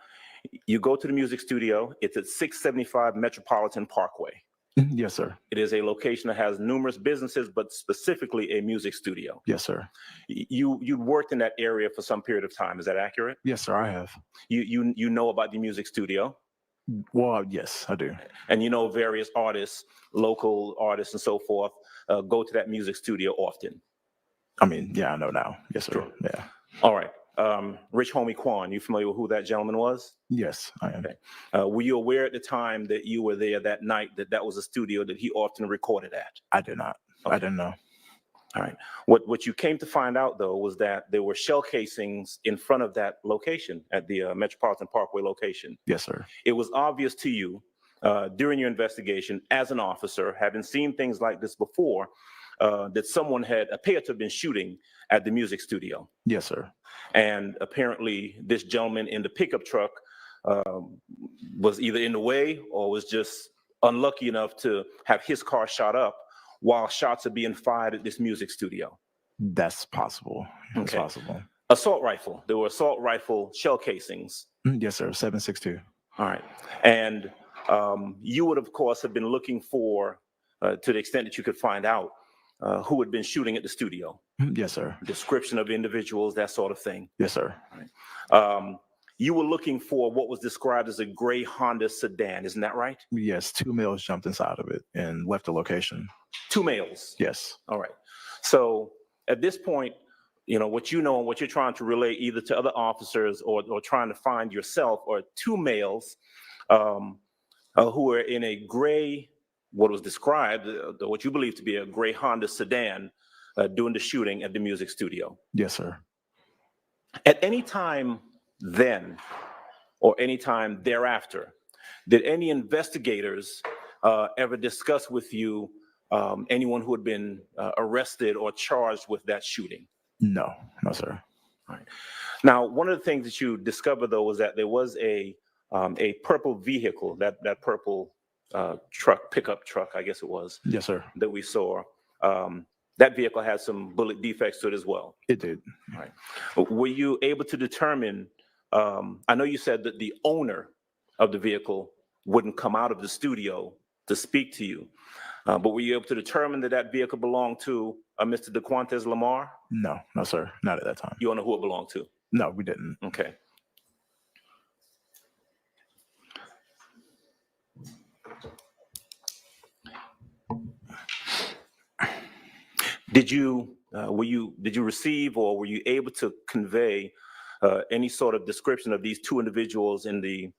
[SPEAKER 19] you go to the music studio. It's at 675 Metropolitan Parkway.
[SPEAKER 21] Yes, sir.
[SPEAKER 19] It is a location that has numerous businesses, but specifically a music studio.
[SPEAKER 21] Yes, sir.
[SPEAKER 19] You worked in that area for some period of time. Is that accurate?
[SPEAKER 21] Yes, sir, I have.
[SPEAKER 19] You know about the music studio?
[SPEAKER 21] Well, yes, I do.
[SPEAKER 19] And you know various artists, local artists and so forth, go to that music studio often.
[SPEAKER 21] I mean, yeah, I know now. Yes, sir.
[SPEAKER 19] Sure.
[SPEAKER 20] Yeah.
[SPEAKER 19] All right. Rich Homie Quan, you familiar with who that gentleman was?
[SPEAKER 21] Yes, I am.
[SPEAKER 19] Okay. Were you aware at the time that you were there that night that was a studio that he often recorded at?
[SPEAKER 21] I did not.
[SPEAKER 19] Okay.
[SPEAKER 21] I didn't know.
[SPEAKER 19] All right. What you came to find out, though, was that there were shell casings in front of that location at the Metropolitan Parkway location.
[SPEAKER 21] Yes, sir.
[SPEAKER 19] It was obvious to you during your investigation as an officer, having seen things like this before, that someone had appeared to have been shooting at the music studio.
[SPEAKER 21] Yes, sir.
[SPEAKER 19] And apparently this gentleman in the pickup truck was either in the way or was just unlucky enough to have his car shot up while shots are being fired at this music studio.
[SPEAKER 21] That's possible. That's
[SPEAKER 19] Okay.
[SPEAKER 21] possible.
[SPEAKER 19] Assault rifle. There were assault rifle shell casings.
[SPEAKER 21] Yes, sir. 7.62.
[SPEAKER 19] All right. And you would, of course, have been looking for, to the extent that you could find out, who had been shooting at the studio.
[SPEAKER 21] Yes, sir.
[SPEAKER 19] Description of individuals, that sort of thing.
[SPEAKER 21] Yes, sir.
[SPEAKER 19] You were looking for what was described as a gray Honda sedan. Isn't that right?
[SPEAKER 21] Yes, 2 males jumped inside of it and left the location.
[SPEAKER 19] 2 males.
[SPEAKER 21] Yes.
[SPEAKER 19] All right. So at this point, you know, what you know and what you're trying to relay either to other officers or trying to find yourself are 2 males who are in a gray, what was described, what you believe to be a gray Honda sedan doing the shooting at the music studio.
[SPEAKER 21] Yes, sir.
[SPEAKER 19] At any time then or any time thereafter, did any investigators ever discuss with you anyone who had been arrested or charged with that shooting?
[SPEAKER 21] No, no, sir.
[SPEAKER 19] All right. Now, one of the things that you discovered, though, was that there was a purple vehicle, that purple truck, pickup truck, I guess it was.
[SPEAKER 21] Yes, sir.
[SPEAKER 19] That we saw. That vehicle had some bullet defects to it as well.
[SPEAKER 21] It did.
[SPEAKER 19] All right. Were you able to determine, I know you said that the owner of the vehicle wouldn't come out of the studio to speak to you, but were you able to determine that that vehicle belonged to Mr. DeQuantes Lamar?
[SPEAKER 21] No, no, sir. Not at that time.
[SPEAKER 19] You don't know who it belonged to?
[SPEAKER 21] No, we didn't.
[SPEAKER 19] Okay. Did you receive or were you able to convey any sort of description of these 2 individuals in the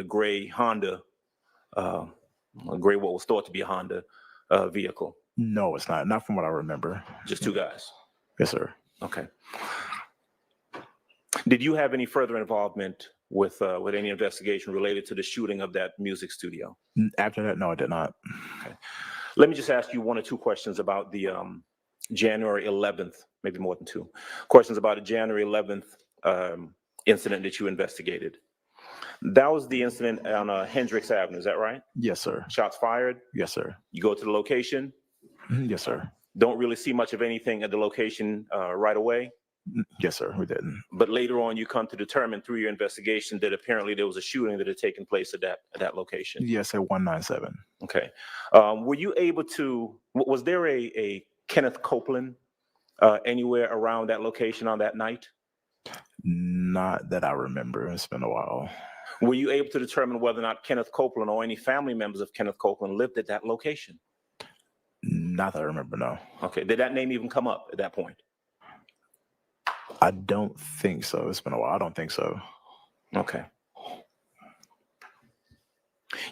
[SPEAKER 19] gray Honda, gray what was thought to be a Honda vehicle?
[SPEAKER 21] No, it's not. Not from what I remember.
[SPEAKER 19] Just 2 guys.
[SPEAKER 21] Yes, sir.
[SPEAKER 19] Okay. Did you have any further involvement with any investigation related to the shooting of that music studio?
[SPEAKER 21] After that, no, I did not.
[SPEAKER 19] Okay. Let me just ask you 1 or 2 questions about the January 11th, maybe more than 2 questions about the January 11th incident that you investigated. That was the incident on Hendricks Avenue, is that right?
[SPEAKER 21] Yes, sir.
[SPEAKER 19] Shots fired?
[SPEAKER 21] Yes, sir.
[SPEAKER 19] You go to the location?
[SPEAKER 21] Yes, sir.
[SPEAKER 19] Don't really see much of anything at the location right away?
[SPEAKER 21] Yes, sir, we didn't.
[SPEAKER 19] But later on, you come to determine through your investigation that apparently there was a shooting that had taken place at that location.
[SPEAKER 21] Yes, at 197.
[SPEAKER 19] Okay. Were you able to, was there a Kenneth Copeland anywhere around that location on that night?
[SPEAKER 21] Not that I remember. It's been a while.
[SPEAKER 19] Were you able to determine whether or not Kenneth Copeland or any family members of Kenneth Copeland lived at that location?
[SPEAKER 21] Not that I remember, no.
[SPEAKER 19] Okay, did that name even come up at that point?
[SPEAKER 21] I don't think so. It's been a while. I don't think so.
[SPEAKER 19] Okay.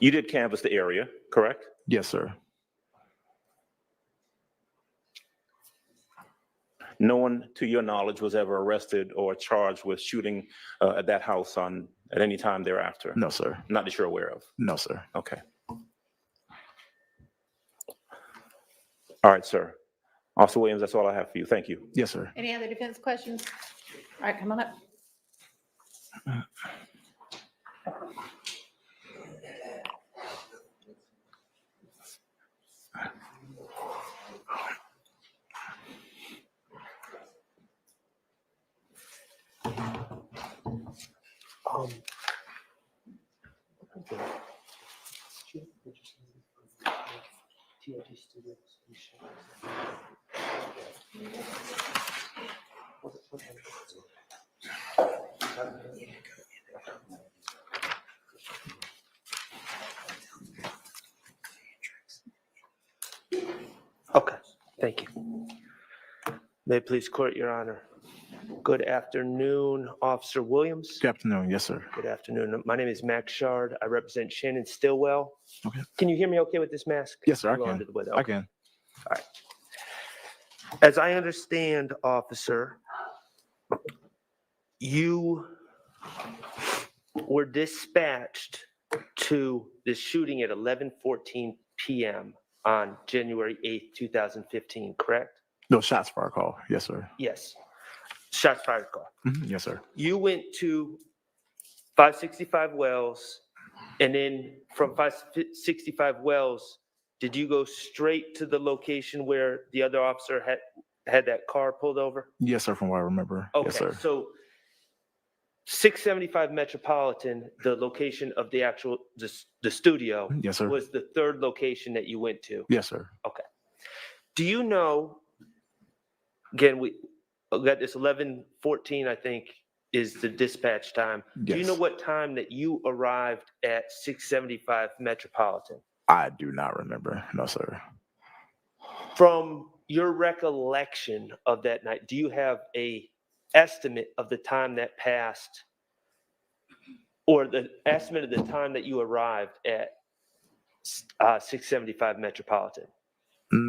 [SPEAKER 19] You did canvass the area, correct?
[SPEAKER 21] Yes, sir.
[SPEAKER 19] No one, to your knowledge, was ever arrested or charged with shooting at that house at any time thereafter?
[SPEAKER 21] No, sir.
[SPEAKER 19] Not that you're aware of?
[SPEAKER 21] No, sir.
[SPEAKER 19] Okay. All right, sir. Officer Williams, that's all I have for you. Thank you.
[SPEAKER 21] Yes, sir.
[SPEAKER 2] Any other defense questions? All right, come on up.
[SPEAKER 4] Okay, thank you. May it please court, Your Honor. Good afternoon, Officer Williams.
[SPEAKER 21] Good afternoon. Yes, sir.
[SPEAKER 4] Good afternoon. My name is Max Shard. I represent Shannon Stillwell.
[SPEAKER 21] Okay.
[SPEAKER 4] Can you hear me okay with this mask?
[SPEAKER 21] Yes, sir. I
[SPEAKER 4] I'm
[SPEAKER 21] can.
[SPEAKER 4] under the weather.
[SPEAKER 21] I
[SPEAKER 4] Okay.
[SPEAKER 21] can.
[SPEAKER 4] All right. As I understand, officer, you were dispatched to the shooting at 11:14 p.m. on January 8th, 2015, correct?
[SPEAKER 21] No, shots fired call. Yes, sir.
[SPEAKER 4] Yes. Shots fired call.
[SPEAKER 21] Yes, sir.
[SPEAKER 4] You went to 565 Wells, and then from 565 Wells, did you go straight to the location where the other officer had that car pulled over?
[SPEAKER 21] Yes, sir, from what I remember.
[SPEAKER 4] Okay,
[SPEAKER 21] Yes, sir.
[SPEAKER 4] so 675 Metropolitan, the location of the actual, the studio.
[SPEAKER 21] Yes, sir.
[SPEAKER 4] Was the third location that you went to?
[SPEAKER 21] Yes, sir.
[SPEAKER 4] Okay. Do you know, again, we got this 11:14, I think, is the dispatch time. Do you
[SPEAKER 21] Yes.
[SPEAKER 4] know what time that you arrived at 675 Metropolitan?
[SPEAKER 21] I do not remember. No, sir.
[SPEAKER 4] From your recollection of that night, do you have a estimate of the time that passed, or the estimate of the time that you arrived at 675 Metropolitan?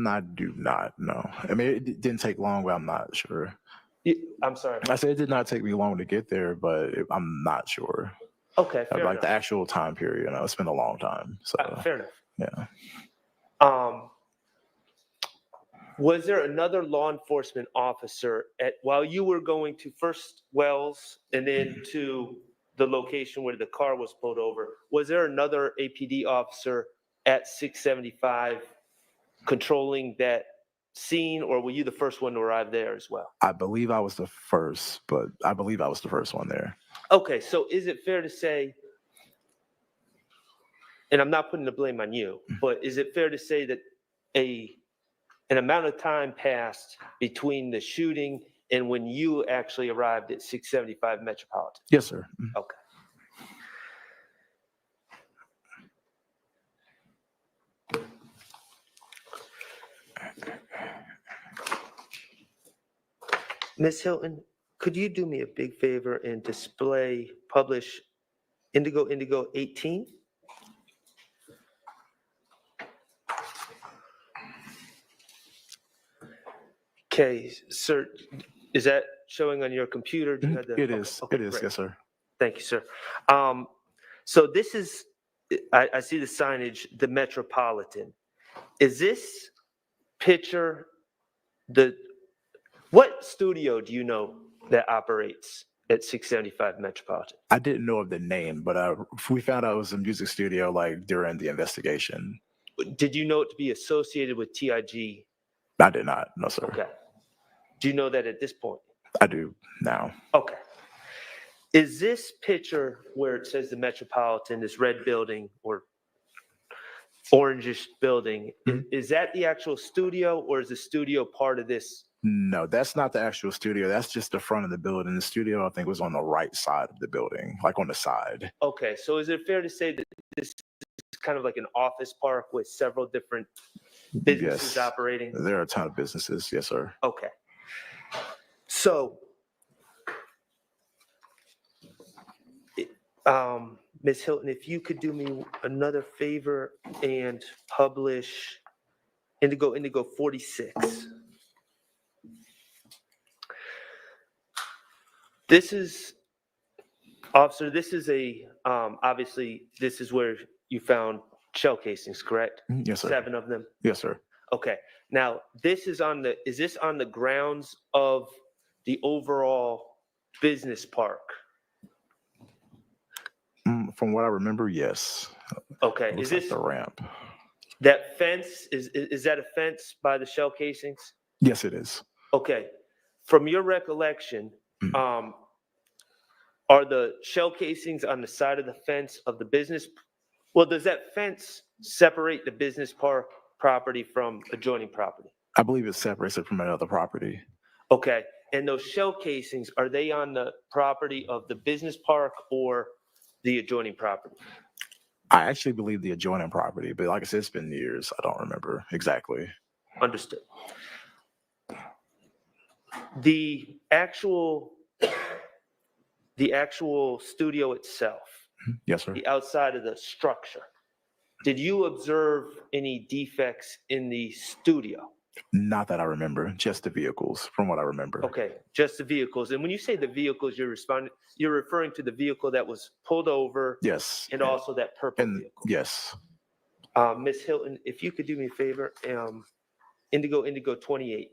[SPEAKER 21] I do not know. I mean, it didn't take long, but I'm not sure.
[SPEAKER 4] I'm sorry.
[SPEAKER 21] I said it did not take me long to get there, but I'm not sure.
[SPEAKER 4] Okay, fair
[SPEAKER 21] Like
[SPEAKER 4] enough.
[SPEAKER 21] the actual time period, it's been a long time. So
[SPEAKER 4] Fair enough.
[SPEAKER 21] yeah.
[SPEAKER 4] Was there another law enforcement officer while you were going to first Wells and then to the location where the car was pulled over? Was there another APD officer at 675 controlling that scene, or were you the first one to arrive there as well?
[SPEAKER 21] I believe I was the first, but I believe I was the first one there.
[SPEAKER 4] Okay, so is it fair to say, and I'm not putting the blame on you, but is it fair to say that an amount of time passed between the shooting and when you actually arrived at 675 Metropolitan?
[SPEAKER 21] Yes, sir.
[SPEAKER 4] Okay. Ms. Hilton, could you do me a big favor and publish Indigo 18? Okay, sir, is that showing on your computer? Do you have the-
[SPEAKER 21] It is.
[SPEAKER 4] Okay,
[SPEAKER 21] It is.
[SPEAKER 4] great.
[SPEAKER 21] Yes, sir.
[SPEAKER 4] Thank you, sir. So this is, I see the signage, the Metropolitan. Is this picture what studio do you know that operates at 675 Metropolitan?
[SPEAKER 21] I didn't know of the name, but we found out it was a music studio like during the investigation.
[SPEAKER 4] Did you know it to be associated with TIG?
[SPEAKER 21] I did not. No, sir.
[SPEAKER 4] Okay. Do you know that at this point?
[SPEAKER 21] I do now.
[SPEAKER 4] Okay. Is this picture where it says the Metropolitan, this red building or orangish building, is that the actual studio, or is the studio part of this
[SPEAKER 21] No, that's not the actual studio. That's just the front of the building. The studio, I think, was on the right side of the building, like on the side.
[SPEAKER 4] Okay, so is it fair to say that this is kind of like an office park with several different businesses
[SPEAKER 21] Yes.
[SPEAKER 4] operating?
[SPEAKER 21] There are a ton of businesses. Yes, sir.
[SPEAKER 4] Okay. So, Ms. Hilton, if you could do me another favor and publish Indigo 46. This is, officer, this is obviously, this is where you found shell casings, correct?
[SPEAKER 21] Yes, sir.
[SPEAKER 4] 7 of them?
[SPEAKER 21] Yes, sir.
[SPEAKER 4] Okay. Now, is this on the grounds of the overall business park?
[SPEAKER 21] From what I remember, yes.
[SPEAKER 4] Okay.
[SPEAKER 21] Looks
[SPEAKER 4] Is
[SPEAKER 21] like
[SPEAKER 4] this
[SPEAKER 21] the ramp?
[SPEAKER 4] that fence? Is that a fence by the shell casings?
[SPEAKER 21] Yes, it is.
[SPEAKER 4] Okay. From your recollection, are the shell casings on the side of the fence of the business? Well, does that fence separate the business park property from adjoining property?
[SPEAKER 21] I believe it separates it from another property.
[SPEAKER 4] Okay. And those shell casings, are they on the property of the business park or the adjoining property?
[SPEAKER 21] I actually believe the adjoining property, but like I said, it's been years. I don't remember exactly.
[SPEAKER 4] Understood. The actual studio itself,
[SPEAKER 21] Yes, sir.
[SPEAKER 4] the outside of the structure, did you observe any defects in the studio?
[SPEAKER 21] Not that I remember, just the vehicles, from what I remember.
[SPEAKER 4] Okay, just the vehicles. And when you say the vehicles, you're referring to the vehicle that was pulled over?
[SPEAKER 21] Yes.
[SPEAKER 4] And also that purple vehicle?
[SPEAKER 21] Yes.
[SPEAKER 4] Ms. Hilton, if you could do me a favor, Indigo 28.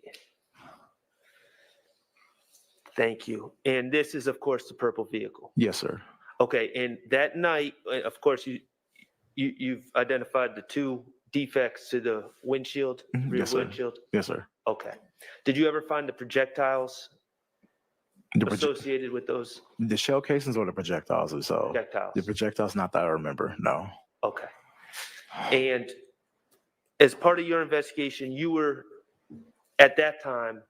[SPEAKER 4] Thank you. And this is, of course, the purple vehicle.
[SPEAKER 21] Yes, sir.
[SPEAKER 4] Okay, and that night, of course, you've identified the 2 defects to the windshield, rear
[SPEAKER 21] Yes, sir.
[SPEAKER 4] windshield?
[SPEAKER 21] Yes, sir.
[SPEAKER 4] Okay. Did you ever find the projectiles associated with those?
[SPEAKER 21] The shell casings or the projectiles themselves?
[SPEAKER 4] Projectiles.
[SPEAKER 21] The projectiles, not that I remember, no.
[SPEAKER 4] Okay. And as part of your investigation, you were, at that time,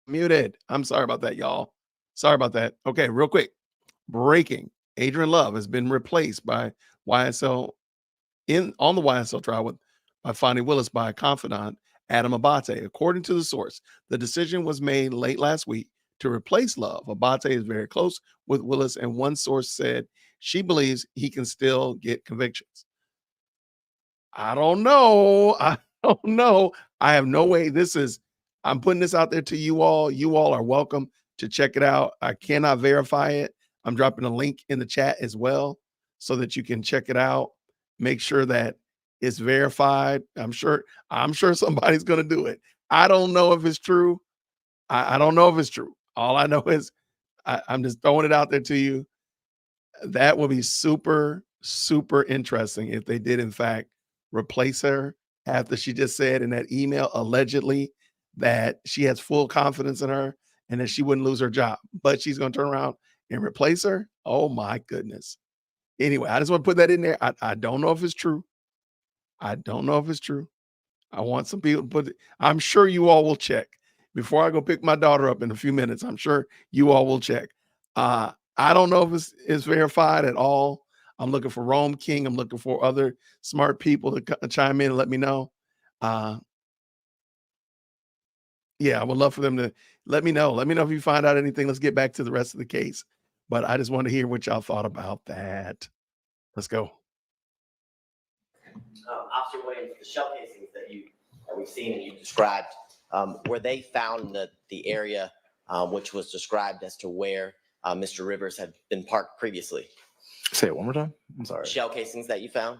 [SPEAKER 1] Muted. I'm sorry about that, y'all. Sorry about that. Okay, real quick. Breaking. Adrian Love has been replaced by YSL on the YSL trial by Fonnie Willis by confidant Adam Abate. According to the source, the decision was made late last week to replace Love. Abate is very close with Willis, and one source said she believes he can still get convictions. I don't know. I don't know. I have no way. I'm putting this out there to you all. You all are welcome to check it out. I cannot verify it. I'm dropping a link in the chat as well so that you can check it out. Make sure that it's verified. I'm sure somebody's going to do it. I don't know if it's true. I don't know if it's true. All I know is I'm just throwing it out there to you. That would be super, super interesting if they did, in fact, replace her after she just said in that email, allegedly, that she has full confidence in her and that she wouldn't lose her job. But she's going to turn around and replace her. Oh, my goodness. Anyway, I just want to put that in there. I don't know if it's true. I don't know if it's true. I want some people to put it. I'm sure you all will check. Before I go pick my daughter up in a few minutes, I'm sure you all will check. I don't know if it's verified at all. I'm looking for Rome King. I'm looking for other smart people to chime in and let me know. Yeah, I would love for them to let me know. Let me know if you find out anything. Let's get back to the rest of the case. But I just want to hear what y'all thought about that. Let's go.
[SPEAKER 5] Officer Williams, the shell casings that we've seen and you described, were they found in the area which was described as to where Mr. Rivers had been parked previously.
[SPEAKER 21] Say it one more time. I'm sorry.
[SPEAKER 5] Shell casings that you found,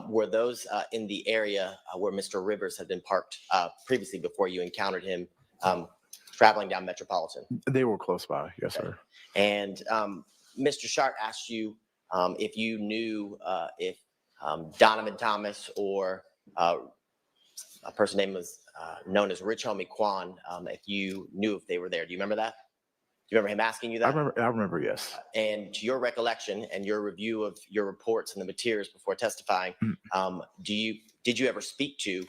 [SPEAKER 5] were those in the area where Mr. Rivers had been parked previously before you encountered him traveling down Metropolitan?
[SPEAKER 21] They were close by. Yes, sir.
[SPEAKER 5] And Mr. Sharp asked you if you knew if Donovan Thomas or a person named was known as Rich Homie Quan, if you knew if they were there. Do you remember that? Do you remember him asking you that?
[SPEAKER 21] I remember, yes.
[SPEAKER 5] And to your recollection and your review of your reports and the materials before testifying, did you ever speak to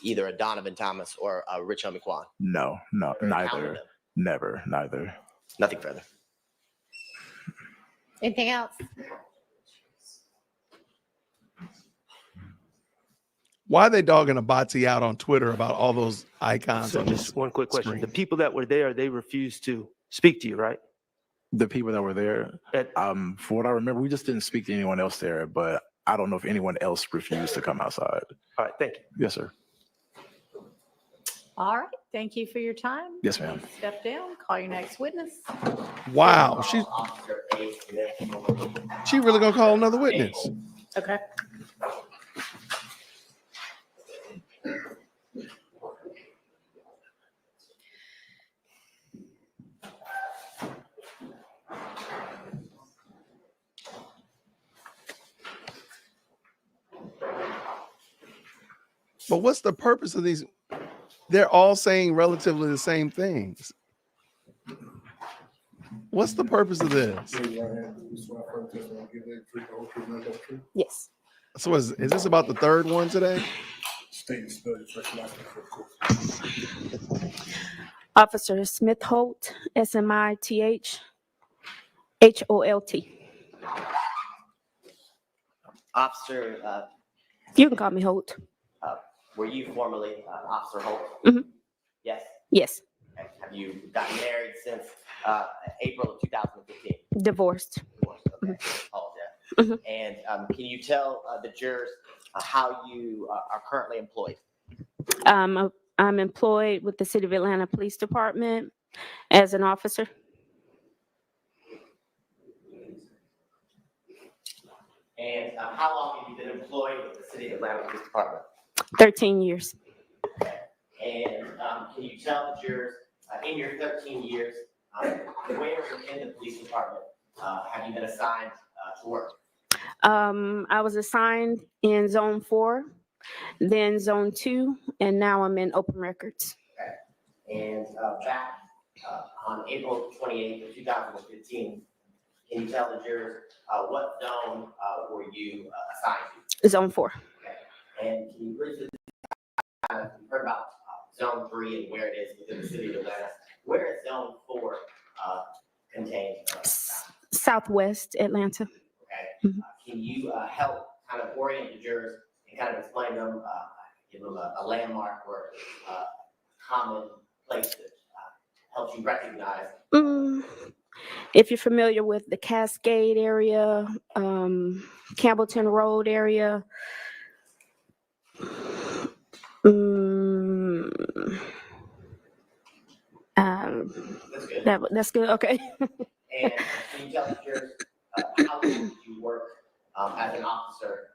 [SPEAKER 5] either a Donovan Thomas or a Rich Homie Quan?
[SPEAKER 21] No, neither. Never, neither.
[SPEAKER 5] Nothing further.
[SPEAKER 2] Anything else?
[SPEAKER 1] Why are they dogging Abati out on Twitter about all those icons?
[SPEAKER 4] So
[SPEAKER 1] on
[SPEAKER 4] just
[SPEAKER 1] this
[SPEAKER 4] one quick question.
[SPEAKER 1] screen?
[SPEAKER 4] The people that were there, they refused to speak to you, right?
[SPEAKER 21] The people that were there, for what I remember, we just didn't speak to anyone else there, but I don't know if anyone else refused to come outside.
[SPEAKER 4] All right, thank you.
[SPEAKER 21] Yes, sir.
[SPEAKER 2] All right. Thank you for your time.
[SPEAKER 21] Yes, ma'am.
[SPEAKER 2] Step down, call your next witness.
[SPEAKER 1] Wow, she really gonna call another witness?
[SPEAKER 2] Okay.
[SPEAKER 1] But what's the purpose of these? They're all saying relatively the same things. What's the purpose of this?
[SPEAKER 2] Yes.
[SPEAKER 1] So is this about the third one today?
[SPEAKER 12] Officer Smith Holt, SMITH HOLT.
[SPEAKER 5] Officer,
[SPEAKER 12] You can call me Holt.
[SPEAKER 5] were you formerly Officer Holt?
[SPEAKER 12] Mhm.
[SPEAKER 5] Yes.
[SPEAKER 12] Yes.
[SPEAKER 5] Okay. Have you gotten married since April of 2015?
[SPEAKER 12] Divorced.
[SPEAKER 5] Okay. Apologize.
[SPEAKER 12] Mhm.
[SPEAKER 5] And can you tell the jurors how you are currently employed?
[SPEAKER 12] I'm employed with the City of Atlanta Police Department as an officer.
[SPEAKER 5] And how long have you been employed with the City of Atlanta Police Department?
[SPEAKER 12] 13 years.
[SPEAKER 5] And can you tell the jurors, in your 13 years, where in the police department have you been assigned to work?
[SPEAKER 12] I was assigned in Zone 4, then Zone 2, and now I'm in Open Records.
[SPEAKER 5] Okay. And back on April 28th of 2015, can you tell the jurors what zone were you assigned to?
[SPEAKER 12] Zone 4.
[SPEAKER 5] Okay. And can you briefly heard about Zone 3 and where it is within the City of Atlanta? Where is Zone 4 contained?
[SPEAKER 12] Southwest Atlanta.
[SPEAKER 5] Okay. Can you help kind of orient the jurors and kind of explain them, give them a landmark or a common place that helps you recognize?
[SPEAKER 12] If you're familiar with the Cascade area, Campbellton Road area, that's good. Okay.
[SPEAKER 5] And can you tell the jurors how long did you work as an officer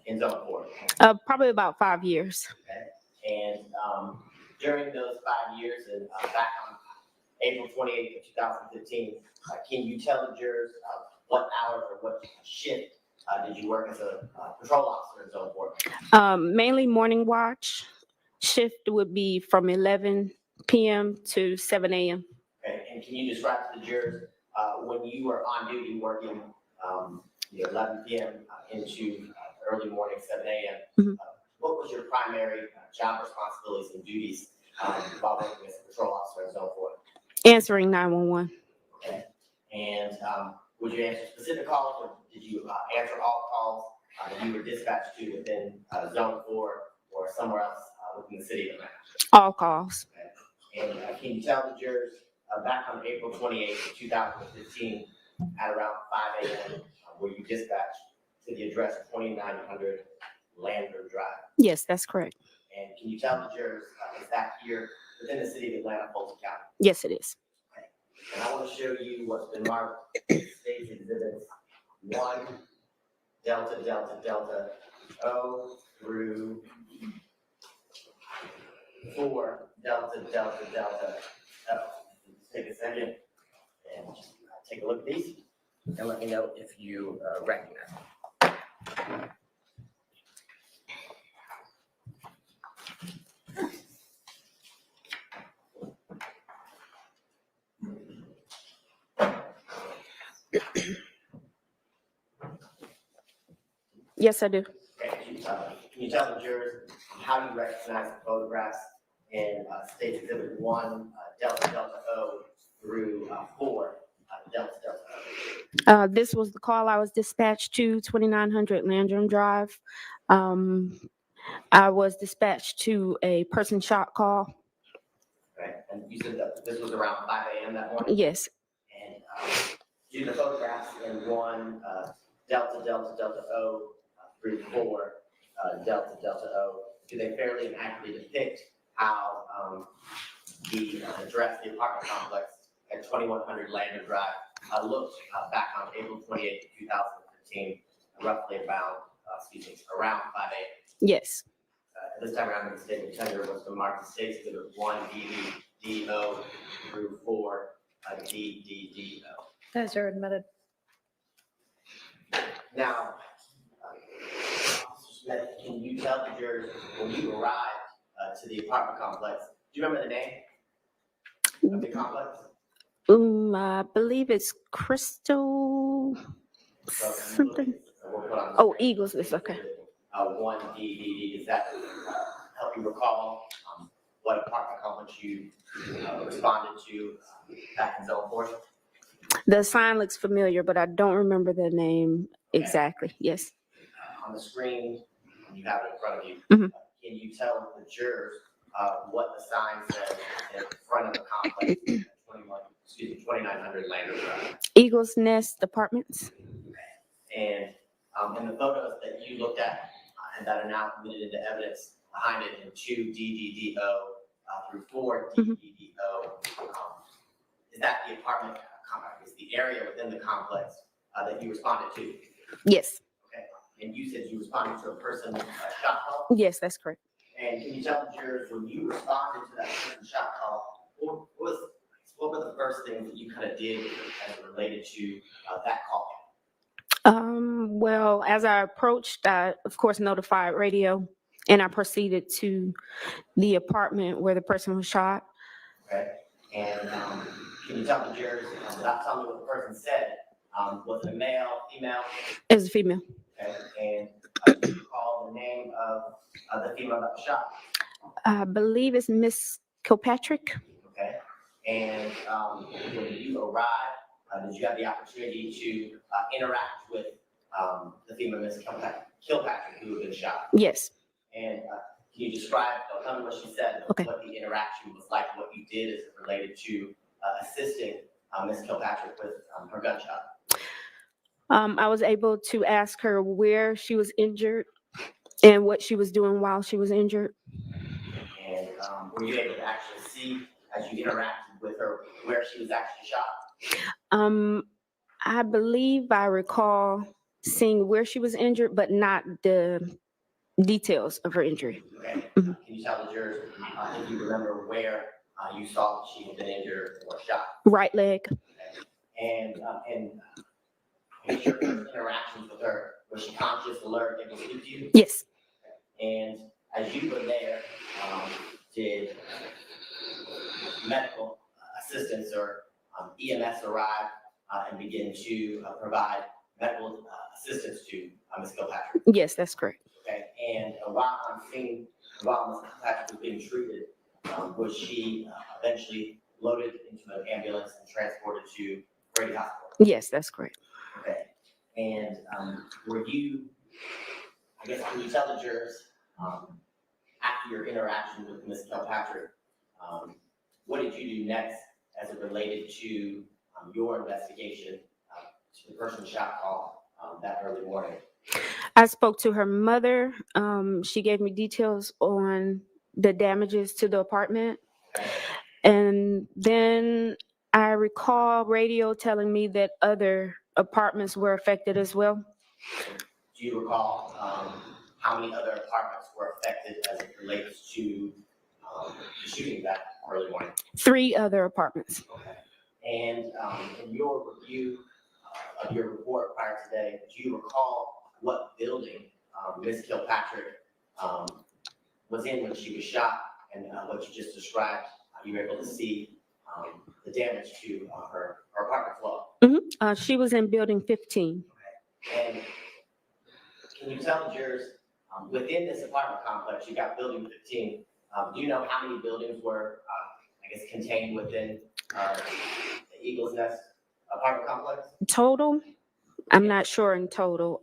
[SPEAKER 5] in Zone 4?
[SPEAKER 12] Probably about 5 years.
[SPEAKER 5] Okay. And during those 5 years and back on April 28th of 2015, can you tell the jurors what hours or what shift did you work as a patrol officer in Zone 4?
[SPEAKER 12] Mainly morning watch. Shift would be from 11 p.m. to 7 a.m.
[SPEAKER 5] Okay. And can you describe to the jurors when you were on duty working 11 p.m. Into early morning 7 a.m., what was your primary job responsibilities and duties while working as a patrol officer in Zone 4?
[SPEAKER 12] Answering 911.
[SPEAKER 5] Okay. And would you answer specific calls, or did you answer all calls that you were dispatched to within Zone 4 or somewhere else within the City of Atlanta?
[SPEAKER 12] All calls.
[SPEAKER 5] Okay. And can you tell the jurors back on April 28th of 2015 at around 5 a.m. Were you dispatched to the address 2900 Lander Drive?
[SPEAKER 12] Yes, that's correct.
[SPEAKER 5] And can you tell the jurors, is that here within the city of Atlanta, Fulton County.
[SPEAKER 12] Yes, it is.
[SPEAKER 5] And I want to show you what's been marked States Exhibits 1, Delta, Delta, Delta, O through 4, Delta, Delta, Delta, O. Just take a second and just take a look at these and let me know if you recognize them.
[SPEAKER 12] Yes, I do.
[SPEAKER 5] Okay, can you tell the jurors how you recognize the photographs in States Exhibit 1, Delta, Delta, O through 4, Delta, Delta, O?
[SPEAKER 12] This was the call I was dispatched to, 2900 Landrum Drive. I was dispatched to a person shot call.
[SPEAKER 5] Okay, and you said that this was around 5 a.m. that morning?
[SPEAKER 12] Yes.
[SPEAKER 5] And do the photographs in 1, Delta, Delta, Delta, O through 4, Delta, Delta, O, do they fairly and accurately depict how the address, the apartment complex at 2100 Landrum Drive looked back on April 28, 2015, roughly around 5 a.m.?
[SPEAKER 12] Yes.
[SPEAKER 5] This time around, the statement tender was to mark the States Exhibit 1, DDDO through 4, DDDO.
[SPEAKER 2] Those are admitted.
[SPEAKER 5] Now, Officer Smith, can you tell the jurors when you arrived to the apartment complex, do you remember the name of the complex?
[SPEAKER 12] I believe it's Crystal something. Oh, Eagles is okay.
[SPEAKER 5] 1 DDD, does that help you recall what apartment complex you responded to back in Zone 4?
[SPEAKER 12] The sign looks familiar, but I don't remember the name exactly. Yes.
[SPEAKER 5] On the screen, you have it in front of you.
[SPEAKER 12] Mhm.
[SPEAKER 5] Can you tell the jurors what the sign says in front of the complex at 2900 Landrum Drive?
[SPEAKER 12] Eagles Nest Apartments.
[SPEAKER 5] And in the photos that you looked at and that are now admitted into evidence behind it in 2 DDDO through 4 DDDO, is that the apartment complex, is the area within the complex that you responded to?
[SPEAKER 12] Yes.
[SPEAKER 5] Okay. And you said you responded to a person shot call?
[SPEAKER 12] Yes, that's correct.
[SPEAKER 5] And can you tell the jurors when you responded to that person shot call, what were the first things that you kind of did as it related to that call?
[SPEAKER 12] Well, as I approached, I of course notified radio, and I proceeded to the apartment where the person was shot.
[SPEAKER 5] Okay. And can you tell the jurors, without telling me what the person said, was it a male, female?
[SPEAKER 12] It was a female.
[SPEAKER 5] Okay. And do you recall the name of the female that was shot?
[SPEAKER 12] I believe it's Miss Kilpatrick.
[SPEAKER 5] Okay. And when you arrived, did you have the opportunity to interact with the female Miss Kilpatrick who had been shot?
[SPEAKER 12] Yes.
[SPEAKER 5] And can you describe, tell me what she said,
[SPEAKER 12] Okay.
[SPEAKER 5] what the interaction was like, what you did as it related to assisting Miss Kilpatrick with her gunshot?
[SPEAKER 12] I was able to ask her where she was injured and what she was doing while she was injured.
[SPEAKER 5] And were you able to actually see, as you interacted with her, where she was actually shot?
[SPEAKER 12] I believe I recall seeing where she was injured, but not the details of her injury.
[SPEAKER 5] Okay. Can you tell the jurors if you remember where you saw that she had been injured or shot?
[SPEAKER 12] Right leg.
[SPEAKER 5] And your first interactions with her, was she conscious, alert, able to speak to you?
[SPEAKER 12] Yes.
[SPEAKER 5] And as you were there, did medical assistance or EMS arrive and begin to provide medical assistance to Ms. Kilpatrick?
[SPEAKER 12] Yes, that's correct.
[SPEAKER 5] Okay, and while on scene, while Ms. Kilpatrick was being treated, was she eventually loaded into an ambulance and transported to Grady Hospital?
[SPEAKER 12] Yes, that's correct.
[SPEAKER 5] Okay, and were you, I guess, can you tell the jurors, after your interaction with Ms. Kilpatrick, what did you do next as it related to your investigation to the person shot call that early morning?
[SPEAKER 12] I spoke to her mother. She gave me details on the damages to the apartment. And then I recall radio telling me that other apartments were affected as well.
[SPEAKER 5] Do you recall how many other apartments were affected as it relates to the shooting that early morning?
[SPEAKER 12] 3 other apartments.
[SPEAKER 5] Okay. And in your review of your report prior today, do you recall what building Ms. Kilpatrick was in when she was shot, and what you just described? You were able to see the damage to her apartment floor.
[SPEAKER 12] She was in building 15.
[SPEAKER 5] Okay. And can you tell the jurors, within this apartment complex, you got building 15, do you know how many buildings were, I guess, contained within the Eagle's Nest apartment complex?
[SPEAKER 12] Total? I'm not sure in total.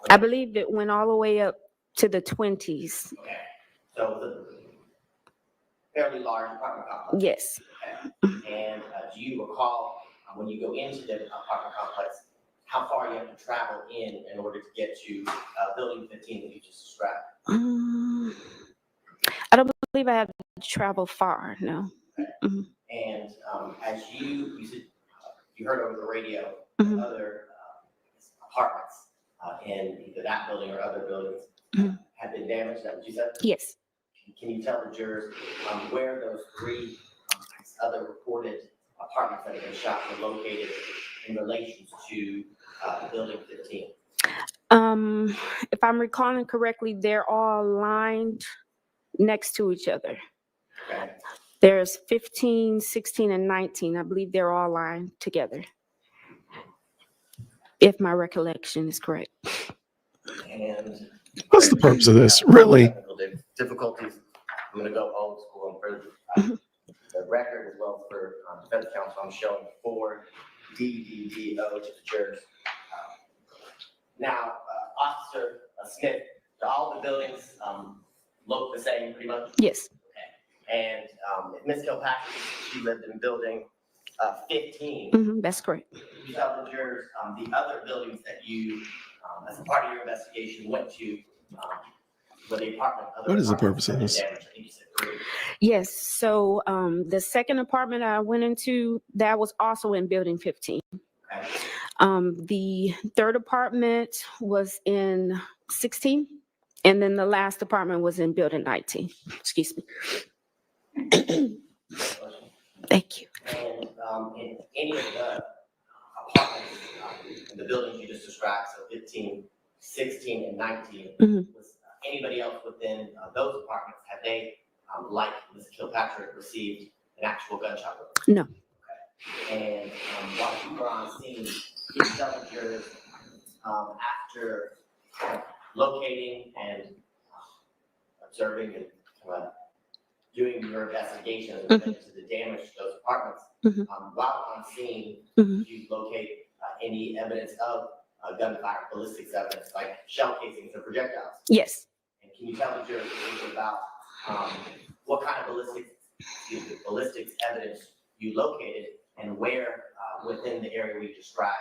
[SPEAKER 12] I believe it went all the way up to the 20s.
[SPEAKER 5] Okay. So it was a fairly large apartment complex?
[SPEAKER 12] Yes.
[SPEAKER 5] Okay. And do you recall, when you go into the apartment complex, how far you have to travel in order to get to building 15 that you just described?
[SPEAKER 12] I don't believe I had to travel far, no.
[SPEAKER 5] And as you said, you heard over the radio, other apartments in either that building or other buildings have been damaged, is that what you said?
[SPEAKER 12] Yes.
[SPEAKER 5] Can you tell the jurors where those 3 other reported apartments that have been shot were located in relation to building 15?
[SPEAKER 12] If I'm recalling correctly, they're all lined next to each other.
[SPEAKER 5] Okay.
[SPEAKER 12] There's 15, 16, and 19. I believe they're all lined together, if my recollection is correct.
[SPEAKER 5] And
[SPEAKER 1] what's the purpose of this, really?
[SPEAKER 5] technical difficulties. I'm going to go old school and for the record as well for defense counsel. I'm showing 4 DDDO to the jurors. Now, Officer Smith, do all the buildings look the same pretty much?
[SPEAKER 12] Yes.
[SPEAKER 5] Okay. And Ms. Kilpatrick, she lived in building 15.
[SPEAKER 12] That's correct.
[SPEAKER 5] Can you tell the jurors the other buildings that you, as a part of your investigation, went to where the apartment?
[SPEAKER 1] What is the purpose of this?
[SPEAKER 12] Yes. So the second apartment I went into, that was also in building 15.
[SPEAKER 5] Okay.
[SPEAKER 12] The third apartment was in 16, and then the last apartment was in building 19. Excuse me. Thank you.
[SPEAKER 5] And in any of the apartments, in the buildings you just described, so 15, 16, and 19, was anybody else within those apartments, have they, like Ms. Kilpatrick, received an actual gunshot wound?
[SPEAKER 12] No.
[SPEAKER 5] Okay. And while you were on scene, you tell the jurors, after locating and observing and doing your investigation related to the damage to those apartments, while on scene, did you locate any evidence of gunfire, ballistics evidence, like shell casings or projectiles?
[SPEAKER 12] Yes.
[SPEAKER 5] And can you tell the jurors a little bit about what kind of ballistics evidence you located and where within the area we described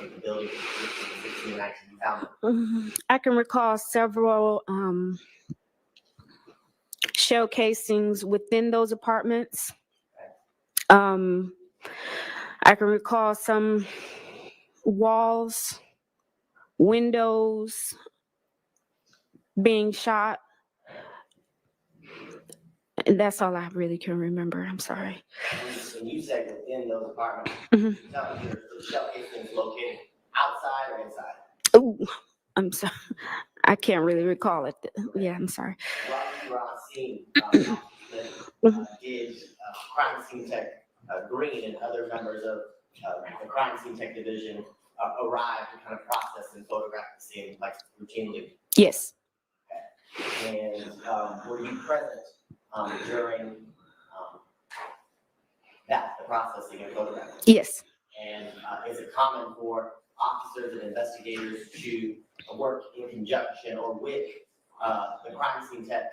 [SPEAKER 5] in the building 15, 16, and 19 you found them?
[SPEAKER 12] I can recall several shell casings within those apartments. I can recall some walls, windows being shot. And that's all I really can remember. I'm sorry.
[SPEAKER 5] When you say within those apartments, tell the jurors, the shell casings located outside or inside?
[SPEAKER 12] Oh, I'm sorry. I can't really recall it. Yeah, I'm sorry.
[SPEAKER 5] While you were on scene, did crime scene tech Green and other members of the crime scene tech division arrive to kind of process and photograph the scene like routinely?
[SPEAKER 12] Yes.
[SPEAKER 5] Okay. And were you present during the processing and photographing?
[SPEAKER 12] Yes.
[SPEAKER 5] And is it common for officers and investigators to work in conjunction or with the crime scene tech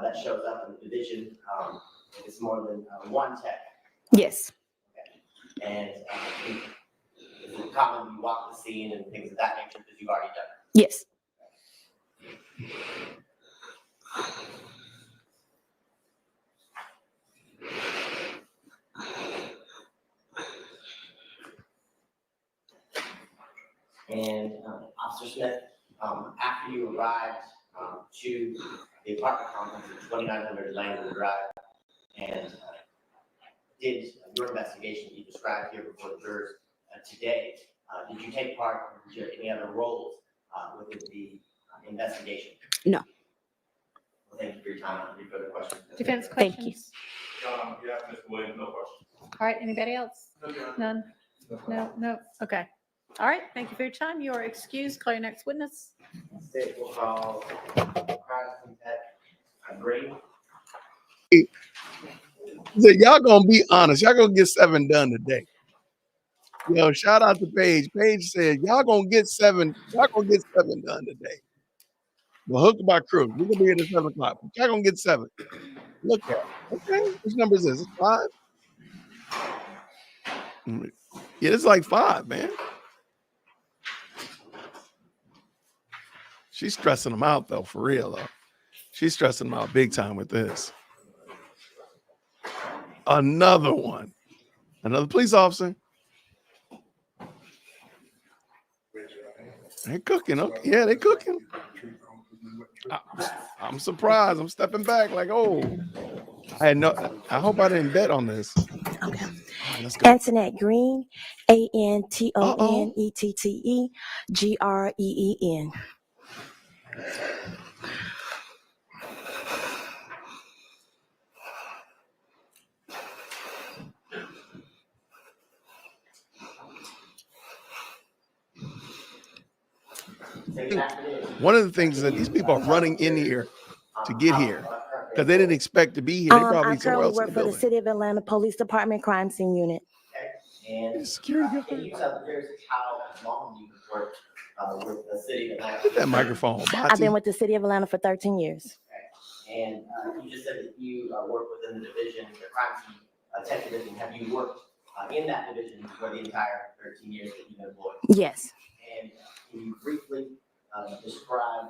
[SPEAKER 5] that shows up in the division? If it's more than one tech?
[SPEAKER 12] Yes.
[SPEAKER 5] Okay. And is it common you walk the scene and things of that nature because you've already done it?
[SPEAKER 12] Yes.
[SPEAKER 5] And Officer Smith, after you arrived to the apartment complex at 2900 Langdon Drive and did your investigation you described here before the jurors today, did you take part in any other roles within the investigation?
[SPEAKER 12] No.
[SPEAKER 5] Well, thank you for your time. Any further questions?
[SPEAKER 2] Defense
[SPEAKER 12] Thank
[SPEAKER 2] questions?
[SPEAKER 19] Yeah, Mr. Williams, no questions.
[SPEAKER 2] All right, anybody else? None? No, okay. All right, thank you for your time. You are excused. Call your next witness.
[SPEAKER 5] State will call Green.
[SPEAKER 1] Y'all gonna be honest. Y'all gonna get 7 done today. Yo, shout out to Paige. Paige said, y'all gonna get 7 done today. Well, hooked by crew. We're gonna be here at 7 o'clock. But y'all gonna get 7. Look at it. Okay. Which number is this? It's 5? Yeah, it's like 5, man. She's stressing them out though, for real though. She's stressing them out big time with this. Another one. Another police officer. They cooking. Okay. Yeah, they cooking. I'm surprised. I'm stepping back like, oh, I hope I didn't bet on this.
[SPEAKER 14] Okay.
[SPEAKER 1] Right, let's go.
[SPEAKER 14] Antoinette Green, ANTONETTE GREEN.
[SPEAKER 1] One of the things is that these people are running in here to get here because they didn't expect to be here. They probably
[SPEAKER 14] I
[SPEAKER 1] somewhere
[SPEAKER 14] currently
[SPEAKER 1] else in
[SPEAKER 14] work
[SPEAKER 1] the
[SPEAKER 14] for the
[SPEAKER 1] building.
[SPEAKER 14] City of Atlanta Police Department Crime Scene Unit.
[SPEAKER 5] And
[SPEAKER 1] security
[SPEAKER 5] can you tell the jurors how long you've worked with the City of Atlanta?
[SPEAKER 1] Get that microphone.
[SPEAKER 14] I've been with the City of Atlanta for 13 years.
[SPEAKER 5] And you just said that you work within the division, the crime scene tech division. Have you worked in that division for the entire 13 years that you've been employed?
[SPEAKER 14] Yes.
[SPEAKER 5] And can you briefly describe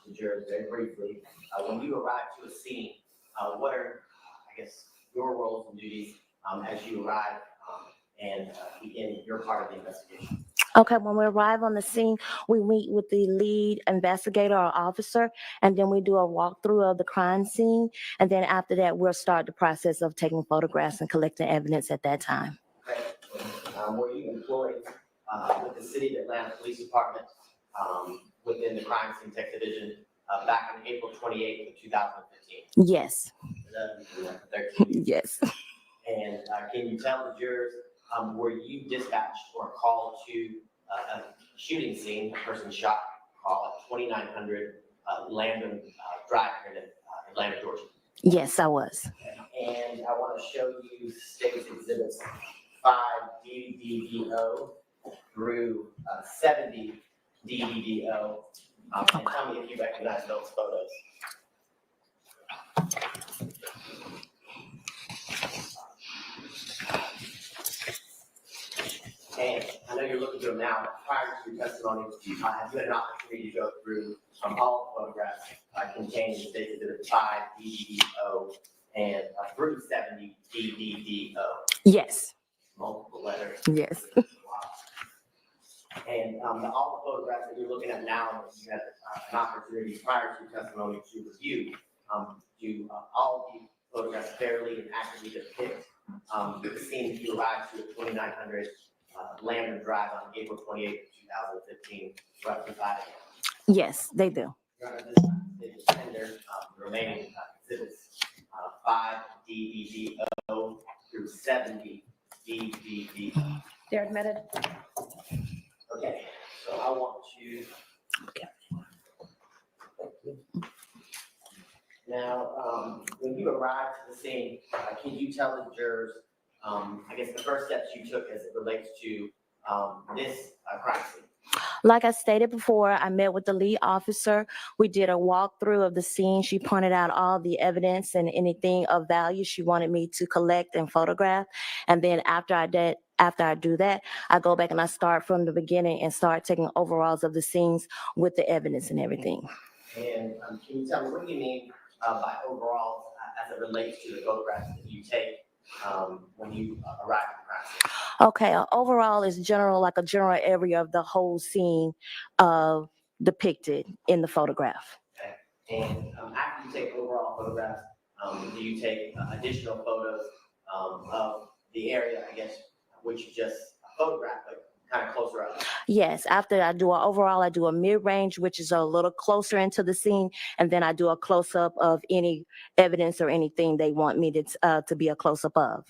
[SPEAKER 5] to the jurors, very briefly, when you arrive to a scene, what are, I guess, your roles and duties as you arrive and begin your part of the investigation?
[SPEAKER 14] Okay, when we arrive on the scene, we meet with the lead investigator or officer, and then we do a walkthrough of the crime scene. And then after that, we'll start the process of taking photographs and collecting evidence at that time.
[SPEAKER 5] Okay. Were you employed with the City of Atlanta Police Department within the crime scene tech division back on April 28th of 2015?
[SPEAKER 14] Yes. Yes.
[SPEAKER 5] And can you tell the jurors, were you dispatched or called to a shooting scene, a person shot, call at 2900 Landon Drive here in Atlanta, Georgia?
[SPEAKER 14] Yes, I was.
[SPEAKER 5] And I want to show you State's Exhibits 5 DDDO through 70 DDDO. And tell me if you recognize those photos. And I know you're looking through them now, but prior to your testimony, have you had an opportunity to go through all the photographs contained in State Exhibit 5 DDDO and through 70 DDDO?
[SPEAKER 14] Yes.
[SPEAKER 5] Multiple letters.
[SPEAKER 14] Yes.
[SPEAKER 5] And all the photographs that you're looking at now, you had an opportunity prior to your testimony to review. Do all the photographs fairly and accurately depict the scene that you arrived to at 2900 Landon Drive on April 28th, 2015, roughly 5 a.m.?
[SPEAKER 14] Yes, they do.
[SPEAKER 5] Your Honor, this tender, the remaining exhibits 5 DDDO through 70 DDDO.
[SPEAKER 2] They're admitted.
[SPEAKER 5] Okay, so I want to.
[SPEAKER 14] Okay.
[SPEAKER 5] Now, when you arrived to the scene, can you tell the jurors, I guess the first steps you took as it relates to this crime scene?
[SPEAKER 14] Like I stated before, I met with the lead officer. We did a walkthrough of the scene. She pointed out all the evidence and anything of value she wanted me to collect and photograph. And then after I do that, I go back and I start from the beginning and start taking overalls of the scenes with the evidence and everything.
[SPEAKER 5] And can you tell me, what do you mean by overall as it relates to the photographs that you take when you arrived at the crime scene?
[SPEAKER 14] Okay, overall is general, like a general area of the whole scene depicted in the photograph.
[SPEAKER 5] Okay. And after you take overall photographs, do you take additional photos of the area, I guess, which you just photographed, but kind of closer up?
[SPEAKER 14] Yes, after I do I do a mid-range, which is a little closer into the scene, and then I do a close-up of any evidence or anything they want me to be a close-up of.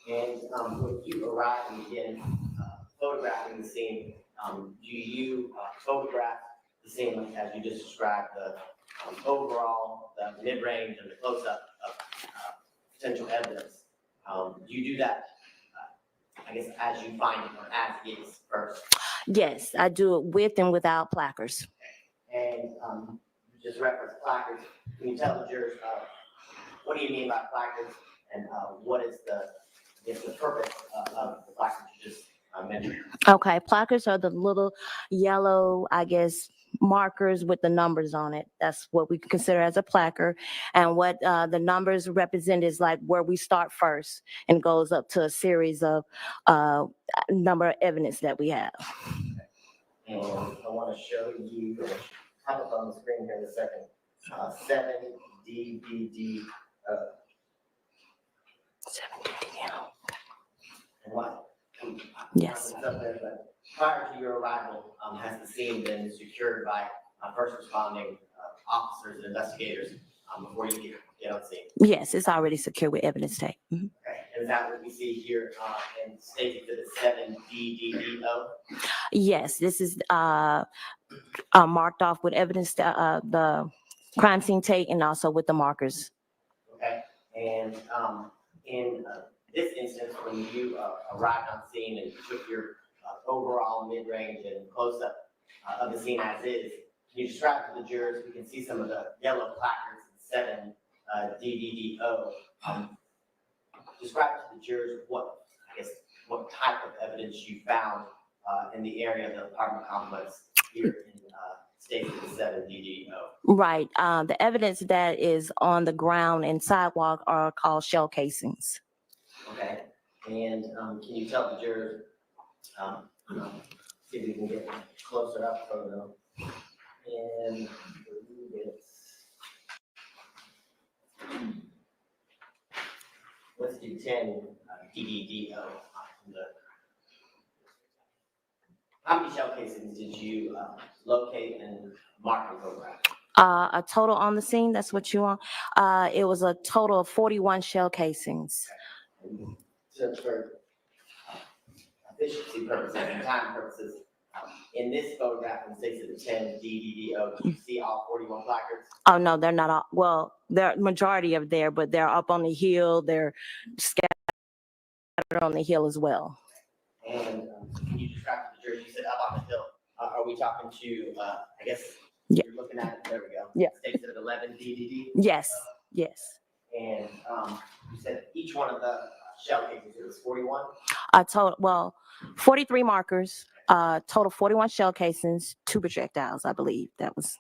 [SPEAKER 5] Okay. And when you arrive and begin photographing the scene, do you photograph the scene like as you just described, the overall, the mid-range and the close-up of potential evidence? Do you do that, I guess, as you find it or as it is first?
[SPEAKER 14] Yes, I do it with and without placards.
[SPEAKER 5] And you just referenced placards. Can you tell the jurors what do you mean by placards, and what is the purpose of the placards you just mentioned?
[SPEAKER 14] Okay, placards are the little yellow, I guess, markers with the numbers on it. That's what we consider as a placard. And what the numbers represent is like where we start first and goes up to a series of number of evidence that we have.
[SPEAKER 5] And I want to show you, have it on the screen here in a second, 7 DVD.
[SPEAKER 14] 7 DVD.
[SPEAKER 5] And what?
[SPEAKER 14] Yes.
[SPEAKER 5] It's up there, but prior to your arrival, has the scene been secured by first responding officers and investigators before you get on scene?
[SPEAKER 14] Yes, it's already secure with evidence tape. Mhm.
[SPEAKER 5] Okay. And is that what we see here in State Exhibit 7 DDDO?
[SPEAKER 14] Yes, this is marked off with evidence, the crime scene tape, and also with the markers.
[SPEAKER 5] Okay. And in this instance, when you arrived on scene and took your overall mid-range and close-up of the scene as is, can you describe to the jurors? We can see some of the yellow placards in 7 DDDO. Describe to the jurors what type of evidence you found in the area of the apartment complex here in State of 7 DDDO.
[SPEAKER 14] Right. The evidence that is on the ground and sidewalk are called shell casings.
[SPEAKER 5] Okay. And can you tell the jurors, see if we can get closer up photo. And let's do 10 DDDO. How many shell casings did you locate and mark and photograph?
[SPEAKER 14] A total on the scene, that's what you want? It was a total of 41 shell casings.
[SPEAKER 5] So for efficiency purposes and time purposes, in this photograph in State of 10 DDDO, do you see all 41 placards?
[SPEAKER 14] Oh, no, they're not all. Well, they're majority of there, but they're up on the hill. They're scattered on the hill as well.
[SPEAKER 5] And can you describe to the jurors, you said up on the hill, are we talking to, I guess,
[SPEAKER 14] yeah.
[SPEAKER 5] You're looking at it, there we go.
[SPEAKER 14] Yeah.
[SPEAKER 5] States of 11 DDD?
[SPEAKER 14] Yes, yes.
[SPEAKER 5] And you said each one of the shell casings, it was 41?
[SPEAKER 14] Well, 43 markers, total 41 shell casings, 2 projectiles, I believe that was.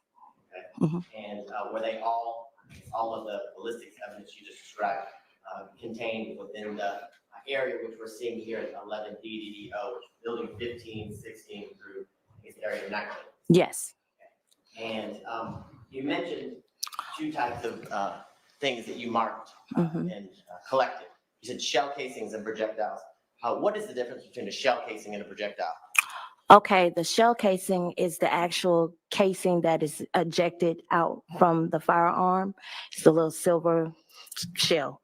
[SPEAKER 5] Okay. Mm-hmm. And were they all of the ballistics evidence you just described contained within the area which we're seeing here at 11 DDDO, building 15, 16 through this area 19?
[SPEAKER 14] Yes.
[SPEAKER 5] And you mentioned 2 types of things that you marked and collected. You said shell casings and projectiles. What is the difference between a shell casing and a projectile?
[SPEAKER 14] Okay, the shell casing is the actual casing that is ejected out from the firearm. It's the little silver shell.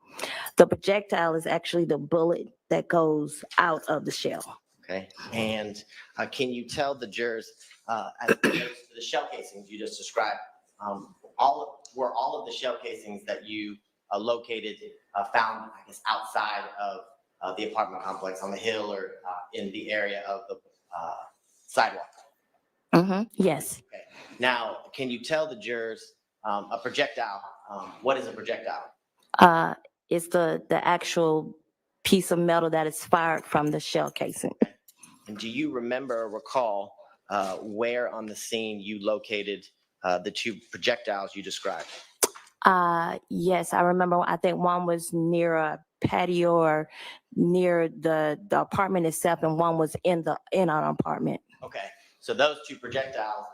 [SPEAKER 14] The projectile is actually the bullet that goes out of the shell.
[SPEAKER 5] Okay, and can you tell the jurors, as it relates to the shell casings you just described, all of the shell casings that you located found, I guess, outside of the apartment complex on the hill or in the area of the sidewalk?
[SPEAKER 14] Yes.
[SPEAKER 5] Okay. Now, can you tell the jurors a projectile? What is a projectile?
[SPEAKER 14] It's the actual piece of metal that is fired from the shell casing.
[SPEAKER 5] And do you remember or recall where on the scene you located the 2 projectiles you described?
[SPEAKER 14] Yes, I remember. I think one was near a patio or near the apartment itself, and one was in an apartment.
[SPEAKER 5] Okay, so those two projectiles,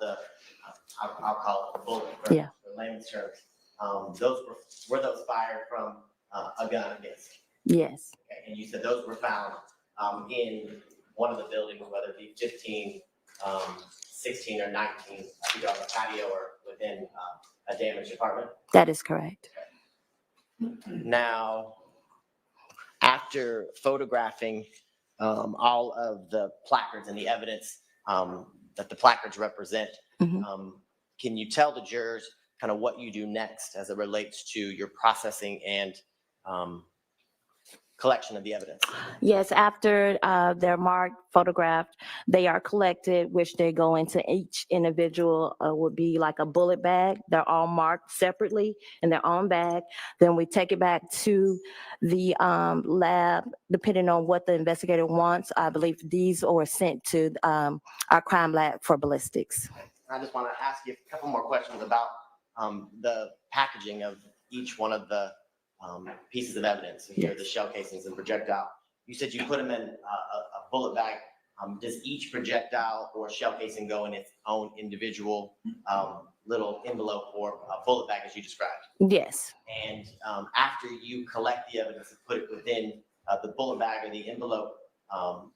[SPEAKER 5] I'll call it the bullet for
[SPEAKER 14] Yeah.
[SPEAKER 5] layman's terms, those were those fired from a gun, I guess?
[SPEAKER 14] Yes.
[SPEAKER 5] Okay, and you said those were found in one of the buildings, whether it be 15, 16, or 19, either on the patio or within a damaged apartment?
[SPEAKER 14] That is correct.
[SPEAKER 5] Now, after photographing all of the placards and the evidence that the placards represent, can you tell the jurors kind of what you do next as it relates to your processing and collection of the evidence?
[SPEAKER 14] Yes, after they're marked, photographed, they are collected, which they go into each individual would be like a bullet bag. They're all marked separately in their own bag. Then we take it back to the lab, depending on what the investigator wants. I believe these are sent to our crime lab for ballistics.
[SPEAKER 5] I just want to ask you a couple more questions about the packaging of each one of the pieces of evidence. So here, the shell casings and projectile. You said you put them in a bullet bag. Does each projectile or shell casing go in its own individual little envelope or bullet bag, as you described?
[SPEAKER 14] Yes.
[SPEAKER 5] And after you collect the evidence and put it within the bullet bag or the envelope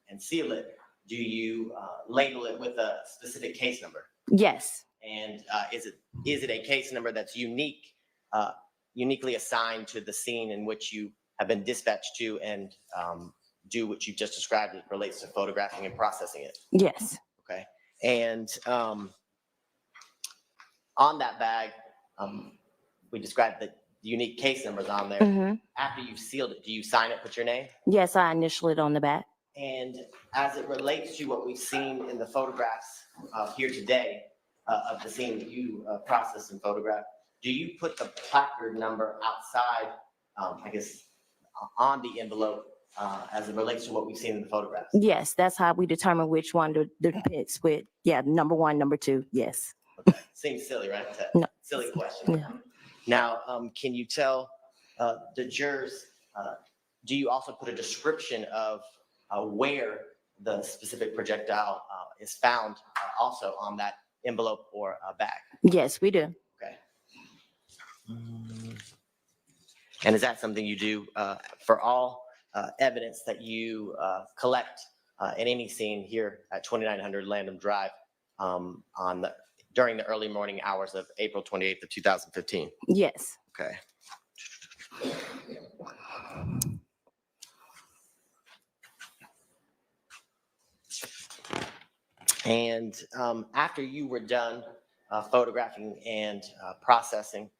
[SPEAKER 5] and seal it, do you label it with a specific case number?
[SPEAKER 14] Yes.
[SPEAKER 5] And is it a case number that's uniquely assigned to the scene in which you have been dispatched to and do what you just described as it relates to photographing and processing it?
[SPEAKER 14] Yes.
[SPEAKER 5] Okay. And on that bag, we described the unique case numbers on there. After you've sealed it, do you sign it, put your name?
[SPEAKER 14] Yes, I initialed it on the back.
[SPEAKER 5] And as it relates to what we've seen in the photographs here today of the scene that you processed and photographed, do you put the placard number outside, I guess, on the envelope as it relates to what we've seen in the photographs?
[SPEAKER 14] Yes, that's how we determine which one depicts with, number 1, number 2, yes.
[SPEAKER 5] Okay. Seems silly, right? It's a silly question.
[SPEAKER 14] Yeah.
[SPEAKER 5] Now, can you tell the jurors, do you also put a description of where the specific projectile is found also on that envelope or bag?
[SPEAKER 14] Yes, we do.
[SPEAKER 5] Okay. And is that something you do for all evidence that you collect in any scene here at 2900 Landham Drive during the early morning hours of April 28th of 2015?
[SPEAKER 14] Yes.
[SPEAKER 5] Okay. And after you were done photographing and processing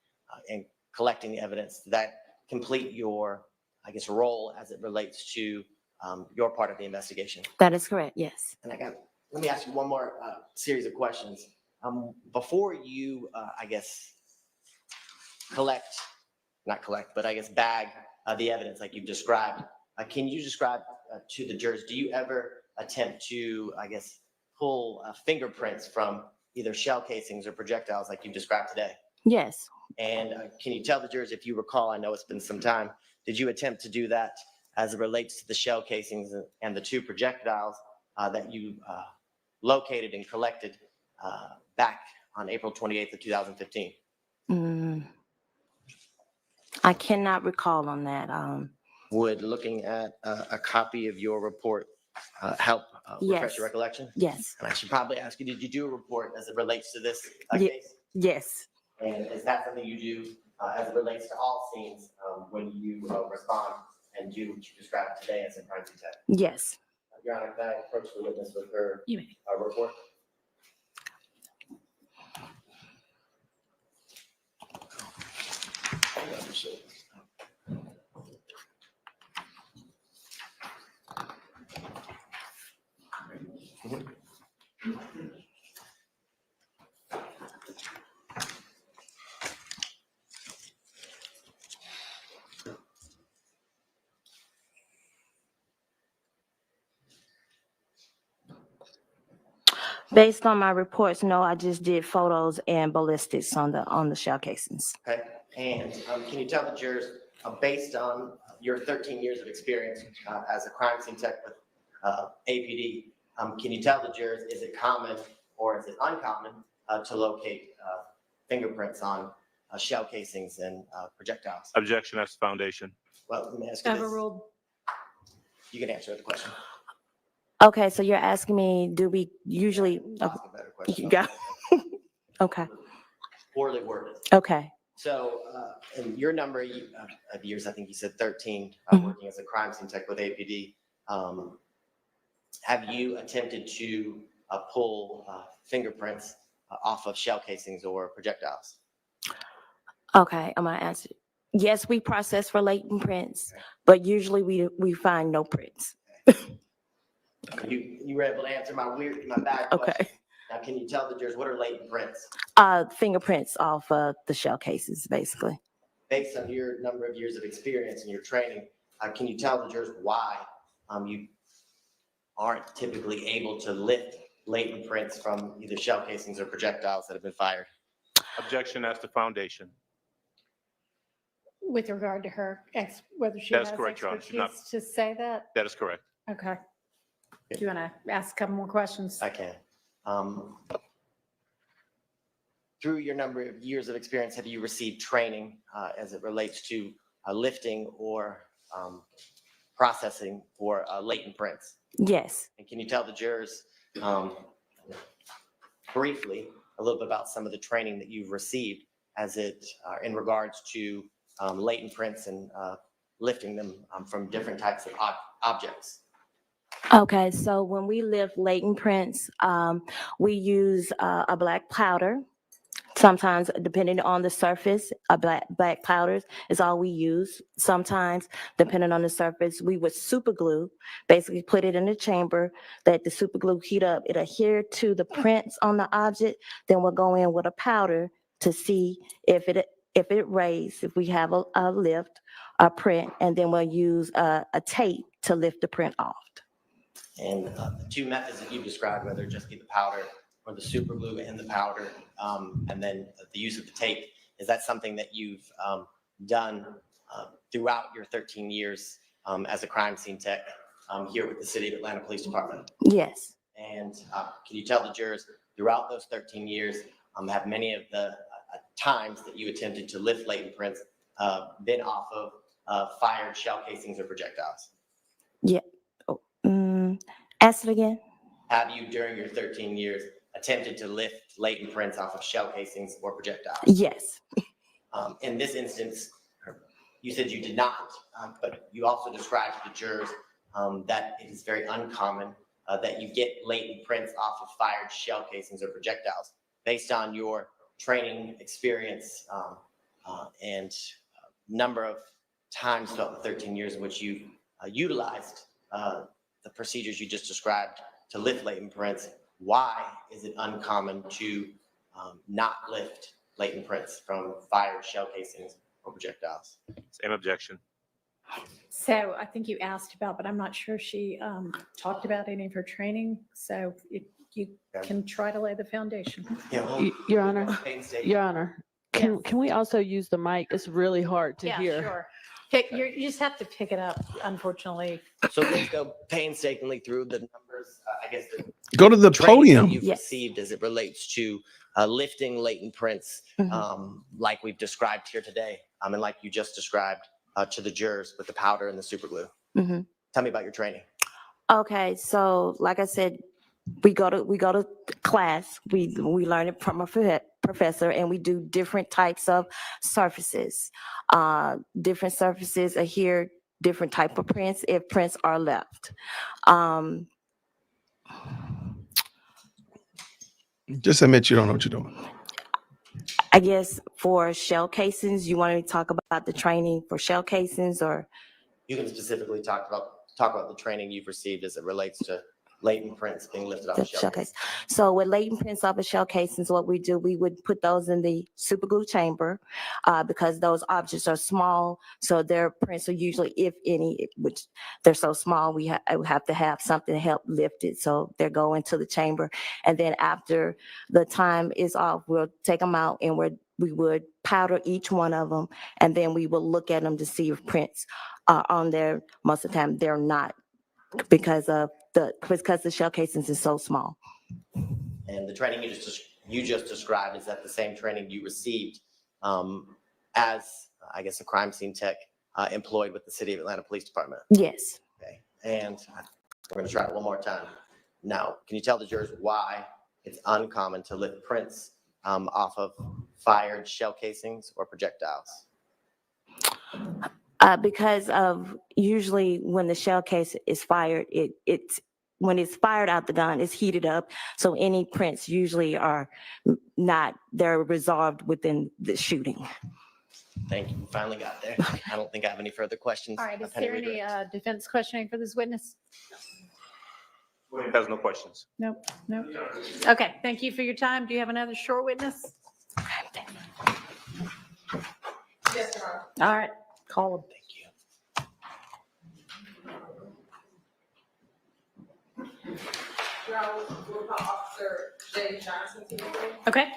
[SPEAKER 5] and collecting the evidence, did that complete your, I guess, role as it relates to your part of the investigation?
[SPEAKER 14] That is correct, yes.
[SPEAKER 5] And let me ask you one more series of questions. Before you, I guess, bag the evidence like you've described, can you describe to the jurors, do you ever attempt to, I guess, pull fingerprints from either shell casings or projectiles like you described today?
[SPEAKER 14] Yes.
[SPEAKER 5] And can you tell the jurors, if you recall, I know it's been some time, did you attempt to do that as it relates to the shell casings and the 2 projectiles that you located and collected back on April 28th of 2015?
[SPEAKER 14] I cannot recall on that.
[SPEAKER 5] Would looking at a copy of your report help refresh your recollection?
[SPEAKER 14] Yes.
[SPEAKER 5] And I should probably ask you, did you do a report as it relates to this case?
[SPEAKER 14] Yes.
[SPEAKER 5] And is that something you do as it relates to all scenes when you respond and do what you described today as a crime detective?
[SPEAKER 14] Yes.
[SPEAKER 5] Your Honor, can I approach the witness with her report?
[SPEAKER 14] Based on my reports, no, I just did photos and ballistics on the shell casings.
[SPEAKER 5] Okay, and can you tell the jurors, based on your 13 years of experience as a crime scene tech with APD, can you tell the jurors, is it common or is it uncommon to locate fingerprints on shell casings and projectiles?
[SPEAKER 19] Objection as to foundation.
[SPEAKER 5] Well, let me ask you this.
[SPEAKER 2] Overruled.
[SPEAKER 5] You can answer the question.
[SPEAKER 14] Okay, so you're asking me, do we usually,
[SPEAKER 5] Ask a better question.
[SPEAKER 14] you got, okay,
[SPEAKER 5] Poorly worded.
[SPEAKER 14] okay.
[SPEAKER 5] So, in your number of years, I think you said 13, working as a crime scene tech with APD, have you attempted to pull fingerprints off of shell casings or projectiles?
[SPEAKER 14] Okay, I'm gonna answer. Yes, we process for latent prints, but usually we find no prints.
[SPEAKER 5] You were able to answer my bad question.
[SPEAKER 14] Okay.
[SPEAKER 5] Now, can you tell the jurors what are latent prints?
[SPEAKER 14] Fingerprints off the shell cases, basically.
[SPEAKER 5] Based on your number of years of experience and your training, can you tell the jurors why you aren't typically able to lift latent prints from either shell casings or projectiles that have been fired?
[SPEAKER 19] Objection as to foundation.
[SPEAKER 2] With regard to her, whether she
[SPEAKER 19] That's
[SPEAKER 2] has
[SPEAKER 19] correct, Your Honor. She's not-
[SPEAKER 2] expertise to say that?
[SPEAKER 19] That is correct.
[SPEAKER 2] Okay. Do you want to ask a couple more questions?
[SPEAKER 5] I can. Through your number of years of experience, have you received training as it relates to lifting or processing for latent prints?
[SPEAKER 14] Yes.
[SPEAKER 5] And can you tell the jurors briefly a little bit about some of the training that you've received as it in regards to latent prints and lifting them from different types of objects?
[SPEAKER 14] Okay, so when we lift latent prints, we use a black powder. Sometimes, depending on the surface, a black powder is all we use. Sometimes, depending on the surface, we would super glue, basically put it in the chamber, let the super glue heat up. It adhere to the prints on the object. Then we'll go in with a powder to see if it raised, if we have a lift, a print, and then we'll use a tape to lift the print off.
[SPEAKER 5] And the two methods that you described, whether it just be the powder or the super glue and the powder, and then the use of the tape, is that something that you've done throughout your 13 years as a crime scene tech here with the City of Atlanta Police Department?
[SPEAKER 14] Yes.
[SPEAKER 5] And can you tell the jurors throughout those 13 years, have many of the times that you attempted to lift latent prints been off of fired shell casings or projectiles?
[SPEAKER 14] Yeah. Ask it again.
[SPEAKER 5] Have you, during your 13 years, attempted to lift latent prints off of shell casings or projectiles?
[SPEAKER 14] Yes.
[SPEAKER 5] In this instance, you said you did not, but you also described to the jurors that it is very uncommon that you get latent prints off of fired shell casings or projectiles. Based on your training experience and number of times throughout the 13 years in which you utilized the procedures you just described to lift latent prints, why is it uncommon to not lift latent prints from fired shell casings or projectiles?
[SPEAKER 19] Same objection.
[SPEAKER 2] So I think you asked about, but I'm not sure she talked about any of her training. So if you can try to lay the foundation.
[SPEAKER 15] Your Honor, can we also use the mic? It's really hard to hear.
[SPEAKER 2] Sure. You just have to pick it up, unfortunately.
[SPEAKER 5] So let's go painstakingly through the numbers. I guess
[SPEAKER 1] Go to the
[SPEAKER 5] training that
[SPEAKER 1] podium.
[SPEAKER 5] you've received as it relates to lifting latent prints, like we've described here today, and like you just described to the jurors with the powder and the super glue. Tell me about your training.
[SPEAKER 14] Okay, so like I said, we go to class. We learn it from a professor, and we do different types of surfaces. Different surfaces adhere different type of prints if prints are left.
[SPEAKER 1] Just admit you don't know what you're doing.
[SPEAKER 14] I guess for shell casings, you want to talk about the training for shell casings, or
[SPEAKER 5] You can specifically talk about the training you've received as it relates to latent prints being lifted off
[SPEAKER 14] the
[SPEAKER 5] of shell
[SPEAKER 14] shell
[SPEAKER 5] casings.
[SPEAKER 14] case. So with latent prints off of shell casings, what we do, we would put those in the super glue chamber because those objects are small. So their prints are usually, if any, which they're so small, we have to have something to help lift it. So they go into the chamber. And then after the time is off, we'll take them out and we would powder each one of them, and then we would look at them to see if prints are on there. Most of the time, they're not because the shell casings is so small.
[SPEAKER 5] And the training you just described, is that the same training you received as, I guess, a crime scene tech employed with the City of Atlanta Police Department?
[SPEAKER 14] Yes.
[SPEAKER 5] Okay, and we're going to try it one more time. Now, can you tell the jurors why it's uncommon to lift prints off of fired shell casings or projectiles?
[SPEAKER 14] Because of usually when the shell case is fired, when it's fired out the gun, it's heated up. So any prints usually are they're resolved within the shooting.
[SPEAKER 5] Thank you. We finally got there. I don't think I have any further questions.
[SPEAKER 2] All right, is there any defense questioning for this witness?
[SPEAKER 19] Has no questions.
[SPEAKER 2] Nope, nope. Okay, thank you for your time. Do you have another short witness?
[SPEAKER 16] Yes, Your Honor.
[SPEAKER 2] All right, call him.
[SPEAKER 16] Your Honor, we'll call Officer Jay Johnson to the floor.
[SPEAKER 2] Okay.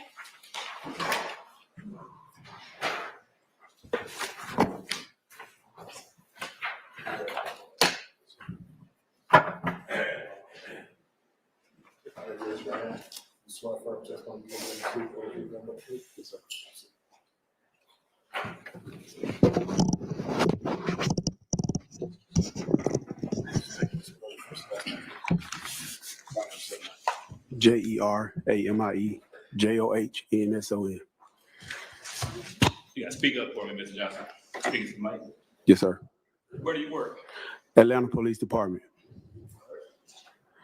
[SPEAKER 11] JERAMIEJOHNSON.
[SPEAKER 18] You gotta speak up for me, Mr. Johnson. Speak to the mic.
[SPEAKER 11] Yes, sir.
[SPEAKER 18] Where do you work?
[SPEAKER 11] Atlanta Police Department.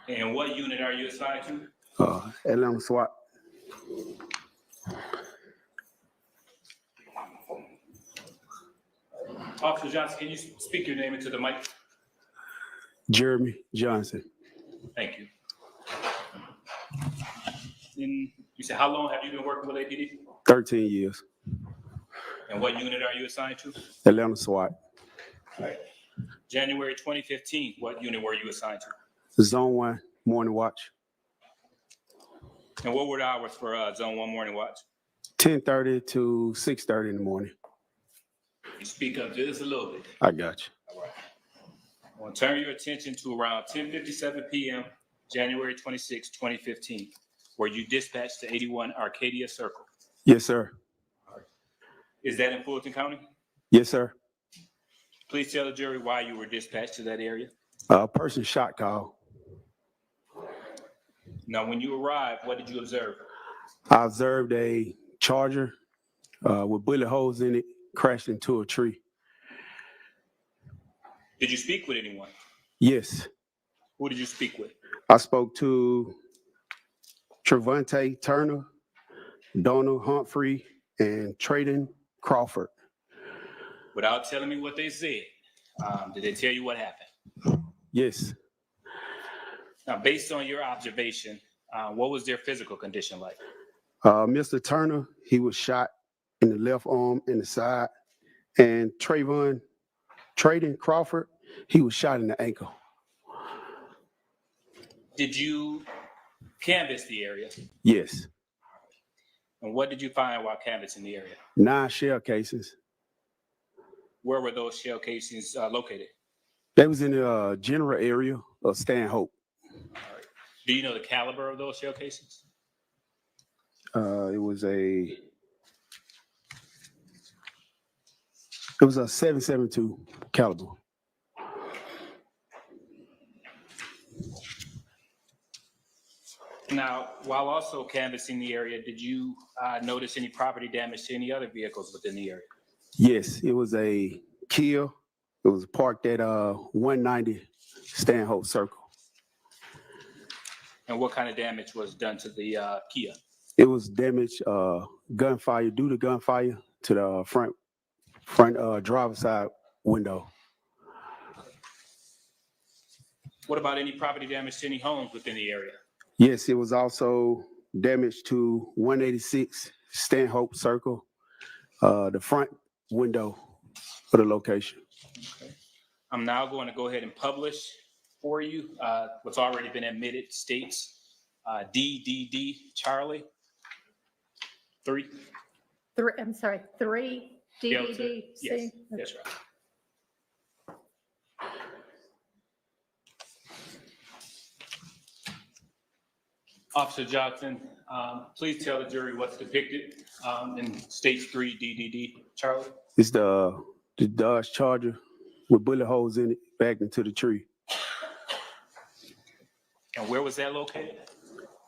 [SPEAKER 18] And what unit are you assigned to?
[SPEAKER 11] Atlanta SWAT.
[SPEAKER 18] Officer Johnson, can you speak your name into the mic?
[SPEAKER 11] Jeremy Johnson.
[SPEAKER 18] Thank you. And you said, how long have you been working with APD?
[SPEAKER 11] 13 years.
[SPEAKER 18] And what unit are you assigned to?
[SPEAKER 11] Atlanta SWAT.
[SPEAKER 18] All right. January 2015, what unit were you assigned to?
[SPEAKER 11] Zone 1, morning watch.
[SPEAKER 18] And what were the hours for Zone 1 morning watch?
[SPEAKER 11] 10:30 to 6:30 in the morning.
[SPEAKER 18] You speak up just a little bit.
[SPEAKER 11] I got you.
[SPEAKER 18] All right. I want to turn your attention to around 10:57 p.m., January 26, 2015, where you dispatched to 81 Arcadia Circle.
[SPEAKER 11] Yes, sir.
[SPEAKER 18] Is that in Fulton County?
[SPEAKER 11] Yes, sir.
[SPEAKER 18] Please tell the jury why you were dispatched to that area.
[SPEAKER 11] Person shot call.
[SPEAKER 18] Now, when you arrived, what did you observe?
[SPEAKER 11] I observed a Charger with bullet holes in it crashed into a tree.
[SPEAKER 18] Did you speak with anyone?
[SPEAKER 11] Yes.
[SPEAKER 18] Who did you speak with?
[SPEAKER 11] I spoke to Trevante Turner, Donald Humphrey, and Trayden Crawford.
[SPEAKER 18] Without telling me what they said, did they tell you what happened?
[SPEAKER 11] Yes.
[SPEAKER 18] Now, based on your observation, what was their physical condition like?
[SPEAKER 11] Mr. Turner, he was shot in the left arm and the side. And Trayden Crawford, he was shot in the ankle.
[SPEAKER 18] Did you canvass the area?
[SPEAKER 11] Yes.
[SPEAKER 18] And what did you find while canvassing the area?
[SPEAKER 11] 9 shell casings.
[SPEAKER 18] Where were those shell casings located?
[SPEAKER 11] They was in the general area of Stanhope.
[SPEAKER 18] Do you know the caliber of those shell casings?
[SPEAKER 11] It was a 7.72 caliber.
[SPEAKER 18] Now, while also canvassing the area, did you notice any property damage to any other vehicles within the area?
[SPEAKER 11] Yes, it was a Kia. It was parked at 190 Stanhope Circle.
[SPEAKER 18] And what kind of damage was done to the Kia?
[SPEAKER 11] It was damaged, gunfire, due to gunfire to the front driver's side window.
[SPEAKER 18] What about any property damage to any homes within the area?
[SPEAKER 11] Yes, it was also damage to 186 Stanhope Circle, the front window for the location.
[SPEAKER 18] Okay. I'm now going to go ahead and publish for you what's already been admitted states DDD Charlie 3.
[SPEAKER 2] I'm sorry, 3 DDD.
[SPEAKER 18] Yes, that's right. Officer Johnson, please tell the jury what's depicted in stage 3 DDD. Charlie?
[SPEAKER 11] It's the Dodge Charger with bullet holes in it backed into the tree.
[SPEAKER 18] And where was that located?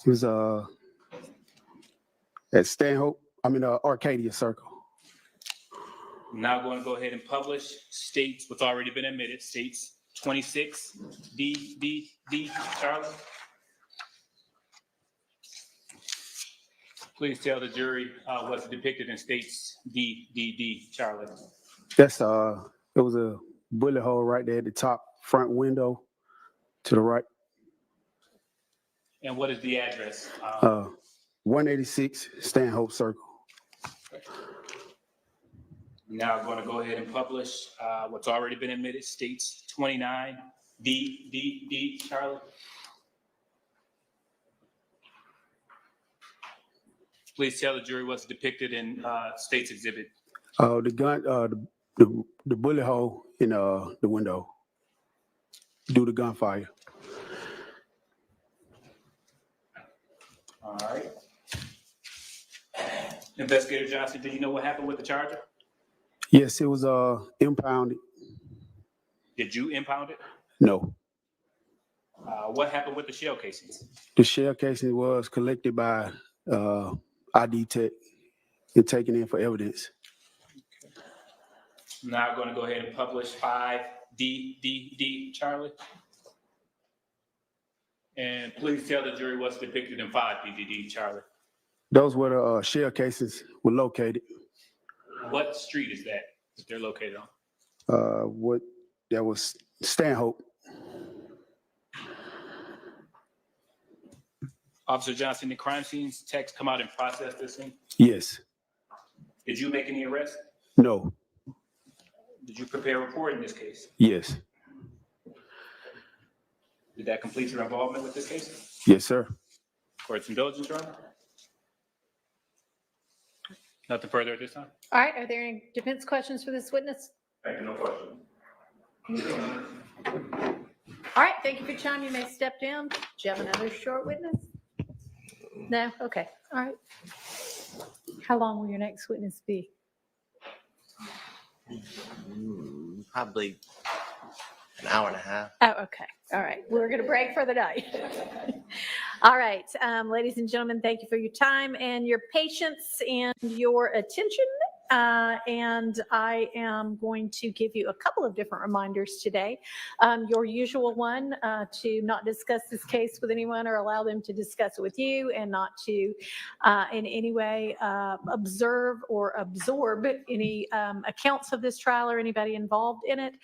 [SPEAKER 11] It was at Arcadia Circle.
[SPEAKER 18] I'm now going to go ahead and publish states what's already been admitted, states 26 DDD. Charlie? Please tell the jury what's depicted in states DDD. Charlie?
[SPEAKER 11] That's it was a bullet hole right there at the top front window to the right.
[SPEAKER 18] And what is the address?
[SPEAKER 11] 186 Stanhope Circle.
[SPEAKER 18] Now I'm going to go ahead and publish what's already been admitted, states 29 DDD. Charlie? Please tell the jury what's depicted in state's exhibit.
[SPEAKER 11] The gun, the bullet hole in the window due to gunfire.
[SPEAKER 18] All right. Investigator Johnson, do you know what happened with the Charger?
[SPEAKER 11] Yes, it was impounded.
[SPEAKER 18] Did you impound it?
[SPEAKER 11] No,
[SPEAKER 18] What happened with the shell casings?
[SPEAKER 11] the shell casing was collected by ID Tech and taken in for evidence.
[SPEAKER 18] Now I'm going to go ahead and publish 5 DDD. Charlie? And please tell the jury what's depicted in 5 DDD. Charlie?
[SPEAKER 11] Those were the shell casings were located.
[SPEAKER 18] What street is that they're located on?
[SPEAKER 11] That was Stanhope.
[SPEAKER 18] Officer Johnson, the crime scenes techs come out and process this thing?
[SPEAKER 11] Yes.
[SPEAKER 18] Did you make any arrests?
[SPEAKER 11] No.
[SPEAKER 18] Did you prepare a report in this case?
[SPEAKER 11] Yes.
[SPEAKER 18] Did that complete your involvement with this case?
[SPEAKER 11] Yes, sir.
[SPEAKER 18] Court's indulgence, Your Honor? Nothing further at this time?
[SPEAKER 2] All right, are there any defense questions for this witness?
[SPEAKER 18] Thank you, no question.
[SPEAKER 2] All right, thank you for your time. You may step down. Do you have another short witness? No? Okay, all right. How long will your next witness be?
[SPEAKER 5] Probably an hour and a half.
[SPEAKER 2] Oh, okay. All right. We're going to break for the night. All right. Ladies and gentlemen, thank you for your time and your patience and your attention. And I am going to give you a couple of different reminders today. Your usual one, to not discuss this case with anyone or allow them to discuss it with you, and not to in any way observe or absorb any accounts of this trial or anybody involved in it.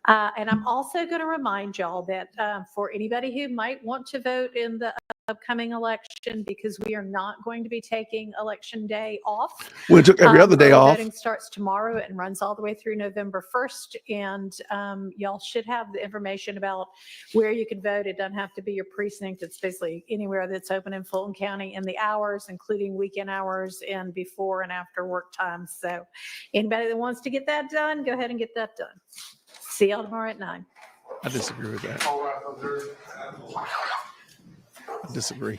[SPEAKER 2] And I'm also going to remind y'all that for anybody who might want to vote in the upcoming election, because we are not going to be taking election day off.
[SPEAKER 1] We took every other day off.
[SPEAKER 2] Voting starts tomorrow and runs all the way through November 1st. And y'all should have the information about where you can vote. It doesn't have to be your precinct. It's basically anywhere that's open in Fulton County, and the hours, including weekend hours and before and after work times. So anybody that wants to get that done, go ahead and get that done. See y'all tomorrow at 9.
[SPEAKER 1] I disagree with that. I disagree.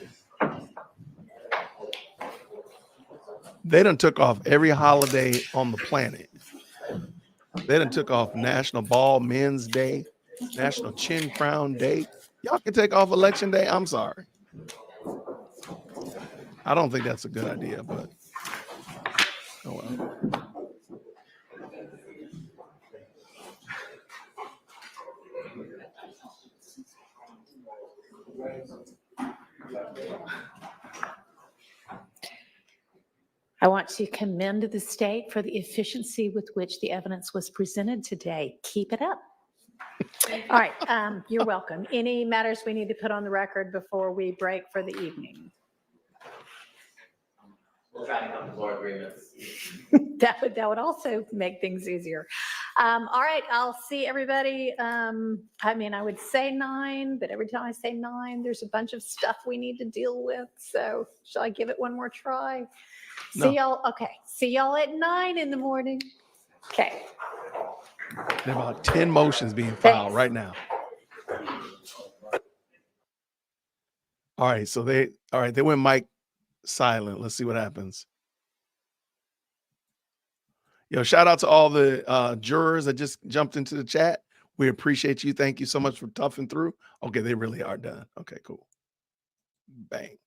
[SPEAKER 1] They done took off every holiday on the planet. They done took off National Ball Men's Day, National Chin Crown Day. Y'all can take off Election Day. I'm sorry. I don't think that's a good idea, but oh well.
[SPEAKER 2] I want to commend the state for the efficiency with which the evidence was presented today. Keep it up. All right, you're welcome. Any matters we need to put on the record before we break for the evening?
[SPEAKER 5] We'll try to come to more agreements.
[SPEAKER 2] That would also make things easier. All right, I'll see everybody. I mean, I would say 9, but every time I say 9, there's a bunch of stuff we need to deal with. So shall I give it one more try?
[SPEAKER 1] No.
[SPEAKER 2] See y'all, okay, see y'all at 9 in the morning. Okay.
[SPEAKER 1] There are about 10 motions being filed right now. All right, so they went mic silent. Let's see what happens. Yo, shout out to all the jurors that just jumped into the chat. We appreciate you. Thank you so much for toughing through. Okay, they really are done. Okay, cool. Bang.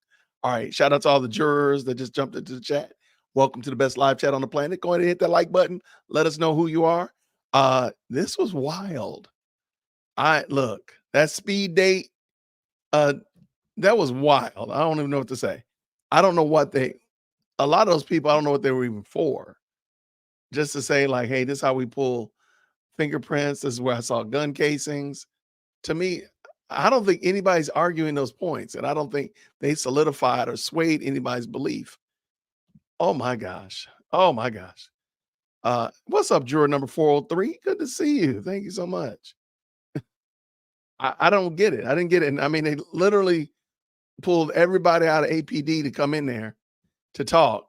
[SPEAKER 1] All right, shout out to all the jurors that just jumped into the chat. Welcome to the best live chat on the planet. Go ahead and hit that like button. Let us know who you are. This was wild. Look, that speed date, that was wild. I don't even know what to say. I don't know what a lot of those people, I don't know what they were even for. Just to say like, hey, this is how we pull fingerprints. This is where I saw gun casings. To me, I don't think anybody's arguing those points. And I don't think they solidified or swayed anybody's belief. Oh my gosh. Oh my gosh. What's up, juror number 403? Good to see you. Thank you so much. I don't get it. I didn't get it. And I mean, they literally pulled everybody out of APD to come in there to talk.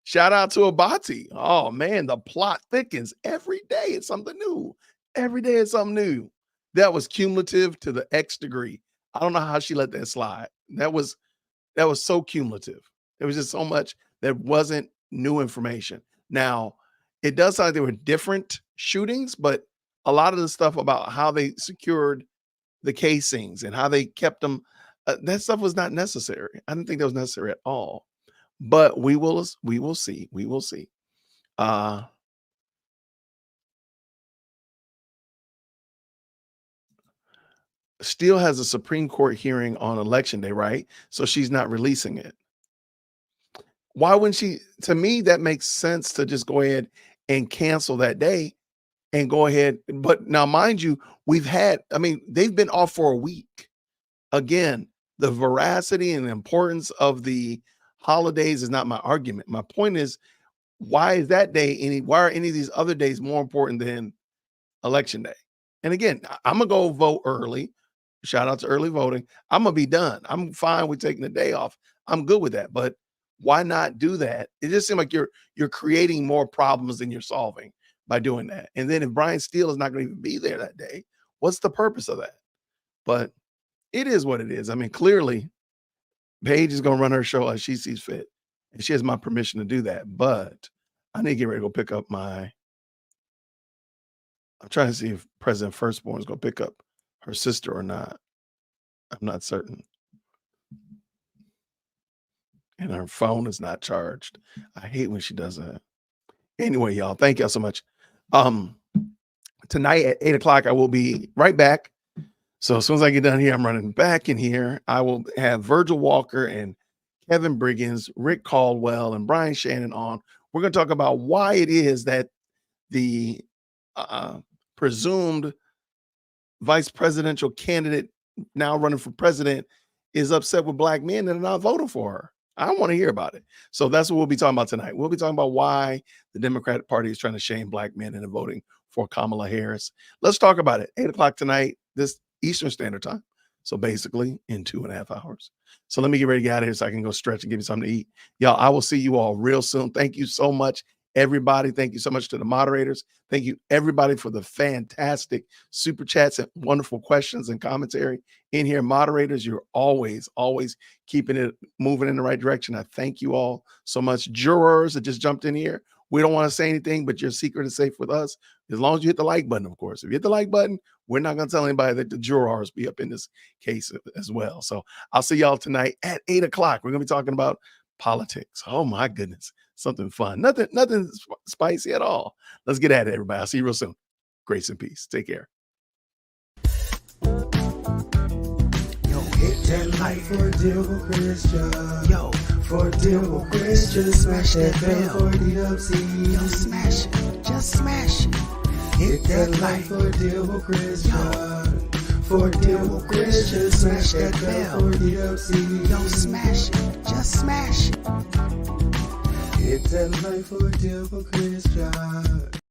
[SPEAKER 1] Shout out to Abati. Oh man, the plot thickens every day. It's something new. Every day it's something new. That was cumulative to the X degree. I don't know how she let that slide. That was so cumulative. There was just so much that wasn't new information. Now, it does sound like there were different shootings, but a lot of the stuff about how they secured the casings and how they kept them, that stuff was not necessary. I didn't think that was necessary at all. But we will see. We will see. Steele has a Supreme Court hearing on election day, right? So she's not releasing it. Why wouldn't she? To me, that makes sense to just go ahead and cancel that day and go ahead. But now, mind you, they've been off for a week. Again, the veracity and the importance of the holidays is not my argument. My point is, why is that day why are any of these other days more important than election day? And again, I'm gonna go vote early. Shout out to early voting. I'm gonna be done. I'm fine with taking the day off. I'm good with that. But why not do that? It just seems like you're creating more problems than you're solving by doing that. And then if Brian Steele is not going to even be there that day, what's the purpose of that? But it is what it is. I mean, clearly, Paige is going to run her show as she sees fit. And she has my permission to do that. But I need to get ready to go pick up I'm trying to see if President Firstborn is going to pick up her sister or not. I'm not certain. And her phone is not charged. I hate when she does that. Anyway, y'all, thank y'all so much. Tonight at 8 o'clock, I will be right back. So as soon as I get done here, I'm running back in here. I will have Virgil Walker and Kevin Briggins, Rick Caldwell, and Brian Shannon on. We're going to talk about why it is that the presumed vice presidential candidate now running for president is upset with black men that are not voting for her. I want to hear about it. So that's what we'll be talking about tonight. We'll be talking about why the Democratic Party is trying to shame black men into voting for Kamala Harris. Let's talk about it. 8 o'clock tonight, this Eastern Standard Time. So basically in 2.5 hours. So let me get ready to get out of here so I can go stretch and give you something to eat. Y'all, I will see you all real soon. Thank you so much, everybody. Thank you so much to the moderators. Thank you, everybody, for the fantastic super chats and wonderful questions and commentary in here. Moderators, you're always keeping it moving in the right direction. I thank you all so much. Jurors that just jumped in here, we don't want to say anything, but your secret is safe with us. As long as you hit the like button, of course. If you hit the like button, we're not going to tell anybody that the jurors be up in this case as well. So I'll see y'all tonight at 8 o'clock. We're going to be talking about politics. Oh my goodness. Something fun. Nothing spicy at all. Let's get at it, everybody. I'll see you real soon. Grace and peace. Take care.
[SPEAKER 10] Hit that like for a deal with Christian. Yo, for a deal with Christian. Smash that bell for the upsy. Yo, smash it. Just smash it. Hit that like for a deal with Christian. For a deal with Christian. Smash that bell for the upsy. Yo, smash it. Just smash it. Hit that like for a deal with Christian.